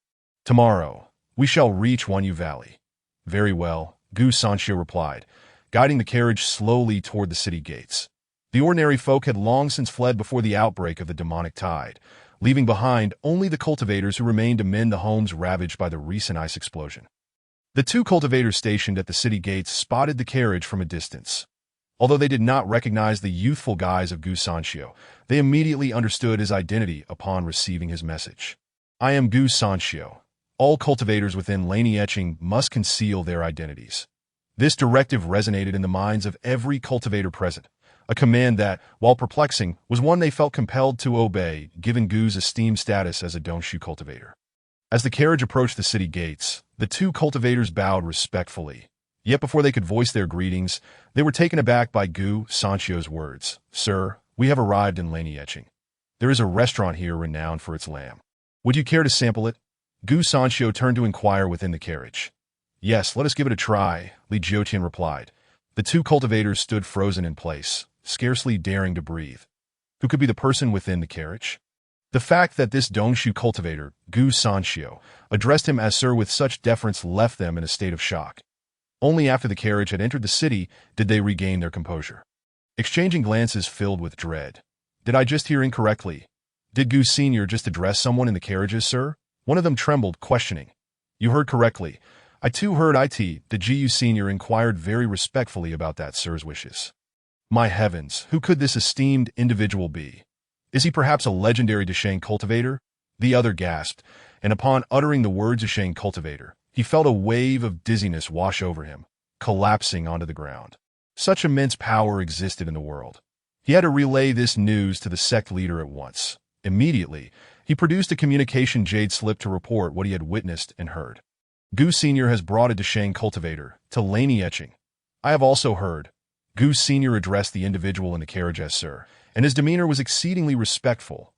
Tomorrow, we shall reach Wanyu Valley. Very well, Gu Sanxiu replied, guiding the carriage slowly toward the city gates. The ordinary folk had long since fled before the outbreak of the demonic tide, leaving behind only the cultivators who remained to mend the homes ravaged by the recent ice explosion. The two cultivators stationed at the city gates spotted the carriage from a distance. Although they did not recognize the youthful guise of Gu Sanxiu, they immediately understood his identity upon receiving his message. I am Gu Sanxiu. All cultivators within Lanieching must conceal their identities. This directive resonated in the minds of every cultivator present, a command that, while perplexing, was one they felt compelled to obey, given Gu's esteemed status as a Dongxu cultivator. As the carriage approached the city gates, the two cultivators bowed respectfully. Yet before they could voice their greetings, they were taken aback by Gu Sanxiu's words. Sir, we have arrived in Lanieching. There is a restaurant here renowned for its lamb. Would you care to sample it? Gu Sanxiu turned to inquire within the carriage. Yes, let us give it a try, Li Jiutian replied. The two cultivators stood frozen in place, scarcely daring to breathe. Who could be the person within the carriage? The fact that this Dongshu cultivator, Gu Sanxiu, addressed him as sir with such deference left them in a state of shock. Only after the carriage had entered the city did they regain their composure. Exchanging glances filled with dread. Did I just hear incorrectly? Did Gu Senior just address someone in the carriages, sir? One of them trembled, questioning. You heard correctly. I too heard it. The Gu Senior inquired very respectfully about that sir's wishes. My heavens, who could this esteemed individual be? Is he perhaps a legendary Deshang cultivator? The other gasped, and upon uttering the words Deshang cultivator, he felt a wave of dizziness wash over him, collapsing onto the ground. Such immense power existed in the world. He had to relay this news to the sect leader at once. Immediately, he produced a communication jade slip to report what he had witnessed and heard. Gu Senior has brought a Deshang cultivator to Laney Etching. I have also heard. Gu Senior addressed the individual in the carriage as sir, and his demeanor was exceedingly respectful.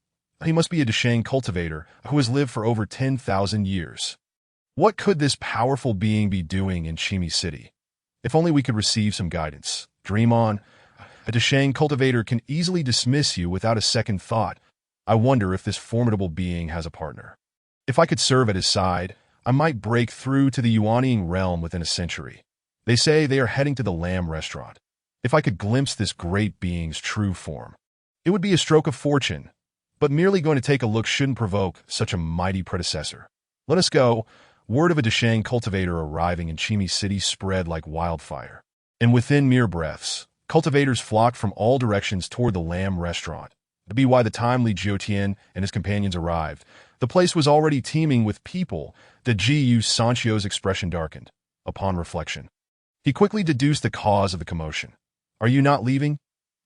He must be a Deshang cultivator who has lived for over 10,000 years. What could this powerful being be doing in Chimi City? If only we could receive some guidance. Dream on. A Deshang cultivator can easily dismiss you without a second thought. I wonder if this formidable being has a partner. If I could serve at his side, I might break through to the Yuanying realm within a century. They say they are heading to the Lamb restaurant. If I could glimpse this great being's true form, it would be a stroke of fortune, but merely going to take a look shouldn't provoke such a mighty predecessor. Let us go. Word of a Deshang cultivator arriving in Chimi City spread like wildfire. And within mere breaths, cultivators flocked from all directions toward the Lamb restaurant. To be why the time Li Jiutian and his companions arrived, the place was already teeming with people. The Gu Sanxiu's expression darkened. Upon reflection, he quickly deduced the cause of the commotion. Are you not leaving?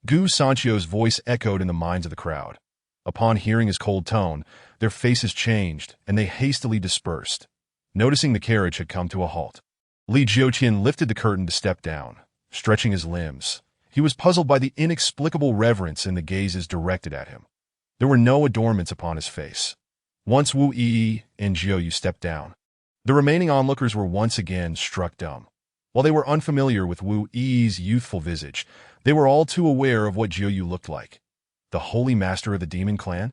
Gu Sanxiu's voice echoed in the minds of the crowd. Upon hearing his cold tone, their faces changed, and they hastily dispersed. Noticing the carriage had come to a halt, Li Jiutian lifted the curtain to step down, stretching his limbs. He was puzzled by the inexplicable reverence in the gazes directed at him. There were no adornments upon his face. Once Wu Yi and Jiu stepped down, the remaining onlookers were once again struck dumb. While they were unfamiliar with Wu Yi's youthful visage, they were all too aware of what Jiu looked like. The holy master of the demon clan?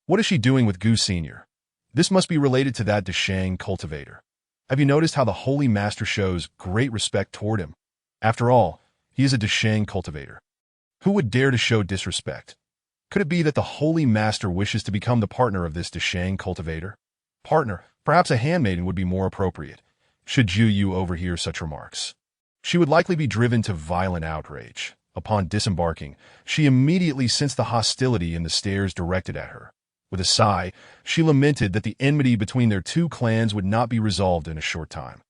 What is she doing with Gu Senior? This must be related to that Deshang cultivator. Have you noticed how the holy master shows great respect toward him? After all, he is a Deshang cultivator. Who would dare to show disrespect? Could it be that the holy master wishes to become the partner of this Deshang cultivator? Partner, perhaps a handmaiden would be more appropriate. Should Jiu overhear such remarks, she would likely be driven to violent outrage. Upon disembarking, she immediately sensed the hostility in the stares directed at her. With a sigh, she lamented that the enmity between their two clans would not be resolved in a short time.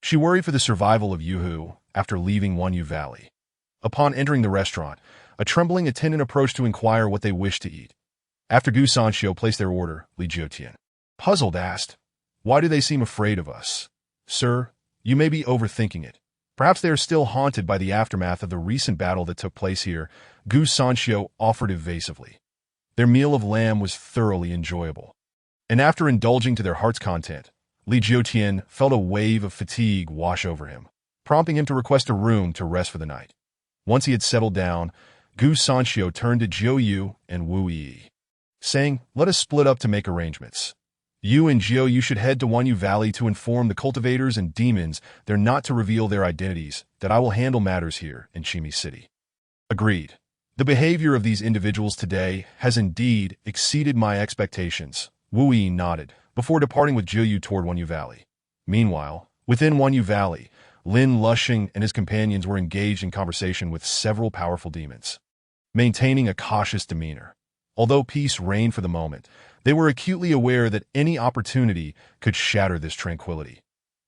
She worried for the survival of Yuhu after leaving Wanyu Valley. Upon entering the restaurant, a trembling attendant approached to inquire what they wished to eat. After Gu Sanxiu placed their order, Li Jiutian, puzzled, asked, "Why do they seem afraid of us?" "Sir, you may be overthinking it. Perhaps they are still haunted by the aftermath of the recent battle that took place here," Gu Sanxiu offered evasively. Their meal of lamb was thoroughly enjoyable, and after indulging to their heart's content, Li Jiutian felt a wave of fatigue wash over him, prompting him to request a room to rest for the night. Once he had settled down, Gu Sanxiu turned to Jiu Yu and Wu Yi, saying, "Let us split up to make arrangements. You and Jiu Yu should head to Wanyu Valley to inform the cultivators and demons they're not to reveal their identities, that I will handle matters here in Chimi City." Agreed. The behavior of these individuals today has indeed exceeded my expectations. Wu Yi nodded, before departing with Jiu Yu toward Wanyu Valley. Meanwhile, within Wanyu Valley, Lin Lushing and his companions were engaged in conversation with several powerful demons, maintaining a cautious demeanor. Although peace reigned for the moment, they were acutely aware that any opportunity could shatter this tranquility.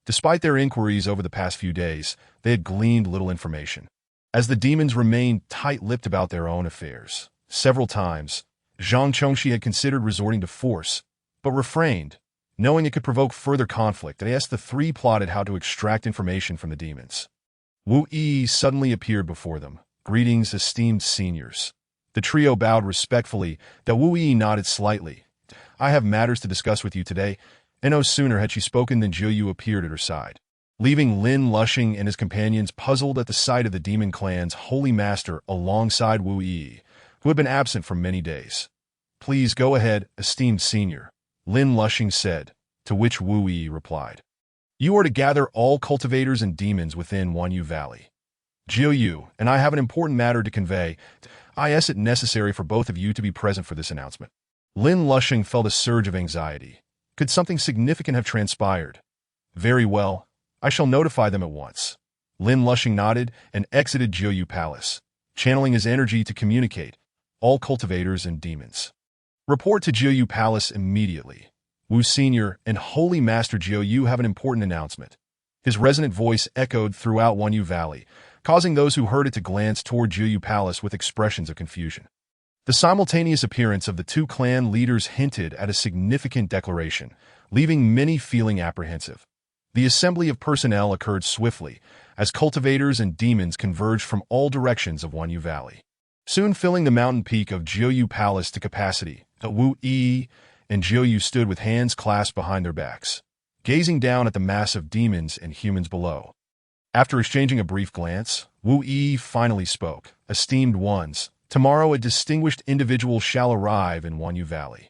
Despite their inquiries over the past few days, they had gleaned little information, as the demons remained tight-lipped about their own affairs. Several times, Zhang Chongxi had considered resorting to force, but refrained, knowing it could provoke further conflict, and as the three plotted how to extract information from the demons. Wu Yi suddenly appeared before them. "Greetings, esteemed seniors." The trio bowed respectfully, that Wu Yi nodded slightly. I have matters to discuss with you today, and no sooner had she spoken than Jiu Yu appeared at her side, leaving Lin Lushing and his companions puzzled at the sight of the demon clan's holy master alongside Wu Yi, who had been absent for many days. Please go ahead, esteemed senior, Lin Lushing said, to which Wu Yi replied. You are to gather all cultivators and demons within Wanyu Valley. Jiu Yu and I have an important matter to convey. Is it necessary for both of you to be present for this announcement? Lin Lushing felt a surge of anxiety. Could something significant have transpired? Very well. I shall notify them at once. Lin Lushing nodded and exited Jiu Yu Palace, channeling his energy to communicate. All cultivators and demons. Report to Jiu Yu Palace immediately. Wu Senior and Holy Master Jiu Yu have an important announcement. His resonant voice echoed throughout Wanyu Valley, causing those who heard it to glance toward Jiu Yu Palace with expressions of confusion. The simultaneous appearance of the two clan leaders hinted at a significant declaration, leaving many feeling apprehensive. The assembly of personnel occurred swiftly, as cultivators and demons converged from all directions of Wanyu Valley, soon filling the mountain peak of Jiu Yu Palace to capacity. Wu Yi and Jiu Yu stood with hands clasped behind their backs, gazing down at the mass of demons and humans below. After exchanging a brief glance, Wu Yi finally spoke. Esteemed ones, tomorrow a distinguished individual shall arrive in Wanyu Valley.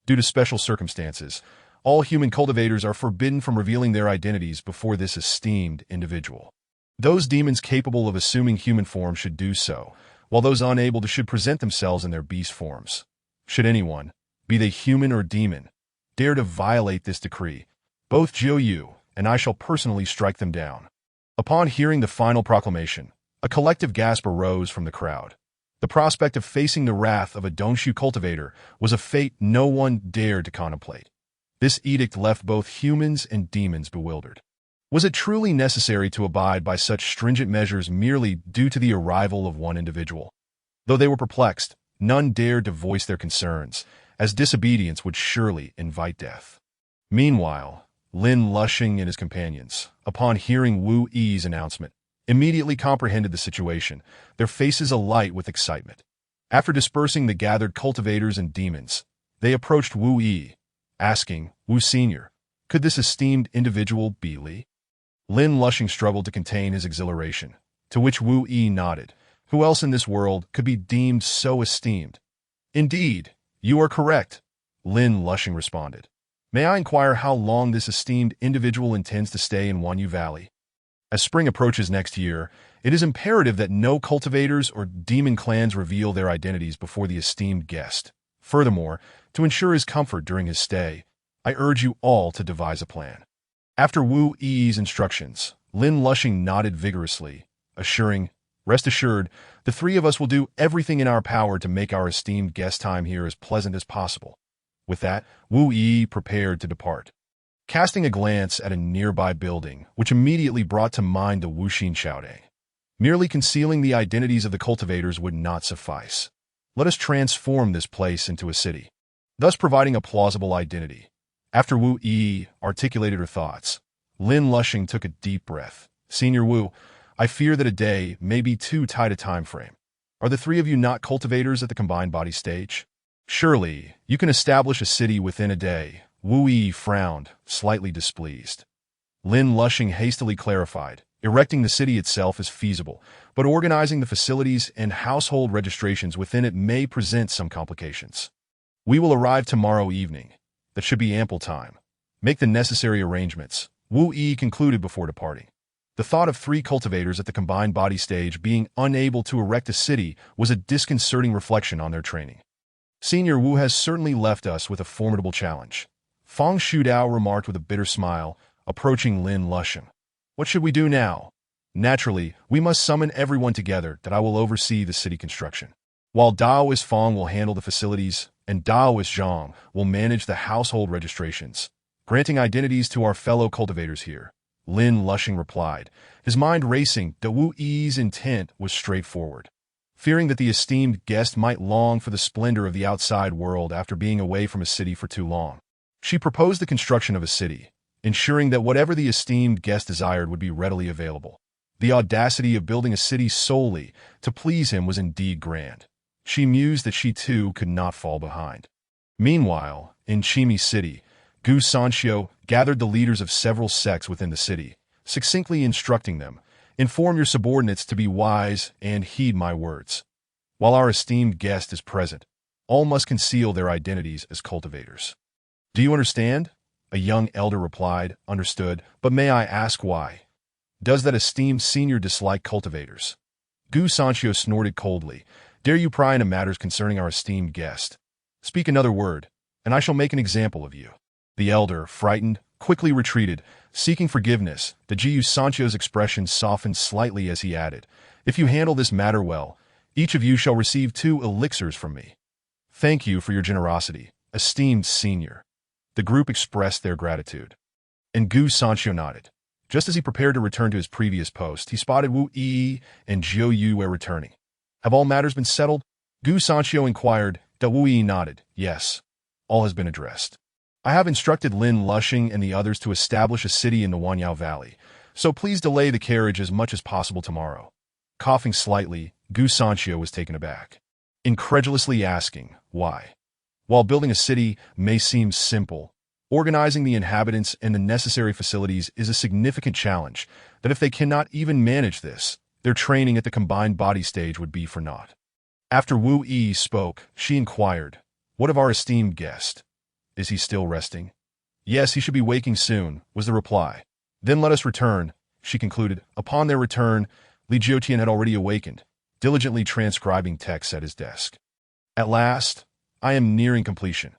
Due to special circumstances, all human cultivators are forbidden from revealing their identities before this esteemed individual. Those demons capable of assuming human form should do so, while those unable to should present themselves in their beast forms. Should anyone, be they human or demon, dare to violate this decree, both Jiu Yu and I shall personally strike them down. Upon hearing the final proclamation, a collective gasp arose from the crowd. The prospect of facing the wrath of a Dongshu cultivator was a fate no one dared to contemplate. This edict left both humans and demons bewildered. Was it truly necessary to abide by such stringent measures merely due to the arrival of one individual? Though they were perplexed, none dared to voice their concerns, as disobedience would surely invite death. Meanwhile, Lin Lushing and his companions, upon hearing Wu Yi's announcement, immediately comprehended the situation, their faces alight with excitement. After dispersing the gathered cultivators and demons, they approached Wu Yi, asking, Wu Senior, could this esteemed individual be Li? Lin Lushing struggled to contain his exhilaration, to which Wu Yi nodded. Who else in this world could be deemed so esteemed? Indeed, you are correct, Lin Lushing responded. May I inquire how long this esteemed individual intends to stay in Wanyu Valley? As spring approaches next year, it is imperative that no cultivators or demon clans reveal their identities before the esteemed guest. Furthermore, to ensure his comfort during his stay, I urge you all to devise a plan. After Wu Yi's instructions, Lin Lushing nodded vigorously, assuring, Rest assured, the three of us will do everything in our power to make our esteemed guest time here as pleasant as possible. With that, Wu Yi prepared to depart. Casting a glance at a nearby building, which immediately brought to mind the Wuxin shouting. Merely concealing the identities of the cultivators would not suffice. Let us transform this place into a city, thus providing a plausible identity. After Wu Yi articulated her thoughts, Lin Lushing took a deep breath. Senior Wu, I fear that a day may be too tight a time frame. Are the three of you not cultivators at the combined body stage? Surely, you can establish a city within a day. Wu Yi frowned, slightly displeased. Lin Lushing hastily clarified, erecting the city itself is feasible, but organizing the facilities and household registrations within it may present some complications. We will arrive tomorrow evening. That should be ample time. Make the necessary arrangements, Wu Yi concluded before departing. The thought of three cultivators at the combined body stage being unable to erect a city was a disconcerting reflection on their training. Senior Wu has certainly left us with a formidable challenge, Fang Shudao remarked with a bitter smile, approaching Lin Lushing. What should we do now? Naturally, we must summon everyone together that I will oversee the city construction. While Daoist Fang will handle the facilities, and Daoist Zhang will manage the household registrations, granting identities to our fellow cultivators here. Lin Lushing replied, his mind racing. Wu Yi's intent was straightforward. Fearing that the esteemed guest might long for the splendor of the outside world after being away from a city for too long, she proposed the construction of a city, ensuring that whatever the esteemed guest desired would be readily available. The audacity of building a city solely to please him was indeed grand. She mused that she too could not fall behind. Meanwhile, in Chimi City, Gu Sanxio gathered the leaders of several sects within the city, succinctly instructing them, "Inform your subordinates to be wise and heed my words. While our esteemed guest is present, all must conceal their identities as cultivators." "Do you understand?" A young elder replied, "Understood, but may I ask why? Does that esteemed senior dislike cultivators?" Gu Sanxio snorted coldly. "Dare you pry into matters concerning our esteemed guest? Speak another word, and I shall make an example of you." The elder, frightened, quickly retreated, seeking forgiveness. The Gu Sanxio's expression softened slightly as he added, "If you handle this matter well, each of you shall receive 2 elixirs from me. Thank you for your generosity, esteemed senior." The group expressed their gratitude. And Gu Sanxio nodded. Just as he prepared to return to his previous post, he spotted Wu Yi and Zhou Yu were returning. "Have all matters been settled?" Gu Sanxio inquired. Wu Yi nodded. "Yes, all has been addressed. I have instructed Lin Lushing and the others to establish a city in the Wanyao Valley, so please delay the carriage as much as possible tomorrow." Coughing slightly, Gu Sanxio was taken aback, incredulously asking, "Why?" While building a city may seem simple, organizing the inhabitants and the necessary facilities is a significant challenge that if they cannot even manage this, their training at the combined body stage would be for naught. After Wu Yi spoke, she inquired, "What of our esteemed guest? Is he still resting?" "Yes, he should be waking soon," was the reply. "Then let us return," she concluded. Upon their return, Li Jiutian had already awakened, diligently transcribing texts at his desk. "At last, I am nearing completion.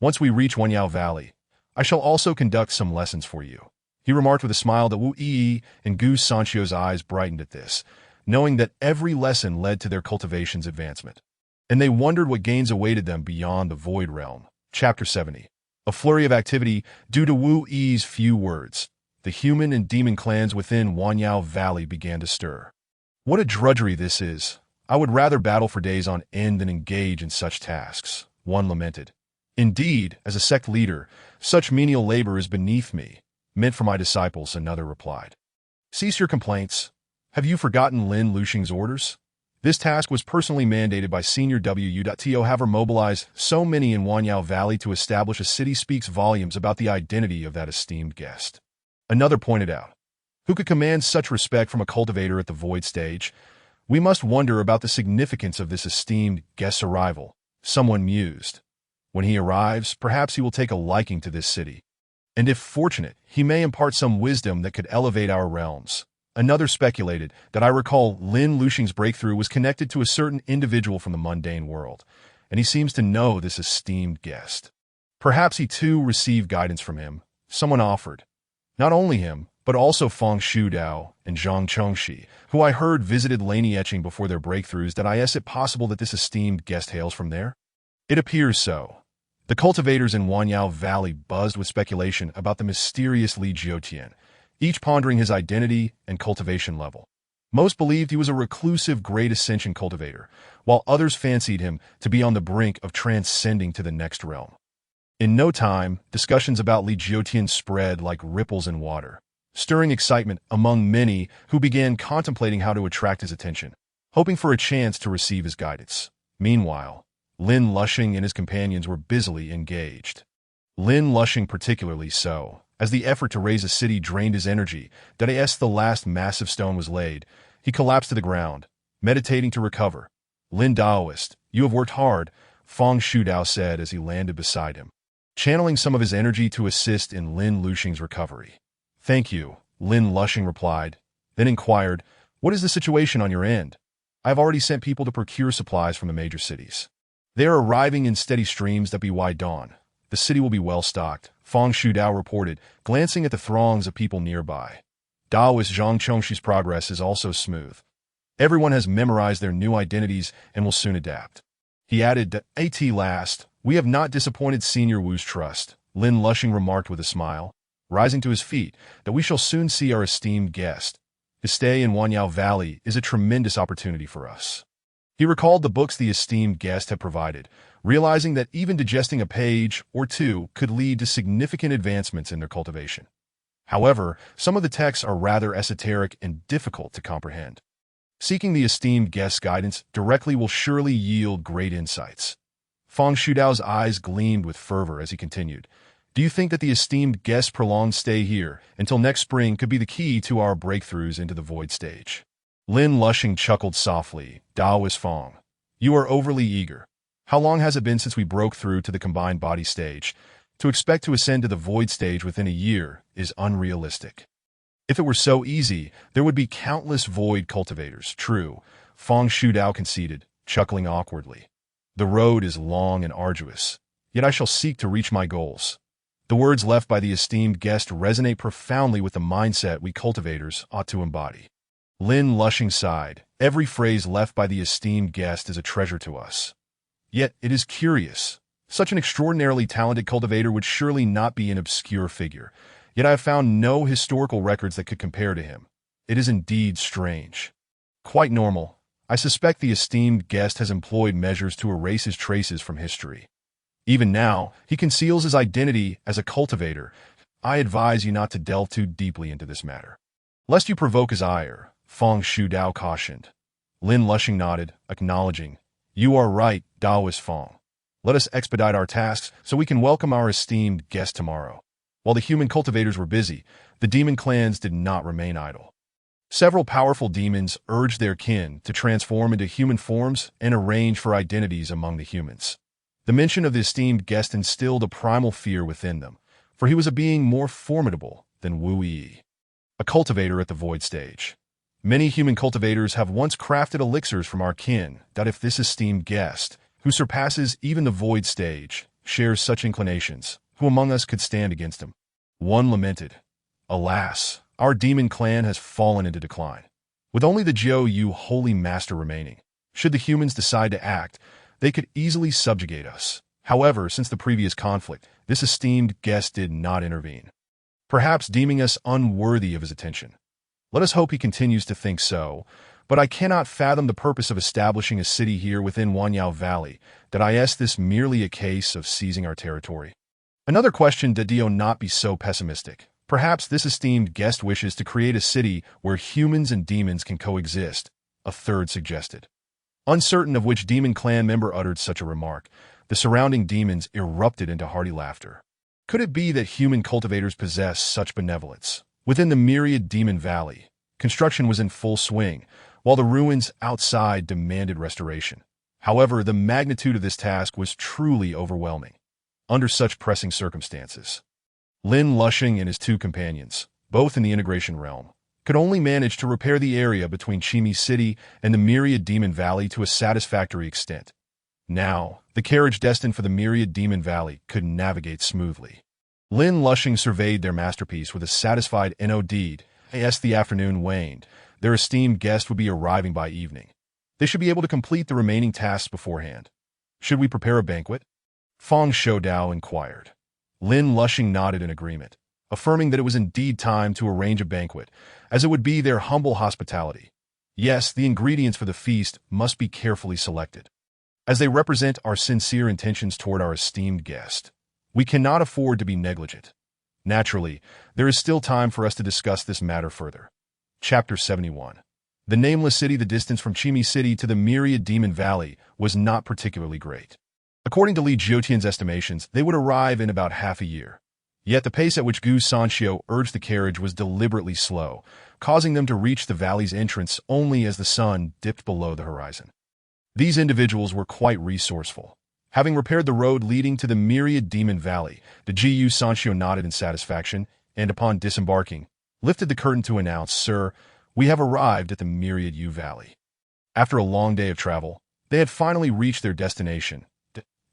Once we reach Wanyao Valley, I shall also conduct some lessons for you," he remarked with a smile. That Wu Yi and Gu Sanxio's eyes brightened at this, knowing that every lesson led to their cultivation's advancement. And they wondered what gains awaited them beyond the Void Realm. Chapter 70. A flurry of activity due to Wu Yi's few words. The human and demon clans within Wanyao Valley began to stir. "What a drudgery this is! I would rather battle for days on end than engage in such tasks," one lamented. "Indeed, as a sect leader, such menial labor is beneath me, meant for my disciples," another replied. "Cease your complaints. Have you forgotten Lin Lushing's orders? This task was personally mandated by Senior Wu.To have her mobilize so many in Wanyao Valley to establish a city speaks volumes about the identity of that esteemed guest." Another pointed out, "Who could command such respect from a cultivator at the void stage? We must wonder about the significance of this esteemed guest's arrival," someone mused. "When he arrives, perhaps he will take a liking to this city. And if fortunate, he may impart some wisdom that could elevate our realms." Another speculated that I recall Lin Lushing's breakthrough was connected to a certain individual from the mundane world, and he seems to know this esteemed guest. Perhaps he too received guidance from him, someone offered. Not only him, but also Feng Shudao and Zhang Chongxi, who I heard visited Laney Etching before their breakthroughs. That is it possible that this esteemed guest hails from there? It appears so. The cultivators in Wanyao Valley buzzed with speculation about the mysterious Li Jiutian, each pondering his identity and cultivation level. Most believed he was a reclusive Great Ascension cultivator, while others fancied him to be on the brink of transcending to the next realm. In no time, discussions about Li Jiutian spread like ripples in water, stirring excitement among many who began contemplating how to attract his attention, hoping for a chance to receive his guidance. Meanwhile, Lin Lushing and his companions were busily engaged. Lin Lushing particularly so, as the effort to raise a city drained his energy. As the last massive stone was laid, he collapsed to the ground, meditating to recover. "Lin Daoist, you have worked hard," Feng Shudao said as he landed beside him, channeling some of his energy to assist in Lin Lushing's recovery. "Thank you," Lin Lushing replied, then inquired, "What is the situation on your end?" "I have already sent people to procure supplies from the major cities. They are arriving in steady streams that by dawn. The city will be well stocked," Feng Shudao reported, glancing at the throngs of people nearby. Daoist Zhang Chongxi's progress is also smooth. Everyone has memorized their new identities and will soon adapt. He added, "At last, we have not disappointed Senior Wu's trust," Lin Lushing remarked with a smile, rising to his feet, "that we shall soon see our esteemed guest. His stay in Wanyao Valley is a tremendous opportunity for us." He recalled the books the esteemed guest had provided, realizing that even digesting a page or two could lead to significant advancements in their cultivation. However, some of the texts are rather esoteric and difficult to comprehend. Seeking the esteemed guest's guidance directly will surely yield great insights. Feng Shudao's eyes gleamed with fervor as he continued. Do you think that the esteemed guest's prolonged stay here until next spring could be the key to our breakthroughs into the void stage? Lin Lushing chuckled softly. Daoist Feng, you are overly eager. How long has it been since we broke through to the combined body stage? To expect to ascend to the void stage within a year is unrealistic. If it were so easy, there would be countless void cultivators. True, Feng Shudao conceded, chuckling awkwardly. The road is long and arduous, yet I shall seek to reach my goals. The words left by the esteemed guest resonate profoundly with the mindset we cultivators ought to embody. Lin Lushing sighed. Every phrase left by the esteemed guest is a treasure to us. Yet it is curious. Such an extraordinarily talented cultivator would surely not be an obscure figure. Yet I have found no historical records that could compare to him. It is indeed strange. Quite normal. I suspect the esteemed guest has employed measures to erase his traces from history. Even now, he conceals his identity as a cultivator. I advise you not to delve too deeply into this matter, lest you provoke his ire, Feng Shudao cautioned. Lin Lushing nodded, acknowledging. You are right, Daoist Feng. Let us expedite our tasks so we can welcome our esteemed guest tomorrow. While the human cultivators were busy, the demon clans did not remain idle. Several powerful demons urged their kin to transform into human forms and arrange for identities among the humans. The mention of the esteemed guest instilled a primal fear within them, for he was a being more formidable than Wu Yi, a cultivator at the void stage. Many human cultivators have once crafted elixirs from our kin that if this esteemed guest, who surpasses even the void stage, shares such inclinations, who among us could stand against him? One lamented. Alas, our demon clan has fallen into decline. With only the Jiu Yu holy master remaining, should the humans decide to act, they could easily subjugate us. However, since the previous conflict, this esteemed guest did not intervene, perhaps deeming us unworthy of his attention. Let us hope he continues to think so, but I cannot fathom the purpose of establishing a city here within Wanyao Valley. Did I ask this merely a case of seizing our territory? Another question, did Dio not be so pessimistic? Perhaps this esteemed guest wishes to create a city where humans and demons can coexist, a third suggested. Uncertain of which demon clan member uttered such a remark, the surrounding demons erupted into hearty laughter. Could it be that human cultivators possess such benevolence? Within the myriad demon valley, construction was in full swing, while the ruins outside demanded restoration. However, the magnitude of this task was truly overwhelming. Under such pressing circumstances, Lin Lushing and his two companions, both in the integration realm, could only manage to repair the area between Chimi City and the Myriad Demon Valley to a satisfactory extent. Now, the carriage destined for the Myriad Demon Valley could navigate smoothly. Lin Lushing surveyed their masterpiece with a satisfied NOD. As the afternoon waned, their esteemed guest would be arriving by evening. They should be able to complete the remaining tasks beforehand. Should we prepare a banquet? Feng Shudao inquired. Lin Lushing nodded in agreement, affirming that it was indeed time to arrange a banquet, as it would be their humble hospitality. Yes, the ingredients for the feast must be carefully selected, as they represent our sincere intentions toward our esteemed guest. We cannot afford to be negligent. Naturally, there is still time for us to discuss this matter further. Chapter 71. The nameless city. The distance from Chimi City to the Myriad Demon Valley was not particularly great. According to Li Jiotian's estimations, they would arrive in about half a year. Yet the pace at which Gu Sanxiu urged the carriage was deliberately slow, causing them to reach the valley's entrance only as the sun dipped below the horizon. These individuals were quite resourceful. Having repaired the road leading to the Myriad Demon Valley, the Gu Sanxiu nodded in satisfaction, and upon disembarking, lifted the curtain to announce, Sir, we have arrived at the Myriad U Valley. After a long day of travel, they had finally reached their destination.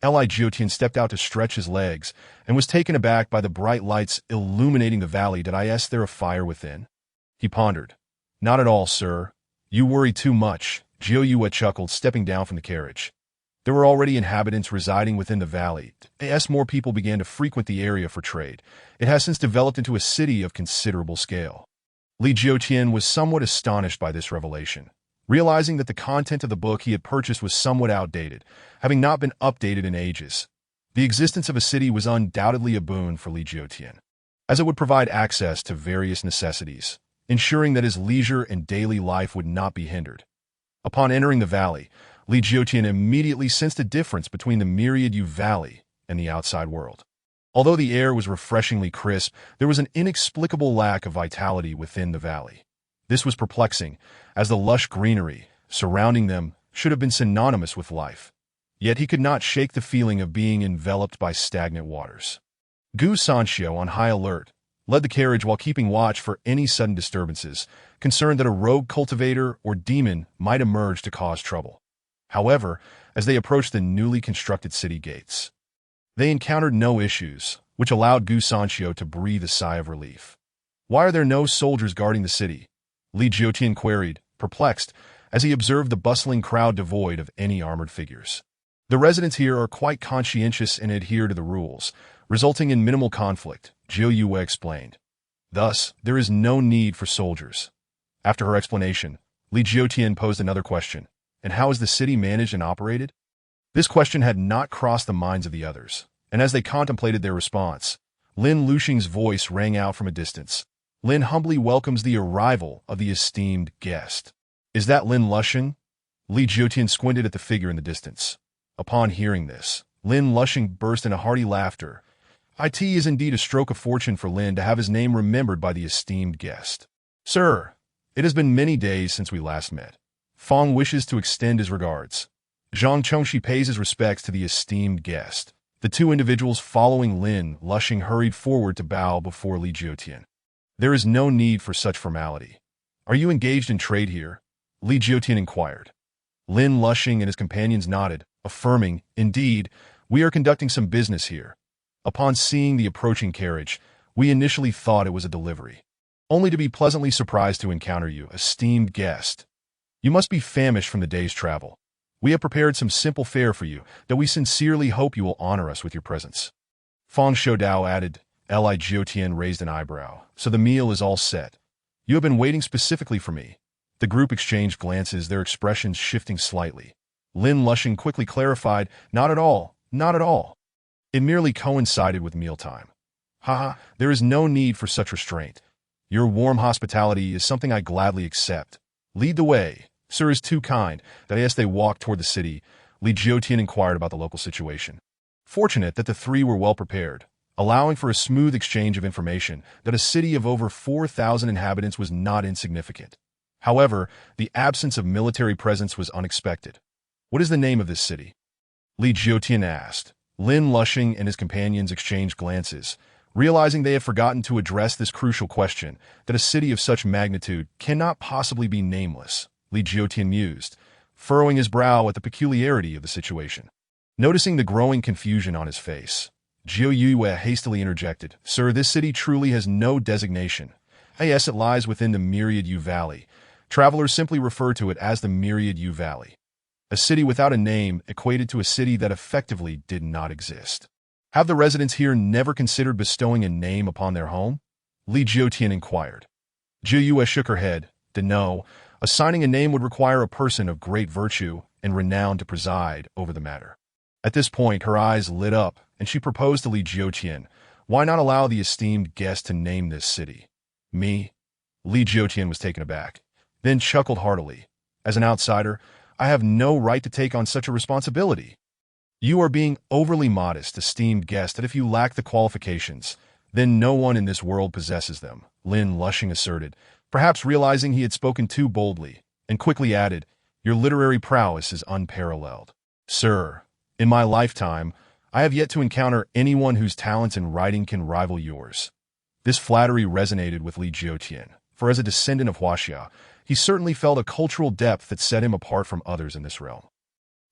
Li Jiotian stepped out to stretch his legs and was taken aback by the bright lights illuminating the valley. Did I ask there a fire within? He pondered. Not at all, sir. You worry too much, Jiu Yue chuckled, stepping down from the carriage. There were already inhabitants residing within the valley. As more people began to frequent the area for trade, it has since developed into a city of considerable scale. Li Jiotian was somewhat astonished by this revelation, realizing that the content of the book he had purchased was somewhat outdated, having not been updated in ages. The existence of a city was undoubtedly a boon for Li Jiotian, as it would provide access to various necessities, ensuring that his leisure and daily life would not be hindered. Upon entering the valley, Li Jiutian immediately sensed a difference between the Myriad Yu Valley and the outside world. Although the air was refreshingly crisp, there was an inexplicable lack of vitality within the valley. This was perplexing, as the lush greenery surrounding them should have been synonymous with life. Yet he could not shake the feeling of being enveloped by stagnant waters. Gu Sanxiu, on high alert, led the carriage while keeping watch for any sudden disturbances, concerned that a rogue cultivator or demon might emerge to cause trouble. However, as they approached the newly constructed city gates, they encountered no issues, which allowed Gu Sanxiu to breathe a sigh of relief. "Why are there no soldiers guarding the city?" Li Jiutian queried, perplexed, as he observed the bustling crowd devoid of any armored figures. "The residents here are quite conscientious and adhere to the rules, resulting in minimal conflict," Jiu Yue explained. "Thus, there is no need for soldiers." After her explanation, Li Jiutian posed another question. "And how is the city managed and operated?" This question had not crossed the minds of the others, and as they contemplated their response, Lin Luxing's voice rang out from a distance. "Lin humbly welcomes the arrival of the esteemed guest." "Is that Lin Luxing?" Li Jiutian squinted at the figure in the distance. Upon hearing this, Lin Luxing burst into hearty laughter. "It is indeed a stroke of fortune for Lin to have his name remembered by the esteemed guest. Sir, it has been many days since we last met. Fong wishes to extend his regards." Zhang Chongxi pays his respects to the esteemed guest. The two individuals following Lin Luxing hurried forward to bow before Li Jiutian. "There is no need for such formality. Are you engaged in trade here?" Li Jiutian inquired. Lin Luxing and his companions nodded, affirming, "Indeed, we are conducting some business here. Upon seeing the approaching carriage, we initially thought it was a delivery, only to be pleasantly surprised to encounter you, esteemed guest. You must be famished from the day's travel. We have prepared some simple fare for you that we sincerely hope you will honor us with your presence." Fang Shoudao added. Li Jiutian raised an eyebrow. "So the meal is all set. You have been waiting specifically for me." The group exchanged glances, their expressions shifting slightly. Lin Luxing quickly clarified, "Not at all, not at all. It merely coincided with mealtime." "Haha, there is no need for such restraint. Your warm hospitality is something I gladly accept. Lead the way. Sir is too kind." As they walked toward the city, Li Jiutian inquired about the local situation. Fortunate that the three were well prepared, allowing for a smooth exchange of information that a city of over 4,000 inhabitants was not insignificant. However, the absence of military presence was unexpected. "What is the name of this city?" Li Jiutian asked. Lin Luxing and his companions exchanged glances, realizing they had forgotten to address this crucial question, that a city of such magnitude cannot possibly be nameless. Li Jiutian mused, furrowing his brow at the peculiarity of the situation. Noticing the growing confusion on his face, Jiu Yue hastily interjected, "Sir, this city truly has no designation. Yes, it lies within the Myriad Yu Valley. Travelers simply refer to it as the Myriad Yu Valley. A city without a name equated to a city that effectively did not exist. Have the residents here never considered bestowing a name upon their home?" Li Jiutian inquired. Jiu Yue shook her head. "No, assigning a name would require a person of great virtue and renown to preside over the matter." At this point, her eyes lit up, and she proposed to Li Jiutian, "Why not allow the esteemed guest to name this city?" "Me?" Li Jiutian was taken aback, then chuckled heartily. "As an outsider, I have no right to take on such a responsibility." "You are being overly modest, esteemed guest, that if you lack the qualifications, then no one in this world possesses them," Lin Luxing asserted, perhaps realizing he had spoken too boldly, and quickly added, "Your literary prowess is unparalleled. Sir, in my lifetime, I have yet to encounter anyone whose talents in writing can rival yours." This flattery resonated with Li Jiutian, for as a descendant of Huaxia, he certainly felt a cultural depth that set him apart from others in this realm.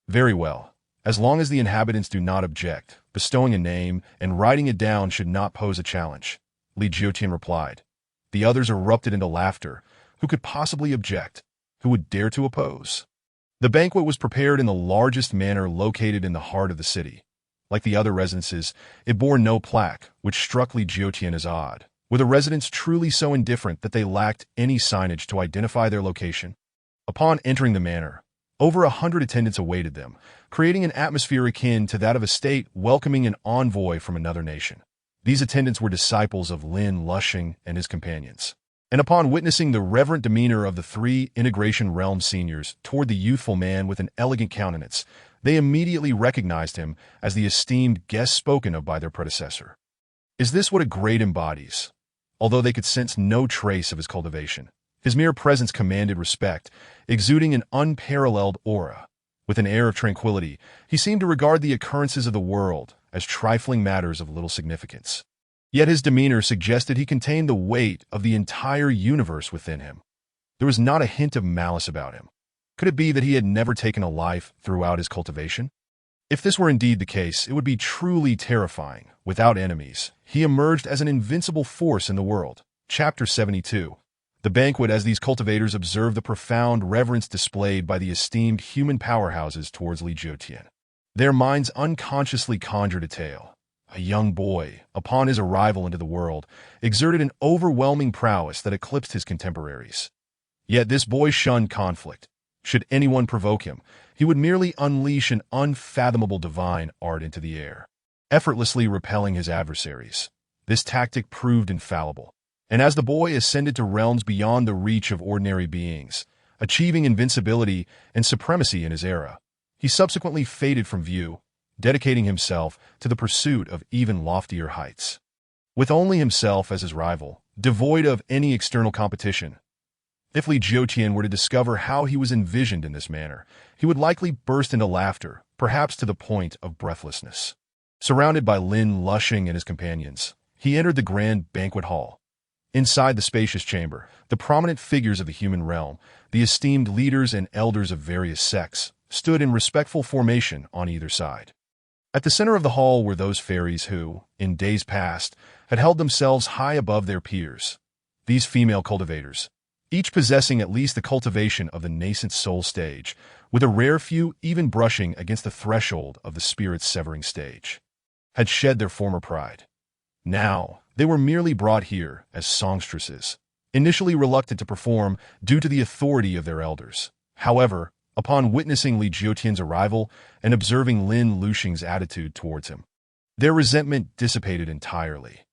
"Very well. As long as the inhabitants do not object, bestowing a name and writing it down should not pose a challenge," Li Jiutian replied. The others erupted into laughter. Who could possibly object? Who would dare to oppose? The banquet was prepared in the largest manor located in the heart of the city. Like the other residences, it bore no plaque, which struck Li Jiutian as odd. Were the residents truly so indifferent that they lacked any signage to identify their location? Upon entering the manor, over 100 attendants awaited them, creating an atmosphere akin to that of a state welcoming an envoy from another nation. These attendants were disciples of Lin Luxing and his companions. And upon witnessing the reverent demeanor of the three Integration Realm seniors toward the youthful man with an elegant countenance, they immediately recognized him as the esteemed guest spoken of by their predecessor. Is this what a great embodies? Although they could sense no trace of his cultivation, his mere presence commanded respect, exuding an unparalleled aura. With an air of tranquility, he seemed to regard the occurrences of the world as trifling matters of little significance. Yet his demeanor suggested he contained the weight of the entire universe within him. There was not a hint of malice about him. Could it be that he had never taken a life throughout his cultivation? If this were indeed the case, it would be truly terrifying. Without enemies, he emerged as an invincible force in the world. Chapter 72. The banquet. As these cultivators observed the profound reverence displayed by the esteemed human powerhouses towards Li Jiutian, their minds unconsciously conjured a tale. A young boy, upon his arrival into the world, exerted an overwhelming prowess that eclipsed his contemporaries. Yet this boy shunned conflict. Should anyone provoke him, he would merely unleash an unfathomable divine art into the air, effortlessly repelling his adversaries. This tactic proved infallible, and as the boy ascended to realms beyond the reach of ordinary beings, achieving invincibility and supremacy in his era, he subsequently faded from view, dedicating himself to the pursuit of even loftier heights. With only himself as his rival, devoid of any external competition, if Li Jiutian were to discover how he was envisioned in this manner, he would likely burst into laughter, perhaps to the point of breathlessness. Surrounded by Lin Lushing and his companions, he entered the grand banquet hall. Inside the spacious chamber, the prominent figures of the human realm, the esteemed leaders and elders of various sects, stood in respectful formation on either side. At the center of the hall were those fairies who, in days past, had held themselves high above their peers. These female cultivators, each possessing at least the cultivation of the nascent soul stage, with a rare few even brushing against the threshold of the spirit's severing stage, had shed their former pride. Now, they were merely brought here as songstresses, initially reluctant to perform due to the authority of their elders. However, upon witnessing Li Jiutian's arrival and observing Lin Lushing's attitude towards him, their resentment dissipated entirely.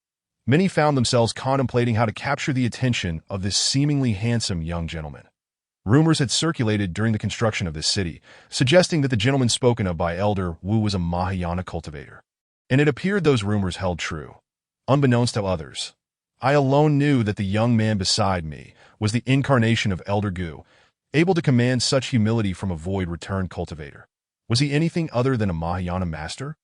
Many found themselves contemplating how to capture the attention of this seemingly handsome young gentleman. Rumors had circulated during the construction of this city, suggesting that the gentleman spoken of by Elder Wu was a Mahayana cultivator. And it appeared those rumors held true. Unbeknownst to others, I alone knew that the young man beside me was the incarnation of Elder Gu, able to command such humility from a void-returned cultivator. Was he anything other than a Mahayana master?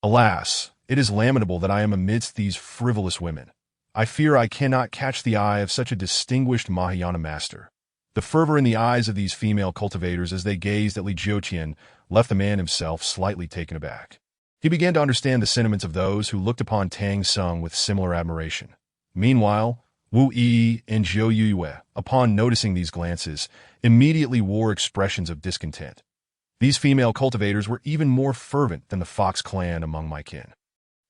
Alas, it is lamentable that I am amidst these frivolous women. I fear I cannot catch the eye of such a distinguished Mahayana master. The fervor in the eyes of these female cultivators as they gazed at Li Jiutian left the man himself slightly taken aback. He began to understand the sentiments of those who looked upon Tang Sung with similar admiration. Meanwhile, Wu Yi and Zhou Yue, upon noticing these glances, immediately wore expressions of discontent. These female cultivators were even more fervent than the Fox clan among my kin.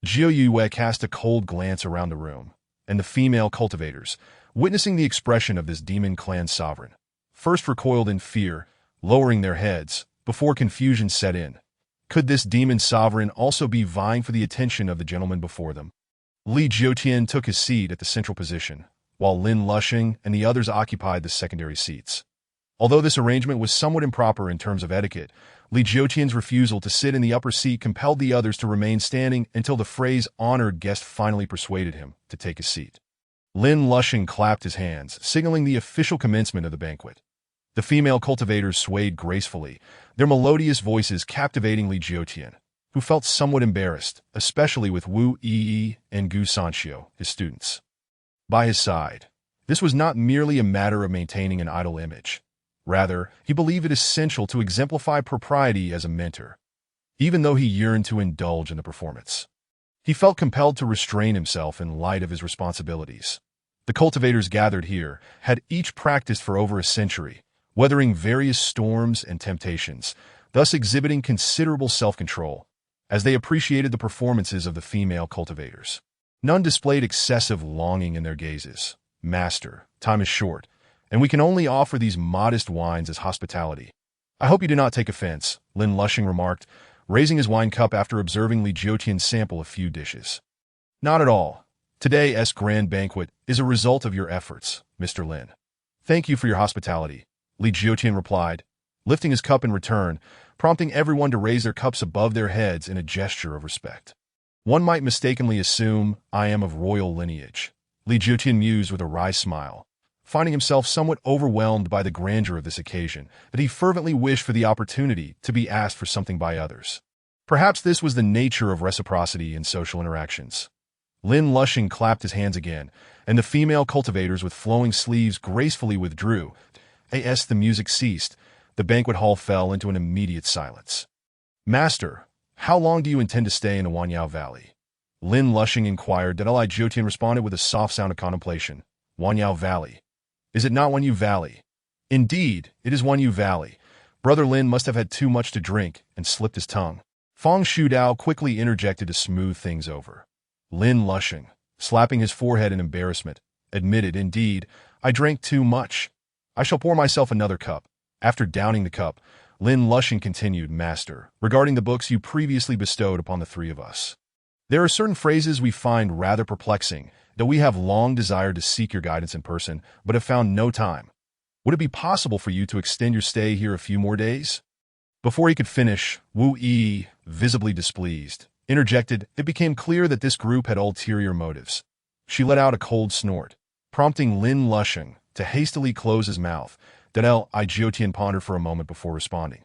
Zhou Yue cast a cold glance around the room, and the female cultivators, witnessing the expression of this demon clan sovereign, first recoiled in fear, lowering their heads, before confusion set in. Could this demon sovereign also be vying for the attention of the gentleman before them? Li Jiutian took his seat at the central position, while Lin Lushing and the others occupied the secondary seats. Although this arrangement was somewhat improper in terms of etiquette, Li Jiutian's refusal to sit in the upper seat compelled the others to remain standing until the phrase honored guest finally persuaded him to take his seat. Lin Lushing clapped his hands, signaling the official commencement of the banquet. The female cultivators swayed gracefully, their melodious voices captivating Li Jiutian, who felt somewhat embarrassed, especially with Wu Yi and Gu Sanxiu, his students, by his side. This was not merely a matter of maintaining an idle image. Rather, he believed it essential to exemplify propriety as a mentor, even though he yearned to indulge in the performance. He felt compelled to restrain himself in light of his responsibilities. The cultivators gathered here had each practiced for over a century, weathering various storms and temptations, thus exhibiting considerable self-control, as they appreciated the performances of the female cultivators. None displayed excessive longing in their gazes. Master, time is short, and we can only offer these modest wines as hospitality. I hope you do not take offense, Lin Lushing remarked, raising his wine cup after observing Li Jiutian sample a few dishes. Not at all. Today's grand banquet is a result of your efforts, Mr. Lin. Thank you for your hospitality, Li Jiutian replied, lifting his cup in return, prompting everyone to raise their cups above their heads in a gesture of respect. One might mistakenly assume I am of royal lineage, Li Jiutian mused with a wry smile, finding himself somewhat overwhelmed by the grandeur of this occasion, that he fervently wished for the opportunity to be asked for something by others. Perhaps this was the nature of reciprocity in social interactions. Lin Lushing clapped his hands again, and the female cultivators with flowing sleeves gracefully withdrew. As the music ceased, the banquet hall fell into an immediate silence. Master, how long do you intend to stay in the Wanyao Valley? Lin Lushing inquired. Li Jiutian responded with a soft sound of contemplation. Wanyao Valley. Is it not Wanyu Valley? Indeed, it is Wanyu Valley. Brother Lin must have had too much to drink and slipped his tongue. Fang Shudao quickly interjected to smooth things over. Lin Lushing, slapping his forehead in embarrassment, admitted, indeed, I drank too much. I shall pour myself another cup. After downing the cup, Lin Lushing continued, Master, regarding the books you previously bestowed upon the three of us. There are certain phrases we find rather perplexing, though we have long desired to seek your guidance in person, but have found no time. Would it be possible for you to extend your stay here a few more days? Before he could finish, Wu Yi, visibly displeased, interjected. It became clear that this group had ulterior motives. She let out a cold snort, prompting Lin Lushing to hastily close his mouth. Li Jiutian pondered for a moment before responding.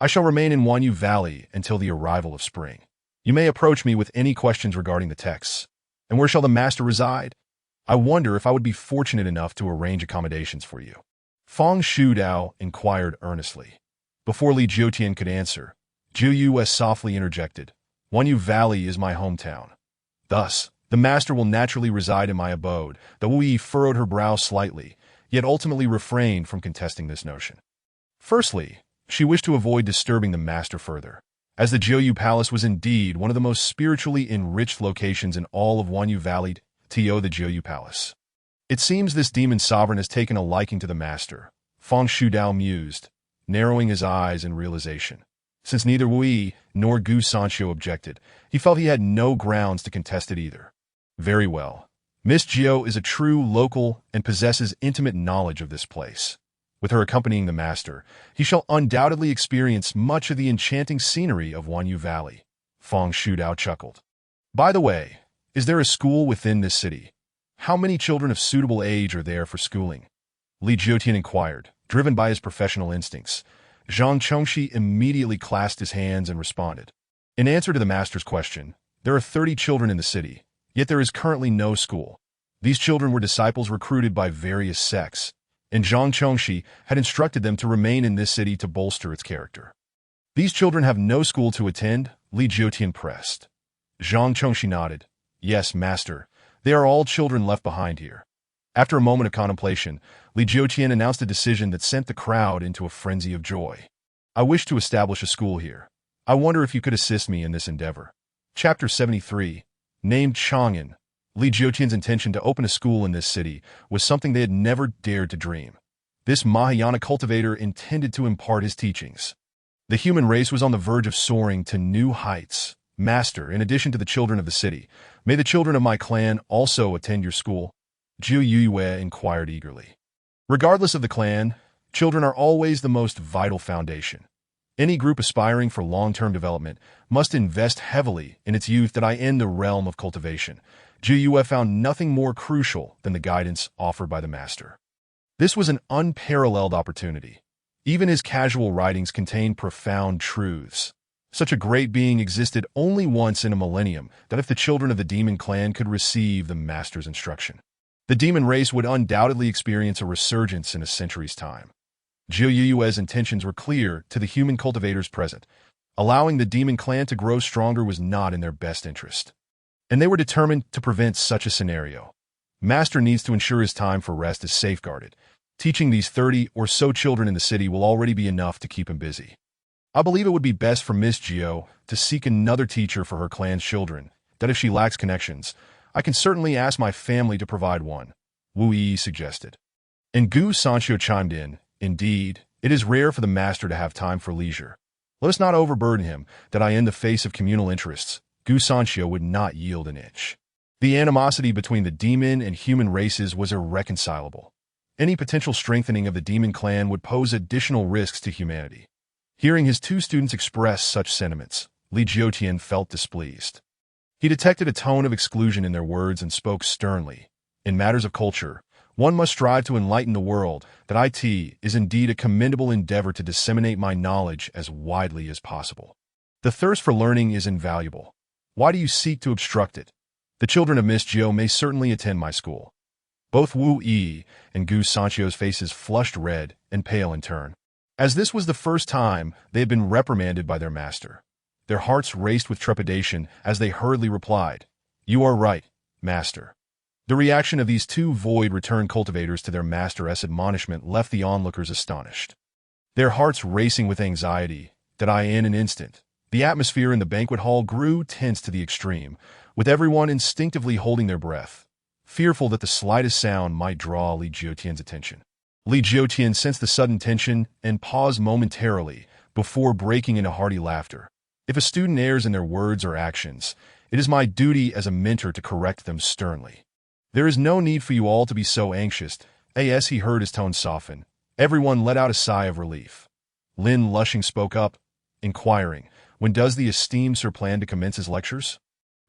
I shall remain in Wanyu Valley until the arrival of spring. You may approach me with any questions regarding the texts. And where shall the master reside? I wonder if I would be fortunate enough to arrange accommodations for you. Fang Shudao inquired earnestly. Before Li Jiutian could answer, Zhu Yu softly interjected. Wanyu Valley is my hometown. Thus, the master will naturally reside in my abode. The Wu Yi furrowed her brow slightly, yet ultimately refrained from contesting this notion. Firstly, she wished to avoid disturbing the master further, as the Jiuyu Palace was indeed one of the most spiritually enriched locations in all of Wanyu Valley, to the Jiuyu Palace. It seems this demon sovereign has taken a liking to the master, Fang Shudao mused, narrowing his eyes in realization. Since neither Wu Yi nor Gu Sanxiu objected, he felt he had no grounds to contest it either. Very well. Miss Jiu is a true local and possesses intimate knowledge of this place. With her accompanying the master, he shall undoubtedly experience much of the enchanting scenery of Wanyu Valley. Fang Shudao chuckled. By the way, is there a school within this city? How many children of suitable age are there for schooling? Li Jiutian inquired, driven by his professional instincts. Zhang Chongxi immediately clasped his hands and responded. In answer to the master's question, there are 30 children in the city, yet there is currently no school. These children were disciples recruited by various sects, and Zhang Chongxi had instructed them to remain in this city to bolster its character. These children have no school to attend, Li Jiutian pressed. Zhang Chongxi nodded. Yes, master, they are all children left behind here. After a moment of contemplation, Li Jiutian announced a decision that sent the crowd into a frenzy of joy. I wish to establish a school here. I wonder if you could assist me in this endeavor. Chapter 73, named Chang'an. Li Jiutian's intention to open a school in this city was something they had never dared to dream. This Mahayana cultivator intended to impart his teachings. The human race was on the verge of soaring to new heights. Master, in addition to the children of the city, may the children of my clan also attend your school? Zhu Yue inquired eagerly. Regardless of the clan, children are always the most vital foundation. Any group aspiring for long-term development must invest heavily in its youth. In the realm of cultivation, Zhu Yue found nothing more crucial than the guidance offered by the master. This was an unparalleled opportunity. Even his casual writings contained profound truths. Such a great being existed only once in a millennium, that if the children of the demon clan could receive the master's instruction, the demon race would undoubtedly experience a resurgence in a century's time. Zhu Yue's intentions were clear to the human cultivators present. Allowing the demon clan to grow stronger was not in their best interest, and they were determined to prevent such a scenario. Master needs to ensure his time for rest is safeguarded. Teaching these 30 or so children in the city will already be enough to keep him busy. I believe it would be best for Miss Gio to seek another teacher for her clan's children, that if she lacks connections, I can certainly ask my family to provide one, Wu Yi suggested. And Gu Sanxiu chimed in, Indeed, it is rare for the master to have time for leisure. Let us not overburden him, in the face of communal interests, Gu Sanxiu would not yield an inch. The animosity between the demon and human races was irreconcilable. Any potential strengthening of the demon clan would pose additional risks to humanity. Hearing his two students express such sentiments, Li Jiutian felt displeased. He detected a tone of exclusion in their words and spoke sternly. In matters of culture, one must strive to enlighten the world. That it is indeed a commendable endeavor to disseminate my knowledge as widely as possible. The thirst for learning is invaluable. Why do you seek to obstruct it? The children of Miss Jiu may certainly attend my school. Both Wu Yi and Gu Sanchio's faces flushed red and pale in turn. As this was the first time they had been reprimanded by their master, their hearts raced with trepidation as they hurriedly replied, "You are right, master." The reaction of these two void return cultivators to their master's admonishment left the onlookers astonished. Their hearts racing with anxiety, in an instant, the atmosphere in the banquet hall grew tense to the extreme, with everyone instinctively holding their breath, fearful that the slightest sound might draw Li Jiutian's attention. Li Jiutian sensed the sudden tension and paused momentarily before breaking into hearty laughter. If a student errs in their words or actions, it is my duty as a mentor to correct them sternly. There is no need for you all to be so anxious. As he heard his tone soften, everyone let out a sigh of relief. Lin Lushing spoke up, inquiring, "When does the esteemed sir plan to commence his lectures?"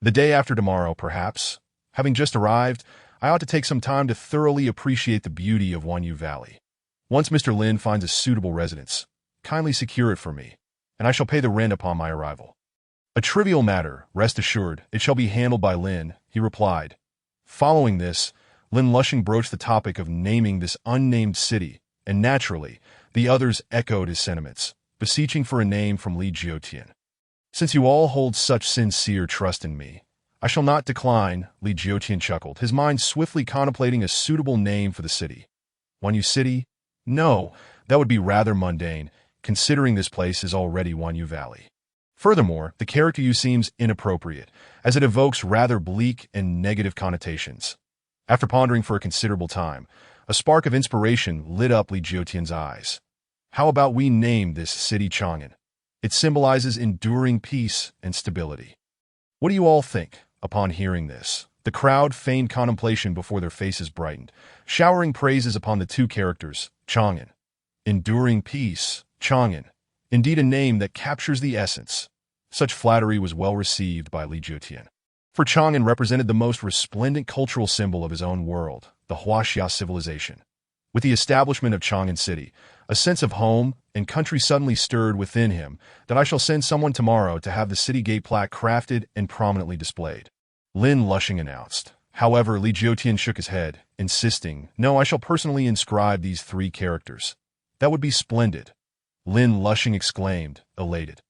"The day after tomorrow, perhaps. Having just arrived, I ought to take some time to thoroughly appreciate the beauty of Wanyu Valley. Once Mr. Lin finds a suitable residence, kindly secure it for me, and I shall pay the rent upon my arrival." "A trivial matter, rest assured, it shall be handled by Lin," he replied. Following this, Lin Lushing broached the topic of naming this unnamed city, and naturally, the others echoed his sentiments, beseeching for a name from Li Jiutian. "Since you all hold such sincere trust in me, I shall not decline," Li Jiutian chuckled, his mind swiftly contemplating a suitable name for the city. "Wanyu City? No, that would be rather mundane, considering this place is already Wanyu Valley. Furthermore, the character you seems inappropriate, as it evokes rather bleak and negative connotations." After pondering for a considerable time, a spark of inspiration lit up Li Jiutian's eyes. "How about we name this city Chang'an? It symbolizes enduring peace and stability. What do you all think?" Upon hearing this, the crowd feigned contemplation before their faces brightened, showering praises upon the two characters, Chang'an. Enduring peace, Chang'an. Indeed a name that captures the essence. Such flattery was well received by Li Jiutian. For Chang'an represented the most resplendent cultural symbol of his own world, the Huaxia civilization. With the establishment of Chang'an City, a sense of home and country suddenly stirred within him. "That I shall send someone tomorrow to have the city gate plaque crafted and prominently displayed," Lin Lushing announced. However, Li Jiutian shook his head, insisting, "No, I shall personally inscribe these three characters." "That would be splendid," Lin Lushing exclaimed, elated.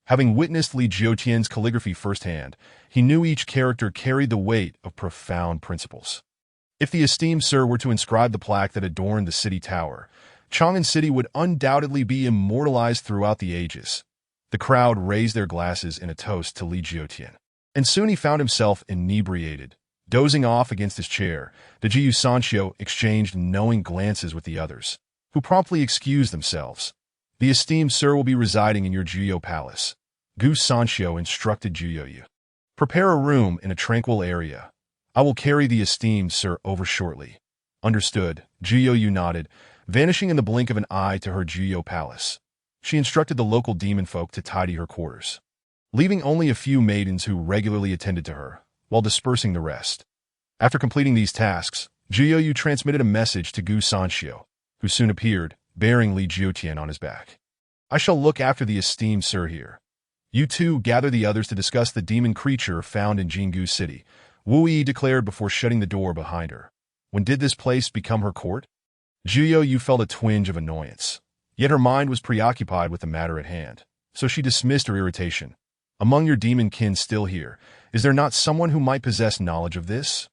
Having witnessed Li Jiutian's calligraphy firsthand, he knew each character carried the weight of profound principles. If the esteemed sir were to inscribe the plaque that adorned the city tower, Chang'an City would undoubtedly be immortalized throughout the ages. The crowd raised their glasses in a toast to Li Jiutian. And soon he found himself inebriated. Dozing off against his chair, the Gu Sanchio exchanged knowing glances with the others, who promptly excused themselves. "The esteemed sir will be residing in your Juyo palace," Gu Sanchio instructed Juyoyu. "Prepare a room in a tranquil area. I will carry the esteemed sir over shortly." "Understood," Juyoyu nodded, vanishing in the blink of an eye to her Juyo palace. She instructed the local demon folk to tidy her quarters, leaving only a few maidens who regularly attended to her, while dispersing the rest. After completing these tasks, Juyoyu transmitted a message to Gu Sanchio, who soon appeared, bearing Li Jiutian on his back. "I shall look after the esteemed sir here. You two gather the others to discuss the demon creature found in Jingu City," Wu Yi declared before shutting the door behind her. When did this place become her court? Juyoyu felt a twinge of annoyance, yet her mind was preoccupied with the matter at hand, so she dismissed her irritation. "Among your demon kin still here, is there not someone who might possess knowledge of this?"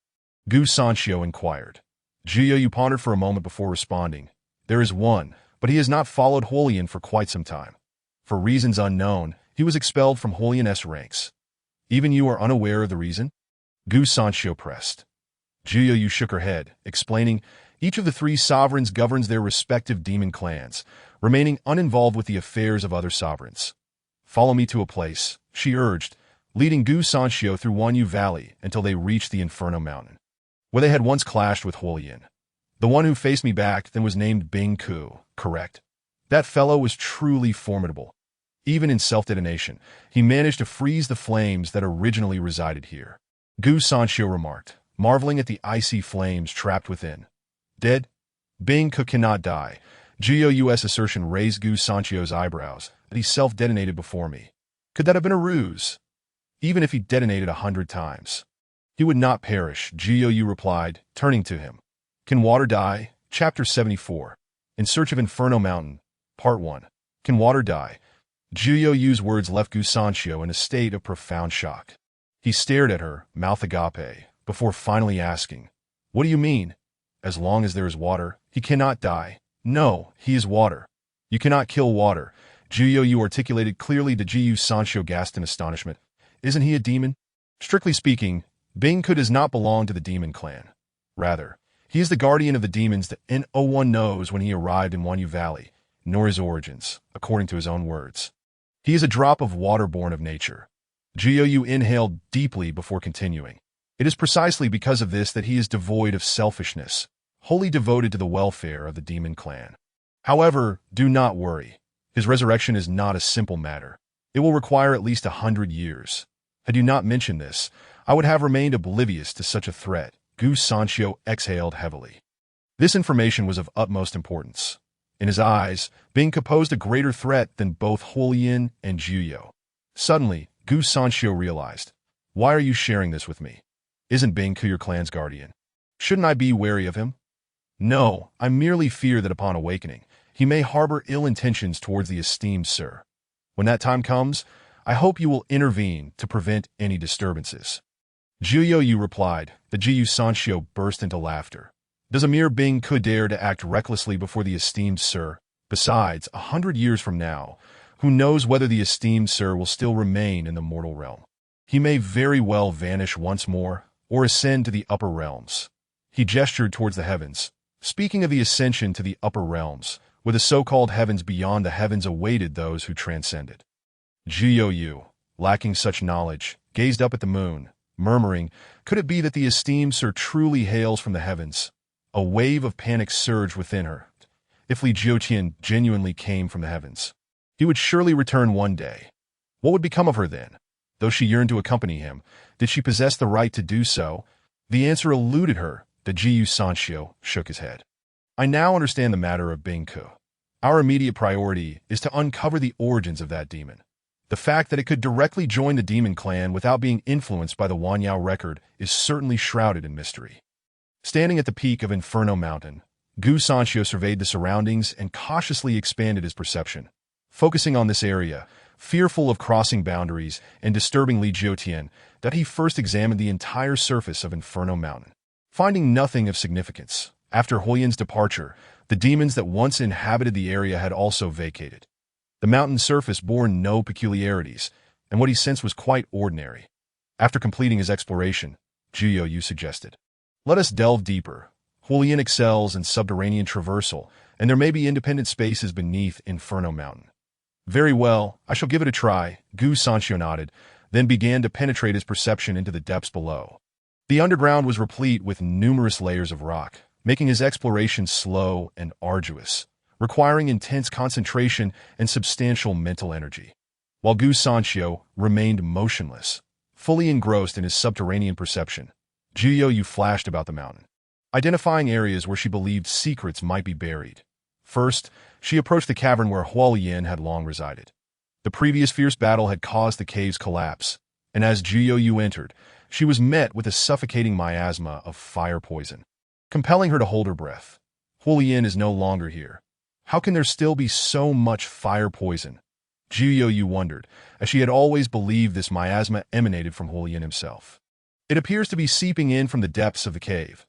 Gu Sanchio inquired. Juyoyu pondered for a moment before responding. "There is one, but he has not followed Huolian for quite some time. For reasons unknown, he was expelled from Huolian's ranks. Even you are unaware of the reason?" Gu Sanchio pressed. Juyoyu shook her head, explaining, "Each of the three sovereigns governs their respective demon clans, remaining uninvolved with the affairs of other sovereigns. Follow me to a place," she urged, leading Gu Sanchio through Wanyu Valley until they reached the Inferno Mountain, where they had once clashed with Huolian. The one who faced me back then was named Bing Ku, correct? That fellow was truly formidable. Even in self-detonation, he managed to freeze the flames that originally resided here. Gu Sanxiu remarked, marveling at the icy flames trapped within. Dead? Bing Ku cannot die. Jiuyu's assertion raised Gu Sanxiu's eyebrows, that he self-detonated before me. Could that have been a ruse? Even if he detonated 100 times. He would not perish, Jiuyu replied, turning to him. Can water die? Chapter 74. In Search of Inferno Mountain, Part 1. Can water die? Jiuyu's words left Gu Sanxiu in a state of profound shock. He stared at her, mouth agape, before finally asking, What do you mean? As long as there is water, he cannot die. No, he is water. You cannot kill water. Jiuyu articulated clearly to Gu Sanxiu, gasped in astonishment. Isn't he a demon? Strictly speaking, Bing Ku does not belong to the demon clan. Rather, he is the guardian of the demons that no one knows when he arrived in Wanyu Valley, nor his origins, according to his own words. He is a drop of water born of nature. Jiuyu inhaled deeply before continuing. It is precisely because of this that he is devoid of selfishness, wholly devoted to the welfare of the demon clan. However, do not worry. His resurrection is not a simple matter. It will require at least 100 years. Had you not mentioned this, I would have remained oblivious to such a threat. Gu Sanxiu exhaled heavily. This information was of utmost importance. In his eyes, Bing Ku posed a greater threat than both Huolian and Jiuyu. Suddenly, Gu Sanxiu realized, Why are you sharing this with me? Isn't Bing Ku your clan's guardian? Shouldn't I be wary of him? No, I merely fear that upon awakening, he may harbor ill intentions towards the esteemed sir. When that time comes, I hope you will intervene to prevent any disturbances. Jiuyu replied. The Gu Sanxiu burst into laughter. Does a mere Bing Ku dare to act recklessly before the esteemed sir? Besides, 100 years from now, who knows whether the esteemed sir will still remain in the mortal realm? He may very well vanish once more, or ascend to the upper realms. He gestured towards the heavens. Speaking of the ascension to the upper realms, where the so-called heavens beyond the heavens awaited those who transcended. Jiuyu, lacking such knowledge, gazed up at the moon, murmuring, Could it be that the esteemed sir truly hails from the heavens? A wave of panic surged within her. If Li Jiutian genuinely came from the heavens, he would surely return one day. What would become of her then? Though she yearned to accompany him, did she possess the right to do so? The answer eluded her. The Gu Sanxiu shook his head. I now understand the matter of Bing Ku. Our immediate priority is to uncover the origins of that demon. The fact that it could directly join the demon clan without being influenced by the Wanyao record is certainly shrouded in mystery. Standing at the peak of Inferno Mountain, Gu Sanxiu surveyed the surroundings and cautiously expanded his perception. Focusing on this area, fearful of crossing boundaries and disturbing Li Jiutian, that he first examined the entire surface of Inferno Mountain. Finding nothing of significance, after Huolian's departure, the demons that once inhabited the area had also vacated. The mountain's surface bore no peculiarities, and what he sensed was quite ordinary. After completing his exploration, Jiuyu suggested, Let us delve deeper. Huolian excels in subterranean traversal, and there may be independent spaces beneath Inferno Mountain. Very well, I shall give it a try, Gu Sanxiu nodded, then began to penetrate his perception into the depths below. The underground was replete with numerous layers of rock, making his exploration slow and arduous, requiring intense concentration and substantial mental energy. While Gu Sanxiu remained motionless, fully engrossed in his subterranean perception, Jiuyu flashed about the mountain, identifying areas where she believed secrets might be buried. First, she approached the cavern where Huolian had long resided. The previous fierce battle had caused the cave's collapse, and as Jiuyu entered, she was met with a suffocating miasma of fire poison, compelling her to hold her breath. Huolian is no longer here. How can there still be so much fire poison? Jiuyu wondered, as she had always believed this miasma emanated from Huolian himself. It appears to be seeping in from the depths of the cave.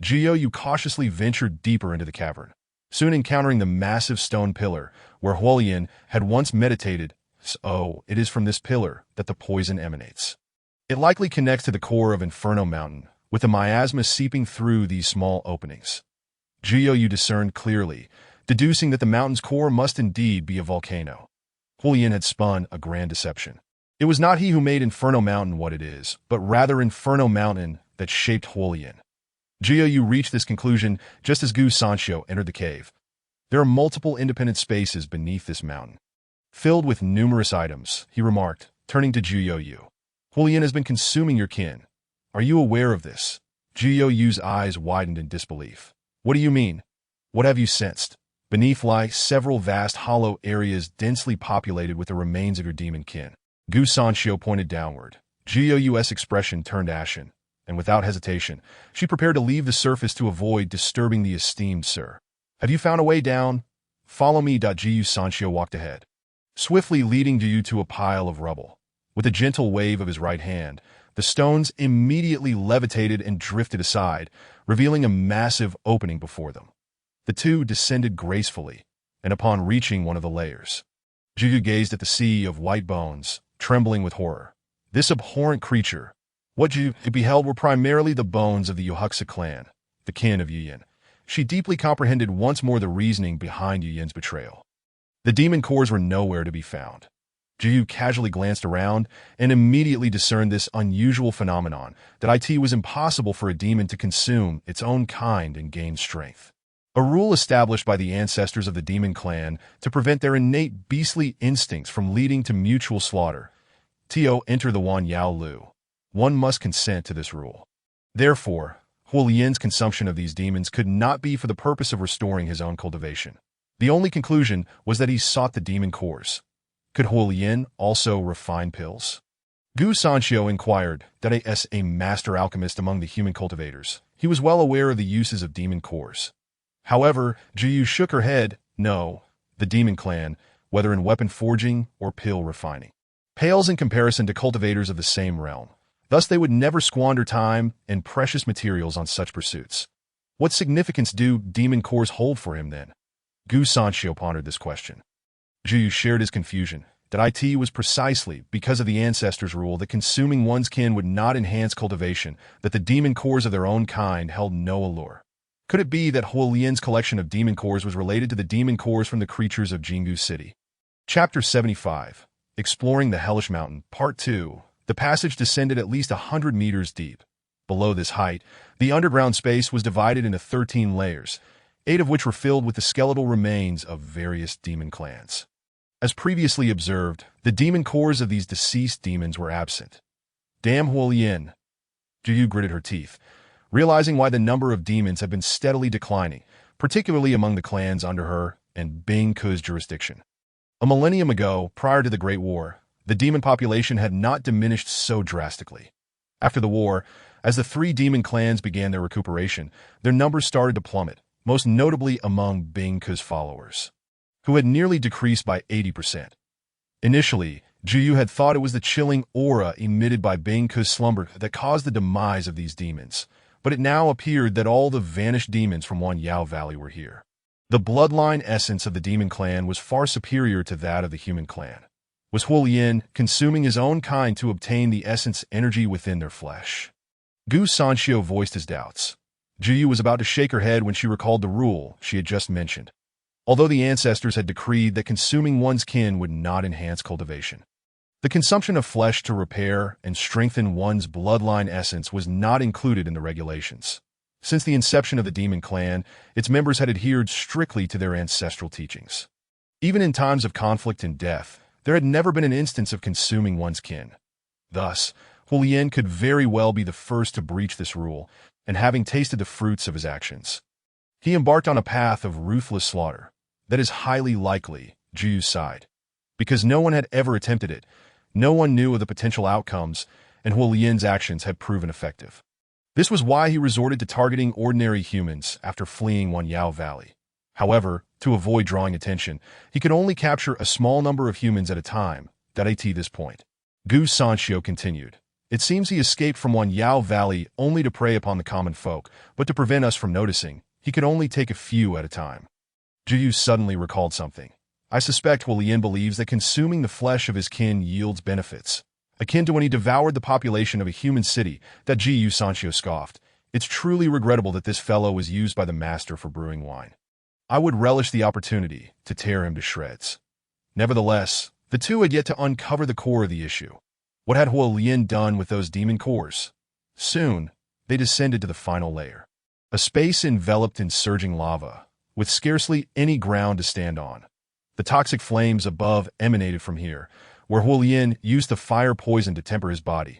Jiuyu cautiously ventured deeper into the cavern, soon encountering the massive stone pillar where Huolian had once meditated. So, it is from this pillar that the poison emanates. It likely connects to the core of Inferno Mountain, with the miasma seeping through these small openings. Jiuyu discerned clearly, deducing that the mountain's core must indeed be a volcano. Huolian had spun a grand deception. It was not he who made Inferno Mountain what it is, but rather Inferno Mountain that shaped Huolian. Jiu reached this conclusion just as Gu Sanxiu entered the cave. There are multiple independent spaces beneath this mountain, filled with numerous items, he remarked, turning to Jiu. Hulian has been consuming your kin. Are you aware of this? Jiu's eyes widened in disbelief. What do you mean? What have you sensed? Beneath lie several vast hollow areas densely populated with the remains of your demon kin. Gu Sanxiu pointed downward. Jiu's expression turned ashen, and without hesitation, she prepared to leave the surface to avoid disturbing the esteemed sir. Have you found a way down? Follow me. Jiu Sanxiu walked ahead, swiftly leading Jiu to a pile of rubble. With a gentle wave of his right hand, the stones immediately levitated and drifted aside, revealing a massive opening before them. The two descended gracefully, and upon reaching one of the layers, Jiu gazed at the sea of white bones, trembling with horror. This abhorrent creature, what Jiu beheld were primarily the bones of the Yuhuxa clan, the kin of Yuyin. She deeply comprehended once more the reasoning behind Yuyin's betrayal. The demon cores were nowhere to be found. Jiu casually glanced around and immediately discerned this unusual phenomenon, that it was impossible for a demon to consume its own kind and gain strength. A rule established by the ancestors of the demon clan to prevent their innate beastly instincts from leading to mutual slaughter. Enter the Wan Yao Lu. One must consent to this rule. Therefore, Hulian's consumption of these demons could not be for the purpose of restoring his own cultivation. The only conclusion was that he sought the demon cores. Could Hulian also refine pills? Gu Sanxiu inquired, that as a master alchemist among the human cultivators, he was well aware of the uses of demon cores. However, Jiu shook her head. No, the demon clan, whether in weapon forging or pill refining, pales in comparison to cultivators of the same realm. Thus they would never squander time and precious materials on such pursuits. What significance do demon cores hold for him then? Gu Sanxiu pondered this question. Jiu shared his confusion, that it was precisely because of the ancestors' rule that consuming one's kin would not enhance cultivation, that the demon cores of their own kind held no allure. Could it be that Hulian's collection of demon cores was related to the demon cores from the creatures of Jingu City? Chapter 75. Exploring the Hellish Mountain, Part 2. The passage descended at least 100 meters deep. Below this height, the underground space was divided into 13 layers, 8 of which were filled with the skeletal remains of various demon clans. As previously observed, the demon cores of these deceased demons were absent. Damn Hulian! Jiu gritted her teeth, realizing why the number of demons had been steadily declining, particularly among the clans under her and Bing Ke's jurisdiction. A millennium ago, prior to the Great War, the demon population had not diminished so drastically. After the war, as the 3 demon clans began their recuperation, their numbers started to plummet, most notably among Bing Ke's followers, who had nearly decreased by 80%. Initially, Jiu had thought it was the chilling aura emitted by Bing Ke's slumber that caused the demise of these demons, but it now appeared that all the vanished demons from Wan Yao Valley were here. The bloodline essence of the demon clan was far superior to that of the human clan. Was Hulian consuming his own kind to obtain the essence energy within their flesh? Gu Sanxiu voiced his doubts. Jiu was about to shake her head when she recalled the rule she had just mentioned. Although the ancestors had decreed that consuming one's kin would not enhance cultivation, the consumption of flesh to repair and strengthen one's bloodline essence was not included in the regulations. Since the inception of the demon clan, its members had adhered strictly to their ancestral teachings. Even in times of conflict and death, there had never been an instance of consuming one's kin. Thus, Hulian could very well be the first to breach this rule, and having tasted the fruits of his actions, he embarked on a path of ruthless slaughter. That is highly likely, Jiu sighed. Because no one had ever attempted it, no one knew of the potential outcomes, and Hulian's actions had proven effective. This was why he resorted to targeting ordinary humans after fleeing Wan Yao Valley. However, to avoid drawing attention, he could only capture a small number of humans at a time, at this point. Gu Sanxiu continued. It seems he escaped from Wan Yao Valley only to prey upon the common folk, but to prevent us from noticing, he could only take a few at a time. Jiu suddenly recalled something. I suspect Hulian believes that consuming the flesh of his kin yields benefits, akin to when he devoured the population of a human city. That Jiu Sanxiu scoffed. It's truly regrettable that this fellow was used by the master for brewing wine. I would relish the opportunity to tear him to shreds. Nevertheless, the two had yet to uncover the core of the issue. What had Hulian done with those demon cores? Soon, they descended to the final layer. A space enveloped in surging lava, with scarcely any ground to stand on. The toxic flames above emanated from here, where Huolien used the fire poison to temper his body.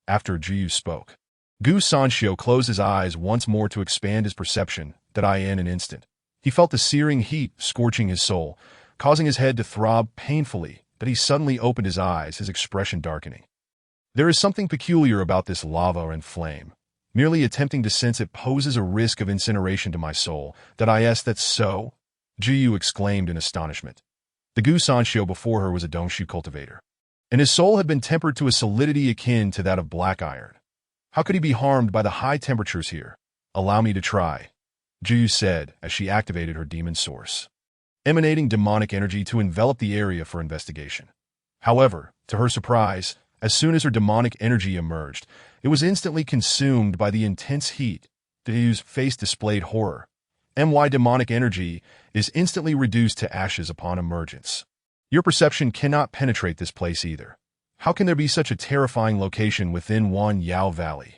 After Jiyu spoke, Gu Sanxiu closed his eyes once more to expand his perception, that in an instant. He felt the searing heat scorching his soul, causing his head to throb painfully, but he suddenly opened his eyes, his expression darkening. There is something peculiar about this lava and flame. Merely attempting to sense it poses a risk of incineration to my soul. That's so? Jiyu exclaimed in astonishment. The Gu Sanxiu before her was a Dongshu cultivator, and his soul had been tempered to a solidity akin to that of black iron. How could he be harmed by the high temperatures here? Allow me to try, Jiyu said as she activated her demon source, emanating demonic energy to envelop the area for investigation. However, to her surprise, as soon as her demonic energy emerged, it was instantly consumed by the intense heat. Jiyu's face displayed horror. Demonic energy is instantly reduced to ashes upon emergence. Your perception cannot penetrate this place either. How can there be such a terrifying location within Wan Yao Valley?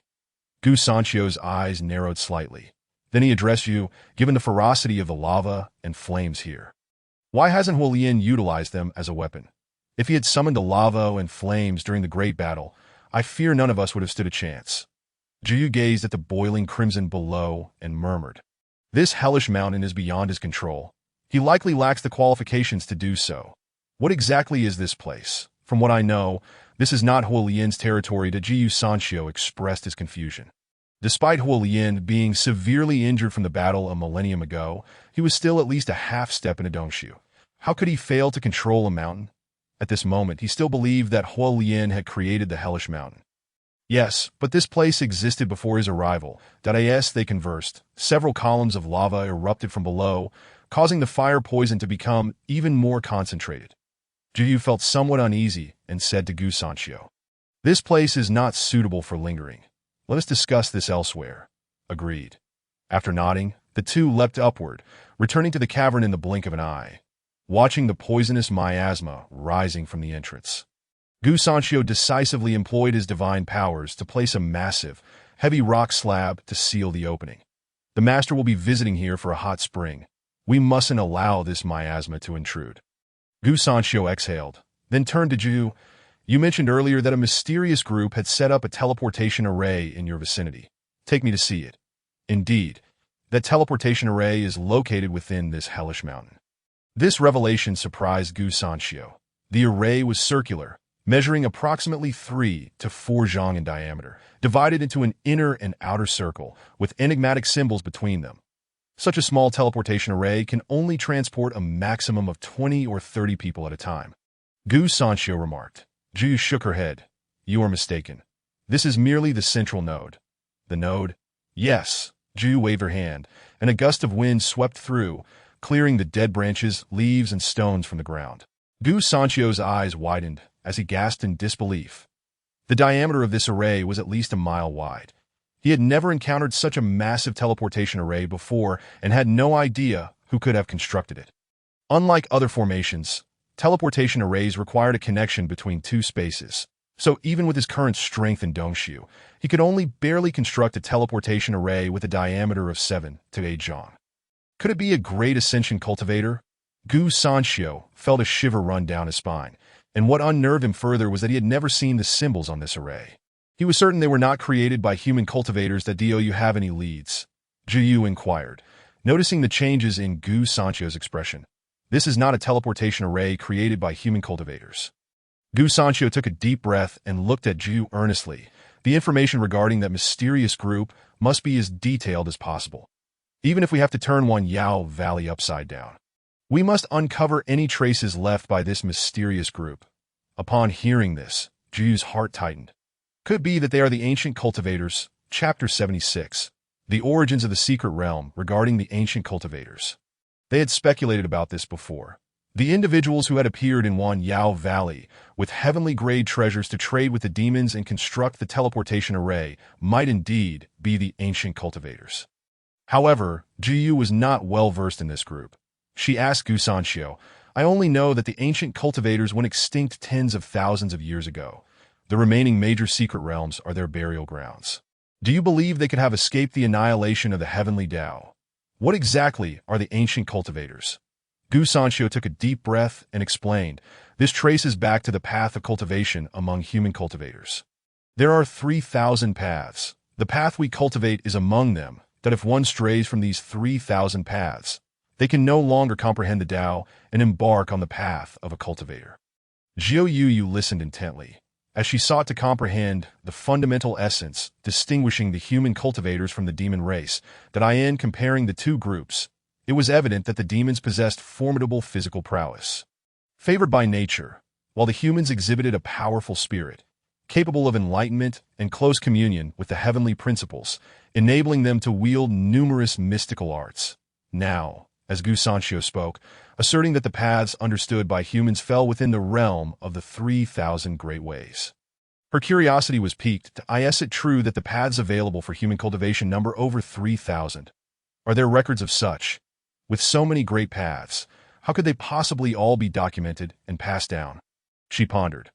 Gu Sanxiu's eyes narrowed slightly. Then he addressed you, given the ferocity of the lava and flames here. Why hasn't Huolien utilized them as a weapon? If he had summoned the lava and flames during the Great Battle, I fear none of us would have stood a chance. Jiyu gazed at the boiling crimson below and murmured. This hellish mountain is beyond his control. He likely lacks the qualifications to do so. What exactly is this place? From what I know, this is not Huolien's territory. Jiyu Sanxiu expressed his confusion. Despite Huolien being severely injured from the battle a millennium ago, he was still at least a half step in a Dongshu. How could he fail to control a mountain? At this moment, he still believed that Huolien had created the hellish mountain. Yes, but this place existed before his arrival. They conversed. Several columns of lava erupted from below, causing the fire poison to become even more concentrated. Jiyu felt somewhat uneasy and said to Gu Sanxiu, "This place is not suitable for lingering. Let us discuss this elsewhere." Agreed. After nodding, the two leapt upward, returning to the cavern in the blink of an eye, watching the poisonous miasma rising from the entrance. Gu Sanxiu decisively employed his divine powers to place a massive, heavy rock slab to seal the opening. The master will be visiting here for a hot spring. We mustn't allow this miasma to intrude. Gu Sanxiu exhaled, then turned to Jiyu. You mentioned earlier that a mysterious group had set up a teleportation array in your vicinity. Take me to see it. Indeed, that teleportation array is located within this hellish mountain. This revelation surprised Gu Sanxiu. The array was circular, measuring approximately 3 to 4 zhang in diameter, divided into an inner and outer circle, with enigmatic symbols between them. Such a small teleportation array can only transport a maximum of 20 or 30 people at a time. Gu Sanxiu remarked. Jiyu shook her head. You are mistaken. This is merely the central node. The node? Yes. Jiyu waved her hand, and a gust of wind swept through, clearing the dead branches, leaves, and stones from the ground. Gu Sanxiu's eyes widened as he gasped in disbelief. The diameter of this array was at least a mile wide. He had never encountered such a massive teleportation array before and had no idea who could have constructed it. Unlike other formations, teleportation arrays required a connection between two spaces. So even with his current strength in Dongshu, he could only barely construct a teleportation array with a diameter of 7 to 8 zhang. Could it be a great ascension cultivator? Gu Sanxiu felt a shiver run down his spine, and what unnerved him further was that he had never seen the symbols on this array. He was certain they were not created by human cultivators. Do you have any leads? Jiyu inquired, noticing the changes in Gu Sanxiu's expression. This is not a teleportation array created by human cultivators. Gu Sanxiu took a deep breath and looked at Jiyu earnestly. The information regarding that mysterious group must be as detailed as possible. Even if we have to turn Wan Yao Valley upside down, we must uncover any traces left by this mysterious group. Upon hearing this, Jiyu's heart tightened. Could be that they are the ancient cultivators. Chapter 76. The origins of the secret realm regarding the ancient cultivators. They had speculated about this before. The individuals who had appeared in Wan Yao Valley with heavenly-grade treasures to trade with the demons and construct the teleportation array might indeed be the ancient cultivators. However, Jiyu was not well-versed in this group. She asked Gu Sanxiu, I only know that the ancient cultivators went extinct tens of thousands of years ago. The remaining major secret realms are their burial grounds. Do you believe they could have escaped the annihilation of the heavenly Tao? What exactly are the ancient cultivators? Gu Sanxiu took a deep breath and explained, this traces back to the path of cultivation among human cultivators. There are 3,000 paths. The path we cultivate is among them, that if one strays from these 3,000 paths, they can no longer comprehend the Tao and embark on the path of a cultivator. Zhou Yu listened intently, as she sought to comprehend the fundamental essence distinguishing the human cultivators from the demon race, that in comparing the two groups, it was evident that the demons possessed formidable physical prowess. Favored by nature, while the humans exhibited a powerful spirit, capable of enlightenment and close communion with the heavenly principles, enabling them to wield numerous mystical arts. Now, as Gu Sanxiu spoke, asserting that the paths understood by humans fell within the realm of the 3,000 great ways. Her curiosity was piqued. Is it true that the paths available for human cultivation number over 3,000? Are there records of such? With so many great paths, how could they possibly all be documented and passed down? She pondered.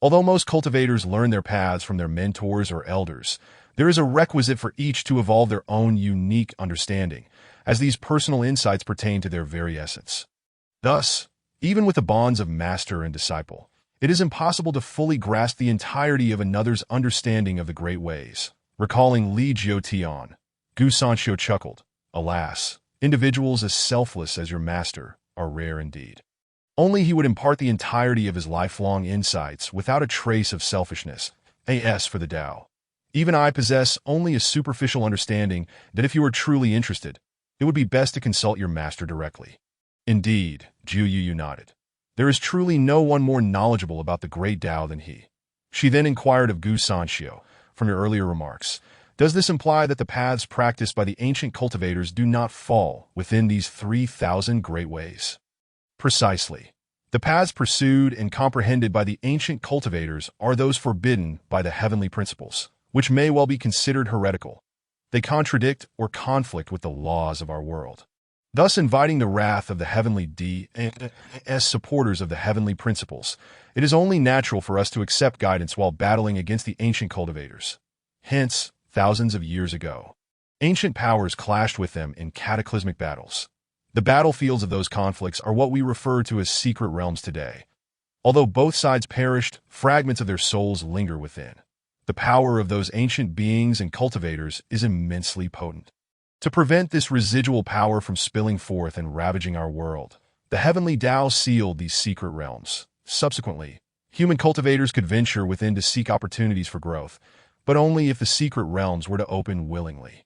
Although most cultivators learn their paths from their mentors or elders, there is a requisite for each to evolve their own unique understanding, as these personal insights pertain to their very essence. Thus, even with the bonds of master and disciple, it is impossible to fully grasp the entirety of another's understanding of the great ways. Recalling Li Jiutian, Gu Sanxiu chuckled, alas, individuals as selfless as your master are rare indeed. Only he would impart the entirety of his lifelong insights without a trace of selfishness. As for the Tao, even I possess only a superficial understanding that if you are truly interested, it would be best to consult your master directly. Indeed, Zhu Yu nodded. There is truly no one more knowledgeable about the great Tao than he. She then inquired of Gu Sanxiu, from your earlier remarks, does this imply that the paths practiced by the ancient cultivators do not fall within these 3,000 great ways? Precisely. The paths pursued and comprehended by the ancient cultivators are those forbidden by the heavenly principles, which may well be considered heretical. They contradict or conflict with the laws of our world, thus inviting the wrath of the heavenly D. As supporters of the heavenly principles, it is only natural for us to accept guidance while battling against the ancient cultivators. Hence, thousands of years ago, ancient powers clashed with them in cataclysmic battles. The battlefields of those conflicts are what we refer to as secret realms today. Although both sides perished, fragments of their souls linger within. The power of those ancient beings and cultivators is immensely potent. To prevent this residual power from spilling forth and ravaging our world, the heavenly Tao sealed these secret realms. Subsequently, human cultivators could venture within to seek opportunities for growth, but only if the secret realms were to open willingly.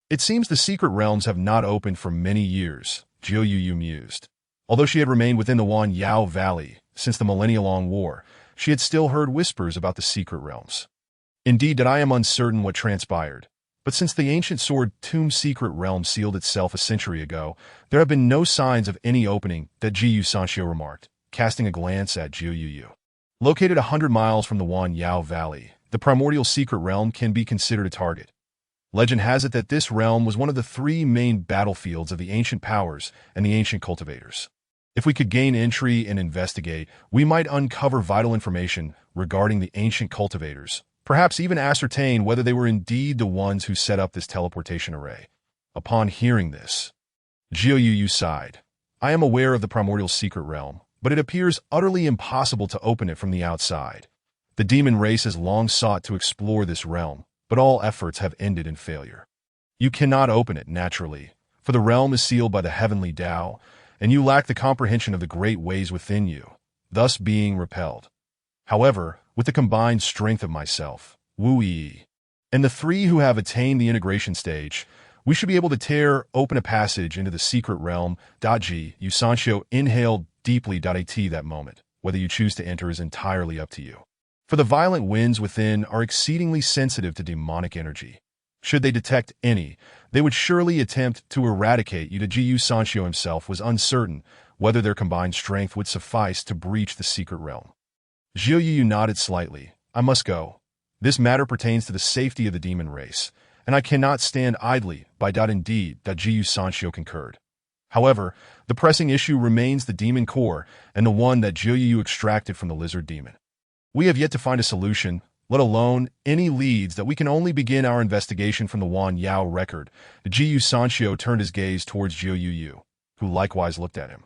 It seems the secret realms have not opened for many years, Zhou Yu mused. Although she had remained within the Wan Yao Valley since the millennia-long war, she had still heard whispers about the secret realms. Indeed, I am uncertain what transpired, but since the ancient sword tomb secret realm sealed itself a century ago, there have been no signs of any opening, that Gu Sanxiu remarked, casting a glance at Zhou Yu. Located 100 miles from the Wan Yao Valley, the primordial secret realm can be considered a target. Legend has it that this realm was one of the 3 main battlefields of the ancient powers and the ancient cultivators. If we could gain entry and investigate, we might uncover vital information regarding the ancient cultivators, perhaps even ascertain whether they were indeed the ones who set up this teleportation array. Upon hearing this, Zhou Yu sighed. I am aware of the primordial secret realm, but it appears utterly impossible to open it from the outside. The demon race has long sought to explore this realm, but all efforts have ended in failure. You cannot open it, naturally, for the realm is sealed by the heavenly Tao, and you lack the comprehension of the great ways within you, thus being repelled. However, with the combined strength of myself, Wu Yi, and the 3 who have attained the integration stage, we should be able to tear open a passage into the secret realm. Ji Yu Sanxiu inhaled deeply. At that moment, whether you choose to enter is entirely up to you. For the violent winds within are exceedingly sensitive to demonic energy. Should they detect any, they would surely attempt to eradicate you. Gu Sanxiu himself was uncertain whether their combined strength would suffice to breach the secret realm. Zhou Yu nodded slightly. I must go. This matter pertains to the safety of the demon race, and I cannot stand idly by. Indeed, Gu Sanxiu concurred. However, the pressing issue remains the demon core and the one that Zhou Yu extracted from the lizard demon. We have yet to find a solution, let alone any leads that we can only begin our investigation from the Wan Yao record. Jiu Sanxio turned his gaze towards Jiu Yu, who likewise looked at him.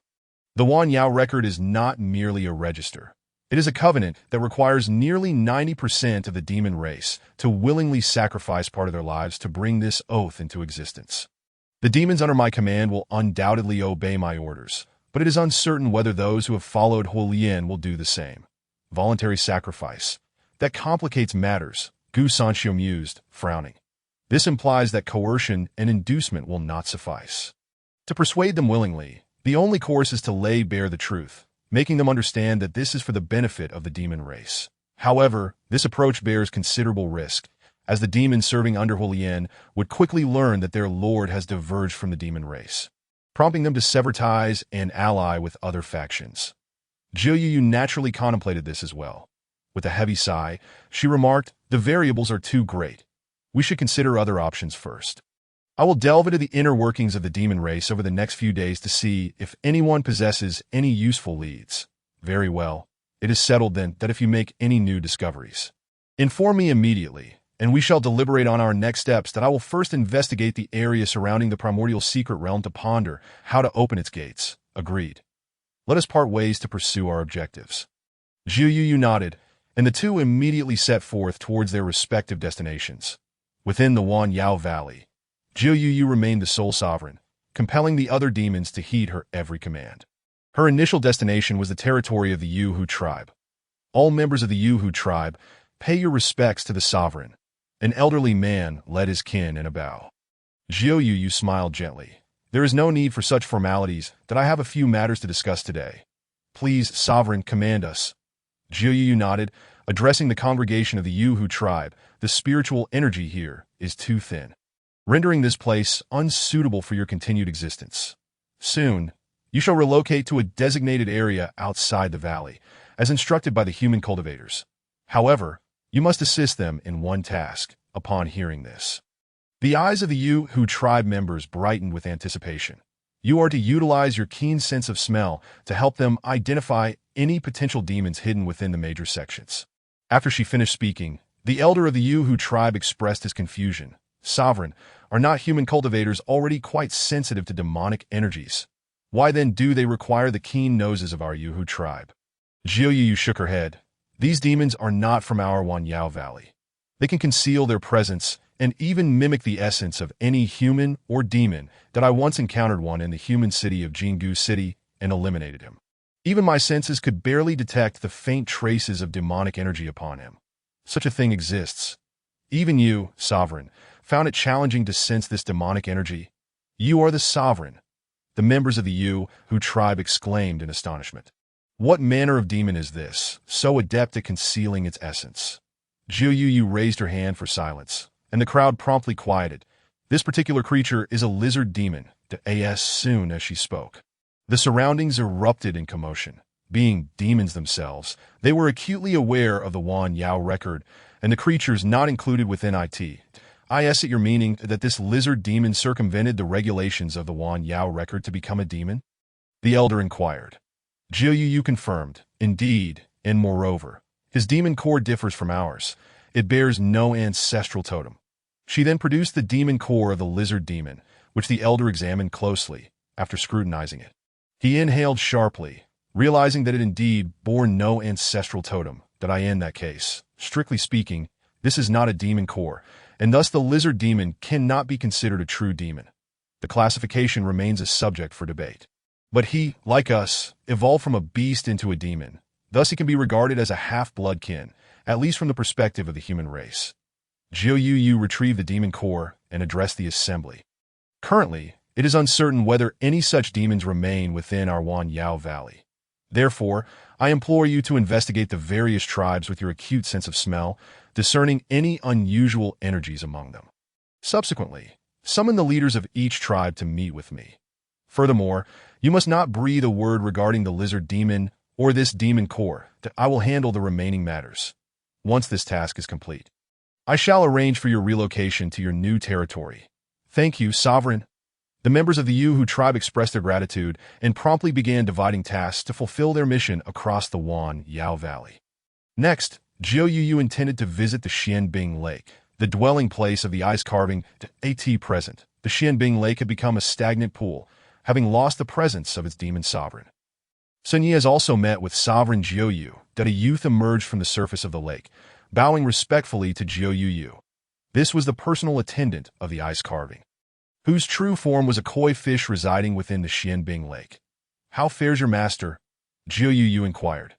The Wan Yao record is not merely a register. It is a covenant that requires nearly 90% of the demon race to willingly sacrifice part of their lives to bring this oath into existence. The demons under my command will undoubtedly obey my orders, but it is uncertain whether those who have followed Huolien will do the same. Voluntary sacrifice. That complicates matters, Gu Sanxio mused, frowning. This implies that coercion and inducement will not suffice. To persuade them willingly, the only course is to lay bare the truth, making them understand that this is for the benefit of the demon race. However, this approach bears considerable risk, as the demons serving under Huolien would quickly learn that their lord has diverged from the demon race, prompting them to sever ties and ally with other factions. Jiu Yu naturally contemplated this as well. With a heavy sigh, she remarked, "The variables are too great. We should consider other options first. I will delve into the inner workings of the demon race over the next few days to see if anyone possesses any useful leads." "Very well. It is settled then that if you make any new discoveries, inform me immediately, and we shall deliberate on our next steps. That I will first investigate the area surrounding the primordial secret realm to ponder how to open its gates." "Agreed. Let us part ways to pursue our objectives." Jiu Yu nodded, and the two immediately set forth towards their respective destinations. Within the Wan Yao Valley, Jiu Yu remained the sole sovereign, compelling the other demons to heed her every command. Her initial destination was the territory of the Yuhu tribe. "All members of the Yuhu tribe, pay your respects to the sovereign." An elderly man led his kin in a bow. Jiu Yu smiled gently. "There is no need for such formalities, that I have a few matters to discuss today. Please, sovereign, command us." Jiu Yu nodded, addressing the congregation of the Yuhu tribe. "The spiritual energy here is too thin, rendering this place unsuitable for your continued existence. Soon, you shall relocate to a designated area outside the valley, as instructed by the human cultivators. However, you must assist them in one task." Upon hearing this, the eyes of the Yuhu tribe members brightened with anticipation. "You are to utilize your keen sense of smell to help them identify any potential demons hidden within the major sections." After she finished speaking, the elder of the Yuhu tribe expressed his confusion. "Sovereign, are not human cultivators already quite sensitive to demonic energies? Why then do they require the keen noses of our Yuhu tribe?" Jiu Yu shook her head. "These demons are not from our Wan Yao Valley. They can conceal their presence and even mimic the essence of any human or demon that I once encountered one in the human city of Jingu City and eliminated him. Even my senses could barely detect the faint traces of demonic energy upon him. Such a thing exists. Even you, sovereign, found it challenging to sense this demonic energy. You are the sovereign." The members of the Yuhu tribe exclaimed in astonishment. "What manner of demon is this, so adept at concealing its essence?" Jiu Yu raised her hand for silence, and the crowd promptly quieted. "This particular creature is a lizard demon," as soon as she spoke. The surroundings erupted in commotion. Being demons themselves, they were acutely aware of the Wan Yao record and the creatures not included within it. "I guess at your meaning that this lizard demon circumvented the regulations of the Wan Yao record to become a demon?" the elder inquired. Jiu Yu confirmed, "Indeed, and moreover, his demon core differs from ours. It bears no ancestral totem." She then produced the demon core of the lizard demon, which the elder examined closely, after scrutinizing it. He inhaled sharply, realizing that it indeed bore no ancestral totem. In that case, strictly speaking, this is not a demon core, and thus the lizard demon cannot be considered a true demon. The classification remains a subject for debate. But he, like us, evolved from a beast into a demon. Thus he can be regarded as a half-blood kin, at least from the perspective of the human race. Jiu Yu retrieved the demon core and addressed the assembly. "Currently, it is uncertain whether any such demons remain within our Wan Yao Valley. Therefore, I implore you to investigate the various tribes with your acute sense of smell, discerning any unusual energies among them. Subsequently, summon the leaders of each tribe to meet with me. Furthermore, you must not breathe a word regarding the lizard demon or this demon core. I will handle the remaining matters. Once this task is complete, I shall arrange for your relocation to your new territory." "Thank you, sovereign." The members of the Yuhu tribe expressed their gratitude and promptly began dividing tasks to fulfill their mission across the Wan Yao Valley. Next, Jiu Yu intended to visit the Xianbing Lake, the dwelling place of the ice carving. At present, the Xianbing Lake had become a stagnant pool, having lost the presence of its demon sovereign. Sun Yi has also met with Sovereign Jiu Yu, that a youth emerged from the surface of the lake, bowing respectfully to Jiu Yu. This was the personal attendant of the ice carving, whose true form was a koi fish residing within the Xianbing Lake. "How fares your master?" Jiu Yu inquired.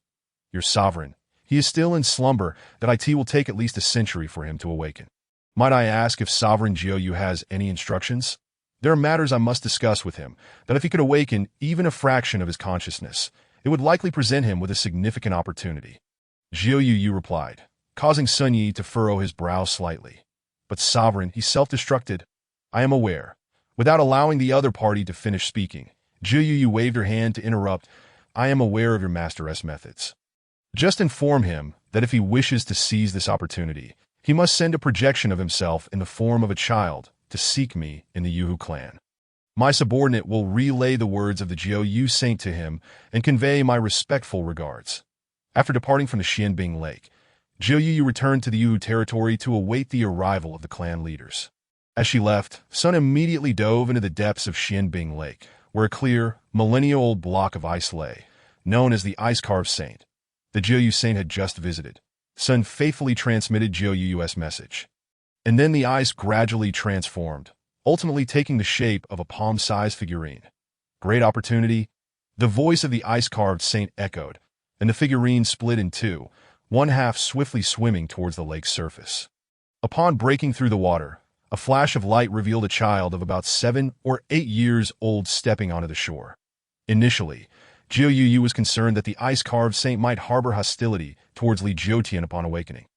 "Your sovereign. He is still in slumber, that it will take at least a century for him to awaken. Might I ask if Sovereign Jiu Yu has any instructions? There are matters I must discuss with him, that if he could awaken even a fraction of his consciousness, it would likely present him with a significant opportunity." Jiu Yu replied, causing Sun Yi to furrow his brow slightly. "But sovereign, he self-destructed." "I am aware." Without allowing the other party to finish speaking, Jiu Yu waved her hand to interrupt. "I am aware of your master's methods. Just inform him that if he wishes to seize this opportunity, he must send a projection of himself in the form of a child to seek me in the Yuhu clan. My subordinate will relay the words of the Jiu Yu saint to him and convey my respectful regards." After departing from the Xianbing Lake, Jiu Yu returned to the Yuhu territory to await the arrival of the clan leaders. As she left, Sun immediately dove into the depths of Xianbing Lake, where a clear, millennial-old block of ice lay, known as the Ice-Carved Saint. The Jiu Yu saint had just visited. Sun faithfully transmitted Jiu Yu's message. And then the ice gradually transformed, ultimately taking the shape of a palm-sized figurine. "Great opportunity." The voice of the ice-carved saint echoed, and the figurine split in two, one half swiftly swimming towards the lake's surface. Upon breaking through the water, a flash of light revealed a child of about 7 or 8 years old stepping onto the shore. Initially, Jiu Yu was concerned that the ice-carved saint might harbor hostility towards Li Jiutian upon awakening,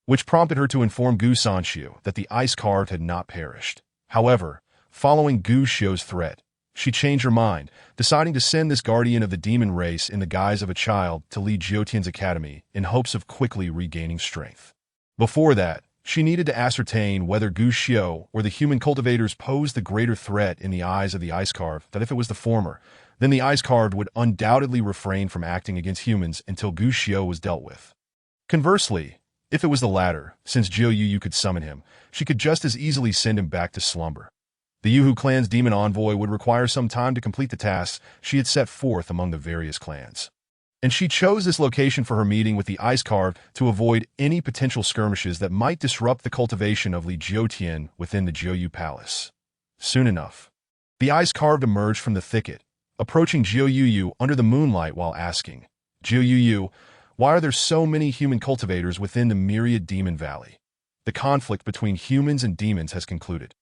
which prompted her to inform Gu Sanxiu that the ice-carved had not perished. However, following Gu Xiu's threat, she changed her mind, deciding to send this guardian of the demon race in the guise of a child to Li Jiutian's academy in hopes of quickly regaining strength. Before that, she needed to ascertain whether Gu Xiu or the human cultivators posed the greater threat in the eyes of the ice-carved, that if it was the former, then the ice-carved would undoubtedly refrain from acting against humans until Gu Xiu was dealt with. Conversely, if it was the latter, since Jiu Yu could summon him, she could just as easily send him back to slumber. The Yuhu clan's demon envoy would require some time to complete the tasks she had set forth among the various clans. And she chose this location for her meeting with the ice-carved to avoid any potential skirmishes that might disrupt the cultivation of Li Jiutian within the Jiu Yu palace. Soon enough, the ice-carved emerged from the thicket, approaching Jiu Yu under the moonlight while asking, "Jiu Yu, why are there so many human cultivators within the myriad demon valley? The conflict between humans and demons has concluded.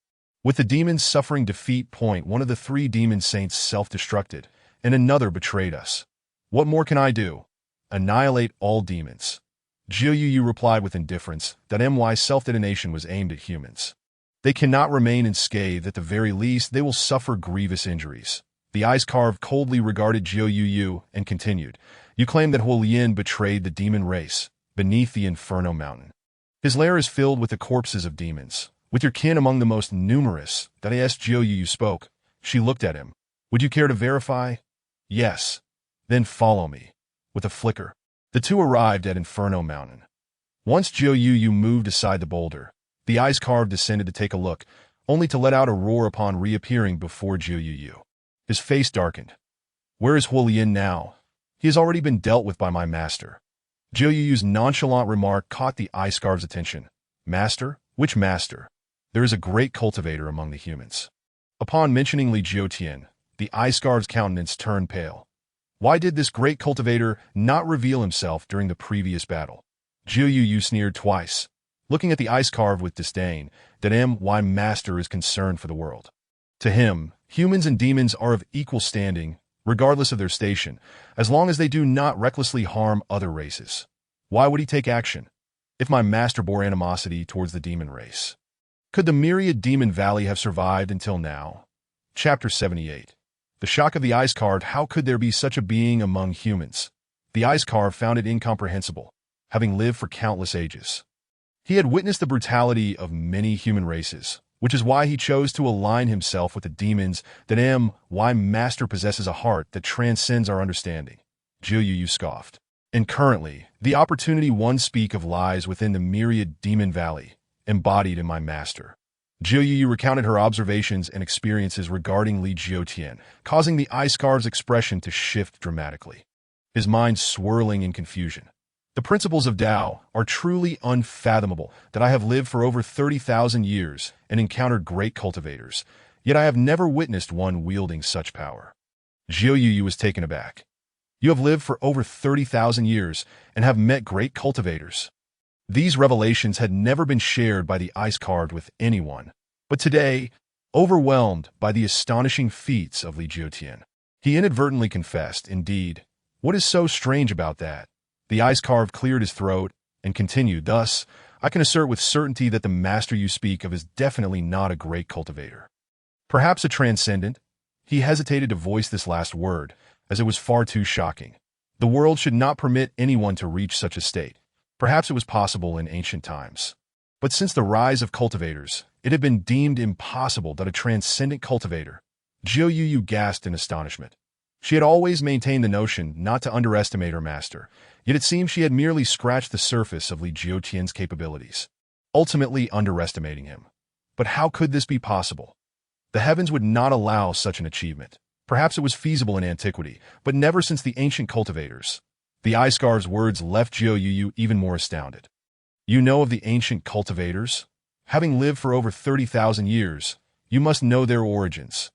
With the demons suffering defeat, one of the 3 demon saints self-destructed, and another betrayed us. What more can I do? Annihilate all demons." Jiu Yu replied with indifference that my self-detonation was aimed at humans. "They cannot remain unscathed. At the very least, they will suffer grievous injuries." The ice-carved coldly regarded Jiu Yu and continued, "You claim that Huolian betrayed the demon race beneath the Inferno Mountain. His lair is filled with the corpses of demons, with your kin among the most numerous." That as Jiu Yu spoke, she looked at him. "Would you care to verify?" "Yes." "Then follow me." With a flicker, the two arrived at Inferno Mountain. Once Jiu Yu moved aside the boulder, the ice-carved descended to take a look, only to let out a roar upon reappearing before Jiu Yu. His face darkened. "Where is Huolian now?" "He has already been dealt with by my master." Jiu Yu's nonchalant remark caught the ice-carved's attention. "Master? Which master?" "There is a great cultivator among the humans." Upon mentioning Li Jiutian, the ice-carved's countenance turned pale. Why did this great cultivator not reveal himself during the previous battle? Jiu Yu sneered twice, looking at the ice-carved with disdain, that my master is concerned for the world. To him, humans and demons are of equal standing, regardless of their station, as long as they do not recklessly harm other races. Why would he take action? If my master bore animosity towards the demon race, could the myriad demon valley have survived until now? Chapter 78. The shock of the ice-carved. How could there be such a being among humans? The ice-carved found it incomprehensible, having lived for countless ages. He had witnessed the brutality of many human races, which is why he chose to align himself with the demons. That why master possesses a heart that transcends our understanding. Jiu Yu scoffed. And currently, The opportunity one speak of lies within the myriad demon valley, embodied in my master. Jiu Yu recounted her observations and experiences regarding Li Jiutian, causing the ice scarf's expression to shift dramatically, his mind swirling in confusion. The principles of Tao are truly unfathomable that I have lived for over 30,000 years and encountered great cultivators, yet I have never witnessed one wielding such power. Jiu Yu was taken aback. You have lived for over 30,000 years and have met great cultivators. These revelations had never been shared by the ice carved with anyone, but today, overwhelmed by the astonishing feats of Li Jiutian, he inadvertently confessed, "Indeed, what is so strange about that?" The ice carved cleared his throat and continued, "Thus, I can assert with certainty that the master you speak of is definitely not a great cultivator. Perhaps a transcendent." He hesitated to voice this last word, as it was far too shocking. The world should not permit anyone to reach such a state. Perhaps it was possible in ancient times. But since the rise of cultivators, it had been deemed impossible that a transcendent cultivator. Jiu Yu gasped in astonishment. She had always maintained the notion not to underestimate her master, yet it seemed she had merely scratched the surface of Li Jiutian's capabilities, ultimately underestimating him. But how could this be possible? The heavens would not allow such an achievement. Perhaps it was feasible in antiquity, but never since the ancient cultivators. The ice scarf's words left Jiu Yu even more astounded. You know of the ancient cultivators? Having lived for over 30,000 years, you must know their origins.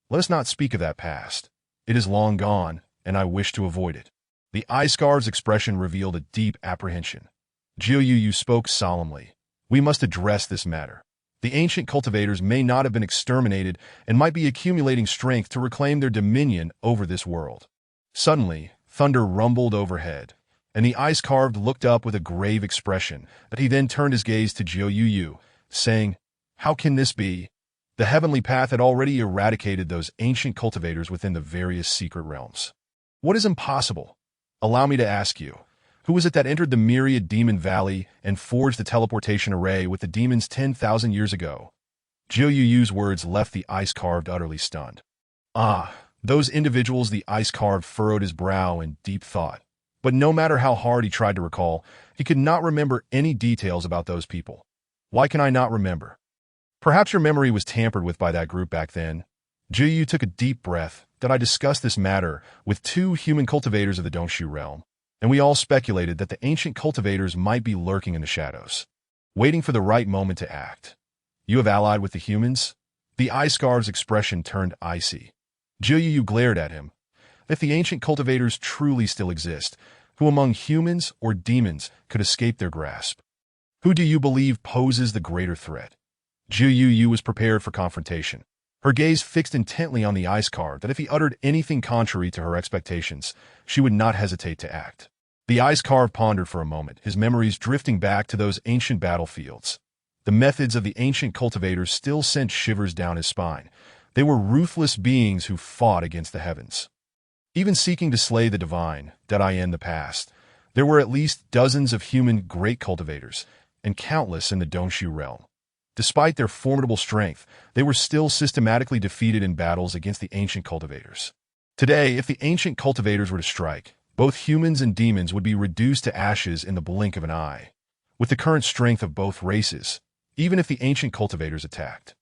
Let us not speak of that past. It is long gone, and I wish to avoid it. The ice scarf's expression revealed a deep apprehension. Jiu Yu spoke solemnly. We must address this matter. The ancient cultivators may not have been exterminated and might be accumulating strength to reclaim their dominion over this world. Suddenly, thunder rumbled overhead, and the ice-carved looked up with a grave expression, but he then turned his gaze to Jiu Yu, saying, "How can this be? The heavenly path had already eradicated those ancient cultivators within the various secret realms. What is impossible? Allow me to ask you, who was it that entered the myriad demon valley and forged the teleportation array with the demons 10,000 years ago?" Jiu Yu's words left the ice-carved utterly stunned. Ah, those individuals. The ice-carved furrowed his brow in deep thought. But no matter how hard he tried to recall, he could not remember any details about those people. Why can I not remember? Perhaps your memory was tampered with by that group back then. Jiu Yu took a deep breath. That I discussed this matter with 2 human cultivators of the Dongxu realm, and we all speculated that the ancient cultivators might be lurking in the shadows, waiting for the right moment to act. You have allied with the humans? The ice-scarf's expression turned icy. Jiu Yu glared at him. If the ancient cultivators truly still exist, who among humans or demons could escape their grasp? Who do you believe poses the greater threat? Jiu Yu was prepared for confrontation, her gaze fixed intently on the ice carved that if he uttered anything contrary to her expectations, she would not hesitate to act. The ice carved pondered for a moment, his memories drifting back to those ancient battlefields. The methods of the ancient cultivators still sent shivers down his spine. They were ruthless beings who fought against the heavens, even seeking to slay the divine. In the past, there were at least dozens of human great cultivators, and countless in the Dongxu realm. Despite their formidable strength, they were still systematically defeated in battles against the ancient cultivators. Today, if the ancient cultivators were to strike, both humans and demons would be reduced to ashes in the blink of an eye. With the current strength of both races, even if the ancient cultivators attacked,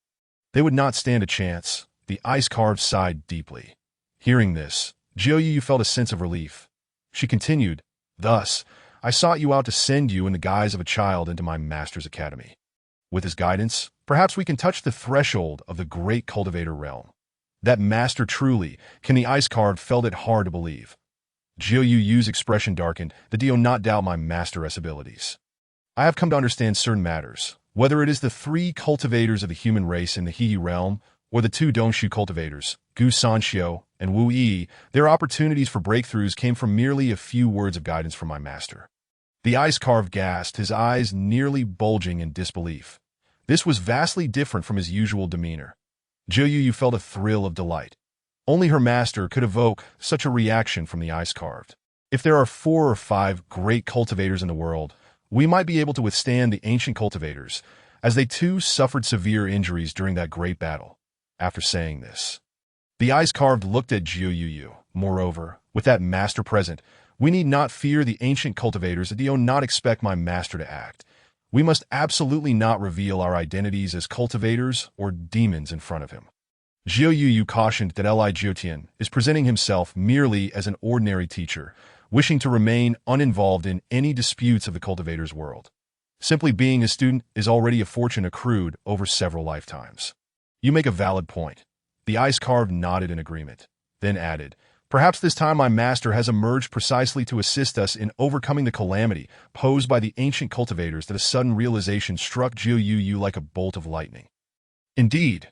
they would not stand a chance. The ice-carved sighed deeply. Hearing this, Jiu Yu felt a sense of relief. She continued, "Thus, I sought you out to send you in the guise of a child into my master's academy. With his guidance, perhaps we can touch the threshold of the great cultivator realm. That master truly, can the ice-carved felt it hard to believe." Jiu Yu's expression darkened. "The do not doubt my master's abilities. I have come to understand certain matters, whether it is the 3 cultivators of the human race in the He realm, or the 2 Dongxu cultivators, Gu Sanxiu and Wu Yi, their opportunities for breakthroughs came from merely a few words of guidance from my master." The ice-carved gasped, his eyes nearly bulging in disbelief. This was vastly different from his usual demeanor. Jiu Yu felt a thrill of delight. Only her master could evoke such a reaction from the ice-carved. If there are 4 or 5 great cultivators in the world, we might be able to withstand the ancient cultivators, as they too suffered severe injuries during that great battle. After saying this, the ice-carved looked at Jiu Yu. Moreover, with that master present, We need not fear the ancient cultivators and do not expect my master to act. We must absolutely not reveal our identities as cultivators or demons in front of him. Zhou Yu cautioned that Li Jiutian is presenting himself merely as an ordinary teacher, wishing to remain uninvolved in any disputes of the cultivator's world. Simply being a student is already a fortune accrued over several lifetimes. You make a valid point. The ice-carved nodded in agreement, then added, perhaps this time my master has emerged precisely to assist us in overcoming the calamity posed by the ancient cultivators. That a sudden realization struck Zhou Yu like a bolt of lightning. Indeed,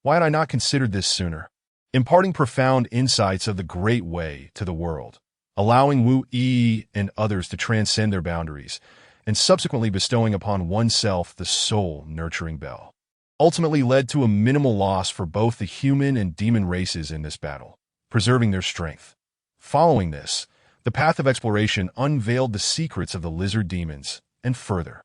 why had I not considered this sooner? Imparting profound insights of the great way to the world, allowing Wu Yi and others to transcend their boundaries, and subsequently bestowing upon oneself the soul-nurturing bell, ultimately led to a minimal loss for both the human and demon races in this battle, preserving their strength. Following this, the path of exploration unveiled the secrets of the lizard demons, and further.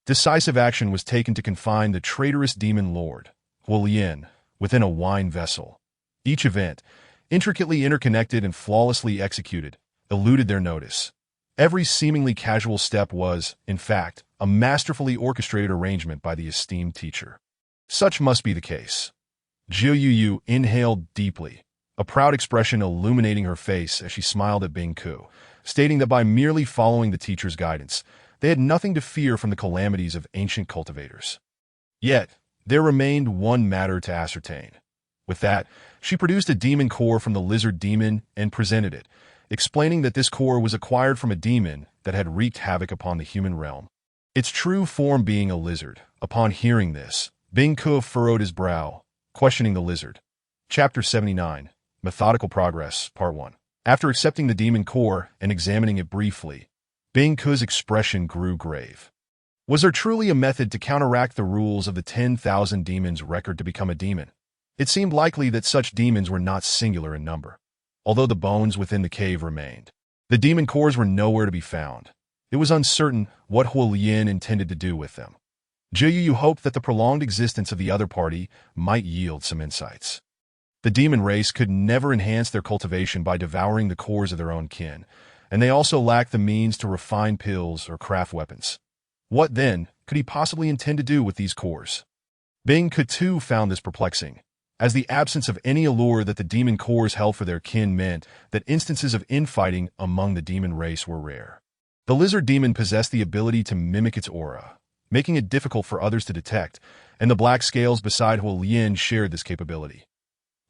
Decisive action was taken to confine the traitorous demon lord, Huolian, within a wine vessel. Each event, intricately interconnected and flawlessly executed, eluded their notice. Every seemingly casual step was, in fact, a masterfully orchestrated arrangement by the esteemed teacher. Such must be the case. Zhou Yu inhaled deeply, a proud expression illuminating her face as she smiled at Bing Ku, stating that by merely following the teacher's guidance, they had nothing to fear from the calamities of ancient cultivators. Yet, there remained one matter to ascertain. With that, she produced a demon core from the lizard demon and presented it, explaining that this core was acquired from a demon that had wreaked havoc upon the human realm. Its true form being a lizard. Upon hearing this, Bing Ku furrowed his brow, questioning the lizard. Chapter 79, Methodical Progress, Part 1. After accepting the demon core and examining it briefly, Bing Ku's expression grew grave. Was there truly a method to counteract the rules of the 10,000 demons record to become a demon? It seemed likely that such demons were not singular in number, although the bones within the cave remained. The demon cores were nowhere to be found. It was uncertain what Huolian intended to do with them. Zhou Yu hoped that the prolonged existence of the other party might yield some insights. The demon race could never enhance their cultivation by devouring the cores of their own kin, and they also lacked the means to refine pills or craft weapons. What, then, could he possibly intend to do with these cores? Bing Ku too found this perplexing, as the absence of any allure that the demon cores held for their kin meant that instances of infighting among the demon race were rare. The lizard demon possessed the ability to mimic its aura, making it difficult for others to detect, and the black scales beside Huolian shared this capability.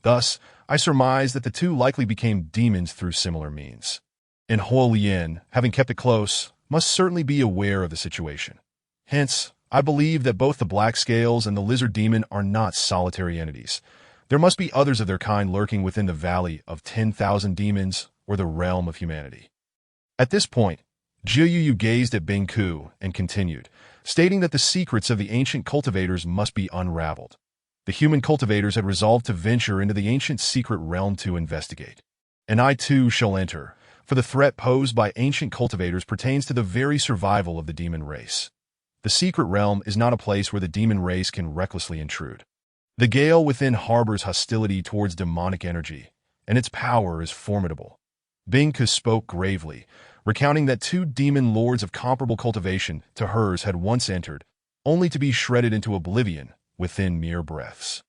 Thus, I surmised that the two likely became demons through similar means. And Huolian, having kept it close, must certainly be aware of the situation. Hence, I believe that both the black scales and the lizard demon are not solitary entities. There must be others of their kind lurking within the valley of 10,000 demons or the realm of humanity. At this point, Zhou Yu gazed at Bing Ku and continued, stating that the secrets of the ancient cultivators must be unraveled. The human cultivators had resolved to venture into the ancient secret realm to investigate. And I too shall enter, for the threat posed by ancient cultivators pertains to the very survival of the demon race. The secret realm is not a place where the demon race can recklessly intrude. The gale within harbors hostility towards demonic energy, and its power is formidable. Bing Ku spoke gravely, recounting that two demon lords of comparable cultivation to hers had once entered, only to be shredded into oblivion within mere breaths.